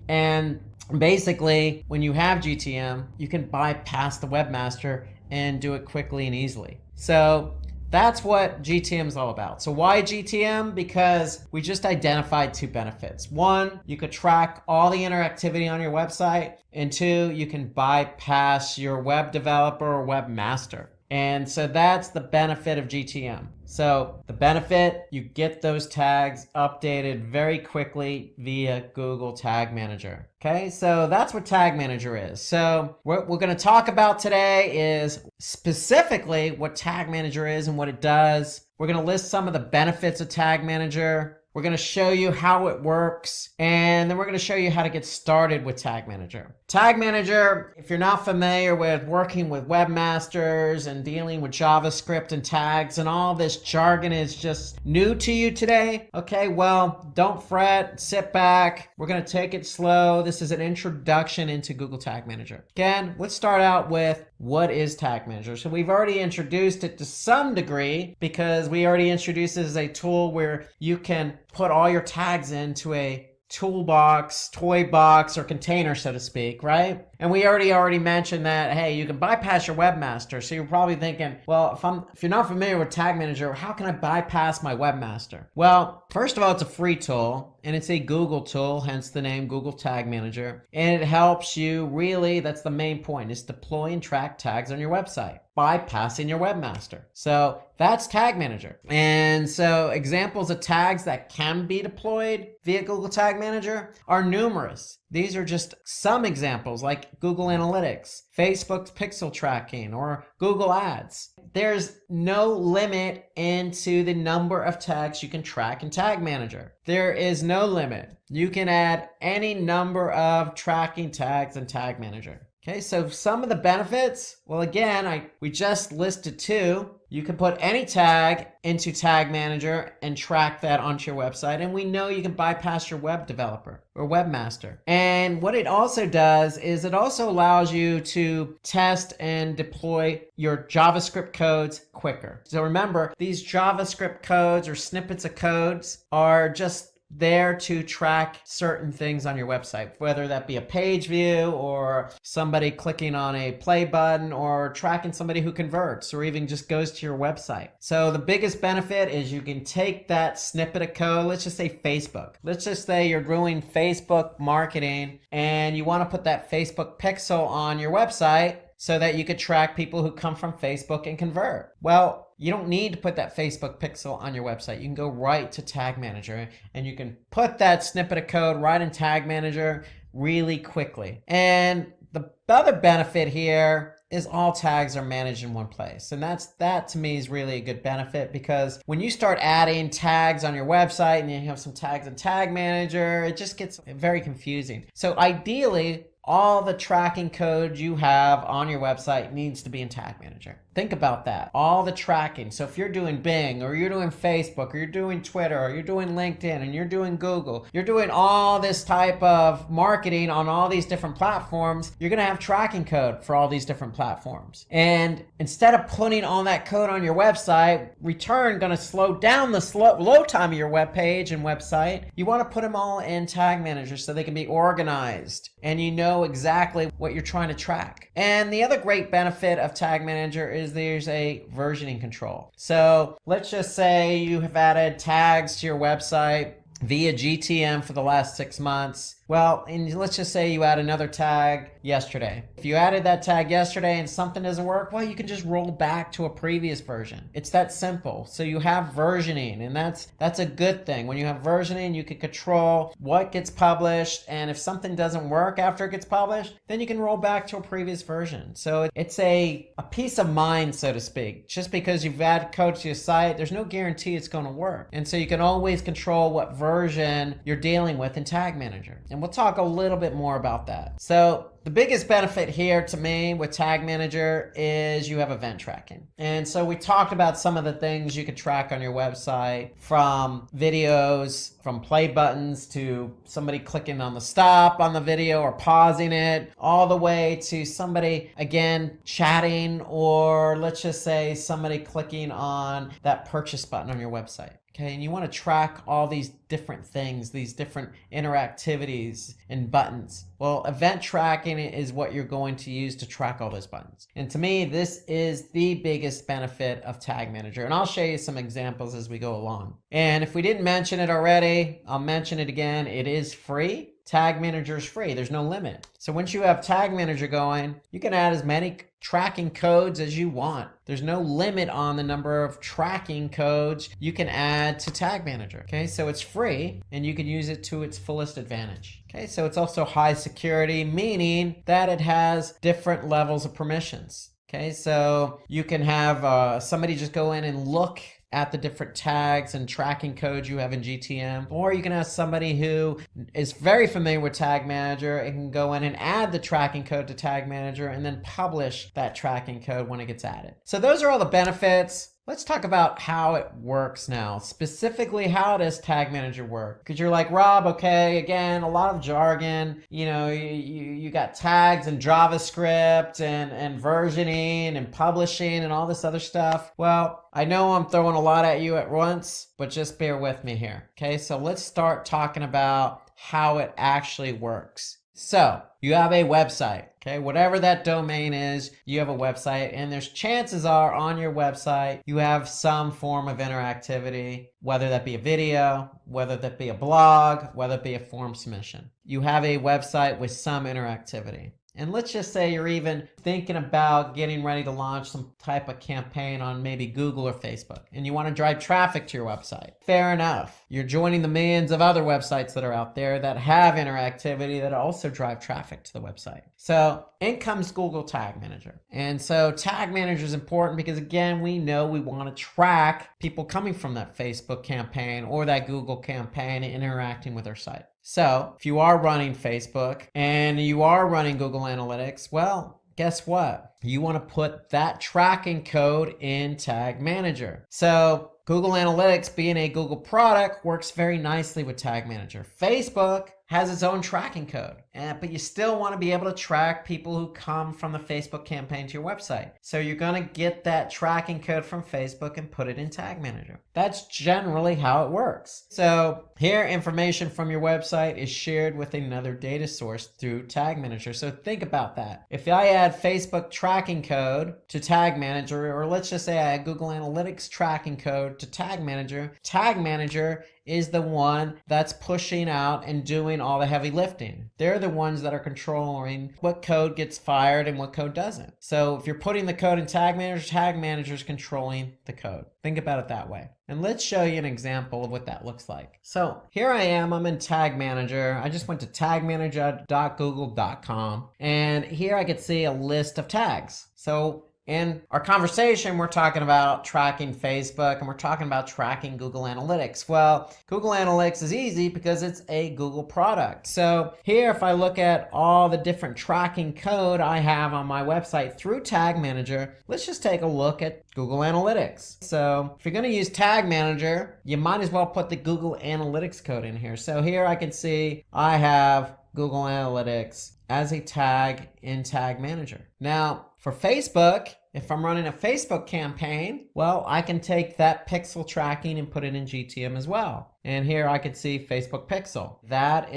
And basically, when you have GTM, you can bypass the webmaster and do it quickly and easily. So that's what GTM is all about. So why GTM? Because we just identified two benefits. One, you could track all the interactivity on your website. And two, you can bypass your web developer or webmaster. And so that's the benefit of GTM. So the benefit, you get those tags updated very quickly via Google Tag Manager. Okay, so that's what Tag Manager is. So what we're going to talk about today is specifically what Tag Manager is and what it does. We're going to list some of the benefits of Tag Manager. We're going to show you how it works, and then we're going to show you how to get started with Tag Manager. Tag Manager, if you're not familiar with working with webmasters and dealing with JavaScript and tags and all this jargon is just new to you today, okay, well, don't fret, sit back. We're going to take it slow. This is an introduction into Google Tag Manager. Again, let's start out with what is Tag Manager. So we've already introduced it to some degree because we already introduced it as a tool where you can put all your tags into a toolbox, toy box, or container, so to speak, right? And we already mentioned that, hey, you can bypass your webmaster. So you're probably thinking, well, if you're not familiar with Tag Manager, how can I bypass my webmaster? Well, first of all, it's a free tool and it's a Google tool, hence the name Google Tag Manager. And it helps you really, that's the main point, is deploy and track tags on your website, bypassing your webmaster. So that's Tag Manager. And so examples of tags that can be deployed via Google Tag Manager are numerous. These are just some examples like Google Analytics, Facebook's pixel tracking, or Google Ads. There's no limit into the number of tags you can track in Tag Manager. There is no limit. You can add any number of tracking tags in Tag Manager. Okay, so some of the benefits, well, again, we just listed two. You can put any tag into Tag Manager and track that onto your website. And we know you can bypass your web developer or webmaster. And what it also does is it also allows you to test and deploy your JavaScript codes quicker. So remember, these JavaScript codes or snippets of codes are just there to track certain things on your website, whether that be a page view or somebody clicking on a play button or tracking somebody who converts or even just goes to your website. So the biggest benefit is you can take that snippet of code, let's just say Facebook. Let's just say you're doing Facebook marketing and you want to put that Facebook pixel on your website so that you could track people who come from Facebook and convert. Well, you don't need to put that Facebook pixel on your website. You can go right to Tag Manager and you can put that snippet of code right in Tag Manager really quickly. And the other benefit here is all tags are managed in one place. And that to me is really a good benefit, because when you start adding tags on your website and you have some tags in Tag Manager, it just gets very confusing. So ideally, all the tracking code you have on your website needs to be in Tag Manager. Think about that. All the tracking. So if you're doing Bing, or you're doing Facebook, or you're doing Twitter, or you're doing LinkedIn, and you're doing Google, you're doing all this type of marketing on all these different platforms, you're going to have tracking code for all these different platforms. And instead of putting all that code on your website, return going to slow down the load time of your web page and website. You want to put them all in Tag Manager so they can be organized and you know exactly what you're trying to track. And the other great benefit of Tag Manager is there's a versioning control. So let's just say you have added tags to your website via GTM for the last 6 months. Well, and let's just say you add another tag yesterday. If you added that tag yesterday and something doesn't work, well, you can just roll back to a previous version. It's that simple. So you have versioning, and that's a good thing. When you have versioning, you can control what gets published, and if something doesn't work after it gets published, then you can roll back to a previous version. So it's a peace of mind, so to speak. Just because you've added code to your site, there's no guarantee it's going to work. And so you can always control what version you're dealing with in Tag Manager. And we'll talk a little bit more about that. So the biggest benefit here to me with Tag Manager is you have event tracking. And so we talked about some of the things you could track on your website, from videos, from play buttons to somebody clicking on the stop on the video or pausing it, all the way to somebody, again, chatting, or let's just say somebody clicking on that purchase button on your website. Okay, and you want to track all these different things, these different interactivities and buttons. Well, event tracking is what you're going to use to track all those buttons. And to me, this is the biggest benefit of Tag Manager. And I'll show you some examples as we go along. And if we didn't mention it already, I'll mention it again. It is free. Tag Manager is free. There's no limit. So once you have Tag Manager going, you can add as many tracking codes as you want. There's no limit on the number of tracking codes you can add to Tag Manager. Okay, so it's free and you can use it to its fullest advantage. Okay, so it's also high security, meaning that it has different levels of permissions. Okay, so you can have somebody just go in and look at the different tags and tracking codes you have in GTM, or you can ask somebody who is very familiar with Tag Manager and can go in and add the tracking code to Tag Manager and then publish that tracking code when it gets added. So those are all the benefits. Let's talk about how it works now. Specifically, how does Tag Manager work? Because you're like, Rob, okay, again, a lot of jargon. You know, you got tags and JavaScript and versioning and publishing and all this other stuff. Well, I know I'm throwing a lot at you at once, but just bear with me here. Okay, so let's start talking about how it actually works. So you have a website, okay? Whatever that domain is, you have a website, and there's chances are on your website, you have some form of interactivity, whether that be a video, whether that be a blog, whether it be a form submission. You have a website with some interactivity. And let's just say you're even thinking about getting ready to launch some type of campaign on maybe Google or Facebook, and you want to drive traffic to your website. Fair enough. You're joining the millions of other websites that are out there that have interactivity that also drive traffic to the website. So in comes Google Tag Manager. And so Tag Manager is important because, again, we know we want to track people coming from that Facebook campaign or that Google campaign and interacting with our site. So if you are running Facebook and you are running Google Analytics, well, guess what? You want to put that tracking code in Tag Manager. So Google Analytics, being a Google product, works very nicely with Tag Manager. Facebook has its own tracking code, but you still want to be able to track people who come from the Facebook campaign to your website. So you're going to get that tracking code from Facebook and put it in Tag Manager. That's generally how it works. So here, information from your website is shared with another data source through Tag Manager. So think about that. If I add Facebook tracking code to Tag Manager, or let's just say I add Google Analytics tracking code to Tag Manager is the one that's pushing out and doing all the heavy lifting. They're the ones that are controlling what code gets fired and what code doesn't. So if you're putting the code in Tag Manager is controlling the code. Think about it that way. And let's show you an example of what that looks like. So here I am, I'm in Tag Manager. I just went to tagmanager.google.com, and here I could see a list of tags. So in our conversation, we're talking about tracking Facebook and we're talking about tracking Google Analytics. Well, Google Analytics is easy because it's a Google product. So here, if I look at all the different tracking code I have on my website through Tag Manager, let's just take a look at Google Analytics. So if you're going to use Tag Manager, you might as well put the Google Analytics code in here. So here I can see I have Google Analytics as a tag in Tag Manager. Now, for Facebook, if I'm running a Facebook campaign, well, I can take that pixel tracking and put it in GTM as well. And here I can see Facebook pixel. That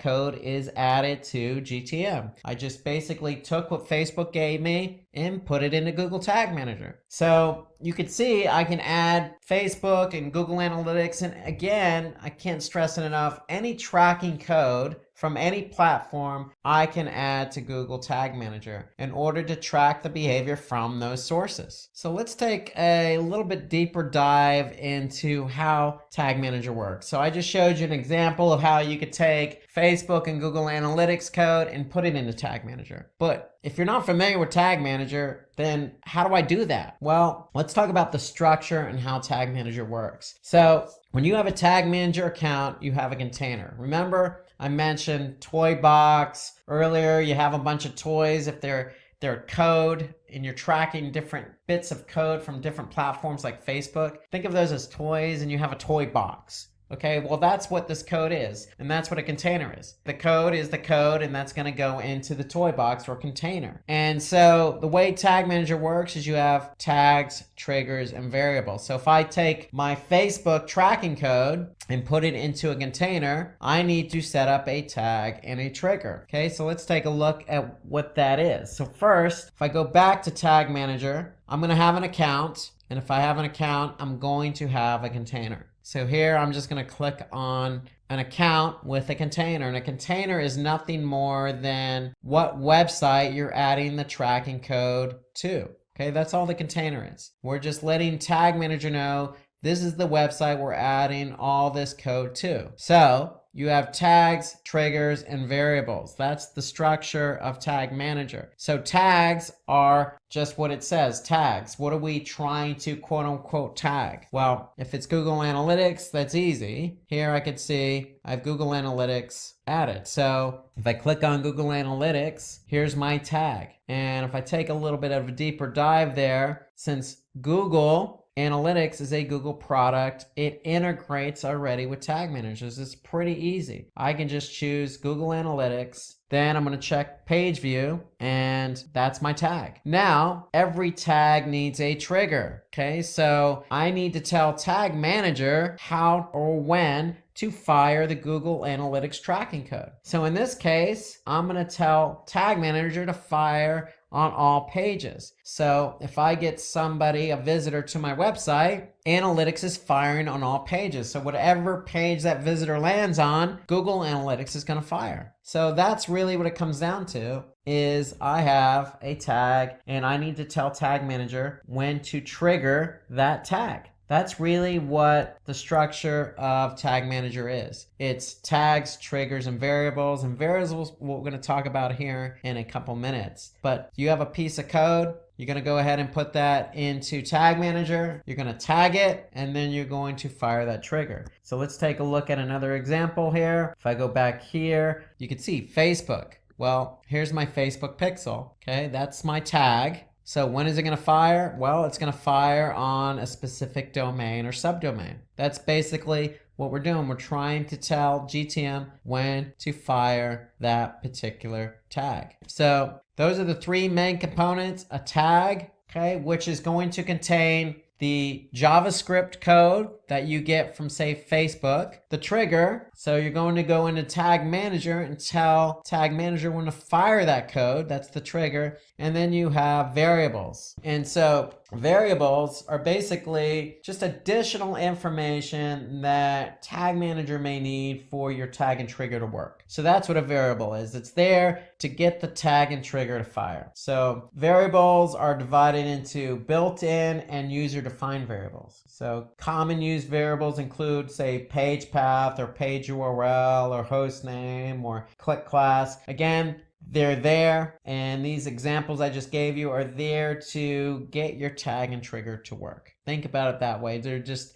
code is added to GTM. I just basically took what Facebook gave me and put it into Google Tag Manager. So you can see I can add Facebook and Google Analytics. And again, I can't stress it enough, any tracking code from any platform I can add to Google Tag Manager in order to track the behavior from those sources. So let's take a little bit deeper dive into how Tag Manager works. So I just showed you an example of how you could take Facebook and Google Analytics code and put it into Tag Manager. But if you're not familiar with Tag Manager, then how do I do that? Well, let's talk about the structure and how Tag Manager works. So when you have a Tag Manager account, you have a container. Remember, I mentioned toy box earlier. You have a bunch of toys. If they're code and you're tracking different bits of code from different platforms like Facebook, think of those as toys, and you have a toy box. Okay, well, that's what this code is, and that's what a container is. The code is the code, and that's going to go into the toy box or container. And so the way Tag Manager works is you have tags, triggers, and variables. So if I take my Facebook tracking code and put it into a container, I need to set up a tag and a trigger. Okay, so let's take a look at what that is. So first, if I go back to Tag Manager, I'm going to have an account, and if I have an account, I'm going to have a container. So here I'm just going to click on an account with a container, and a container is nothing more than what website you're adding the tracking code to. Okay, that's all the container is. We're just letting Tag Manager know this is the website we're adding all this code to. So you have tags, triggers, and variables. That's the structure of Tag Manager. So tags are just what it says, tags. What are we trying to quote unquote tag? Well, if it's Google Analytics, that's easy. Here I can see I have Google Analytics added. So if I click on Google Analytics, here's my tag. And if I take a little bit of a deeper dive there, since Google Analytics is a Google product, it integrates already with Tag Managers. It's pretty easy. I can just choose Google Analytics, then I'm going to check page view, and that's my tag. Now, every tag needs a trigger. Okay, so I need to tell Tag Manager how or when to fire the Google Analytics tracking code. So in this case, I'm going to tell Tag Manager to fire on all pages. So if I get somebody, a visitor to my website, Analytics is firing on all pages. So whatever page that visitor lands on, Google Analytics is going to fire. So that's really what it comes down to, is I have a tag and I need to tell Tag Manager when to trigger that tag. That's really what the structure of Tag Manager is. It's tags, triggers, and variables. And variables we're going to talk about here in a couple minutes. But you have a piece of code. You're going to go ahead and put that into Tag Manager. You're going to tag it, and then you're going to fire that trigger. So let's take a look at another example here. If I go back here, you can see Facebook. Well, here's my Facebook pixel. Okay, that's my tag. So when is it going to fire? Well, it's going to fire on a specific domain or subdomain. That's basically what we're doing. We're trying to tell GTM when to fire that particular tag. So those are the three main components: a tag, okay, which is going to contain the JavaScript code that you get from, say, Facebook, the trigger. So you're going to go into Tag Manager and tell Tag Manager when to fire that code. That's the trigger. And then you have variables. And so variables are basically just additional information that Tag Manager may need for your tag and trigger to work. So that's what a variable is. It's there to get the tag and trigger to fire. So variables are divided into built-in and user-defined variables. So common used variables include, say, page path or page URL or host name or click class. Again, they're there, and these examples I just gave you are there to get your tag and trigger to work. Think about it that way.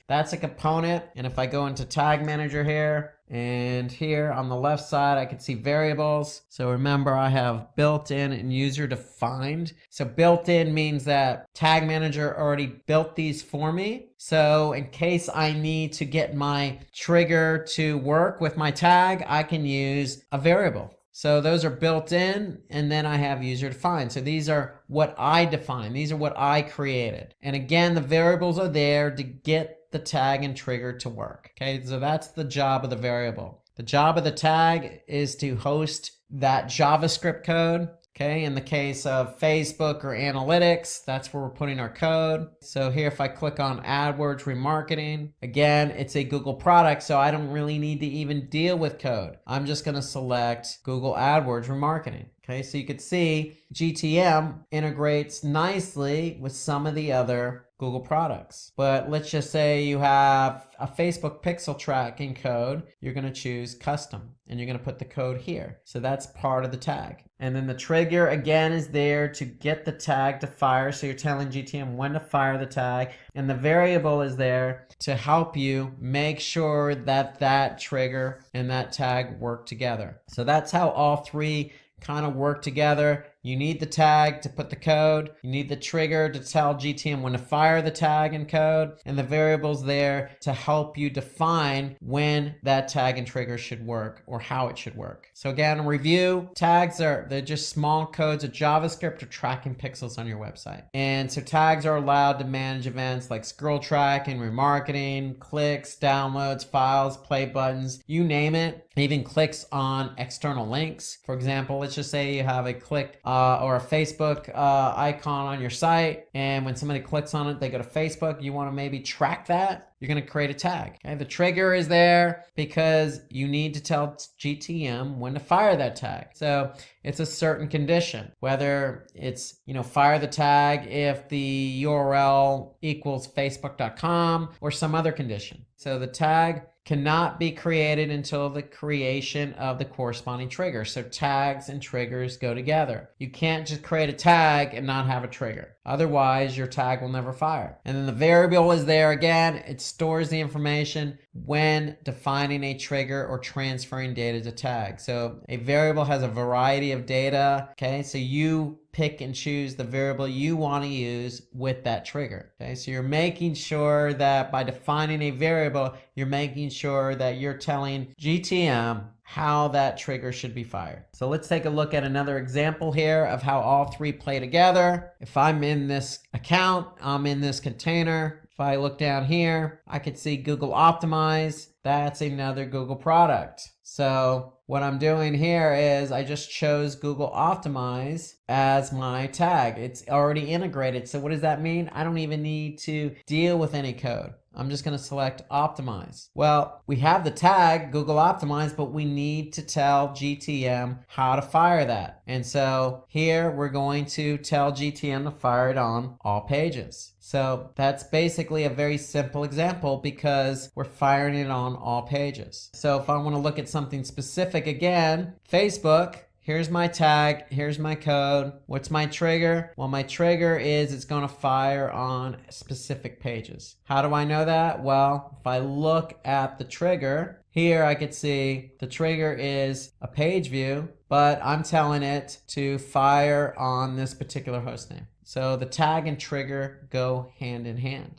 That's a component. And if I go into Tag Manager here, and here on the left side, I can see variables. So remember, I have built-in and user-defined. So built-in means that Tag Manager already built these for me. So in case I need to get my trigger to work with my tag, I can use a variable. So those are built in, and then I have user defined. So these are what I define. These are what I created. And again, the variables are there to get the tag and trigger to work. Okay, so that's the job of the variable. The job of the tag is to host that JavaScript code. Okay, in the case of Facebook or analytics, that's where we're putting our code. So here, if I click on AdWords remarketing, again, it's a Google product, so I don't really need to even deal with code. I'm just gonna select Google AdWords remarketing. Okay, so you can see GTM integrates nicely with some of the other Google products. But let's just say you have a Facebook pixel tracking code. You're going to choose custom and you're going to put the code here. So that's part of the tag. And then the trigger again is there to get the tag to fire. So you're telling GTM when to fire the tag. And the variable is there to help you make sure that that trigger and that tag work together. So that's how all three kind of work together. You need the tag to put the code. You need the trigger to tell GTM when to fire the tag and code. And the variable's there to help you define when that tag and trigger should work or how it should work. So again, a review, they're just small codes of JavaScript or tracking pixels on your website. And so tags are allowed to manage events like scroll tracking, remarketing, clicks, downloads, files, play buttons, you name it. Even clicks on external links. For example, let's just say you have a click or a Facebook icon on your site, and when somebody clicks on it, they go to Facebook. You want to maybe track that. You're going to create a tag. Okay? The trigger is there because you need to tell GTM when to fire that tag. So it's a certain condition, whether it's, fire the tag if the URL equals facebook.com or some other condition. So the tag cannot be created until the creation of the corresponding trigger. So tags and triggers go together. You can't just create a tag and not have a trigger. Otherwise, your tag will never fire. And then the variable is there again. It stores the information when defining a trigger or transferring data to tag. So a variable has a variety of data. Okay, so you pick and choose the variable you want to use with that trigger. Okay, so you're making sure that by defining a variable, you're making sure that you're telling GTM how that trigger should be fired. So let's take a look at another example here of how all three play together. If I'm in this account, I'm in this container. If I look down here, I can see Google Optimize. That's another Google product. So what I'm doing here is I just chose Google Optimize as my tag. It's already integrated. So what does that mean? I don't even need to deal with any code. I'm just going to select Optimize. Well, we have the tag Google Optimize, but we need to tell GTM how to fire that. And so here we're going to tell GTM to fire it on all pages. So that's basically a very simple example because we're firing it on all pages. So if I want to look at something specific again, Facebook, here's my tag, here's my code. What's my trigger? Well, my trigger is it's going to fire on specific pages. How do I know that? Well, if I look at the trigger, here I could see the trigger is a page view, but I'm telling it to fire on this particular hostname. So the tag and trigger go hand in hand.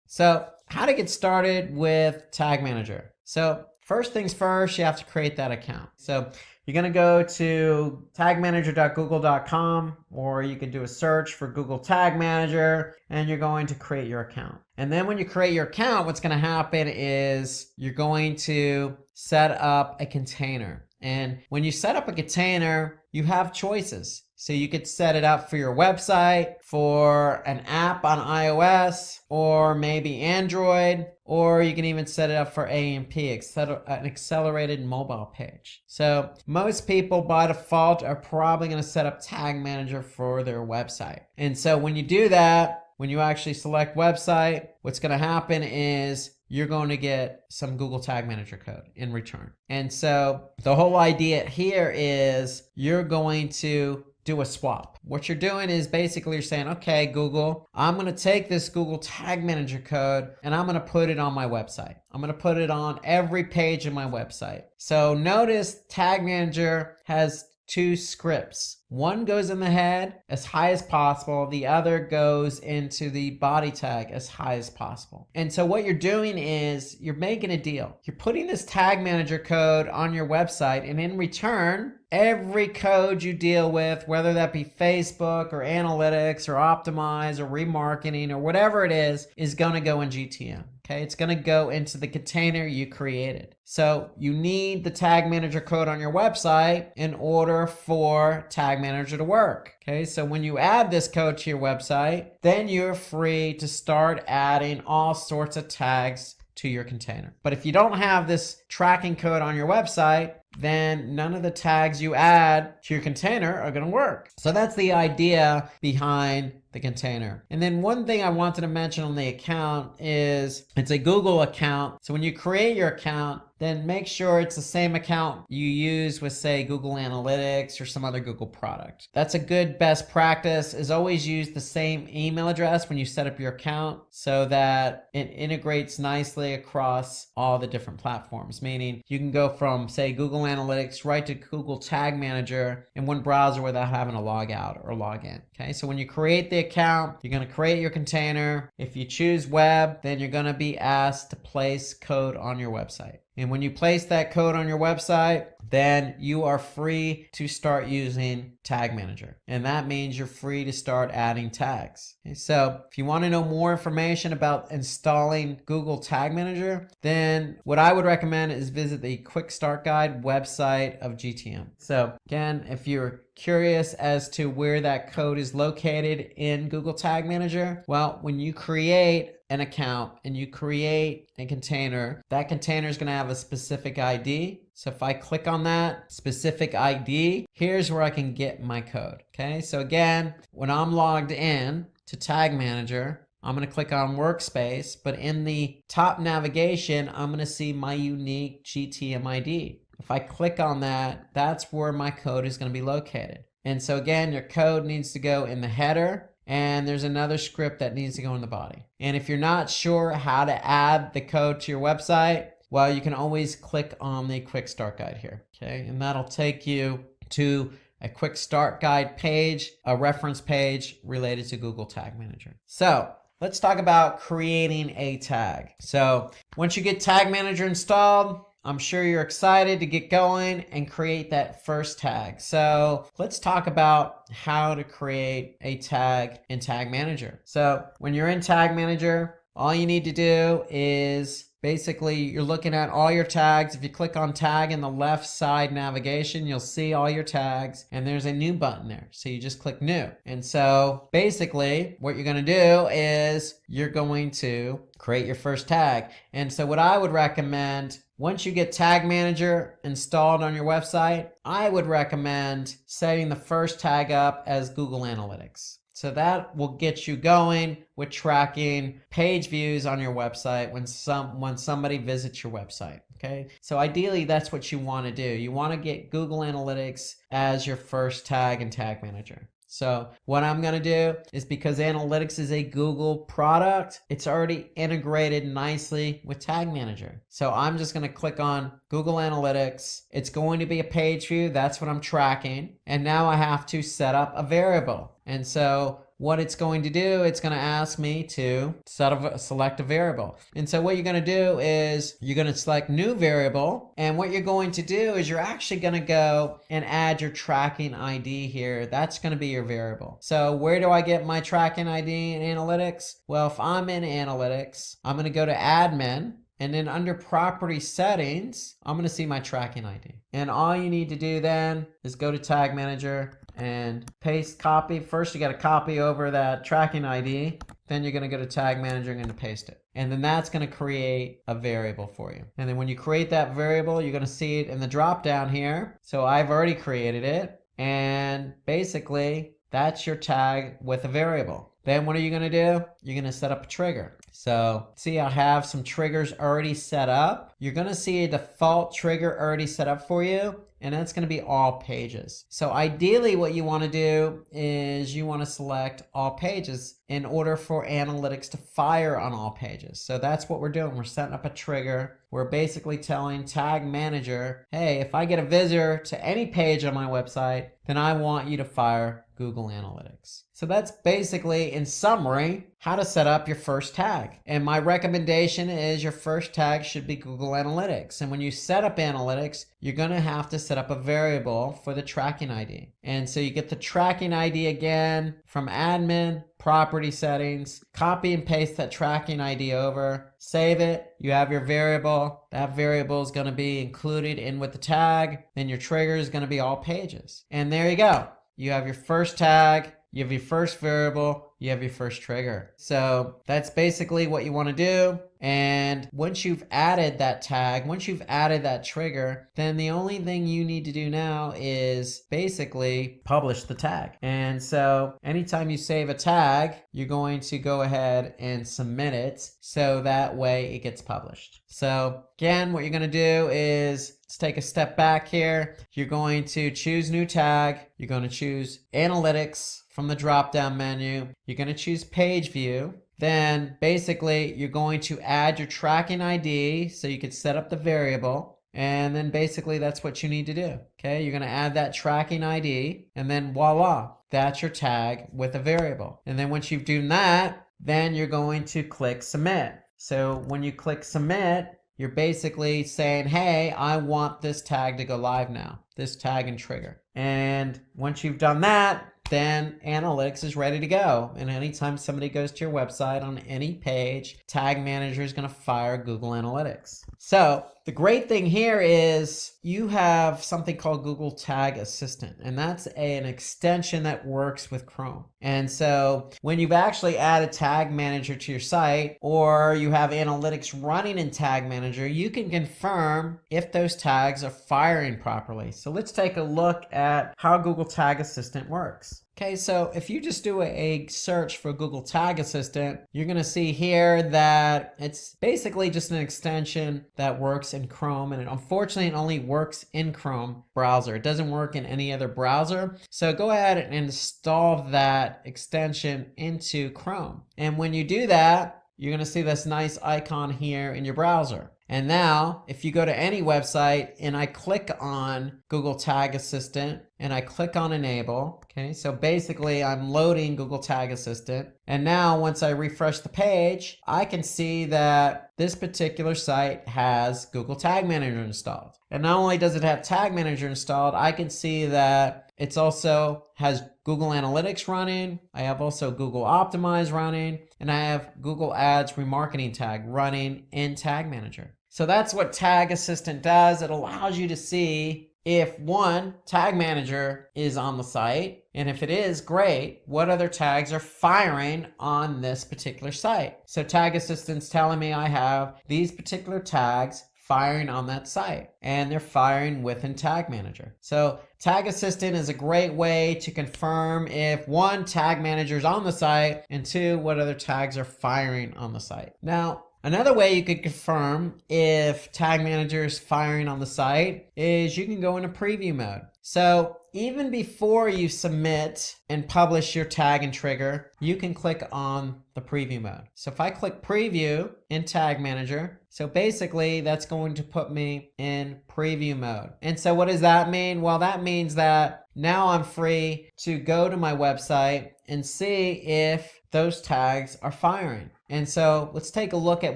So how to get started with Tag Manager. So first things first, you have to create that account. So you're going to go to tagmanager.google.com, or you can do a search for Google Tag Manager, and you're going to create your account. And then when you create your account, what's going to happen is you're going to set up a container. And when you set up a container, you have choices. So you could set it up for your website, for an app on iOS, or maybe Android, or you can even set it up for AMP, an accelerated mobile page. So most people by default are probably going to set up Tag Manager for their website. And so when you do that, when you actually select website, what's going to happen is you're going to get some Google Tag Manager code in return. And so the whole idea here is you're going to do a swap. What you're doing is basically you're saying, okay, Google, I'm going to take this Google Tag Manager code and I'm going to put it on my website. I'm going to put it on every page of my website. So notice Tag Manager has two scripts. One goes in the head as high as possible. The other goes into the body tag as high as possible. And so what you're doing is you're making a deal. You're putting this Tag Manager code on your website, and in return, every code you deal with, whether that be Facebook or analytics or optimize or remarketing or whatever it is going to go in GTM. Okay, it's going to go into the container you created. So you need the Tag Manager code on your website in order for Tag Manager to work. Okay, so when you add this code to your website, then you're free to start adding all sorts of tags to your container. But if you don't have this tracking code on your website, then none of the tags you add to your container are going to work. So that's the idea behind the container. And then one thing I wanted to mention on the account is it's a Google account. So when you create your account, then make sure it's the same account you use with, say, Google Analytics or some other Google product. That's a good best practice, is always use the same email address when you set up your account so that it integrates nicely across all the different platforms. Meaning you can go from, say, Google Analytics right to Google Tag Manager in one browser without having to log out or log in. Okay, so when you create the account, you're going to create your container. If you choose web, then you're going to be asked to place code on your website. And when you place that code on your website, then you are free to start using Tag Manager. And that means you're free to start adding tags. Okay, so if you want to know more information about installing Google Tag Manager, then what I would recommend is visit the Quick Start Guide website of GTM. So again, if you're curious as to where that code is located in Google Tag Manager, well, when you create an account and you create a container, that container is going to have a specific ID. So if I click on that specific ID, here's where I can get my code. Okay, so again, when I'm logged in to Tag Manager, I'm going to click on Workspace, but in the top navigation, I'm going to see my unique GTM ID. If I click on that, that's where my code is going to be located. And so again, your code needs to go in the header, and there's another script that needs to go in the body. And if you're not sure how to add the code to your website, well, you can always click on the Quick Start Guide here. Okay, and that'll take you to a Quick Start Guide page, a reference page related to Google Tag Manager. So let's talk about creating a tag. So once you get Tag Manager installed, I'm sure you're excited to get going and create that first tag. So let's talk about how to create a tag in Tag Manager. So when you're in Tag Manager, all you need to do is basically you're looking at all your tags. If you click on tag in the left side navigation, you'll see all your tags, and there's a new button there. So you just click new. And so basically what you're going to do is you're going to create your first tag. And so what I would recommend, once you get Tag Manager installed on your website, I would recommend setting the first tag up as Google Analytics. So that will get you going with tracking page views on your website when somebody visits your website. Okay, so ideally that's what you want to do. You want to get Google Analytics as your first tag in Tag Manager. So what I'm going to do is, because Analytics is a Google product, it's already integrated nicely with Tag Manager. So I'm just going to click on Google Analytics. It's going to be a page view. That's what I'm tracking. And now I have to set up a variable. And so what it's going to do, it's going to ask me to select a variable. And so what you're going to do is you're going to select new variable. And what you're going to do is you're actually going to go and add your tracking ID here. That's going to be your variable. So where do I get my tracking ID in analytics? Well, if I'm in analytics, I'm going to go to admin. And then under property settings, I'm going to see my tracking ID. And all you need to do then is go to tag manager and paste copy. First, you got to copy over that tracking ID. Then you're going to go to tag manager and paste it. And then that's going to create a variable for you. And then when you create that variable, you're going to see it in the drop down here. So I've already created it. And basically, that's your tag with a variable. Then what are you going to do? You're going to set up a trigger. So see, I have some triggers already set up. You're going to see a default trigger already set up for you, and that's going to be all pages. So ideally what you want to do is you want to select all pages in order for analytics to fire on all pages. So that's what we're doing. We're setting up a trigger. We're basically telling tag manager, hey, if I get a visitor to any page on my website, then I want you to fire Google Analytics. So that's basically, in summary, how to set up your first tag. And my recommendation is your first tag should be Google Analytics. And when you set up analytics, you're going to have to set up a variable for the tracking ID. And so you get the tracking ID again from admin, property settings, copy and paste that tracking ID over, save it, you have your variable. That variable is going to be included in with the tag. Then your trigger is going to be all pages. And there you go. You have your first tag, you have your first variable, you have your first trigger. So that's basically what you want to do. And once you've added that tag, once you've added that trigger, then the only thing you need to do now is basically publish the tag. And so anytime you save a tag, you're going to go ahead and submit it so that way it gets published. So again, what you're going to do is let's take a step back here. You're going to choose new tag. You're going to choose analytics from the drop down menu. You're going to choose page view. Then basically you're going to add your tracking ID so you can set up the variable. And then basically that's what you need to do. Okay, you're going to add that tracking ID and then voila, that's your tag with a variable. And then once you've done that, then you're going to click submit. So when you click submit, you're basically saying, hey, I want this tag to go live now, this tag and trigger. And once you've done that, then analytics is ready to go. And anytime somebody goes to your website on any page, Tag Manager is going to fire Google Analytics. So the great thing here is you have something called Google Tag Assistant, and that's an extension that works with Chrome. And so when you've actually added Tag Manager to your site, or you have analytics running in Tag Manager, you can confirm if those tags are firing properly. So let's take a look at how Google Tag Assistant works. Okay, so if you just do a search for Google Tag Assistant, you're going to see here that it's basically just an extension that works in Chrome, and unfortunately it only works in Chrome browser. It doesn't work in any other browser. So go ahead and install that extension into Chrome. And when you do that, you're going to see this nice icon here in your browser. And now, if you go to any website and I click on Google Tag Assistant and I click on Enable, okay, so basically I'm loading Google Tag Assistant. And now once I refresh the page, I can see that this particular site has Google Tag Manager installed. And not only does it have Tag Manager installed, I can see that it's also has Google Analytics running. I have also Google Optimize running, and I have Google Ads Remarketing Tag running in Tag Manager. So that's what Tag Assistant does. It allows you to see if one, Tag Manager is on the site, and if it is, great, what other tags are firing on this particular site. So Tag Assistant's telling me I have these particular tags firing on that site, and they're firing within Tag Manager. So Tag Assistant is a great way to confirm if one, Tag Manager is on the site, and two, what other tags are firing on the site. Now, another way you could confirm if Tag Manager is firing on the site is you can go into preview mode. So even before you submit and publish your tag and trigger, you can click on the preview mode. So if I click preview in Tag Manager, so basically that's going to put me in preview mode. And so what does that mean? Well, that means that now I'm free to go to my website and see if those tags are firing. And so let's take a look at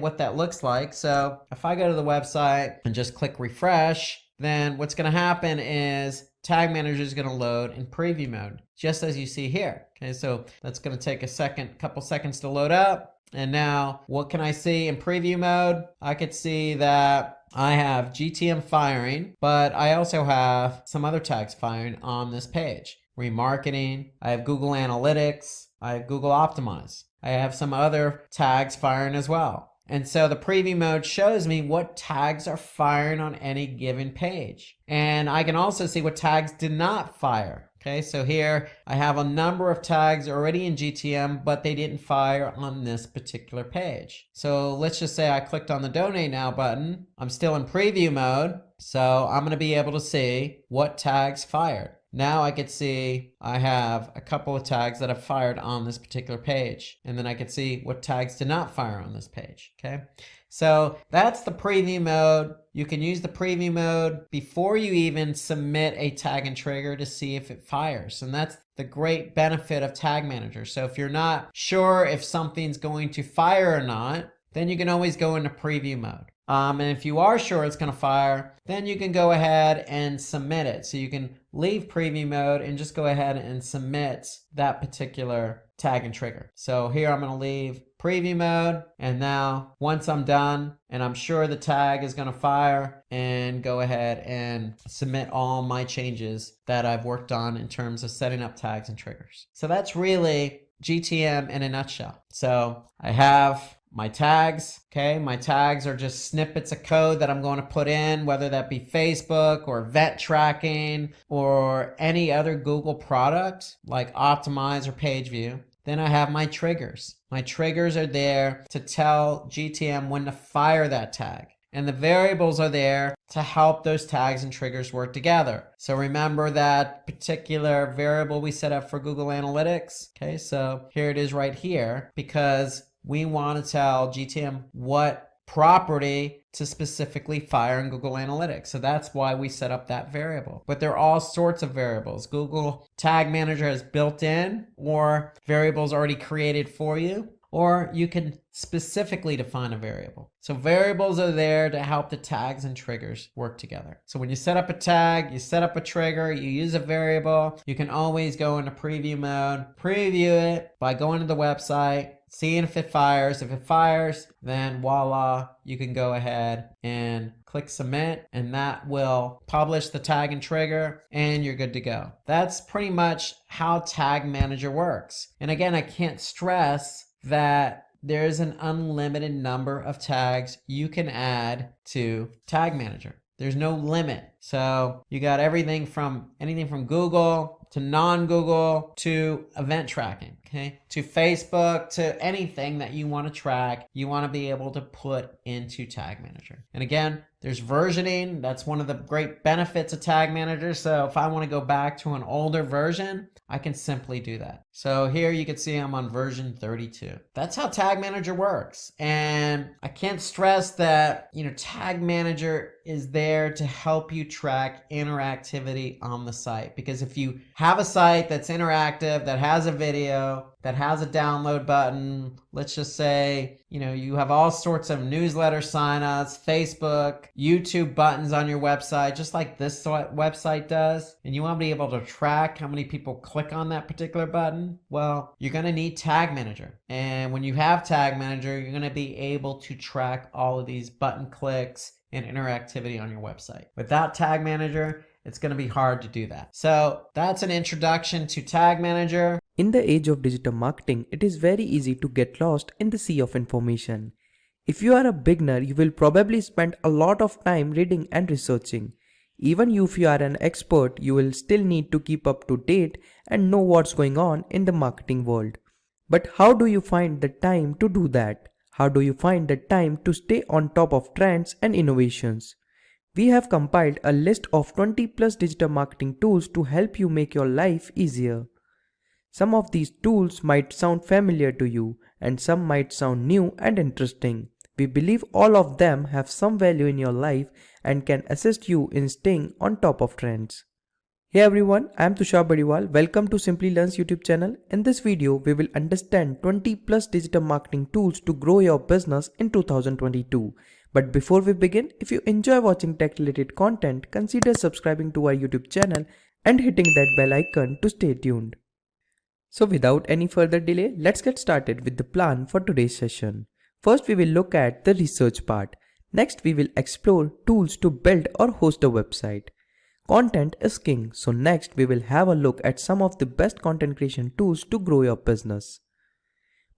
what that looks like. So if I go to the website and just click refresh, then what's going to happen is Tag Manager is going to load in preview mode, just as you see here. Okay, so that's going to take a couple seconds to load up. And now what can I see in preview mode? I could see that I have GTM firing, but I also have some other tags firing on this page. Remarketing, I have Google Analytics, I have Google Optimize. I have some other tags firing as well. And so the preview mode shows me what tags are firing on any given page. And I can also see what tags did not fire. Okay, so here I have a number of tags already in GTM, but they didn't fire on this particular page. So let's just say I clicked on the Donate Now button. I'm still in preview mode, so I'm going to be able to see what tags fired. Now I could see I have a couple of tags that have fired on this particular page. And then I could see what tags did not fire on this page. Okay, so that's the preview mode. You can use the preview mode before you even submit a tag and trigger to see if it fires. And that's the great benefit of Tag Manager. So if you're not sure if something's going to fire or not, then you can always go into preview mode. And if you are sure it's going to fire, then you can go ahead and submit it. So you can leave preview mode and just go ahead and submit that particular tag and trigger. So here I'm going to leave preview mode. And now once I'm done and I'm sure the tag is going to fire, and go ahead and submit all my changes that I've worked on in terms of setting up tags and triggers. So that's really GTM in a nutshell. So I have my tags, okay? My tags are just snippets of code that I'm going to put in, whether that be Facebook or event tracking or any other Google product like Optimize or PageView. Then I have my triggers. My triggers are there to tell GTM when to fire that tag. And the variables are there to help those tags and triggers work together. So remember that particular variable we set up for Google Analytics. Okay, so here it is right here, because we want to tell GTM what property to specifically fire in Google Analytics. So that's why we set up that variable. But there are all sorts of variables. Google Tag Manager has built in, or variables already created for you, or you can specifically define a variable. So variables are there to help the tags and triggers work together. So when you set up a tag, you set up a trigger, you use a variable, you can always go into preview mode, preview it by going to the website, seeing if it fires. If it fires, then voila, you can go ahead and click submit, and that will publish the tag and trigger, and you're good to go. That's pretty much how Tag Manager works. And again, I can't stress that there's an unlimited number of tags you can add to Tag Manager. There's no limit. So you got anything from Google to non-Google to event tracking, okay? To Facebook, to anything that you want to track, you want to be able to put into Tag Manager. And again, there's versioning. That's one of the great benefits of Tag Manager. So if I want to go back to an older version, I can simply do that. So here you can see I'm on version 32. That's how Tag Manager works. And I can't stress that, Tag Manager is there to help you track interactivity on the site. Because if you have a site that's interactive, that has a video, that has a download button, let's just say, you have all sorts of newsletter signups, Facebook, YouTube buttons on your website, just like this website does, and you want to be able to track how many people click on that particular button, well, you're going to need Tag Manager. And when you have Tag Manager, you're going to be able to track all of these button clicks and interactivity on your website. Without Tag Manager, it's going to be hard to do that. So that's an introduction to Tag Manager. In the age of digital marketing, it is very easy to get lost in the sea of information. If you are a beginner, you will probably spend a lot of time reading and researching. Even if you are an expert, you will still need to keep up to date and know what's going on in the marketing world. But how do you find the time to do that? How do you find the time to stay on top of trends and innovations? We have compiled a list of 20 plus digital marketing tools to help you make your life easier. Some of these tools might sound familiar to you, and some might sound new and interesting. We believe all of them have some value in your life and can assist you in staying on top of trends. Hey everyone, I am Tushar Badiwal. Welcome to Simplilearn's YouTube channel. In this video, we will understand 20 plus digital marketing tools to grow your business in 2022. But before we begin, if you enjoy watching tech related content, consider subscribing to our YouTube channel and hitting that bell icon to stay tuned. So without any further delay, let's get started with the plan for today's session. First, we will look at the research part. Next, we will explore tools to build or host a website. Content is king, so next we will have a look at some of the best content creation tools to grow your business.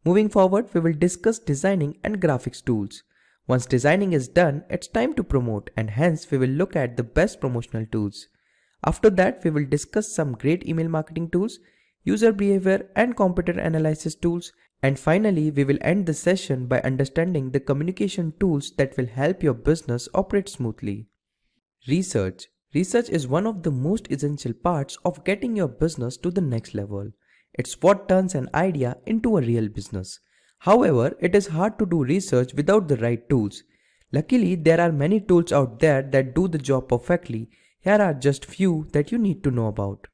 Moving forward, we will discuss designing and graphics tools. Once designing is done, it's time to promote, and hence we will look at the best promotional tools. After that, we will discuss some great email marketing tools, user behavior and competitor analysis tools, and finally we will end the session by understanding the communication tools that will help your business operate smoothly. Research. Research is one of the most essential parts of getting your business to the next level. It's what turns an idea into a real business. However, it is hard to do research without the right tools. Luckily, there are many tools out there that do the job perfectly. Here are just few that you need to know about.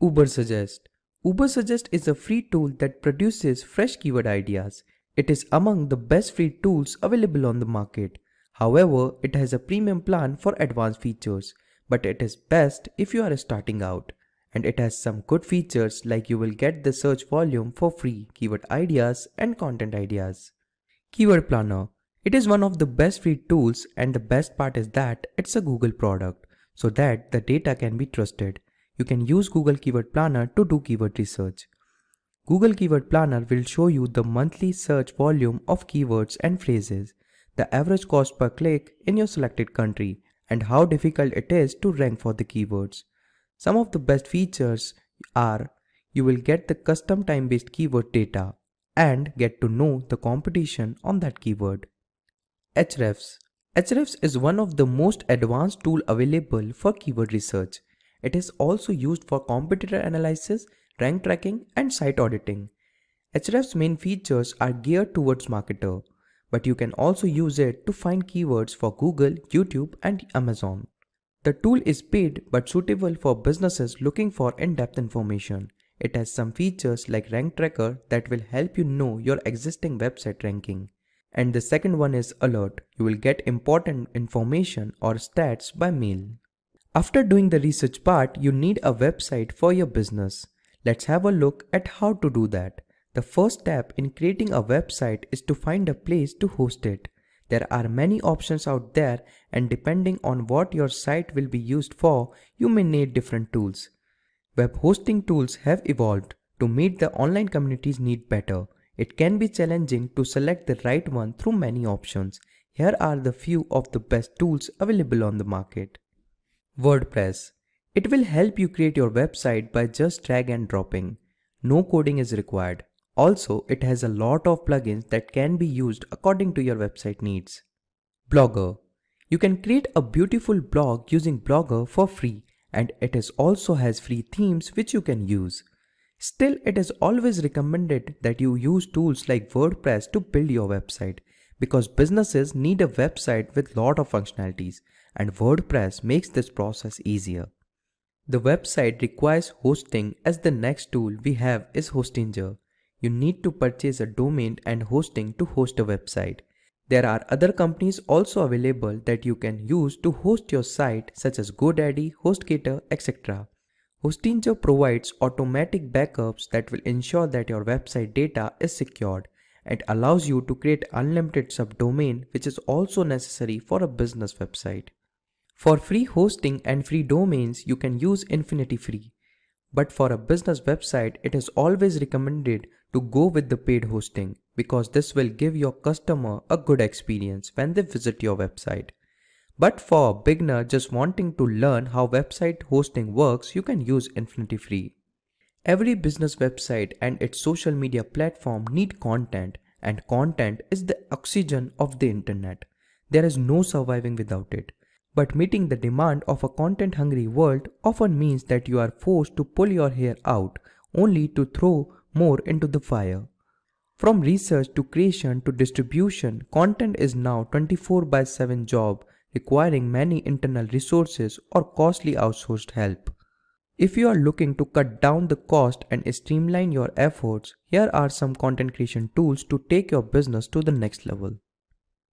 Ubersuggest. Ubersuggest is a free tool that produces fresh keyword ideas. It is among the best free tools available on the market. However, it has a premium plan for advanced features. But it is best if you are starting out, and it has some good features like you will get the search volume for free, keyword ideas and content ideas. Keyword Planner. It is one of the best free tools, and the best part is that it's a Google product, so that the data can be trusted. You can use Google Keyword Planner to do keyword research. Google Keyword Planner will show you the monthly search volume of keywords and phrases, the average cost per click in your selected country, and how difficult it is to rank for the keywords. Some of the best features are you will get the custom time-based keyword data and get to know the competition on that keyword. Hrefs. Hrefs is one of the most advanced tool available for keyword research. It is also used for competitor analysis, rank tracking, and site auditing. Hrefs' main features are geared towards marketer, but you can also use it to find keywords for Google, YouTube, and Amazon. The tool is paid but suitable for businesses looking for in-depth information. It has some features like rank tracker that will help you know your existing website ranking. And the second one is alert. You will get important information or stats by mail. After doing the research part, you need a website for your business. Let's have a look at how to do that. The first step in creating a website is to find a place to host it. There are many options out there, and depending on what your site will be used for, you may need different tools. Web hosting tools have evolved to meet the online community's need better. It can be challenging to select the right one through many options. Here are the few of the best tools available on the market. WordPress. It will help you create your website by just drag and dropping. No coding is required. Also, it has a lot of plugins that can be used according to your website needs. Blogger. You can create a beautiful blog using Blogger for free, and it also has free themes which you can use. Still, it is always recommended that you use tools like WordPress to build your website, because businesses need a website with lot of functionalities, and WordPress makes this process easier. The website requires hosting, as the next tool we have is Hostinger. You need to purchase a domain and hosting to host a website. There are other companies also available that you can use to host your site, such as GoDaddy, HostGator, etc. Hostinger provides automatic backups that will ensure that your website data is secured and allows you to create unlimited subdomain, which is also necessary for a business website. For free hosting and free domains, you can use Infinity Free. But for a business website, it is always recommended to go with the paid hosting, because this will give your customer a good experience when they visit your website. But for a beginner just wanting to learn how website hosting works, you can use Infinity Free. Every business website and its social media platform need content, and content is the oxygen of the internet. There is no surviving without it. But meeting the demand of a content-hungry world often means that you are forced to pull your hair out only to throw more into the fire. From research to creation to distribution, content is now 24/7 job requiring many internal resources or costly outsourced help. If you are looking to cut down the cost and streamline your efforts, here are some content creation tools to take your business to the next level.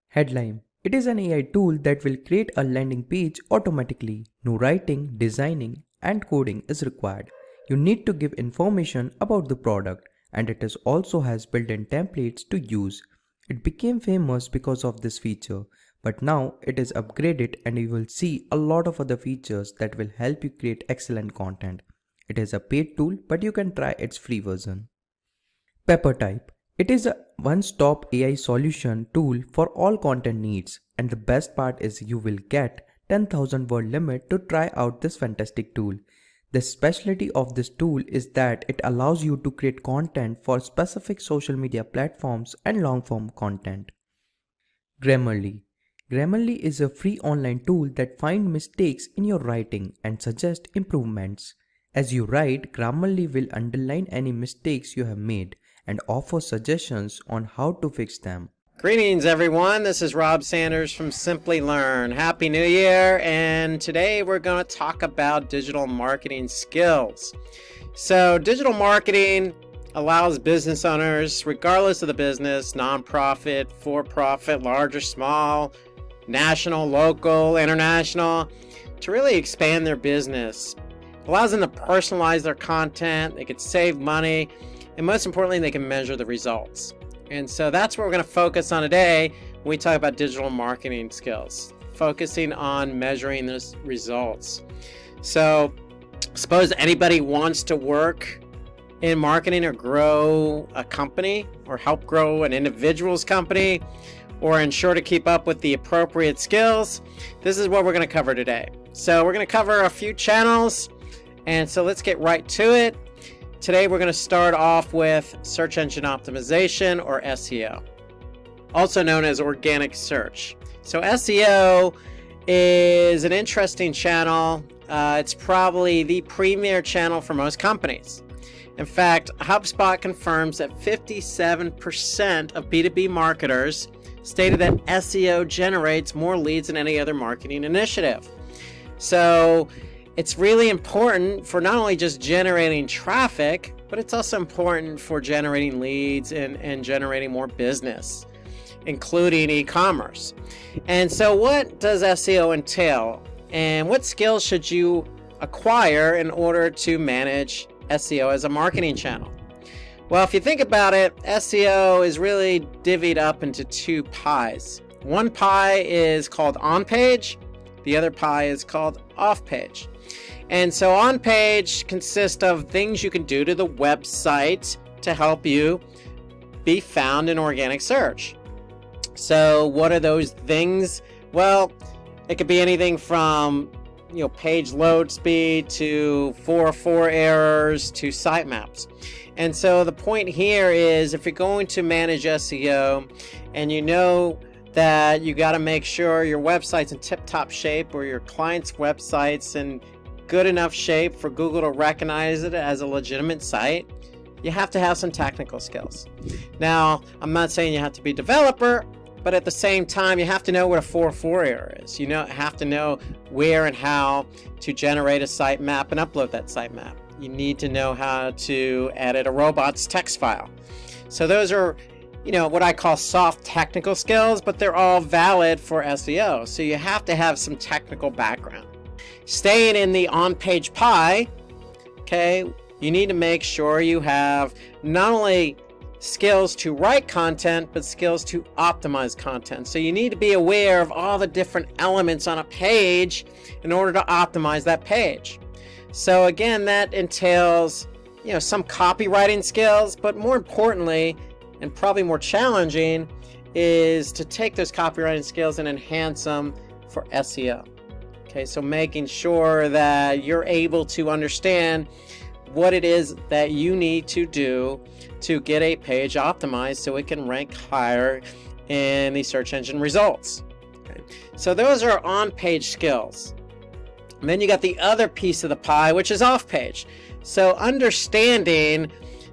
Headline. It is an AI tool that will create a landing page automatically. No writing, designing, and coding is required. You need to give information about the product, and it also has built-in templates to use. It became famous because of this feature, but now it is upgraded and you will see a lot of other features that will help you create excellent content. It is a paid tool, but you can try its free version. Peppertype. It is a one-stop AI solution tool for all content needs, and the best part is you will get 10,000 word limit to try out this fantastic tool. The specialty of this tool is that it allows you to create content for specific social media platforms and long-form content. Grammarly. Grammarly is a free online tool that finds mistakes in your writing and suggests improvements. As you write, Grammarly will underline any mistakes you have made and offer suggestions on how to fix them. Greetings everyone, this is Rob Sanders from Simplilearn. Happy New Year, and today we're going to talk about digital marketing skills. So digital marketing allows business owners, regardless of the business, nonprofit, for-profit, large or small, national, local, international, to really expand their business. It allows them to personalize their content, they can save money, and most importantly, they can measure the results. And so that's what we're going to focus on today when we talk about digital marketing skills, focusing on measuring those results. So suppose anybody wants to work in marketing or grow a company or help grow an individual's company or ensure to keep up with the appropriate skills. This is what we're going to cover today. So we're going to cover a few channels, and so let's get right to it. Today we're going to start off with search engine optimization, or SEO, also known as organic search. So SEO is an interesting channel. It's probably the premier channel for most companies. In fact, HubSpot confirms that 57% of B2B marketers stated that SEO generates more leads than any other marketing initiative. So it's really important for not only just generating traffic, but it's also important for generating leads and generating more business, including e-commerce. And so what does SEO entail? And what skills should you acquire in order to manage SEO as a marketing channel? Well, if you think about it, SEO is really divvied up into two pies. One pie is called on-page, the other pie is called off-page. And so on-page consists of things you can do to the website to help you be found in organic search. So what are those things? Well, it could be anything from page load speed to 404 errors to sitemaps. And so the point here is, if you're going to manage SEO and you know that you got to make sure your website's in tip-top shape, or your client's website's in good enough shape for Google to recognize it as a legitimate site, you have to have some technical skills. Now, I'm not saying you have to be a developer, but at the same time, you have to know what a 404 error is. You have to know where and how to generate a sitemap and upload that sitemap. You need to know how to edit a robot's text file. So those are, what I call soft technical skills, but they're all valid for SEO. So you have to have some technical background. Staying in the on-page pie, okay, you need to make sure you have not only skills to write content, but skills to optimize content. So you need to be aware of all the different elements on a page in order to optimize that page. So again, that entails, some copywriting skills, but more importantly, and probably more challenging, is to take those copywriting skills and enhance them for SEO. Okay, so making sure that you're able to understand what it is that you need to do to get a page optimized so it can rank higher in the search engine results. Okay. So those are on-page skills. And then you got the other piece of the pie, which is off-page. So understanding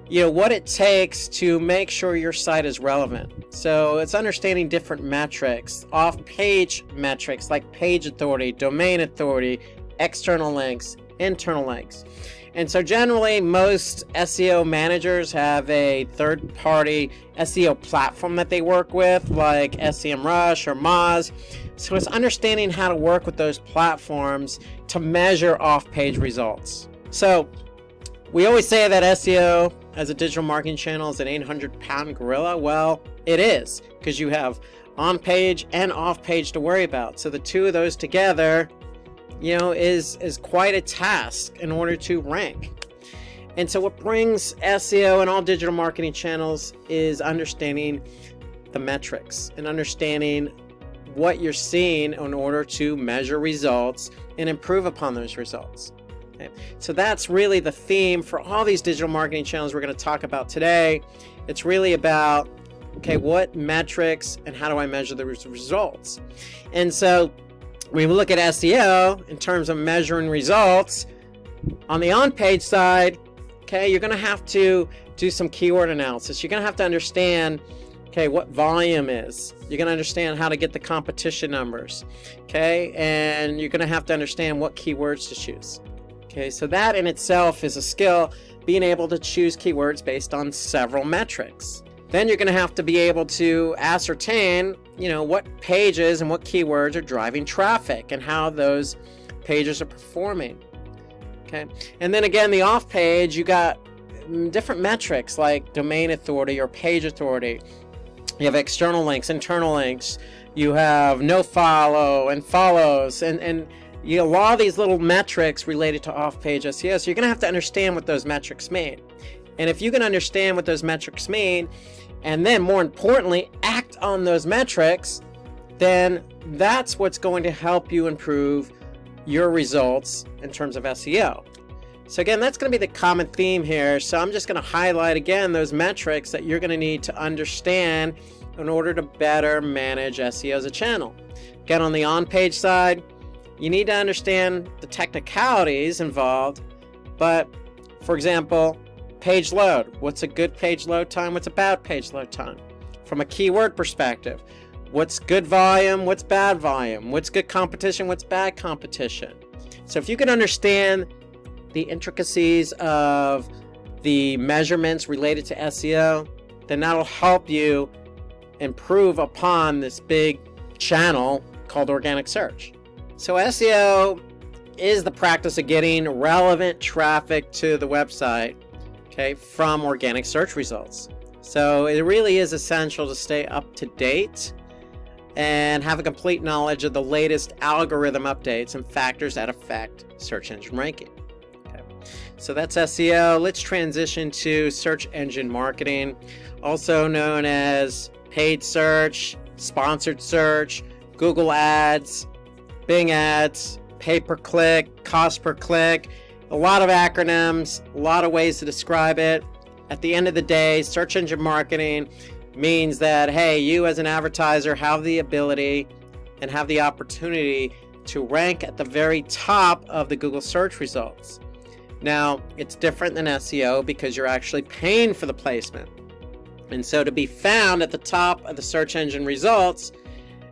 what it takes to make sure your site is relevant. So it's understanding different metrics, off-page metrics like page authority, domain authority, external links, internal links. And so generally most SEO managers have a third-party SEO platform that they work with, like SEMrush or Moz. So it's understanding how to work with those platforms to measure off-page results. So we always say that SEO as a digital marketing channel is an 800-pound gorilla. Well, it is, because you have on-page and off-page to worry about. So the two of those together, you know, is quite a task in order to rank. And so what brings SEO and all digital marketing channels is understanding the metrics and understanding what you're seeing in order to measure results and improve upon those results. Okay. So that's really the theme for all these digital marketing channels we're going to talk about today. It's really about, okay, what metrics and how do I measure the results? And so when we look at SEO in terms of measuring results, on the on-page side, okay, you're going to have to do some keyword analysis. You're going to have to understand, okay, what volume is. You're going to understand how to get the competition numbers, okay, and you're going to have to understand what keywords to choose. Okay, so that in itself is a skill, being able to choose keywords based on several metrics. Then you're going to have to be able to ascertain, you know, what pages and what keywords are driving traffic and how those pages are performing. Okay, and then again, the off page, you got different metrics like domain authority or page authority. You have external links, internal links. You have no follow and follows, and you have a lot of these little metrics related to off-page SEO. So you're going to have to understand what those metrics mean. And if you can understand what those metrics mean, and then more importantly, act on those metrics, then that's what's going to help you improve your results in terms of SEO. So again, that's going to be the common theme here. So I'm just going to highlight again those metrics that you're going to need to understand in order to better manage SEO as a channel. Again, on the on-page side, you need to understand the technicalities involved, but for example, page load. What's a good page load time? What's a bad page load time? From a keyword perspective, what's good volume? What's bad volume? What's good competition? What's bad competition? So if you can understand the intricacies of the measurements related to SEO, then that'll help you improve upon this big channel called organic search. So SEO is the practice of getting relevant traffic to the website, okay, from organic search results. So it really is essential to stay up to date and have a complete knowledge of the latest algorithm updates and factors that affect search engine ranking. Okay. So that's SEO. Let's transition to search engine marketing, also known as paid search, sponsored search, Google Ads, Bing Ads, pay-per-click, cost per click, a lot of acronyms, a lot of ways to describe it. At the end of the day, search engine marketing means that, hey, you as an advertiser have the ability and have the opportunity to rank at the very top of the Google search results. Now, it's different than SEO because you're actually paying for the placement. And so to be found at the top of the search engine results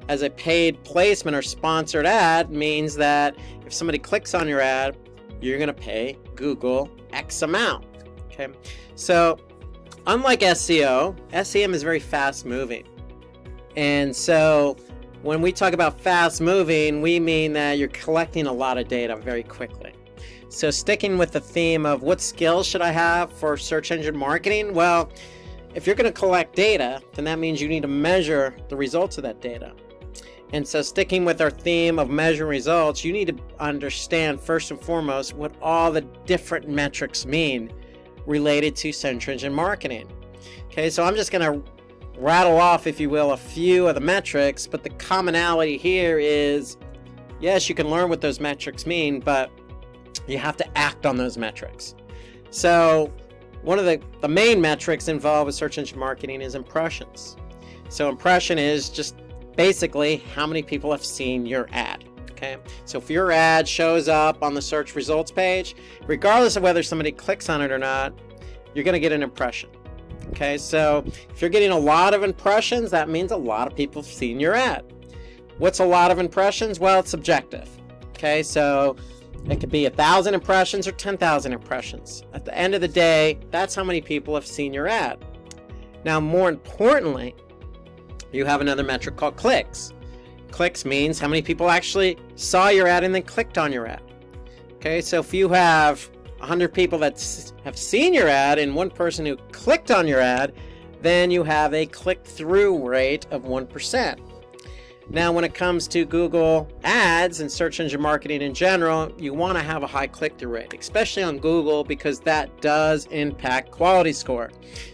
as a paid placement or sponsored ad means that if somebody clicks on your ad, you're going to pay Google X amount. Okay, so unlike SEO, SEM is very fast moving. And so when we talk about fast moving, we mean that you're collecting a lot of data very quickly. So sticking with the theme of what skills should I have for search engine marketing? Well, if you're going to collect data, then that means you need to measure the results of that data. And so sticking with our theme of measuring results, you need to understand first and foremost what all the different metrics mean related to search engine marketing. Okay, so I'm just going to rattle off, if you will, a few of the metrics, but the commonality here is, yes, you can learn what those metrics mean, but you have to act on those metrics. So one of the main metrics involved with search engine marketing is impressions. So impression is just basically how many people have seen your ad. Okay, so if your ad shows up on the search results page, regardless of whether somebody clicks on it or not, you're going to get an impression. Okay, so if you're getting a lot of impressions, that means a lot of people have seen your ad. What's a lot of impressions? Well, it's subjective. Okay, so It could be 1,000 impressions or 10,000 impressions. At the end of the day, that's how many people have seen your ad. Now, more importantly, you have another metric called clicks. Clicks means how many people actually saw your ad and then clicked on your ad. Okay, so if you have 100 people that have seen your ad and one person who clicked on your ad, then you have a click-through rate of 1%. Now, when it comes to Google Ads and search engine marketing in general, you want to have a high click-through rate, especially on Google, because that does impact quality score.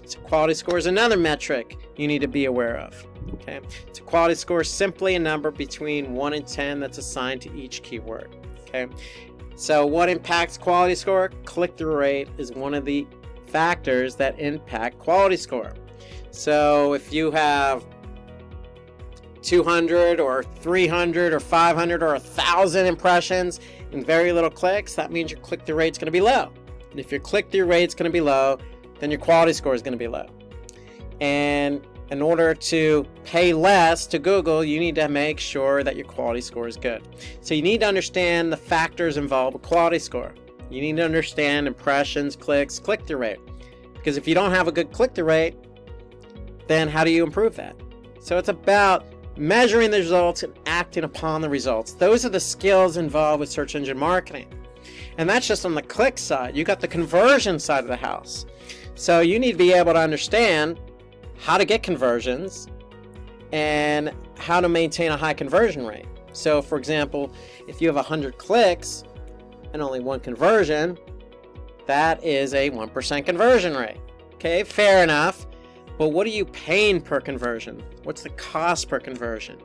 So quality score is another metric you need to be aware of. Okay, so quality score is simply a number between 1 and 10 that's assigned to each keyword. Okay, so what impacts quality score? Click-through rate is one of the factors that impact quality score. So if you have 200 or 300 or 500 or 1,000 impressions and very little clicks, that means your click-through rate is going to be low. And if your click-through rate is going to be low, then your quality score is going to be low. And in order to pay less to Google, you need to make sure that your quality score is good. So you need to understand the factors involved with quality score. You need to understand impressions, clicks, click-through rate. Because if you don't have a good click-through rate, then how do you improve that? So it's about measuring the results and acting upon the results. Those are the skills involved with search engine marketing. And that's just on the click side. You got the conversion side of the house. So you need to be able to understand how to get conversions and how to maintain a high conversion rate. So for example, if you have 100 clicks and only one conversion, that is a 1% conversion rate. Okay, fair enough. But what are you paying per conversion? What's the cost per conversion?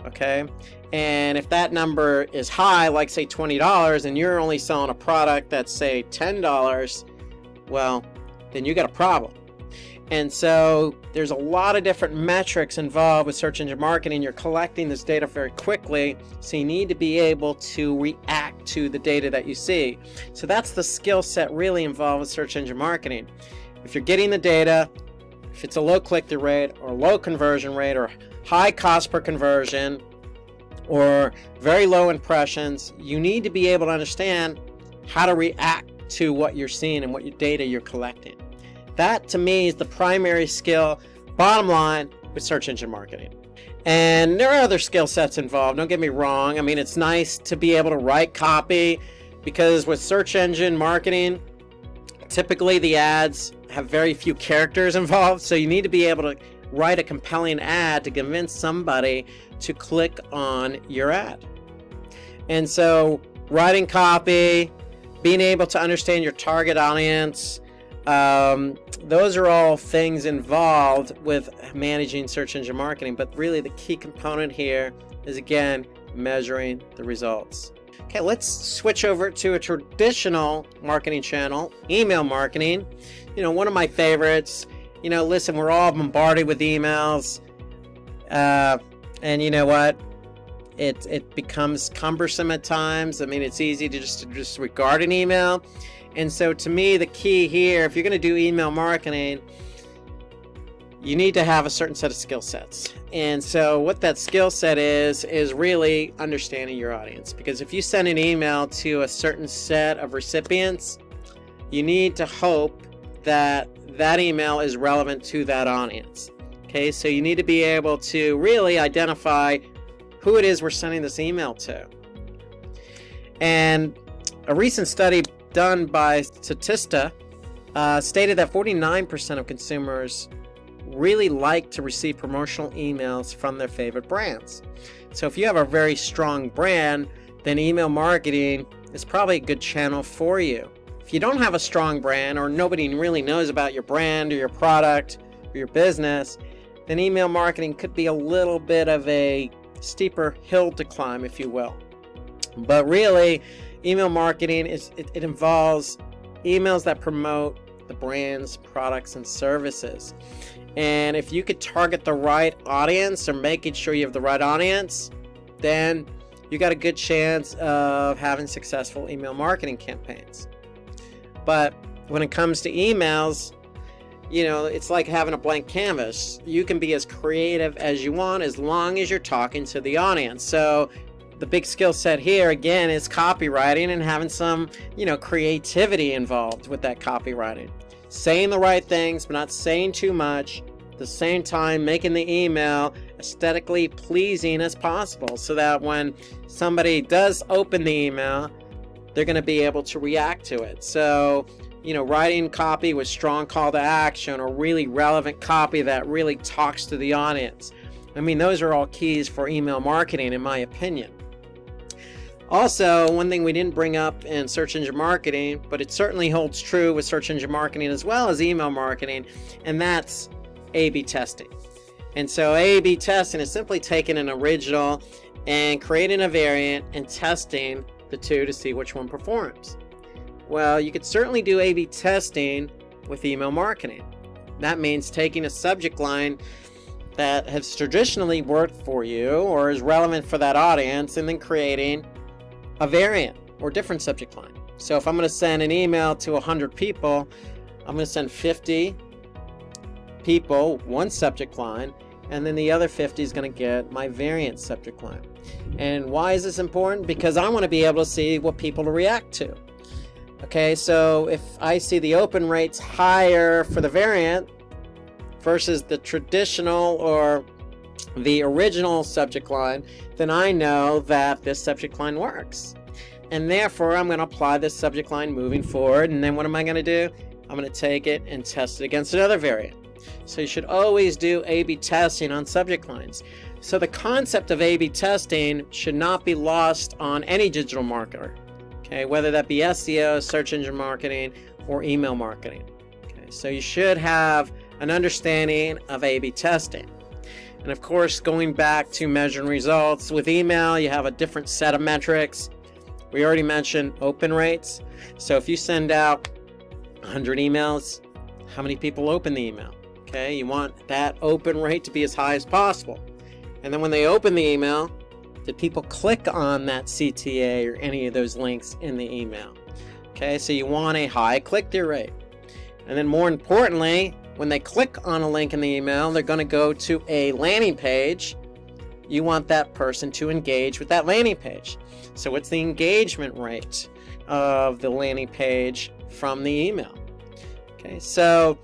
Okay, and if that number is high, like say $20, and you're only selling a product that's say $10, well, then you got a problem. And so there's a lot of different metrics involved with search engine marketing. You're collecting this data very quickly, so you need to be able to react to the data that you see. So that's the skill set really involved with search engine marketing. If you're getting the data, if it's a low click-through rate or low conversion rate or high cost per conversion or very low impressions, you need to be able to understand how to react to what you're seeing and what your data you're collecting. That to me is the primary skill, bottom line, with search engine marketing. And there are other skill sets involved, don't get me wrong. I mean, it's nice to be able to write copy, because with search engine marketing, typically the ads have very few characters involved, so you need to be able to write a compelling ad to convince somebody to click on your ad. And so writing copy, being able to understand your target audience, those are all things involved with managing search engine marketing. But really the key component here is, again, measuring the results. Okay, let's switch over to a traditional marketing channel, email marketing. You know, one of my favorites. You know, listen, we're all bombarded with emails. And you know what? It becomes cumbersome at times. I mean, it's easy to just disregard an email. And so to me, the key here, if you're going to do email marketing, you need to have a certain set of skill sets. And so what that skill set is really understanding your audience. Because if you send an email to a certain set of recipients, you need to hope that that email is relevant to that audience. Okay, so you need to be able to really identify who it is we're sending this email to. And a recent study done by Statista stated that 49% of consumers really like to receive promotional emails from their favorite brands. So if you have a very strong brand, then email marketing is probably a good channel for you. If you don't have a strong brand, or nobody really knows about your brand or your product or your business, then email marketing could be a little bit of a steeper hill to climb, if you will. But really, email marketing it involves emails that promote the brand's products and services. And if you could target the right audience, or making sure you have the right audience, then you got a good chance of having successful email marketing campaigns. But when it comes to emails, you know, it's like having a blank canvas. You can be as creative as you want as long as you're talking to the audience. So the big skill set here, again, is copywriting and having some, creativity involved with that copywriting. Saying the right things, but not saying too much. At the same time, making the email aesthetically pleasing as possible so that when somebody does open the email, they're going to be able to react to it. So, writing copy with strong call to action or really relevant copy that really talks to the audience. I mean, those are all keys for email marketing, in my opinion. Also, one thing we didn't bring up in search engine marketing, but it certainly holds true with search engine marketing as well as email marketing, and that's A/B testing. And so A/B testing is simply taking an original and creating a variant and testing the two to see which one performs. Well, you could certainly do A/B testing with email marketing. That means taking a subject line that has traditionally worked for you or is relevant for that audience and then creating a variant or different subject line. So if I'm going to send an email to 100 people, I'm going to send 50 people one subject line, and then the other 50 is going to get my variant subject line. And why is this important? Because I want to be able to see what people to react to. Okay, so if I see the open rates higher for the variant versus the traditional or the original subject line, then I know that this subject line works. And therefore, I'm going to apply this subject line moving forward. And then what am I going to do? I'm going to take it and test it against another variant. So you should always do A/B testing on subject lines. So the concept of A/B testing should not be lost on any digital marketer, okay, whether that be SEO, search engine marketing, or email marketing. Okay, so you should have an understanding of A/B testing. And of course, going back to measuring results, with email, you have a different set of metrics. We already mentioned open rates. So if you send out 100 emails, how many people open the email? Okay, you want that open rate to be as high as possible. And then when they open the email, did people click on that CTA or any of those links in the email? Okay, so you want a high click-through rate. And then more importantly, when they click on a link in the email, they're going to go to a landing page. You want that person to engage with that landing page. So what's the engagement rate of the landing page from the email? Okay, so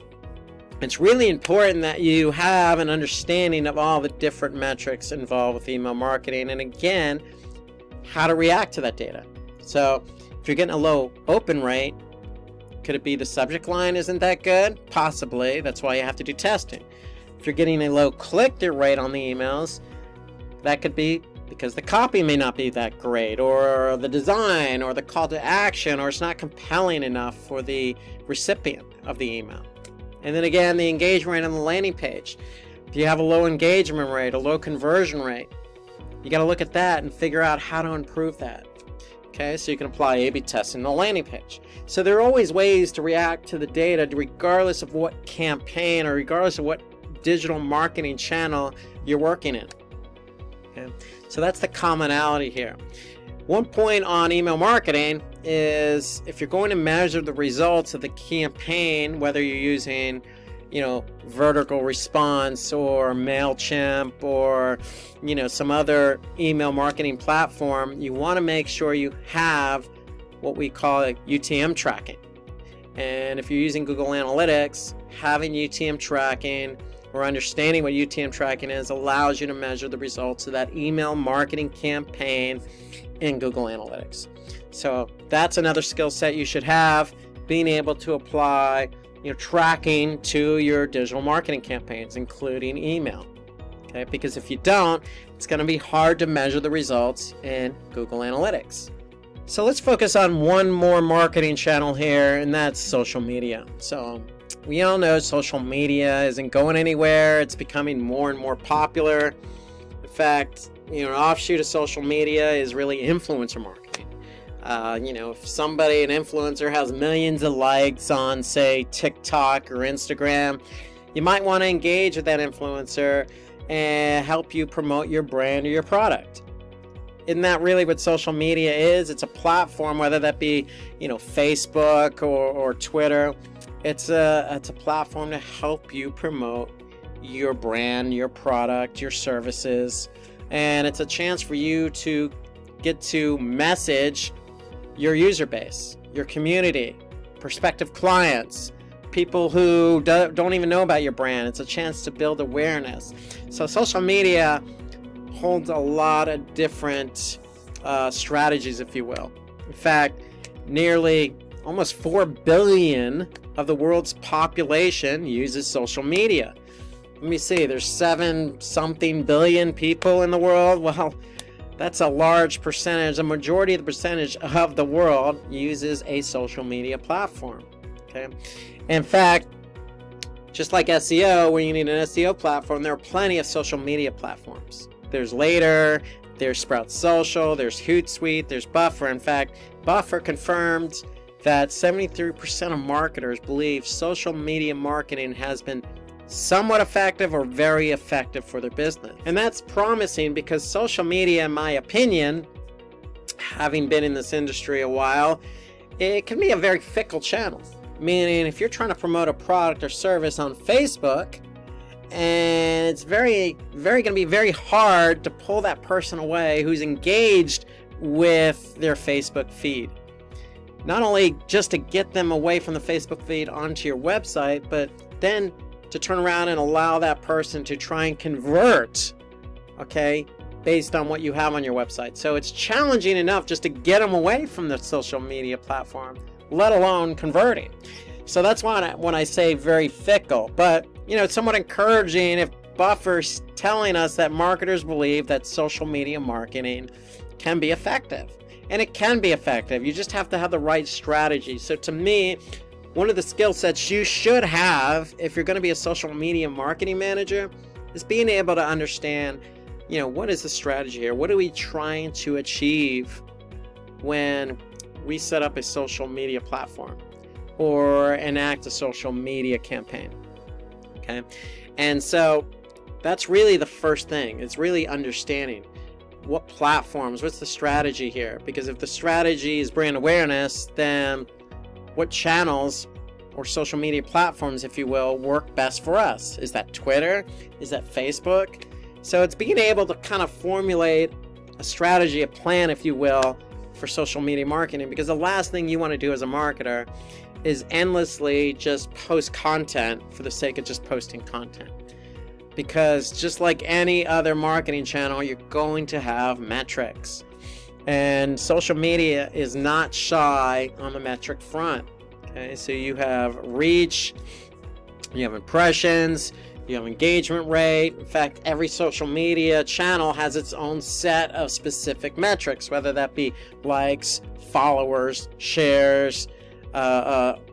it's really important that you have an understanding of all the different metrics involved with email marketing, and again, how to react to that data. So if you're getting a low open rate, could it be the subject line isn't that good? Possibly. That's why you have to do testing. If you're getting a low click-through rate on the emails, that could be because the copy may not be that great, or the design, or the call to action, or it's not compelling enough for the recipient of the email. And then again, the engagement rate on the landing page. If you have a low engagement rate, a low conversion rate, you got to look at that and figure out how to improve that. Okay, so you can apply A/B testing on the landing page. So there are always ways to react to the data regardless of what campaign or regardless of what digital marketing channel you're working in. Okay, so that's the commonality here. One point on email marketing is if you're going to measure the results of the campaign, whether you're using, vertical response or MailChimp or, some other email marketing platform, you want to make sure you have what we call UTM tracking. And if you're using Google Analytics, having UTM tracking or understanding what UTM tracking is allows you to measure the results of that email marketing campaign in Google Analytics. So that's another skill set you should have, being able to apply tracking to your digital marketing campaigns, including email. Okay, because if you don't, it's going to be hard to measure the results in Google Analytics. So let's focus on one more marketing channel here, and that's social media. So we all know social media isn't going anywhere. It's becoming more and more popular. In fact, an offshoot of social media is really influencer marketing. If an influencer has millions of likes on, say, TikTok or Instagram, you might want to engage with that influencer and help you promote your brand or your product. Isn't that really what social media is? It's a platform, whether that be, Facebook or Twitter. It's a platform to help you promote your brand, your product, your services, and it's a chance for you to get to message your user base, your community, prospective clients, people who don't even know about your brand. It's a chance to build awareness. So social media holds a lot of different strategies, if you will. In fact, nearly almost 4 billion of the world's population uses social media. Let me see, there's 7-something billion people in the world. Well, that's a large percentage. A majority of the percentage of the world uses a social media platform. Okay. In fact, just like SEO, when you need an SEO platform, there are plenty of social media platforms. There's Later, there's Sprout Social, there's Hootsuite, there's Buffer. In fact, Buffer confirmed that 73% of marketers believe social media marketing has been somewhat effective or very effective for their business. And that's promising because social media, in my opinion, having been in this industry a while, it can be a very fickle channel. Meaning, if you're trying to promote a product or service on Facebook, and it's going to be very hard to pull that person away who's engaged with their Facebook feed. Not only just to get them away from the Facebook feed onto your website, but then to turn around and allow that person to try and convert, okay, based on what you have on your website. So it's challenging enough just to get them away from the social media platform, let alone converting. So that's why when I say very fickle, but it's somewhat encouraging if Buffer's telling us that marketers believe that social media marketing can be effective. And it can be effective. You just have to have the right strategy. So to me, one of the skill sets you should have if you're going to be a social media marketing manager is being able to understand, what is the strategy here? What are we trying to achieve when we set up a social media platform or enact a social media campaign? Okay. And so that's really the first thing. It's really understanding what platforms, what's the strategy here? Because if the strategy is brand awareness, then what channels or social media platforms, if you will, work best for us? Is that Twitter? Is that Facebook? So it's being able to kind of formulate a strategy, a plan, if you will, for social media marketing, because the last thing you want to do as a marketer is endlessly just post content for the sake of just posting content. Because just like any other marketing channel, you're going to have metrics. And social media is not shy on the metric front. Okay, so you have reach, you have impressions, you have engagement rate. In fact, every social media channel has its own set of specific metrics, whether that be likes, followers, shares,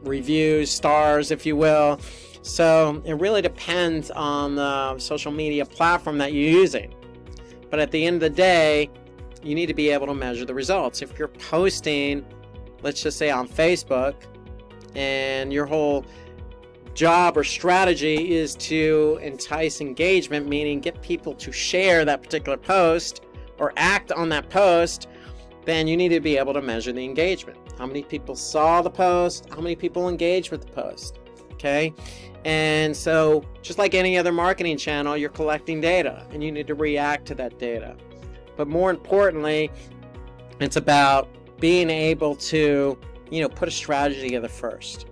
reviews, stars, if you will. So it really depends on the social media platform that you're using. But at the end of the day, you need to be able to measure the results. If you're posting, let's just say on Facebook, and your whole job or strategy is to entice engagement, meaning get people to share that particular post or act on that post, then you need to be able to measure the engagement. How many people saw the post? How many people engaged with the post? Okay. And so just like any other marketing channel, you're collecting data and you need to react to that data. But more importantly, it's about being able to, put a strategy together first.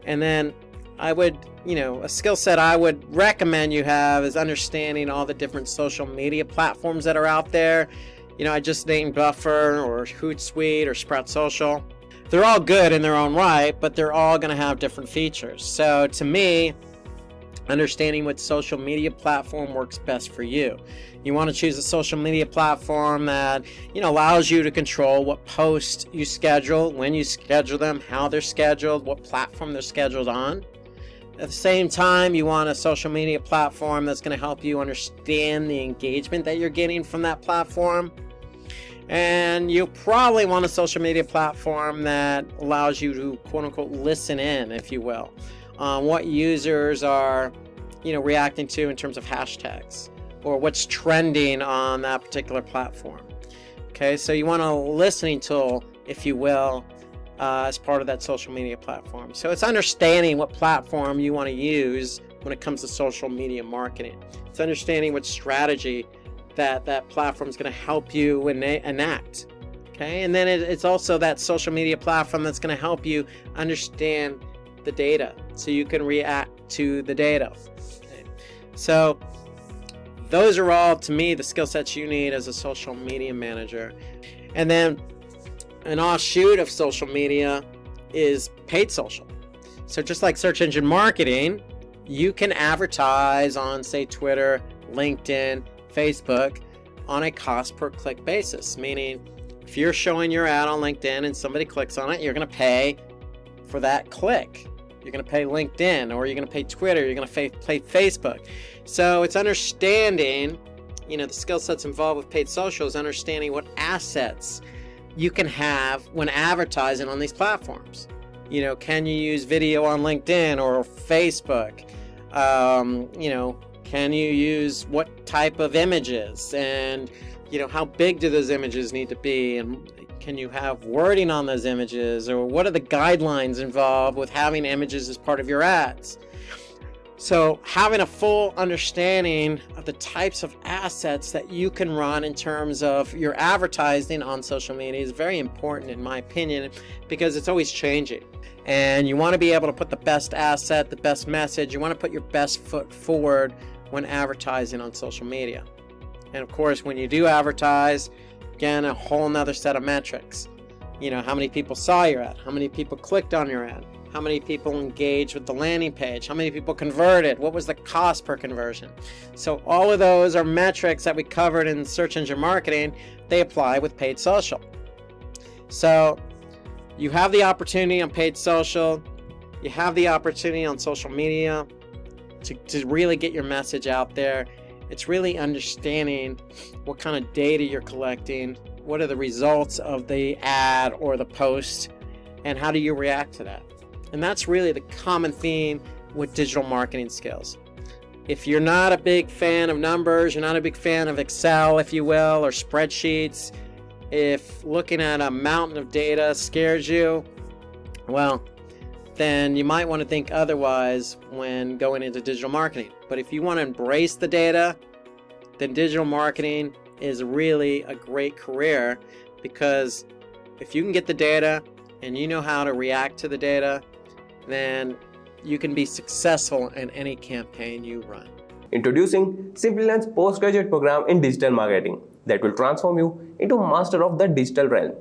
And then I would, a skill set I would recommend you have is understanding all the different social media platforms that are out there. I just named Buffer or Hootsuite or Sprout Social. They're all good in their own right, but they're all going to have different features. So to me, understanding what social media platform works best for you. You want to choose a social media platform that, allows you to control what posts you schedule, when you schedule them, how they're scheduled, what platform they're scheduled on. At the same time, you want a social media platform that's going to help you understand the engagement that you're getting from that platform. And you probably want a social media platform that allows you to, quote unquote, listen in, if you will, on what users are, reacting to in terms of hashtags or what's trending on that particular platform. Okay, so you want a listening tool, if you will, as part of that social media platform. So it's understanding what platform you want to use when it comes to social media marketing. It's understanding what strategy that platform is going to help you enact. Okay, and then it's also that social media platform that's going to help you understand the data so you can react to the data. Okay. So those are all, to me, the skill sets you need as a social media manager. And then an offshoot of social media is paid social. So just like search engine marketing, you can advertise on, say, Twitter, LinkedIn, Facebook on a cost per click basis, meaning if you're showing your ad on LinkedIn and somebody clicks on it, you're going to pay for that click. You're going to pay LinkedIn, or you're going to pay Twitter, you're going to pay Facebook. So it's understanding, the skill sets involved with paid social is understanding what assets you can have when advertising on these platforms. Can you use video on LinkedIn or Facebook? Can you use what type of images, and how big do those images need to be, and can you have wording on those images, or what are the guidelines involved with having images as part of your ads? So having a full understanding of the types of assets that you can run in terms of your advertising on social media is very important, in my opinion, because it's always changing. And you want to be able to put the best asset, the best message. You want to put your best foot forward when advertising on social media. And of course, when you do advertise, again, a whole nother set of metrics. How many people saw your ad? How many people clicked on your ad? How many people engaged with the landing page? How many people converted? What was the cost per conversion? So all of those are metrics that we covered in search engine marketing. They apply with paid social. So you have the opportunity on paid social. You have the opportunity on social media to really get your message out there. It's really understanding what kind of data you're collecting, what are the results of the ad or the post, and how do you react to that? And that's really the common theme with digital marketing skills. If you're not a big fan of numbers, you're not a big fan of Excel, if you will, or spreadsheets, if looking at a mountain of data scares you, well, then you might want to think otherwise when going into digital marketing. But if you want to embrace the data, then digital marketing is really a great career, because if you can get the data and you know how to react to the data, then you can be successful in any campaign you run. Introducing Simplilearn's postgraduate program in digital marketing that will transform you into a master of the digital realm.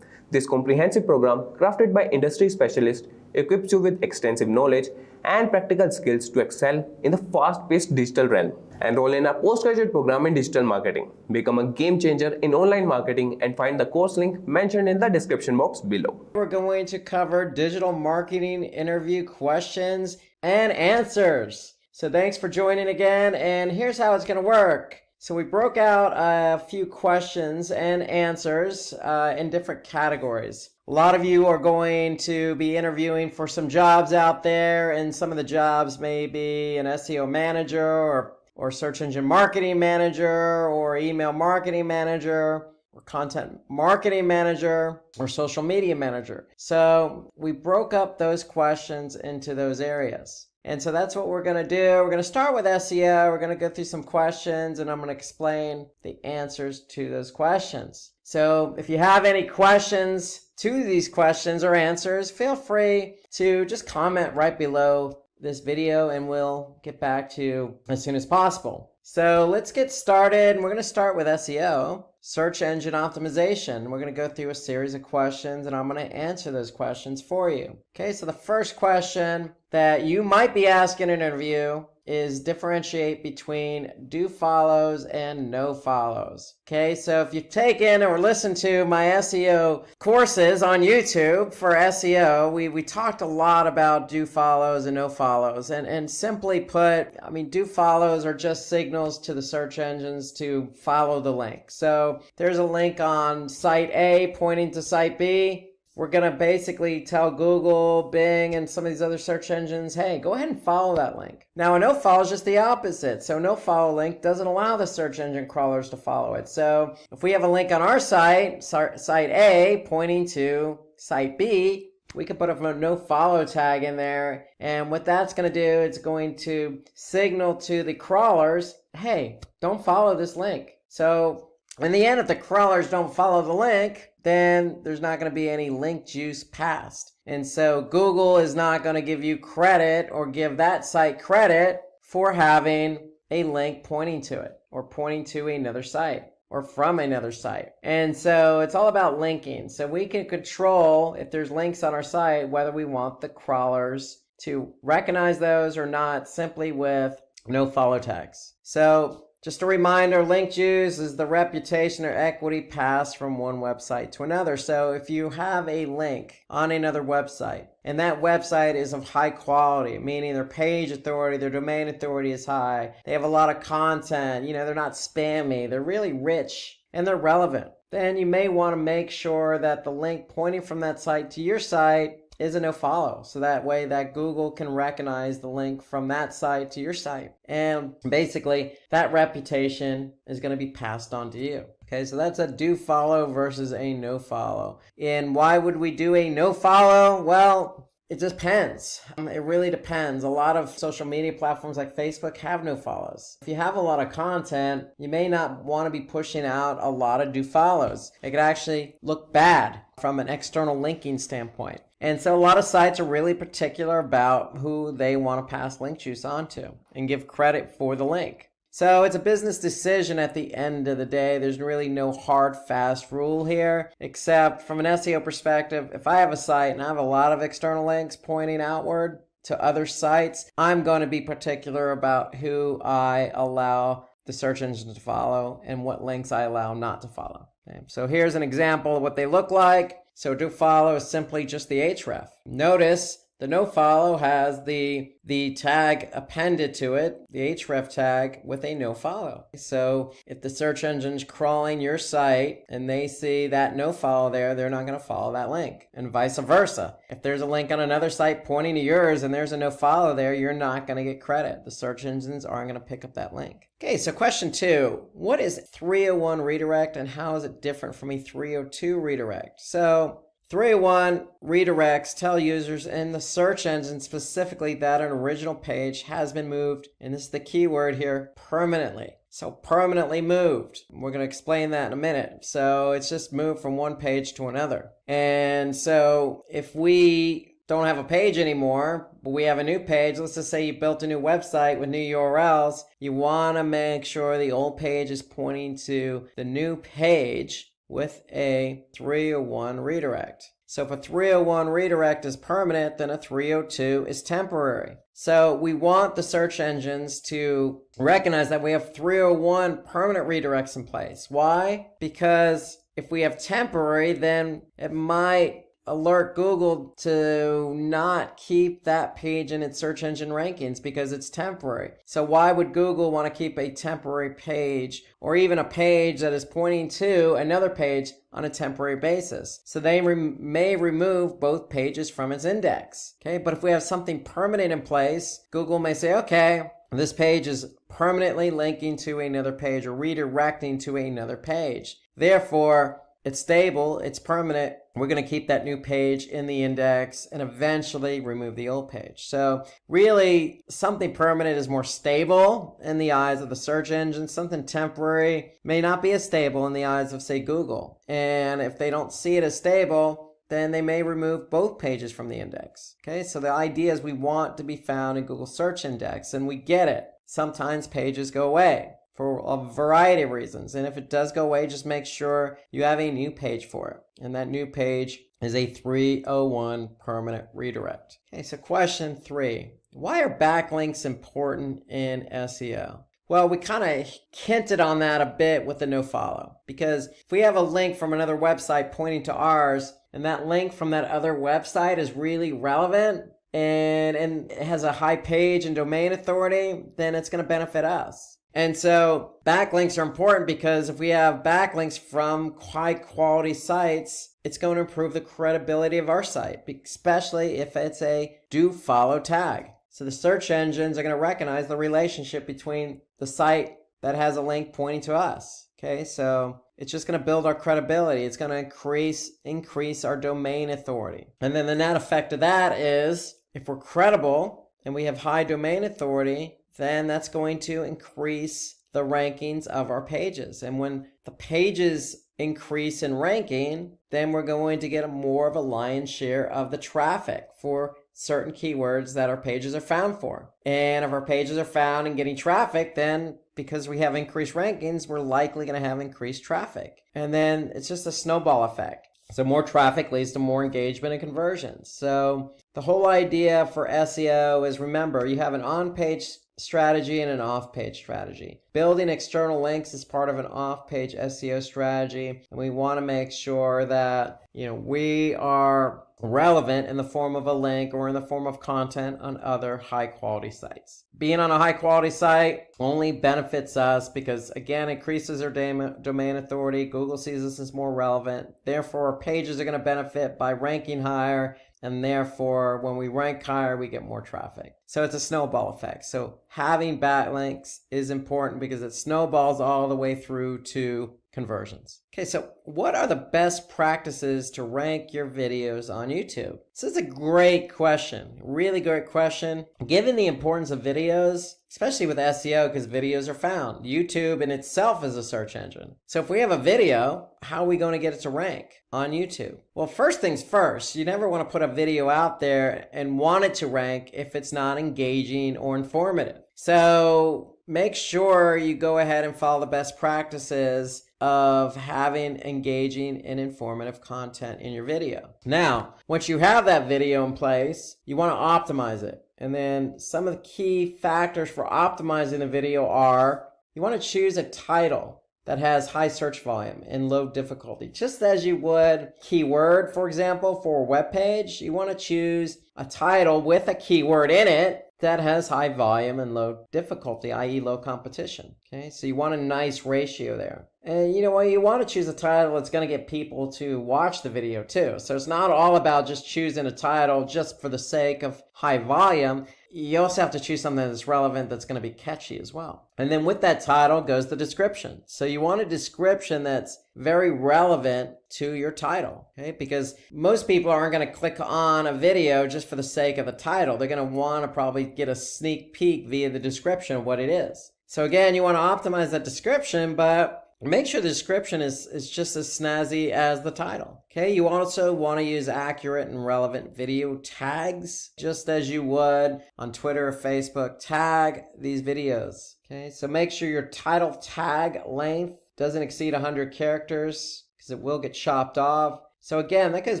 This comprehensive program, crafted by industry specialists, equips you with extensive knowledge and practical skills to excel in the fast-paced digital realm. Enroll in our postgraduate program in digital marketing. Become a game changer in online marketing and find the course link mentioned in the description box below. We're going to cover digital marketing interview questions and answers. So thanks for joining again, and here's how it's going to work. So we broke out a few questions and answers in different categories. A lot of you are going to be interviewing for some jobs out there, and some of the jobs may be an SEO manager or search engine marketing manager or email marketing manager or content marketing manager or social media manager. So we broke up those questions into those areas. And so that's what we're going to do. We're going to start with SEO. We're going to go through some questions, and I'm going to explain the answers to those questions. So if you have any questions to these questions or answers, feel free to just comment right below this video, and we'll get back to you as soon as possible. So let's get started. We're going to start with SEO, search engine optimization. We're going to go through a series of questions, and I'm going to answer those questions for you. Okay, so the first question that you might be asking in an interview is differentiate between do follows and no follows. Okay, so if you've taken or listened to my SEO courses on YouTube for SEO, we talked a lot about do follows and no follows. And simply put, I mean, do follows are just signals to the search engines to follow the link. So there's a link on site A pointing to site B. We're going to basically tell Google, Bing, and some of these other search engines, hey, go ahead and follow that link. Now, a no follow is just the opposite. So no follow link doesn't allow the search engine crawlers to follow it. So if we have a link on our site, site A, pointing to site B, we could put a no follow tag in there. And what that's going to do, it's going to signal to the crawlers, hey, don't follow this link. So in the end, if the crawlers don't follow the link, then there's not going to be any link juice passed. And so Google is not going to give you credit or give that site credit for having a link pointing to it or pointing to another site or from another site. And so it's all about linking. So we can control if there's links on our site, whether we want the crawlers to recognize those or not, simply with no follow tags. So just a reminder, link juice is the reputation or equity passed from one website to another. So if you have a link on another website and that website is of high quality, meaning their page authority, their domain authority is high, they have a lot of content, they're not spammy, they're really rich and they're relevant, then you may want to make sure that the link pointing from that site to your site is a no follow. So that way that Google can recognize the link from that site to your site. And basically that reputation is going to be passed on to you. Okay, so that's a do follow versus a no follow. And why would we do a no follow? Well, it just depends. It really depends. A lot of social media platforms like Facebook have no follows. If you have a lot of content, you may not want to be pushing out a lot of do follows. It could actually look bad from an external linking standpoint. And so a lot of sites are really particular about who they want to pass link juice onto and give credit for the link. So it's a business decision at the end of the day. There's really no hard, fast rule here, except from an SEO perspective, if I have a site and I have a lot of external links pointing outward to other sites, I'm going to be particular about who I allow the search engine to follow and what links I allow not to follow. Okay, so here's an example of what they look like. So do follow is simply just the href. Notice the no follow has the tag appended to it, the href tag with a no follow. So if the search engine's crawling your site and they see that no follow there, they're not going to follow that link, and vice versa. If there's a link on another site pointing to yours and there's a no follow there, you're not going to get credit. The search engines aren't going to pick up that link. Okay, so question 2, what is 301 redirect and how is it different from a 302 redirect? So 301 redirects tell users in the search engine specifically that an original page has been moved, and this is the key word here, permanently. So permanently moved. We're going to explain that in a minute. So it's just moved from one page to another. And so if we don't have a page anymore, but we have a new page, let's just say you built a new website with new URLs, you want to make sure the old page is pointing to the new page with a 301 redirect. So if a 301 redirect is permanent, then a 302 is temporary. So we want the search engines to recognize that we have 301 permanent redirects in place. Why? Because if we have temporary, then it might alert Google to not keep that page in its search engine rankings because it's temporary. So why would Google want to keep a temporary page or even a page that is pointing to another page on a temporary basis? So they may remove both pages from its index. Okay, but if we have something permanent in place, Google may say, okay, this page is permanently linking to another page or redirecting to another page. Therefore, it's stable, it's permanent. We're going to keep that new page in the index and eventually remove the old page. So really, something permanent is more stable in the eyes of the search engine. Something temporary may not be as stable in the eyes of, say, Google. And if they don't see it as stable, then they may remove both pages from the index. Okay, so the idea is we want to be found in Google Search Index, and we get it. Sometimes pages go away for a variety of reasons. And if it does go away, just make sure you have a new page for it. And that new page is a 301 permanent redirect. Okay, so question 3. Why are backlinks important in SEO? Well, we kind of hinted on that a bit with the nofollow. Because if we have a link from another website pointing to ours, and that link from that other website is really relevant, and it has a high page and domain authority, then it's going to benefit us. And so backlinks are important because if we have backlinks from high quality sites, it's going to improve the credibility of our site, especially if it's a do follow tag. So the search engines are going to recognize the relationship between the site that has a link pointing to us. Okay, so it's just going to build our credibility. It's going to increase our domain authority. And then the net effect of that is if we're credible and we have high domain authority, then that's going to increase the rankings of our pages. And when the pages increase in ranking, then we're going to get more of a lion's share of the traffic for certain keywords that our pages are found for. And if our pages are found and getting traffic, then because we have increased rankings, we're likely going to have increased traffic. And then it's just a snowball effect. So more traffic leads to more engagement and conversions. So the whole idea for SEO is, remember, you have an on-page strategy and an off-page strategy. Building external links is part of an off-page SEO strategy, and we want to make sure that we are relevant in the form of a link or in the form of content on other high-quality sites. Being on a high-quality site only benefits us because, again, increases our domain authority. Google sees us as more relevant. Therefore, our pages are going to benefit by ranking higher, and therefore, when we rank higher, we get more traffic. So it's a snowball effect. So having backlinks is important because it snowballs all the way through to conversions. Okay, so what are the best practices to rank your videos on YouTube? This is a great question, really great question. Given the importance of videos, especially with SEO, because videos are found. YouTube in itself is a search engine. So if we have a video, how are we going to get it to rank on YouTube? Well, first things first, you never want to put a video out there and want it to rank if it's not engaging or informative. So make sure you go ahead and follow the best practices of having engaging and informative content in your video. Now, once you have that video in place, you want to optimize it. And then some of the key factors for optimizing the video are, you want to choose a title that has high search volume and low difficulty. Just as you would keyword, for example, for a web page, you want to choose a title with a keyword in it that has high volume and low difficulty, i.e. low competition. Okay, so you want a nice ratio there. And you want to choose a title that's going to get people to watch the video too. So it's not all about just choosing a title just for the sake of high volume. You also have to choose something that's relevant, that's going to be catchy as well. And then with that title goes the description. So you want a description that's very relevant to your title, okay? Because most people aren't going to click on a video just for the sake of the title. They're going to want to probably get a sneak peek via the description of what it is. So again, you want to optimize that description, but make sure the description is just as snazzy as the title. Okay, you also want to use accurate and relevant video tags, just as you would on Twitter or Facebook. Tag these videos. Okay, so make sure your title tag length doesn't exceed 100 characters because it will get chopped off. So again, that goes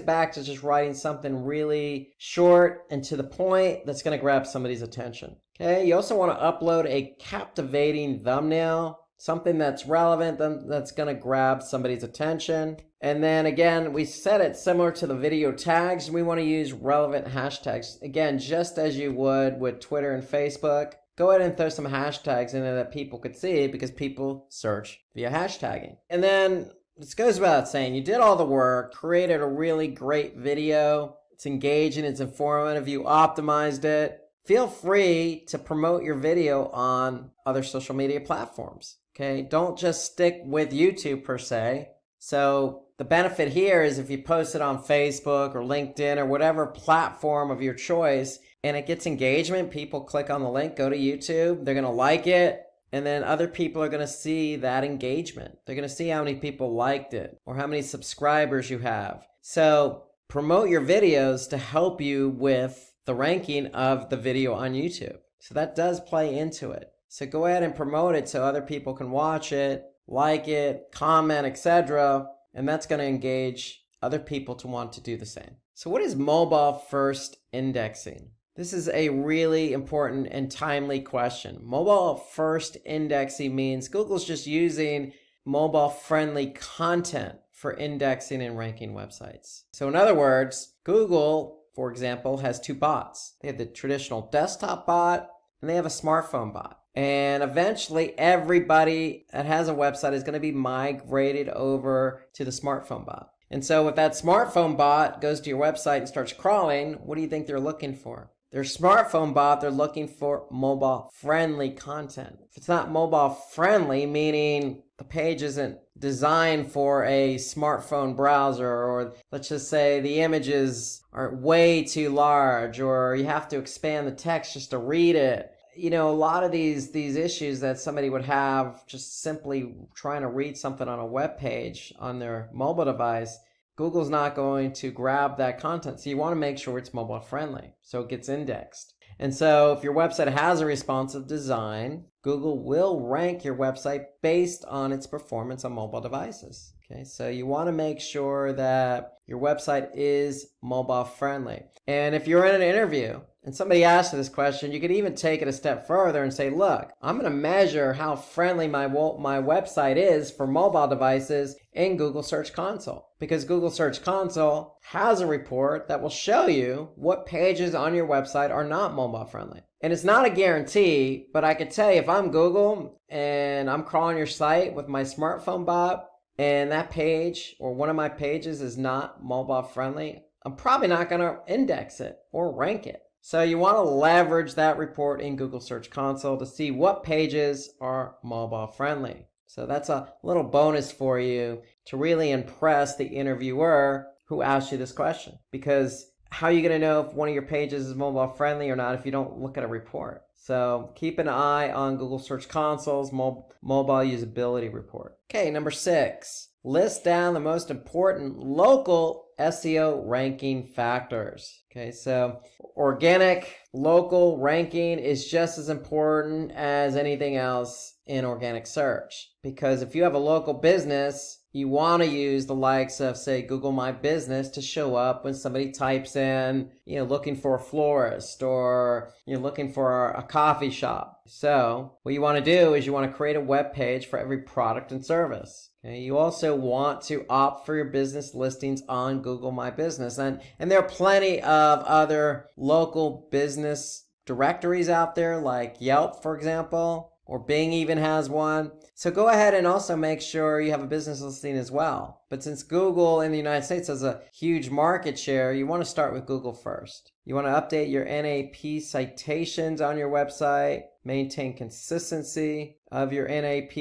back to just writing something really short and to the point that's going to grab somebody's attention. Okay, you also want to upload a captivating thumbnail, something that's relevant, that's going to grab somebody's attention. And then again, we set it similar to the video tags. We want to use relevant hashtags. Again, just as you would with Twitter and Facebook, go ahead and throw some hashtags in there that people could see because people search via hashtagging. And then this goes without saying, you did all the work, created a really great video. It's engaging, it's informative, you optimized it. Feel free to promote your video on other social media platforms. Okay, don't just stick with YouTube per se. So the benefit here is if you post it on Facebook or LinkedIn or whatever platform of your choice and it gets engagement, people click on the link, go to YouTube, they're going to like it, and then other people are going to see that engagement. They're going to see how many people liked it or how many subscribers you have. So promote your videos to help you with the ranking of the video on YouTube. So that does play into it. So go ahead and promote it so other people can watch it, like it, comment, etc. And that's going to engage other people to want to do the same. So what is mobile first indexing? This is a really important and timely question. Mobile first indexing means Google's just using mobile friendly content for indexing and ranking websites. So in other words, Google, for example, has two bots. They have the traditional desktop bot and they have a smartphone bot. And eventually everybody that has a website is going to be migrated over to the smartphone bot. And so if that smartphone bot goes to your website and starts crawling, what do you think they're looking for? Their smartphone bot, they're looking for mobile friendly content. If it's not mobile friendly, meaning the page isn't designed for a smartphone browser, or let's just say the images are way too large, or you have to expand the text just to read it. a lot of these issues that somebody would have just simply trying to read something on a web page on their mobile device, Google's not going to grab that content. So you want to make sure it's mobile friendly so it gets indexed. And so if your website has a responsive design, Google will rank your website based on its performance on mobile devices. Okay, so you want to make sure that your website is mobile friendly. And if you're in an interview and somebody asks you this question, you could even take it a step further and say, look, I'm going to measure how friendly my website is for mobile devices in Google Search Console. Because Google Search Console has a report that will show you what pages on your website are not mobile friendly. And it's not a guarantee, but I can tell you if I'm Google and I'm crawling your site with my smartphone bot, and that page or one of my pages is not mobile friendly, I'm probably not going to index it or rank it. So you want to leverage that report in Google Search Console to see what pages are mobile friendly. So that's a little bonus for you to really impress the interviewer who asked you this question. Because how are you going to know if one of your pages is mobile friendly or not if you don't look at a report? So keep an eye on Google Search Console's mobile usability report. Okay, number 6, list down the most important local SEO ranking factors. Okay, so organic local ranking is just as important as anything else in organic search. Because if you have a local business, you want to use the likes of, say, Google My Business to show up when somebody types in, looking for a florist or looking for a coffee shop. So what you want to do is you want to create a web page for every product and service. Okay? You also want to opt for your business listings on Google My Business. And there are plenty of other local business directories out there like Yelp, for example, or Bing even has one. So go ahead and also make sure you have a business listing as well. But since Google in the United States has a huge market share, you want to start with Google first. You want to update your NAP citations on your website, maintain consistency of your NAP.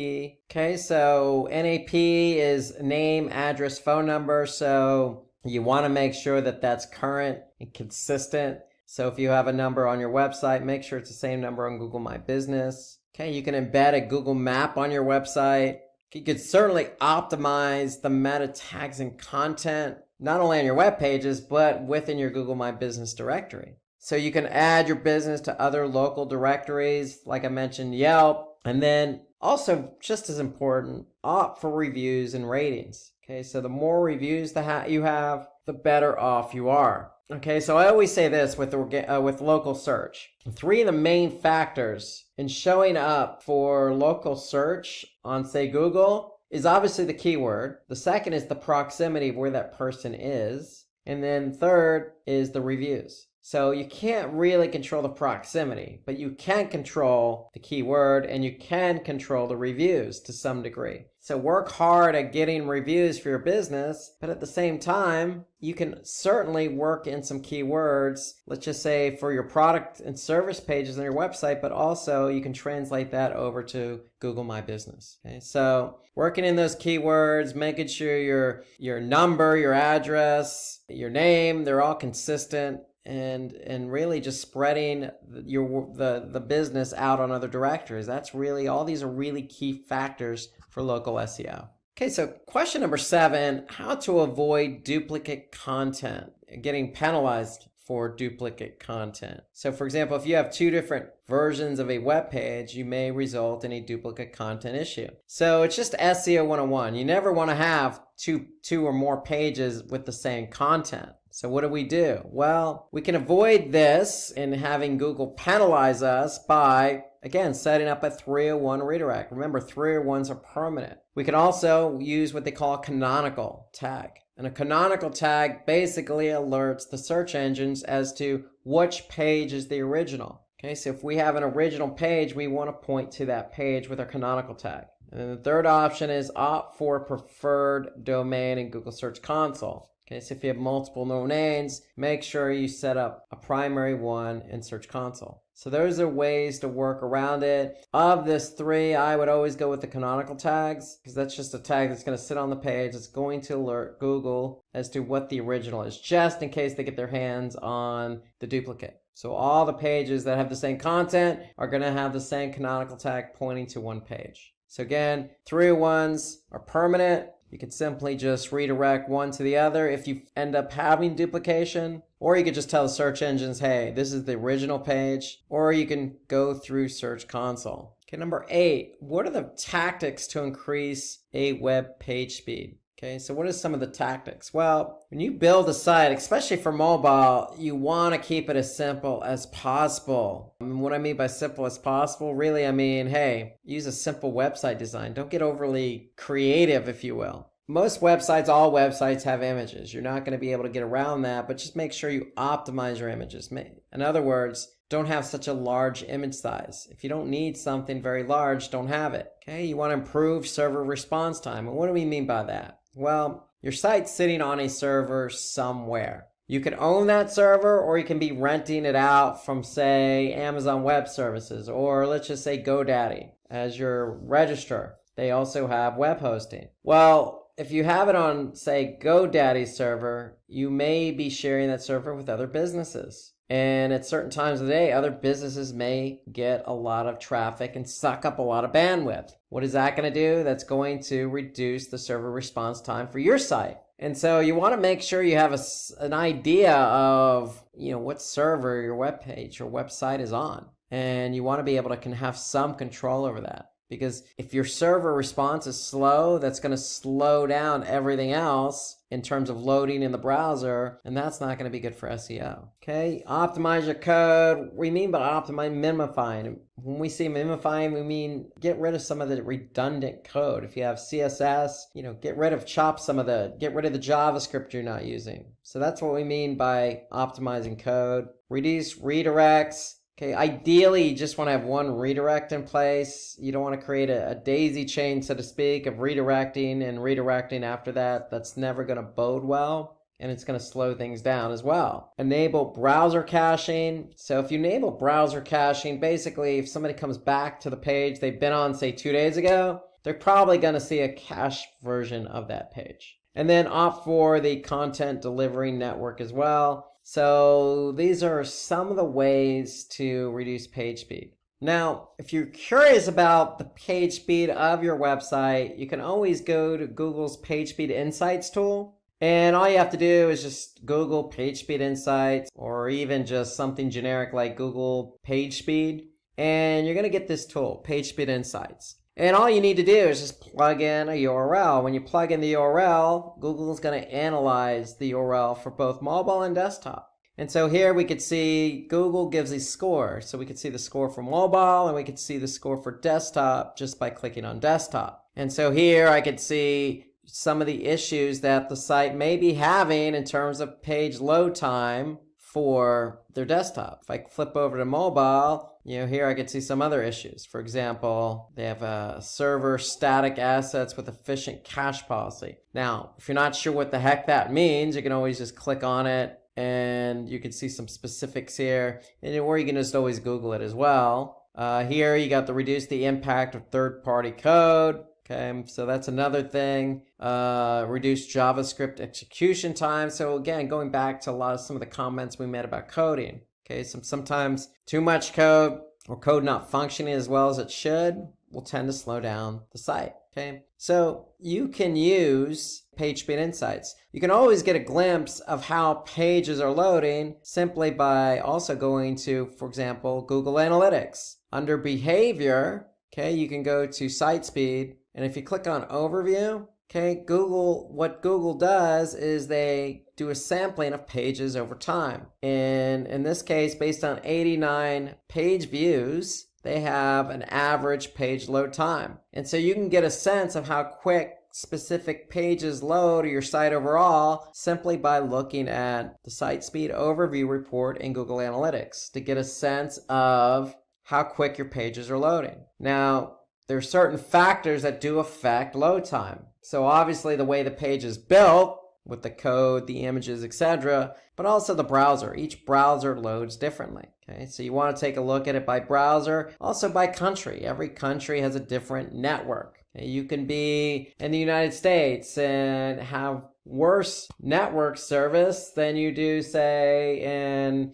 Okay, so NAP is name, address, phone number. So you want to make sure that that's current and consistent. So if you have a number on your website, make sure it's the same number on Google My Business. Okay, you can embed a Google map on your website. You could certainly optimize the meta tags and content, not only on your web pages, but within your Google My Business directory. So you can add your business to other local directories, like I mentioned, Yelp. And then also, just as important, opt for reviews and ratings. Okay, so the more reviews you have, the better off you are. Okay, so I always say this with local search. 3 of the main factors in showing up for local search on, say, Google is obviously the keyword. The second is the proximity of where that person is. And then third is the reviews. So you can't really control the proximity, but you can control the keyword and you can control the reviews to some degree. So work hard at getting reviews for your business, but at the same time, you can certainly work in some keywords, let's just say for your product and service pages on your website, but also you can translate that over to Google My Business. Okay, so working in those keywords, making sure your number, your address, your name, they're all consistent. And really just spreading the business out on other directories. That's really, all these are really key factors for local SEO. Okay, so question number 7, how to avoid duplicate content, getting penalized for duplicate content. So for example, if you have 2 different versions of a web page, you may result in a duplicate content issue. So it's just SEO 101. You never want to have two or more pages with the same content. So what do? Well, we can avoid this in having Google penalize us by, again, setting up a 301 redirect. Remember, 301s are permanent. We can also use what they call a canonical tag. And a canonical tag basically alerts the search engines as to which page is the original. Okay, so if we have an original page, we want to point to that page with our canonical tag. And then the third option is opt for preferred domain in Google Search Console. Okay, so if you have multiple domains, make sure you set up a primary one in Search Console. So those are ways to work around it. Of this 3, I would always go with the canonical tags, because that's just a tag that's going to sit on the page. It's going to alert Google as to what the original is, just in case they get their hands on the duplicate. So all the pages that have the same content are going to have the same canonical tag pointing to one page. So again, 3 ones are permanent. You can simply just redirect one to the other if you end up having duplication, or you could just tell the search engines, hey, this is the original page, or you can go through Search Console. Okay, number 8, what are the tactics to increase a web page speed? Okay, so what are some of the tactics? Well, when you build a site, especially for mobile, you want to keep it as simple as possible. And what I mean by simple as possible, really, I mean, hey, use a simple website design. Don't get overly creative, if you will. Most websites, all websites have images. You're not going to be able to get around that, but just make sure you optimize your images. In other words, don't have such a large image size. If you don't need something very large, don't have it. Okay, you want to improve server response time. And what do we mean by that? Well, your site's sitting on a server somewhere. You can own that server, or you can be renting it out from, say, Amazon Web Services, or let's just say GoDaddy as your registrar. They also have web hosting. Well, if you have it on, say, GoDaddy's server, you may be sharing that server with other businesses. And at certain times of the day, other businesses may get a lot of traffic and suck up a lot of bandwidth. What is that going to do? That's going to reduce the server response time for your site. And so you want to make sure you have an idea of, what server your web page or website is on. And you want to be able to have some control over that. Because if your server response is slow, that's going to slow down everything else in terms of loading in the browser, and that's not going to be good for SEO. Okay, optimize your code. We mean by optimize, minifying. When we say minifying, we mean get rid of some of the redundant code. If you have CSS, get rid of the JavaScript you're not using. So that's what we mean by optimizing code. Reduce redirects. Okay, ideally, you just want to have one redirect in place. You don't want to create a daisy chain, so to speak, of redirecting and redirecting after that. That's never going to bode well, and it's going to slow things down as well. Enable browser caching. So if you enable browser caching, basically, if somebody comes back to the page they've been on, say, 2 days ago, they're probably going to see a cached version of that page. And then opt for the content delivery network as well. So these are some of the ways to reduce page speed. Now, if you're curious about the page speed of your website, you can always go to Google's Page Speed Insights tool. And all you have to do is just Google Page Speed Insights, or even just something generic like Google Page Speed. And you're going to get this tool, Page Speed Insights. And all you need to do is just plug in a URL. When you plug in the URL, Google is going to analyze the URL for both mobile and desktop. And so here we could see Google gives a score. So we could see the score for mobile, and we could see the score for desktop just by clicking on desktop. And so here I could see some of the issues that the site may be having in terms of page load time for their desktop. If I flip over to mobile, here I could see some other issues. For example, they have a server static assets with efficient cache policy. Now, if you're not sure what the heck that means, you can always just click on it and you can see some specifics here. Or you can just always Google it as well. Here you got to reduce the impact of third-party code. Okay, so that's another thing. Reduce JavaScript execution time. So again, going back to some of the comments we made about coding. Okay, sometimes too much code or code not functioning as well as it should will tend to slow down the site. Okay, so you can use Page Speed Insights. You can always get a glimpse of how pages are loading simply by also going to, for example, Google Analytics. Under Behavior, okay, you can go to Site Speed, and if you click on Overview, okay, what Google does is they do a sampling of pages over time. And in this case, based on 89 page views, they have an average page load time. And so you can get a sense of how quick specific pages load your site overall simply by looking at the Site Speed Overview report in Google Analytics to get a sense of how quick your pages are loading. Now, there are certain factors that do affect load time. So obviously the way the page is built with the code, the images, etc., but also the browser. Each browser loads differently. Okay, so you want to take a look at it by browser, also by country. Every country has a different network. Okay, you can be in the United States and have worse network service than you do, say, in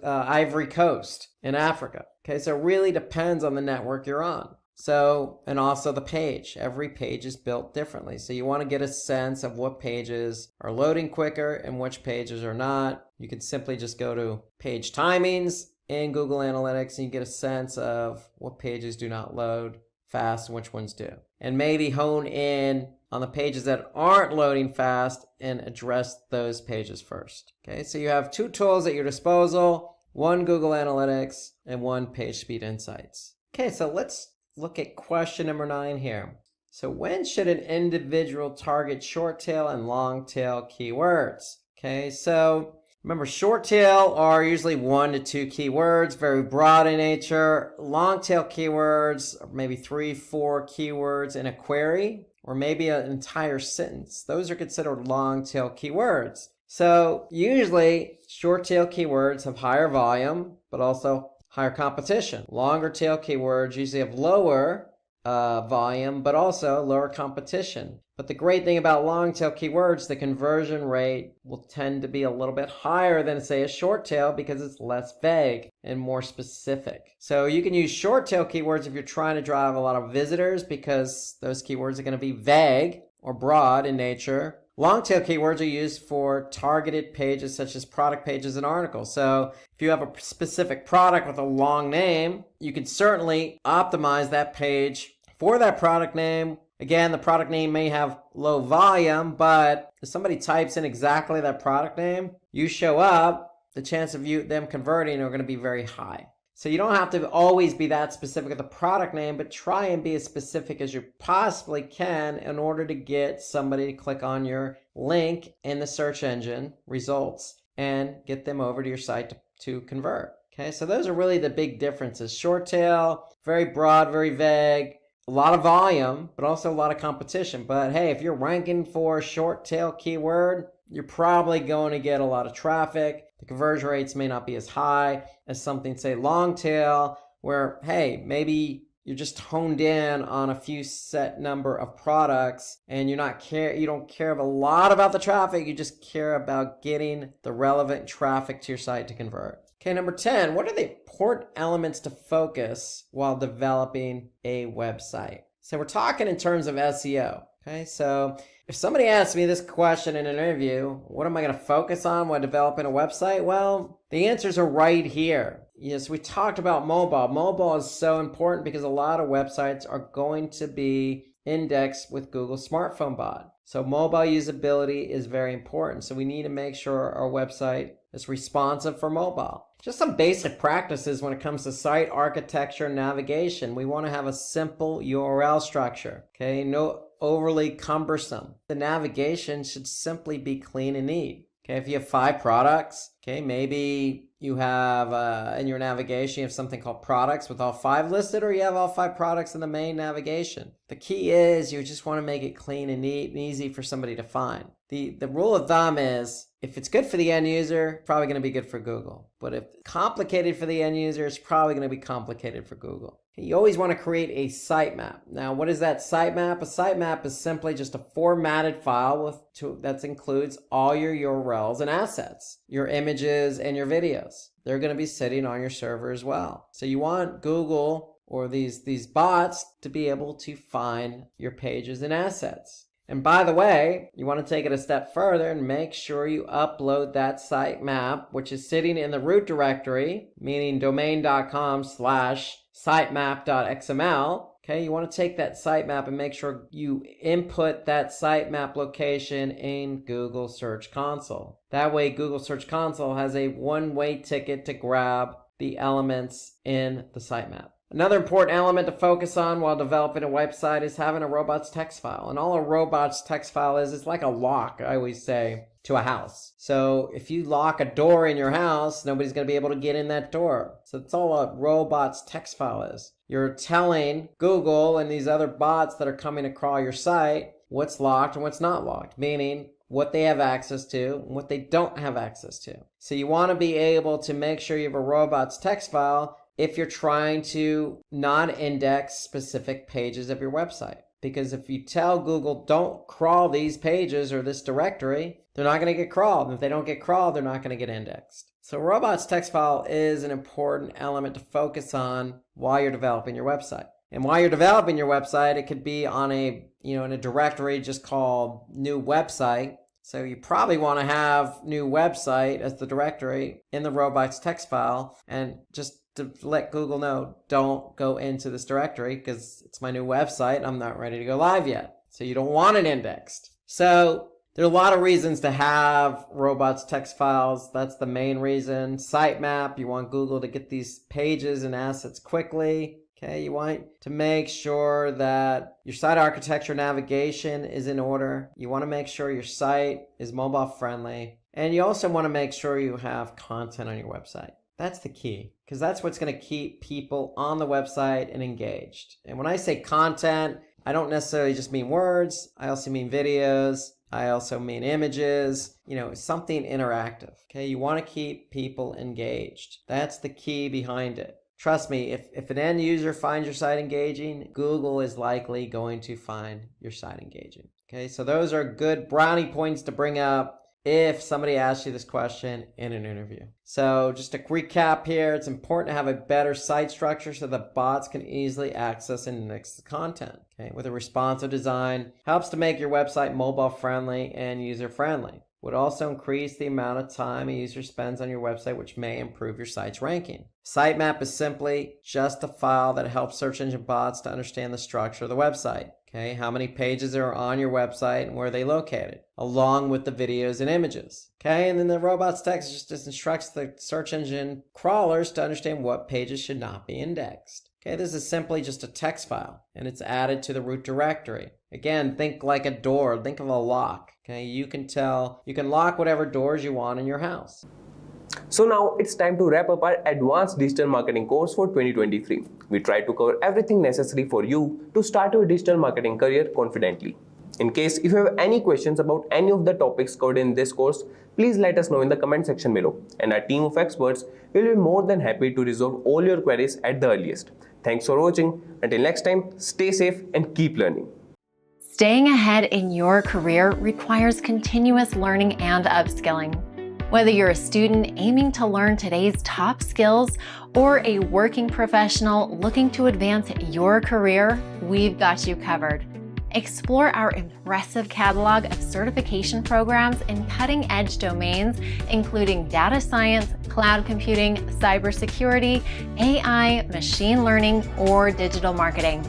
Ivory Coast in Africa. Okay, so it really depends on the network you're on. So, and also the page. Every page is built differently. So you want to get a sense of what pages are loading quicker and which pages are not. You can simply just go to page timings in Google Analytics and you get a sense of what pages do not load fast and which ones do. And maybe hone in on the pages that aren't loading fast and address those pages first. Okay, so you have two tools at your disposal, one Google Analytics and one PageSpeed Insights. Okay, so let's look at question number 9 here. So when should an individual target short tail and long tail keywords? Okay, so remember, short tail are usually 1 to 2 keywords, very broad in nature. Long tail keywords are maybe 3, 4 keywords in a query, or maybe an entire sentence. Those are considered long tail keywords. So usually short tail keywords have higher volume, but also higher competition. Longer tail keywords usually have lower volume, but also lower competition. But the great thing about long tail keywords, the conversion rate will tend to be a little bit higher than, say, a short tail because it's less vague and more specific. So you can use short tail keywords if you're trying to drive a lot of visitors because those keywords are going to be vague or broad in nature. Long tail keywords are used for targeted pages such as product pages and articles. So if you have a specific product with a long name, you can certainly optimize that page for that product name. Again, the product name may have low volume, but if somebody types in exactly that product name, you show up, the chance of them converting are going to be very high. So you don't have to always be that specific with the product name, but try and be as specific as you possibly can in order to get somebody to click on your link in the search engine results and get them over to your site to convert. Okay, so those are really the big differences. Short tail, very broad, very vague, a lot of volume, but also a lot of competition. But hey, if you're ranking for a short tail keyword, you're probably going to get a lot of traffic. The conversion rates may not be as high as something, say, long tail, where, hey, maybe you're just honed in on a few set number of products and you don't care a lot about the traffic. You just care about getting the relevant traffic to your site to convert. Okay, number 10, what are the important elements to focus while developing a website? So we're talking in terms of SEO. Okay, so if somebody asks me this question in an interview, what am I going to focus on while developing a website? Well, the answers are right here. Yes, we talked about mobile. Mobile is so important because a lot of websites are going to be indexed with Google Smartphone Bot. So mobile usability is very important. So we need to make sure our website is responsive for mobile. Just some basic practices when it comes to site architecture and navigation. We want to have a simple URL structure. Okay, no overly cumbersome. The navigation should simply be clean and neat. Okay, if you have 5 products, okay, maybe you have in your navigation, you have something called products with all 5 listed, or you have all 5 products in the main navigation. The key is you just want to make it clean and neat and easy for somebody to find. The rule of thumb is if it's good for the end user, it's probably going to be good for Google. But if it's complicated for the end user, it's probably going to be complicated for Google. You always want to create a sitemap. Now, what is that sitemap? A sitemap is simply just a formatted file that includes all your URLs and assets, your images and your videos. They're going to be sitting on your server as well. So you want Google or these bots to be able to find your pages and assets. And by the way, you want to take it a step further and make sure you upload that sitemap, which is sitting in the root directory, meaning domain.com/sitemap.xml. Okay, you want to take that sitemap and make sure you input that sitemap location in Google Search Console. That way, Google Search Console has a one-way ticket to grab the elements in the sitemap. Another important element to focus on while developing a website is having a robots text file. And all a robots text file is like a lock, I always say, to a house. So if you lock a door in your house, nobody's going to be able to get in that door. So that's all a robots text file is. You're telling Google and these other bots that are coming to crawl your site what's locked and what's not locked, meaning what they have access to and what they don't have access to. So you want to be able to make sure you have a robots text file if you're trying to non-index specific pages of your website. Because if you tell Google, don't crawl these pages or this directory, they're not going to get crawled. And if they don't get crawled, they're not going to get indexed. So robots text file is an important element to focus on while you're developing your website. And while you're developing your website, it could be on in a directory just called new website. So you probably want to have new website as the directory in the robots text file, and just to let Google know, don't go into this directory because it's my new website. I'm not ready to go live yet. So you don't want it indexed. So there are a lot of reasons to have robots text files. That's the main reason. Sitemap, you want Google to get these pages and assets quickly. Okay, you want to make sure that your site architecture navigation is in order. You want to make sure your site is mobile friendly. And you also want to make sure you have content on your website. That's the key, because that's what's going to keep people on the website and engaged. And when I say content, I don't necessarily just mean words. I also mean videos. I also mean images, something interactive. Okay, you want to keep people engaged. That's the key behind it. Trust me, if an end user finds your site engaging, Google is likely going to find your site engaging. Okay, so those are good brownie points to bring up if somebody asks you this question in an interview. So just a recap here, it's important to have a better site structure so that bots can easily access and index the content. Okay, with a responsive design, helps to make your website mobile friendly and user friendly. Would also increase the amount of time a user spends on your website, which may improve your site's ranking. Sitemap is simply just a file that helps search engine bots to understand the structure of the website. Okay, how many pages are on your website and where are they located, along with the videos and images. Okay, and then the robots text just instructs the search engine crawlers to understand what pages should not be indexed. Okay, this is simply just a text file, and it's added to the root directory. Again, think like a door, think of a lock. Okay, you can lock whatever doors you want in your house. So now it's time to wrap up our advanced digital marketing course for 2023. We tried to cover everything necessary for you to start your digital marketing career confidently. In case if you have any questions about any of the topics covered in this course, please let us know in the comment section below, and our team of experts will be more than happy to resolve all your queries at the earliest. Thanks for watching. Until next time, stay safe and keep learning. Staying ahead in your career requires continuous learning and upskilling. Whether you're a student aiming to learn today's top skills or a working professional looking to advance your career, we've got you covered. Explore our impressive catalog of certification programs in cutting-edge domains, including data science, cloud computing, cybersecurity, AI, machine learning, or digital marketing.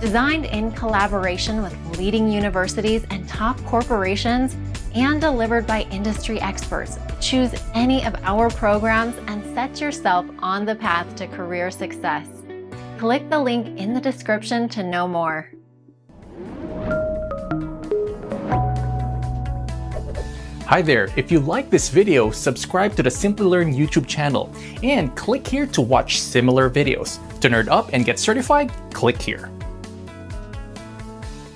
Designed in collaboration with leading universities and top corporations, and delivered by industry experts, choose any of our programs and set yourself on the path to career success. Click the link in the description to know more. Hi there, if you like this video, subscribe to the Simplilearn YouTube channel and click here to watch similar videos. To nerd up and get certified, click here.